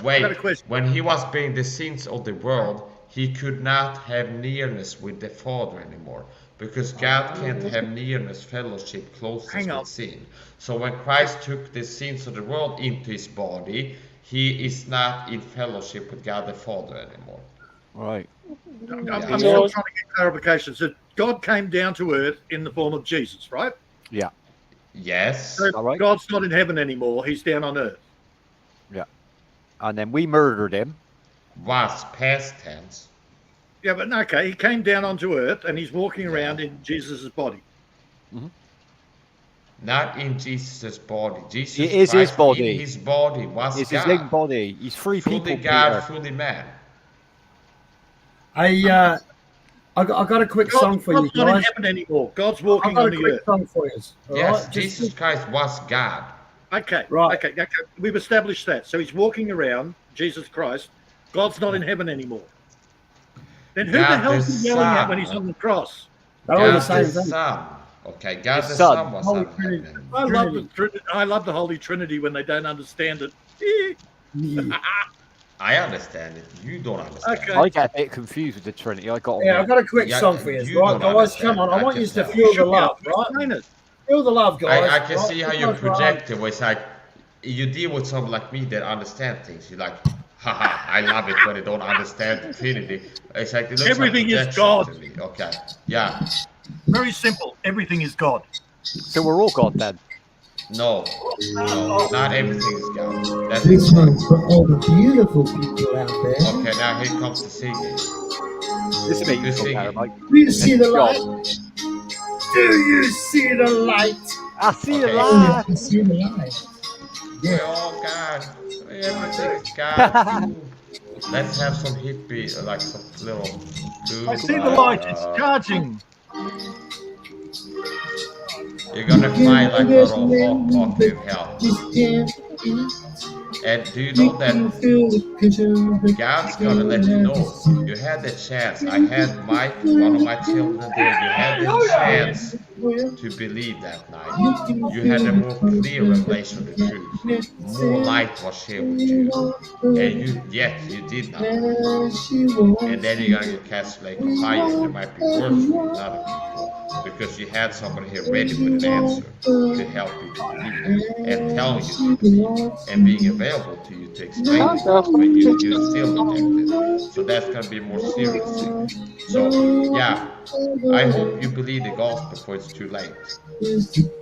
when he was bearing the sins of the world, he could not have nearness with the Father anymore. Because God can't have nearness, fellowship, closeness with sin. So when Christ took the sins of the world into his body, he is not in fellowship with God the Father anymore. Right. I'm still trying to get clarification. So God came down to earth in the form of Jesus, right? Yeah. Yes. So God's not in heaven anymore. He's down on earth. Yeah. And then we murdered him. Was past tense. Yeah, but okay, he came down onto earth and he's walking around in Jesus' body. Mm-hmm. Not in Jesus' body. Jesus it is Christ his body. In his body was it's God. His own body. He's fully God, Peter. fully man. I got a quick song for you guys. God's not in heaven anymore. God's walking on the earth. I've got a quick song for you. Yes, Jesus Christ was God. Okay, right. Okay. We've established that. So he's walking around, Jesus Christ. God's not in heaven anymore. Then who the hell is he yelling at when he's on the cross? God the Son. Okay, God the Son was not in heaven. I love the Holy Trinity when they don't understand it. I understand it. You don't understand. Okay. I get a bit confused with the Trinity. I've got a quick song for you. Right, guys, come on. I want you to feel the love, right? Feel the love, guys. I can see how you project it. It's like you deal with someone like me that understand things. You're like, haha, I love it when they don't understand the Trinity. It's like it looks Everything like is God. to me. Okay, yeah. Very simple. Everything is God. So we're all God then. No, not everything is God. That's This insane. one's for all the beautiful people out there. Okay, now here comes the singing. This is me. Who's singing? Do you see the light? Do you see the light? I see the Okay. light. I see the light. We're all God. Everything is God. Too. Let's have some hippie, like some little. I see the light. It's charging. You're gonna fly like a little hawk in hell. And do you know that God's gonna let you know you had the chance? I had one of my children there. You had the chance to believe that night. You had a more clear revelation of the truth. More light was shared with you, and yet you did not. And then you're gonna get cast like a fire, and it might be worse for other people because you had somebody here ready with an answer to help you to believe and telling you to believe and being available to you to explain it when you're still rejected. So that's gonna be a more serious thing. So yeah, I hope you believe the gospel before it's too late.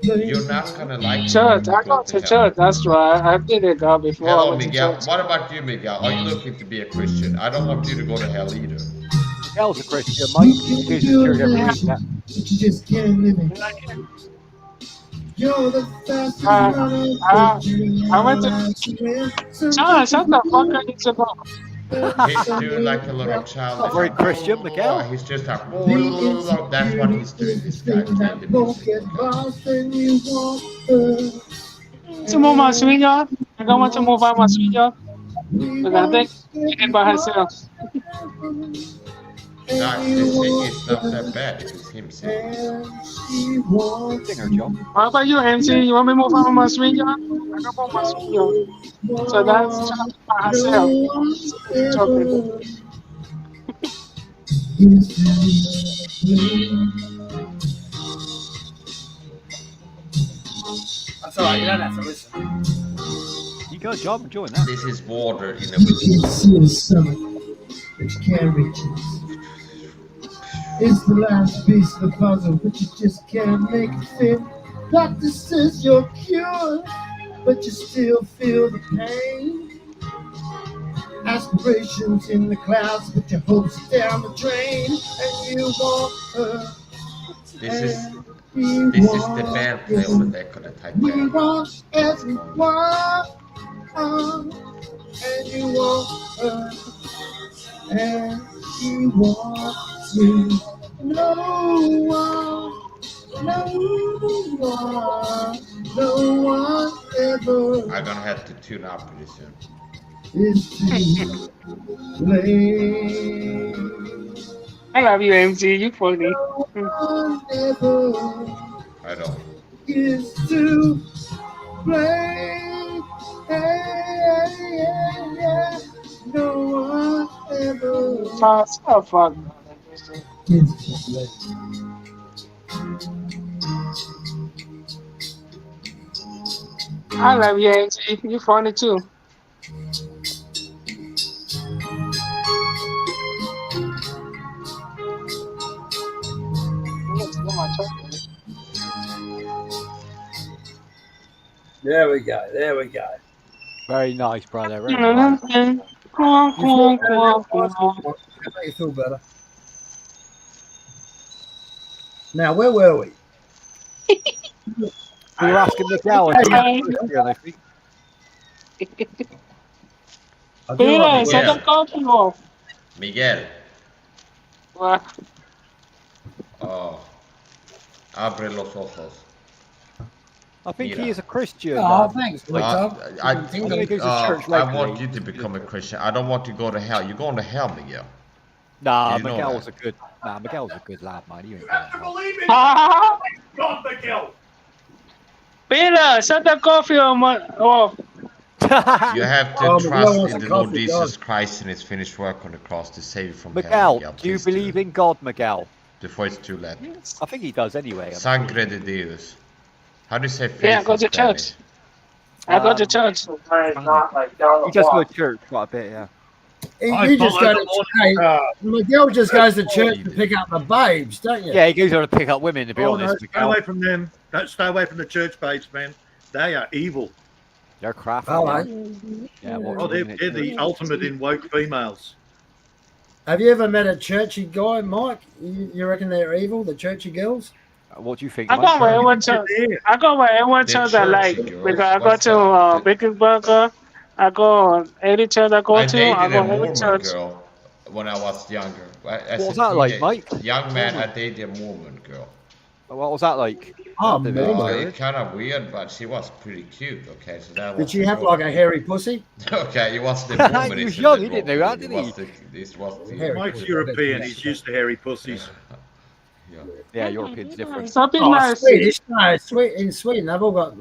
You're not gonna like church. I go to church. That's right. I did it God before. I Hello, went to Miguel. church. What about you, Miguel? Are you looking to be a Christian? I don't want you to go to hell either. Miguel's a Christian, Mike. He goes to church every week. Yeah. You just can't live it. You're the fastest runner. I went to John, shut the fuck up, it's about. He's doing like a little child. Not very Christian, Miguel. He's just like, that's what he's doing. This guy playing the music. To move my sweetheart. I don't want to move out my sweetheart. But I think she did by herself. Nah, the singing is not that bad. It's him singing. Singer, John. How about you, MC? You want me to move out my sweetheart? I can move my sweetheart. So that's she by herself. That's all right. You don't have to listen. You got a job enjoying that. This is water in a It's in the stomach, but you can't reach it. It's the last piece of the puzzle, but you just can't make it fit. Doctor says you're cured, but you still feel the pain. Aspirations in the clouds, but your hopes down the drain, and you want her. This is the band play on the deck of the Titanic. We want everyone, and you want her, and she wants you. No one ever. I'm gonna have to tune out pretty soon. It's too late. I love you, MC. You funny. I don't. It's too late. Yeah. No one ever. Oh, fuck. It's too late. I love you, MC. You funny too. There we go. Very nice, brother. Very nice. You feel better. Now, where were we? We were asking Miguel. Mira, set the coffee off. Miguel. What? Oh. Abre los ojos. I think he is a Christian. Oh, thanks. I want you to become a Christian. I don't want you to go to hell. You're going to hell, Miguel. Nah, You know Miguel's that. a good. Nah, Miguel's a good lad, man. You ain't going to hell. God, Miguel. Peter, set the coffee off. You have to trust in the Lord Jesus Christ and His finished work on the cross to save you from hell. Miguel, do you believe in God, Miguel? Before it's too late. I think he does anyway. Sangre de Dios. How do you say faith? Yeah, go to church. I go to church. He does go to church quite a bit, yeah. You just go to Miguel just goes to church to pick up the babes, don't you? Yeah, he goes there to pick up women, to be honest. No, stay away from them. Don't stay away from the church babes, man. They are evil. They're crafty. Oh, yeah, they're the ultimate in woke females. Have you ever met a churchy guy, Mike? You reckon they're evil, the churchy girls? What do you think? I go where everyone church. I go where everyone church I like. Because I go to Big Burger. I go any church I go to. I go every church. Girl when I was younger. What was that like, Mike? Young man, I dated a Mormon girl. What was that like? Oh, Mormon. It's kind of weird, but she was pretty cute. Okay, so that. Did she have like a hairy pussy? Okay, it was the Mormon. He was young. He didn't know that, did he? This was the. Mike's European. He's used to hairy pussies. Yeah, European's different. Something nice. Swedish, no, in Sweden,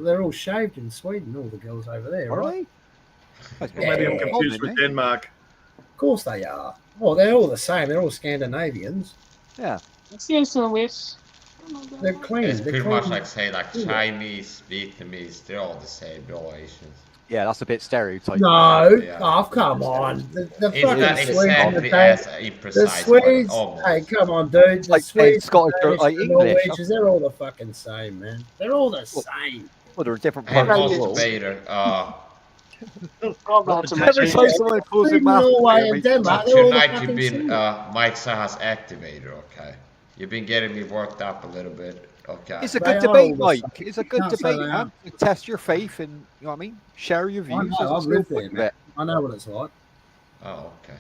they're all shaved in Sweden. All the girls over there, right? Maybe I'm confused with Denmark. Of course they are. Well, they're all the same. They're all Scandinavians. Yeah. They're clean. It's they're pretty clean. much like say Chinese, Vietnamese. They're all the same. They're all Asians. Yeah, that's a bit stereotypical. No, come on. The fucking Swedes, the Swedes. Hey, come on, dude. The Swedes, Scottish, like the English. Norwegians, they're all the fucking same, man. They're all the same. Well, they're different Hey, parts of the Vader. Every time someone pulls in Norway and Denmark, they're all the Tonight you've fucking been same. Mike Saha's activator. Okay, you've been getting me worked up a little bit. Okay. It's a good debate, Mike. It's a good debate, man. You test your faith and, you know what I mean? Share your views. I've lived there, man. I know what it's like. Oh, okay.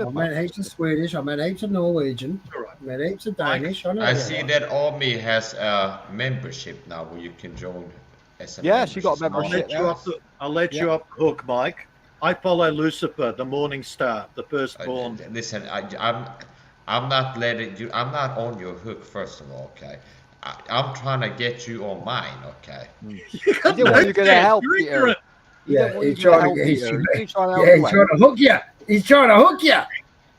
I met heaps of Swedish. I met heaps of Norwegian. I met heaps of Danish. I see that Army has a membership now where you can join as a she got a membership. I'll let you off the hook, Mike. I follow Lucifer, the morning star, the firstborn. Listen, I'm not letting you. I'm not on your hook. First of all, okay. I'm trying to get you on mine, okay? You're going to help Peter. Yeah, he's trying to hook you. He's trying to hook you.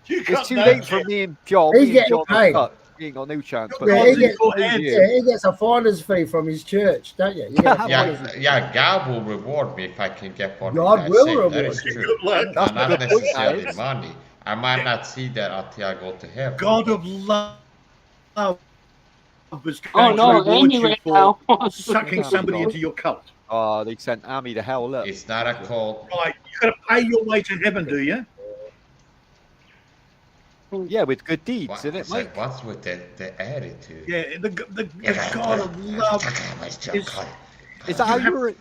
It's too late for me and John. He's getting paid. He ain't got no chance. But he gets a finder's fee from his church, don't you? God will reward me if I can get one. God will reward you. That is true. Not necessarily money. I might not see that until I go to heaven. God of love was going to reward you for sucking somebody into your cult. Oh, they sent Amy to hell. Look. It's not a cult. Right, you got to pay your way to heaven, do you? Yeah, with good deeds, isn't it, Mike? What's with the attitude? Yeah, the God of love is that how you were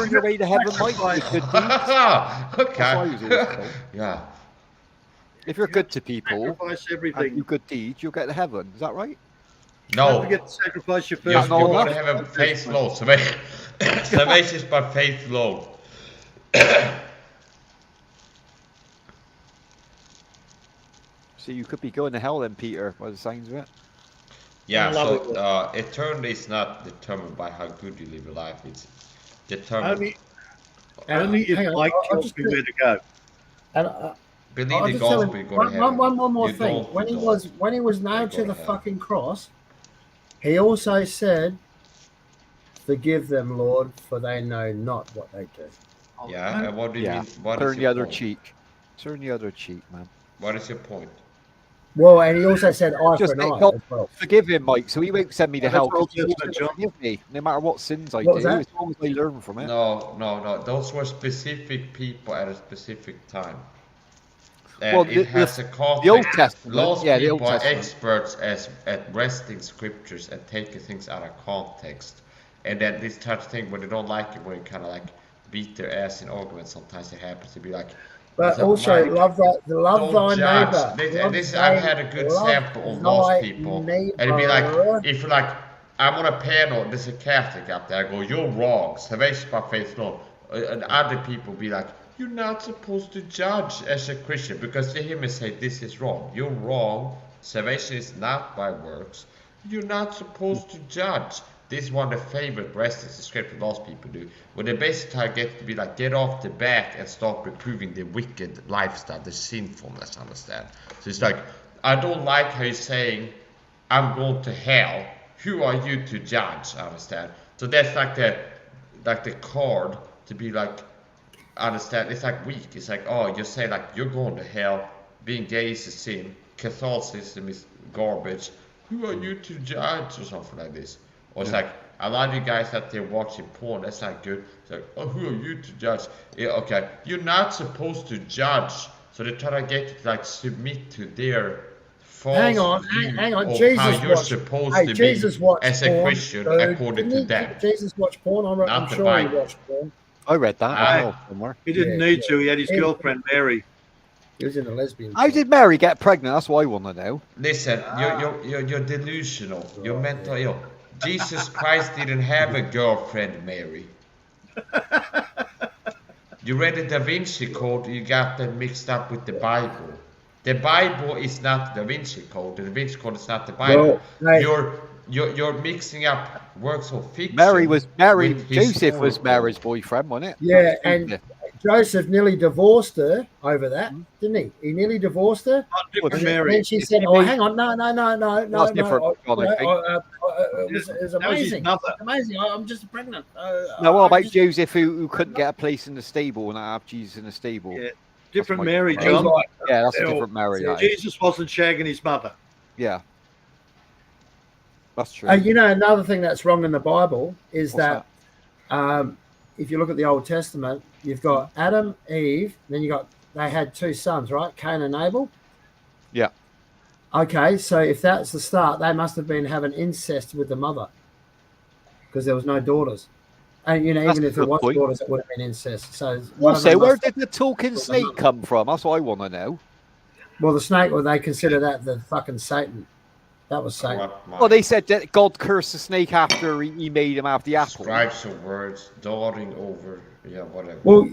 on your way to heaven, Mike? With good deeds? Okay. Yeah. If you're good to people and do good deeds, you'll get to heaven. Is that right? No. Don't forget to sacrifice your first. You're going to have a faith load. Salvation is by faith alone. So you could be going to hell then, Peter, by the signs of it. Yeah, so eternity is not determined by how good you live your life. It's determined. Only if Mike tells me where to go. And, believe the gospel, you go to heaven. One more thing. When he was nailed to the fucking cross, he also said, "Forgive them, Lord, for they know not what they do." Yeah, and what do you mean? Turn the other cheek. Turn the other cheek, man. What is your point? Well, and he also said eye for an eye as well. Forgive him, Mike, so he won't send me to hell. Forgive me, no matter what sins I do, as long as I learn from it. No. Those were specific people at a specific time. Well, it has a context. The Old Testament. Those the people Old are Testament. experts at wresting scriptures and taking things out of context. And then this type of thing, when they don't like it, when you kind of like beat their ass in arguments, sometimes it happens to be like. But also, love thy neighbor. I've had a good sample of those people. And it'd be like, if you're like, I'm on a panel, there's a Catholic up there, I go, you're wrong, salvation by faith alone. And other people be like, you're not supposed to judge as a Christian, because they hear me say, this is wrong. You're wrong. Salvation is not by works. You're not supposed to judge. This is one of the favorite wrestling scripture most people do, where they basically get to be like, get off the back and start reproving the wicked lifestyle, the sinfulness, understand? So it's like, I don't like how you're saying, I'm going to hell. Who are you to judge, understand? So that's like the card to be like, understand. It's like weak. It's like, oh, you say like you're going to hell, being gay is a sin, Catholicism is garbage. Who are you to judge or something like this? Or it's like a lot of you guys out there watching porn. That's not good. It's like, oh, who are you to judge? Yeah, okay, you're not supposed to judge. So they try to get you to like submit to their false hang on. Jesus how you're supposed to be as a Christian so according to them. Jesus watched porn. I'm sure he watched porn. I read that. Somewhere. He didn't need to. He had his girlfriend Mary. He was in a lesbian. How did Mary get pregnant? That's what I want to know. Listen, you're delusional. You're mental ill. Jesus Christ didn't have a girlfriend, Mary. You read the Da Vinci Code, you got that mixed up with the Bible. The Bible is not the Da Vinci Code. The Da Vinci Code is not the Bible. Well, you're mixing up works of fiction. Joseph was Mary's boyfriend, wasn't it? Yeah, and Joseph nearly divorced her over that, didn't he? He nearly divorced her. Mary. And she said, "Oh, hang on, no." That's different. It was amazing. Amazing. I'm just pregnant. No, what about Joseph who couldn't get a place in the stable and have Jesus in the stable? Yeah, different Mary, John. Yeah, that's a different Mary. Jesus wasn't shagging his mother. Yeah. That's true. You know, another thing that's wrong in the Bible is that if you look at the Old Testament, you've got Adam, Eve, then they had two sons, right? Cain and Abel. Yeah. Okay, so if that's the start, they must have been having incest with the mother because there was no daughters. And, you know, even if there was daughters, it would have been incest. So also, where did the talking snake come from? That's what I want to know. Well, the snake, they consider that the fucking Satan. That was Satan. Well, they said that God cursed the snake after he made him have the apple. Scribes of words, darting over, whatever. Well,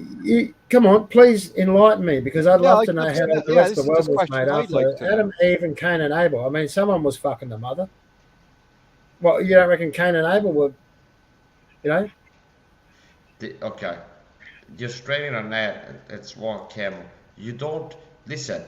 come on, please enlighten me, because I'd love to know how the rest of the world was made after Adam, Eve, and Cain and Abel. I mean, someone was fucking the mother. Well, you don't reckon Cain and Abel were, you know? Okay. You're straight on that. It's wrong, Cam. You don't, listen,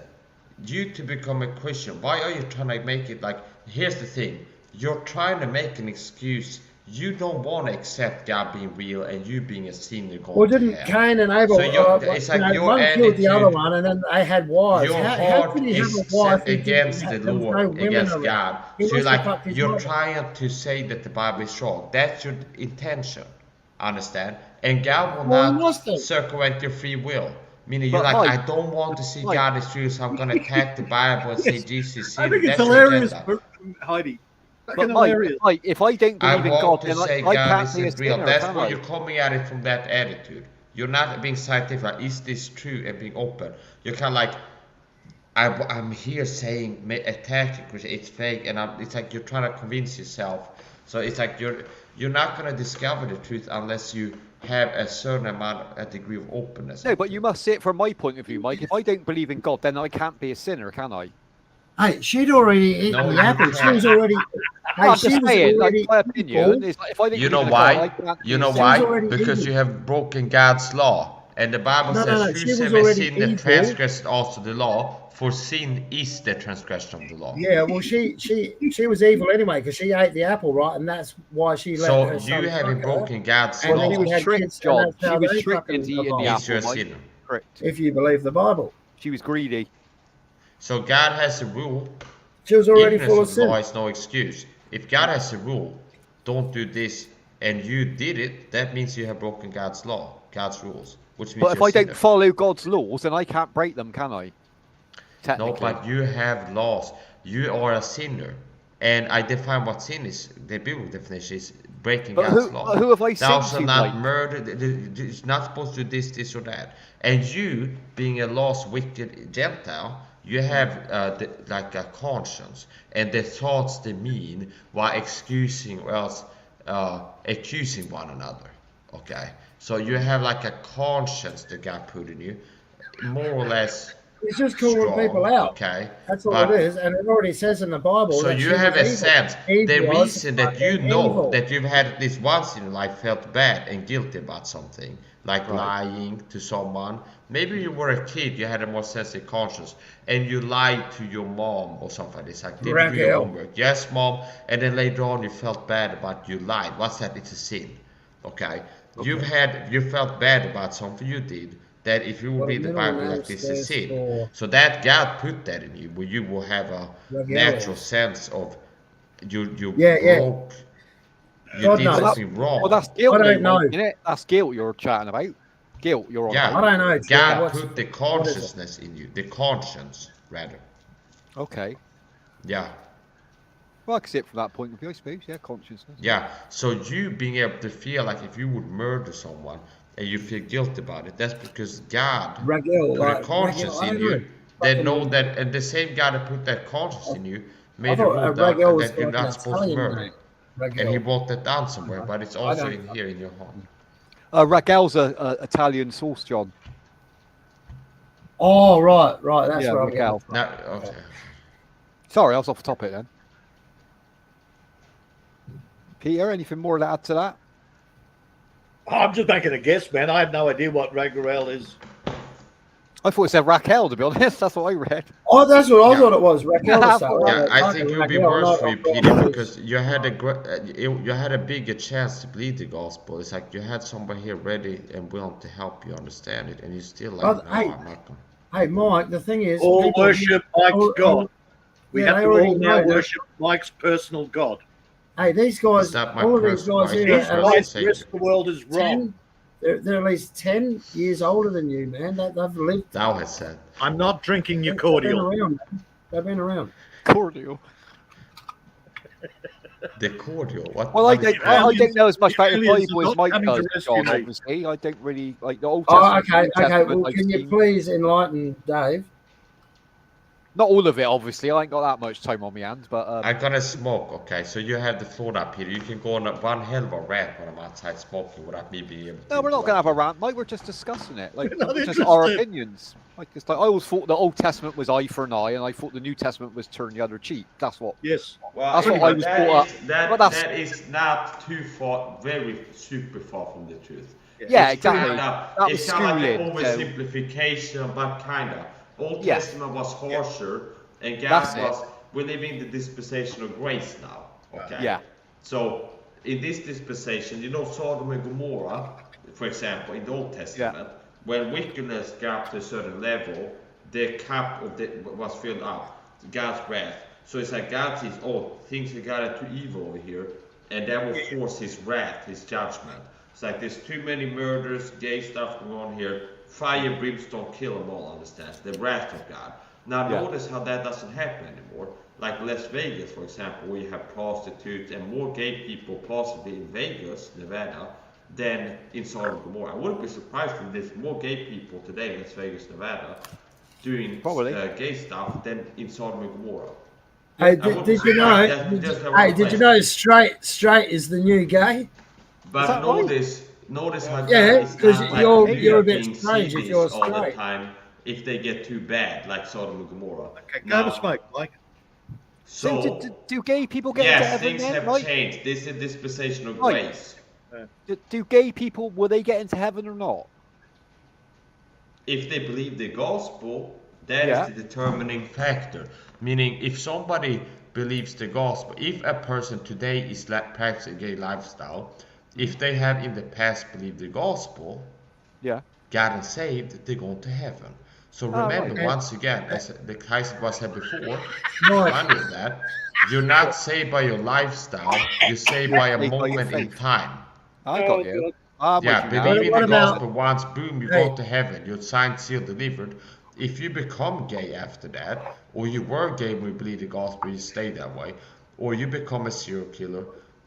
you to become a Christian, why are you trying to make it like, here's the thing, you're trying to make an excuse. You don't want to accept God being real and you being a sinner going Well, didn't Cain and Abel, it's like your one attitude, killed the other one, and then they had wives. Your how heart could he is have a wife set against the Lord, against God. So you're trying to say that the Bible is wrong. That's your intention. Understand? And God will not circumvent your free will. Meaning you're like, I don't want to see God as true, so I'm going to attack the Bible and say Jesus is sin. I think it's hilarious, Heidi. But Mike, if I don't believe in God, then I can't be a real. sinner, That's can why I? you're coming at it from that attitude. You're not being scientific. Like, is this true? And being open. You're kind of like, I'm here saying attacking because it's fake, and it's like you're trying to convince yourself. So it's like you're not going to discover the truth unless you have a certain a degree of openness. No, but you must see it from my point of view, Mike. If I don't believe in God, then I can't be a sinner, can I? Hey, she'd already eaten the apple. She was already. I'm just saying, like, my opinion is like, if I didn't you know why? You know why? Because you have broken God's law, and the Bible says, "Whosoever sinned and transgressed also the law, for sin is the transgression of the law." Yeah, well, she was evil anyway because she ate the apple, right? And that's why she let her son. So you haven't broken God's law. law. She was tricked, John. She was tricked into eating the apple. Correct. If you believe the Bible, she was greedy. So God has a rule. She was already full of sin. Law is no excuse. If God has a rule, don't do this, and you did it, that means you have broken God's law, God's rules. Which means but if I don't follow God's laws, then I can't break them, can I? No, but you have laws. You are a sinner. And I define what sin is. The biblical definition is breaking God's law. Who have I sinned to? Thou shalt not murder. It's not supposed to do this or that. And you, being a lost, wicked Gentile, you have like a conscience. And the thoughts they mean while excusing or else accusing one another. Okay? So you have like a conscience that God put in you. More or less. It's just calling people out. Okay. That's all it is. And it already says in the Bible. So you have a sense. The reason that you know that you've had at least once in your life felt bad and guilty about something, like lying to someone. Maybe you were a kid, you had a more sensitive conscience, and you lied to your mom or something like this. Like, did you do your homework? Yes, mom. And then later on you felt bad about you lied. What's that? It's a sin. Okay. You felt bad about something you did. That if you would read the Bible like this is sin. So that God put that in you, where you will have a natural sense of you broke. You did something wrong. Well, that's guilt, isn't it? That's guilt you're chatting about. Guilt you're on about. I don't know. God put the consciousness in you, the conscience, rather. Okay. Yeah. Well, I can see it from that point of view, I suppose. Yeah, consciousness. Yeah. So you being able to feel like if you would murder someone and you feel guilty about it, that's because God put a conscience in you. That know that, and the same God that put that conscience in you made a rule that you're not supposed to murder. And he wrote that down somewhere, but it's also in here in your heart. Ragel's a Italian sauce, John. Oh, right. That's right. Ragel. Okay. Sorry, I was off topic then. Peter, anything more to add to that? I'm just making a guess, man. I have no idea what Raguel is. I thought it said Raquel, to be honest. That's what I read. Oh, that's what I thought it was. Raquel. I think it would be worse for you, Peter, because you had a bigger chance to believe the gospel. It's like you had somebody here ready and willing to help you understand it, and you still like, I'm not going. Hey, Mike, the thing is... All worship Mike's God. We have to all now worship Mike's personal God. Hey, these guys, all of these guys here, the rest of the world is wrong. They're at least 10 years older than you, man. They've lived. Thou hast said. I'm not drinking your cordial. They've been around. Cordial. The cordial. What? Well, I don't know as much about the Bible as Mike does, John. Obviously, I don't really like the Old Testament. Okay. Well, can you please enlighten Dave? Not all of it, obviously. I ain't got that much time on my hands, but... I'm gonna smoke, okay? So you have the floor up here. You can go on one hell of a rant when I'm outside smoking without me being able to... No, we're not gonna have a rant, Mike. We're just discussing it. Like, just our opinions. Like, it's like I always thought the Old Testament was eye for an eye, and I thought the New Testament was turn the other cheek. That's what... Yes. Well, that's what I was brought up. That is not too far, very super far from the truth. Yeah, exactly. That was kind of like an oversimplification, but kind of. Old Testament was harsher. And God was, we're living in the dispensation of grace now, okay? Yeah. So, in this dispensation, Sodom and Gomorrah, for example, in the Old Testament, when wickedness got to a certain level, the cup was filled up, God's wrath. So it's like God sees, things have gotten too evil over here, and that will force his wrath, his judgment. It's like there's too many murders, gay stuff going on here, fire, brimstone, kill them all, understand? The wrath of God. Now notice how that doesn't happen anymore. Like Las Vegas, for example, where you have prostitutes and more gay people possibly in Vegas, Nevada, than in Sodom and Gomorrah. I wouldn't be surprised if there's more gay people today in Las Vegas, Nevada, doing gay stuff than in Sodom and Gomorrah. Hey, did you know? Did you know straight is the new gay? But notice how because you're a bit strange if you're straight. All the time. If they get too bad, like Sodom and Gomorrah. Okay, go to smoke, Mike. So, do gay people get into heaven? Yes, things have changed. This is a dispensation of grace. Do gay people, will they get into heaven or not? If they believe the gospel, that is the determining factor. Meaning, if somebody believes the gospel, if a person today is practicing a gay lifestyle, if they have in the past believed the gospel, gotten saved, they're going to heaven. So remember, once again, as the Kaiser was said before, under that, you're not saved by your lifestyle, you're saved by a moment in time. I got you. Believing the gospel once, boom, you go to heaven. You're signed, sealed, delivered. If you become gay after that, or you were gay when you believe the gospel, you stay that way, or you become a serial killer,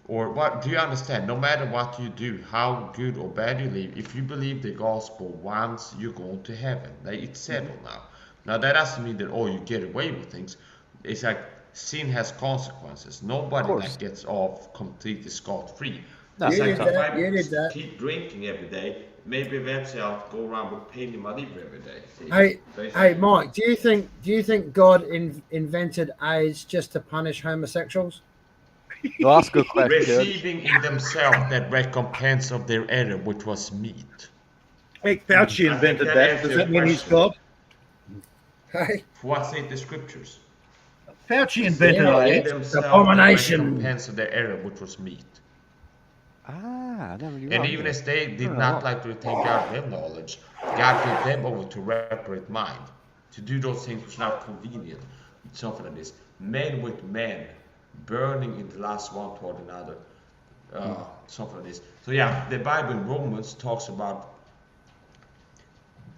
or what? Do you understand? No matter what you do, how good or bad you live, if you believe the gospel once, you're going to heaven. It's settled now. Now that doesn't mean that you get away with things. It's like sin has consequences. Nobody gets off completely scot-free. It's like if I keep drinking every day, maybe eventually I'll go around with pain in my liver every day. Hey, Mike, do you think God invented AIDS just to punish homosexuals? No, that's a good question. Receiving in themselves that recompense of their error, which was meat. Hey, Fauci invented that. Does that mean he's God? Hey, what's in the scriptures? Fauci invented it. Abomination. Recompense of their error, which was meat. Ah, never knew And that. even as they did not like to retain their knowledge, God gave them over to reprobate mind, to do those things which are not convenient. Something like this. Men with men, burning in the last one toward another. Something like this. So yeah, the Bible in Romans talks about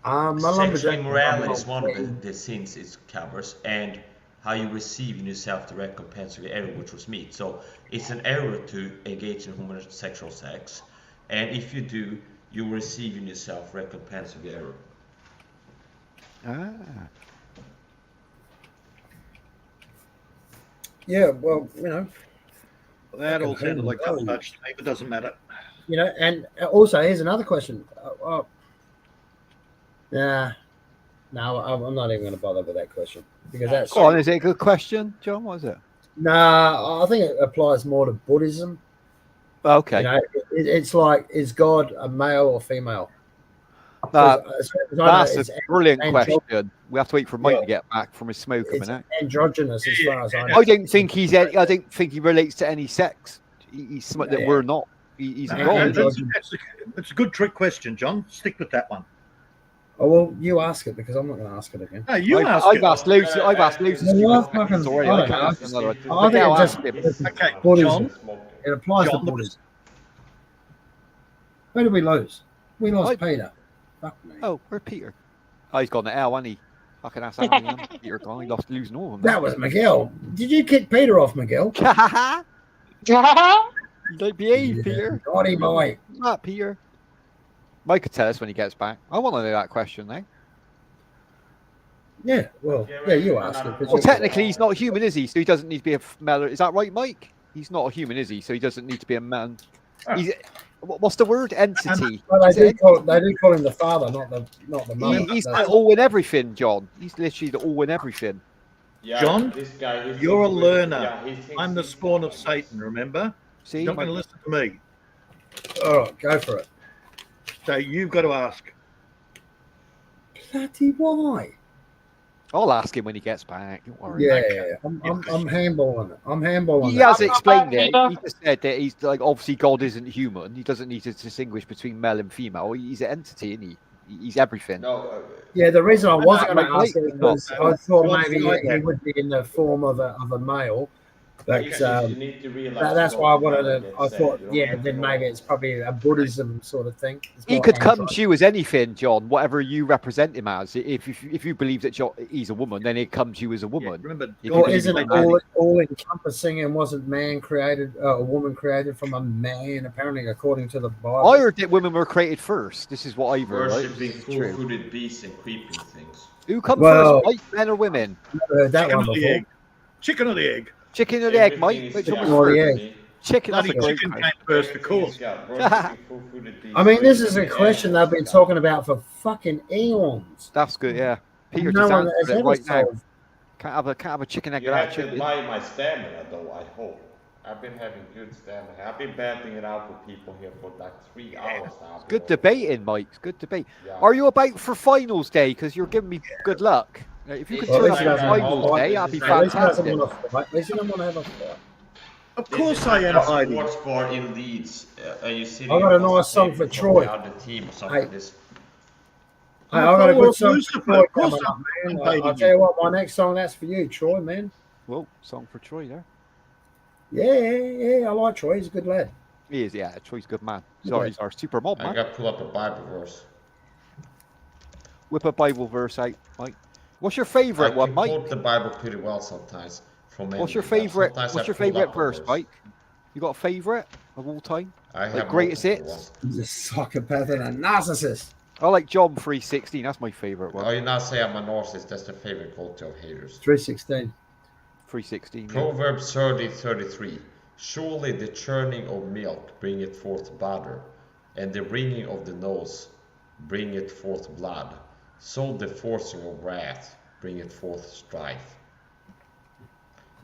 sexual immorality is one of the sins it covers, and how you receive in yourself the recompense of your error which was meet. So it's an error to engage in homosexual sex, and if you do, you will receive in yourself recompense of your error. Yeah, well, you know. That all sounded like double dutch to me, but doesn't matter. You know, and also here's another question. No, I'm not even going to bother with that question because that's. Go on, is it a good question, John? What is it? Nah, I think it applies more to Buddhism. Okay. You know, it's like, is God a male or female? That's a brilliant question. We have to wait for Mike to get back from his smoke a minute. Androgynous, as far as I know. I don't think he relates to any sex. He's something that we're not. He's God. It's a good trick question, John. Stick with that one. Oh well, you ask it because I'm not going to ask it again. No, you ask I've it. asked loads of stupid questions already. I can't ask another one. Okay, Buddhism. John. It applies John, to Buddhism. Where did we lose? We lost Peter. Fuck me. Oh, where's Peter? Oh, he's gone to hell, hasn't he? Fucking ass out. Peter gone. He lost losing all of them. That was Miguel. Did you kick Peter off, Miguel? You don't behave, Peter. Naughty boy. Not Peter. Mike could tell us when he gets back. I want to know that question now. Yeah, well, yeah, you ask it. Well, technically, he's not human, is he? So he doesn't need to be a male. Is that right, Mike? He's not a human, is he? So he doesn't need to be a man. He's, what's the word? Entity. Well, they do call him the father, not the mother. He's the all in everything, John. He's literally the all in everything. Yeah, John, you're a learner. I'm the spawn of Satan, remember? See? You're not going to listen to me. All right, go for it. So you've got to ask. Bloody why? I'll ask him when he gets back. Don't worry. Yeah, I'm handballing it. I'm handballing it. He has explained it. He just said that he's like, obviously God isn't human. He doesn't need to distinguish between male and female. He's an entity, isn't he? He's everything. Yeah, the reason I wasn't going to ask it was I thought maybe he would be in the form of a male. But that's why I wanted to. I thought, then maybe it's probably a Buddhism sort of thing. He could come to you as anything, John. Whatever you represent him as. If you believe that he's a woman, then it comes to you as a woman. Remember, or isn't it all encompassing and wasn't man created, a woman created from a man? Apparently, according to the Bible. I heard that women were created first. This is what I've heard. Worshipping full-footed beasts and creeping things. Who comes first, Mike, men or women? Never heard that one before. Chicken or the egg? Chicken or the egg, Mike? Which one was first? Chicken. That's a great chicken came first, of course. I mean, this is a question they've been talking about for fucking eons. That's good, yeah. Peter no just one has answered it ever right now. solved. Can't have a chicken egg You without have to chicken. admire my stamina, though, I hope. I've been having good stamina. I've been batting it out with people here for like 3 hours now. Good debating, Mike. Good debate. Yeah. Are you about for finals day? Because you're giving me good luck. If you could turn up for finals day, that'd be fantastic. Of course I am, Heidi. Sports bar in Leeds. You see, I got a nice song for Troy. The team or something like this. I got a good song Lucifer, for Troy of course coming up, man. I'm I'll tell you what, my next song, that's for you, Troy, man. Well, song for Troy there. Yeah, I like Troy. He's a good lad. He is, yeah. Troy's a good man. Sorry, he's our super mob, I man. got to pull up a Bible verse. Whip a Bible verse out, Mike. What's your favourite one, Mike? I quote the Bible pretty well sometimes. What's your favourite? What's your favourite verse, Mike? You got a favourite of all time? I have like greatest hits. He's a psychopath and a narcissist. I like John 3:16. That's my favourite one. Oh, you now say I'm a narcissist. That's the favourite quote of haters. 3:16. 3:16. Proverbs 30:33. Surely the churning of milk bringeth forth butter, and the wringing of the nose bringeth forth blood. So the forcing of wrath bringeth forth strife.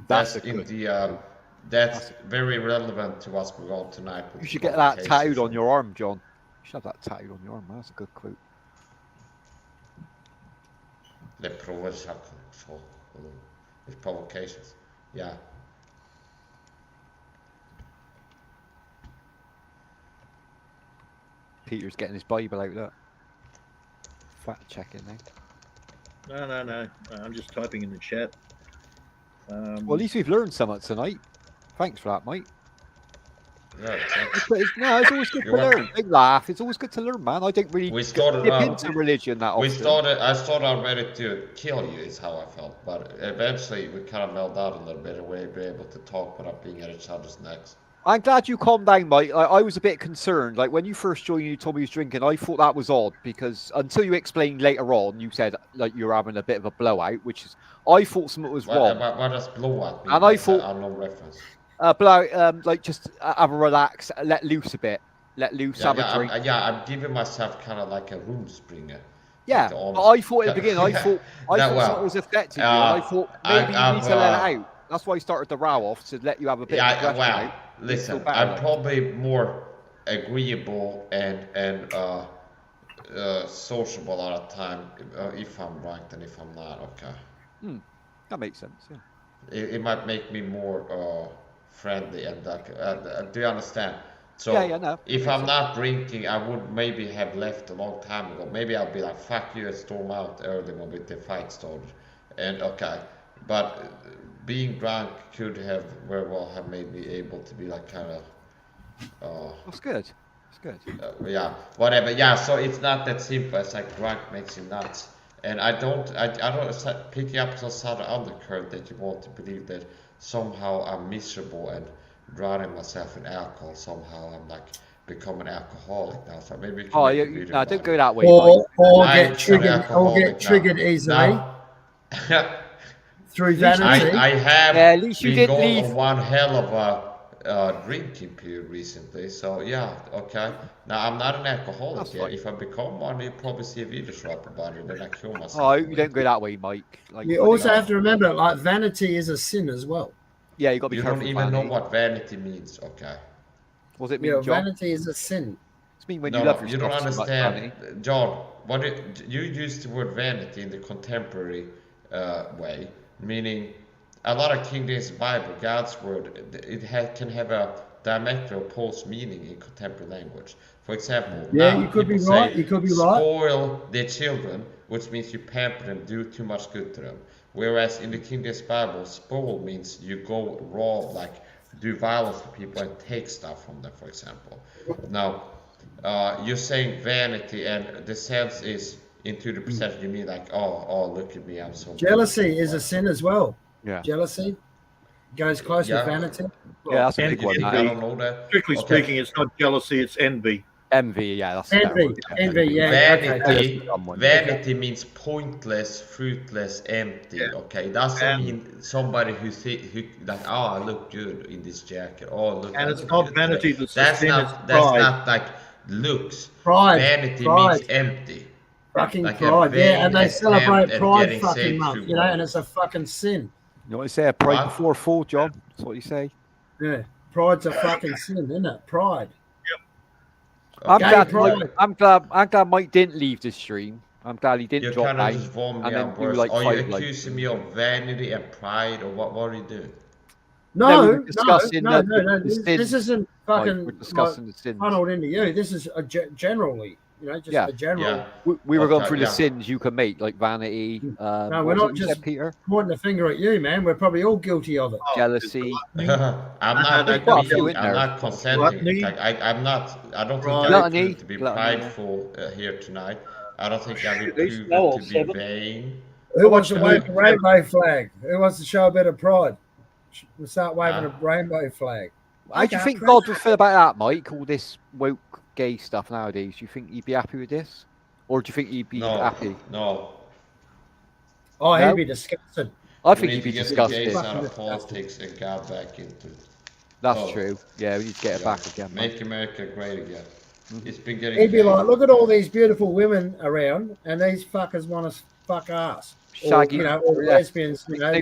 That's very relevant to what's going on tonight. You should get that tattooed on your arm, John. You should have that tattooed on your arm. That's a good quote. The Proverbs have with provocations. Yeah. Peter's getting his Bible out. Look. Fact checking now. No. I'm just typing in the chat. Well, at least we've learned something tonight. Thanks for that, mate. Yeah, it's always good to learn. Big laugh. It's always good to learn, man. I didn't really dip into religion that often. I started ready to kill you, is how I felt. But eventually, we kind of melled out a little bit, and we were able to talk without being at each other's necks. I'm glad you calmed down, Mike. I was a bit concerned. Like, when you first joined, you told me you was drinking. I thought that was odd, because until you explained later on, you said like you were having a bit of a blowout, which is, I thought something was wrong. What does blowout mean? And I thought... unknown reference. Blowout, like just have a relax, let loose a bit. Let loose, have a drink. I'm giving myself kind of like a room springer. Yeah, but I thought at the beginning, I thought something was affecting you, and I thought maybe you need to let it out. That's why I started the row off, to let you have a bit of aggression out. Listen, I'm probably more agreeable and sociable all the time if I'm right than if I'm not. Okay. That makes sense. Yeah. It might make me more friendly and like. Do you understand? So no, if I'm not drinking, I would maybe have left a long time ago. Maybe I'll be like, "Fuck you," and storm out early when the fight started. And but being drunk could have very well have made me able to be like kind of. That's good. That's good. Yeah, whatever. Yeah, so it's not that simple. It's like drunk makes you nuts, and I don't picking up some sort of undercurrent that you want to believe that somehow I'm miserable and drowning myself in alcohol. Somehow I'm like become an alcoholic now. So maybe. No, don't go that way. Or get triggered easily. Through vanity. I have at least you been didn't going leave. on one hell of a drinking period recently. So yeah, okay. Now I'm not an alcoholic yet. If I become one, you'll probably see a video shop about it, then I kill myself. Oh, you don't go that way, Mike. Like, you also have to remember, like, vanity is a sin as well. Yeah, you got to be careful. You don't even know what vanity means. Okay. What does it mean, John? Vanity is a sin. It's mean when you love yourself. You don't understand, so much, John. You use the word vanity in the contemporary way, meaning a lot of King James Bible, God's word, can have a diametrically opposed meaning in contemporary language. For example, you could be right. You could be right. Spoil their children, which means you pamper them, do too much good to them. Whereas in the King James Bible, spoil means you go rob, like do violence to people and take stuff from them. For example, now you're saying vanity, and the sense is into the perception you mean like, oh, look at me, I'm so. Jealousy is a sin as well. Yeah. Jealousy goes close with vanity. Yeah, that's a big one. I don't know that. Strictly speaking, it's not jealousy, it's envy. Envy, yeah, that's envy, yeah. Vanity means pointless, fruitless, empty. Yeah. Okay, doesn't mean somebody who like, oh, I look good in this jacket. Oh, look. And it's not vanity. That's not like looks. Pride. Vanity means empty. Fucking like pride, yeah, and they celebrate Pride fucking month, you know, and it's a fucking sin. You know what you say? Pride before fall, John. That's what you say. Yeah, pride's a fucking sin, isn't it? Pride. I'm glad Mike didn't leave the stream. I'm glad he didn't drop down. And then do like are you accusing me of vanity and pride, or what are you doing? No. This isn't fucking. We're discussing the sins. Funneled into you. This is generally. You know, just a general. Yeah. We were going through the sins you can make, like vanity. No, we're not just Peter pointing the finger at you, man. We're probably all guilty of it. Jealousy. I'm not consenting. I'm not. I don't think I'm proven to be prideful here tonight. I don't think I'm proven to be vain. Who wants to wave a rainbow flag? Who wants to show a bit of pride? We'll start waving a rainbow flag. How do you think God would feel about that, Mike? All this woke gay stuff nowadays. Do you think he'd be happy with this, or do you think he'd be happy? No. Oh, he'd be disgusted. I think he'd be disgusted. Out of politics and God back into. That's true. Yeah, we need to get it back again. Make America great again. It's been getting. He'd be like, look at all these beautiful women around, and these fuckers want to fuck ass. Shaggy, or lesbians. You know, he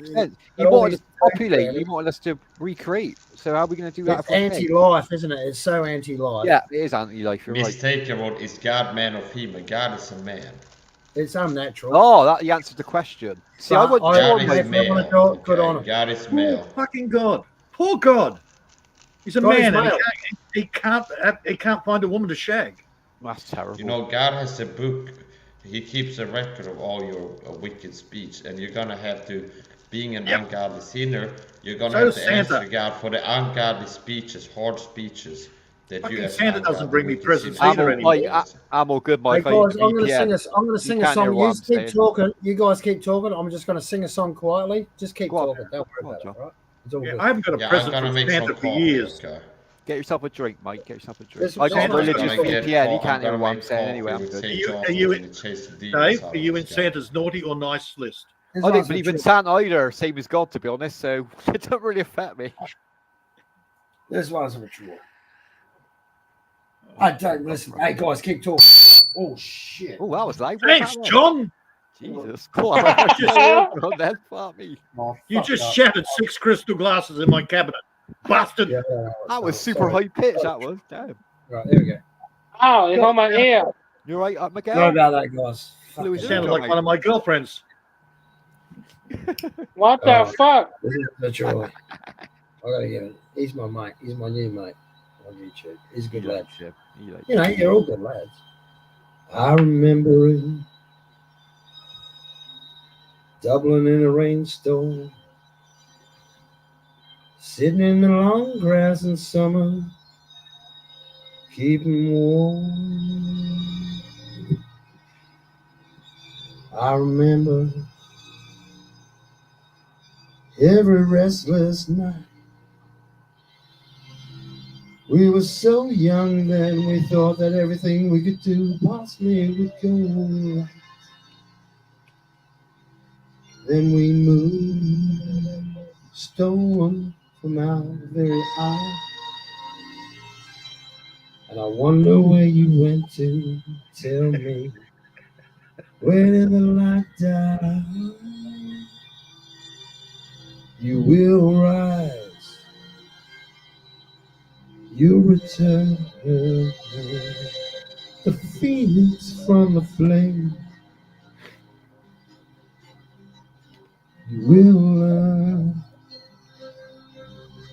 wanted us to populate. He wanted us to recreate. So how are we going to do that? It's anti-life, isn't it? It's so anti-life. Yeah, it is anti-life. Mistaken word is God man or female. God is a man. It's unnatural. Oh, that you answered the question. See, I would. God is male. God is male. Poor fucking God. Poor God. He's a man. And he can't find a woman to shag. That's terrible. You know, God has a book. He keeps a record of all your wicked speech, and you're gonna have to, being an ungodly sinner, you're gonna have to answer God for the ungodly speeches, hard speeches that you as Santa an doesn't ungodly bring me wicked presents sinner either do. anymore. I'm all good, Mike. Hey guys, I'm going to sing a can't hear song. what You I'm just keep saying. talking. You guys keep talking. I'm just going to sing a song quietly. Just keep Go on. talking. Don't worry about it, right? It's all good. I haven't got a Yeah, I'm present gonna from make Santa some for coffee, years. okay? Get yourself a drink, Mike. Get yourself a drink. This- I got this- a religious I'm gonna get VPN. He I'm can't hear gonna what I'm make saying anyway. coffee I'm with good. St. John and chase the demons Dave, out are of you this in guy. Santa's naughty or nice list? This I don't one's believe for in Chick. Santa either, same as God, to be honest. So it doesn't really affect me. This one's for Troy. I don't listen. Hey guys, keep talking. Oh shit! Oh, that was loud. Thanks, John. Jesus, come on, that's funny. Oh, You fuck just up. shattered 6 crystal glasses in my cabinet, bastard. Yeah, That was super high pitch. That was. Damn. Right, here we go. Oh, it's on my ear. You're right, Miguel. Sorry about that, guys. Louis, You sounded like one of my girlfriends. What the fuck? This is for Troy. I gotta get it. He's my mate. He's my new mate on YouTube. He's a good lad. You know, you're all good lads. I remember in Dublin in a rainstorm, sitting in the long grass in summer, keeping warm. I remember every restless night. We were so young then, we thought that everything we could do possibly would go right. Then we moved, stolen from our very eye. And I wonder where you went to, tell me. Where did the light die? You will rise, you return, the phoenix from the flame. You will learn,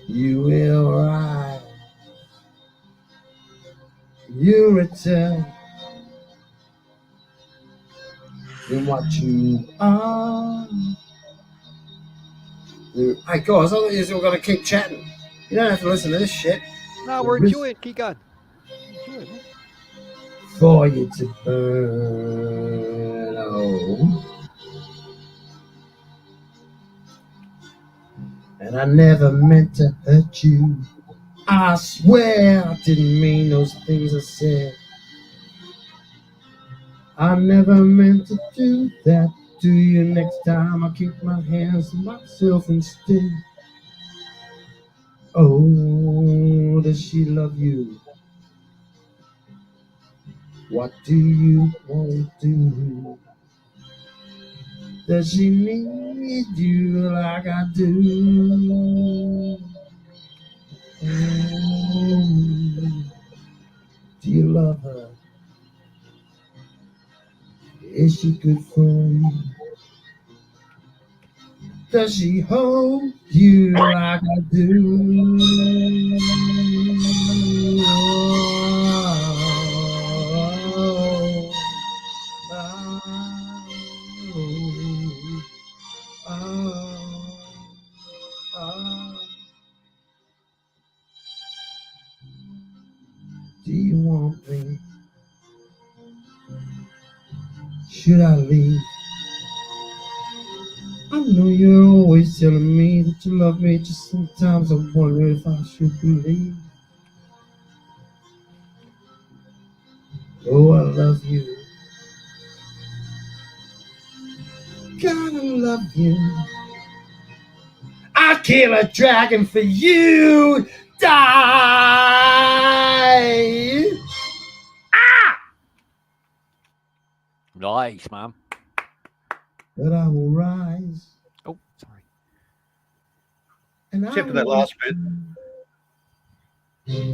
you will rise, you return in what you are. Hey guys, I thought you were going to keep chatting. You don't have to listen to this shit. No, we're enjoying it. Keep going. Enjoy it. For you to burn. Oh. And I never meant to hurt you. I swear I didn't mean those things I said. I never meant to do that to you. Next time I keep my hands to myself instead. Oh, does she love you? What do you want to do? Does she need you like I do? Do you love her? Is she good for you? Does she hold you like I do? Do you want me? Should I leave? I know you're always telling me that you love me, just sometimes I wonder if I should believe. Oh, I love you. Gotta love you. I'll kill a dragon for you. Die. Nice, man. But I will rise. Oh, sorry. And Except for that last bit.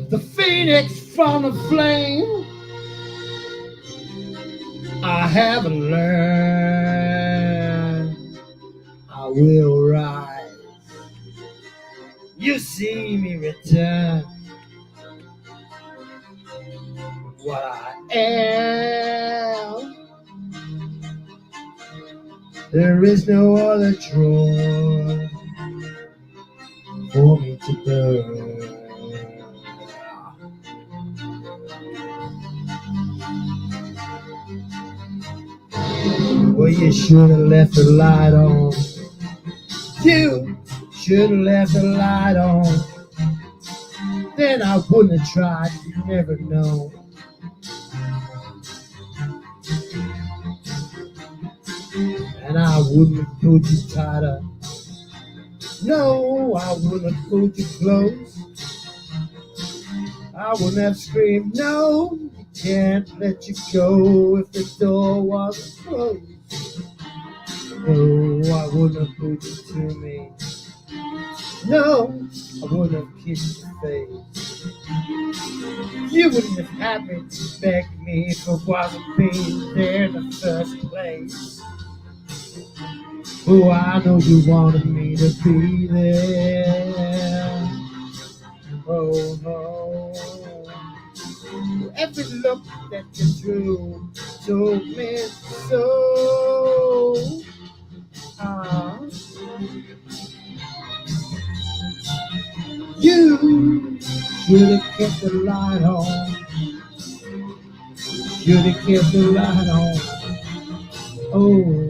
The phoenix from the flame. I haven't learned. I will rise. You see me return what I am. There is no other joy for me to burn. Well, you should have left the light on. You should have left the light on. Then I wouldn't have tried. You never know. And I wouldn't have pulled you tighter. No, I wouldn't have pulled you close. I wouldn't have screamed, no, you can't let you go if the door wasn't closed. No, I wouldn't have pulled you to me. No, I wouldn't have kissed your face. You wouldn't have had me to beg me if I wasn't being there in the first place. Oh, I know you wanted me to be there. Oh, no. Every look that you threw told me so. You should have kept the light on. Should have kept the light on. Oh,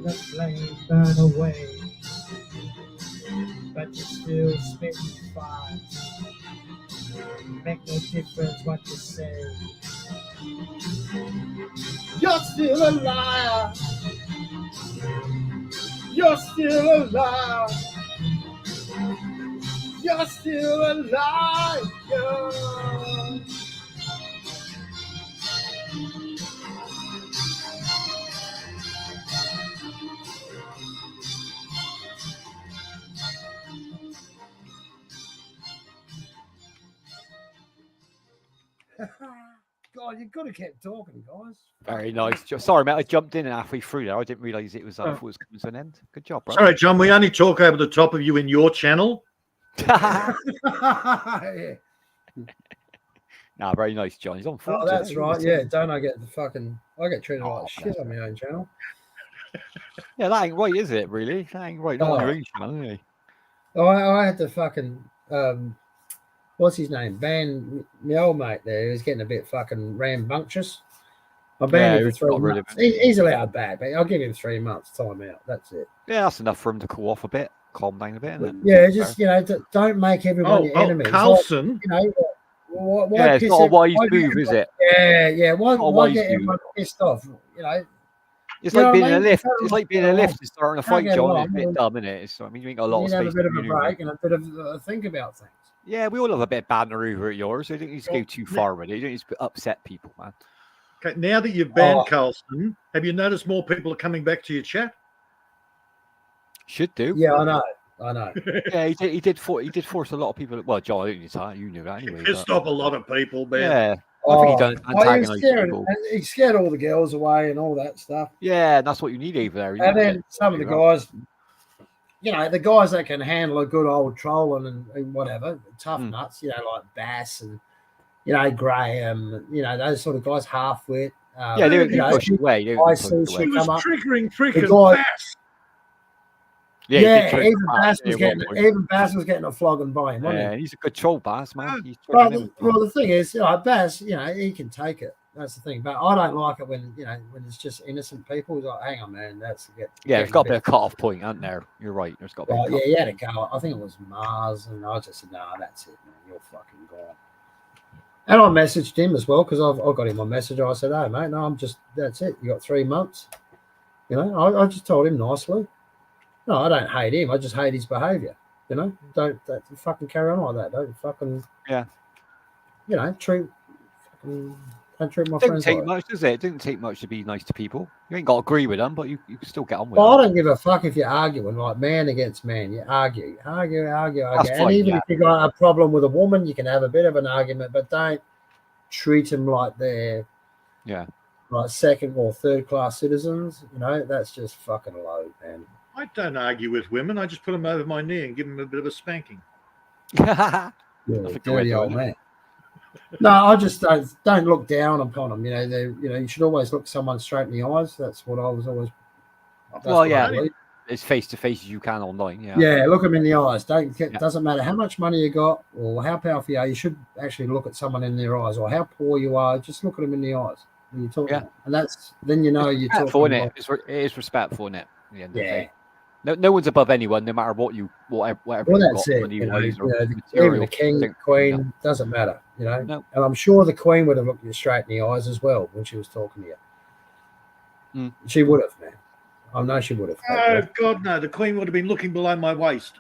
the flame burn away, but you still spit fire. Make no difference what you say. You're still a liar. You're still a liar. You're still a liar. God, you've got to keep talking, guys. Very nice. Sorry, mate. I jumped in halfway through there. I didn't realise it was. I thought it was coming to an end. Good job, bro. Sorry, John. We only talk over the top of you in your channel. Yeah. Nah, very nice, John. He's on Oh, that's right. Yeah, don't I get the fucking... I get treated like shit on my own channel. Yeah, that ain't right, is it, really? That ain't right. Not on your own channel, is it? Oh, I had to fucking... what's his name? Ban my old mate there. He was getting a bit fucking rambunctious. I banned him for 3 months. He's allowed back, but I'll give him 3 months time out. That's it. Yeah, that's enough for him to cool off a bit, calm down a bit. And yeah, just, you know, don't make everyone your enemy. Carlson. Like, you know, why yeah, it's not a wise move, is it? Yeah. Why get everyone pissed off? You know, it's like being in a lift. It's like being in a lift and starting a fight, John. It's a bit dumb, isn't it? I mean, you ain't got a lot of space. Have a bit of a break and a bit of think about things. Yeah, we all have a bit of banter over at yours. So you don't need to go too far with it. You don't need to upset people, man. Okay, now that you've banned Carlson, have you noticed more people are coming back to your chat? Should do. Yeah, I know. Yeah, he did force a lot of people. Well, John, I didn't you knew that anyway. He pissed off a lot of people, man. Yeah. I think he done antagonise people. He scared all the girls away and all that stuff. Yeah, and that's what you need over there. And then some of the guys, you know, the guys that can handle a good old trolling and whatever, tough nuts, you know, like Bass and, you know, Graham, you know, those sort of guys, Halfwit. Yeah, they would push away. He was triggering freaking Bass. Yeah, even Bass was getting a flogging by him, wasn't he? He's a good troll, Bass, man. Well, the thing is, you know, Bass, you know, he can take it. That's the thing. But I don't like it when, you know, when it's just innocent people. He's like, hang on, man, there's got to be a cut-off point, hasn't there? You're right. There's got to be a yeah, he had to go. I think it was Mars, and I just said, no, that's it, man. You're fucking gone. And I messaged him as well because I've got him on Messenger. I said, hey, mate, no, that's it. You got 3 months. You know, I just told him nicely. No, I don't hate him. I just hate his behaviour. You know, don't fucking carry on like that. Don't fucking you know, don't treat my friends. Didn't take much, does it? It didn't take much to be nice to people. You ain't got to agree with them, but you can still get on with them. I don't give a fuck if you're arguing like man against man. You argue. And even if you got a problem with a woman, you can have a bit of an argument, but don't treat them like they're like second or third class citizens. You know, that's just fucking low, man. I don't argue with women. I just put them over my knee and give them a bit of a spanking. Yeah, dirty old man. No, I just don't look down upon them. You should always look someone straight in the eyes. That's what I was always. Well, yeah, as face to face as you can online. Yeah. Yeah, look them in the eyes. Doesn't matter how much money you got or how powerful you are. You should actually look at someone in their eyes, or how poor you are. Just look at them in the eyes when you're talking. And then you know you're talking. It is respectful, isn't it? Yeah. No one's above anyone, no matter whatever. Well, that's it. Even the king, queen, doesn't matter. And I'm sure the queen would have looked you straight in the eyes as well when she was talking to you. She would have, man. I know she would have. Oh God, no! The queen would have been looking below my waist.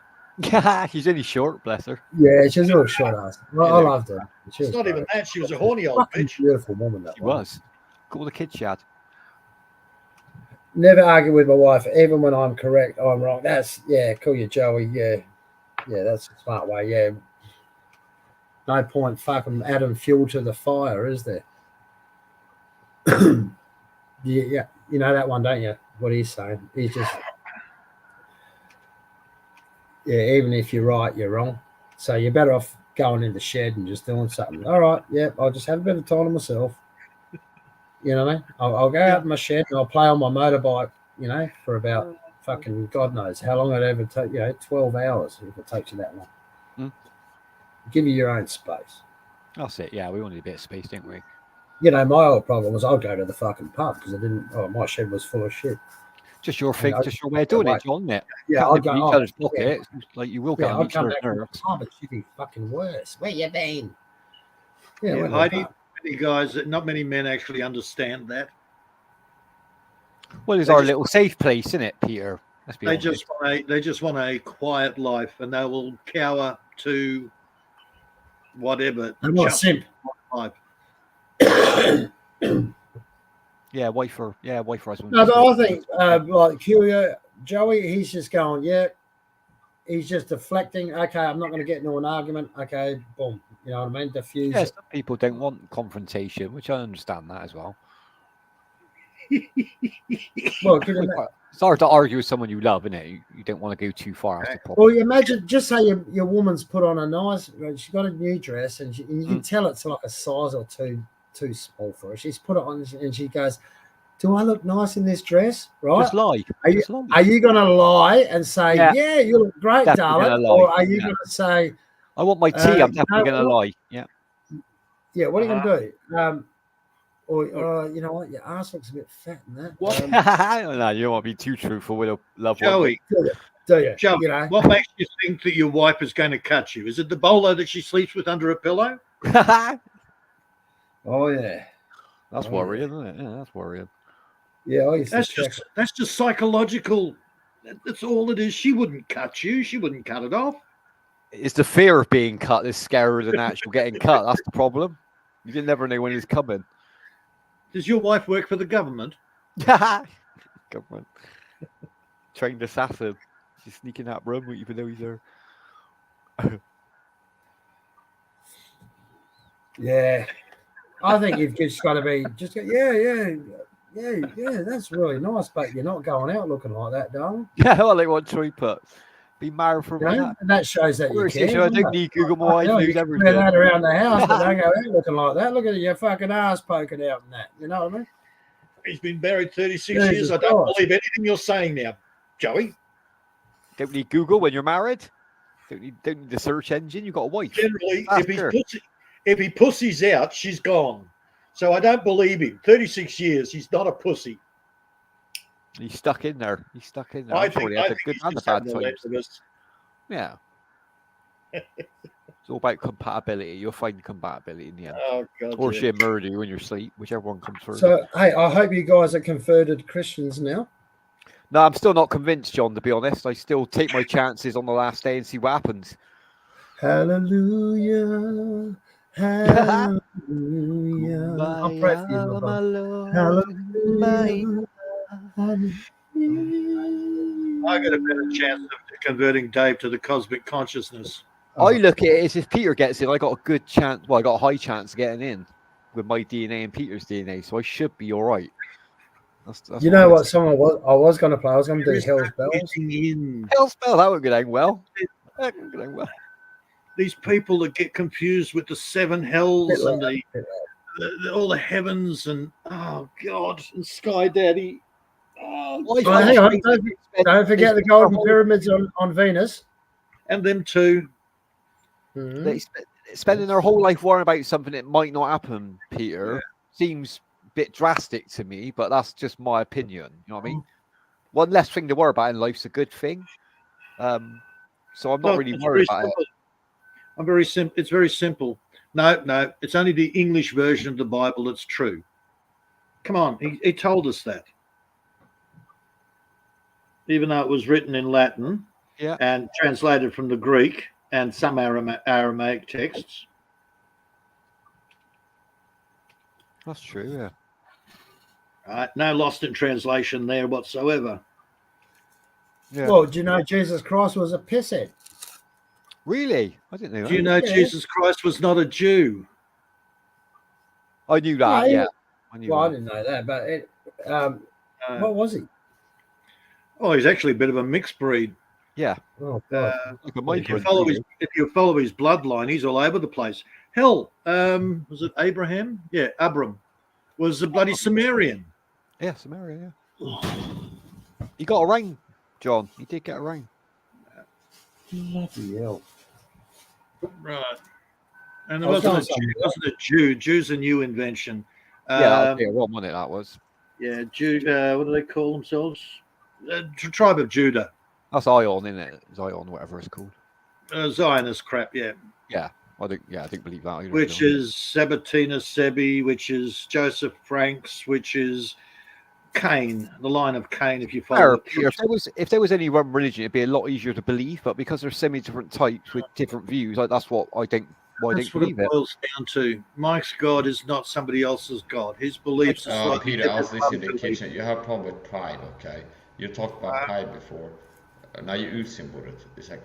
She's only short, bless her. Yeah, she's a little short ass. I loved her. It's not even that. She was a horny old bitch. Beautiful woman. That she was. Cool the kid she had. Never argue with my wife, even when I'm correct, I'm wrong. Call you Joey. Yeah, that's a smart way. Yeah, no point fucking adding fuel to the fire, is there? Yeah, you know that one, don't you? What he's saying, he's just even if you're right, you're wrong. So you're better off going in the shed and just doing something. All right, I'll just have a bit of time to myself. You know what I mean? I'll go out in my shed and I'll play on my motorbike, for about fucking God knows how long it ever take, 12 hours if it takes you that long. Give you your own space. That's it. Yeah, we wanted a bit of space, didn't we? My old problem was I'd go to the fucking pub because my shed was full of shit. Just your thing, just your way of doing it, John, isn't it? Yeah, I'd go each other's pocket, like you will get on each other's nerves. It should be fucking worse. Where you been? Heidi, many guys, not many men actually understand that. Well, it's our little safe place, isn't it, Peter? They just want a quiet life, and they will cower to whatever. I'm not a simp. Wife or husband. No, but I think like Curio, Joey, he's just going, he's just deflecting. Okay, I'm not going to get into an argument. Okay, boom. You know what I mean? Diffuse. Yeah, some people don't want confrontation, which I understand that as well. Well, it's hard to argue with someone you love, isn't it? You don't want to go too far. Well, you imagine, just say your woman's put on a nice, she's got a new dress, and you can tell it's like a size or too small for her. She's put it on, and she goes, "Do I look nice in this dress?" Right? Just lie. Are you going to lie and say, "Yeah, you look great, darling," or are you going to say, "I want my tea"? I'm definitely going to lie. Yeah. Yeah. What are you going to do? Or you know what, your ass looks a bit fat in that. What? No, you don't want to be too truthful with a loved one. Joey, do you? Joey, what makes you think that your wife is going to cut you? Is it the bolo that she sleeps with under a pillow? Oh yeah, that's worrying, isn't it? Yeah, that's worrying. Yeah, that's just psychological. That's all it is. She wouldn't cut you. She wouldn't cut it off. It's the fear of being cut that's scarier than actual getting cut. That's the problem. You never know when it's coming. Does your wife work for the government? Government. Trained assassin. She's sneaking out room even though he's there. Yeah. I think you've just got to be that's really nice, but you're not going out looking like that, darling. Yeah, well, like what Troy put. Be married for a minute. And that shows that you care. I don't need Google my news everything. Wear that around the house, but don't go out looking like that. Look at your fucking ass poking out and that. You know what I mean? He's been married 36 years. I don't believe anything you're saying now, Joey. Don't need Google when you're married. Don't need the search engine. You've got a wife. Generally, if he pussies out, she's gone. So I don't believe him. 36 years, he's not a pussy. He's stuck in there. I think a good and a bad times. Yeah. It's all about compatibility. You'll find compatibility in the end. Oh, God, or she'll murder you in your sleep, whichever one comes first. So, hey, I hope you guys are converted Christians now. No, I'm still not convinced, John, to be honest. I still take my chances on the last day and see what happens. Hallelujah. Hallelujah. I'm praying for you, brother. Hallelujah. I got a better chance of converting Dave to the cosmic consciousness. I look at it as if Peter gets in, I got a good chance. Well, I got a high chance of getting in with my DNA and Peter's DNA, so I should be all right. That's you know what song I was going to play? I was going to do Hell's Bells. Hell's Bells, that would go down well. That would go down well. These people that get confused with the seven hells and all the heavens and oh God and Sky Daddy. Oh, hang on! Don't forget the golden pyramids on Venus. And them too. They spending their whole life worrying about something that might not happen, Peter, seems a bit drastic to me, but that's just my opinion. You know what I mean? One less thing to worry about in life's a good thing. So I'm not really worried about it. It's very simple. No, it's only the English version of the Bible that's true. Come on, he told us that. Even though it was written in Latin and translated from the Greek and some Aramaic texts. That's true, yeah. Right, no lost in translation there whatsoever. Yeah. Well, do you know Jesus Christ was a pisshead? Really? I didn't know that. Do you know Jesus Christ was not a Jew? I knew that, yeah. I didn't know that, but what was he? Oh, he's actually a bit of a mixed breed. Yeah. If you follow his bloodline, he's all over the place. Hell, was it Abraham? Yeah, Abram was a bloody Sumerian. Yeah, Samaria, yeah. He got a ring, John. He did get a ring. Bloody hell. Right. And it wasn't a Jew. Jew's a new invention. Yeah, what money that was. Yeah, Jew. What do they call themselves? Tribe of Judah. That's Zion, isn't it? Zion, whatever it's called. Zionist crap, yeah. Yeah, I didn't believe that. Which is Sabatina Sebi, which is Joseph Franks, which is Cain, the line of Cain. If you follow, if there was any one religion, it'd be a lot easier to believe. But because there's so many different types with different views, that's what I think. That's what it boils down to. Mike's God is not somebody else's God. His beliefs are slightly Peter, I was listening in the kitchen. You have a problem with pride, okay? You talked about pride before. Now you're using with it. It's like,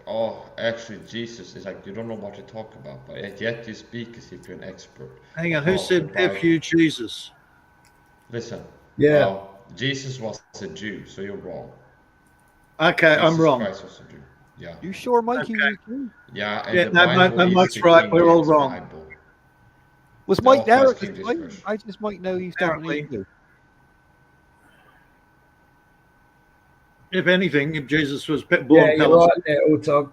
actually, Jesus is like, you don't know what to talk about, but yet you speak as if you're an expert. Hang on, who said F you, Jesus? Listen. Yeah. Jesus was a Jew, so you're wrong. Okay, I'm wrong. Christ was a Jew. Yeah. You sure, Mike? Okay. Yeah. And no, Mike's right. We're all wrong. Bible. Was Mike there at this point? I just might know he's definitely Jew. If anything, if Jesus was born, you're right there, Utog.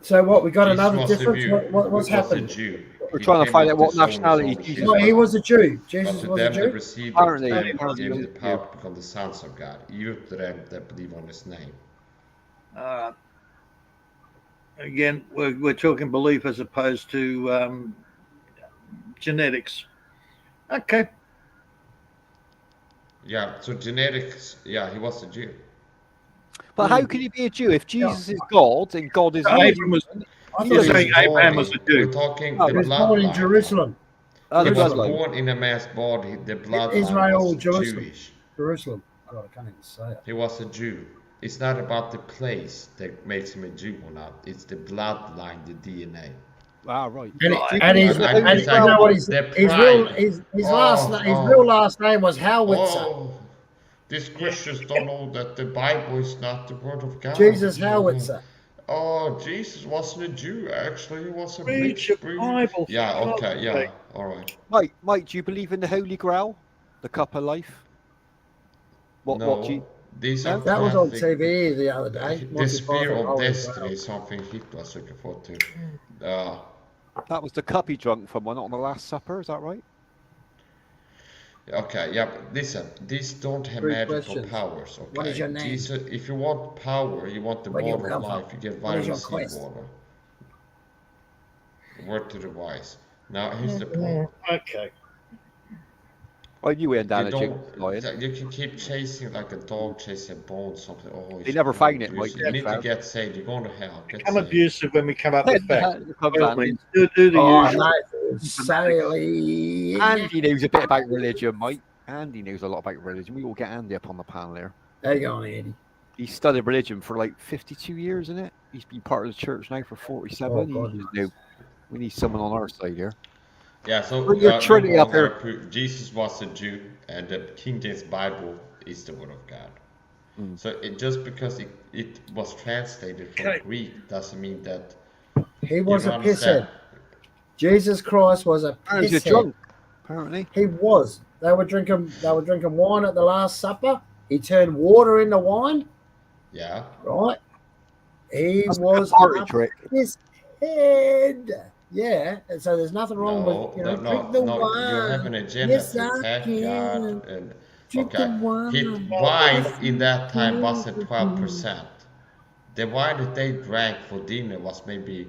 So what? We got another difference. What's happened? We're trying to find out what nationality Jesus was. He was a Jew. Jesus was a Jew. Apparently, gave the power to become the sons of God. You to them that believe on His name. Again, we're talking belief as opposed to genetics. Okay. Yeah, so genetics, he was a Jew. But how can he be a Jew if Jesus is God and God is Abraham was a Jew. We're talking he was born in Jerusalem. He was born in a man's body. The bloodline Israel, was Jewish. Jerusalem. Oh, I can't even say it. He was a Jew. It's not about the place that makes him a Jew or not. It's the bloodline, the DNA. Ah, right. And his real last name was Howitzer. These Christians don't know that the Bible is not the word of God. Jesus Howitzer. Oh, Jesus wasn't a Jew, actually. He was a mixed breed. Bible. Yeah, okay, yeah, all right. Mike, do you believe in the Holy Grail? The cup of life? That was on TV the other day. The spear of destiny is something Hitler's looking forward to. That was the cup he drunk from one on the Last Supper, is that right? Okay, yeah, but listen, these don't have magical powers, okay? What is your name? Jesus, if you want power, you want the water of life, you get vitamin C water. Word to the wise. Now, here's the point. Okay. I knew we had done You can keep chasing like a dog chasing a bone, something. Oh, they never find it. Like, you need to get saved. You're going to hell. Become abusive when we come up with facts. Andy knows a bit about religion, Mike. Andy knows a lot about religion. We will get Andy up on the panel there. There you go, Andy. He studied religion for like 52 years, isn't it? He's been part of the church now for 47. We need someone on our side here. Yeah, so Bring your Trinity up here. Jesus was a Jew, and the King James Bible is the Word of God. So just because it was translated from Greek doesn't mean that he was a pisshead. Jesus Christ was a pisshead. Drunk, apparently. He was. They were drinking wine at the Last Supper. He turned water into wine. Yeah. Right. He That's was a party trick. Pisshead. Yeah, and so there's nothing wrong with drink the wine. You have an agenda to attack God and wine in that time wasn't 12%. The wine that they drank for dinner was maybe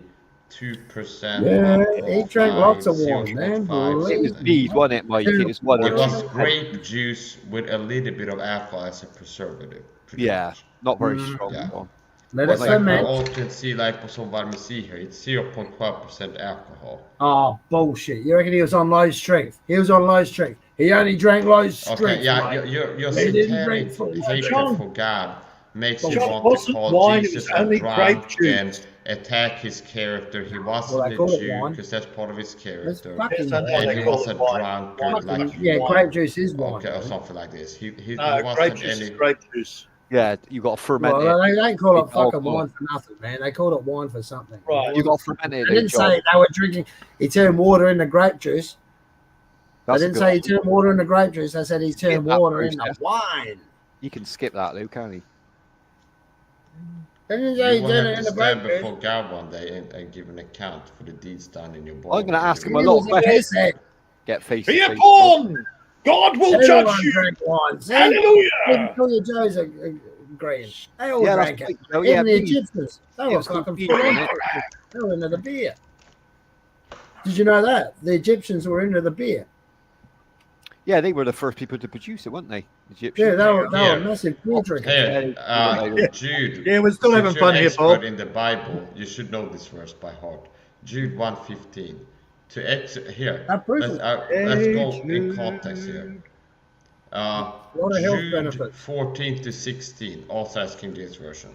2%. Yeah, he drank lots of wine, man. It was mead, wasn't it, Mike? It was grape juice with a little bit of alcohol as a preservative. Yeah, not very strong. Yeah. Like we all can see, like what we see here, it's 0.12% alcohol. Oh, bullshit. You reckon he was on low strength? He was on low strength. He only drank low strength. Okay, yeah, your satanic hatred for God makes you want to call Jesus a drunk and attack his character. He wasn't a Jew because that's part of his character. And he was a drunkard. Grape juice is wine. Okay, or something like this. He grape juice is grape juice. Yeah, you got to ferment it. Well, they don't call it fucking wine for nothing, man. They called it wine for something. Right. You got to ferment it. They didn't say they were drinking. He turned water into grape juice. They didn't say he turned water into grape juice. They said he turned water into wine. You can skip that, Luke, can't you? They didn't say he will turned have it to into grape stand juice. before God one day and give an account for the deeds done in your body. I'm going to ask him a lot of questions. Get face to face. Be a pawn! God will judge you! Drank wine. Hallelujah! Your Joe's agreeing. They all drank it. Right. Even the Egyptians. They were fucking full on it. They were into the beer. Did you know that? The Egyptians were into the beer. Yeah, they were the first people to produce it, weren't they? Egyptians. Yeah, they were massive beer drinkers. Jude. Yeah, we're still having fun here, Bob. In the Bible, you should know this verse by heart. Jude 1:15. Let's go in context here. Jude 14 to 16, also as King James Version.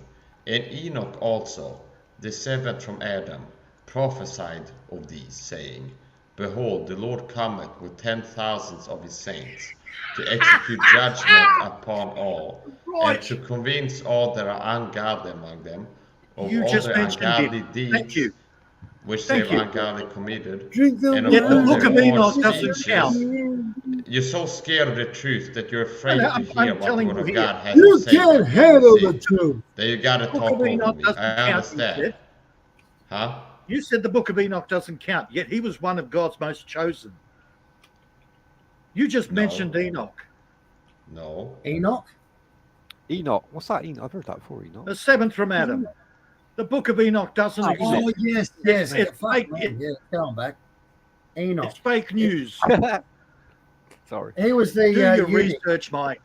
And Enoch also, the seventh from Adam, prophesied of these, saying, Behold, the Lord cometh with 10,000s of his saints, to execute judgment upon all, and to convince all that are ungodly among them of all their ungodly deeds, which they have ungodly committed. And of all the book of Enoch doesn't count. You're so scared of the truth that you're afraid to hear what the Word of God has you to say. You can't handle the truth. That you got to talk over me. I understand. Huh? You said the book of Enoch doesn't count, yet he was one of God's most chosen. You just mentioned Enoch. No. Enoch? Enoch. What's that? Enoch? I've heard that before, Enoch. The seventh from Adam. The book of Enoch doesn't exist. Oh, yes. It's fake. Yeah, come back. Enoch. It's fake news. Sorry. He was the Do your research, Mike.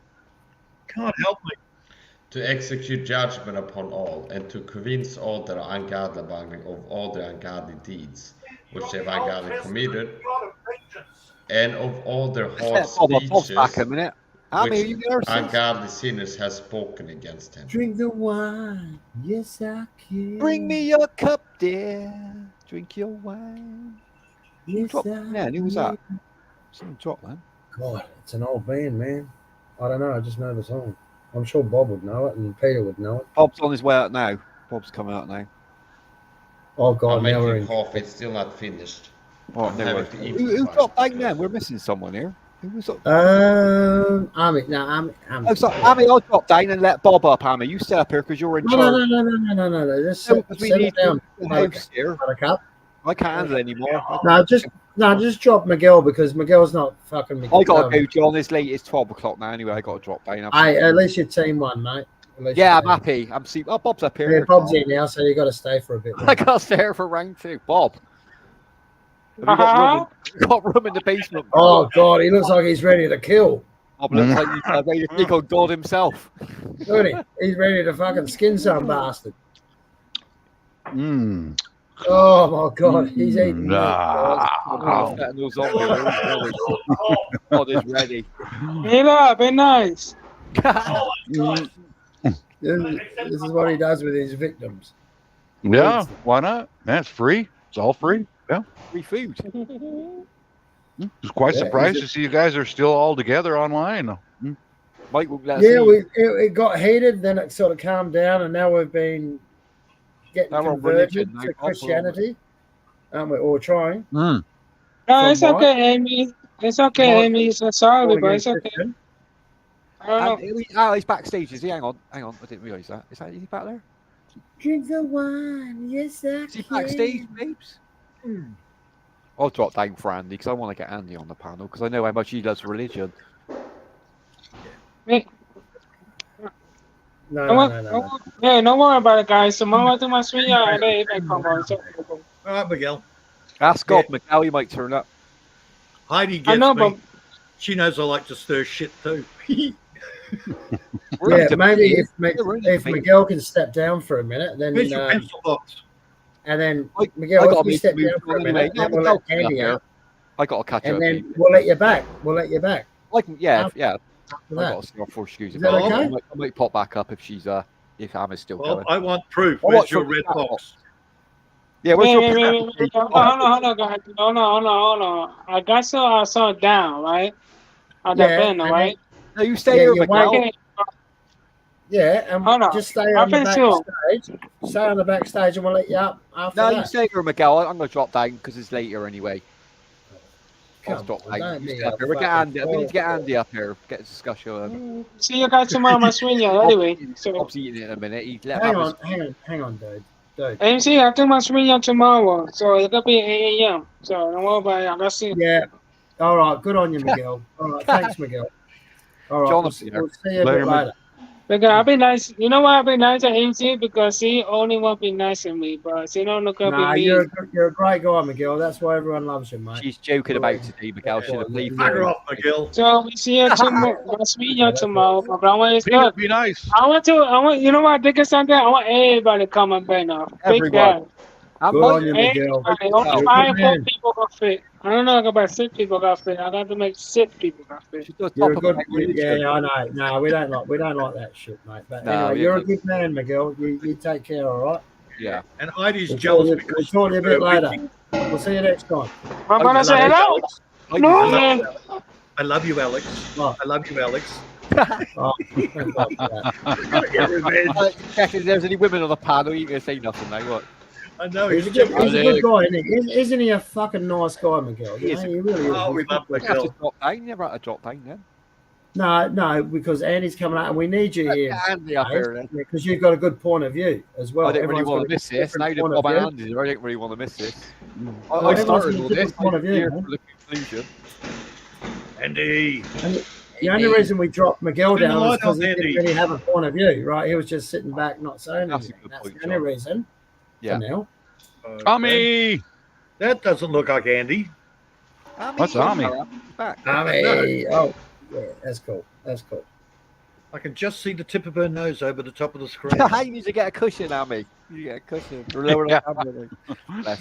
God help me. To execute judgment upon all, and to convince all that are ungodly among them of all their ungodly deeds, which they have ungodly committed, and of all their hard speeches, which ungodly sinners have spoken against him. Drink the wine, yes I can. Bring me your cup, dear. Drink your wine. Yes, man, who was that? Someone dropped, man. God, it's an old band, man. I don't know. I just know the song. I'm sure Bob would know it and Peter would know it. Bob's on his way out now. Bob's coming out now. Oh God, I'm now we're making in. coffee. It's still not finished. Oh, no. Who dropped down then? We're missing someone here. Who was up? Ami. No, Ami. Oh, sorry, Ami, I'll drop down and let Bob up, Ami. You stay up here because you're in charge. No. Just settle down. Here. I can't handle anymore. No, just drop Miguel because Miguel's not fucking Miguel. I got to go, John. It's late. It's 12 o'clock now. Anyway, I got to drop down. Hey, at least your team won, mate. Yeah, I'm happy. I'm see. Oh, Bob's up here. Yeah, Bob's here now, so you got to stay for a bit. I got to stay here for round 2. Bob. Have you got room in the basement? Oh God, he looks like he's ready to kill. Bob looks like he's ready to take on God himself. Look at him. He's ready to fucking skin some bastard. Oh my God, he's eating. God is ready. Heal up, be nice. This is what he does with his victims. Yeah, why not? That's free. It's all free. Yeah. Free food. I was quite surprised to see you guys are still all together online. Mike, it got heated, then it sort of calmed down, and now we've been getting converted to Christianity, aren't we? Or trying. No, it's okay, Amy. It's okay, Amy. It's sorry, but it's okay. I don't know. He's backstage, is he? Hang on. I didn't realise that. Is he back there? Drink the wine, yes, sir. Is he backstage, babes? I'll drop down for Andy because I want to get Andy on the panel because I know how much he loves religion. No. Yeah, don't worry about it, guys. Tomorrow to my stream, they come on. All right, Miguel. Ask God, Miguel, you might turn up. Heidi gets me. But she knows I like to stir shit too. Yeah, maybe if Miguel can step down for a minute, then Where's your pencil box? And then Miguel, if you step down for a minute, then we'll let Andy out. I got to catch up. And then we'll let you back. Yeah. After I that. got to see our 4 screws. Is that okay? I might pop back up if she's if Anna's still going. I want proof. Where's your red box? Yeah, where's your hold on, guys. Hold on. I got I saw it down, right? On the bend, right? No, you stay here, Miguel. Yeah, and just stay on the backstage. Stay on the backstage, and we'll let you up after that. No, you stay here, Miguel. I'm going to drop down because it's later anyway. We'll get Andy. We need to get Andy up here. Get a discussion. See you guys tomorrow, my swing. Anyway, Bob's eating it in a minute. Hang on, dude. MC, I think my swing tomorrow, so it'll be 8 a.m. So don't worry about it. I got see. Yeah. All right. Good on you, Miguel. All right. Thanks, Miguel. All right. We'll see you a bit later. Because I'll be nice. You know why I'll be nice to MC? Because he only won't be nice to me, but he don't look up at me. You're a great guy, Miguel. That's why everyone loves you, mate. She's joking about today, Miguel. Should have believed her off, Miguel. So we see you tomorrow. We'll see you tomorrow. But I want to be nice. I want. You know what I think of something? I want everybody to come and bend off. Big guy. Good on you, Miguel. Only 5 people got fit. I don't know about 6 people got fit. I got to make 6 people got fit. You're a good. Yeah, I know. No, we don't like that shit, mate. But anyway, you're a good man, Miguel. You take care, all right? Yeah. And Heidi's jealous because we'll talk to you a bit later. We'll see you next time. I'm gonna say hello. No. I love you, Alex. I love you, Alex. Check if there's any women on the panel. You can say nothing now. What? I know he's a good guy, isn't he? A fucking nice guy, Miguel? He really is. Oh, we love Miguel. You never had to drop down then. No, because Andy's coming out, and we need you here. Andy up here, because you've got a good point of view as well. I didn't really want to miss this. Now that Bob and Andy, I didn't really want to miss this. I started all this here for the conclusion. Andy. The only reason we dropped Miguel down was because he didn't really have a point of view, right? He was just sitting back, not saying anything. That's the only reason. Yeah. Now. Tommy! That doesn't look like Andy. What's Tommy? Tommy! Oh, yeah, that's cool. I can just see the tip of her nose over the top of the screen. You need to get a cushion, Amy. You get a cushion.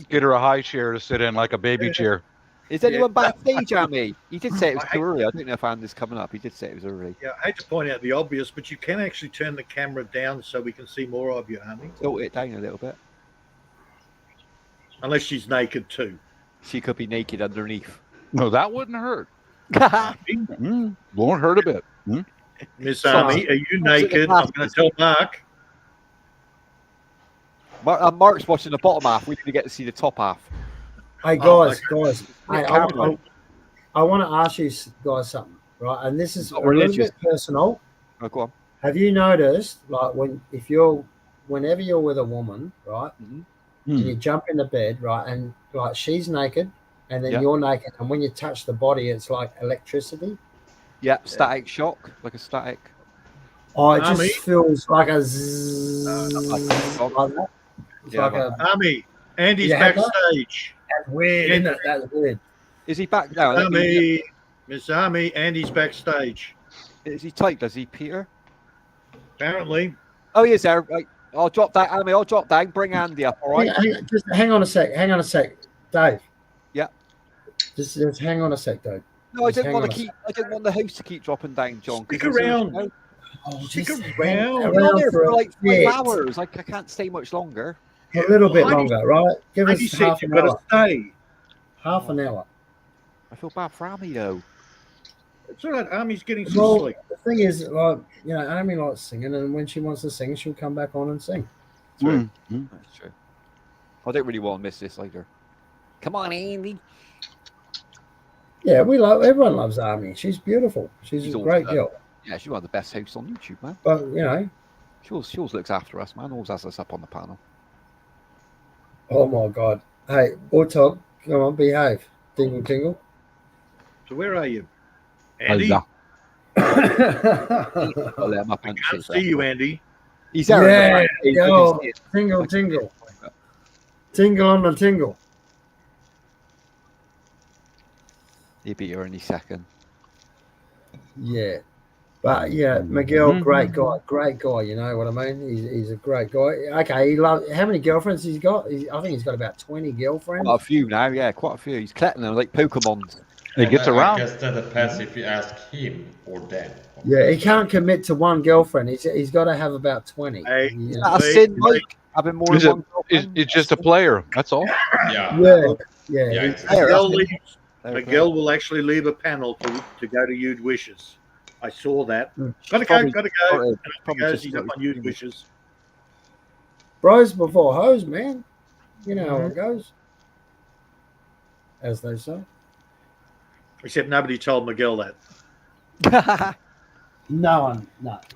Get her a high chair to sit in, like a baby chair. Is anyone backstage, Amy? He did say it was too early. I don't know if Andy's coming up. He did say it was early. Yeah, I hate to point out the obvious, but you can actually turn the camera down so we can see more of you, Amy. Tilt it down a little bit. Unless she's naked too. She could be naked underneath. No, that wouldn't hurt. Won't hurt a bit. Miss Amy, are you naked? I'm going to tell Mark. Mark's watching the bottom half. We need to get to see the top half. Hey guys, I want to ask you guys something, right? And this is a little bit personal. Oh, go on. Have you noticed, like, whenever you're with a woman, right, and you jump in the bed, right, and like she's naked, and then you're naked, and when you touch the body, it's like electricity. Yeah, static shock, like a static. Oh, it just feels like a zzz, like that. It's like a. Amy, Andy's backstage. That's weird, isn't it? That's weird. Is he back now? Miss Amy, Andy's backstage. Is he tight? Does he, Peter? Apparently. Oh, he is there. Right. I'll drop that, Amy. I'll drop down. Bring Andy up. All right. Just hang on a sec. Dave. Yeah. Just hang on a sec, Dave. No, I didn't want the host to keep dropping down, John. Stick around. Stick around. I'm here for like 5 hours. I can't stay much longer. A little bit longer, right? Give us half an hour. Half an hour. I feel bad for Amy though. It's all right. Amy's getting some sleep. The thing is, like, you know, Amy likes singing, and when she wants to sing, she'll come back on and sing. True. That's true. I don't really want to miss this either. Come on, Andy. Yeah, everyone loves Amy. She's beautiful. She's a great girl. Yeah, she's one of the best hosts on YouTube, man. But you know, she always looks after us, man. Always has us up on the panel. Oh my God! Hey, Autumn, come on, behave. Dingle, tingle. So where are you, Andy? I can't see you, Andy. He's there. Yeah, yo, tingle, tingle. Tingle on the tingle. He'll be here any second. Yeah. But yeah, Miguel, great guy. You know what I mean? He's a great guy. Okay, he loves. How many girlfriends he's got? I think he's got about 20 girlfriends. Quite a few now, yeah, quite a few. He's collecting them like Pokemon. He gets around. I guess that depends if you ask him or them. Yeah, he can't commit to one girlfriend. He's got to have about 20. Hey, you know? That's sin, Mike. Having more than one girlfriend. It's just a player. That's all. Yeah. Miguel will actually leave a panel to go to You'd Wishes. I saw that. Gotta go. And goes, he's up on You'd Wishes. Bros before hoes, man. You know how it goes. As they say. Except nobody told Miguel that. No one.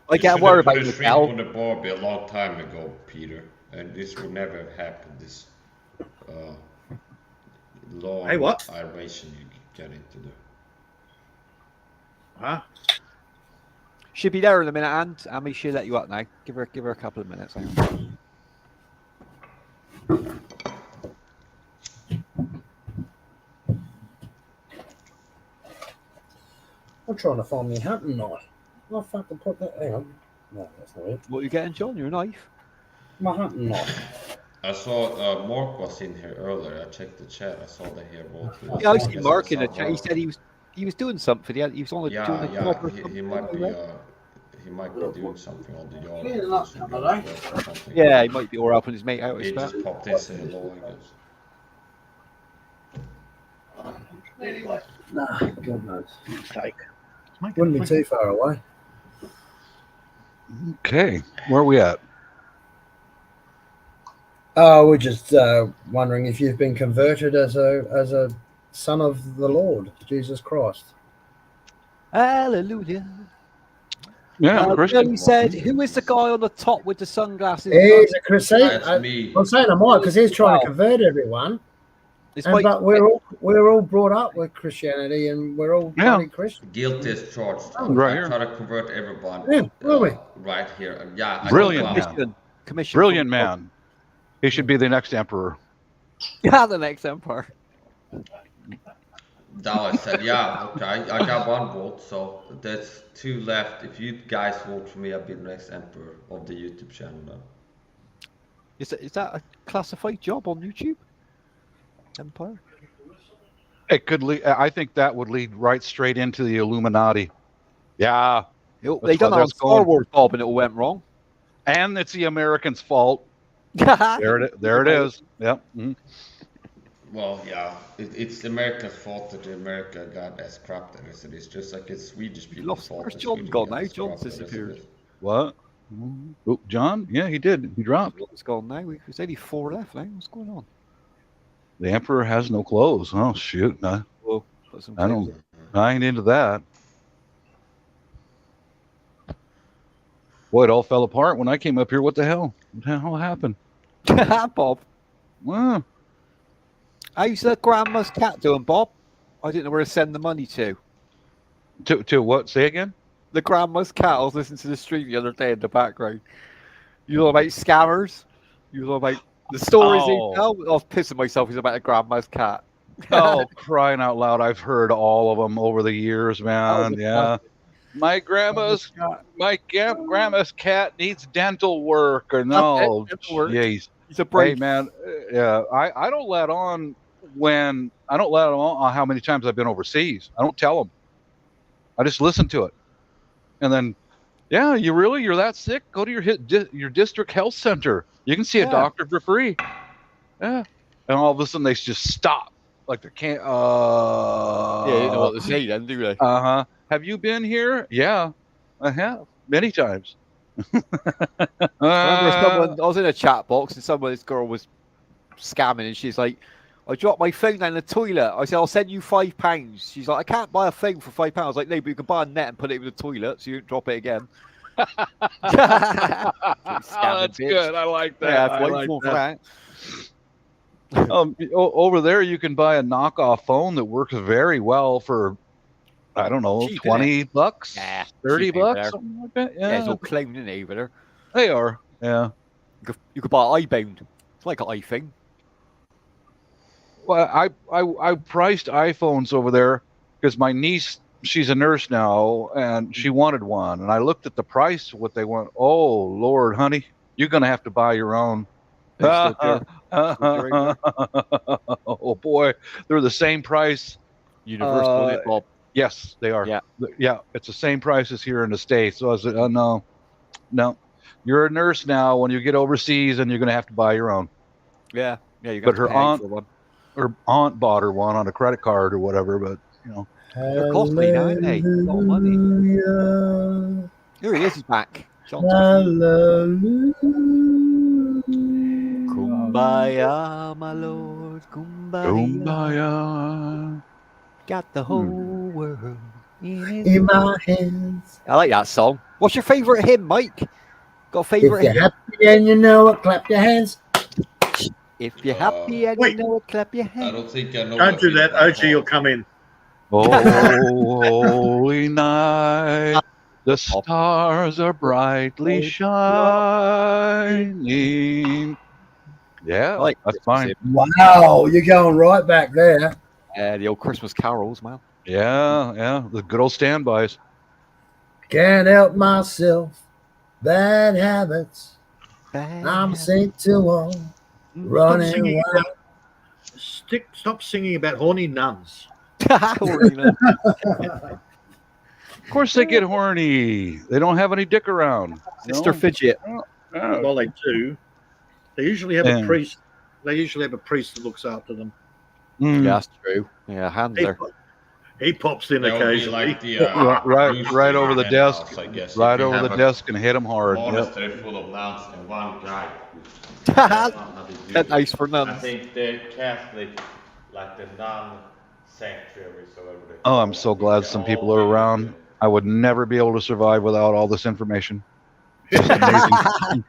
I can't worry about Miguel. On the bar a long time ago, Peter, and this would never have happened. This long iteration you get into the. Huh? She'll be there in a minute, and Amy, she'll let you up now. Give her a couple of minutes. Hang on. I'm trying to find me a hunting knife. I'll fucking put that. Hang on. No, that's not it. What are you getting, John? Your knife? My hunting knife. I saw Mark was in here earlier. I checked the chat. I saw that here. Yeah, I see Mark in the chat. He said he was doing something. He was on the he might be doing something on the yard. Yeah, he might be or helping his mate out. He just popped in saying hello, I guess. Nah, God knows. Wouldn't be too far away. Okay, where are we at? Oh, we're just wondering if you've been converted as a son of the Lord Jesus Christ. Hallelujah. Yeah, Christian said, "Who is the guy on the top with the sunglasses?" He's a Crusade. That's me. I'm saying I'm right because he's trying to convert everyone. But we're all brought up with Christianity and we're all Christian. Guilty as charged. Right here. I try to convert everyone. Yeah, right here. Yeah. Brilliant. Brilliant man. He should be the next emperor. Yeah, the next emperor. Now I said, yeah, okay, I got one vote, so that's 2 left. If you guys vote for me, I'll be the next emperor of the YouTube channel now. Is that a classified job on YouTube? Empire? It could lead. I think that would lead right straight into the Illuminati. Yeah. They done it on Star Wars, Bob, and it all went wrong. And it's the Americans' fault. There it is. Yep. Mm-hmm. Well, yeah, it's America's fault that America got as corrupt as it is. Just like it's Swedish people's fault. Where's John gone now? John's disappeared. What? Oh, John? Yeah, he did. He dropped. John's gone now. There's only 4 left now. What's going on? The Emperor has no clothes. Oh, shoot. No. Well, I ain't into that. Boy, it all fell apart when I came up here. What the hell? What the hell happened? Bob. Well, how's the grandma's cat doing, Bob? I didn't know where to send the money to. To what? Say again? The grandma's cat. I was listening to the stream the other day in the background. You know about scammers? You know about the stories they tell? I was pissing myself. He's about a grandma's cat. Oh, crying out loud. I've heard all of them over the years, man. Yeah. My grandma's cat needs dental work, or no. Jeez. He's a brave. Hey, man. Yeah. I don't let on how many times I've been overseas. I don't tell them. I just listen to it. And then, yeah, you're that sick? Go to your district health center. You can see a doctor for free. Yeah. And all of a sudden they just stop. Like they can't. they didn't know what to say then, do they? Have you been here? Yeah, I have many times. I remember I was in a chat box and this girl was scamming and she's like, I dropped my phone down the toilet. I said, I'll send you £5. She's like, I can't buy a phone for £5. I was like, no, but you can buy a net and put it in the toilet so you don't drop it again. That's good. I like that. Yeah, I like that. that. Over there, you can buy a knockoff phone that works very well for, I don't know, Cheap, $20, yeah, $30, something like that. Yeah, it's all clowned in over there. They are. Yeah. You could buy iBound. It's like an iPhone. Well, I priced iPhones over there because my niece, she's a nurse now, and she wanted one. And I looked at the price, what they want. Oh, Lord, honey, you're going to have to buy your own. Oh, boy. They're the same price. Universal, Bob. Yes, they are. Yeah, it's the same price as here in the States. So I said, oh, no. You're a nurse now. When you get overseas, and you're going to have to buy your own. Yeah, you're but going to pay for one. Her aunt bought her one on a credit card or whatever, but they're costly now, aren't they? A lot of money. Here he is, he's back. Kumbaya, my lord, kumbaya. Got the whole world in my hands. I like that song. What's your favourite hymn, Mike? Got a favourite hymn? If you're happy and you know it, clap your hands. If you're happy and you know it, clap your hands. I don't think I know. Don't do that. OG will come in. Oh, holy night, the stars brightly shining. Yeah, that's fine. Wow, you're going right back there. Yeah, the old Christmas carols, man. Yeah, the good old standbys. Can't help myself, bad habits. I'm sent to all. Running wild. Stop singing about horny nuns. Of course they get horny. They don't have any dick around. Sister Fidget. Well, they do. They usually have a priest. They usually have a priest that looks after them. Yeah, that's true. Yeah, handler. He pops in occasionally. Like the, right over the desk. House, I guess. Right over the desk and hit him hard. Monastery full of nuns and one guy. That's nice for nuns. I think the Catholic, like the nun sanctuary. Oh, I'm so glad some people are around. I would never be able to survive without all this information. It's amazing.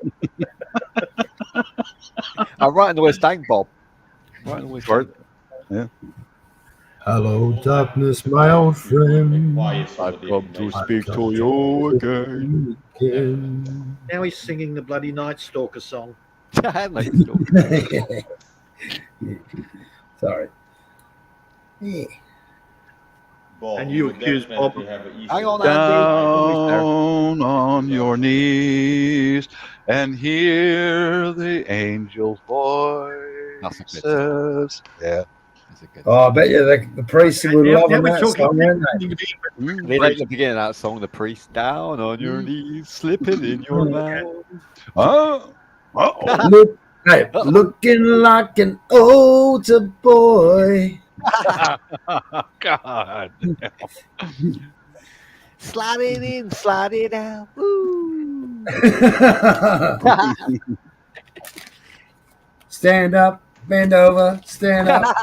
I'm right in the West End, Bob. Right in the West End. Yeah. Hello, darkness, my old friend. I've come to speak to you again. Now he's singing the bloody Night Stalker song. Sorry. Yeah. Bob, and you accuse Bob. Hang on, down on your knees and hear the angel's voice. Yeah. Oh, I bet you the priest would love that song, wouldn't they? They like the beginning of that song, the priest down on your knees, slipping in your mouth. Looking like an older boy. God. Slide it in, slide it out. Woo. Stand up, bend over, stand up.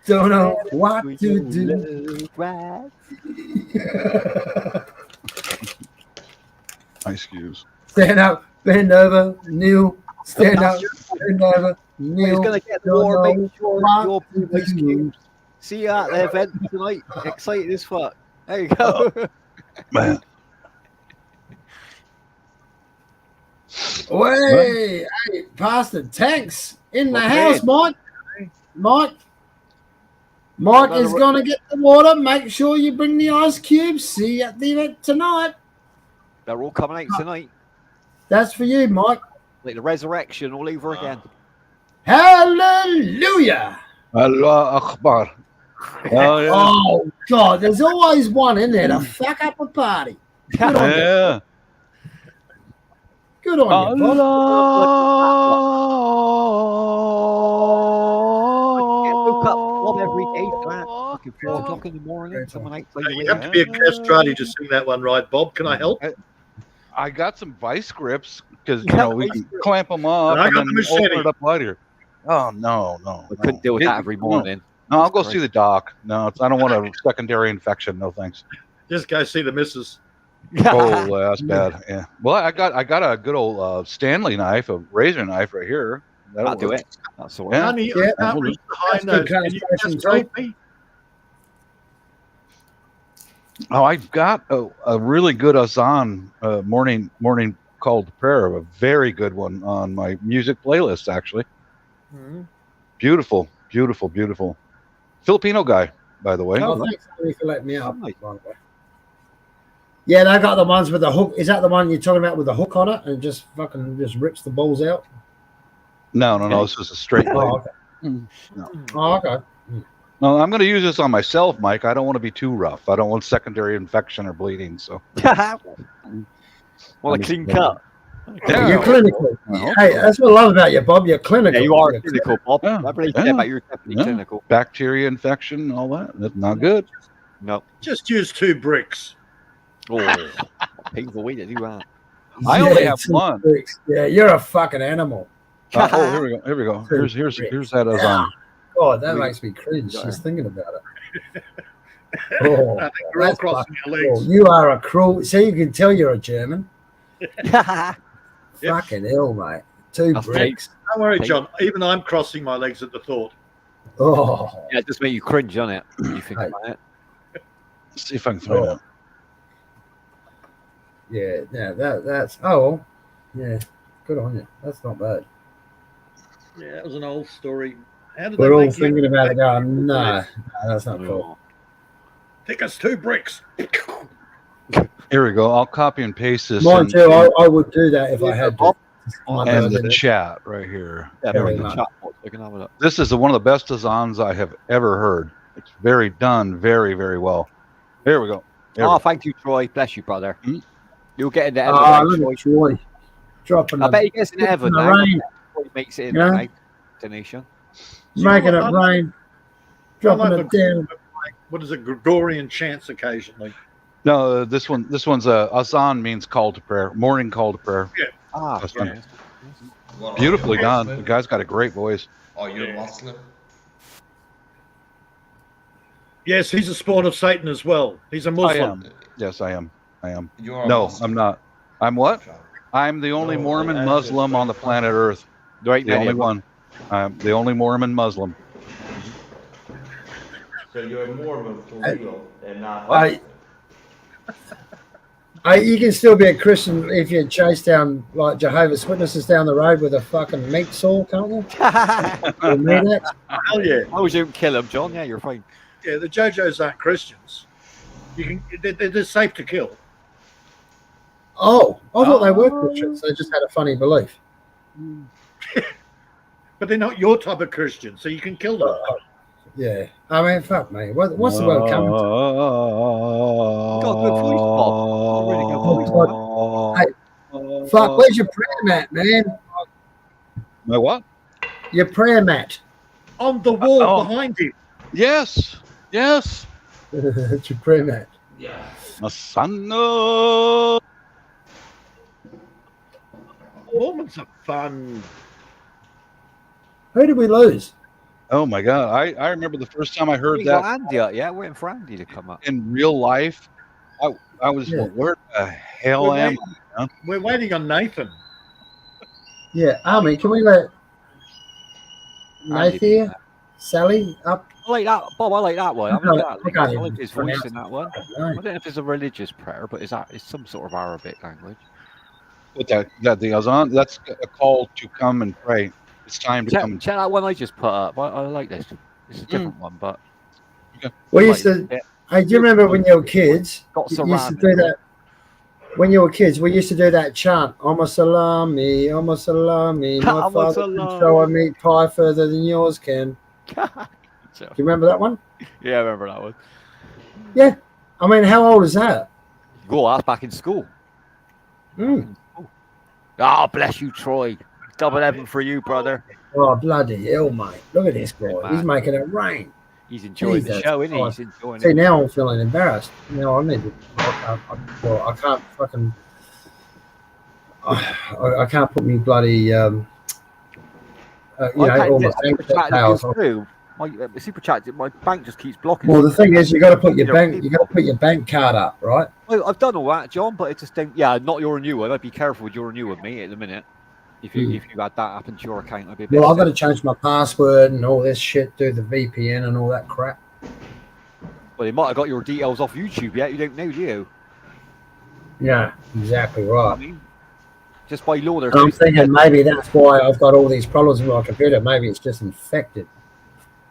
Don't know what to do. Right. Ice cubes. Stand up, bend over, kneel. Stand up, bend over, kneel. He's going to get the war, make sure you're blue ice cubes. See you at the event tonight. Excited as fuck. There you go. Man. Hey, Pastor Tanks in the house, Mike. Mike is going to get the water. Make sure you bring the ice cubes. See you at the event tonight. They're all coming out tonight. That's for you, Mike. Like the resurrection all over again. Hallelujah. Allah Akbar. Oh, yeah. Oh, God. There's always one in there to fuck up a party. Good on you. Good on you, Bob. Woke up Bob every day for that fucking 4 o'clock in the morning. Someone out playing You have to be a castrati to sing that one right, Bob. Can I help? I got some vice grips because we can clamp them up I and got then the machete. open it up later. Oh no! I couldn't deal with that every morning. No, I'll go see the doc. No, I don't want a secondary infection. No thanks. Just go see the missus. Oh, that's bad. Yeah. Well, I got a good old Stanley knife, a razor knife right here. That'll do it. That's all Yeah. right. Honey, I can't reach the high notes. Can you castrate me? Oh, I've got a really good Azan morning called prayer, a very good one on my music playlist, actually. Mm-hmm. Beautiful, beautiful, beautiful. Filipino guy, by the way. Oh, thanks for letting me out. By the way. Yeah, they got the ones with the hook. Is that the one you're talking about with the hook on it and just fucking rips the balls out? No. This is a straight blade. Oh, okay. No. Oh, okay. No, I'm going to use this on myself, Mike. I don't want to be too rough. I don't want secondary infection or bleeding. So, well, a clean cut. Yeah. You're clinical. Hey, that's what I love about you, Bob. You're clinical. Yeah, you are You're clinical, Bob. Yeah. I believe that you're definitely clinical. Bacteria infection, all that. That's not good. No. Just use 2 bricks. Oh, painful way to do that. I only have one. Yeah, you're a fucking animal. Oh, here we go. Here we go. Here's that Azan. God, that makes me cringe just thinking about it. Oh, I think you're all crossing your legs. cool. You are a cruel. So you can tell you're a German. Fucking hell, mate. 2 bricks. Don't worry, John. Even I'm crossing my legs at the thought. Oh, yeah, it just makes you cringe, doesn't it? When you think about it. Let's see if I can find out. Yeah, that's yeah. Good on you. That's not bad. Yeah, that was an old story. How did We're they all make thinking you about it going, no, that's not cool. Think us 2 bricks. Here we go. I'll copy and paste this. Mind you, I would do that if I had to. And the chat right here. Yeah, Very the much. chat box. We can have a look. This is one of the best Azans I have ever heard. It's very very well. Here we go. Oh, thank you, Troy. Bless you, brother. You'll get in the heaven. Oh, look at Troy. Dropping I bet he gets in heaven the now. rain. Troy makes it in Yeah. the destination. Making it rain. Dropping it down. What is it? Gregorian chants occasionally. No, this one's Azan means call to prayer, morning call to prayer. Yeah. Ah, That's yeah. fun. Beautifully done. The guy's got a great voice. Are you a Muslim? Yes, he's a spawn of Satan as well. He's a I Muslim. am. Yes, I am. You are a No, Muslim. I'm not. I'm what? I'm the only Mormon Muslim on the planet Earth. Right, The only one. I'm the only Mormon Muslim. So you're a Mormon for real and not. You can still be a Christian if you chase down like Jehovah's Witnesses down the road with a fucking meat saw, can't you? You mean that? Hell yeah. As long as you don't kill him, John, yeah, you're fine. Yeah, the JoJos aren't Christians. They're safe to kill. Oh, I thought they were Christians. They just had a funny belief. But they're not your type of Christian, so you can kill them. Yeah. I mean, fuck me. What's the world coming to? Got a good voice, Bob. Really good voice. Hey, fuck, where's your prayer mat, man? My what? Your prayer mat. On the wall behind you. Yes. Yes. It's your prayer mat. Masano. Mormons are fun. Who did we lose? Oh my God! I remember the first time I heard We got that Andy up, yeah, waiting for Andy to come up. in real life. I was where the hell We're am waiting. I? Huh? We're waiting on Nathan. Yeah, Army, can we let Nathan, Sally up? I like that, Bob. I like that one. I like his voice pronounce in that one. I don't know if it's a religious prayer, but it's some sort of Arabic language. What that the Azan? That's a call to come and pray. It's time to come. And Check that one I just put up. I like this. It's a different one, but We used to. Hey, do you remember when you were kids? Got You used to do that. When you were kids, we used to do that chant. I'm a salami, I'm a salami. My I'm a father salami. can throw a meat pie further than yours can. Do you remember that one? Yeah, I remember that one. Yeah. I mean, how old is that? Go, that's back in school. Mm. Oh, bless you, Troy. Double heaven for you, brother. Oh, bloody hell, mate. Look at this boy. man. He's making it rain. He's enjoying the Jesus show, isn't he? Christ. He's enjoying See, it. now I'm feeling embarrassed. Now I need to. I can't fucking. I can't put me bloody. You know, all my bank details. My super chat, my bank just keeps blocking. Well, the thing is, you got to put your bank. You got to put your bank card up, right? Well, I've done all that, John, but it just don't. Yeah, not your new one. I'd be careful with your new one, mate. At the minute, if you had that happen to your account, I'd be. Well, I've got to change my password and all this shit, do the VPN and all that crap. Well, they might have got your details off YouTube yet. You don't know, do you? Yeah, exactly right. I mean, just by law, I'm thinking maybe that's why I've got all these problems with my computer. Maybe it's just infected.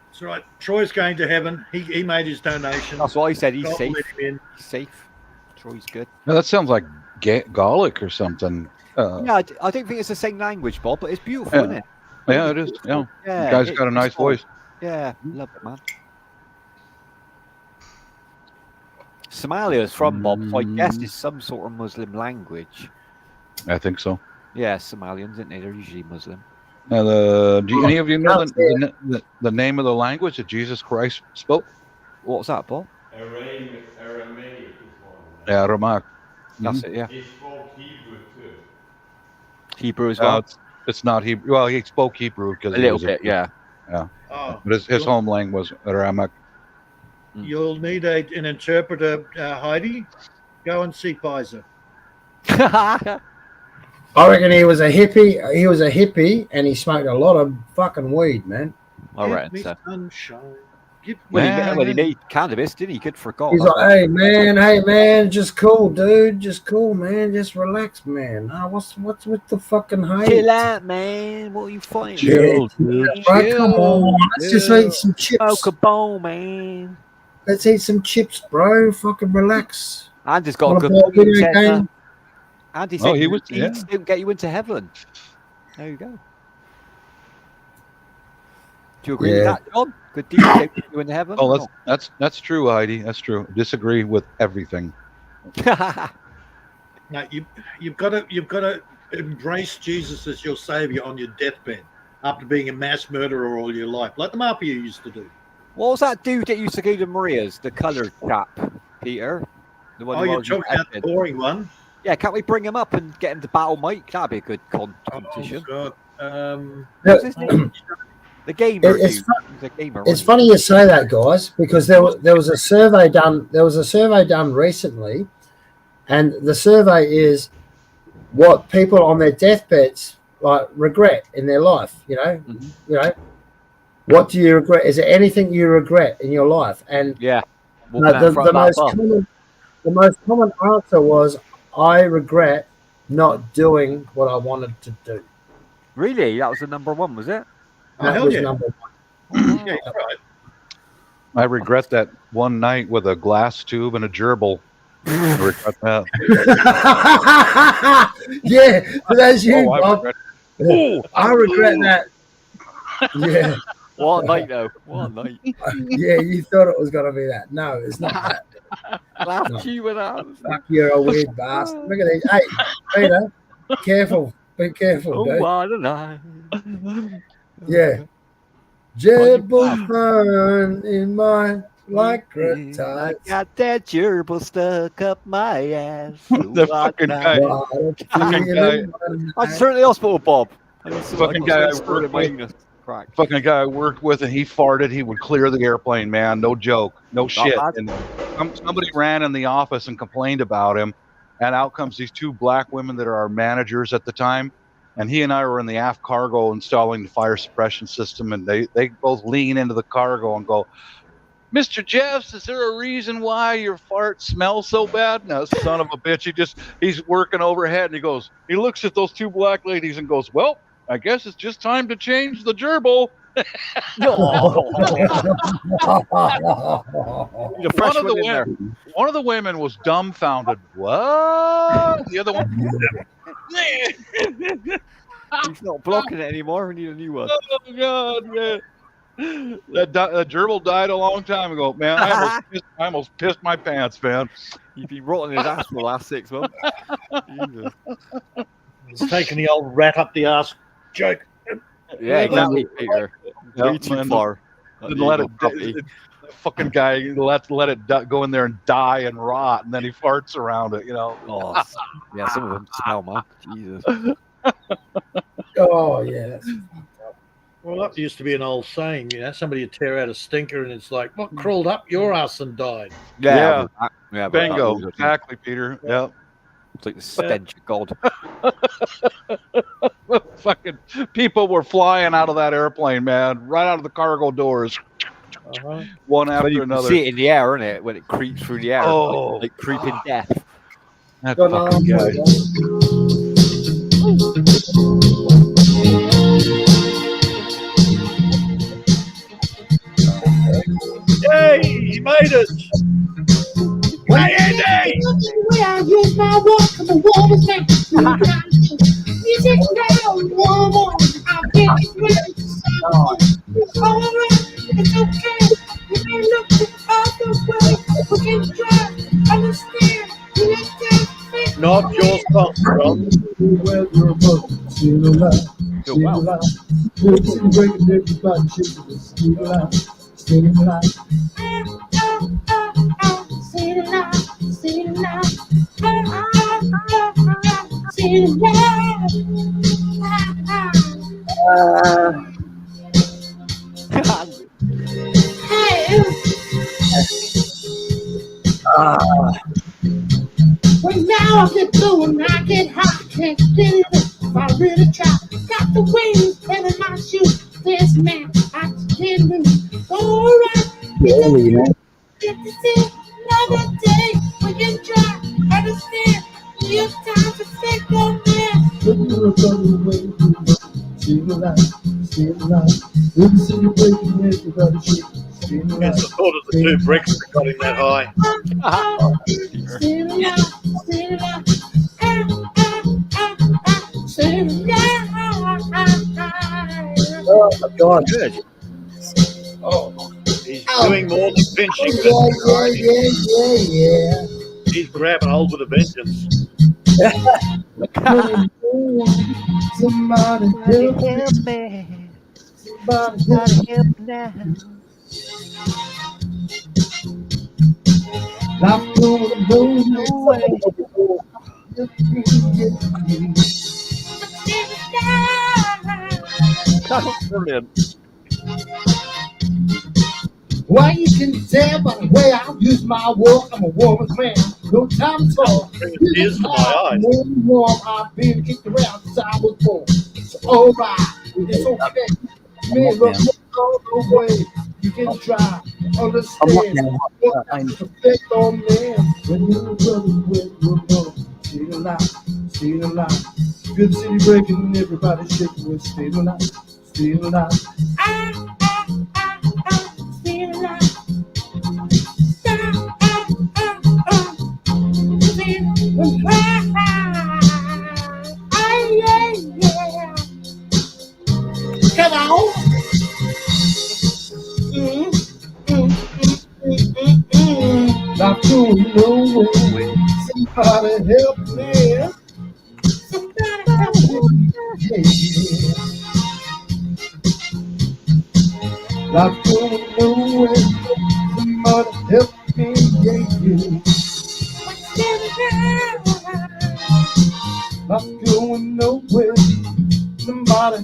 That's right. Troy's going to heaven. He made his donation. That's what I said. He's God safe. let him in. He's safe. Troy's good. Now, that sounds like Gaelic or something. Yeah, I don't think it's the same language, Bob, but it's beautiful, isn't it? Yeah, it is. Yeah, the guy's got a nice voice. Yeah, love it, man. Somalia is from Bob, so I guess it's some sort of Muslim language. I think so. Yeah, Somalians, isn't they? They're usually Muslim. Do any of you know the name of the language that Jesus Christ spoke? What's that, Bob? Aramaic is one. Aramaic. That's it, yeah. He spoke Hebrew too. Hebrew as well? It's not Hebrew. Well, he spoke Hebrew because a little bit, yeah. Yeah. Oh, But his home language was Aramaic. You'll need an interpreter, Heidi. Go and see Pfizer. I reckon he was a hippie. He was a hippie, and he smoked a lot of fucking weed, man. I reckon so. Sunshine. When he made cannabis, didn't he? Good for God. He's like, hey man, just cool, dude, just cool, man, just relax, man. What's with the fucking hate? Chill out, man. What are you fighting? Chill, bro, come on, let's just eat some chips. Smoke a bowl, man. Let's eat some chips, bro. Fucking relax. Andy's got Wanna a play a good video point. game? Andy said he was. Eats don't get you into heaven. There you go. Do you agree with that, John? Good deeds don't get you into heaven. Oh, that's true, Heidi. That's true. Disagree with everything. No, you've got to embrace Jesus as your savior on your deathbed after being a mass murderer all your life, like the Mafia used to do. What was that dude that used to go to Maria's, the coloured chap, Peter? The one You're talking about the boring one? Yeah, can't we bring him up and get him to battle Mike? That'd be a good competition. Oh, God. What's his name? The gamer. It's funny you say that, guys, because there was a survey done. There was a survey done recently, and the survey is what people on their deathbeds like regret in their life. You know, what do you regret? Is there anything you regret in your life? And the most common answer was, I regret not doing what I wanted to do. Really? That was the number one, was it? That was number one. Yeah, right. I regret that one night with a glass tube and a gerbil. I regret that. Yeah, that's you, Bob. I regret that. Yeah. What a night, though. What a night. Yeah, you thought it was going to be that. No, it's not that. Laugh you with that. Fuck, you're a weird bastard. Look at these. Hey, Peter, careful. Be careful, dude. I don't know. Yeah. Gerbil burn in my lycra tights. I got that gerbil stuck up my ass. The fucking guy. I certainly hospital, Bob. Fucking guy I worked with, and he farted. He would clear the airplane, man. No joke. No shit. And somebody ran in the office and complained about him. And out comes these two black women that are our managers at the time. And he and I were in the aft cargo installing the fire suppression system. And they both lean into the cargo and go, Mr. Jeffs, is there a reason why your fart smells so bad? No, son of a bitch. He's working overhead, and he looks at those two black ladies and goes, well, I guess it's just time to change the gerbil. One of the women was dumbfounded. What? The other one. He's not blocking it anymore. We need a new one. Oh God, man! That gerbil died a long time ago, man. I almost pissed my pants, man. You've been rotting his ass for the last 6 months. Jesus. He's taking the old rat up the ass joke. Yeah, exactly, Peter. Way too far. Didn't fucking guy let it go in there and die and rot, and then he farts around it. Oh, yeah, some of them smell, man. Jesus. Oh yeah. Well, that used to be an old saying. Somebody would tear out a stinker, and it's like, what crawled up your ass and died? Yeah. Yeah. Bingo. Exactly, Peter. Yep. It's like the stench of God. Fucking people were flying out of that airplane, man, right out of the cargo doors, one after you another. See it in the air, isn't it? When it creeps through the air, like creeping death. That fucking guy. Yay! He made it! Hey, Andy! Way I use my walk, I'm a woman's man. Music down, woman. I'll get it ready to sound. It's all right, it's okay. You may look the other way. We can try, understand. You just Not your song, Ron. Well, now I get blue and I get hot. Can't get it if I really try. Got the wings and in my shoes. This man, I just can't lose. Alright, get to see another day. We can try, understand. Your time to think on there. It's the thought of the two bricks that got him that high. Oh my God! Good. Oh, he's doing more than pinching. Yeah. He's grabbing hold with a vengeance. Somebody help me. Somebody help now. I'm gonna go away. Brilliant. Well, you can tell by the way I use my walk. I'm a woman's man. No time to talk. Tears to my eyes. Warm, I've been kicked around since I was born. So, all right, it's okay. Man, look all the way. You can try to understand what's effect on man. When you're running with your mother, stay alive. Good city breaking, everybody shaking with stay alive. Stay alive. Stay alive. Come on. Not doing no way. Somebody help me. Somebody help me. Not doing no way. Somebody help me. Not going nowhere. Somebody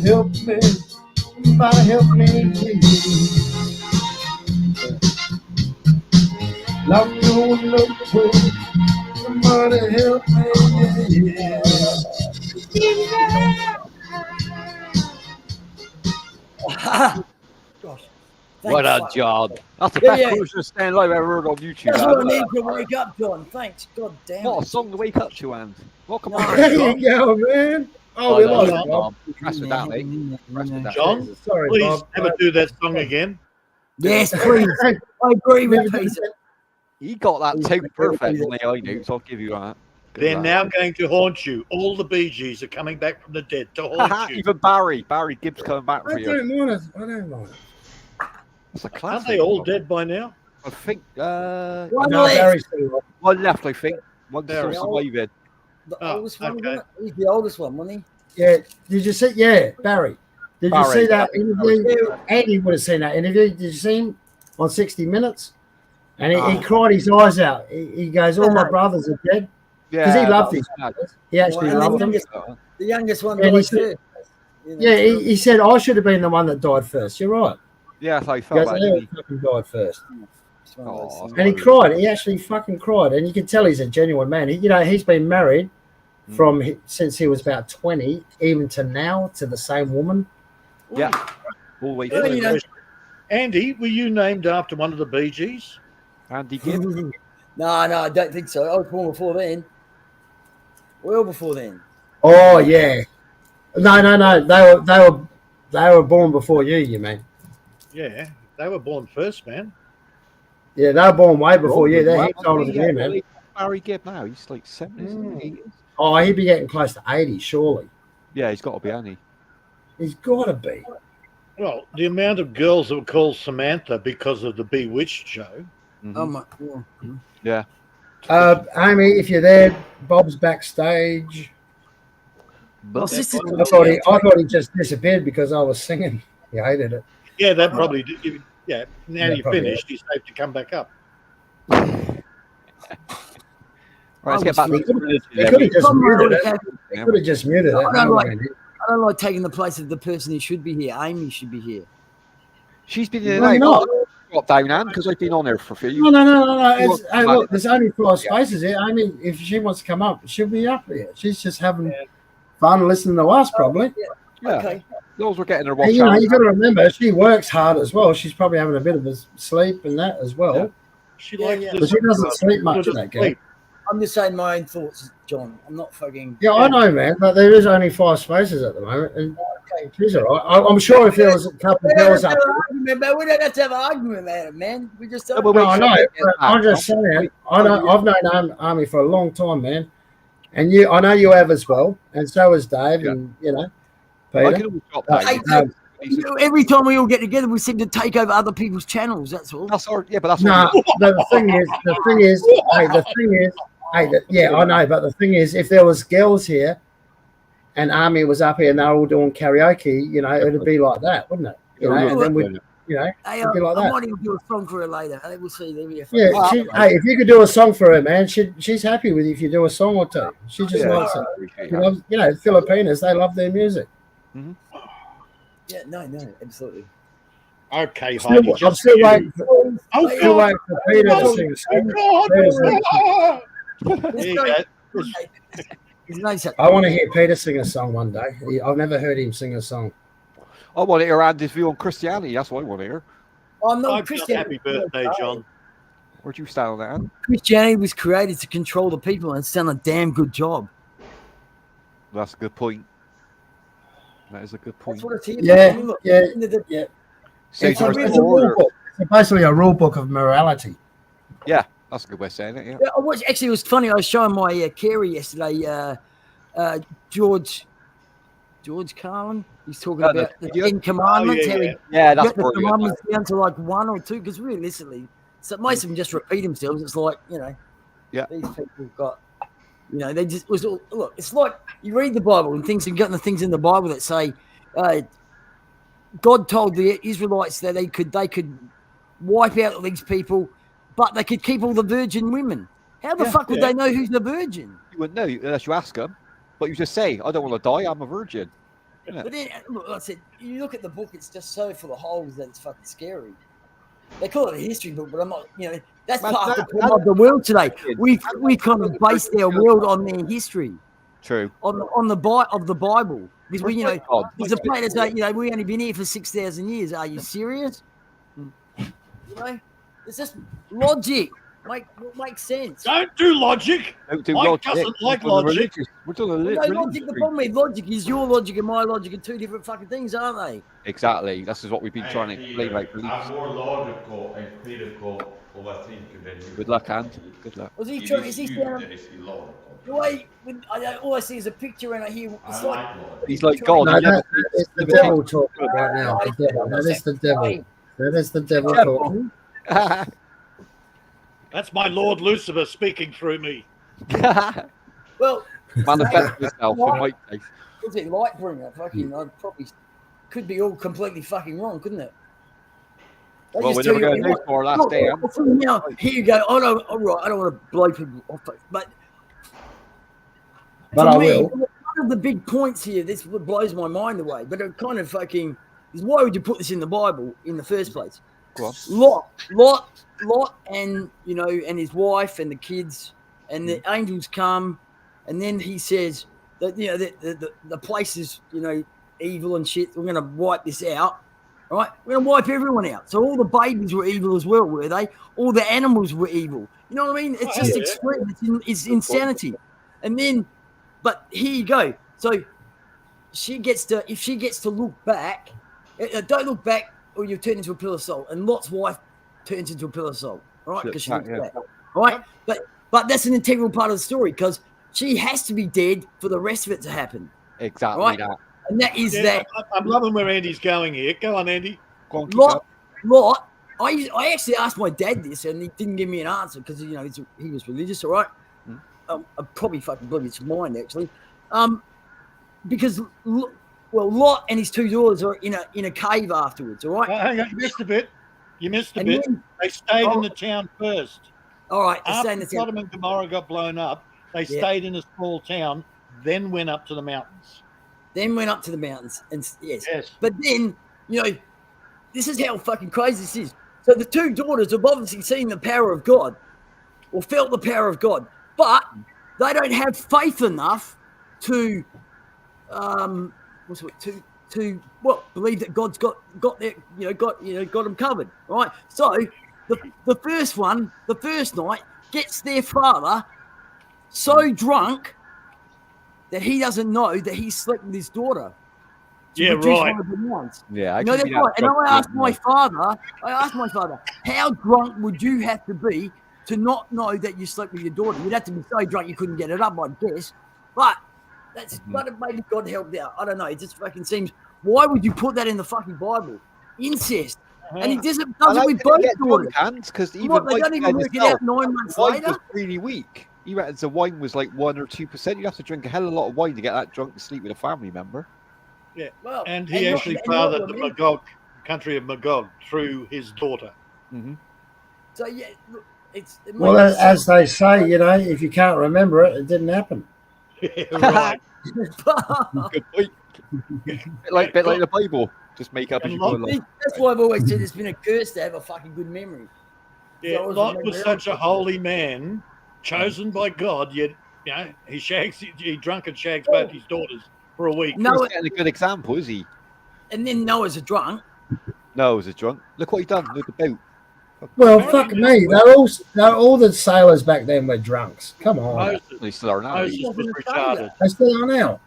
help me. Somebody help me. Not going nowhere. Somebody help me. Gosh. What a Thanks, job. That's the Yeah, best yeah. version of Staying Alive I ever heard on YouTube. That's what I need to wake up, John. Thanks. God damn What a it. song to wake up to, and welcome on. There you go, man. Oh, we lost it, Bob. Press with that, mate. Press with that. John, Sorry, please Bob. never do that song again. Yes, please. I agree with Peter. He got that tone perfect on the eye notes, I'll give you that. Good They're lad. now going to haunt you. All the Bee Gees are coming back from the dead to haunt you. Even Barry Gibbs coming back for I you. don't mind it. I don't mind it. It's a Aren't classic. they all dead by now? I think One No, left. Barry's still alive. one left, I think. One's still Barry. surviving. The Oh, oldest one, okay. wasn't it? He's the oldest one, wasn't Yeah, did you say? Yeah, Barry. Did you see that interview? Andy would have seen that interview. Did you see him on 60 Minutes? And he cried his eyes out. He goes, all my brothers are dead. Because he loved his brothers. He actually loved them. The youngest one And died first. he said, I should have been the one that died first. You're right. Yeah, that's how he felt. He fucking died first. And he cried. He actually fucking cried. And you can tell he's a genuine man. He's been married from since he was about 20, even to now, to the same woman. Yeah. Always. Andy, were you named after one of the Bee Gees? Andy Gibb? No, I don't think so. I was born before then. Well before then. Oh yeah. No. They were born before you mean? Yeah, they were born first, man. Yeah, they were born way before you. They're heaps older than you, man. Barry Gibb now. He's like 70. Oh, he'd be getting close to 80, surely. Yeah, he's got to be, hasn't he? He's got to be. Well, the amount of girls that were called Samantha because of the Bewitched show. Mm-hmm. Oh my. Yeah. Amy, if you're there, Bob's backstage. I thought he just disappeared because I was singing. He hated it. Yeah, that probably did. Yeah, now you finished, he's safe to come back up. Right, let's get back. He could have just muted it. He could have just muted it. I don't like taking the place of the person who should be here. Amy should be here. She's been in and out. Drop down, Anne, because I've been on there for a few. No. Hey, look, there's only 5 spaces here. I mean, if she wants to come up, she'll be up here. She's just having fun listening to us, probably. Yeah. Okay. Those were getting her watch. You got to remember, she works hard as well. She's probably having a bit of a sleep and that as well. Yeah. She likes but she doesn't sleep much in that game. I'm just saying my own thoughts, John. I'm not fucking. Yeah, I know, man. But there is only 5 spaces at the moment, and she's all right. I'm sure if there was a couple of girls up, we don't have to have an argument about it, man. We just. I know. I'm just saying. I've known Amy for a long time, man, and I know you have as well, and so has Dave, and Peter. Every time we all get together, we seem to take over other people's channels. That's all. That's all. Yeah, but that's the thing is, I know, but the thing is, if there was girls here, and Amy was up here, and they're all doing karaoke, it'd be like that, wouldn't it? And then we'd, it'd be like that. I might even do a song for her later. We'll see. Yeah, if you could do a song for her, man, she's happy with you if you do a song or two. She just likes it. Filipinos, they love their music. Mm-hmm. Yeah, no, absolutely. Okay, I'm still waiting for Peter to sing a song. I want to hear Peter sing a song one day. I've never heard him sing a song. I want to hear Andy's view on Christianity. That's what I want to hear. I'm not Christian. Happy birthday, John. Where'd you stand on that, Andy? Christianity was created to control the people, and it's done a damn good job. That's a good point. That is a good point. That's what it's here. Yeah. It's basically a rule book of morality. Yeah, that's a good way of saying it. Yeah. Actually, it was funny. I was showing my Carrie yesterday. George Carlin. He's talking about the 10 Commandments. That's the commandments down to like 1 or 2. Because realistically, so most of them just repeat themselves. It's like these people got. They just look. It's like you read the Bible and things, and getting the things in the Bible that say, God told the Israelites that they could wipe out these people, but they could keep all the virgin women. How the fuck would they know who's the virgin? You wouldn't know unless you ask them. But you just say, "I don't want to die. I'm a virgin." But then, look, like I said, you look at the book; it's just so full of holes that it's fucking scary. They call it a history book, but I'm not. That's part of the problem of the world today. We kind of based our world on their history. True. On the Bible, because we, there's a place that say, we only been here for 6,000 years. Are you serious? It's just logic. Makes sense. Don't do logic. Mike doesn't like logic. We're doing logic. The problem with logic is your logic and my logic are 2 different fucking things, aren't they? Exactly. This is what we've been trying to explain about beliefs. I'm more logical and critical of a thinker than you. Good luck, Ant. Good luck. Was he trying? Is he down? The way all I see is a picture, and I hear it's like he's like God. No, it's the devil talking right now. That is the devil. That is the devil talking. That's my Lord Lucifer speaking through me. Well, manifest yourself in white face. Was it Lightbringer? Fucking, I'd probably. could be all completely fucking wrong, couldn't it? Well, we're never going to do for our last day. Now, here you go. All right, I don't want to blow people off, but I will. One of the big points here, this blows my mind away, but it kind of fucking is why would you put this in the Bible in the first place? Lot, and and his wife and the kids, and the angels come, and then he says that the place is evil and shit. We're going to wipe this out. Right, we're gonna wipe everyone out. So all the babies were evil as well, were they? All the animals were evil. You know what I mean? It's just extreme. It's insanity. And then, but here you go. So if she gets to look back, don't look back, or you'll turn into a pillar of salt. And Lot's wife turns into a pillar of salt, right? Because she looks back, right? But that's an integral part of the story because she has to be dead for the rest of it to happen. Exactly right? that. And that is that. I'm loving where Andy's going here. Go on, Andy. Lot. I actually asked my dad this, and he didn't give me an answer because he was religious. All right, I probably fucking blew his mind actually, because Lot and his two daughters are in a cave afterwards. All right, hang on, you missed a bit. They stayed in the town first. All right, after Sodom and Gomorrah got blown up, they stayed in a small town, then went up to the mountains. And yes. But then, this is how fucking crazy this is. So the two daughters have obviously seen the power of God or felt the power of God, but they don't have faith enough to believe that God's got them covered, right? So the first night gets their father so drunk that he doesn't know that he slept with his daughter. Yeah, right. Yeah, that's right. And I asked my father, how drunk would you have to be to not know that you slept with your daughter? You'd have to be so drunk you couldn't get it up, I guess. But but maybe God helped out. I don't know. It just fucking seems. Why would you put that in the fucking Bible? Incest. And he does it with both daughters. Because they don't even work it out 9 months later. Was really weak. He reckons the wine was like 1 or 2%. You have to drink a hell of a lot of wine to get that drunk to sleep with a family member. Yeah, and he actually fathered the Magog, country of Magog, through his daughter. Mm-hmm. So yeah, look, as they say, if you can't remember it, it didn't happen. Yeah, right. Good point. like the Bible, just make up as you go along. That's why I've always said it's been a curse to have a fucking good memory. Yeah, Lot was such a holy man, chosen by God. Yet, he drunk and shags both his daughters for a week. He's getting a good example, is he? And then Noah's a drunk. Noah's a drunk. Look what he done with the boat. Well, fuck me. They're all the sailors back then were drunks. Come on. They still are now. Moses was retarded. They still are now.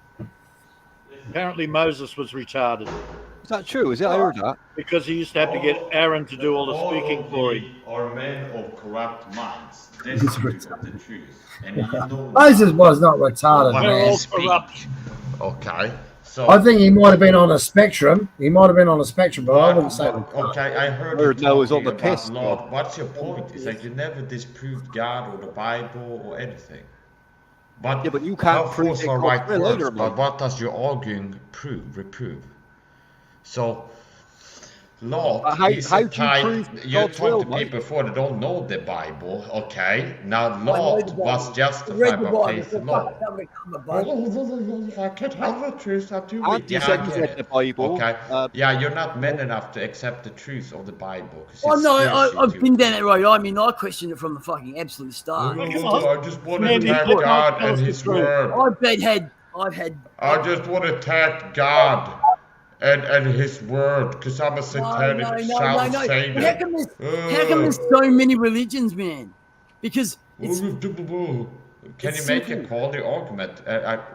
Apparently, Moses was retarded. Is that true? Is it? I heard that. Because he used to have to get Aaron to do all the speaking for him. Are men of corrupt minds, destitute of the truth. And Moses was not retarded, They're all man. corrupt. Okay. So I think he might have been on a spectrum. But I wouldn't say retarded. Okay, I heard Noah's on the piss. Lord. What's your point? Is that you never disproved God or the Bible or anything. But you can't prove for right words. But what does your arguing reprove? So, Lord, you talked to me before they don't know the Bible, okay? Now, Lord was justified by faith alone. I can't have the truth, I do it. You said the Bible. Okay, you're not man enough to accept the truth of the Bible. Oh, no, I've been down that road. I mean, I questioned it from the fucking absolute start. I just want to attack God and His Word. I just want to attack God. And His Word, because I'm a satanic South Saint. How come there's so many religions, man? Because it's... Can you make a quality argument?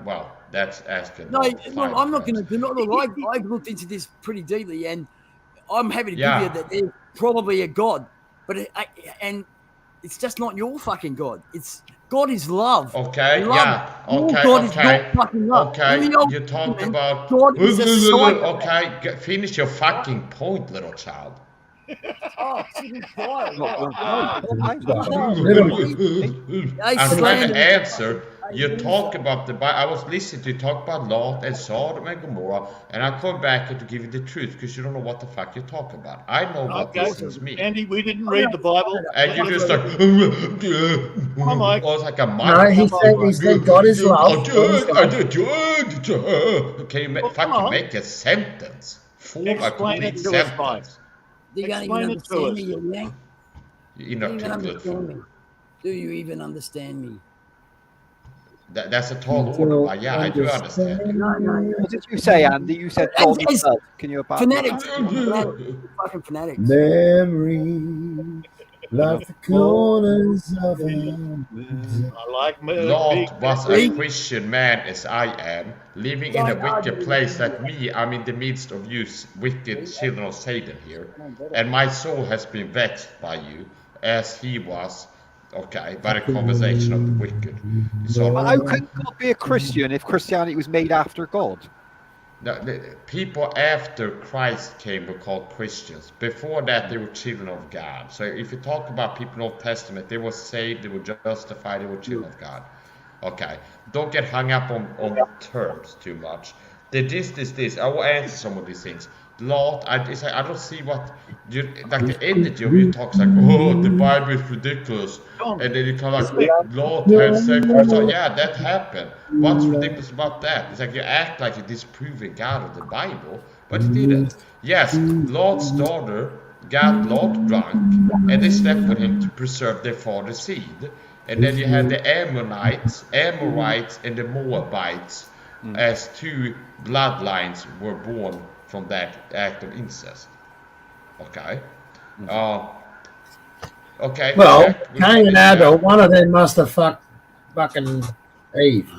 Well, that's asking. No, I'm not going to. I've looked into this pretty deeply, and I'm happy to give you that there's probably a God, but it's just not your fucking God. God is love. Okay, God is not fucking love. Okay, you talked about... God is a psychopath. Okay, finish your fucking point, little child. Oh, I'm trying to answer. You talk about the Bible. I was listening to you talk about Lot and Sodom and Gomorrah, and I come back here to give you the truth because you don't know what the fuck you talk about. I know what these things mean. Andy, we didn't read the Bible. And you just like, Mike. oh, it's like a No, he said God is love. Can you fucking make a sentence? Form a complete sentence. You can't even understand me, you yank. Inarticulate form. Do you even understand me? That's a tall order, but yeah, I do understand. What did you say, Andy? You said God is love. Can you about fanatics? Fucking fanatics. Memory, like the corners of I like Lot was a Christian man as I am, living in a wicked place like me. I'm in the midst of you wicked children of Satan here, and my soul has been vexed by you, as he was. Okay, by the conversation of the wicked. So, but how can God be a Christian if Christianity was made after God? The people after Christ came were called Christians. Before that, they were children of God. So if you talk about people in the Old Testament, they were saved, they were justified, they were children of God. Okay, don't get hung up on terms too much. This. I will answer some of these things. Lot, I don't see what like the energy of you talks like, oh, the Bible is ridiculous, and then you come like, Lot had sex. So yeah, that happened. What's ridiculous about that? It's like you act like you're disproving God of the Bible, but you didn't. Yes, Lot's daughter got Lot drunk, and they slept with him to preserve their father's seed. And then you had the Amorites, and the Moabites as two bloodlines were born from that act of incest. Okay. Okay. Well, Cain and Abel, one of them must have fucking Eve.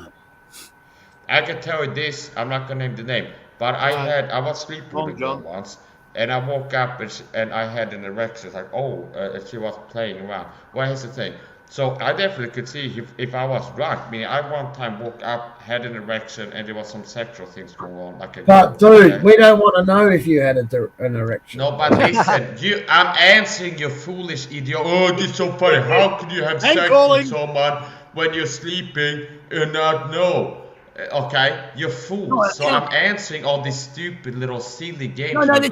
I can tell you this, I'm not gonna name the name, but I was sleeping with a girl once, and I woke up and I had an erection. It's like, she was playing around. Well, here's the thing. So I definitely could see if I was drunk. Meaning, I one time woke up, had an erection, and there was some sexual things going on. But dude, we don't want to know if you had an erection. No, but listen, I'm answering your foolish idiot. Oh, this is so funny. How could you have sex with someone when you're sleeping and not know? Okay, you're fools. So I'm answering all these stupid little silly games. The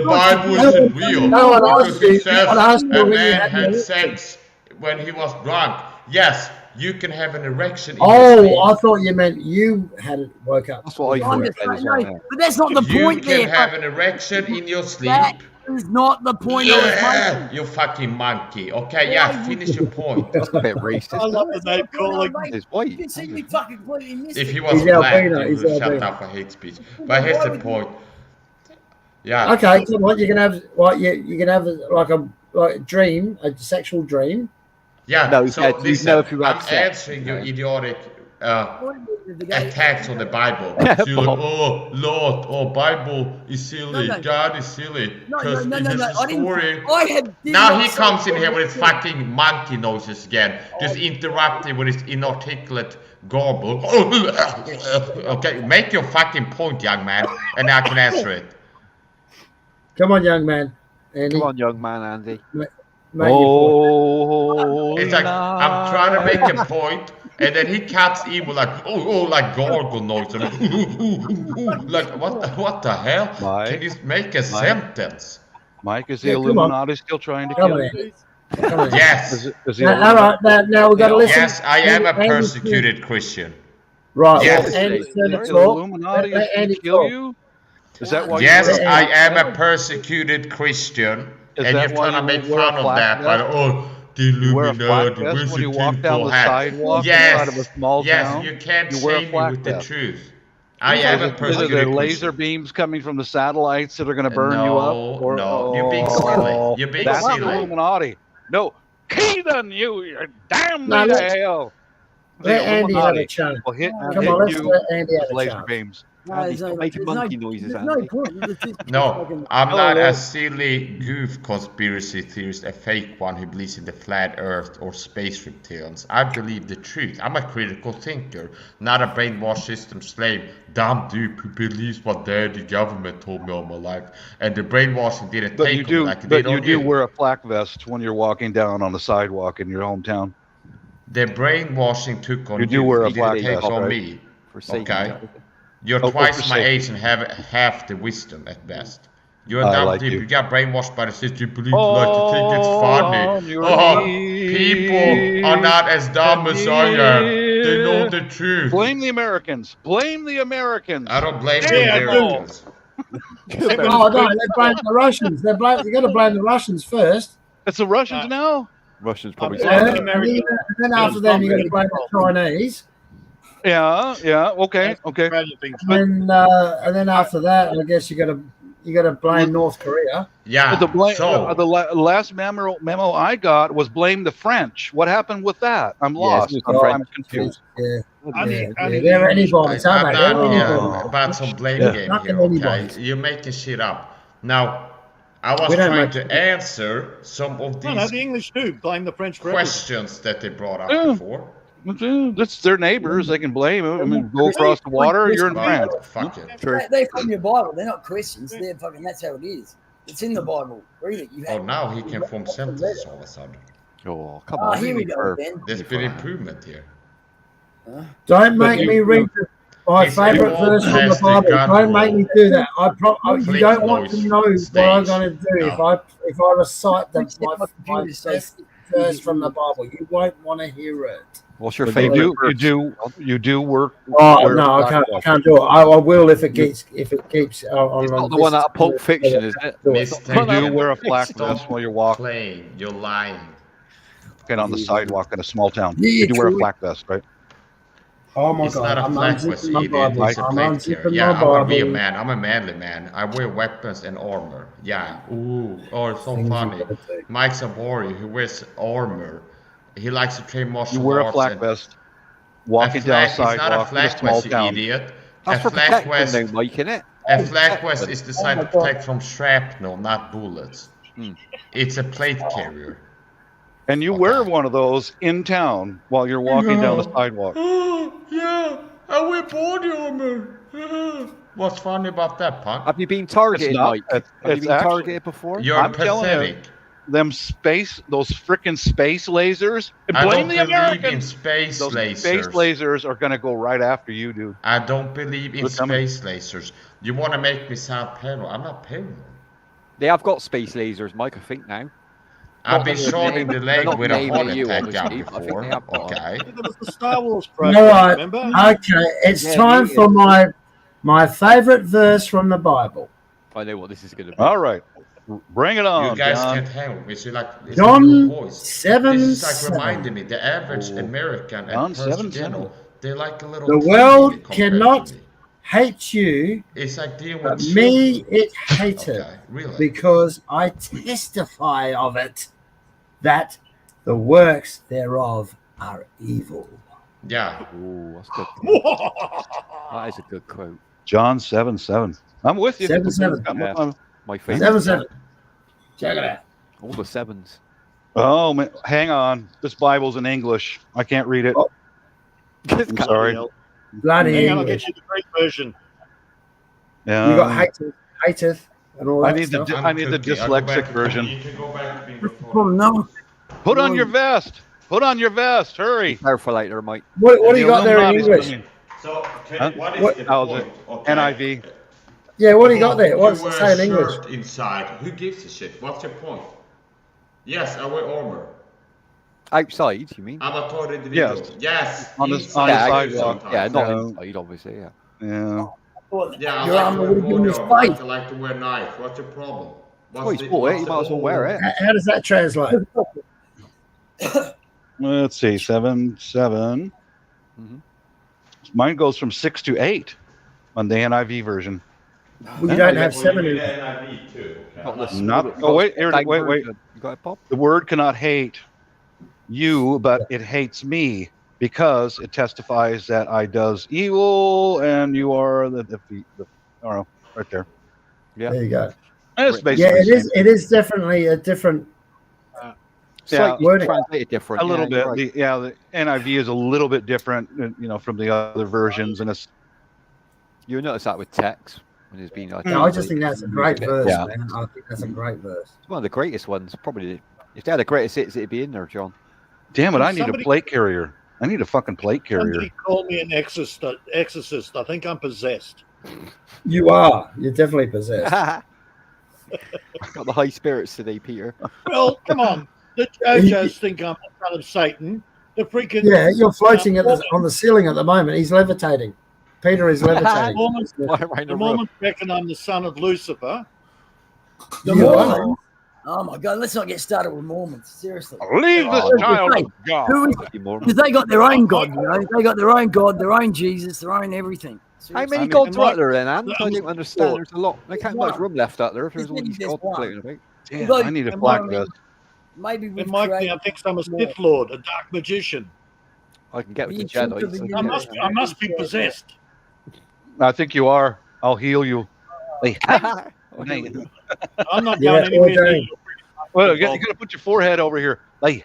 Bible isn't real because it says a man had sex when he was drunk. Yes, you can have an erection. I thought you meant you had woke up. That's what I thought. But that's not the point. You can have an erection in your sleep. That is not the point. You fucking monkey. Okay, yeah, finish your point. That's a bit racist. I love the name calling. His white. You see me fucking completely missed If it. he was black, he would shut up for hate speech. But here's the point. Yeah. Okay, come on. You can have like a dream, a sexual dream. Yeah. No, so listen, I'm sex. answering your idiotic attacks on the Bible. So Lord, Bible is silly. God is silly. Because story. Now he comes in here with his fucking monkey noises again, just interrupting with his inarticulate garble. Okay, make your fucking point, young man, and I can answer it. Come on, young man. Andy. Come on, young man, Andy. It's like I'm trying to make a point, and then he cuts evil like like gargle noise, like what the hell? Mike, can you make a sentence? Mike, is the Illuminati still trying to kill you? Yes. Now we got to listen. Yes, I am a persecuted Christian. Right. Yes. The Illuminati is going to kill you? Is that why? Yes, I am a persecuted Christian. And you're trying to make fun of that, but the Illuminati, where's your tinfoil hat? Yes, you can't shame me with the truth. I am a persecuted Christian. Laser beams coming from the satellites that are going to burn you up? No, you're being silly. You're being silly. That's Illuminati. No, heathen, you're damn me to hell. Let Andy have a chance. Well, Come on, let's let Andy have a laser chance. beams. Making monkey noises, Andy. No, I'm not a silly goof conspiracy theorist, a fake one who believes in the flat earth or space reptilians. I believe the truth. I'm a critical thinker, not a brainwashed system slave. Dumb dude who believes what the government told me all my life. And the brainwashing didn't take me like it did on you. But you do wear a flak vest when you're walking down on the sidewalk in your hometown. The brainwashing took on You do wear a it black takes vest, on right? me. Forsaken. Okay? You're Oh, twice my Forsaken. age and have half the wisdom at best. You're I dumb like deep. you. You got brainwashed by the system. People like to think it's funny. On your People are not as dumb as I am. They know the truth. Blame the Americans. Blame the Americans. I don't blame Damn the it all. Americans. Oh no, they blame the Russians. You got to blame the Russians first. It's the Russians now. Russians probably. And then after that, you got to blame the Chinese. Yeah. Okay. And then after that, I guess you got to blame North Korea. Yeah. The last memo I got was blame the French. What happened with that? I'm lost. I'm confused. They're anybody's, aren't they? They're anybody's. About some blame game here, okay? You're making shit up. Now, I was trying to answer some of these the English do blame the French for questions that they brought up before. That's their neighbors. They can blame them. I mean, go across the water, you're in France. Fuck it. They're from your Bible. They're not Christians. They're fucking. That's how it is. It's in the Bible. Read it. Oh, now he can form sentences all of a sudden. Oh, come on. Here we go, Ben. There's been improvement here. Don't make me read my favourite verse from the Bible. Don't make me do that. You don't want to know what I'm going to do if I recite my verse from the Bible. You won't want to hear it. What's your favorite? You do work. Oh no, I can't do it. I will if it keeps on. It's not the one out of Pulp Fiction, is it? You do wear a flak vest while you're walking. Playing. You're lying. Get on the sidewalk in a small town. You do wear a flak vest, right? Oh my It's God! not a I'm flag vest, idiot. It's a plate carrier. Yeah, I'm gonna be a man. I'm a manly man. I wear weapons and armor. Yeah. Ooh. Oh, it's so funny. Mike Sabori, who wears armor. He likes to train martial arts. You wear a flak vest. Walking down a sidewalk in a small town. Idiot. That's for protection, Mike, isn't it? A flak vest is designed to protect from shrapnel, not bullets. It's a plate carrier. And you wear one of those in town while you're walking down the sidewalk. Oh, yeah, I wear body armor. What's funny about that, punk? Have you been targeted, Mike? Have you been targeted before? You're pathetic. Those frickin' space lasers. Blame the Americans. Space those lasers. Space lasers are gonna go right after you, dude. I don't believe in space lasers. You want to make me sound paranoid? I'm not paranoid. They have got space lasers, Mike. I think now. I've been shot in the leg with a heart attack gun before. Okay. There was the Star Wars All program, right. remember? Okay. It's time for my favourite verse from the Bible. I know what this is going to be. All right. Bring it on, You guys John. can't handle me. So it's John your voice. 7:7. This is like reminding me, the average American and person general, they're like a little. The kid world compared cannot to me. hate you, It's like dealing but with me children. it hated, Okay, really? because I testify of it, that the works thereof are evil. Yeah. Ooh, that's good. That is a good quote. John 7:7. I'm with you. 7:7. My favorite. 7:7. Check it out. All the sevens. Oh, man, hang on. This Bible's in English. I can't read it. I'm sorry. Bloody Hang on, I'll English. get you the Greek version. Yeah. You got hateth and all that I need stuff. the dyslexic version. You can go back to being Oh, no. Put on your vest. Put on your vest. Hurry. Careful later, Mike. What do you got there in English? So, what is What- the Oh, point? the Okay. NIV. Yeah, what do you got there? What's You it wear say in a English? shirt inside. Who gives a shit? What's your point? Yes, I wear armor. Outside, you mean? I'm a tall individual. Yes. Yes. On the inside sidewalk. sometimes. Yeah, not Yeah. inside, obviously, yeah. Yeah. Yeah, I Your like armor to would wear have been this body fight. armor. I like to wear knife. What's your problem? Oh, he's bought it. You might as well wear it. How does that translate? Let's see. 7:7. Mhm. Mine goes from 6 to 8 on the NIV version. Well, you don't have 7 in NIV too. Not the Not. small- Oh wait. Here, Thank wait. you got it, Bob? The word cannot hate you, but it hates me because it testifies that I does evil, and you are the oh, right there. Yeah. There you go. It's basically Yeah, the same. it is definitely a different Slightly wording. translated different. A little yeah, bit. you're right. The NIV is a little bit different, from the other versions, and it's You'll notice that with text when there's been like. No, I just think that's a great verse, Yeah. man. I think that's a great verse. It's one of the greatest ones. Probably, if they had the greatest hits, it'd be in there, John. Damn it! I need a plate carrier. I need a fucking plate carrier. Somebody call me an exorcist. I think I'm possessed. You are. You're definitely possessed. Got the high spirits today, Peter. Well, come on. The JoJos think I'm the son of Satan. The freaking you're floating on the ceiling at the moment. He's levitating. Peter is levitating. The Mormons reckon I'm the son of Lucifer. The Mormons? Oh my God! Let's not get started with Mormons. Seriously, leave this child of God. Because they got their own God, you know. They got their own God, their own Jesus, their own everything. How many gods are out there then, Anne? I don't understand. There's a lot. There can't be much room left out there if there's all these gods floating about. Damn, I need a black vest. Maybe we I think I'm a Sith Lord, a dark magician. I can get with the Jedi. I must be possessed. I think you are. I'll heal you. I'm not going anywhere near you. Well, you gotta put your forehead over here. Like,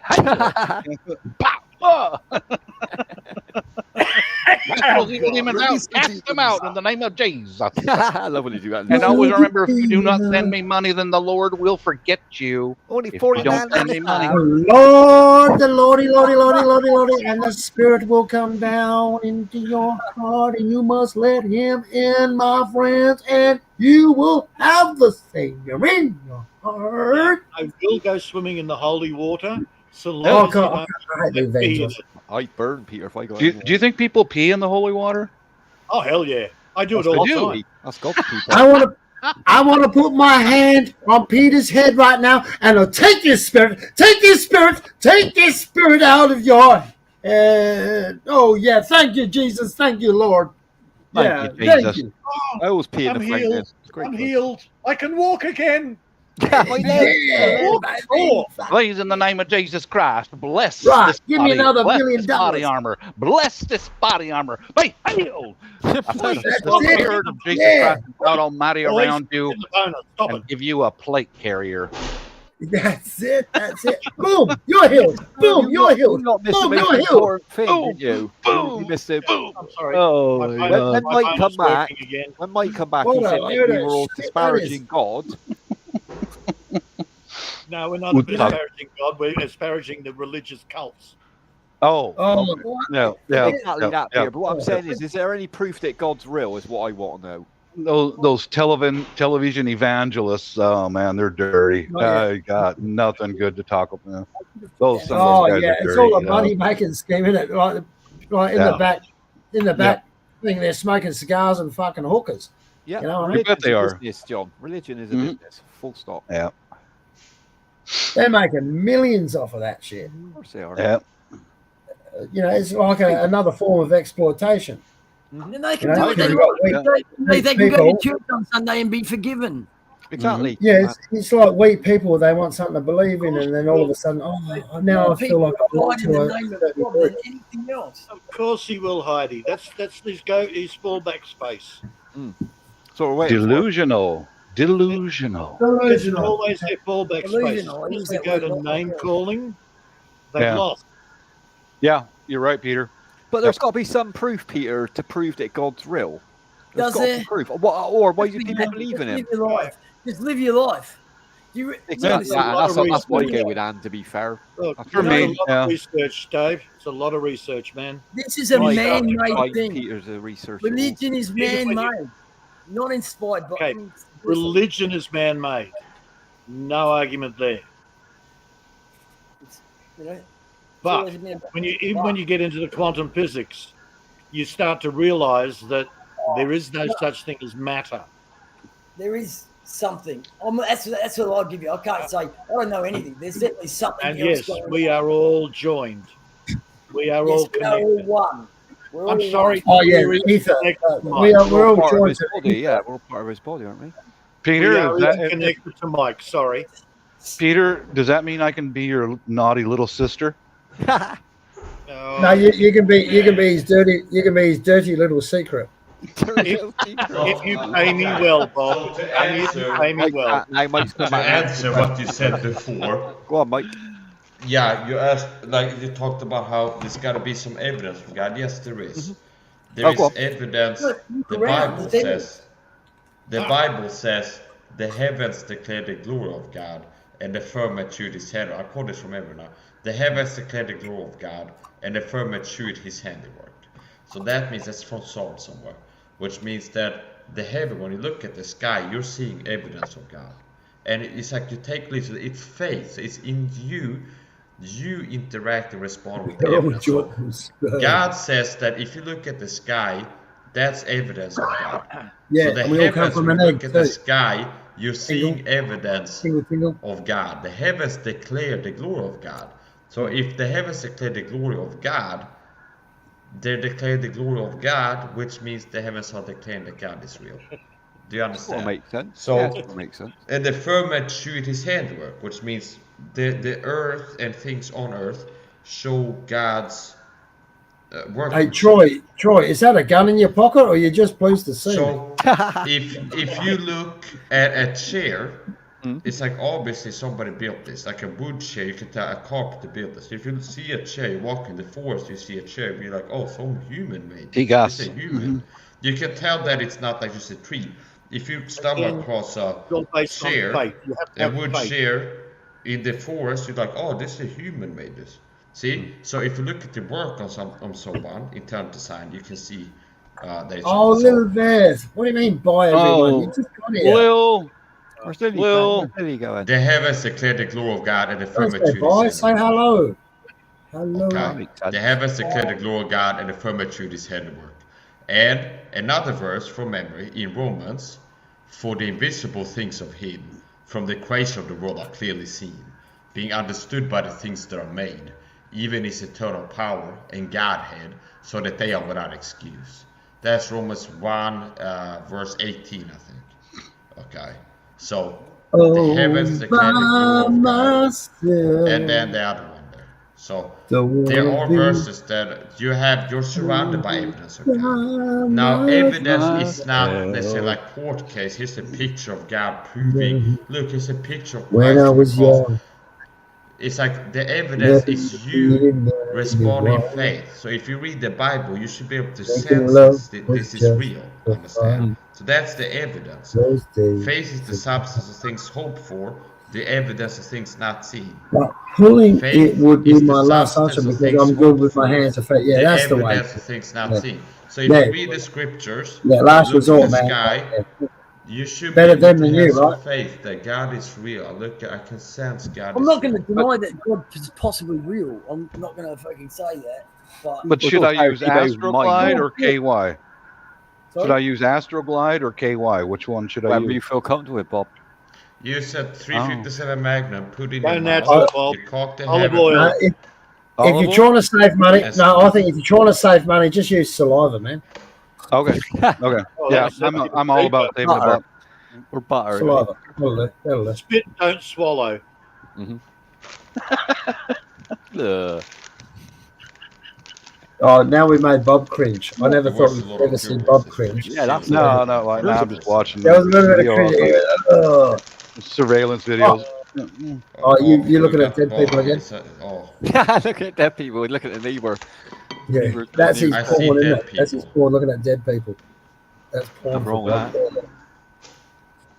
demons out, cast them out in the name of Jesus. I love when you do that. And always remember, if you do not send me money, then the Lord will forget you. Only 40 don't send me money. Lord, the Lordy, and the Spirit will come down into your heart, and you must let Him in, my friends, and you will have the Savior in your heart. I will go swimming in the holy water. So I burn Peter if I go. Do you think people pee in the holy water? Oh hell yeah! I do it all the time. That's God's people. I want to put my hand on Peter's head right now, and I'll take his spirit out of your head. Oh yeah, thank you, Jesus, thank you, Lord. Thank you, Jesus. Oh, I always pee in the healed. I'm healed. I can walk again. Please, in the name of Jesus Christ, bless this give body. Me another bless $1 million. This body armor. Bless this body armor. Be healed. I place the Spirit of Jesus Christ, God Almighty, around you and give you a plate carrier. That's it. Boom, you're healed. Boom, you're healed. Boom, you're healed. You missed it. I'm sorry. Oh, when Mike come back, he said we were all disparaging God. No, we're not disparaging God. We're disparaging the religious cults. No. Exactly that, Peter. But what I'm saying is there any proof that God's real? Is what I want to know. Those television evangelists, oh man, they're dirty. I got nothing good to talk about. Those guys are dirty, it's all a money making scheme, isn't it? Like in the back thing, they're smoking cigars and fucking hookers. Yeah, you know what I bet they are. Business, John. Religion is a business. Full stop. Yeah, they're making millions off of that shit. Of course they are. Yeah. It's like another form of exploitation. And then they can do it. They can go to church on Sunday and be forgiven. Exactly. Yeah, it's like weak people. They want something to believe in, and then all of a sudden, now I feel like I belong to anything else. Of course he will, Heidi. That's his fallback space. So delusional. It's always their fallback space. Once they go to name calling, they've lost. Yeah, you're right, Peter. But there's got to be some proof, Peter, to prove that God's real. There's got to be proof. Or why do people believe in Him? Just live your life. Exactly. That's why I go with Anne, to be fair. Look, for me, a lot of research, Dave. It's a lot of research, man. This is a man-made thing. Peter's a researcher. Religion is man-made, not inspired. Okay, religion is man-made. No argument there. But when you get into the quantum physics, you start to realize that there is no such thing as matter. There is something. That's what I'll give you. I can't say I don't know anything. There's definitely something. And yes, we are all joined. We are all connected. We are all one. I'm sorry. Oh yeah, Ether. We're all joined. Yeah, we're all part of His body, aren't we? Peter, is that connected to Mike? Sorry. Peter, does that mean I can be your naughty little sister? No, you can be his dirty little secret. If you pay me well, Bob. If you pay me well. To answer what you said before. Go on, Mike. Yeah, you asked, you talked about how there's got to be some evidence from God. Yes, there is. There is evidence. The Bible says the heavens declare the glory of God, and the firmament shewed his hand. I quote this from memory now. The heavens declare the glory of God, and the firmament shewed his handiwork. So that means that's from Psalm somewhere, which means that the heaven, when you look at the sky, you're seeing evidence of God. And it's like you take literally, it's faith, it's in you. You interact and respond with the evidence. So God says that if you look at the sky, that's evidence of God. Yeah, so the and we all come heavens, from when an you egg look at too. the sky, you're seeing evidence Tingle. of God. The heavens declare the glory of God. So if the heavens declare the glory of God, they declare the glory of God, which means the heavens are declaring that God is real. Do you understand? That makes sense. So, yeah, that makes sense. And the firmament shewed his handiwork, which means the earth and things on earth show God's work. Hey, Troy, is that a gun in your pocket, or you just pleased to see So, if you look at a chair, it's like obviously somebody built this, like a wood chair. You can tell a carpenter built this. If you see a chair, you walk in the forest, you see a chair, you're like, oh, some human made this. It's a human. You can tell that it's not like just a tree. If you stumble across a chair, a wood chair in the forest, you're like, oh, this is a human made this. See? So if you look at the work on someone in terms of design, you can see that. Oh, little Vez. What do you mean by everyone? You just got here. Where's Lily going? The heavens declare the glory of God, and the firmament Say bye. Say hello. Hello. Okay. The heavens declare the glory of God, and the firmament shewed his handiwork. And another verse from memory in Romans, for the invisible things of him from the creation of the world are clearly seen, being understood by the things that are made, even his eternal power and Godhead, so that they are without excuse. That's Romans 1 verse 18, I think. Okay. So the heavens declare the glory of God, and then the other one there. So there are verses that you're surrounded by evidence of God. Now evidence is not necessarily like court case. Here's a picture of God proving. Look, here's a picture of Christ. When I was young. It's like the evidence is you responding in faith. So if you read the Bible, you should be able to sense this is real. Understand? So that's the evidence. Faith is the substance of things hoped for, the evidence of things not seen. But pulling it would be my last answer because I'm good with my hands. Yeah, that's the way. Evidence of things not seen. So if you read the scriptures, last resort, at the man. sky, you should better be able than to you, have some right? faith that God is real. I can sense God. I'm not going to deny that God is possibly real. I'm not going to fucking say that. But should I use Astroglide or KY? Should I use Astroglide or KY? Which one should I use? Whatever you feel comfortable with, Bob. Use a 357 Magnum, put it Go in natural, mouth, Bob. you cock the Olive heaven. oil. If you're trying to save money, no, I think if you're trying to save money, just use saliva, man. Okay. Okay. Yeah, I'm all about saving a buck. Or butter. Saliva. That'll do. Spit, don't swallow. Oh, now we made Bob cringe. I never thought we'd ever seen Bob cringe. Yeah, that's no. Like, now I'm just watching. There was a little bit of cringe here. Surveillance videos. Oh, you're looking at dead people again? Look at dead people. Look at the neighbour. Yeah, that's his porn, isn't it? That's his porn, looking at dead people. That's porn. Nothing wrong with that.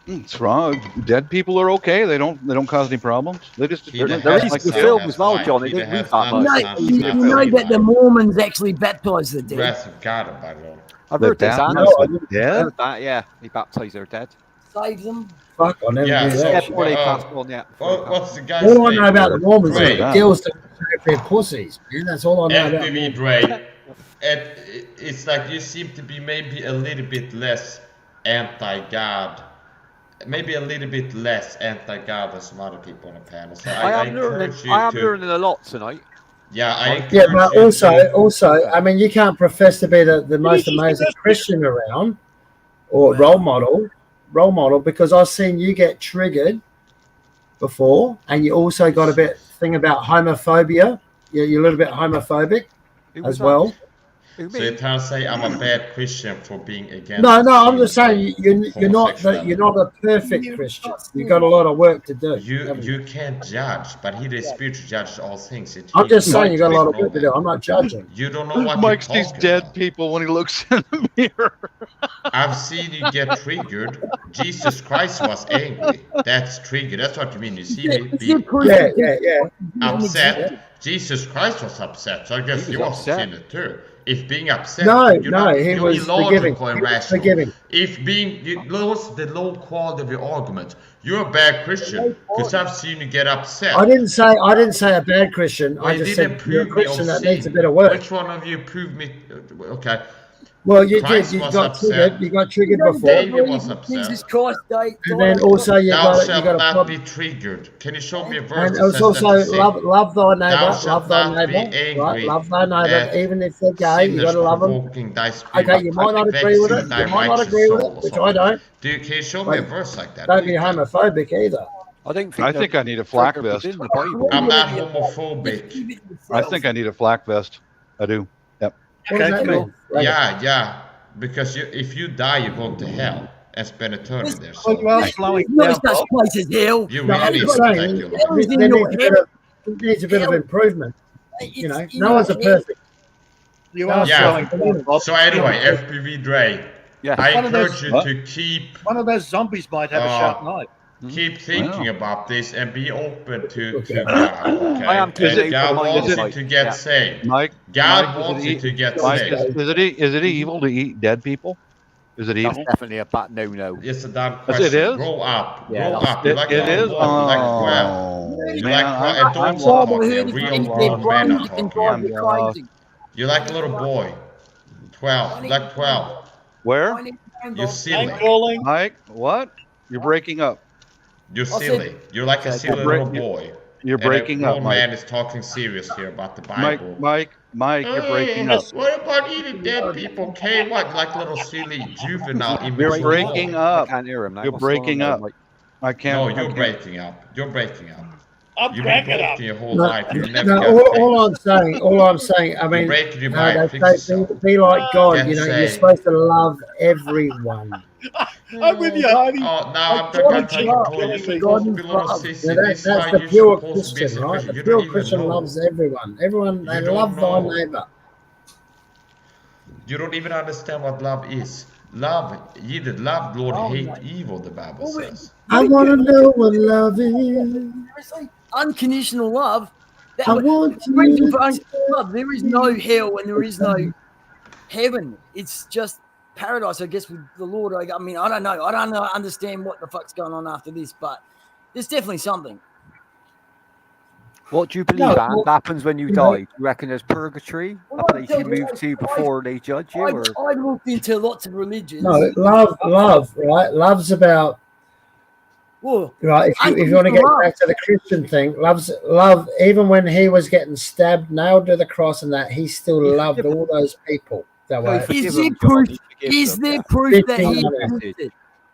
It's wrong. Dead people are okay. They don't cause any problems. They just they're like the film as well, John. They didn't read that much. You know that the Mormons actually baptize the dead. Wrath of God, by the way. I've heard this. I've heard that. Yeah, they baptize their dead. Save them. Fuck, I never knew that. Before they passed on, yeah. What's the guy's All I name? know about the Mormons is Dre. that girls don't shave their pussies. Man, that's all I know about. MTV Dre. It's like you seem to be maybe a little bit less anti-God. Maybe a little bit less anti-God than some other people on the panel. So I am encourage you learning a lot tonight. Yeah, I encourage Yeah, but you also, I mean, you can't profess to be the most amazing Christian around or role model, because I've seen you get triggered before, and you also got a bit thing about homophobia. You're a little bit homophobic as well. So you're trying to say I'm a bad Christian for being against? No, I'm just saying you're not a perfect Christian. You got a lot of work to do. You can't judge, but He, the Spirit, judges all things. I'm just saying you got a lot of work to do. I'm not judging. You don't know what Mike you're sees talking dead about. people when he looks in the mirror. I've seen you get triggered. Jesus Christ was angry. That's triggered. That's what you mean. You see me be upset. Jesus Christ was upset, so I guess he was a sinner too. If being upset, he was forgiving. Forgiving. If you lose the low quality of your argument, you're a bad Christian because I've seen you get upset. I didn't say a bad Christian. Well, I just said you're a Christian that sin. needs a bit of work. Which one of you proved me? Okay. Well, you Christ did. You was got upset. triggered. You got triggered before. David was upset. Jesus Christ, and then also you Thou got shalt a not problem. be triggered. Can you show me a verse And that it's says also that's the same? love thy neighbor. Thou Love shalt thy not be neighbor. angry Right? Love thy neighbor, at even if they're gay. You got to love them. provoking thy spirit, Okay, you might not agree with it. vexing thy You might not righteous agree with soul it, or which I something. don't. Can you show me a verse like that? Don't be homophobic either. I think I need a flak vest. I'm not homophobic. I think I need a flak vest. I do. Yep. What does that mean? Yeah. Because if you die, you go to hell and spend eternity there. So. No such place as hell. You No, I'm really just saying, there needs a bit of improvement. You know, no one's a perfect. So anyway, FPV Dre, I encourage you to keep. One of those zombies might have a sharp knife. Keep thinking about this and be open to God. Okay? I am And God wants you to get saved. God wants you to get saved. Is it evil to eat dead people? Is it evil? That's definitely a bad no. It's a dumb question. It is? Grow up. Yeah, Grow up. You're like it is? like 12. You're man, like 12. And don't talk about a real grown man I'm talking about. You're like a little boy. 12. Like 12. Where? You're silly. Mike, what? You're breaking up. You're silly. You're like a silly little boy. You're breaking up, Mike. Mike. Man is talking serious here about the Bible. Mike, you're breaking up. What about eating dead people? Okay, what? Like little silly juvenile. You're breaking up. I can't hear him now. You're breaking up. I can't. No, you're breaking up. You're breaking up. I'm You've been cracking up. broken your whole life. You never No, got all I'm saying, I mean, breaking your they mind. say be like God, Get you know, you're saved. supposed to love everyone. I'm with you, honey. Oh, now I'm supposed to be a little sissy. That's the pure Christian, right? The pure Christian loves everyone. Everyone, they love thy neighbor. You don't even understand what love is. Love, ye that love Lord hate evil, the Bible says. I want to know what love is. Unconditional love. I want the reason for unconditional love. There is no hell and there is no heaven. It's just paradise, I guess, with the Lord. I mean, I don't know. I don't understand what the fuck's going on after this, but there's definitely something. What do you believe happens when you die? Do you reckon there's purgatory, a place you move to before they judge you? I've looked into lots of religions. No, love, right? Love's about. Well, right, if you want to get back to the Christian thing, love. Even when he was getting stabbed, nailed to the cross, and that, he still loved all those people. That way. Is there proof? Is there proof that he existed?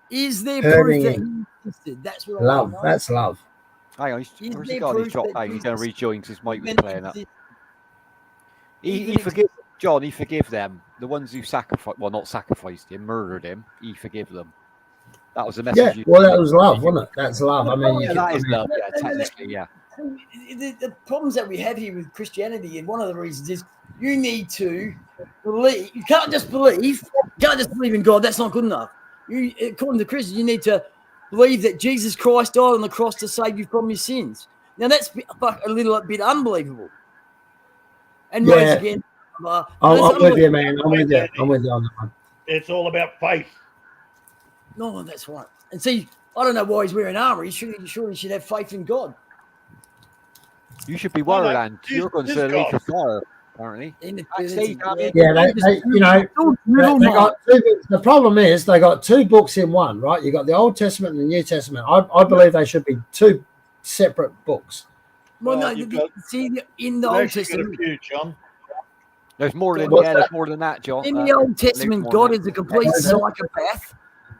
Is there proof that he existed? That's what love. I That's love. Hang on, where's the guy? He's dropped out. He's going to rejoin because his mic was playing up. He forgive John. He forgive them. The ones who sacrificed, well, not sacrificed him, murdered him. He forgive them. That was the message. Yeah, well, that was love, wasn't it? That's love. I mean, that is love. Yeah, technically, yeah. The problems that we have here with Christianity, and one of the reasons is you need to believe. You can't just believe. You can't just believe in God. That's not good enough. According to Christians, you need to believe that Jesus Christ died on the cross to save you from your sins. Now that's a little bit unbelievable. And rose again. I'm with you, man. I'm with you. I'm with you on that one. It's all about faith. No, that's right. And see, I don't know why he's wearing armor. He surely should have faith in God. You should be worried, and you're going to leak a fire, apparently. The problem is they got two books in one, right? You got the Old Testament and the New Testament. I believe they should be two separate books. Well, no, see, in the Old Testament, John. There's more than there's more than that, John. In the Old Testament, God is a complete psychopath,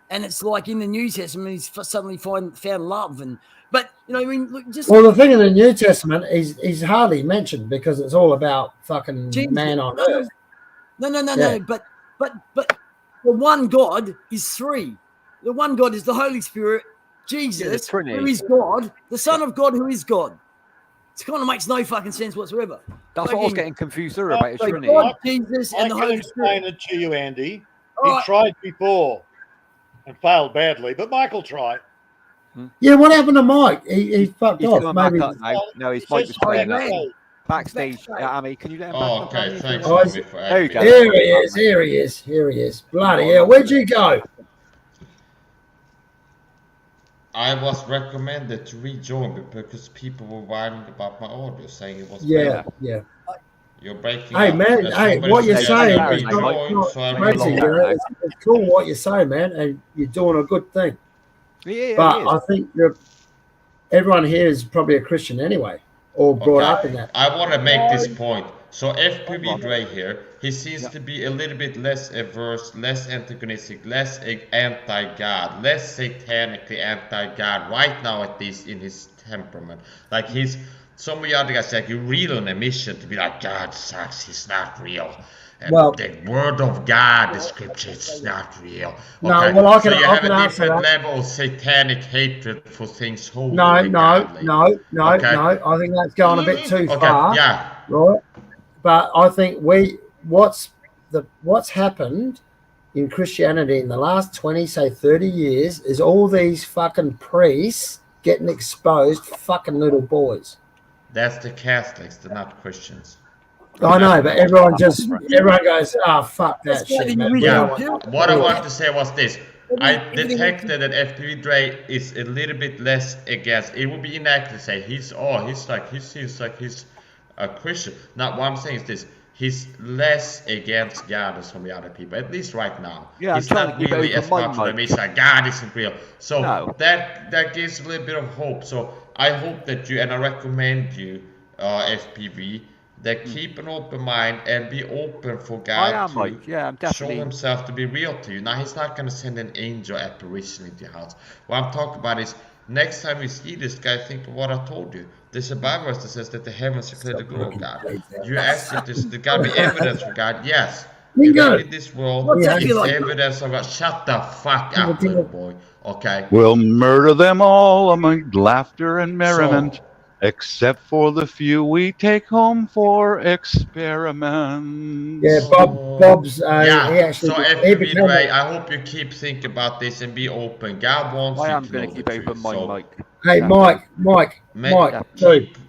and it's like in the New Testament, he's suddenly found love. But I mean, look, the thing in the New Testament is hardly mentioned because it's all about fucking Jesus, man on earth. No. But the one God is three. The one God is the Holy Spirit, Jesus, who is God, the Son of God, who is God. It kind of makes no fucking sense whatsoever. That's what I was getting confused there about. So God, Jesus, and the I can Holy explain Spirit. it to you, Andy. He tried before and failed badly, but Michael tried. Yeah, what happened to Mike? He fucked He's off. coming Maybe. back up now. No, his mic was playing up. Backstage, Amy, can you let him back up? Okay, thanks, Oh, Amy, for there admin. he is. Here he is. Bloody hell. Where'd you go? I was recommended to rejoin because people were whining about my audio, saying it was Yeah. You're breaking Hey up. man, hey, what you're saying is rejoin, not so I crazy. You know, rejoined. it's cool what you're saying, man, and you're doing a good thing. Yeah, but I think everyone here is probably a Christian anyway, or brought up in that. I want to make this point. So FPV Dre here, he seems to be a little bit less averse, less antagonistic, less anti-God, less satanically anti-God right now, at least in his temperament. Like some of the other guys, like, you're real on a mission to be like, God sucks, he's not real. Well, the word of God, the scripture, is not real. Okay? No, well, I can, so you I have can a answer different that. level of satanic hatred for things holy. No, and godly. no. Okay? I think that's going a bit too Okay, far. yeah. Right. But I think what's happened in Christianity in the last 20, say 30 years is all these fucking priests getting exposed fucking little boys. That's the Catholics, they're not Christians. I know, but everyone goes, oh, fuck that shit, man. Yeah, what I wanted to say was this. I detected that FPV Dre is a little bit less against. It would be inaccurate to say he seems like he's a Christian. Now, what I'm saying is this: he's less against God than some of the other people, at least right now. Yeah, he's not really as much of a mission. Like, God isn't real. So that gives a little bit of hope. So I hope that you, and I recommend you, FPV, that keep an open mind and be open for God to show himself to be real to you. Now, he's not going to send an angel apparition into your house. What I'm talking about is, next time you see this guy, think of what I told you. There's a Bible verse that says that the heavens declare the glory of God. You ask if there's got to be evidence for God. Yes. In this world, it's evidence of God. Shut the fuck up, little boy. Okay? We'll murder them all among laughter and merriment. Except for the few we take home for experiments. Yeah, Bob's. So FPV Dre, I hope you keep thinking about this and be open. God wants you to know the truth. I am going to keep open mind, Mike. Hey, Mike,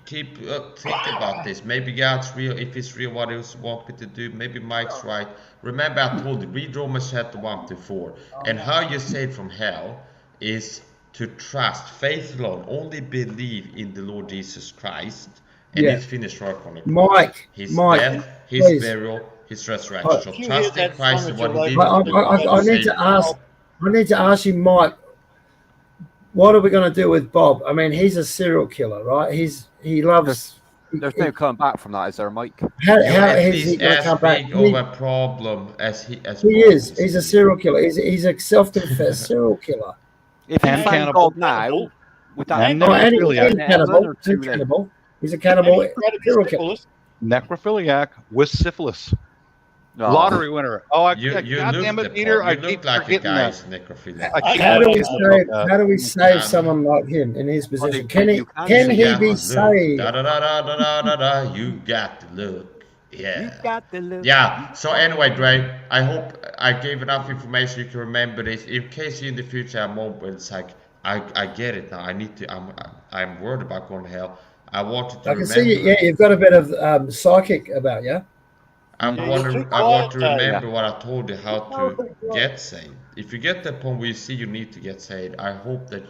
Keep think about this. Maybe God's real. If He's real, what He wants me to do? Maybe Mike's right. Remember, I told you, read Romans chapter 1-4, and how you saved from hell is to trust, faith alone, only believe in the Lord Jesus Christ and His finished work on the cross. His death, His burial, His resurrection. So trust in Christ and what He did. I need to ask you, Mike. What are we going to do with Bob? I mean, he's a serial killer, right? He loves. There's no coming back from that, is there, Mike? How is he going to come back? Big of a problem as he is. He's a serial killer. He's a self-confessed serial killer. If he found God now, would that cannibal? He's a cannibal serial killer. Necrophiliac with syphilis. Lottery winner. Oh, you goddamn it, Peter! I keep forgetting that. How do we save someone like him in his position? Can he be saved? You got the look. Yeah. You got the look. Yeah. So anyway, Dre, I hope I gave enough information you can remember this. In case you in the future have moments like I get it now. I need to. I'm worried about going to hell. I want you to remember. I can see. Yeah, you've got a bit of psychic about you. I want to remember what I told you, how to get saved. If you get to the point where you see you need to get saved, I hope that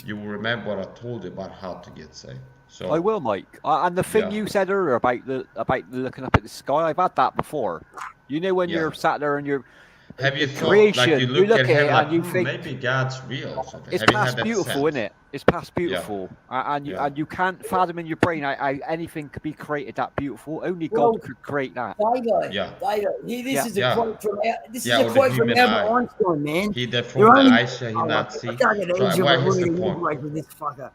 you will remember what I told you about how to get saved. So I will, Mike. And the thing you said earlier about the looking up at the sky, I've had that before. You know, when you're sat there and you're creation, you look at it and you think maybe God's real or something. It's past beautiful, isn't it? It's past beautiful, and you can't fathom in your brain how anything could be created that beautiful. Only God could create that. This is a quote from Albert Einstein, man. He deformed the eyes, he not see. So why is the point? With this fucker.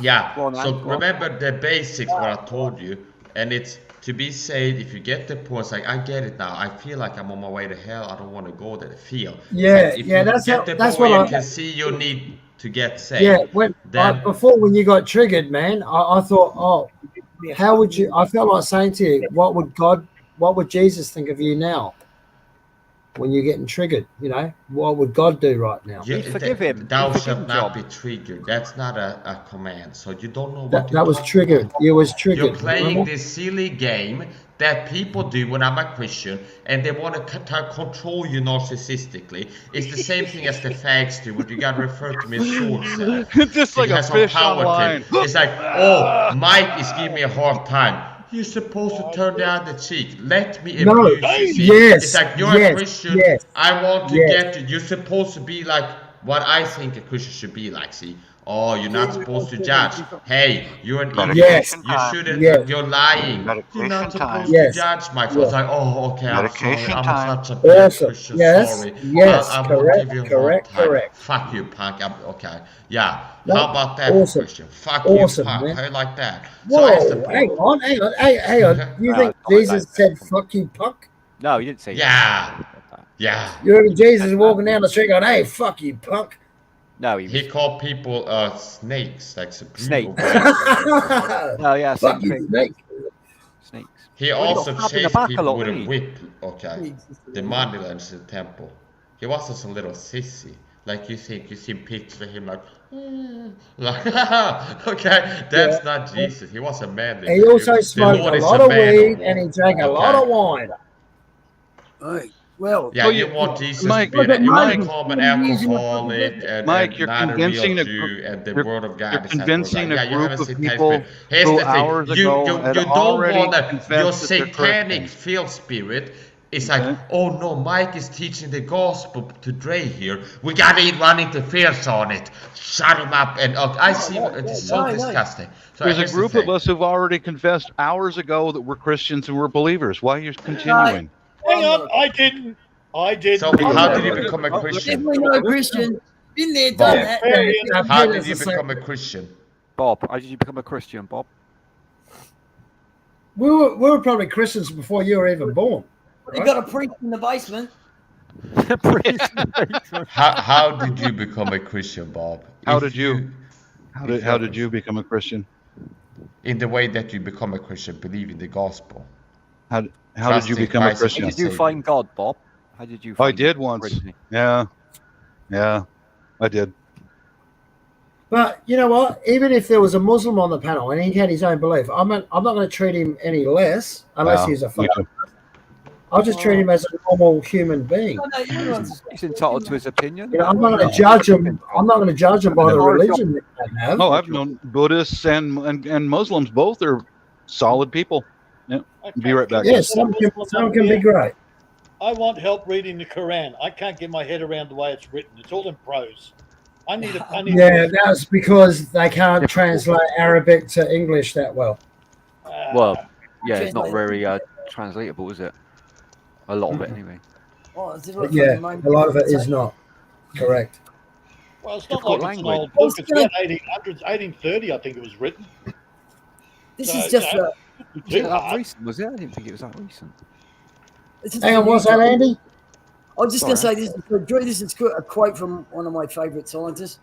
Yeah. So remember the basics. What I told you. And it's to be saved. If you get the point, it's like I get it now. I feel like I'm on my way to hell. I don't want to go there. Feel. Yeah, If yeah, you that's get how, the that's point, what you I. can see you need to get saved. Yeah, when then before when you got triggered, man, I thought, oh, how would you? I felt like saying to you, what would Jesus think of you now? When you're getting triggered, you know, what would God do right now? Yeah, forgive him. Thou You shalt forgive not John. be triggered. That's not a command. So you don't know what That you're was talking triggered. about. You was triggered. You're playing remember? this silly game that people do when I'm a Christian, and they want to control you narcissistically. It's the same thing as the fags do when you got referred to me as sword cell. Just like a fish online. It's like, oh, Mike is giving me a hard time. You're supposed to turn the other cheek. Let me abuse you. See? Yes, It's like you're a Christian. yes, I want to yes. get you. You're supposed to be like what I think a Christian should be like. See? Oh, you're not supposed to judge. Hey, you're an idiot. Yes. You shouldn't. Yes. You're lying. Medication You're not supposed time. to judge, Mike. So I was like, oh, okay, I'm sorry. Medication I'm time. such a bad Awesome. Christian. Yes. Sorry. Yes. I won't Correct. give you a Correct. hard time. Correct. Fuck you, punk. Okay. Yeah. No, How about that, awesome. Christian? Fuck Awesome, you, punk. man. How you like that? Whoa, So I said, hang on. Hang on. You think Jesus said "fuck you, punk"? No, he didn't say yeah. Yeah. You reckon Jesus walking down the street going, "Hey, fuck you, punk"? No, he called people snakes, like snakes. Oh yeah, fuck you, snake. Snakes. He also chased people with a whip. Okay, the money lenders in the temple. He wasn't some little sissy. Like you see pictures of him like, okay, that's not Jesus. He was a man. He also smoked a lot of weed and he drank a lot of wine. Right. Well, yeah, you want Jesus Mike, to be an Mike, common alcoholic and Mike, you're not convincing a real Jew, and the word of God you're is convincing like, a group of people Here's who the thing. hours ago had you don't already want that. Your confessed that they're satanic Christians. field spirit is like, oh no, Mike is teaching the gospel to Dre here. We gotta run interference on it. Shut him up. And I see it's so disgusting. So There's a group of us who've already confessed hours ago that we're Christians and we're believers. Why are you continuing? Hang on, I didn't. So how did you become a Christian? Definitely not a Christian. Been there, done that. How did you become a Christian? Bob, how did you become a Christian, Bob? We were probably Christians before you were even born. Right? You got a priest in the basement. How did you become a Christian, Bob? How did you become a Christian? In the way that you become a Christian, believe in the gospel. How did you become a Christian? How did you find God, Bob? How did you? I did once. Yeah, I did. But you know what? Even if there was a Muslim on the panel and he had his own belief, I'm not going to treat him any less unless he's a fucker. I'll just treat him as a normal human being. He's entitled to his opinion. You know, I'm not going to judge him. I'm not going to judge him by the religion that they have. No, I've known Buddhists and Muslims. Both are solid people. Yeah. Be right back. Yes, some can be great. I want help reading the Quran. I can't get my head around the way it's written. It's all in prose. Yeah, that's because they can't translate Arabic to English that well. Well, yeah, it's not very translatable, is it? A lot of it, anyway. Yeah, a lot of it is not correct. Well, it's not like it's an old book. It's about 1800s, 1830, I think it was written. This is just that recent, was it? I didn't think it was that recent. Hang on, what's that, Andy? I was just going to say this is a quote from one of my favourite scientists.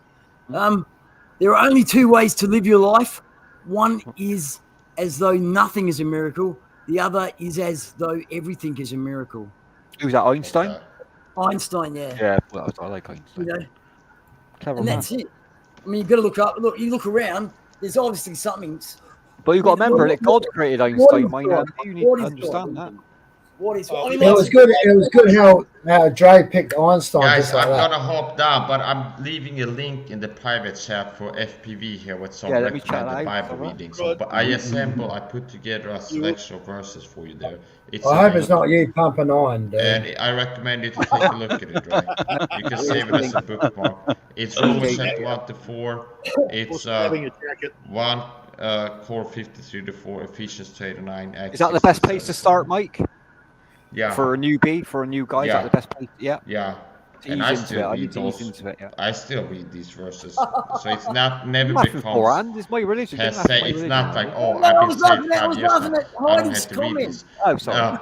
There are only two ways to live your life. One is as though nothing is a miracle. The other is as though everything is a miracle. Who's that, Einstein? Einstein, yeah. Yeah, well, I like Einstein. You know, clever and man. that's it. I mean, you've got to look up. Look, you look around. There's obviously something. But you've got to remember that God created Einstein, man. You need to understand that. What is? It was good. It was good how Dre picked Einstein. Guys, like I'm that. gonna hop down, but I'm leaving a link in the private chat for FPV here with some recommended Bible readings. So, but I put together a selection of verses for you there. I hope it's not you pumping iron, dude. And I recommend you to take a look at it, Dre. You can save it as a bookmark. It's Romans 1-4. It's 1 core 53 to 4, Ephesians 2-9. Is that the best place to start, Mike? Yeah. For a newbie, for a new guy, is that the best place? Yeah. Yeah. and I still read those. I still read these verses, so it's never becomes. It's my religion. It's not like, oh, I've been saved 5 years now, I don't have to read this. Oh, sorry.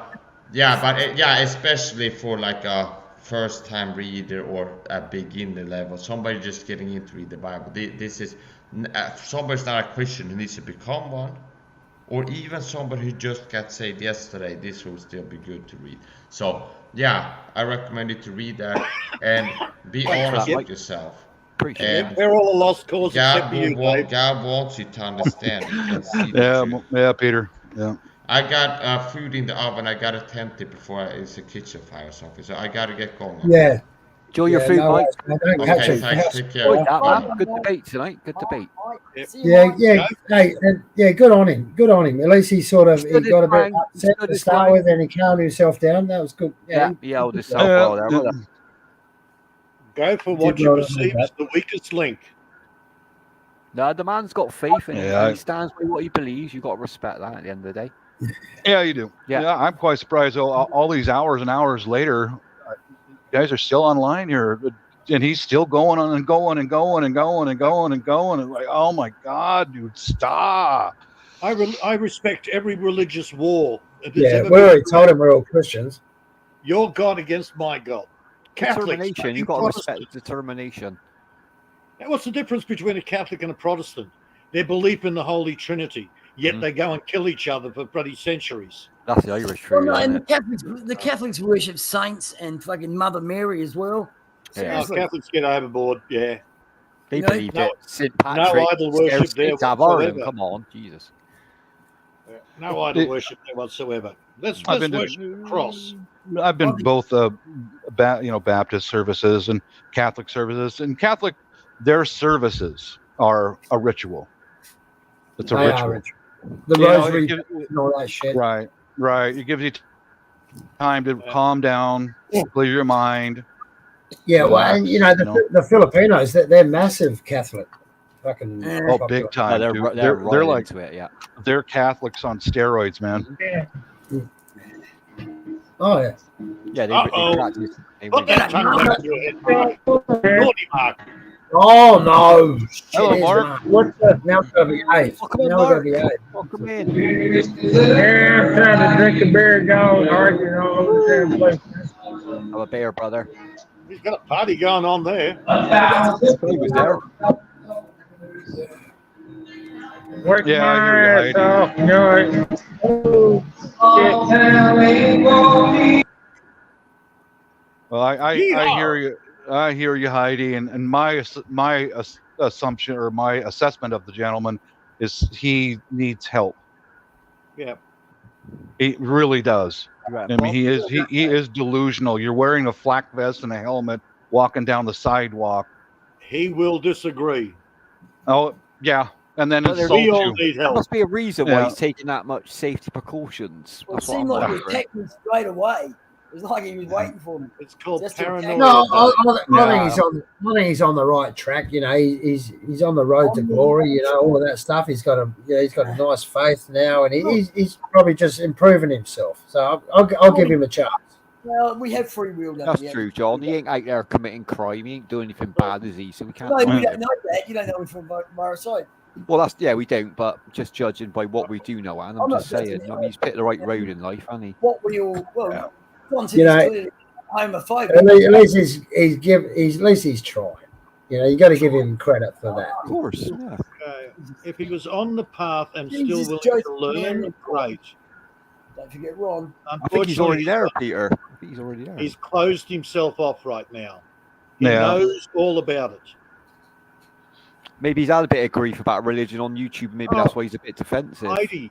Yeah, but especially for like a first-time reader or a beginner level, somebody just getting into read the Bible. This is somebody's not a Christian who needs to become one, or even somebody who just got saved yesterday. This will still be good to read. So yeah, I recommend you to read that and be honest with yourself. And we're all a lost cause except for you, Dave. God wants you to understand and see yeah, Peter. Yeah. I got food in the oven. I got to tempt it before it's a kitchen fire or something. So I got to get going. Yeah. Enjoy your food, Mike. Okay, thanks. Take care. Good debate tonight. Good debate. Yeah. Hey, good on him. Good on him. At least he got a bit upset to start with, and he calmed himself down. That was good. Yeah, he held himself well there. Go for what you perceive as the weakest link. No, the man's got faith in him. He stands by what he believes. You've got to respect that at the end of the day. Yeah, you do. Yeah, I'm quite surprised. All these hours and hours later, you guys are still online here, and he's still going on and going and going and going and going and going. And like, oh my God, dude, stop. I respect every religious war. Yeah, we already told him we're all Christians. Your God against my God. Determination. You've got to respect determination. Now, what's the difference between a Catholic and a Protestant? Their belief in the Holy Trinity, yet they go and kill each other for bloody centuries. That's the Irish truth. Well, and the Catholics worship saints and fucking Mother Mary as well. Yeah. Catholics get overboard, yeah. They believe that St. Patrick, no idol worship there whatsoever. Come on, Jesus. No idol worship there whatsoever. Let's worship the cross. I've been both, Baptist services and Catholic services. And Catholic, their services are a ritual. It's a ritual. The rosary and all that shit. Right. It gives you time to calm down, clear your mind. Yeah, well, and the Filipinos, they're massive Catholic. Fucking big time. They're like into it, yeah. They're Catholics on steroids, man. Yeah. Oh yeah. Yeah, they practice. Put that tongue back in your head. Naughty Mark. Oh no! Hello, Mark. What's up? Now it's gonna be ice. Welcome in. Yeah, I'm trying to drink a beer, going arguing all over the damn place. I'm a bear, brother. He's got a party going on there. He was there. Work Yeah, my I ass off. Well, I hear you. I hear you, Heidi. And my assumption or my assessment of the gentleman is he needs help. Yeah, he really does. I mean, he is delusional. You're wearing a flak vest and a helmet, walking down the sidewalk. He will disagree. Oh yeah, and then we all need help. There must be a reason why he's taking that much safety precautions. Well, it seemed like he attacked him straight away. It was like he was waiting for him. It's called paranoia. No, I think he's on the right track. You know, he's on the road to glory. You know, all of that stuff. He's got a nice faith now, and he's probably just improving himself. So I'll give him a chance. Well, we have free will. That's true, John. He ain't out there committing crime. He ain't doing anything bad, is he? So we can't. No, we don't know that. You don't know him from our side. Well, we don't. But just judging by what we do know, and I'm just saying, he's picked the right road in life, hasn't he? What we all you know, homophobic. At least he's trying. You know, you got to give him credit for that. Of course. Yeah. Okay. If he was on the path and still willing to learn, great. Don't forget Ron. I think he's already there, Peter. I think he's already there. He's closed himself off right now. He knows all about it. Maybe he's had a bit of grief about religion on YouTube. Maybe that's why he's a bit defensive. Heidi,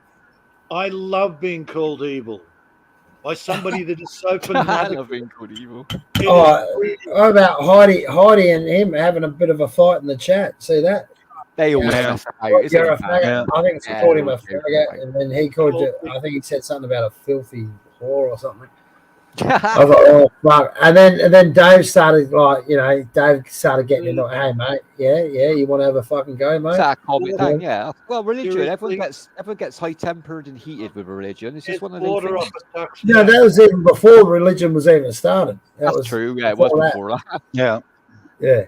I love being called evil by somebody that is so fanatic. I love being called evil. How about Heidi and him having a bit of a fight in the chat? See that? They all you're a faggot. I think he called him a faggot, and then he called you. I think he said something about a filthy whore or something. I thought, oh fuck! And then Dave started getting into it. Hey mate, yeah, you want to have a fucking go, mate? Yeah. Well, religion. Everyone gets high tempered and heated with religion. It's just one of those things. No, that was even before religion was even started. That's true. Yeah, it was before that. Yeah. Yeah.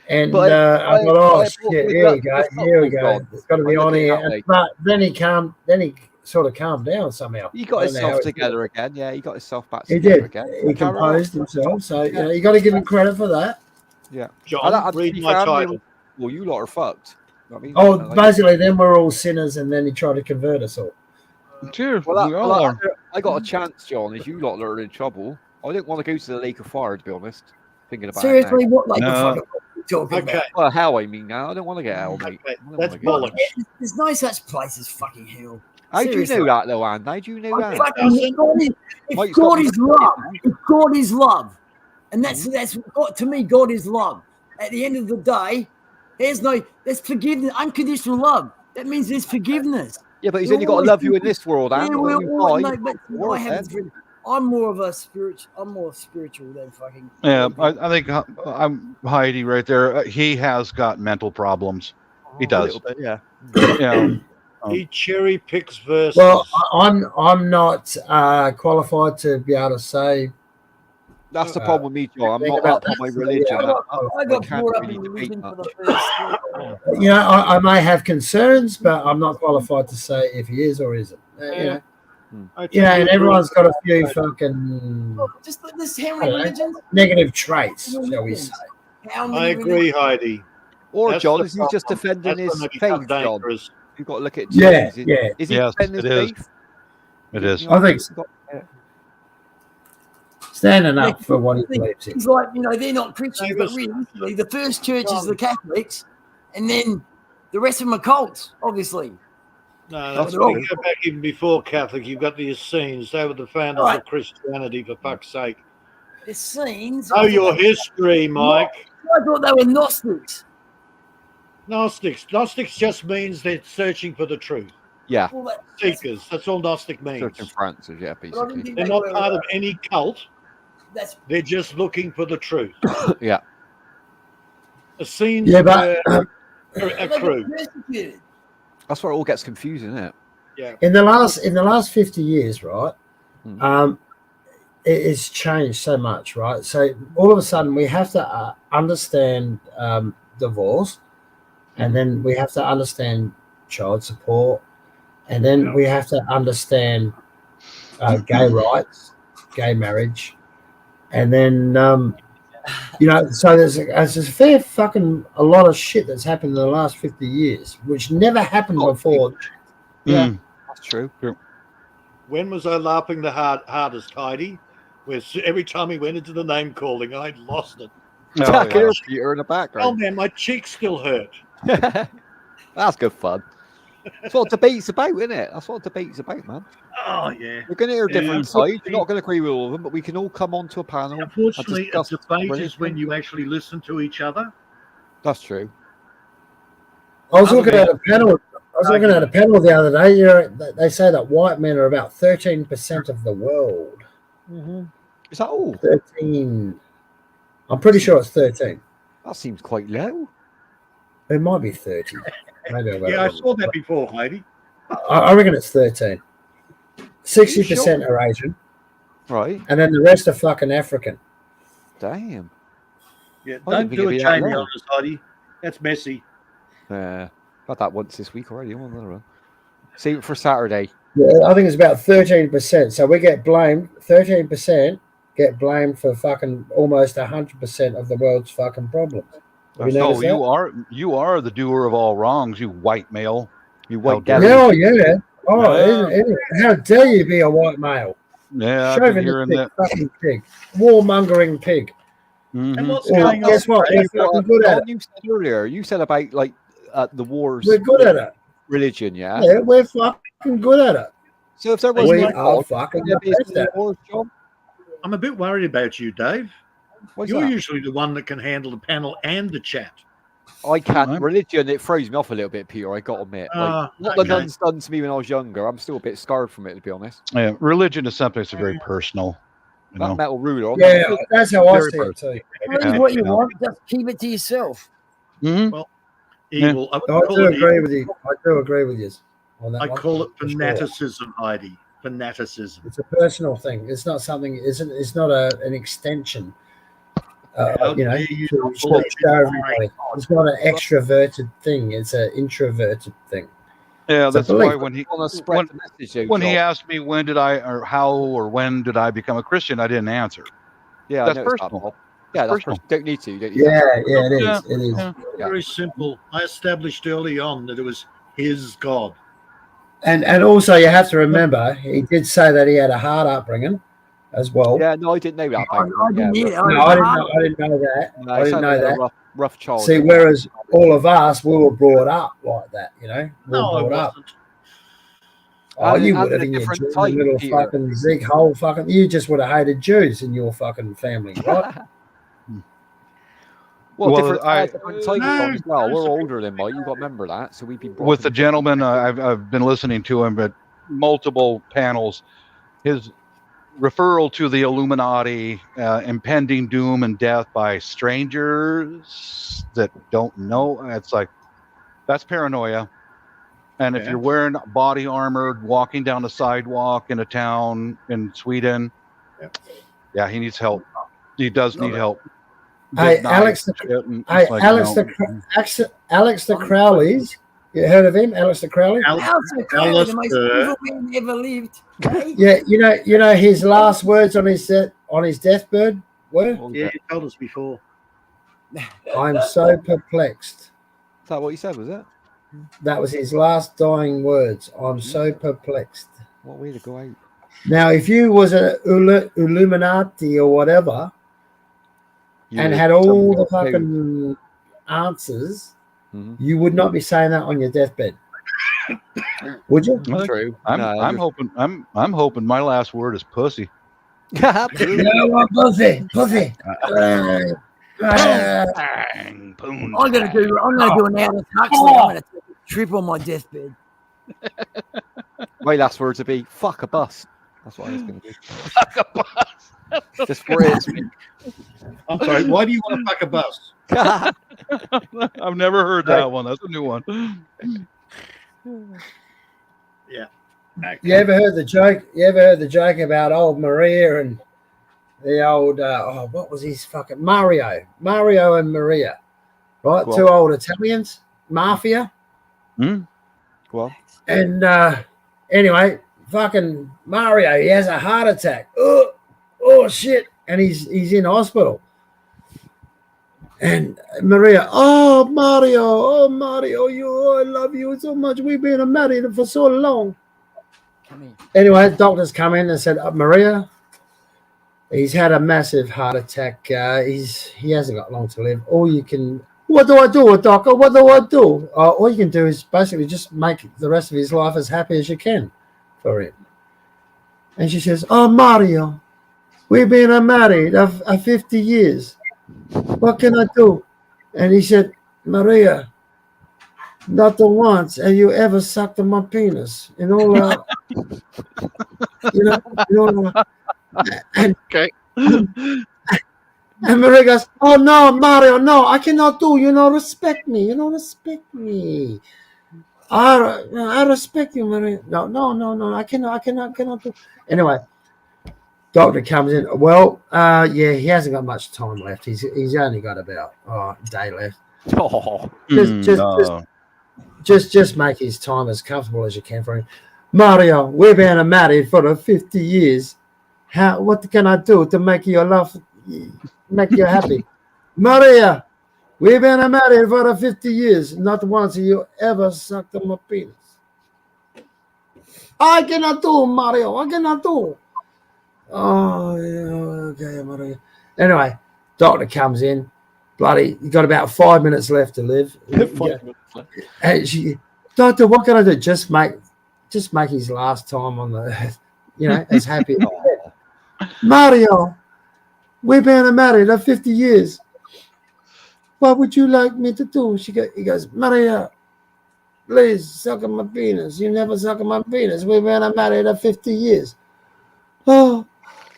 And I thought, oh shit, here we go. It's got to be on here. But then he sort of calmed down somehow. He got himself together again. Yeah, he got himself back he together did. again. He composed himself. So you got to give him credit for that. Yeah. John, read my title. Well, you lot are fucked. Basically, then we're all sinners, and then he tried to convert us all. Cheers. I got a chance, John, as you lot are in trouble. I didn't want to go to the Lake of Fire, to be honest. Thinking about seriously, what Lake of Fire are you talking about? Well, hell, I mean now. I don't want to get hell, mate. That's bollocks. There's no such place as fucking hell. How do you know that, though, Anne? How do you know that? If God is love, if God is love, and that's God, to me, God is love. At the end of the day, there's forgiveness, unconditional love. That means there's forgiveness. Yeah, but he's only got to love you in this world, Anne. I'm more spiritual than fucking. Yeah, I think I'm Heidi right there. He has got mental problems. He does. Bit, yeah. Yeah. He cherry picks verses. Well, I'm not qualified to be able to say. That's the problem with me, John. I'm not up on my religion. I got brought up in religion for the first. I may have concerns, but I'm not qualified to say if he is or isn't. And everyone's got a few fucking just this how many religions? Negative traits, shall we say? I agree, Heidi. Or John, is he just defending his faith, John? You've got to look at Jesus. Is he defending his faith? It is. I think so. Standing up for what he believes in. He's like, they're not Christians, but really, the first church is the Catholics, and then the rest of them are cults, obviously. No, you go back even before Catholic. You've got the Essenes. They were the founders of Christianity, for fuck's sake. The Essenes? Know your history, Mike. I thought they were Gnostics. Gnostics just means they're searching for the truth. Yeah. Seekers. That's all Gnostic means. Searching for answers, yeah, basically. They're not part of any cult. They're just looking for the truth. Yeah. Essenes but a crew. That's where it all gets confusing, isn't it? Yeah. In the last 50 years, right? It has changed so much, right? So all of a sudden we have to understand divorce, and then we have to understand child support, and then we have to understand gay rights, gay marriage, and then so there's a fair fucking a lot of shit that's happened in the last 50 years, which never happened before. Yeah, that's true. When was I laughing the hardest, Heidi? Where every time he went into the name calling, I lost it. You're in the background. Oh man, my cheeks still hurt. That's good fun. That's what debate's about, isn't it? That's what debate's about, man. Oh yeah. We're going to hear different sides. You're not going to agree with all of them, but we can all come onto a panel. Unfortunately, a debate is when you actually listen to each other. That's true. I was looking at a panel. The other day. They say that white men are about 13% of the world. Mm-hmm. Is that all? 13. I'm pretty sure it's 13. That seems quite low. It might be 30. Maybe I saw that before, Heidi. I reckon it's 13. 60% are Asian. Right. And then the rest are fucking African. Damn. Yeah, don't do a Jamie on us, Heidi. That's messy. Got that once this week already. Save it for Saturday. Yeah, I think it's about 13%. So we get blamed. 13% get blamed for fucking almost 100% of the world's fucking problems. You are the doer of all wrongs, you white male. You white devil. Yeah. How dare you be a white male? Yeah, I've been hearing that. Fucking pig. Warmongering pig. Mm-hmm. And what's going on? Guess what? We're fucking good at it. You said earlier, you said about the wars. We're good at it. Religion, yeah? Yeah, we're fucking good at it. So if there was fucking wars, John? I'm a bit worried about you, Dave. You're usually the one that can handle the panel and the chat. I can't. Religion, it throws me off a little bit, Peter. I got to admit. What the nuns done to me when I was younger, I'm still a bit scarred from it, to be honest. Yeah, religion is something that's very personal. That metal ruler. Yeah, that's how I see it too. Believe what you want, just keep it to yourself. Well, evil. I do agree with you. I do agree with you on that. I call it fanaticism, Heidi. Fanaticism. It's a personal thing. It's not something. It's not an extension. To show everybody. It's not an extroverted thing. It's an introverted thing. Yeah, It's a that's why belief. when he asked me when did I become a Christian, I didn't answer. Yeah, that's I personal. Yeah, that's personal. Don't need to. Don't It is. It is. Yeah. Very simple. I established early on that it was his God. And also you have to remember he did say that he had a hard upbringing as well. Yeah, no, I didn't know that. I didn't know that. No, I didn't know that. Rough child. See, whereas all of us, we were brought up like that, We were brought up. Oh, you would have in your little fucking zig hole fucking. You just would have hated Jews in your fucking family, right? Well, different types as well. We're older than Mike. You got to remember that. So we've been With the gentleman, I've been listening to him at multiple panels. His referral to the Illuminati, impending doom and death by strangers that don't know. It's like, that's paranoia. And if you're wearing body armor, walking down the sidewalk in a town in Sweden, he needs help. He does need help. Hey, Alex the Crowleys. You heard of him, Alex the Crowley? Alex the Crowley, the most beautiful man ever lived. Yeah, you know his last words on his deathbed were. Yeah, you told us before. I'm so perplexed. Is that what he said? Was it? That was his last dying words. I'm so perplexed. What way to go out? Now, if you was a Illuminati or whatever, and had all the fucking answers, you would not be saying that on your deathbed, would you? True. I'm hoping my last word is pussy. You know what, pussy. I'm gonna do an out of Huxley. I'm gonna take a trip on my deathbed. My last words would be "fuck a bus." That's what I was going to do. Fuck a bus. Just for it. I'm sorry. Why do you want to fuck a bus? I've never heard that one. That's a new one. Yeah. You ever heard the joke? You ever heard the joke about old Maria and the old what was his fucking Mario and Maria, right? Cool. Two old Italians, mafia. Well, and anyway, fucking Mario, he has a heart attack. Oh shit, and he's in hospital. And Maria, oh Mario, I love you so much. We've been married for so long. Anyway, doctors come in and said, Maria, he's had a massive heart attack. He hasn't got long to live. What do I do, doctor? What do I do? All you can do is basically just make the rest of his life as happy as you can for him. And she says, oh, Mario, we've been married for 50 years. What can I do? And he said, Maria, not once have you ever sucked on my penis. And okay. And Maria goes, oh, no, Mario, no, I cannot do. Respect me. Me. I respect you, Maria. No, I cannot do. Anyway, doctor comes in. Well, he hasn't got much time left. He's only got about a day left. Just make his time as comfortable as you can for him. Mario, we've been married for 50 years. What can I do to make you laugh, make you happy? Maria, we've been married for 50 years. Not once have you ever sucked on my penis. I cannot do, Mario. I cannot do. Oh, yeah, okay, Maria. Anyway, doctor comes in. Bloody, you got about 5 minutes left to live. 5 minutes left. And she, doctor, what can I do? Just make his last time on the earth, as happy. Mario, we've been married for 50 years. What would you like me to do? He goes, Maria, please suck on my penis. You never suck on my penis. We've been married for 50 years. Oh,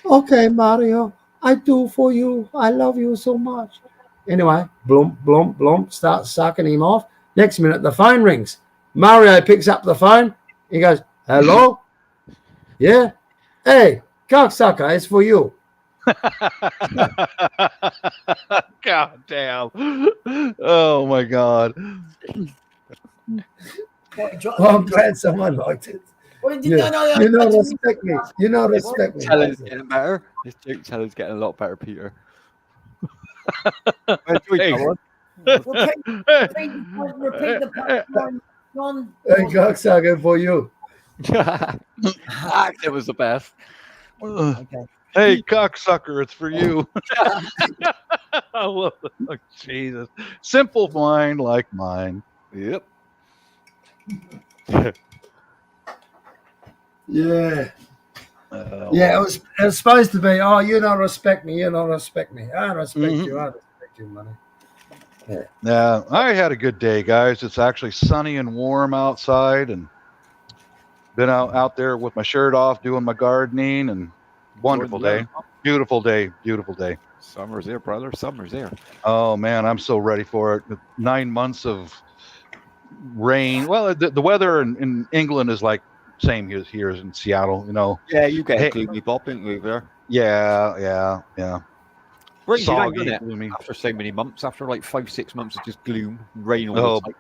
Okay, Mario, I do for you. I love you so much. Anyway, blump, blump, blump, starts sucking him off. Next minute, the phone rings. Mario picks up the phone. He goes, hello? Yeah? Hey, cocksucker, it's for you. God damn. Oh, my God. Well, I'm glad someone liked it. You know, respect me. You know, respect me. Teller's getting better. This joke teller's getting a lot better, Peter. Repeat the punchline, John. Hey, cocksucker, for you. It was the best. Okay. Hey, cocksucker, it's for you. I love it. Oh, Jesus. Simple mind like mine. Yep. Yeah. Yeah, it was supposed to be, oh, you don't respect me, you don't respect me. I respect you, I respect you, money. Yeah, I had a good day, guys. It's actually sunny and warm outside, and been out there with my shirt off doing my gardening, and wonderful day. Beautiful day. Beautiful day. Summer's here, brother. Summer's here. Oh, man, I'm so ready for it. 9 months of rain. Well, the weather in England is like same as here in Seattle, you know. Yeah, you get a gloomy bob, didn't you, there? Yeah. Soggy, gloomy. After so many months, after like 5-6 months of just gloom, rain all the time.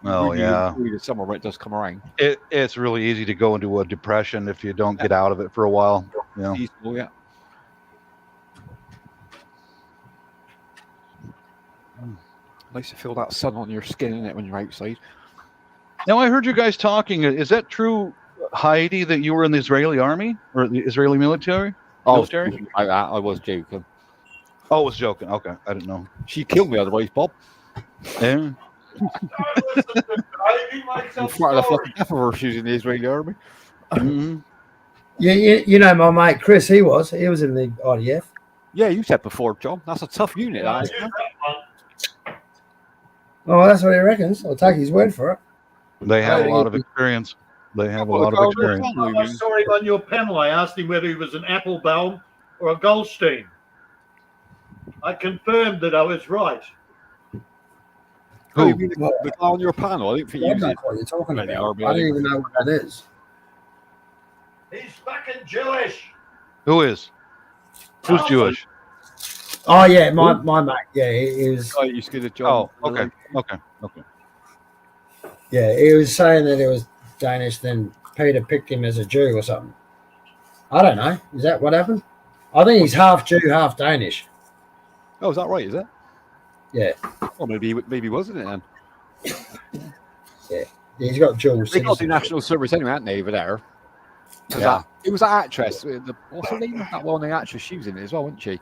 Really enjoy the summer when it does come around. It's really easy to go into a depression if you don't get out of it for a while. You know? Peaceful, yeah. Nice to feel that sun on your skin, isn't it, when you're outside? Now, I heard you guys talking. Is that true, Heidi, that you were in the Israeli army or the Israeli military? I was joking. Oh, I was joking. Okay, I didn't know. She killed me otherwise, Bob. Yeah. In front of the fucking death of her, she was in the Israeli army. Yeah, you know my mate Chris. He was in the IDF. Yeah, you said before, John. That's a tough unit. That is. Oh, that's what he reckons. I'll take his word for it. They have a lot of experience. I saw him on your panel. I asked him whether he was an Applebaum or a Goldstein. I confirmed that I was right. Who? The guy on your panel? I didn't think you know what you're talking about. I don't even know what that is. He's fucking Jewish. Who is? Who's Jewish? Oh yeah, my mate. Yeah, he is. Oh, you scared of John? Oh, okay. Yeah, he was saying that it was Danish. Then Peter picked him as a Jew or something. I don't know. Is that what happened? I think he's half Jew, half Danish. Oh, is that right? Is it? Yeah. Well, maybe wasn't it then? Yeah, he's got dual. They got the national service anyway, haven't they, over there? Yeah. It was that actress. What's her name? That well-known actress. She was in it as well, wasn't she?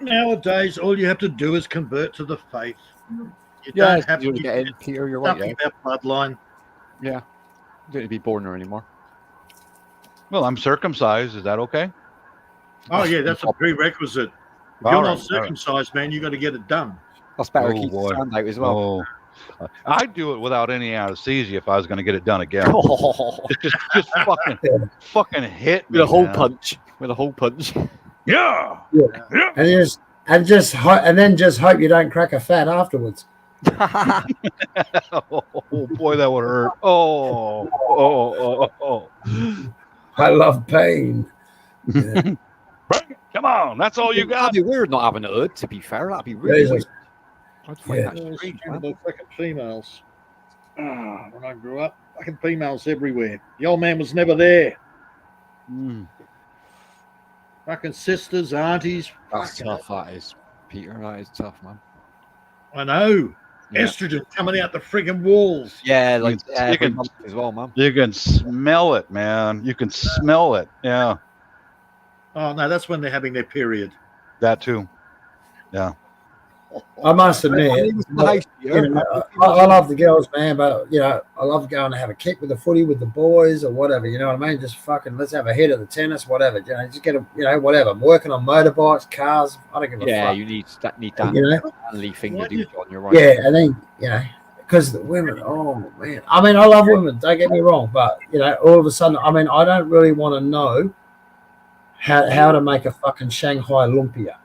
Nowadays, all you have to do is convert to the faith. You Yeah, don't have to get in, Peter. You're right. nothing about bloodline. Yeah, you don't need to be born there anymore. Well, I'm circumcised. Is that okay? Oh yeah, that's a prerequisite. If you're not circumcised, man, you got to get it done. That's better. Keep the sound out as well. I'd do it without any anesthesia if I was going to get it done again. just fucking hit me with a hole punch. With a hole punch. Yeah. And then just hope you don't crack a fat afterwards. Oh boy, that would hurt. Oh. I love pain. Yeah. Come on, that's all you got. That'd be weird not having a hood, to be fair. That'd be really weird. I'd find that strange, man. About fucking females. When I grew up, fucking females everywhere. The old man was never there. Fucking sisters, aunties. That's tough, that is, Peter. That is tough, man. I know. Yeah. Estrogen coming out the friggin' walls. Yeah, like you can as well, man. You can smell it, man. You can smell it. Yeah. Oh no, that's when they're having their period. That too. Yeah. I must admit, I love the girls, man, but I love going to have a kick with the footy with the boys or whatever. You know what I mean? Just fucking let's have a hit at the tennis, whatever. Just get whatever. I'm working on motorbikes, cars. I don't give a fuck. Yeah, you need that manly thing to do, John. You're right. Yeah, and then because the women. Oh man, I mean, I love women. Don't get me wrong, but all of a sudden, I mean, I don't really want to know how to make a fucking Shanghai lumpia.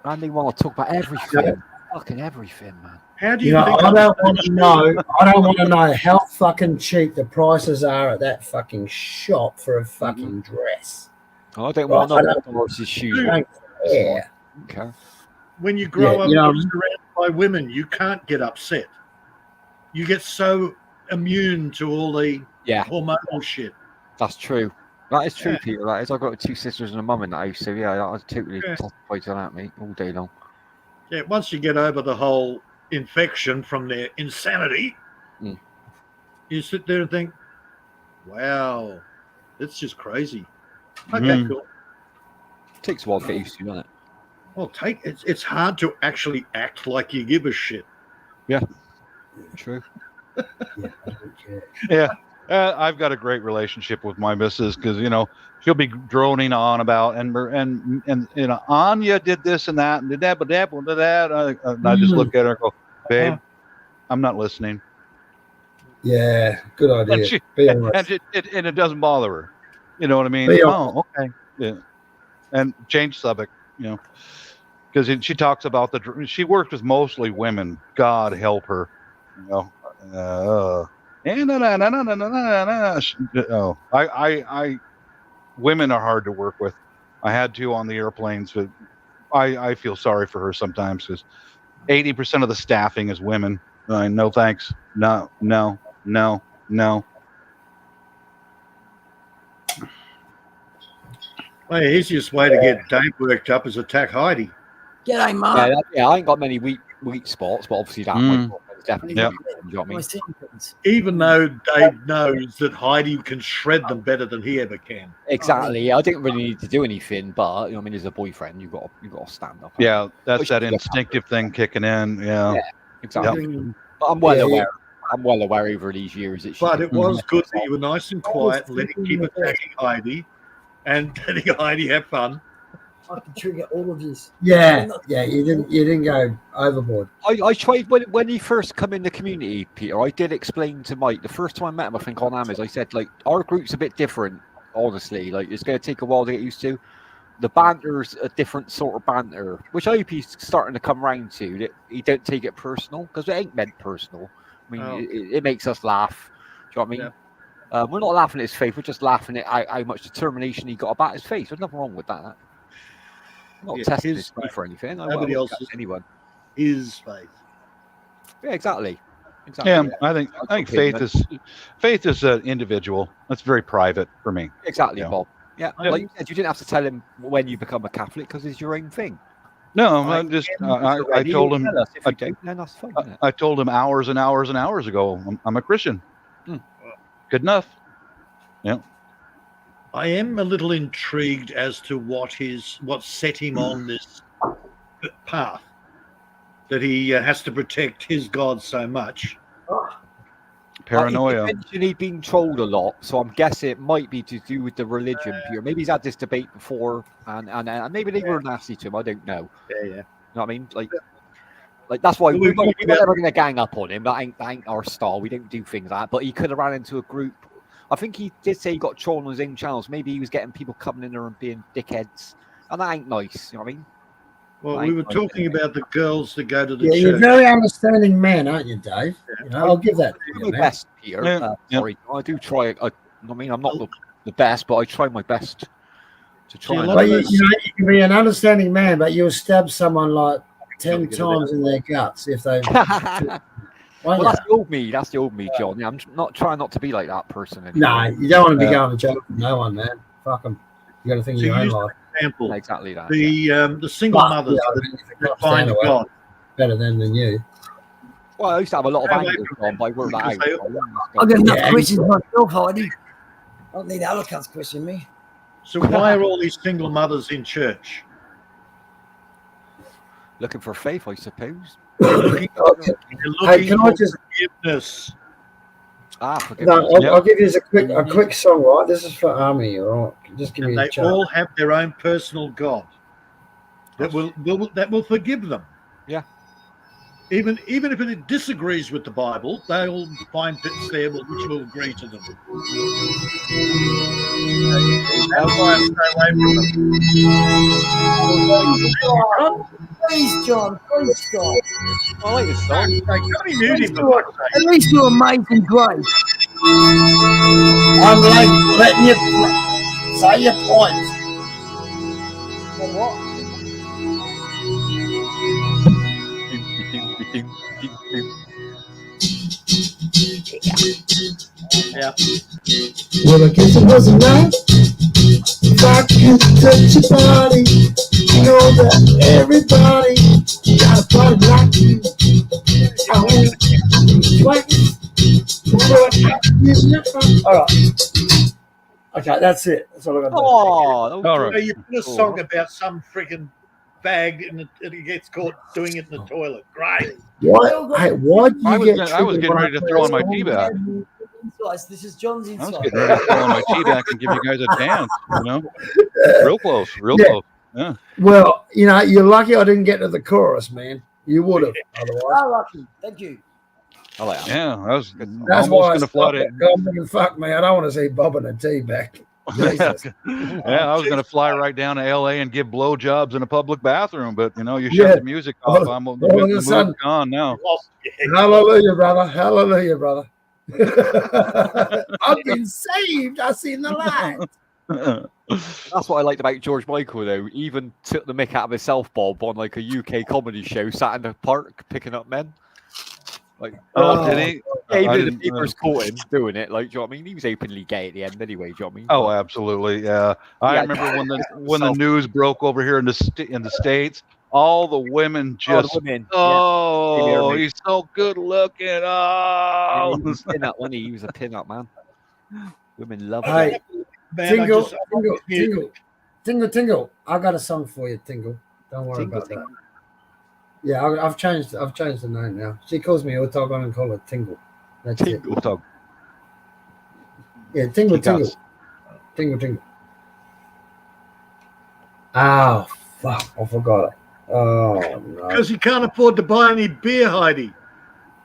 And they want to talk about everything, fucking everything, man. How do You you know, think? I don't want to know. I don't want to know how fucking cheap the prices are at that fucking shop for a fucking dress. I don't want to know Doris's shoes. Yeah. Okay. When you grow up you know, surrounded by women, you can't get upset. You get so immune to all the hormonal shit. That's true. That is true, Peter. That is. I've got 2 sisters and a mum in that house, so yeah, I was totally testify to that, mate, all day long. Yeah, once you get over the whole infection from their insanity, you sit there and think, wow, it's just crazy. Okay, cool. Takes a while to get used to, doesn't it? Well, it's hard to actually act like you give a shit. Yeah, true. Yeah. I've got a great relationship with my missus because, you know, she'll be droning on about and you know, Anya did this and that and did that, but that, and I just look at her and go, babe, I'm not listening. Yeah, good idea. And it doesn't bother her. You know what I mean? Okay. Yeah. And change subject, you know, because she talks about she worked with mostly women. God help her. You know, women are hard to work with. I had to on the airplanes, but I feel sorry for her sometimes because 80% of the staffing is women. No thanks. No. Well, the easiest way to get Dave worked up is attack Heidi. G'day, Mark. Yeah, I ain't got many weak spots, but obviously that might definitely. Yeah. You know what I mean? Even though Dave knows that Heidi can shred them better than he ever can. Exactly. I didn't really need to do anything, but you know, I mean, as a boyfriend, you got to stand up. Yeah, that's that instinctive thing kicking in. Yeah, exactly. Yep. But I'm well aware. I'm well aware over these years that. But it was good that you were nice and quiet, letting keep attacking Heidi, and letting Heidi have fun. I can trigger all of this. Yeah, you didn't go overboard. I tried when he first come in the community, Peter. I did explain to Mike the first time I met him. I think on Amaz, I said like our group's a bit different. Honestly, like it's going to take a while to get used to. The banter's a different sort of banter, which I hope he's starting to come round to. That he don't take it personal because it ain't meant personal. I mean, it makes us laugh. Do you know what I mean? Yeah. We're not laughing at his face. We're just laughing at how much determination he got about his face. There's nothing wrong with that. I'm not testing his face or anything. Nobody else's. Anyone. His face. Yeah, exactly. Yeah, I think faith is an individual. That's very private for me. Exactly, Bob. Yeah, like you said, you didn't have to tell him when you become a Catholic because it's your own thing. No, I told him. That's fine, I told him hours and hours and hours ago. I'm a Christian. Good enough. Yeah. I am a little intrigued as to what set him on this path. That he has to protect his God so much. Paranoia. He mentioned he'd been trolled a lot, so I'm guessing it might be to do with the religion. Peter. Maybe he's had this debate before, and maybe they were nasty to him. I don't know. Yeah. You know what I mean? Like that's why we're never going to gang up on him. That ain't our style. We don't do things like that. But he could have ran into a group. I think he did say he got trolled on his own channels. Maybe he was getting people coming in there and being dickheads, and that ain't nice. You know what I mean? Well, we were talking about the girls that go to the church. You're a very understanding man, aren't you, Dave? You know, I'll give that to you, my best, Peter. Sorry, I do try. I mean, I'm not the best, but I try my best to try. Well, you can be an understanding man, but you'll stab someone like 10 times in their guts if they. Well, that's the old me. That's the old me, John. Yeah, I'm not trying not to be like that person anymore. No, you don't want to be going to jail with no one, man. Fuck them. You got to think of your own life. Example, exactly that. The single mothers that find God better than you. Well, I used to have a lot of anger on by word out. I've got enough questions myself, Heidi. I don't need other cunts question me. So why are all these single mothers in church? Looking for faith, I suppose. Looking for forgiveness. I'll give you a quick song, right? This is for Army, all right? Just give me a chance. They all have their own personal God that will forgive them. Yeah. Even if it disagrees with the Bible, they'll find bits there which will agree to them. That's why I stay away from them. Please, John, please stop. I like this song. At least you're amazing, great. I'm like letting you say your points. What? Yeah. Well, I guess it wasn't right. If I could touch your body, you know that everybody got a body like you. I want All right. Okay, that's it. That's all I got to do. All right. So you put a song about some freaking bag and it gets caught doing it in the toilet. Great. What? Hey, what? I was getting ready to throw on my tea bag. This is John's I insight. was getting ready to throw on my tea bag and give you guys a dance. Real close, real close. Yeah. Well, you're lucky I didn't get to the chorus, man. You would have otherwise. Oh, lucky. Thank you. I like that. Yeah, I was That's almost why I going to flood it. Fuck me, I don't want to see Bob in a tea bag. Jesus. Yeah, I was going to fly right down to LA and give blowjobs in a public bathroom, but you shut the music off. The mood's gone now. Hallelujah, brother. Hallelujah, brother. I've been saved. I've seen the light. That's what I liked about George Michael, though. He even took the mick out of himself, Bob, on like a UK comedy show, sat in the park picking up men. Did he? Yeah, he did. The papers caught him doing it. Like, do you know what I mean? He was openly gay at the end, anyway. Do you know what I mean? Oh, absolutely. Yeah, I remember when the news broke over here in the States. All the women just, he's so good looking. Oh, he was a pin-up, wasn't he? He was a pin-up, man. Women love Hey, him. Tingle. I got a song for you, Tingle. Don't worry about that. Yeah, I've changed the name now. She calls me Utog. I'm gonna call her Tingle. That's Tingle. it. Utog. Yeah, Tingle. Oh fuck! I forgot it. Oh no. Because he can't afford to buy any beer, Heidi.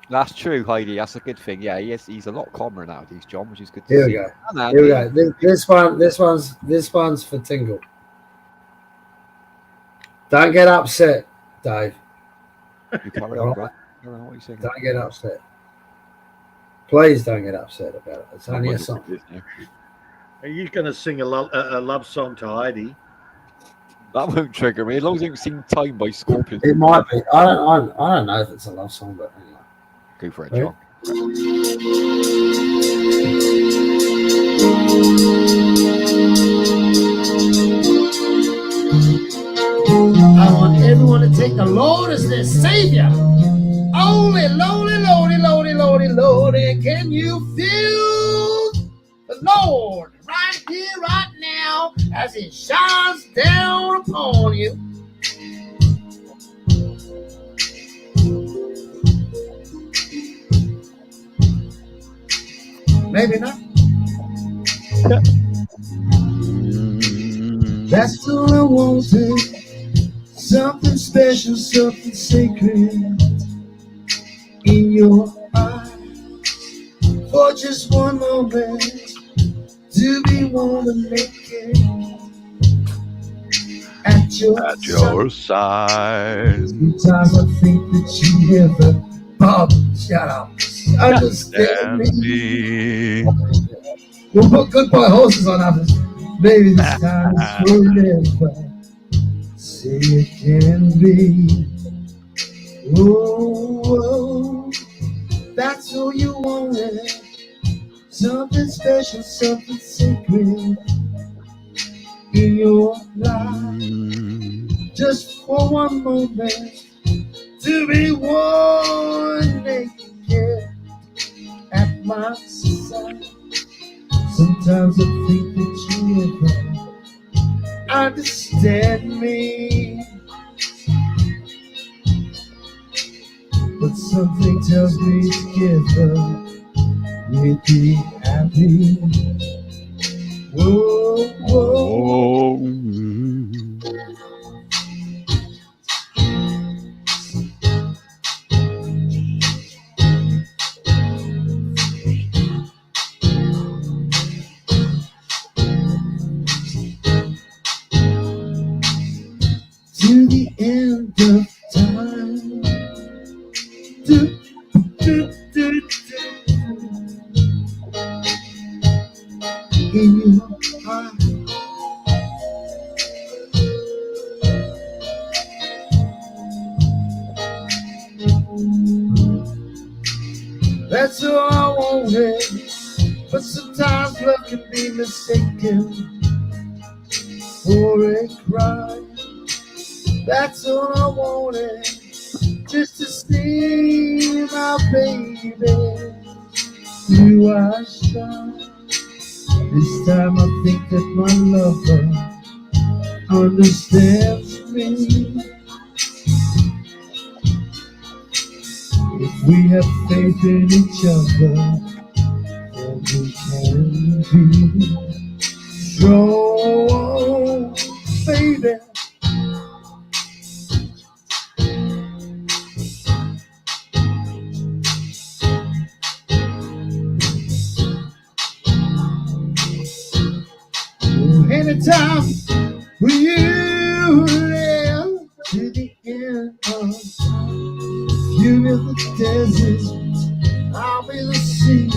That's true, Heidi. That's a good thing. Yeah, he's a lot calmer nowadays, John, which is good to Here see. we go. Here we go. This one's for Tingle. Don't get upset, Dave. You carry on, bro. I don't know what you're saying. Don't get upset. Please don't get upset about it. It's only a song. Are you going to sing a love song to Heidi? That won't trigger me. As long as you can sing "Time" by Scorpions. It might be. I don't know if it's a love song, but anyway. Go for it, John. I want everyone to take the Lord as their Savior. Only, Lordy, can you feel the Lord right here, right now, as He shines down upon you? Maybe not. That's all I wanted. Something special, something sacred in your eyes. For just one moment, to be one to make it at your side. Sometimes I think that you never, Bob, shut up. Understand me. We'll put good boy horses on others. Maybe this time it's forever. Say it can be. Oh, that's all you wanted. Something special, something sacred in your life. Just for one moment, to be one naked at my side. Sometimes I think that you never understand me, but something tells me together we'd be happy. Whoa, whoa. That's all I wanted. But sometimes love can be mistaken for a cry. That's all I wanted. Just to see my baby. You are shy. This time I think that my lover understands me. If we have faith in each other, then we can be strong, baby. Anytime when you live to the end of time, you in the desert, I'll be the sea.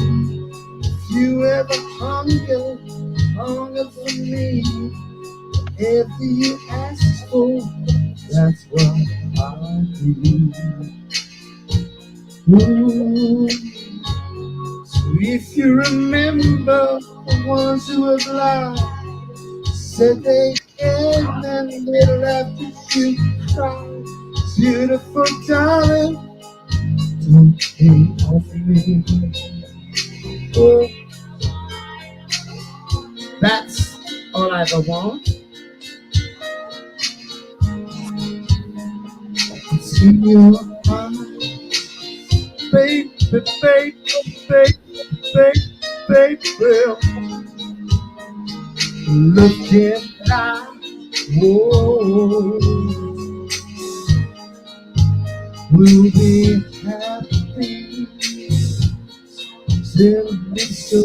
If you ever hunger for me, whatever you ask for, that's what I'll do. Ooh. So if you remember the ones who have lied, said they can and they left you cry, beautiful darling, don't think of me. Oh, that's all I ever want. It's in your eyes, baby, baby, baby, baby, baby. Looking like, whoa, we'll be happy till we so.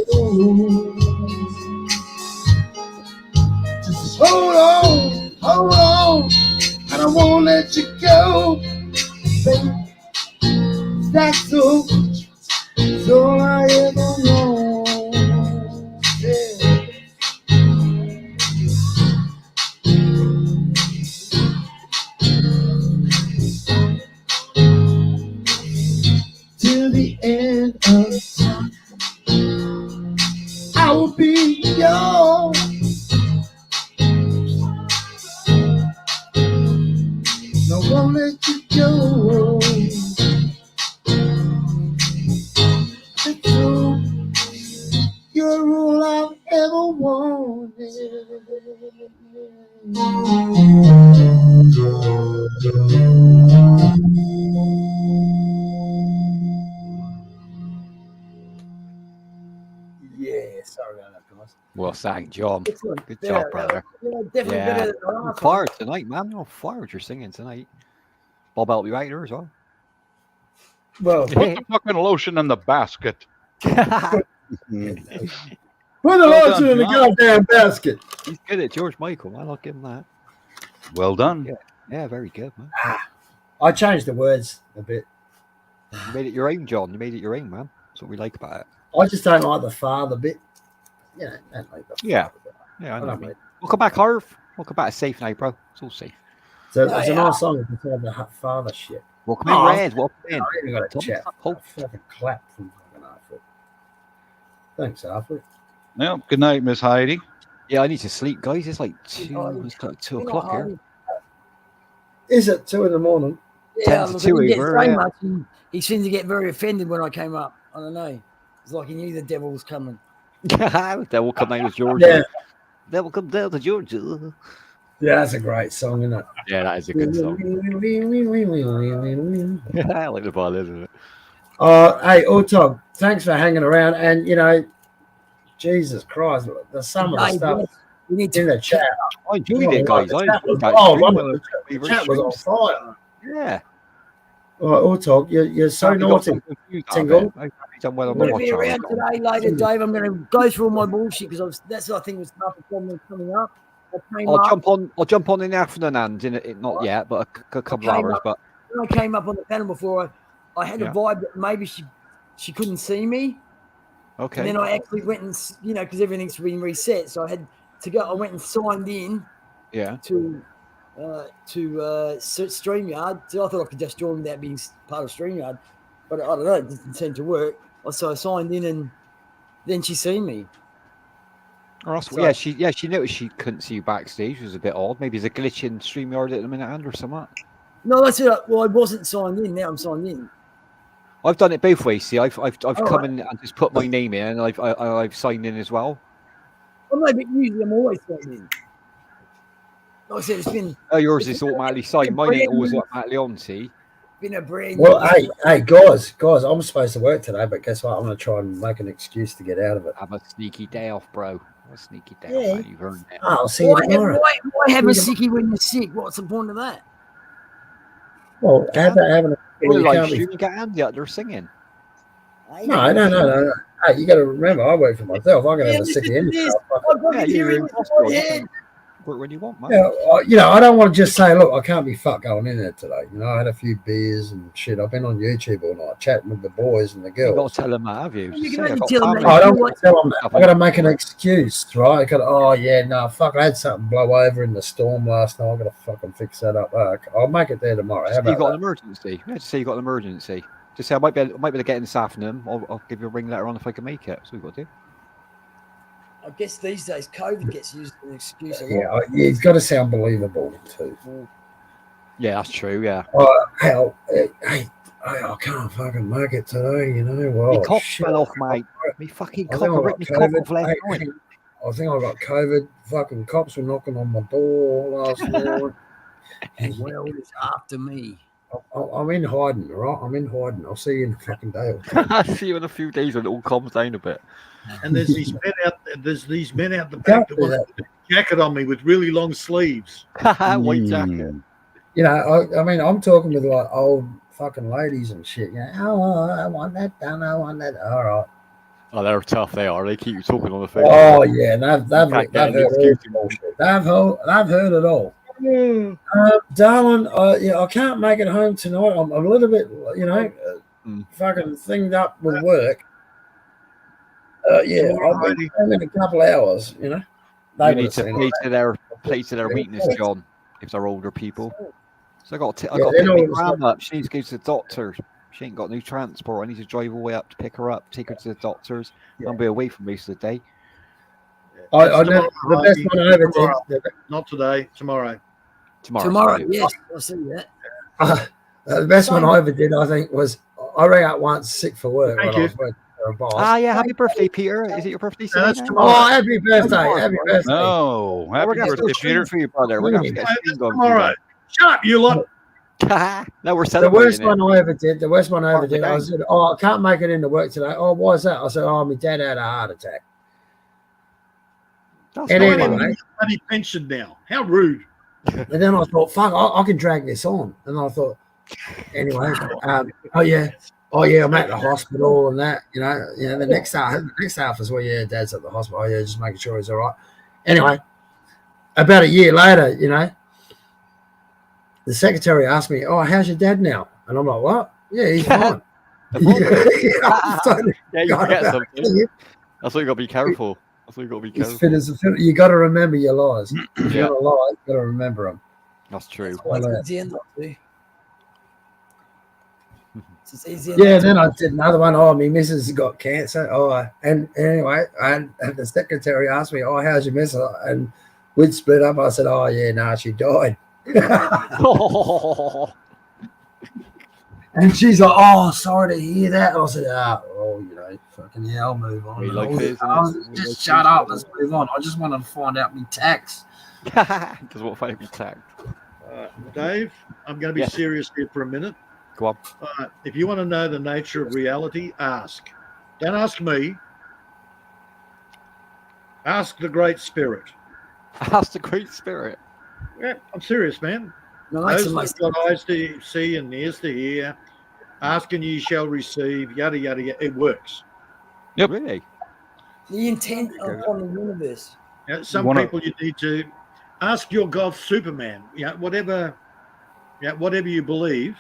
Just hold on, and I won't let you go, baby. That's all I ever want. Yeah. Till the end of time, I will be yours. No, won't let you go. That's all. You're all I've ever wanted. Yeah, sorry about that, guys. Well, thank John. Excellent. Good Yeah, job, brother. yeah, definitely better than the You're last fire one. tonight, man. You're fire what you're singing tonight. Bob help you right there as well. Well, put the fucking lotion in the basket. Put the Well lotion done, in the John. goddamn basket. He's good at George Michael, man. I'll give him that. Well done. Yeah, very good, man. I changed the words a bit. You made it your own, John. You made it your own, man. That's what we like about it. I just don't like the father bit. Yeah, I don't like the Yeah. father bit. Yeah, I know. don't What you mean. like- Welcome back, Harv. Welcome back. It's safe now, bro. It's all safe. So it's a nice song to have the father shit. Welcome in, Red. Welcome in. I even got a Tommy, chat. Hope. Fucking clap from fucking Arthur. Thanks, Arthur. Well, good night, Miss Heidi. Yeah, I need to sleep, guys. It's like 2 o'clock here. Is it 2 a.m? Yeah, 10 to look, 2 he gets over, so yeah. much. He seemed to get very offended when I came up. I don't know. It's like he knew the devil was coming. Devil come down to Georgia. Yeah. Devil come down to Georgia. Yeah, that's a great song, isn't it? Yeah, that is a good song. I like the violin, isn't it? Hey, Tom, thanks for hanging around. And, you know, Jesus Christ, the some of the stuff we need to in the chat. I enjoyed it, guys. The I chat was, enjoyed that. the chat was on fire. Yeah. All right, Talk, you're so naughty. Tingle. Done well on I'm the going to be watch. around today, later, Dave. I'm going to go through all my bullshit because that's what I think was nothing problem coming up. I'll jump on in the afternoon, and not yet, but a couple of hours. But when I came up on the panel before, I had a vibe that maybe she couldn't see me. Okay. And then I actually went and because everything's been reset, so I had to go. I went and signed in. Yeah. To StreamYard. So I thought I could just join without being part of StreamYard, but I don't know. It didn't seem to work. So I signed in, and then she seen me. Oh, so, she noticed she couldn't see you backstage. It was a bit odd. Maybe there's a glitch in StreamYard at the minute, or something. No, that's it. Well, I wasn't signed in. Now I'm signed in. I've done it both ways. See, I've come in and just put my name in, and I've signed in as well. Well, no, but usually I'm always signed in. Like I said, it's been. Oh, yours is automatically signed. Mine ain't always automatically on. See. Been a brand. Well, hey, guys, I'm supposed to work today, but guess what? I'm going to try and make an excuse to get out of it. Have a sneaky day off, bro. A sneaky day off. You've earned it. I'll see you tomorrow. Why have a sickie when you're sick? What's the point of that? Well, having a live stream, you get Andy out there singing. No. Hey, you got to remember, I work for myself. I'm going to have a sickie anyhow. Work when you want, man. Yeah, I don't want to just say, look, I can't be fucked going in there today. You know, I had a few beers and shit. I've been on YouTube all night chatting with the boys and the girls. You've got to tell them that, have you? I don't want to tell them that. I've got to make an excuse, right? Fuck, I had something blow over in the storm last night. I've got to fucking fix that up. I'll make it there tomorrow. How about you got an emergency. Yeah, just say you got an emergency. Just say I might be able to get in this afternoon. I'll give you a ring later on if I can make it. That's what we've got to do. I guess these days COVID gets used as an excuse. Yeah, it's got to sound believable too. Yeah, that's true. Yeah. Hey, I can't fucking make it today. You know, well, my cough fell off, mate. Me fucking cough ripped me cough off last night. I think I got COVID. Fucking cops were knocking on my door last night. Well, it's after me. I'm in hiding, all right? I'm in hiding. I'll see you in a fucking day or two. I'll see you in a few days when it all calms down a bit. And there's these men out the back that want to put a jacket on me with really long sleeves. White jacket. You know, I mean, I'm talking with like old fucking ladies and shit. You know, I want that done. I want that. All right. Oh, they're tough. They are. They keep you talking on the phone. Oh yeah, they've heard it all. Darling, I can't make it home tonight. I'm a little bit, fucking thinged up with work. I'll be home in a couple of hours. You know, you need to play to their weakness, John. If they're older people, so I got to pick my grandma up. She needs to go to the doctor. She ain't got no transport. I need to drive all the way up to pick her up, take her to the doctors. I'll be away for most of the day. I know the best one I ever did. Not today. Tomorrow. Tomorrow, yes, I'll see that. The best one I ever did, I think, was I rang up once sick for work. Thank you. Yeah, happy birthday, Peter. Is it your birthday? No, that's tomorrow. Oh, happy birthday. Happy birthday. No, happy birthday, Peter. For you, brother. We're going to get tomorrow. Shut up, you lot. No, we're the worst one I ever did. I said, I can't make it into work today. Oh, why is that? I said, my dad had a heart attack. And anyway, bloody pension now. How rude. And then I thought, fuck, I can drag this on. And I thought, anyway, I'm at the hospital and that, the next half is where dad's at the hospital. Just making sure he's all right. Anyway, about a year later, the secretary asked me, how's your dad now? And I'm like, what? Yeah, he's fine. You forget something. That's why you got to be careful. You got to remember your lies. If you're going to lie, you got to remember them. That's true. Then I did another one. My missus got cancer. And anyway, and the secretary asked me, how's your missus? And we'd split up. I said, she died. And she's like, sorry to hear that. And I said, fucking hell, move on. Just shut up. Let's move on. I just want to find out my tax. Just want to find out my tax. Dave, I'm going to be serious here for a minute. Go on. If you want to know the nature of reality, ask. Don't ask me. Ask the Great Spirit. Ask the Great Spirit. Yeah, I'm serious, man. No, those who've got eyes to see and ears to hear, ask and ye shall receive, yada, yada, yada. It works. Yep. Really? The intent upon the universe. Some people you need to ask your God, Superman. Whatever you believe,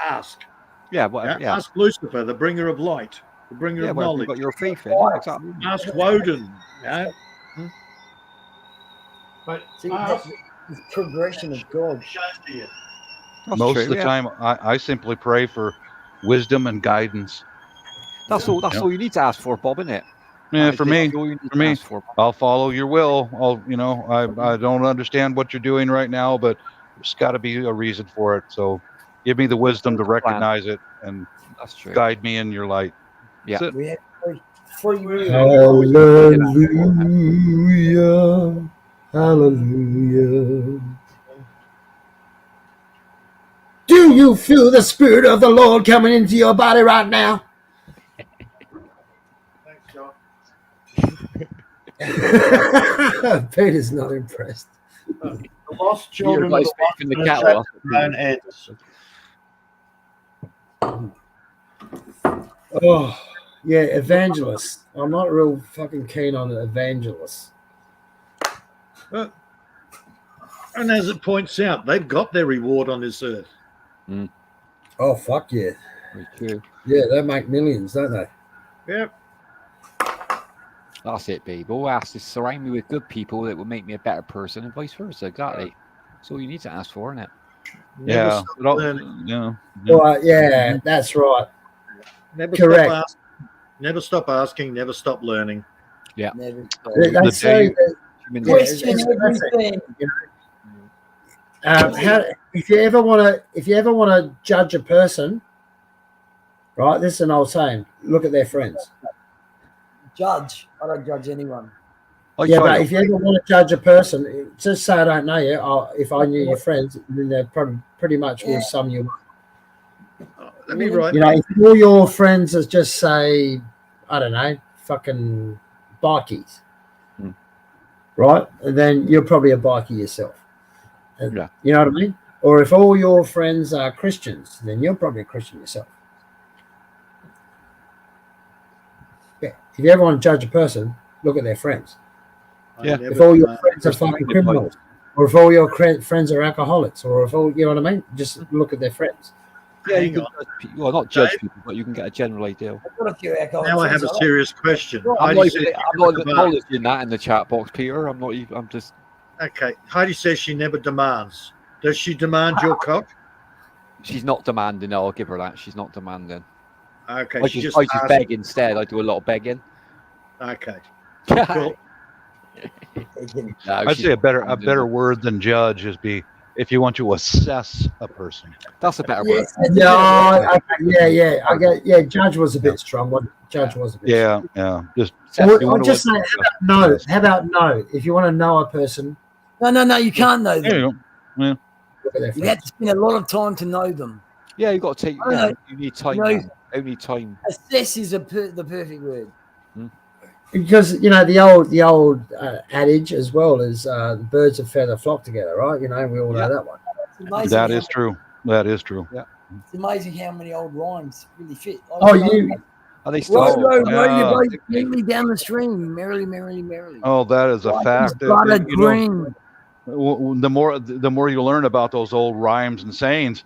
ask. Ask Lucifer, the bringer of light, the bringer of knowledge. Got your faith in. Exactly. Ask Woden. But the progression of God. Most of the time, I simply pray for wisdom and guidance. That's all. That's all you need to ask for, Bob, isn't it? Yeah, for me, I'll follow your will. I don't understand what you're doing right now, but there's got to be a reason for it. So give me the wisdom to recognize it and guide me in your light. Yeah. That's it. We have free will. Hallelujah. Hallelujah. Do you feel the Spirit of the Lord coming into your body right now? Thanks, John. Peter's not impressed. The lost children of the in the ones cattle. their own heads. Oh, yeah, evangelists. I'm not real fucking keen on evangelists. And as it points out, they've got their reward on this earth. Oh, fuck yeah. Very true. Yeah, they make millions, don't they? Yep. That's it, babe. All I ask is surround me with good people that will make me a better person and vice versa. Exactly. That's all you need to ask for, isn't it? Yeah. Yeah, that's right. Never Correct. Stop never stop asking, never stop learning. Yeah. Never stop. They say that Question everything. if you ever want to judge a person, right? This is an old saying. Look at their friends. Judge. I don't judge anyone. Yeah, but if you ever want to judge a person, just say I don't know you. If I knew your friends, then they pretty much will sum you up. Let me write. You know, if all your friends is just say, I don't know, fucking bikies, right? And then you're probably a bikie yourself. Yeah. You know what I mean? Or if all your friends are Christians, then you're probably a Christian yourself. Yeah. If you ever want to judge a person, look at their friends. Yeah. If all your friends are fucking criminals, or if all your friends are alcoholics, or if all, you know what I mean? Just look at their friends. Yeah, you can judge people. Well, not judge people, but you can get a general idea. Now I have a serious question. I'm not even acknowledging that in the chat box, Peter. I'm not even. I'm just. Okay. Heidi says she never demands. Does she demand your cock? She's not demanding. No, I'll give her that. She's not demanding. Okay. I just beg instead. I do a lot of begging. Okay. Cool. No, I'd say a better word than judge is if you want to assess a person. That's a better word. Yeah. Judge was a bit strong. Judge was a bit strong. Yeah. Just just say, how about no? If you want to know a person. No, you can't know them. Yeah. You have to spend a lot of time to know them. Yeah, you've got to take. You need time. Only time. Assess is the perfect word. Because the old adage as well is birds of feather flock together, right? We all know that one. That is true. Yeah. It's amazing how many old rhymes really fit. Are they still? Row your boat gently down the stream, merrily, merrily, merrily. Oh, that is a fact. Green. The more you learn about those old rhymes and sayings,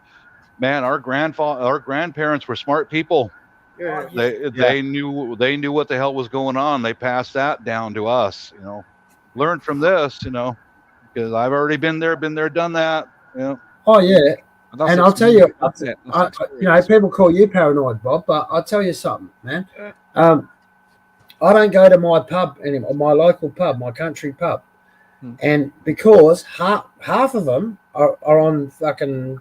man, our grandparents were smart people. Yeah. They knew what the hell was going on. They passed that down to us. Learn from this. Because I've already been there, done that. Oh yeah, and I'll tell you, people call you paranoid, Bob, but I'll tell you something, man. I don't go to my pub anymore, my local pub, my country pub, and because half of them are on fucking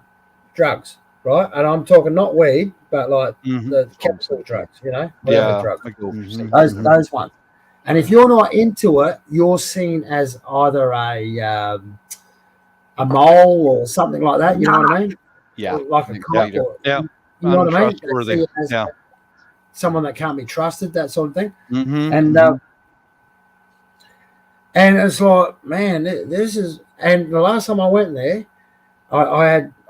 drugs. Right, and I'm talking not weed, but like the chemical drugs, drugs, those ones. And if you're not into it, you're seen as either a mole or something like that. You know what I mean? Yeah, like a cop. You know what I mean? Yeah, someone that can't be trusted, that sort of thing. And it's like, man, this is. And the last time I went there,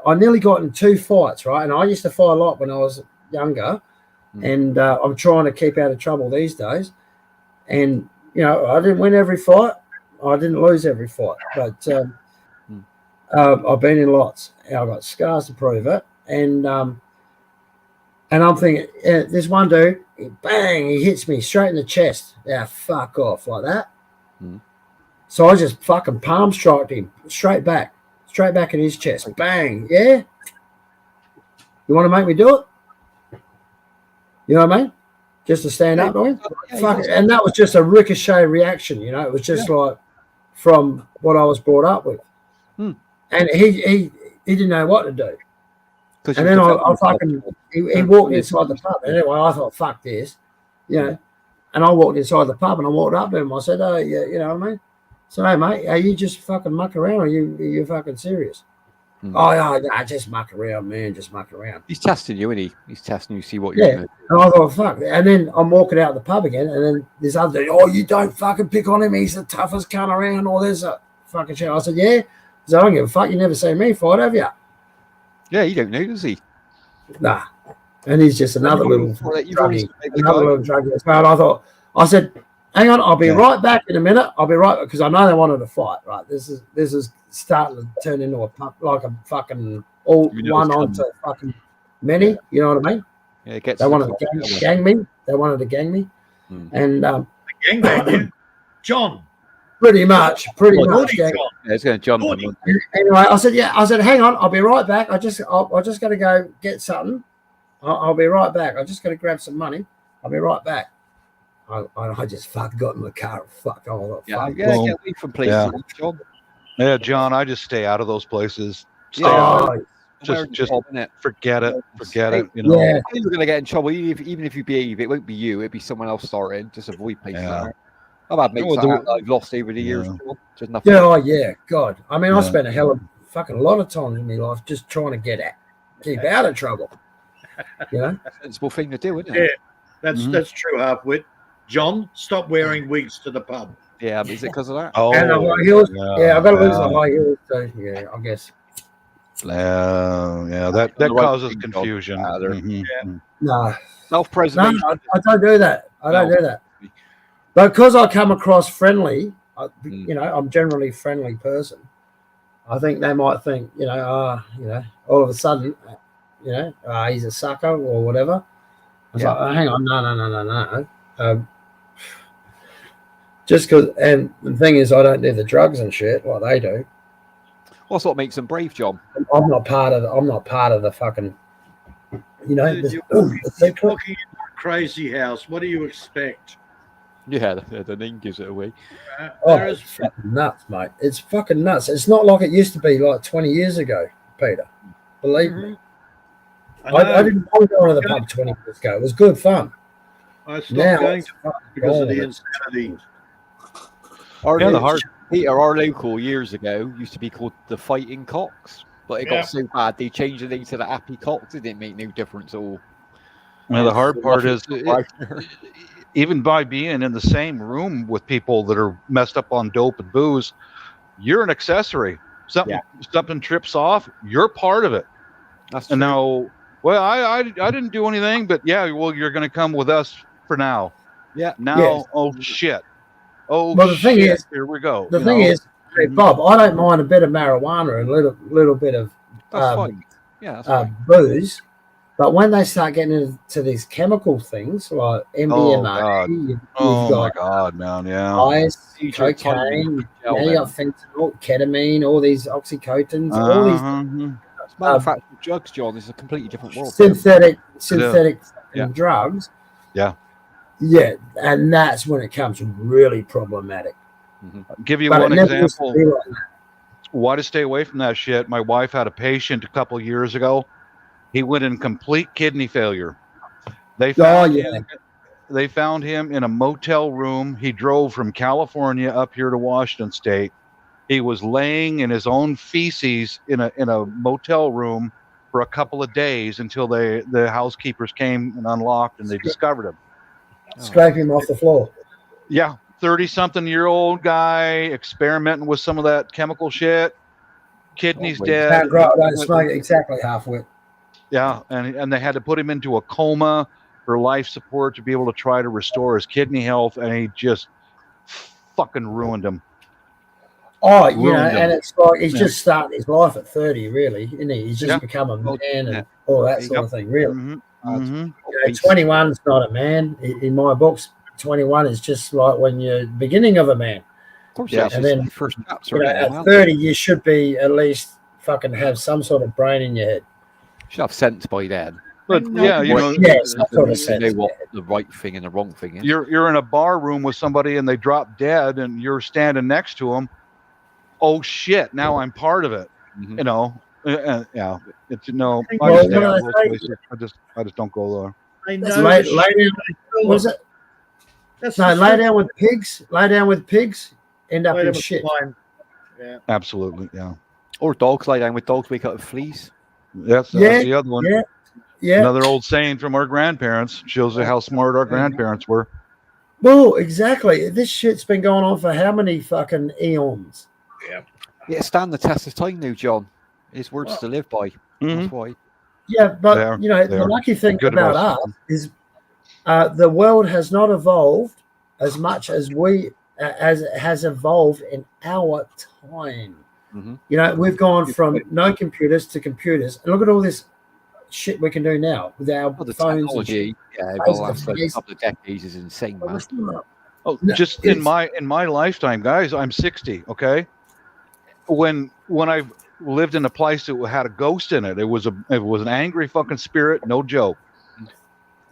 I nearly got in 2 fights, right? And I used to fight a lot when I was younger, and I'm trying to keep out of trouble these days. And I didn't win every fight, I didn't lose every fight, but I've been in lots. I've got scars to prove it. And I'm thinking, this one dude, bang, he hits me straight in the chest. Yeah, fuck off, like that. So I just fucking palm striked him straight back in his chest. Bang. Yeah. You want to make me do it? You know what I mean? just to stand up to him. Fuck it. And that was just a ricochet reaction, you know. It was just like from what I was brought up with. And he didn't know what to do. And then I fucking he walked inside the pub. Anyway, I thought, fuck this, you know. And I walked inside the pub and I walked up to him. I said, "Oh, yeah, you know what I mean?" So, hey, mate, are you just fucking mucking around? Or are you fucking serious? Oh, yeah, just muck around, man. Just muck around. He's testing you, isn't he? He's testing you, see what you're doing. And I thought, fuck. And then I'm walking out of the pub again, and then this other dude, oh, you don't fucking pick on him. He's the toughest cunt around. All this fucking shit. I said, yeah. So I don't give a fuck. You never seen me fight, have you? Yeah, you don't know, does he? Nah. And he's just another little druggie. Another little druggie as well. And I said, hang on, I'll be right back in a minute. I'll be right, because I know they wanted to fight, right? This is starting to turn into a fucking all one onto fucking many. You know what I mean? Yeah, it gets they wanted to gang me. They wanted to gang me, and gang you, John. Pretty much. Yeah, it's going to jump. Anyway, I said, hang on, I'll be right back. I just got to go get something. I'll be right back. I just got to grab some money. I'll be right back. I just fucking got in the car and fucked all the fuck. Get away from places, John. Yeah, John, I just stay out of those places. Stay out. Just forget it. Forget it. You know, you're going to get in trouble. Even if you behave, it won't be you. It'll be someone else starting. Just avoid places. I've had mates that I've lost over the years. Just nothing. Yeah. God. I mean, I spent a hell of fucking lot of time in my life just trying to keep out of trouble. You know, sensible thing to do, isn't it? Yeah, that's true, Halfwit. John, stop wearing wigs to the pub. Yeah, is it because of that? Oh, and the high heels. Yeah, I've got to lose the high heels. So yeah, I guess. That causes confusion. No, self-preservation. No, I don't do that. I don't do that. But because I come across friendly, you know, I'm generally a friendly person. I think they might think, you know, all of a sudden, you know, he's a sucker or whatever. I was like, oh, hang on, no. Just because, and the thing is, I don't do the drugs and shit like they do. What's what makes them brave, John? I'm not part of the fucking, you know. You're walking into a crazy house. What do you expect? Yeah, the name gives it away. It's fucking nuts, mate. It's fucking nuts. It's not like it used to be like 20 years ago, Peter. Believe me. I didn't want to go to the pub 20 years ago. It was good fun. I stopped going to pub because of the insanity. Our local years ago used to be called the Fighting Cocks, but it got so bad they changed the name to the Happy Cocks. It didn't make no difference at all. Well, the hard part is, even by being in the same room with people that are messed up on dope and booze, you're an accessory. Something trips off, you're part of it. That's true. And now, well, I didn't do anything, but you're going to come with us for now. Yeah. Now, oh shit. Oh, well, the thing is, here we go. The thing is, hey, Bob, I don't mind a bit of marijuana and a little bit of booze, but when they start getting into these chemical things like MDMA, my God, man, ice, cocaine, you got fentanyl, ketamine, all these oxycodons, all these manufactured drugs, John. Is a completely different world. Synthetic drugs. Yeah, and that's when it comes really problematic. I'll give you one example. Why to stay away from that shit? My wife had a patient a couple years ago. He went in complete kidney failure. They found him in a motel room. He drove from California up here to Washington State. He was laying in his own feces in a motel room for a couple of days until the housekeepers came and unlocked and they discovered him. Scrape him off the floor. Yeah, 30-something-year-old guy experimenting with some of that chemical shit. Kidneys dead. Exactly halfway. Yeah, and they had to put him into a coma for life support to be able to try to restore his kidney health, and he just fucking ruined him. Oh, and it's like he's just starting his life at 30, really, isn't he? He's just become a man and all that sort of thing, really. 21 is not a man. In my books, 21 is just like when you're beginning of a man. Of course, and then first at 30, you should be at least fucking have some sort of brain in your head. You should have sense by then. But yeah, you know, what the right thing and the wrong thing is. You're in a bar room with somebody and they drop dead, and you're standing next to them. Oh shit! Now I'm part of it. You know, yeah. It's I just don't go there. I know. Lay down with pigs. Lie down with pigs. End up in shit. Yeah. Absolutely, yeah. Or dogs. Lie down with dogs. Wake up with fleas. That's the other one. Yeah. Another old saying from our grandparents shows you how smart our grandparents were. Well, exactly. This shit's been going on for how many fucking eons? Yeah, stand the test of time now, John. It's words to live by. That's why. Yeah, but the lucky thing about us is the world has not evolved as much as as it has evolved in our time. You know, we've gone from no computers to computers. And look at all this shit we can do now with our phones. Technology, the last couple of decades is insane, man. Just in my lifetime, guys, I'm 60. Okay, when I lived in a place that had a ghost in it, it was an angry fucking spirit, no joke.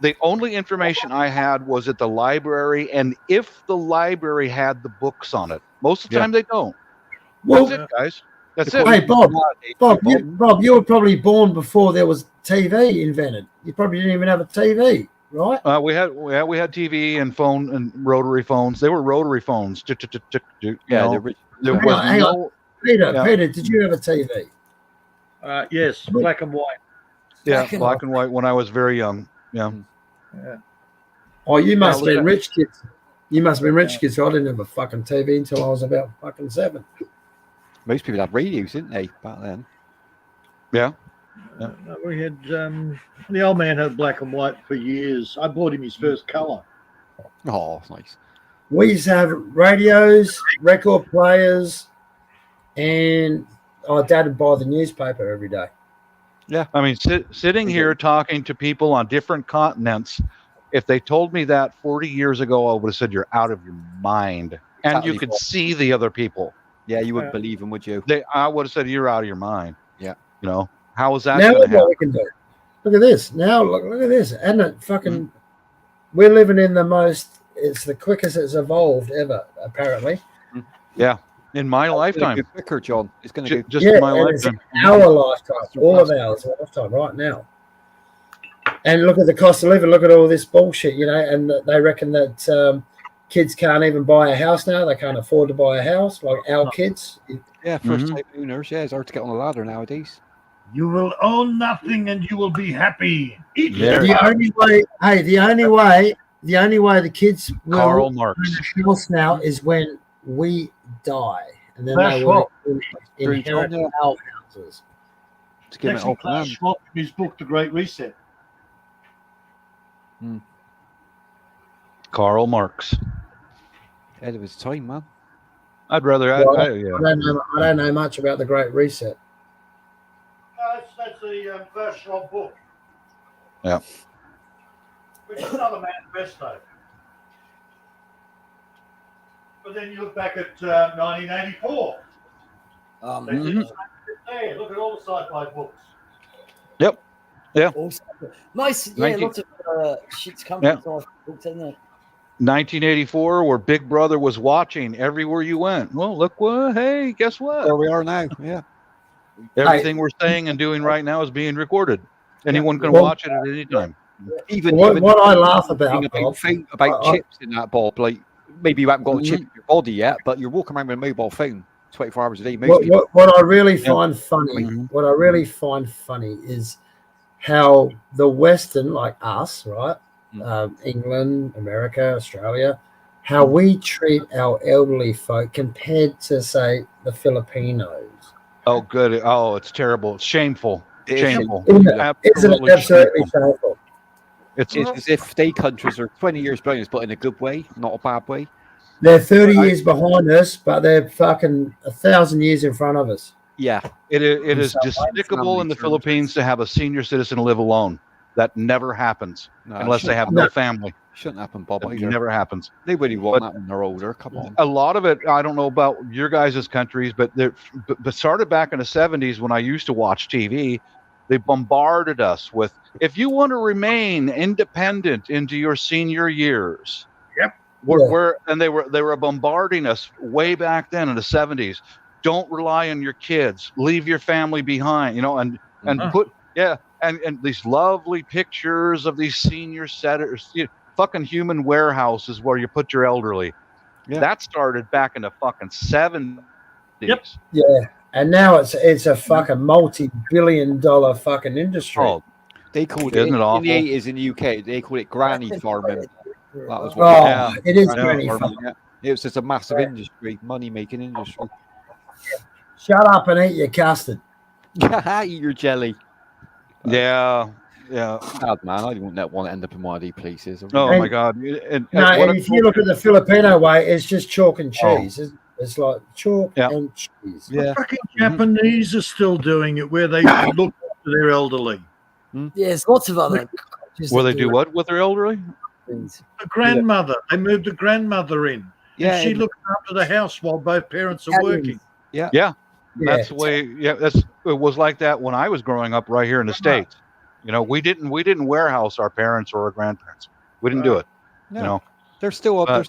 The only information I had was at the library, and if the library had the books on it. Most of the time, they don't. Well, that's it, guys. That's it. Hey, Bob, you were probably born before there was TV invented. You probably didn't even have a TV, right? We had TV and phone and rotary phones. They were rotary phones. Hang on. Peter, did you have a TV? Yes, black and white. Yeah, black and white when I was very young. Yeah. Oh, you must have been rich kids. You must have been rich kids. So I didn't have a fucking TV until I was about fucking 7. Most people had radios, didn't they, back then? Yeah. We had the old man had black and white for years. I bought him his first color. Oh, that's nice. We used to have radios, record players, and Dad would buy the newspaper every day. Yeah, I mean, sitting here talking to people on different continents, if they told me that 40 years ago, I would have said you're out of your mind, and you could see the other people. Yeah, you wouldn't believe them, would you? I would have said you're out of your mind. Yeah, you know how is that? Now look what we can do. Look at this. Now look at this, and it fucking. We're living in the most. It's the quickest it's evolved ever, apparently. Yeah. In my lifetime, quicker, John. It's going to just in my lifetime. Our lifetime, all of ours, lifetime, right now. And look at the cost of living. Look at all this bullshit, And they reckon that kids can't even buy a house now. They can't afford to buy a house, like our kids. Yeah, first-time owners. Yeah, it's hard to get on the ladder nowadays. You will own nothing, and you will be happy. The only way the kids will Karl Marx house now is when we die, and then they will inherit our houses. Actually, Klaus Schwab, his book, The Great Reset. Karl Marx. Ahead of his time, man. I'd rather. I don't know much about The Great Reset. That's the Klaus Schwab book. Yeah. Which is not a manifesto. But then you look back at 1984. There, look at all the sci-fi books. Yep. Yeah. Nice. Yeah, lots of shit's coming from books, isn't it? 1984, where Big Brother was watching everywhere you went. Well, look what. Hey, guess what? There we are now. Yeah. Everything we're saying and doing right now is being recorded. Anyone can watch it at any time. Even what I laugh about chips in that, Bob. Like maybe you haven't got a chip in your body yet, but you're walking around with a mobile phone 24 hours a day. What I really find funny, is how the Western, like us, right, England, America, Australia, how we treat our elderly folk compared to, say, the Filipinos. Oh, good. Oh, it's terrible. It's shameful. Shameful. Isn't it absolutely shameful? It's as if they countries are 20 years behind us, but in a good way, not a bad way. They're 30 years behind us, but they're fucking 1,000 years in front of us. Yeah. It is despicable in the Philippines to have a senior citizen live alone. That never happens unless they have no family. Shouldn't happen, Bob. It never happens. They really want that when they're older. Come on. A lot of it, I don't know about your guys' countries, but started back in the 70s when I used to watch TV. They bombarded us with, if you want to remain independent into your senior years. Yep. They were bombarding us way back then in the 70s. Don't rely on your kids. Leave your family behind, and these lovely pictures of these senior centers, fucking human warehouses where you put your elderly. Yeah. That started back in the fucking 70s. Yep. Yeah. And now it's a fucking multi-billion-dollar fucking industry. Oh, they called it in the 80s in the UK. They called it granny farming. That was what it is granny farming. Yeah. It was just a massive industry, money-making industry. Shut up and eat your custard. Eat your jelly. Yeah. God, man, I wouldn't want to end up in one of these places. My God. And if you look at the Filipino way, it's just chalk and cheese. It's like chalk and cheese. The fucking Japanese are still doing it, where they look after their elderly. Yes, lots of other. Where they do what with their elderly? The grandmother. They moved the grandmother in. Yeah, and she looked after the house while both parents are working. Yeah. That's the way. Yeah, it was like that when I was growing up right here in the States. We didn't warehouse our parents or our grandparents. We didn't do it. No. They're still a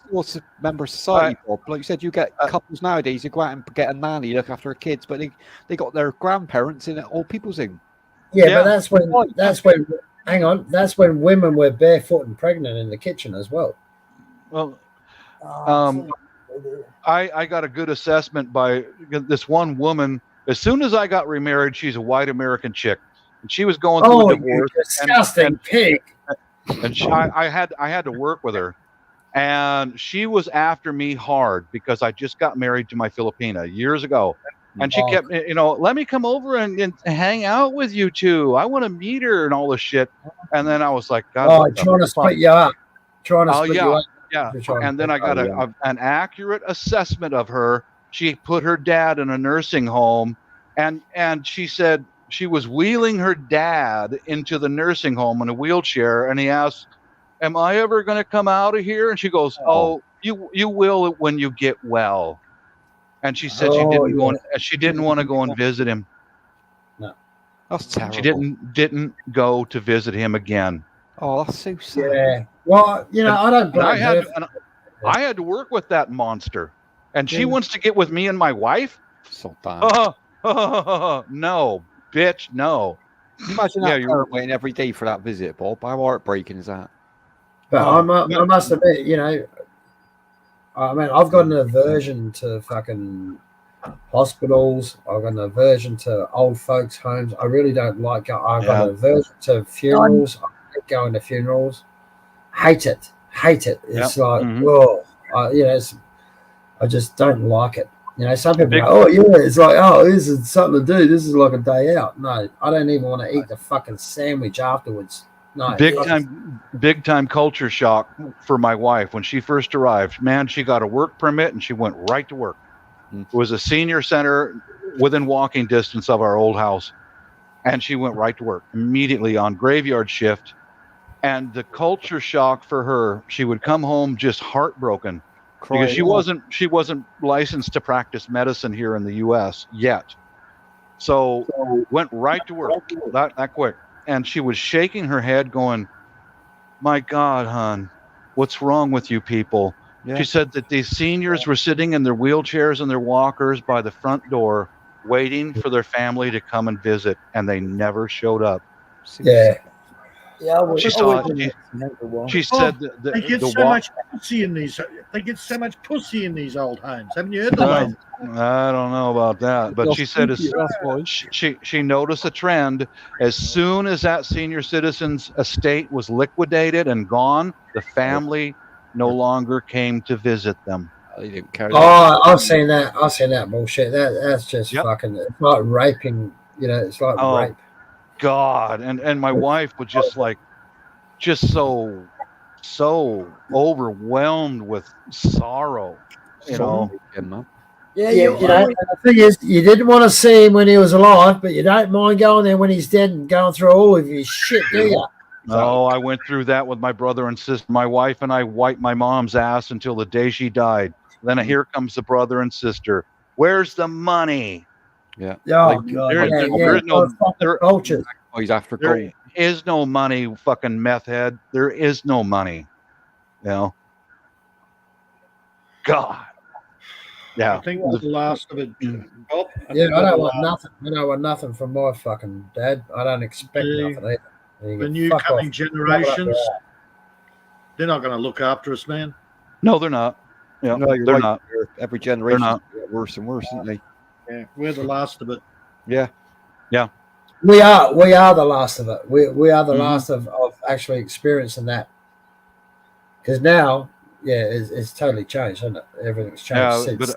member of society, Bob. Like you said, you get couples nowadays who go out and get a nanny, look after their kids, but they got their grandparents in old people's in. Yeah, but that's when women were barefoot and pregnant in the kitchen as well. Well, I got a good assessment by this one woman. As soon as I got remarried, she's a white American chick, and she was going through a divorce. You disgusting pig! And I had to work with her, and she was after me hard because I just got married to my Filipina years ago, and she kept, let me come over and hang out with you two. I want to meet her and all this shit. And then I was like, God, trying to split you up. Yeah. And then I got an accurate assessment of her. She put her dad in a nursing home, and she said she was wheeling her dad into the nursing home in a wheelchair, and he asked, am I ever going to come out of here? And she goes, oh, you will when you get well. And she said she didn't want to go and visit him. No. That's terrible. She didn't go to visit him again. Oh, that's so sad. Yeah. Well, I don't blame her. I had to work with that monster. And she wants to get with me and my wife? So bad. No, bitch, no. Imagine that parent waiting every day for that visit, Bob. How heartbreaking is that? But I must admit, I've got an aversion to fucking hospitals. I've got an aversion to old folks' homes. I really don't like it. I've got an aversion to funerals. I hate going to funerals. Hate it. It's like, I just don't like it. Some people go, it's like, this is something to do. This is like a day out. No, I don't even want to eat the fucking sandwich afterwards. No, big time culture shock for my wife when she first arrived. Man, she got a work permit and she went right to work. It was a senior center within walking distance of our old house, and she went right to work immediately on graveyard shift. And the culture shock for her, she would come home just heartbroken because she wasn't licensed to practice medicine here in the U.S. yet. So went right to work that quick. And she was shaking her head going, my God, hon, what's wrong with you people? Yeah. She said that these seniors were sitting in their wheelchairs and their walkers by the front door waiting for their family to come and visit, and they never showed up. Yeah. She said that they get so much pussy in these. They get so much pussy in these old homes. Haven't you heard that? I don't know about that, but she said she noticed a trend. As soon as that senior citizen's estate was liquidated and gone, the family no longer came to visit them. I've seen that. I've seen that bullshit. That's just fucking. It's like raping. It's like rape. God, and my wife was just so overwhelmed with sorrow, Yeah, the thing is, you didn't want to see him when he was alive, but you don't mind going there when he's dead and going through all of his shit, do you? No, I went through that with my brother and sister. My wife and I wiped my mom's ass until the day she died. Then here comes the brother and sister. Where's the money? Yeah. Oh, God. There's no culture. Oh, he's after There gold. is no money, fucking meth head. There is no money. You know? God. Yeah. I think we're the last of it, Bob. Yeah, I don't want nothing. I don't want nothing from my fucking dad. I don't expect nothing either. The new coming generations, they're not going to look after us, man. No, they're not. Yeah, no, you're they're right. not. Every generation not. get worse and worse, aren't they? Yeah, we're the last of it. Yeah. Yeah. We are the last of it. We are the last of actually experiencing that. Because now, it's totally changed, hasn't it? Everything's changed since.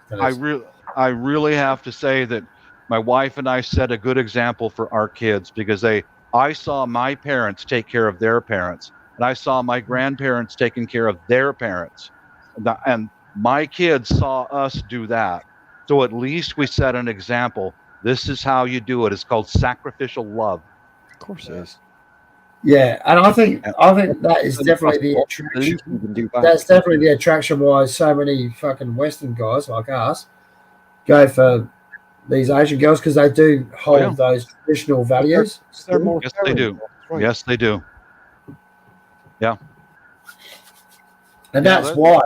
But I really have to say that my wife and I set a good example for our kids, because I saw my parents take care of their parents, and I saw my grandparents taking care of their parents, and my kids saw us do that. So at least we set an example. This is how you do it. It's called sacrificial love. Of course it is. Yeah, and I think that is definitely the attraction. That's definitely the attraction why so many fucking Western guys like us go for these Asian girls, because they do hold those traditional values. They're more yes, they do. Right. Yes, they do. Yeah. And that's why,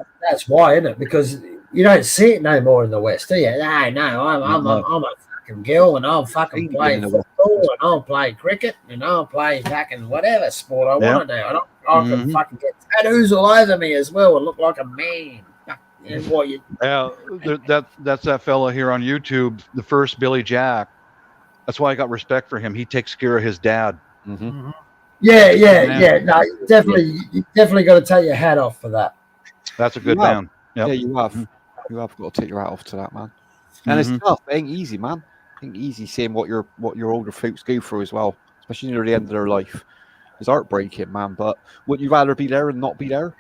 isn't it? Because you don't see it no more in the West, do you? No, I'm a fucking girl, and I'll fucking play football, and I'll play cricket, and I'll play fucking whatever sport I want to do. I can fucking get tattoos all over me as well and look like a man. That's that fella here on YouTube, the first Billy Jack. That's why I got respect for him. He takes care of his dad. Mm-hmm. Yeah. No, you definitely got to take your hat off for that. That's a good man. Yep. Yeah, you have. You have got to take your hat off to that, man. And it's tough. It ain't easy, man. It ain't easy seeing what your older folks go through as well, especially near the end of their life. It's heartbreaking, man. But wouldn't you rather be there and not be there?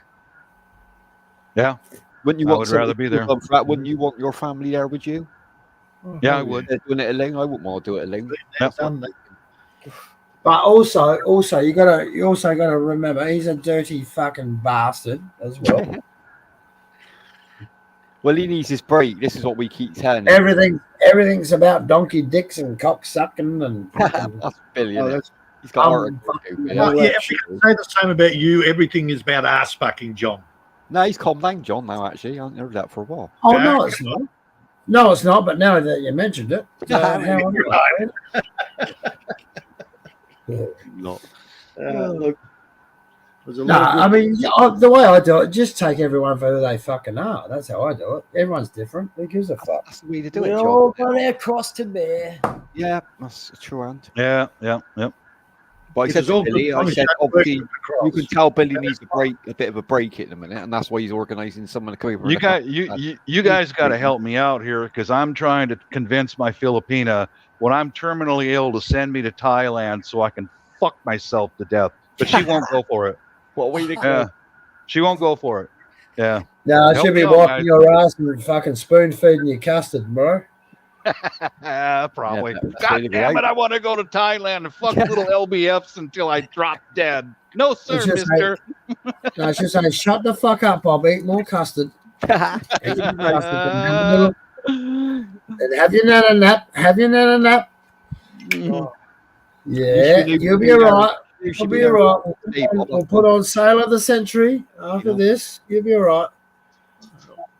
Yeah. Wouldn't you? I would rather be there. Wouldn't you want your family there? Would you? Yeah, I would. Doing it alone, I wouldn't want to do it alone. But also, you also gotta remember he's a dirty fucking bastard as well. Well, he needs his break. This is what we keep telling him. Everything's about donkey dicks and cock sucking and. That's brilliant. He's got if we can say the same about you, everything is about ass fucking, John. No, he's calmed down, John, now, actually. I haven't heard that for a while. Oh, no, it's not. No, it's not, but now that you mentioned it. Look. I mean, the way I do it, just take everyone for who they fucking are. That's how I do it. Everyone's different. Who gives a fuck? That's the way to do it, We John. all got our cross to bear. Yeah, that's a true answer. Yeah. But I said to Billy, obviously, you can tell Billy needs a bit of a break at the minute, and that's why he's organising someone to come over. You guys got to help me out here, because I'm trying to convince my Filipina when I'm terminally ill to send me to Thailand so I can fuck myself to death, but she won't go for it. What way to go? Yeah, she won't go for it. Yeah. No, I should be wiping your ass and fucking spoon feeding you custard, bro. Probably. God damn it! I want to go to Thailand and fuck little LBFs until I drop dead. No, sir, mister. I should say, shut the fuck up, Bob. Eat more custard. And have your nana nap. Have your nana nap. Yeah, you'll be all right. You'll be all right. We'll put on Sail of the Century after this. You'll be all right.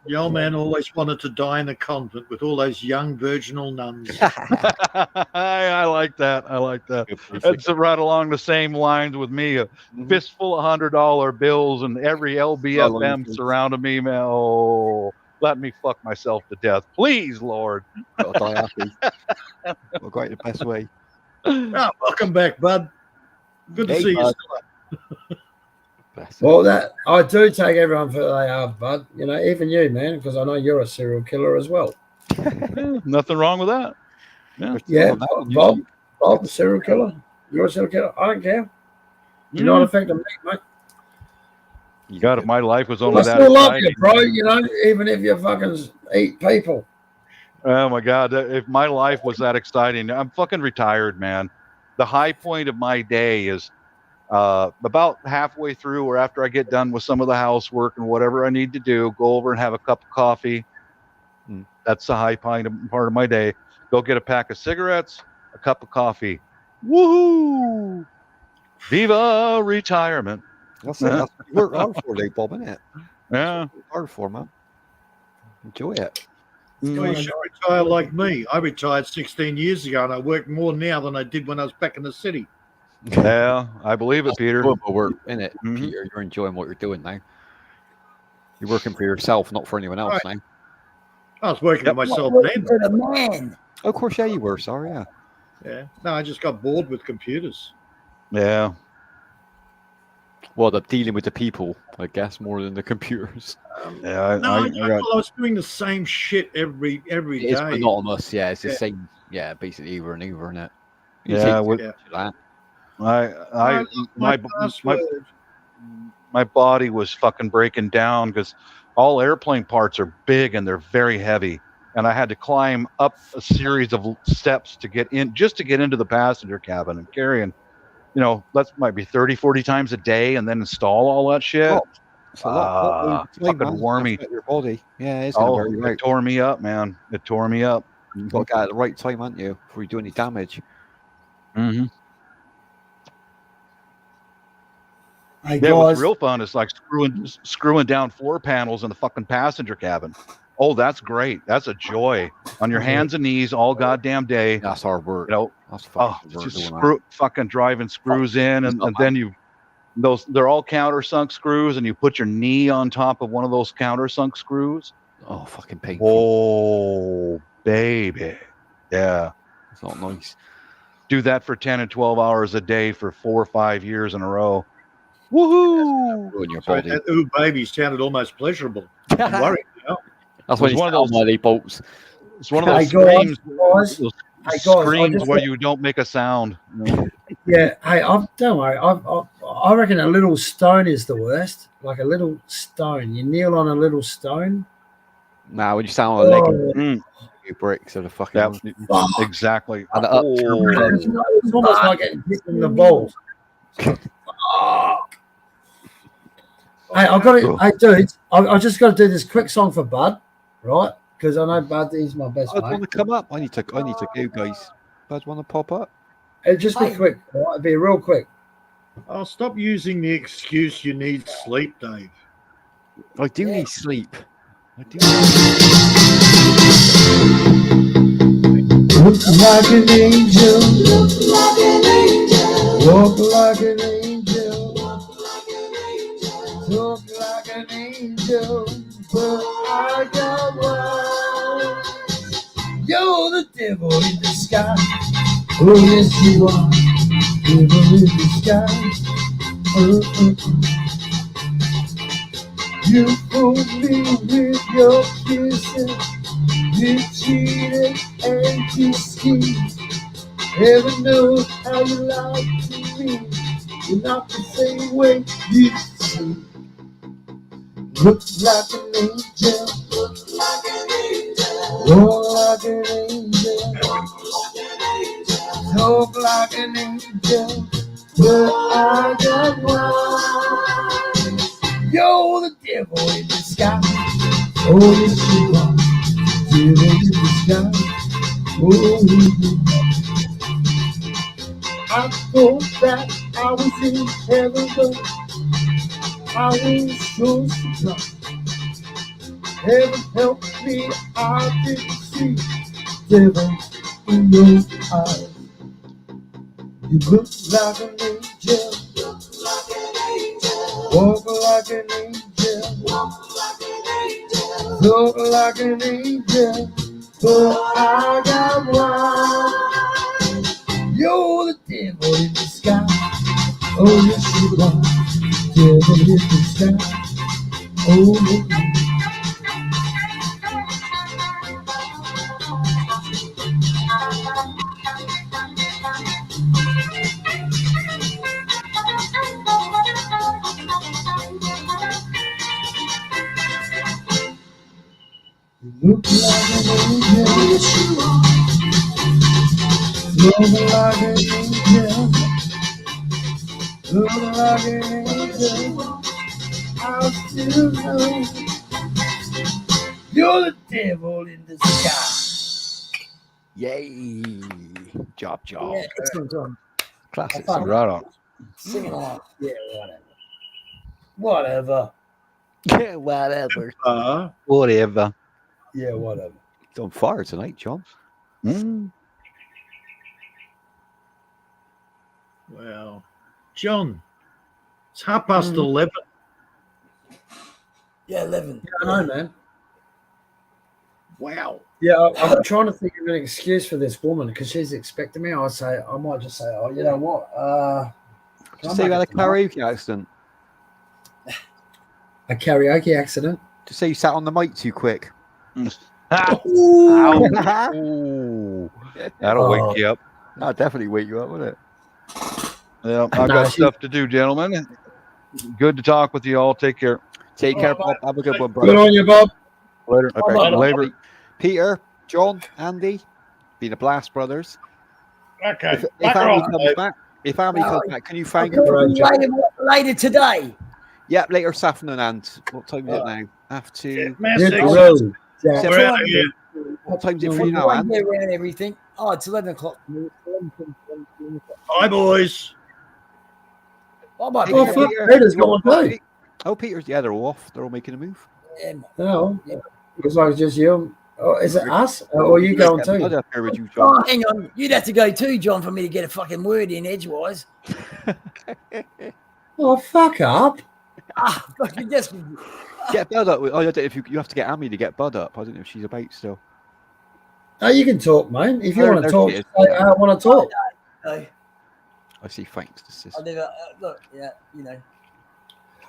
The old man always wanted to die in a convent with all those young virginal nuns. I like that. It's right along the same lines with me. A fistful of $100 bills and every LBFM surrounding me. Man, oh, let me fuck myself to death, please, Lord. I'll die happy. We'll go the best way. Oh, welcome back, bud. Good to see you. Well, that I do take everyone for who they are, bud. You know, even you, man, because I know you're a serial killer as well. Nothing wrong with that. Yeah, Bob, the serial killer. You're a serial killer. I don't care. You're not affecting me, mate. You got it. My life was only I that still love exciting. you, bro. You know, even if you fucking eat people. Oh my God! If my life was that exciting, I'm fucking retired, man. The high point of my day is about halfway through, or after I get done with some of the housework and whatever I need to do, go over and have a cup of coffee. That's the high point part of my day. Go get a pack of cigarettes, a cup of coffee, Woohoo! Viva retirement. That's it. That's what you work hard for, Bob, isn't it? Yeah. Hard for, man. Enjoy it. Well, you should retire like me. I retired 16 years ago, and I work more now than I did when I was back in the city. Yeah, I believe it, Peter. Work, isn't it, Peter? You're enjoying what you're doing now. You're working for yourself, not for anyone else now. I was working for myself then. For the man. Of course, yeah, you were. Sorry, yeah. Yeah. No, I just got bored with computers. Yeah. Well, they're dealing with the people, I guess, more than the computers. Yeah, I was doing the same shit every day. It's monotonous, yeah. It's the same, yeah, basically over and over, isn't it? My body was fucking breaking down because all airplane parts are big and they're very heavy, and I had to climb up a series of steps to get in, just to get into the passenger cabin and carrying. That might be 30, 40 times a day, and then install all that shit. Oh, it's a lot. Fucking wormy. Your body. Yeah, it's it tore me up, man. It tore me up. You've got to get at the right time, haven't you, before you do any damage. Mm-hmm. Hey, what's real fun is like screwing down floor panels in the fucking passenger cabin. Oh, that's great. That's a joy. On your hands and knees all goddamn day. That's hard work. That's just fucking driving screws in, and then they're all countersunk screws, and you put your knee on top of one of those countersunk screws. Oh, fucking painful. Oh, baby. Yeah. It's not nice. Do that for 10 and 12 hours a day for 4 or 5 years in a row. Woohoo! Ruin your body. That ooh baby sounded almost pleasurable. I'm worried now. That's what one of those money bolts. It's one of those screams where you don't make a sound. Yeah, hey, don't worry. I reckon a little stone is the worst. Like a little stone. You kneel on a little stone. Nah, when you stand on a leg, you bricks of the fucking. Exactly. And it's almost like getting hit in the balls. Hey, I've got to. Hey, dude, I just got to do this quick song for Bud, right? Because I know Bud is my best mate. I want to come up. I need to go, guys. Bud, want to pop up? It'll just be quick. Right? It'll be real quick. I'll stop using the excuse you need sleep, Dave. I do need sleep. I do. Look like an angel. Look like an angel. Walk like an angel. Walk like an angel. Talk like an angel. But I got one. You're the devil in disguise. Oh yes you are. Devil in disguise. You fooled me with your kisses. You cheated and you schemed. Heaven knows how you lied to me. You're not the same way you seem. Look like an angel. Look like an angel. Walk like an angel. Walk like an angel. Talk like an angel. But I got one. You're the devil in disguise. Oh yes you are. Devil in disguise. Oh, I thought that I was in heaven, but I was so surprised. Heaven help me, I didn't see devil in your eyes. You look like an angel, look like an angel. Walk like an angel, walk like an angel. Talk like an angel, but I got one. You're the devil in disguise. Oh yes you are. Devil in disguise. Oh look like an angel. Yes you are. Look like an angel. Look like an angel. I still know you're the devil in the sky. Yay! Job. Yeah, excellent job. Classic song. Right on. Sing along. Yeah, whatever. Yeah, whatever. Whatever. Yeah, whatever. It's on fire tonight, John. Well, John, it's 11:30. Yeah, 11. Yeah, I know, man. Wow. Yeah, I'm trying to think of an excuse for this woman because she's expecting me. I might just say, oh, you know what? Just say you had a karaoke accident. A karaoke accident? Just say you sat on the mic too quick. That'll wake you up. That'll definitely wake you up, wouldn't it? Yeah, I've got stuff to do, gentlemen. Good to talk with you all. Take care. Take care, Bob. Have a good one, brother. Good on you, Bob. Later. Okay. Later. Peter, John, Andy, been a blast, brothers. Okay. If Andy comes back, can you thank him for later today? Yeah, later this afternoon. And what time is it now? After. What time is it for you now, Andy? Around everything. Oh, it's 11 o'clock. Hi, boys. Bye-bye. Peter's going too. Oh, Peter's, yeah, they're all off. They're all making a move. No, it's like just you. Oh, is it us? Or are you going too? Oh, hang on. You'd have to go too, John, for me to get a fucking word in edgewise. Oh, fuck up. Fucking just. Get Bud up. I don't know if you have to get Amy to get Bud up. I don't know if she's about still. Oh, you can talk, mate. If you want to talk, say, I want to talk. No. I see. Thanks to sister. I never look. Yeah, you know.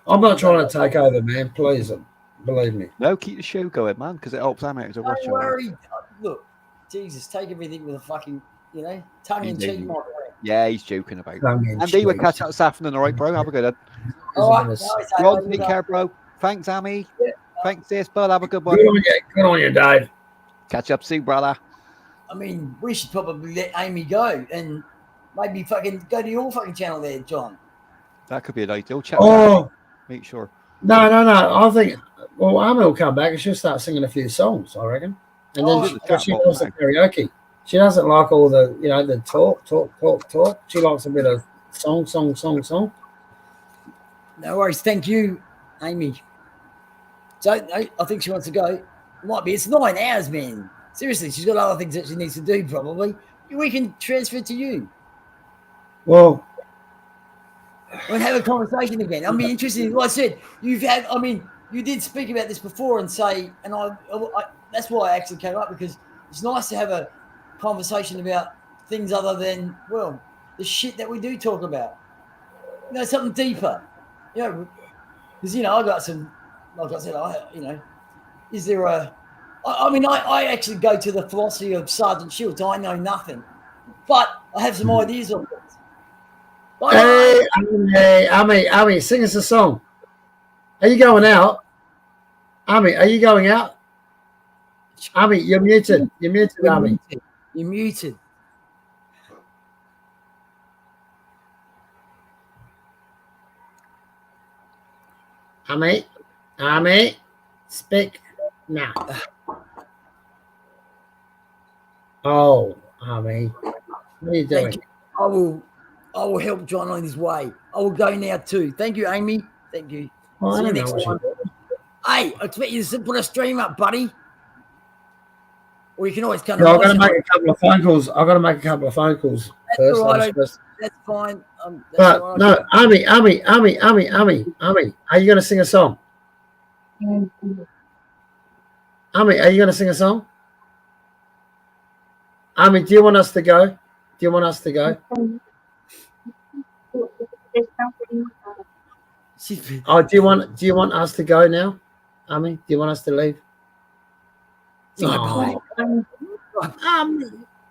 I'm not trying to take over, man. Please, believe me. No, keep the show going, man, because it helps Amy out as a watch. Don't worry. Look, Jesus, take everything with a fucking, tongue in cheek. Yeah, he's joking about it. Andy, we'll catch up this afternoon, all right, bro? Have a good one. All right. Rod, take care, bro. Thanks, Amy. Yeah. Thanks, sis, bud. Have a good one. Good on you, Dave. Catch up soon, brother. I mean, we should probably let Amy go and maybe fucking go to your fucking channel there, John. That could be an ideal. Check out. Make sure. No. I think, Amy will come back and she'll start singing a few songs, I reckon. And then she loves the karaoke. She doesn't like all the, the talk. She likes a bit of song. No worries. Thank you, Amy. So, I think she wants to go. Might be. It's 9 hours, man. Seriously, she's got other things that she needs to do, probably. We can transfer it to you. Well, we'll have a conversation again. I'm interested. Like I said, you did speak about this before and say, and I that's why I actually came up, because it's nice to have a conversation about things other than, well, the shit that we do talk about. Something deeper. Because, I got some, like I said, is there a, I actually go to the philosophy of Sergeant Shields. I know nothing, but I have some ideas of it. Hey, Amy, sing us a song. Are you going out? Amy, are you going out? Amy, you're muted. Amy. You're muted. Amy, speak now. Oh, Amy, what are you doing? I will help John on his way. I will go now too. Thank you, Amy. Thank you. See you next time. Hey, I expect you to put a stream up, buddy. Or you can always come. No, I've got to make a couple of phone calls. That's first. all right. That's fine. But right. No, Amy, are you going to sing a song? Amy, are you going to sing a song? Amy, do you want us to go? Oh, do you want us to go now? Amy, do you want us to leave? Oh.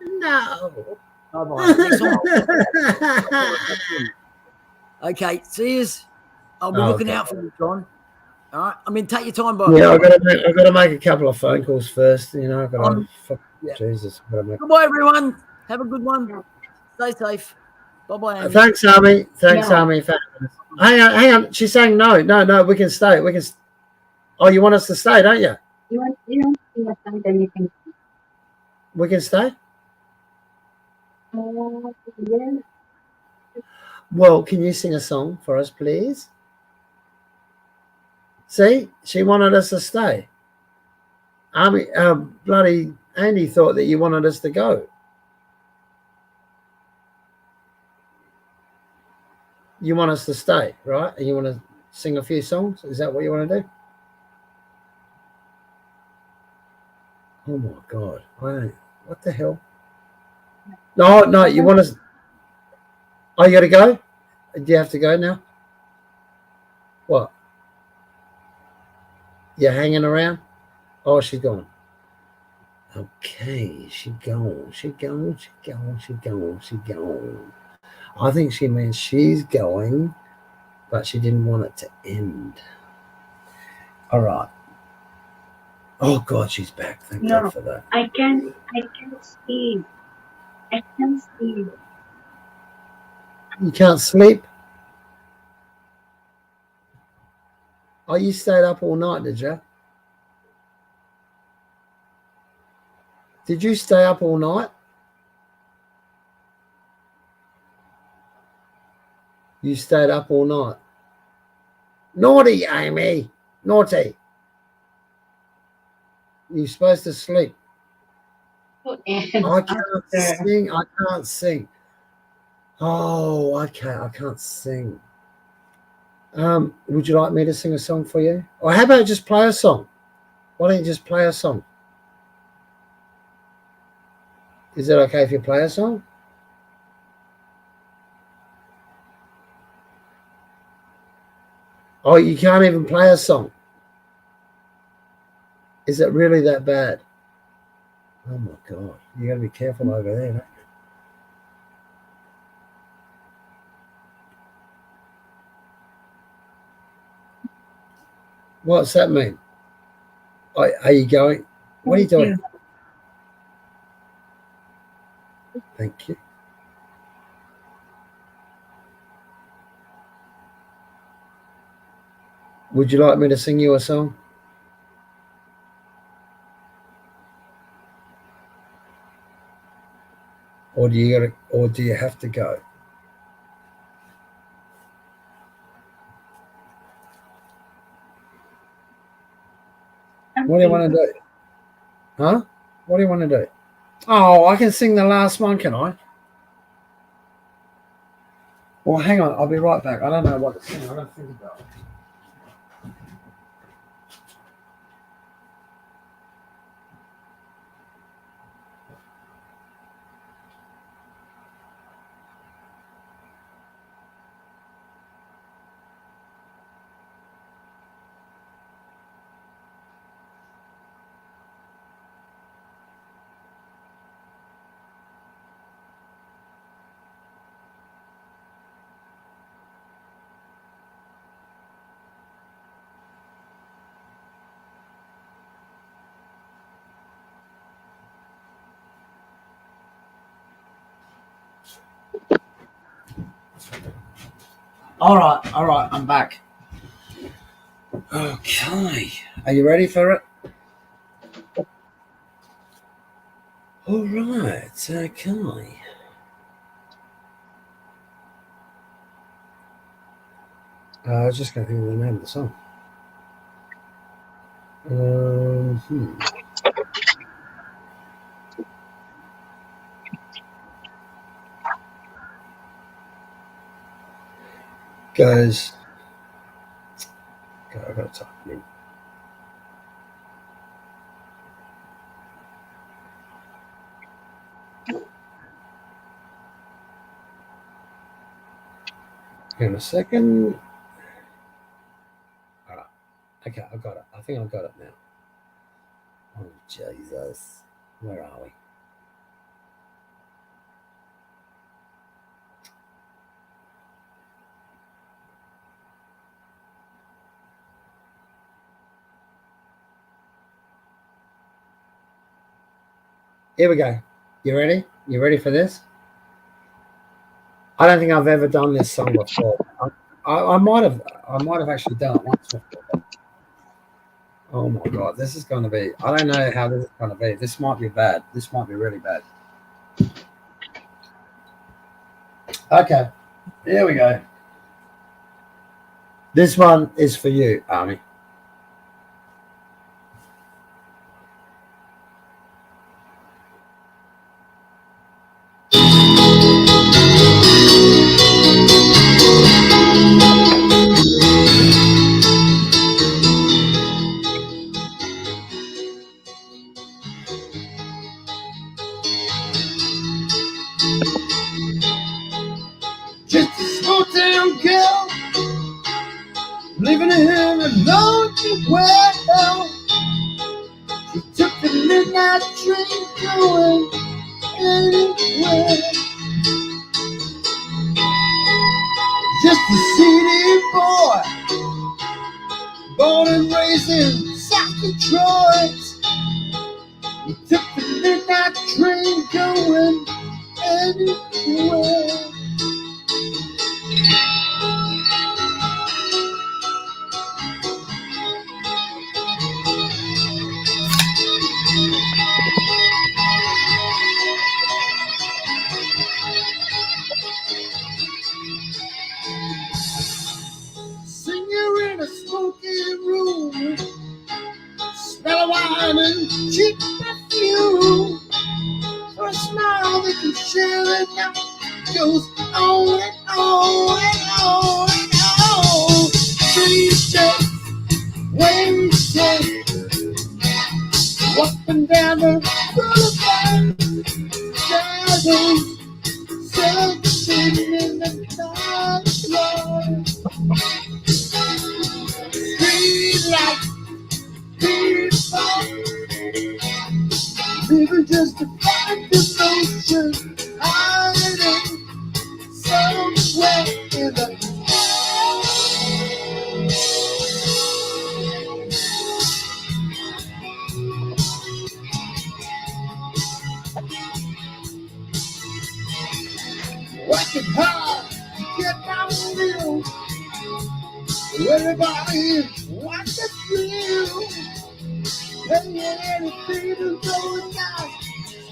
No. Okay, see you. I'll be looking out for you, John. All right. Take your time, buddy. Yeah, I've got to make a couple of phone calls first. I've got to. Jesus. Goodbye, everyone. Have a good one. Stay safe. Bye-bye. Thanks, Amy. Amy. Hang on. She's saying no. We can stay. Oh, you want us to stay, don't you? We can stay. Well, can you sing a song for us, please? See, she wanted us to stay. I mean, bloody Andy thought that you wanted us to go. You want us to stay, right? And you want to sing a few songs? Is that what you want to do? Oh my God! What the hell? No, you want to? Oh, you got to go? Do you have to go now? What? You're hanging around? Oh, she's gone. Okay, she gone. I think she means she's going, but she didn't want it to end. All right. Oh God, she's back. Thank God for that. I can't sleep. I can't sleep. You can't sleep? Oh, you stayed up all night, did you? Did you stay up all night? You stayed up all night. Naughty, Amy. Naughty. You're supposed to sleep. I can't sing. Oh, okay. I can't sing. Would you like me to sing a song for you? Or how about just play a song? Why don't you just play a song? Is it okay if you play a song? Oh, you can't even play a song. Is it really that bad? Oh my God. You gotta be careful over there, don't you? What's that mean? Are you going? What are you doing? Thank you. Would you like me to sing you a song? Or do you have to go? What do you want to do? Huh? What do you want to do? Oh, I can sing the last one, can I? Well, hang on. I'll be right back. I don't know what to sing. I don't think about it. All right. I'm back. Okay. Are you ready for it? All right. Okay. I was just going to think of the name of the song. Goes. God, I've got to type it in. In a second. All right. Okay, I got it. I think I've got it now. Oh, Jesus. Where are we? Here we go. You ready? You ready for this? I don't think I've ever done this song before. I might have actually done it once before. Oh my God, this is going to be. I don't know how this is going to be. This might be bad. This might be really bad. Okay, Here we go. This one is for you, Army. Just a small town girl living in a lonely world. She took the midnight train going anywhere. Just a city boy, born and raised in South Detroit. He took the midnight train going anywhere. Singer in a smoky room, smell of wine and cheap perfume. For a smile they can share it now. Goes on and on and on and on. Wasted, wasted, walking down the boulevard. Shadows, searching in the dark. Street light, people, living just to find devotion, hiding somewhere in the working hard to get my will. Everybody wants to feel. Paying anything to go down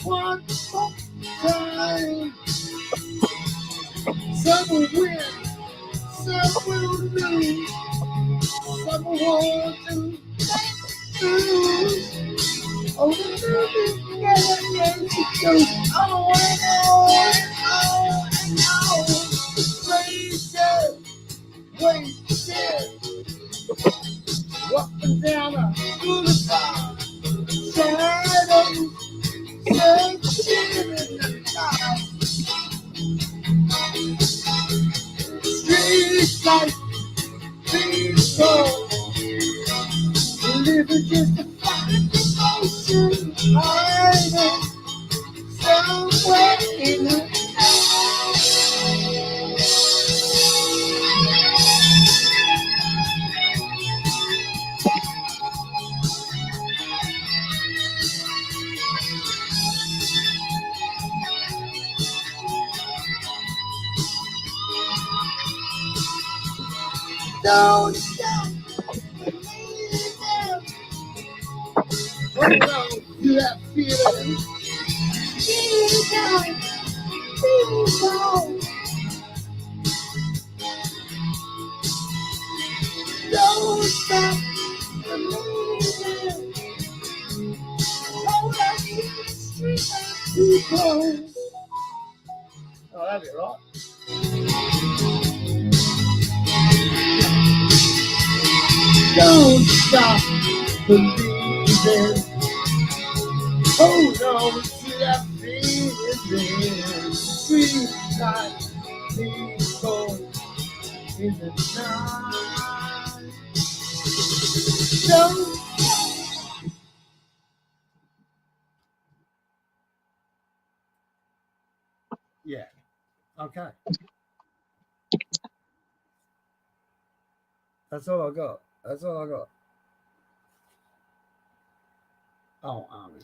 one more time. Some will win, some will lose. Some will want to lose. Oh, the movie never ends. It goes on and on and on and on. Wasted, walking down a boulevard. Shadows, searching in the dark. Street light, people, living just to find emotion, hiding somewhere in the don't stop believing. Hold on to that feeling. People, don't stop believing. Hold on to the street of people. Oh, that'd be right. Don't stop believing. Hold on to that feeling. Street light, people in the night. Don't. Yeah. Okay. That's all I got. That's all I got. Oh, Army.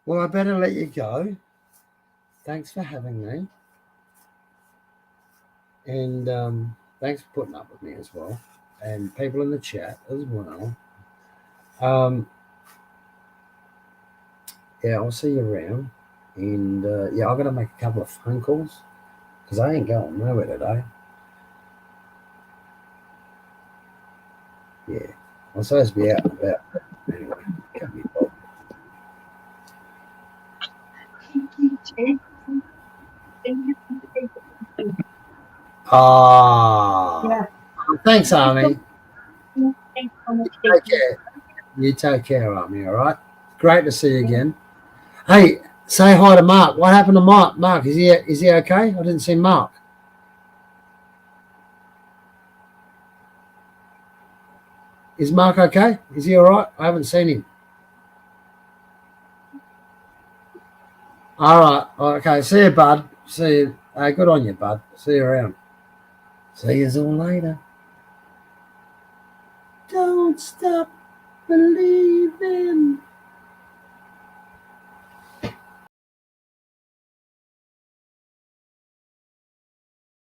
Well, I better let you go. Thanks for having me. And thanks for putting up with me as well. And people in the chat as well. Yeah, I'll see you around. And yeah, I'm gonna make a couple of phone calls because I ain't going nowhere today. Yeah, I'm supposed to be out and about. Anyway, can't be bothered. Ah, thanks, Army. Take care. You take care, Army. All right. Great to see you again. Hey, say hi to Mark. What happened to Mark? Mark, is he okay? I didn't see Mark. Is Mark okay? Is he all right? I haven't seen him. All right. Okay. See you, bud. See you. Good on you, bud. See you around. See you all later. Don't stop believing.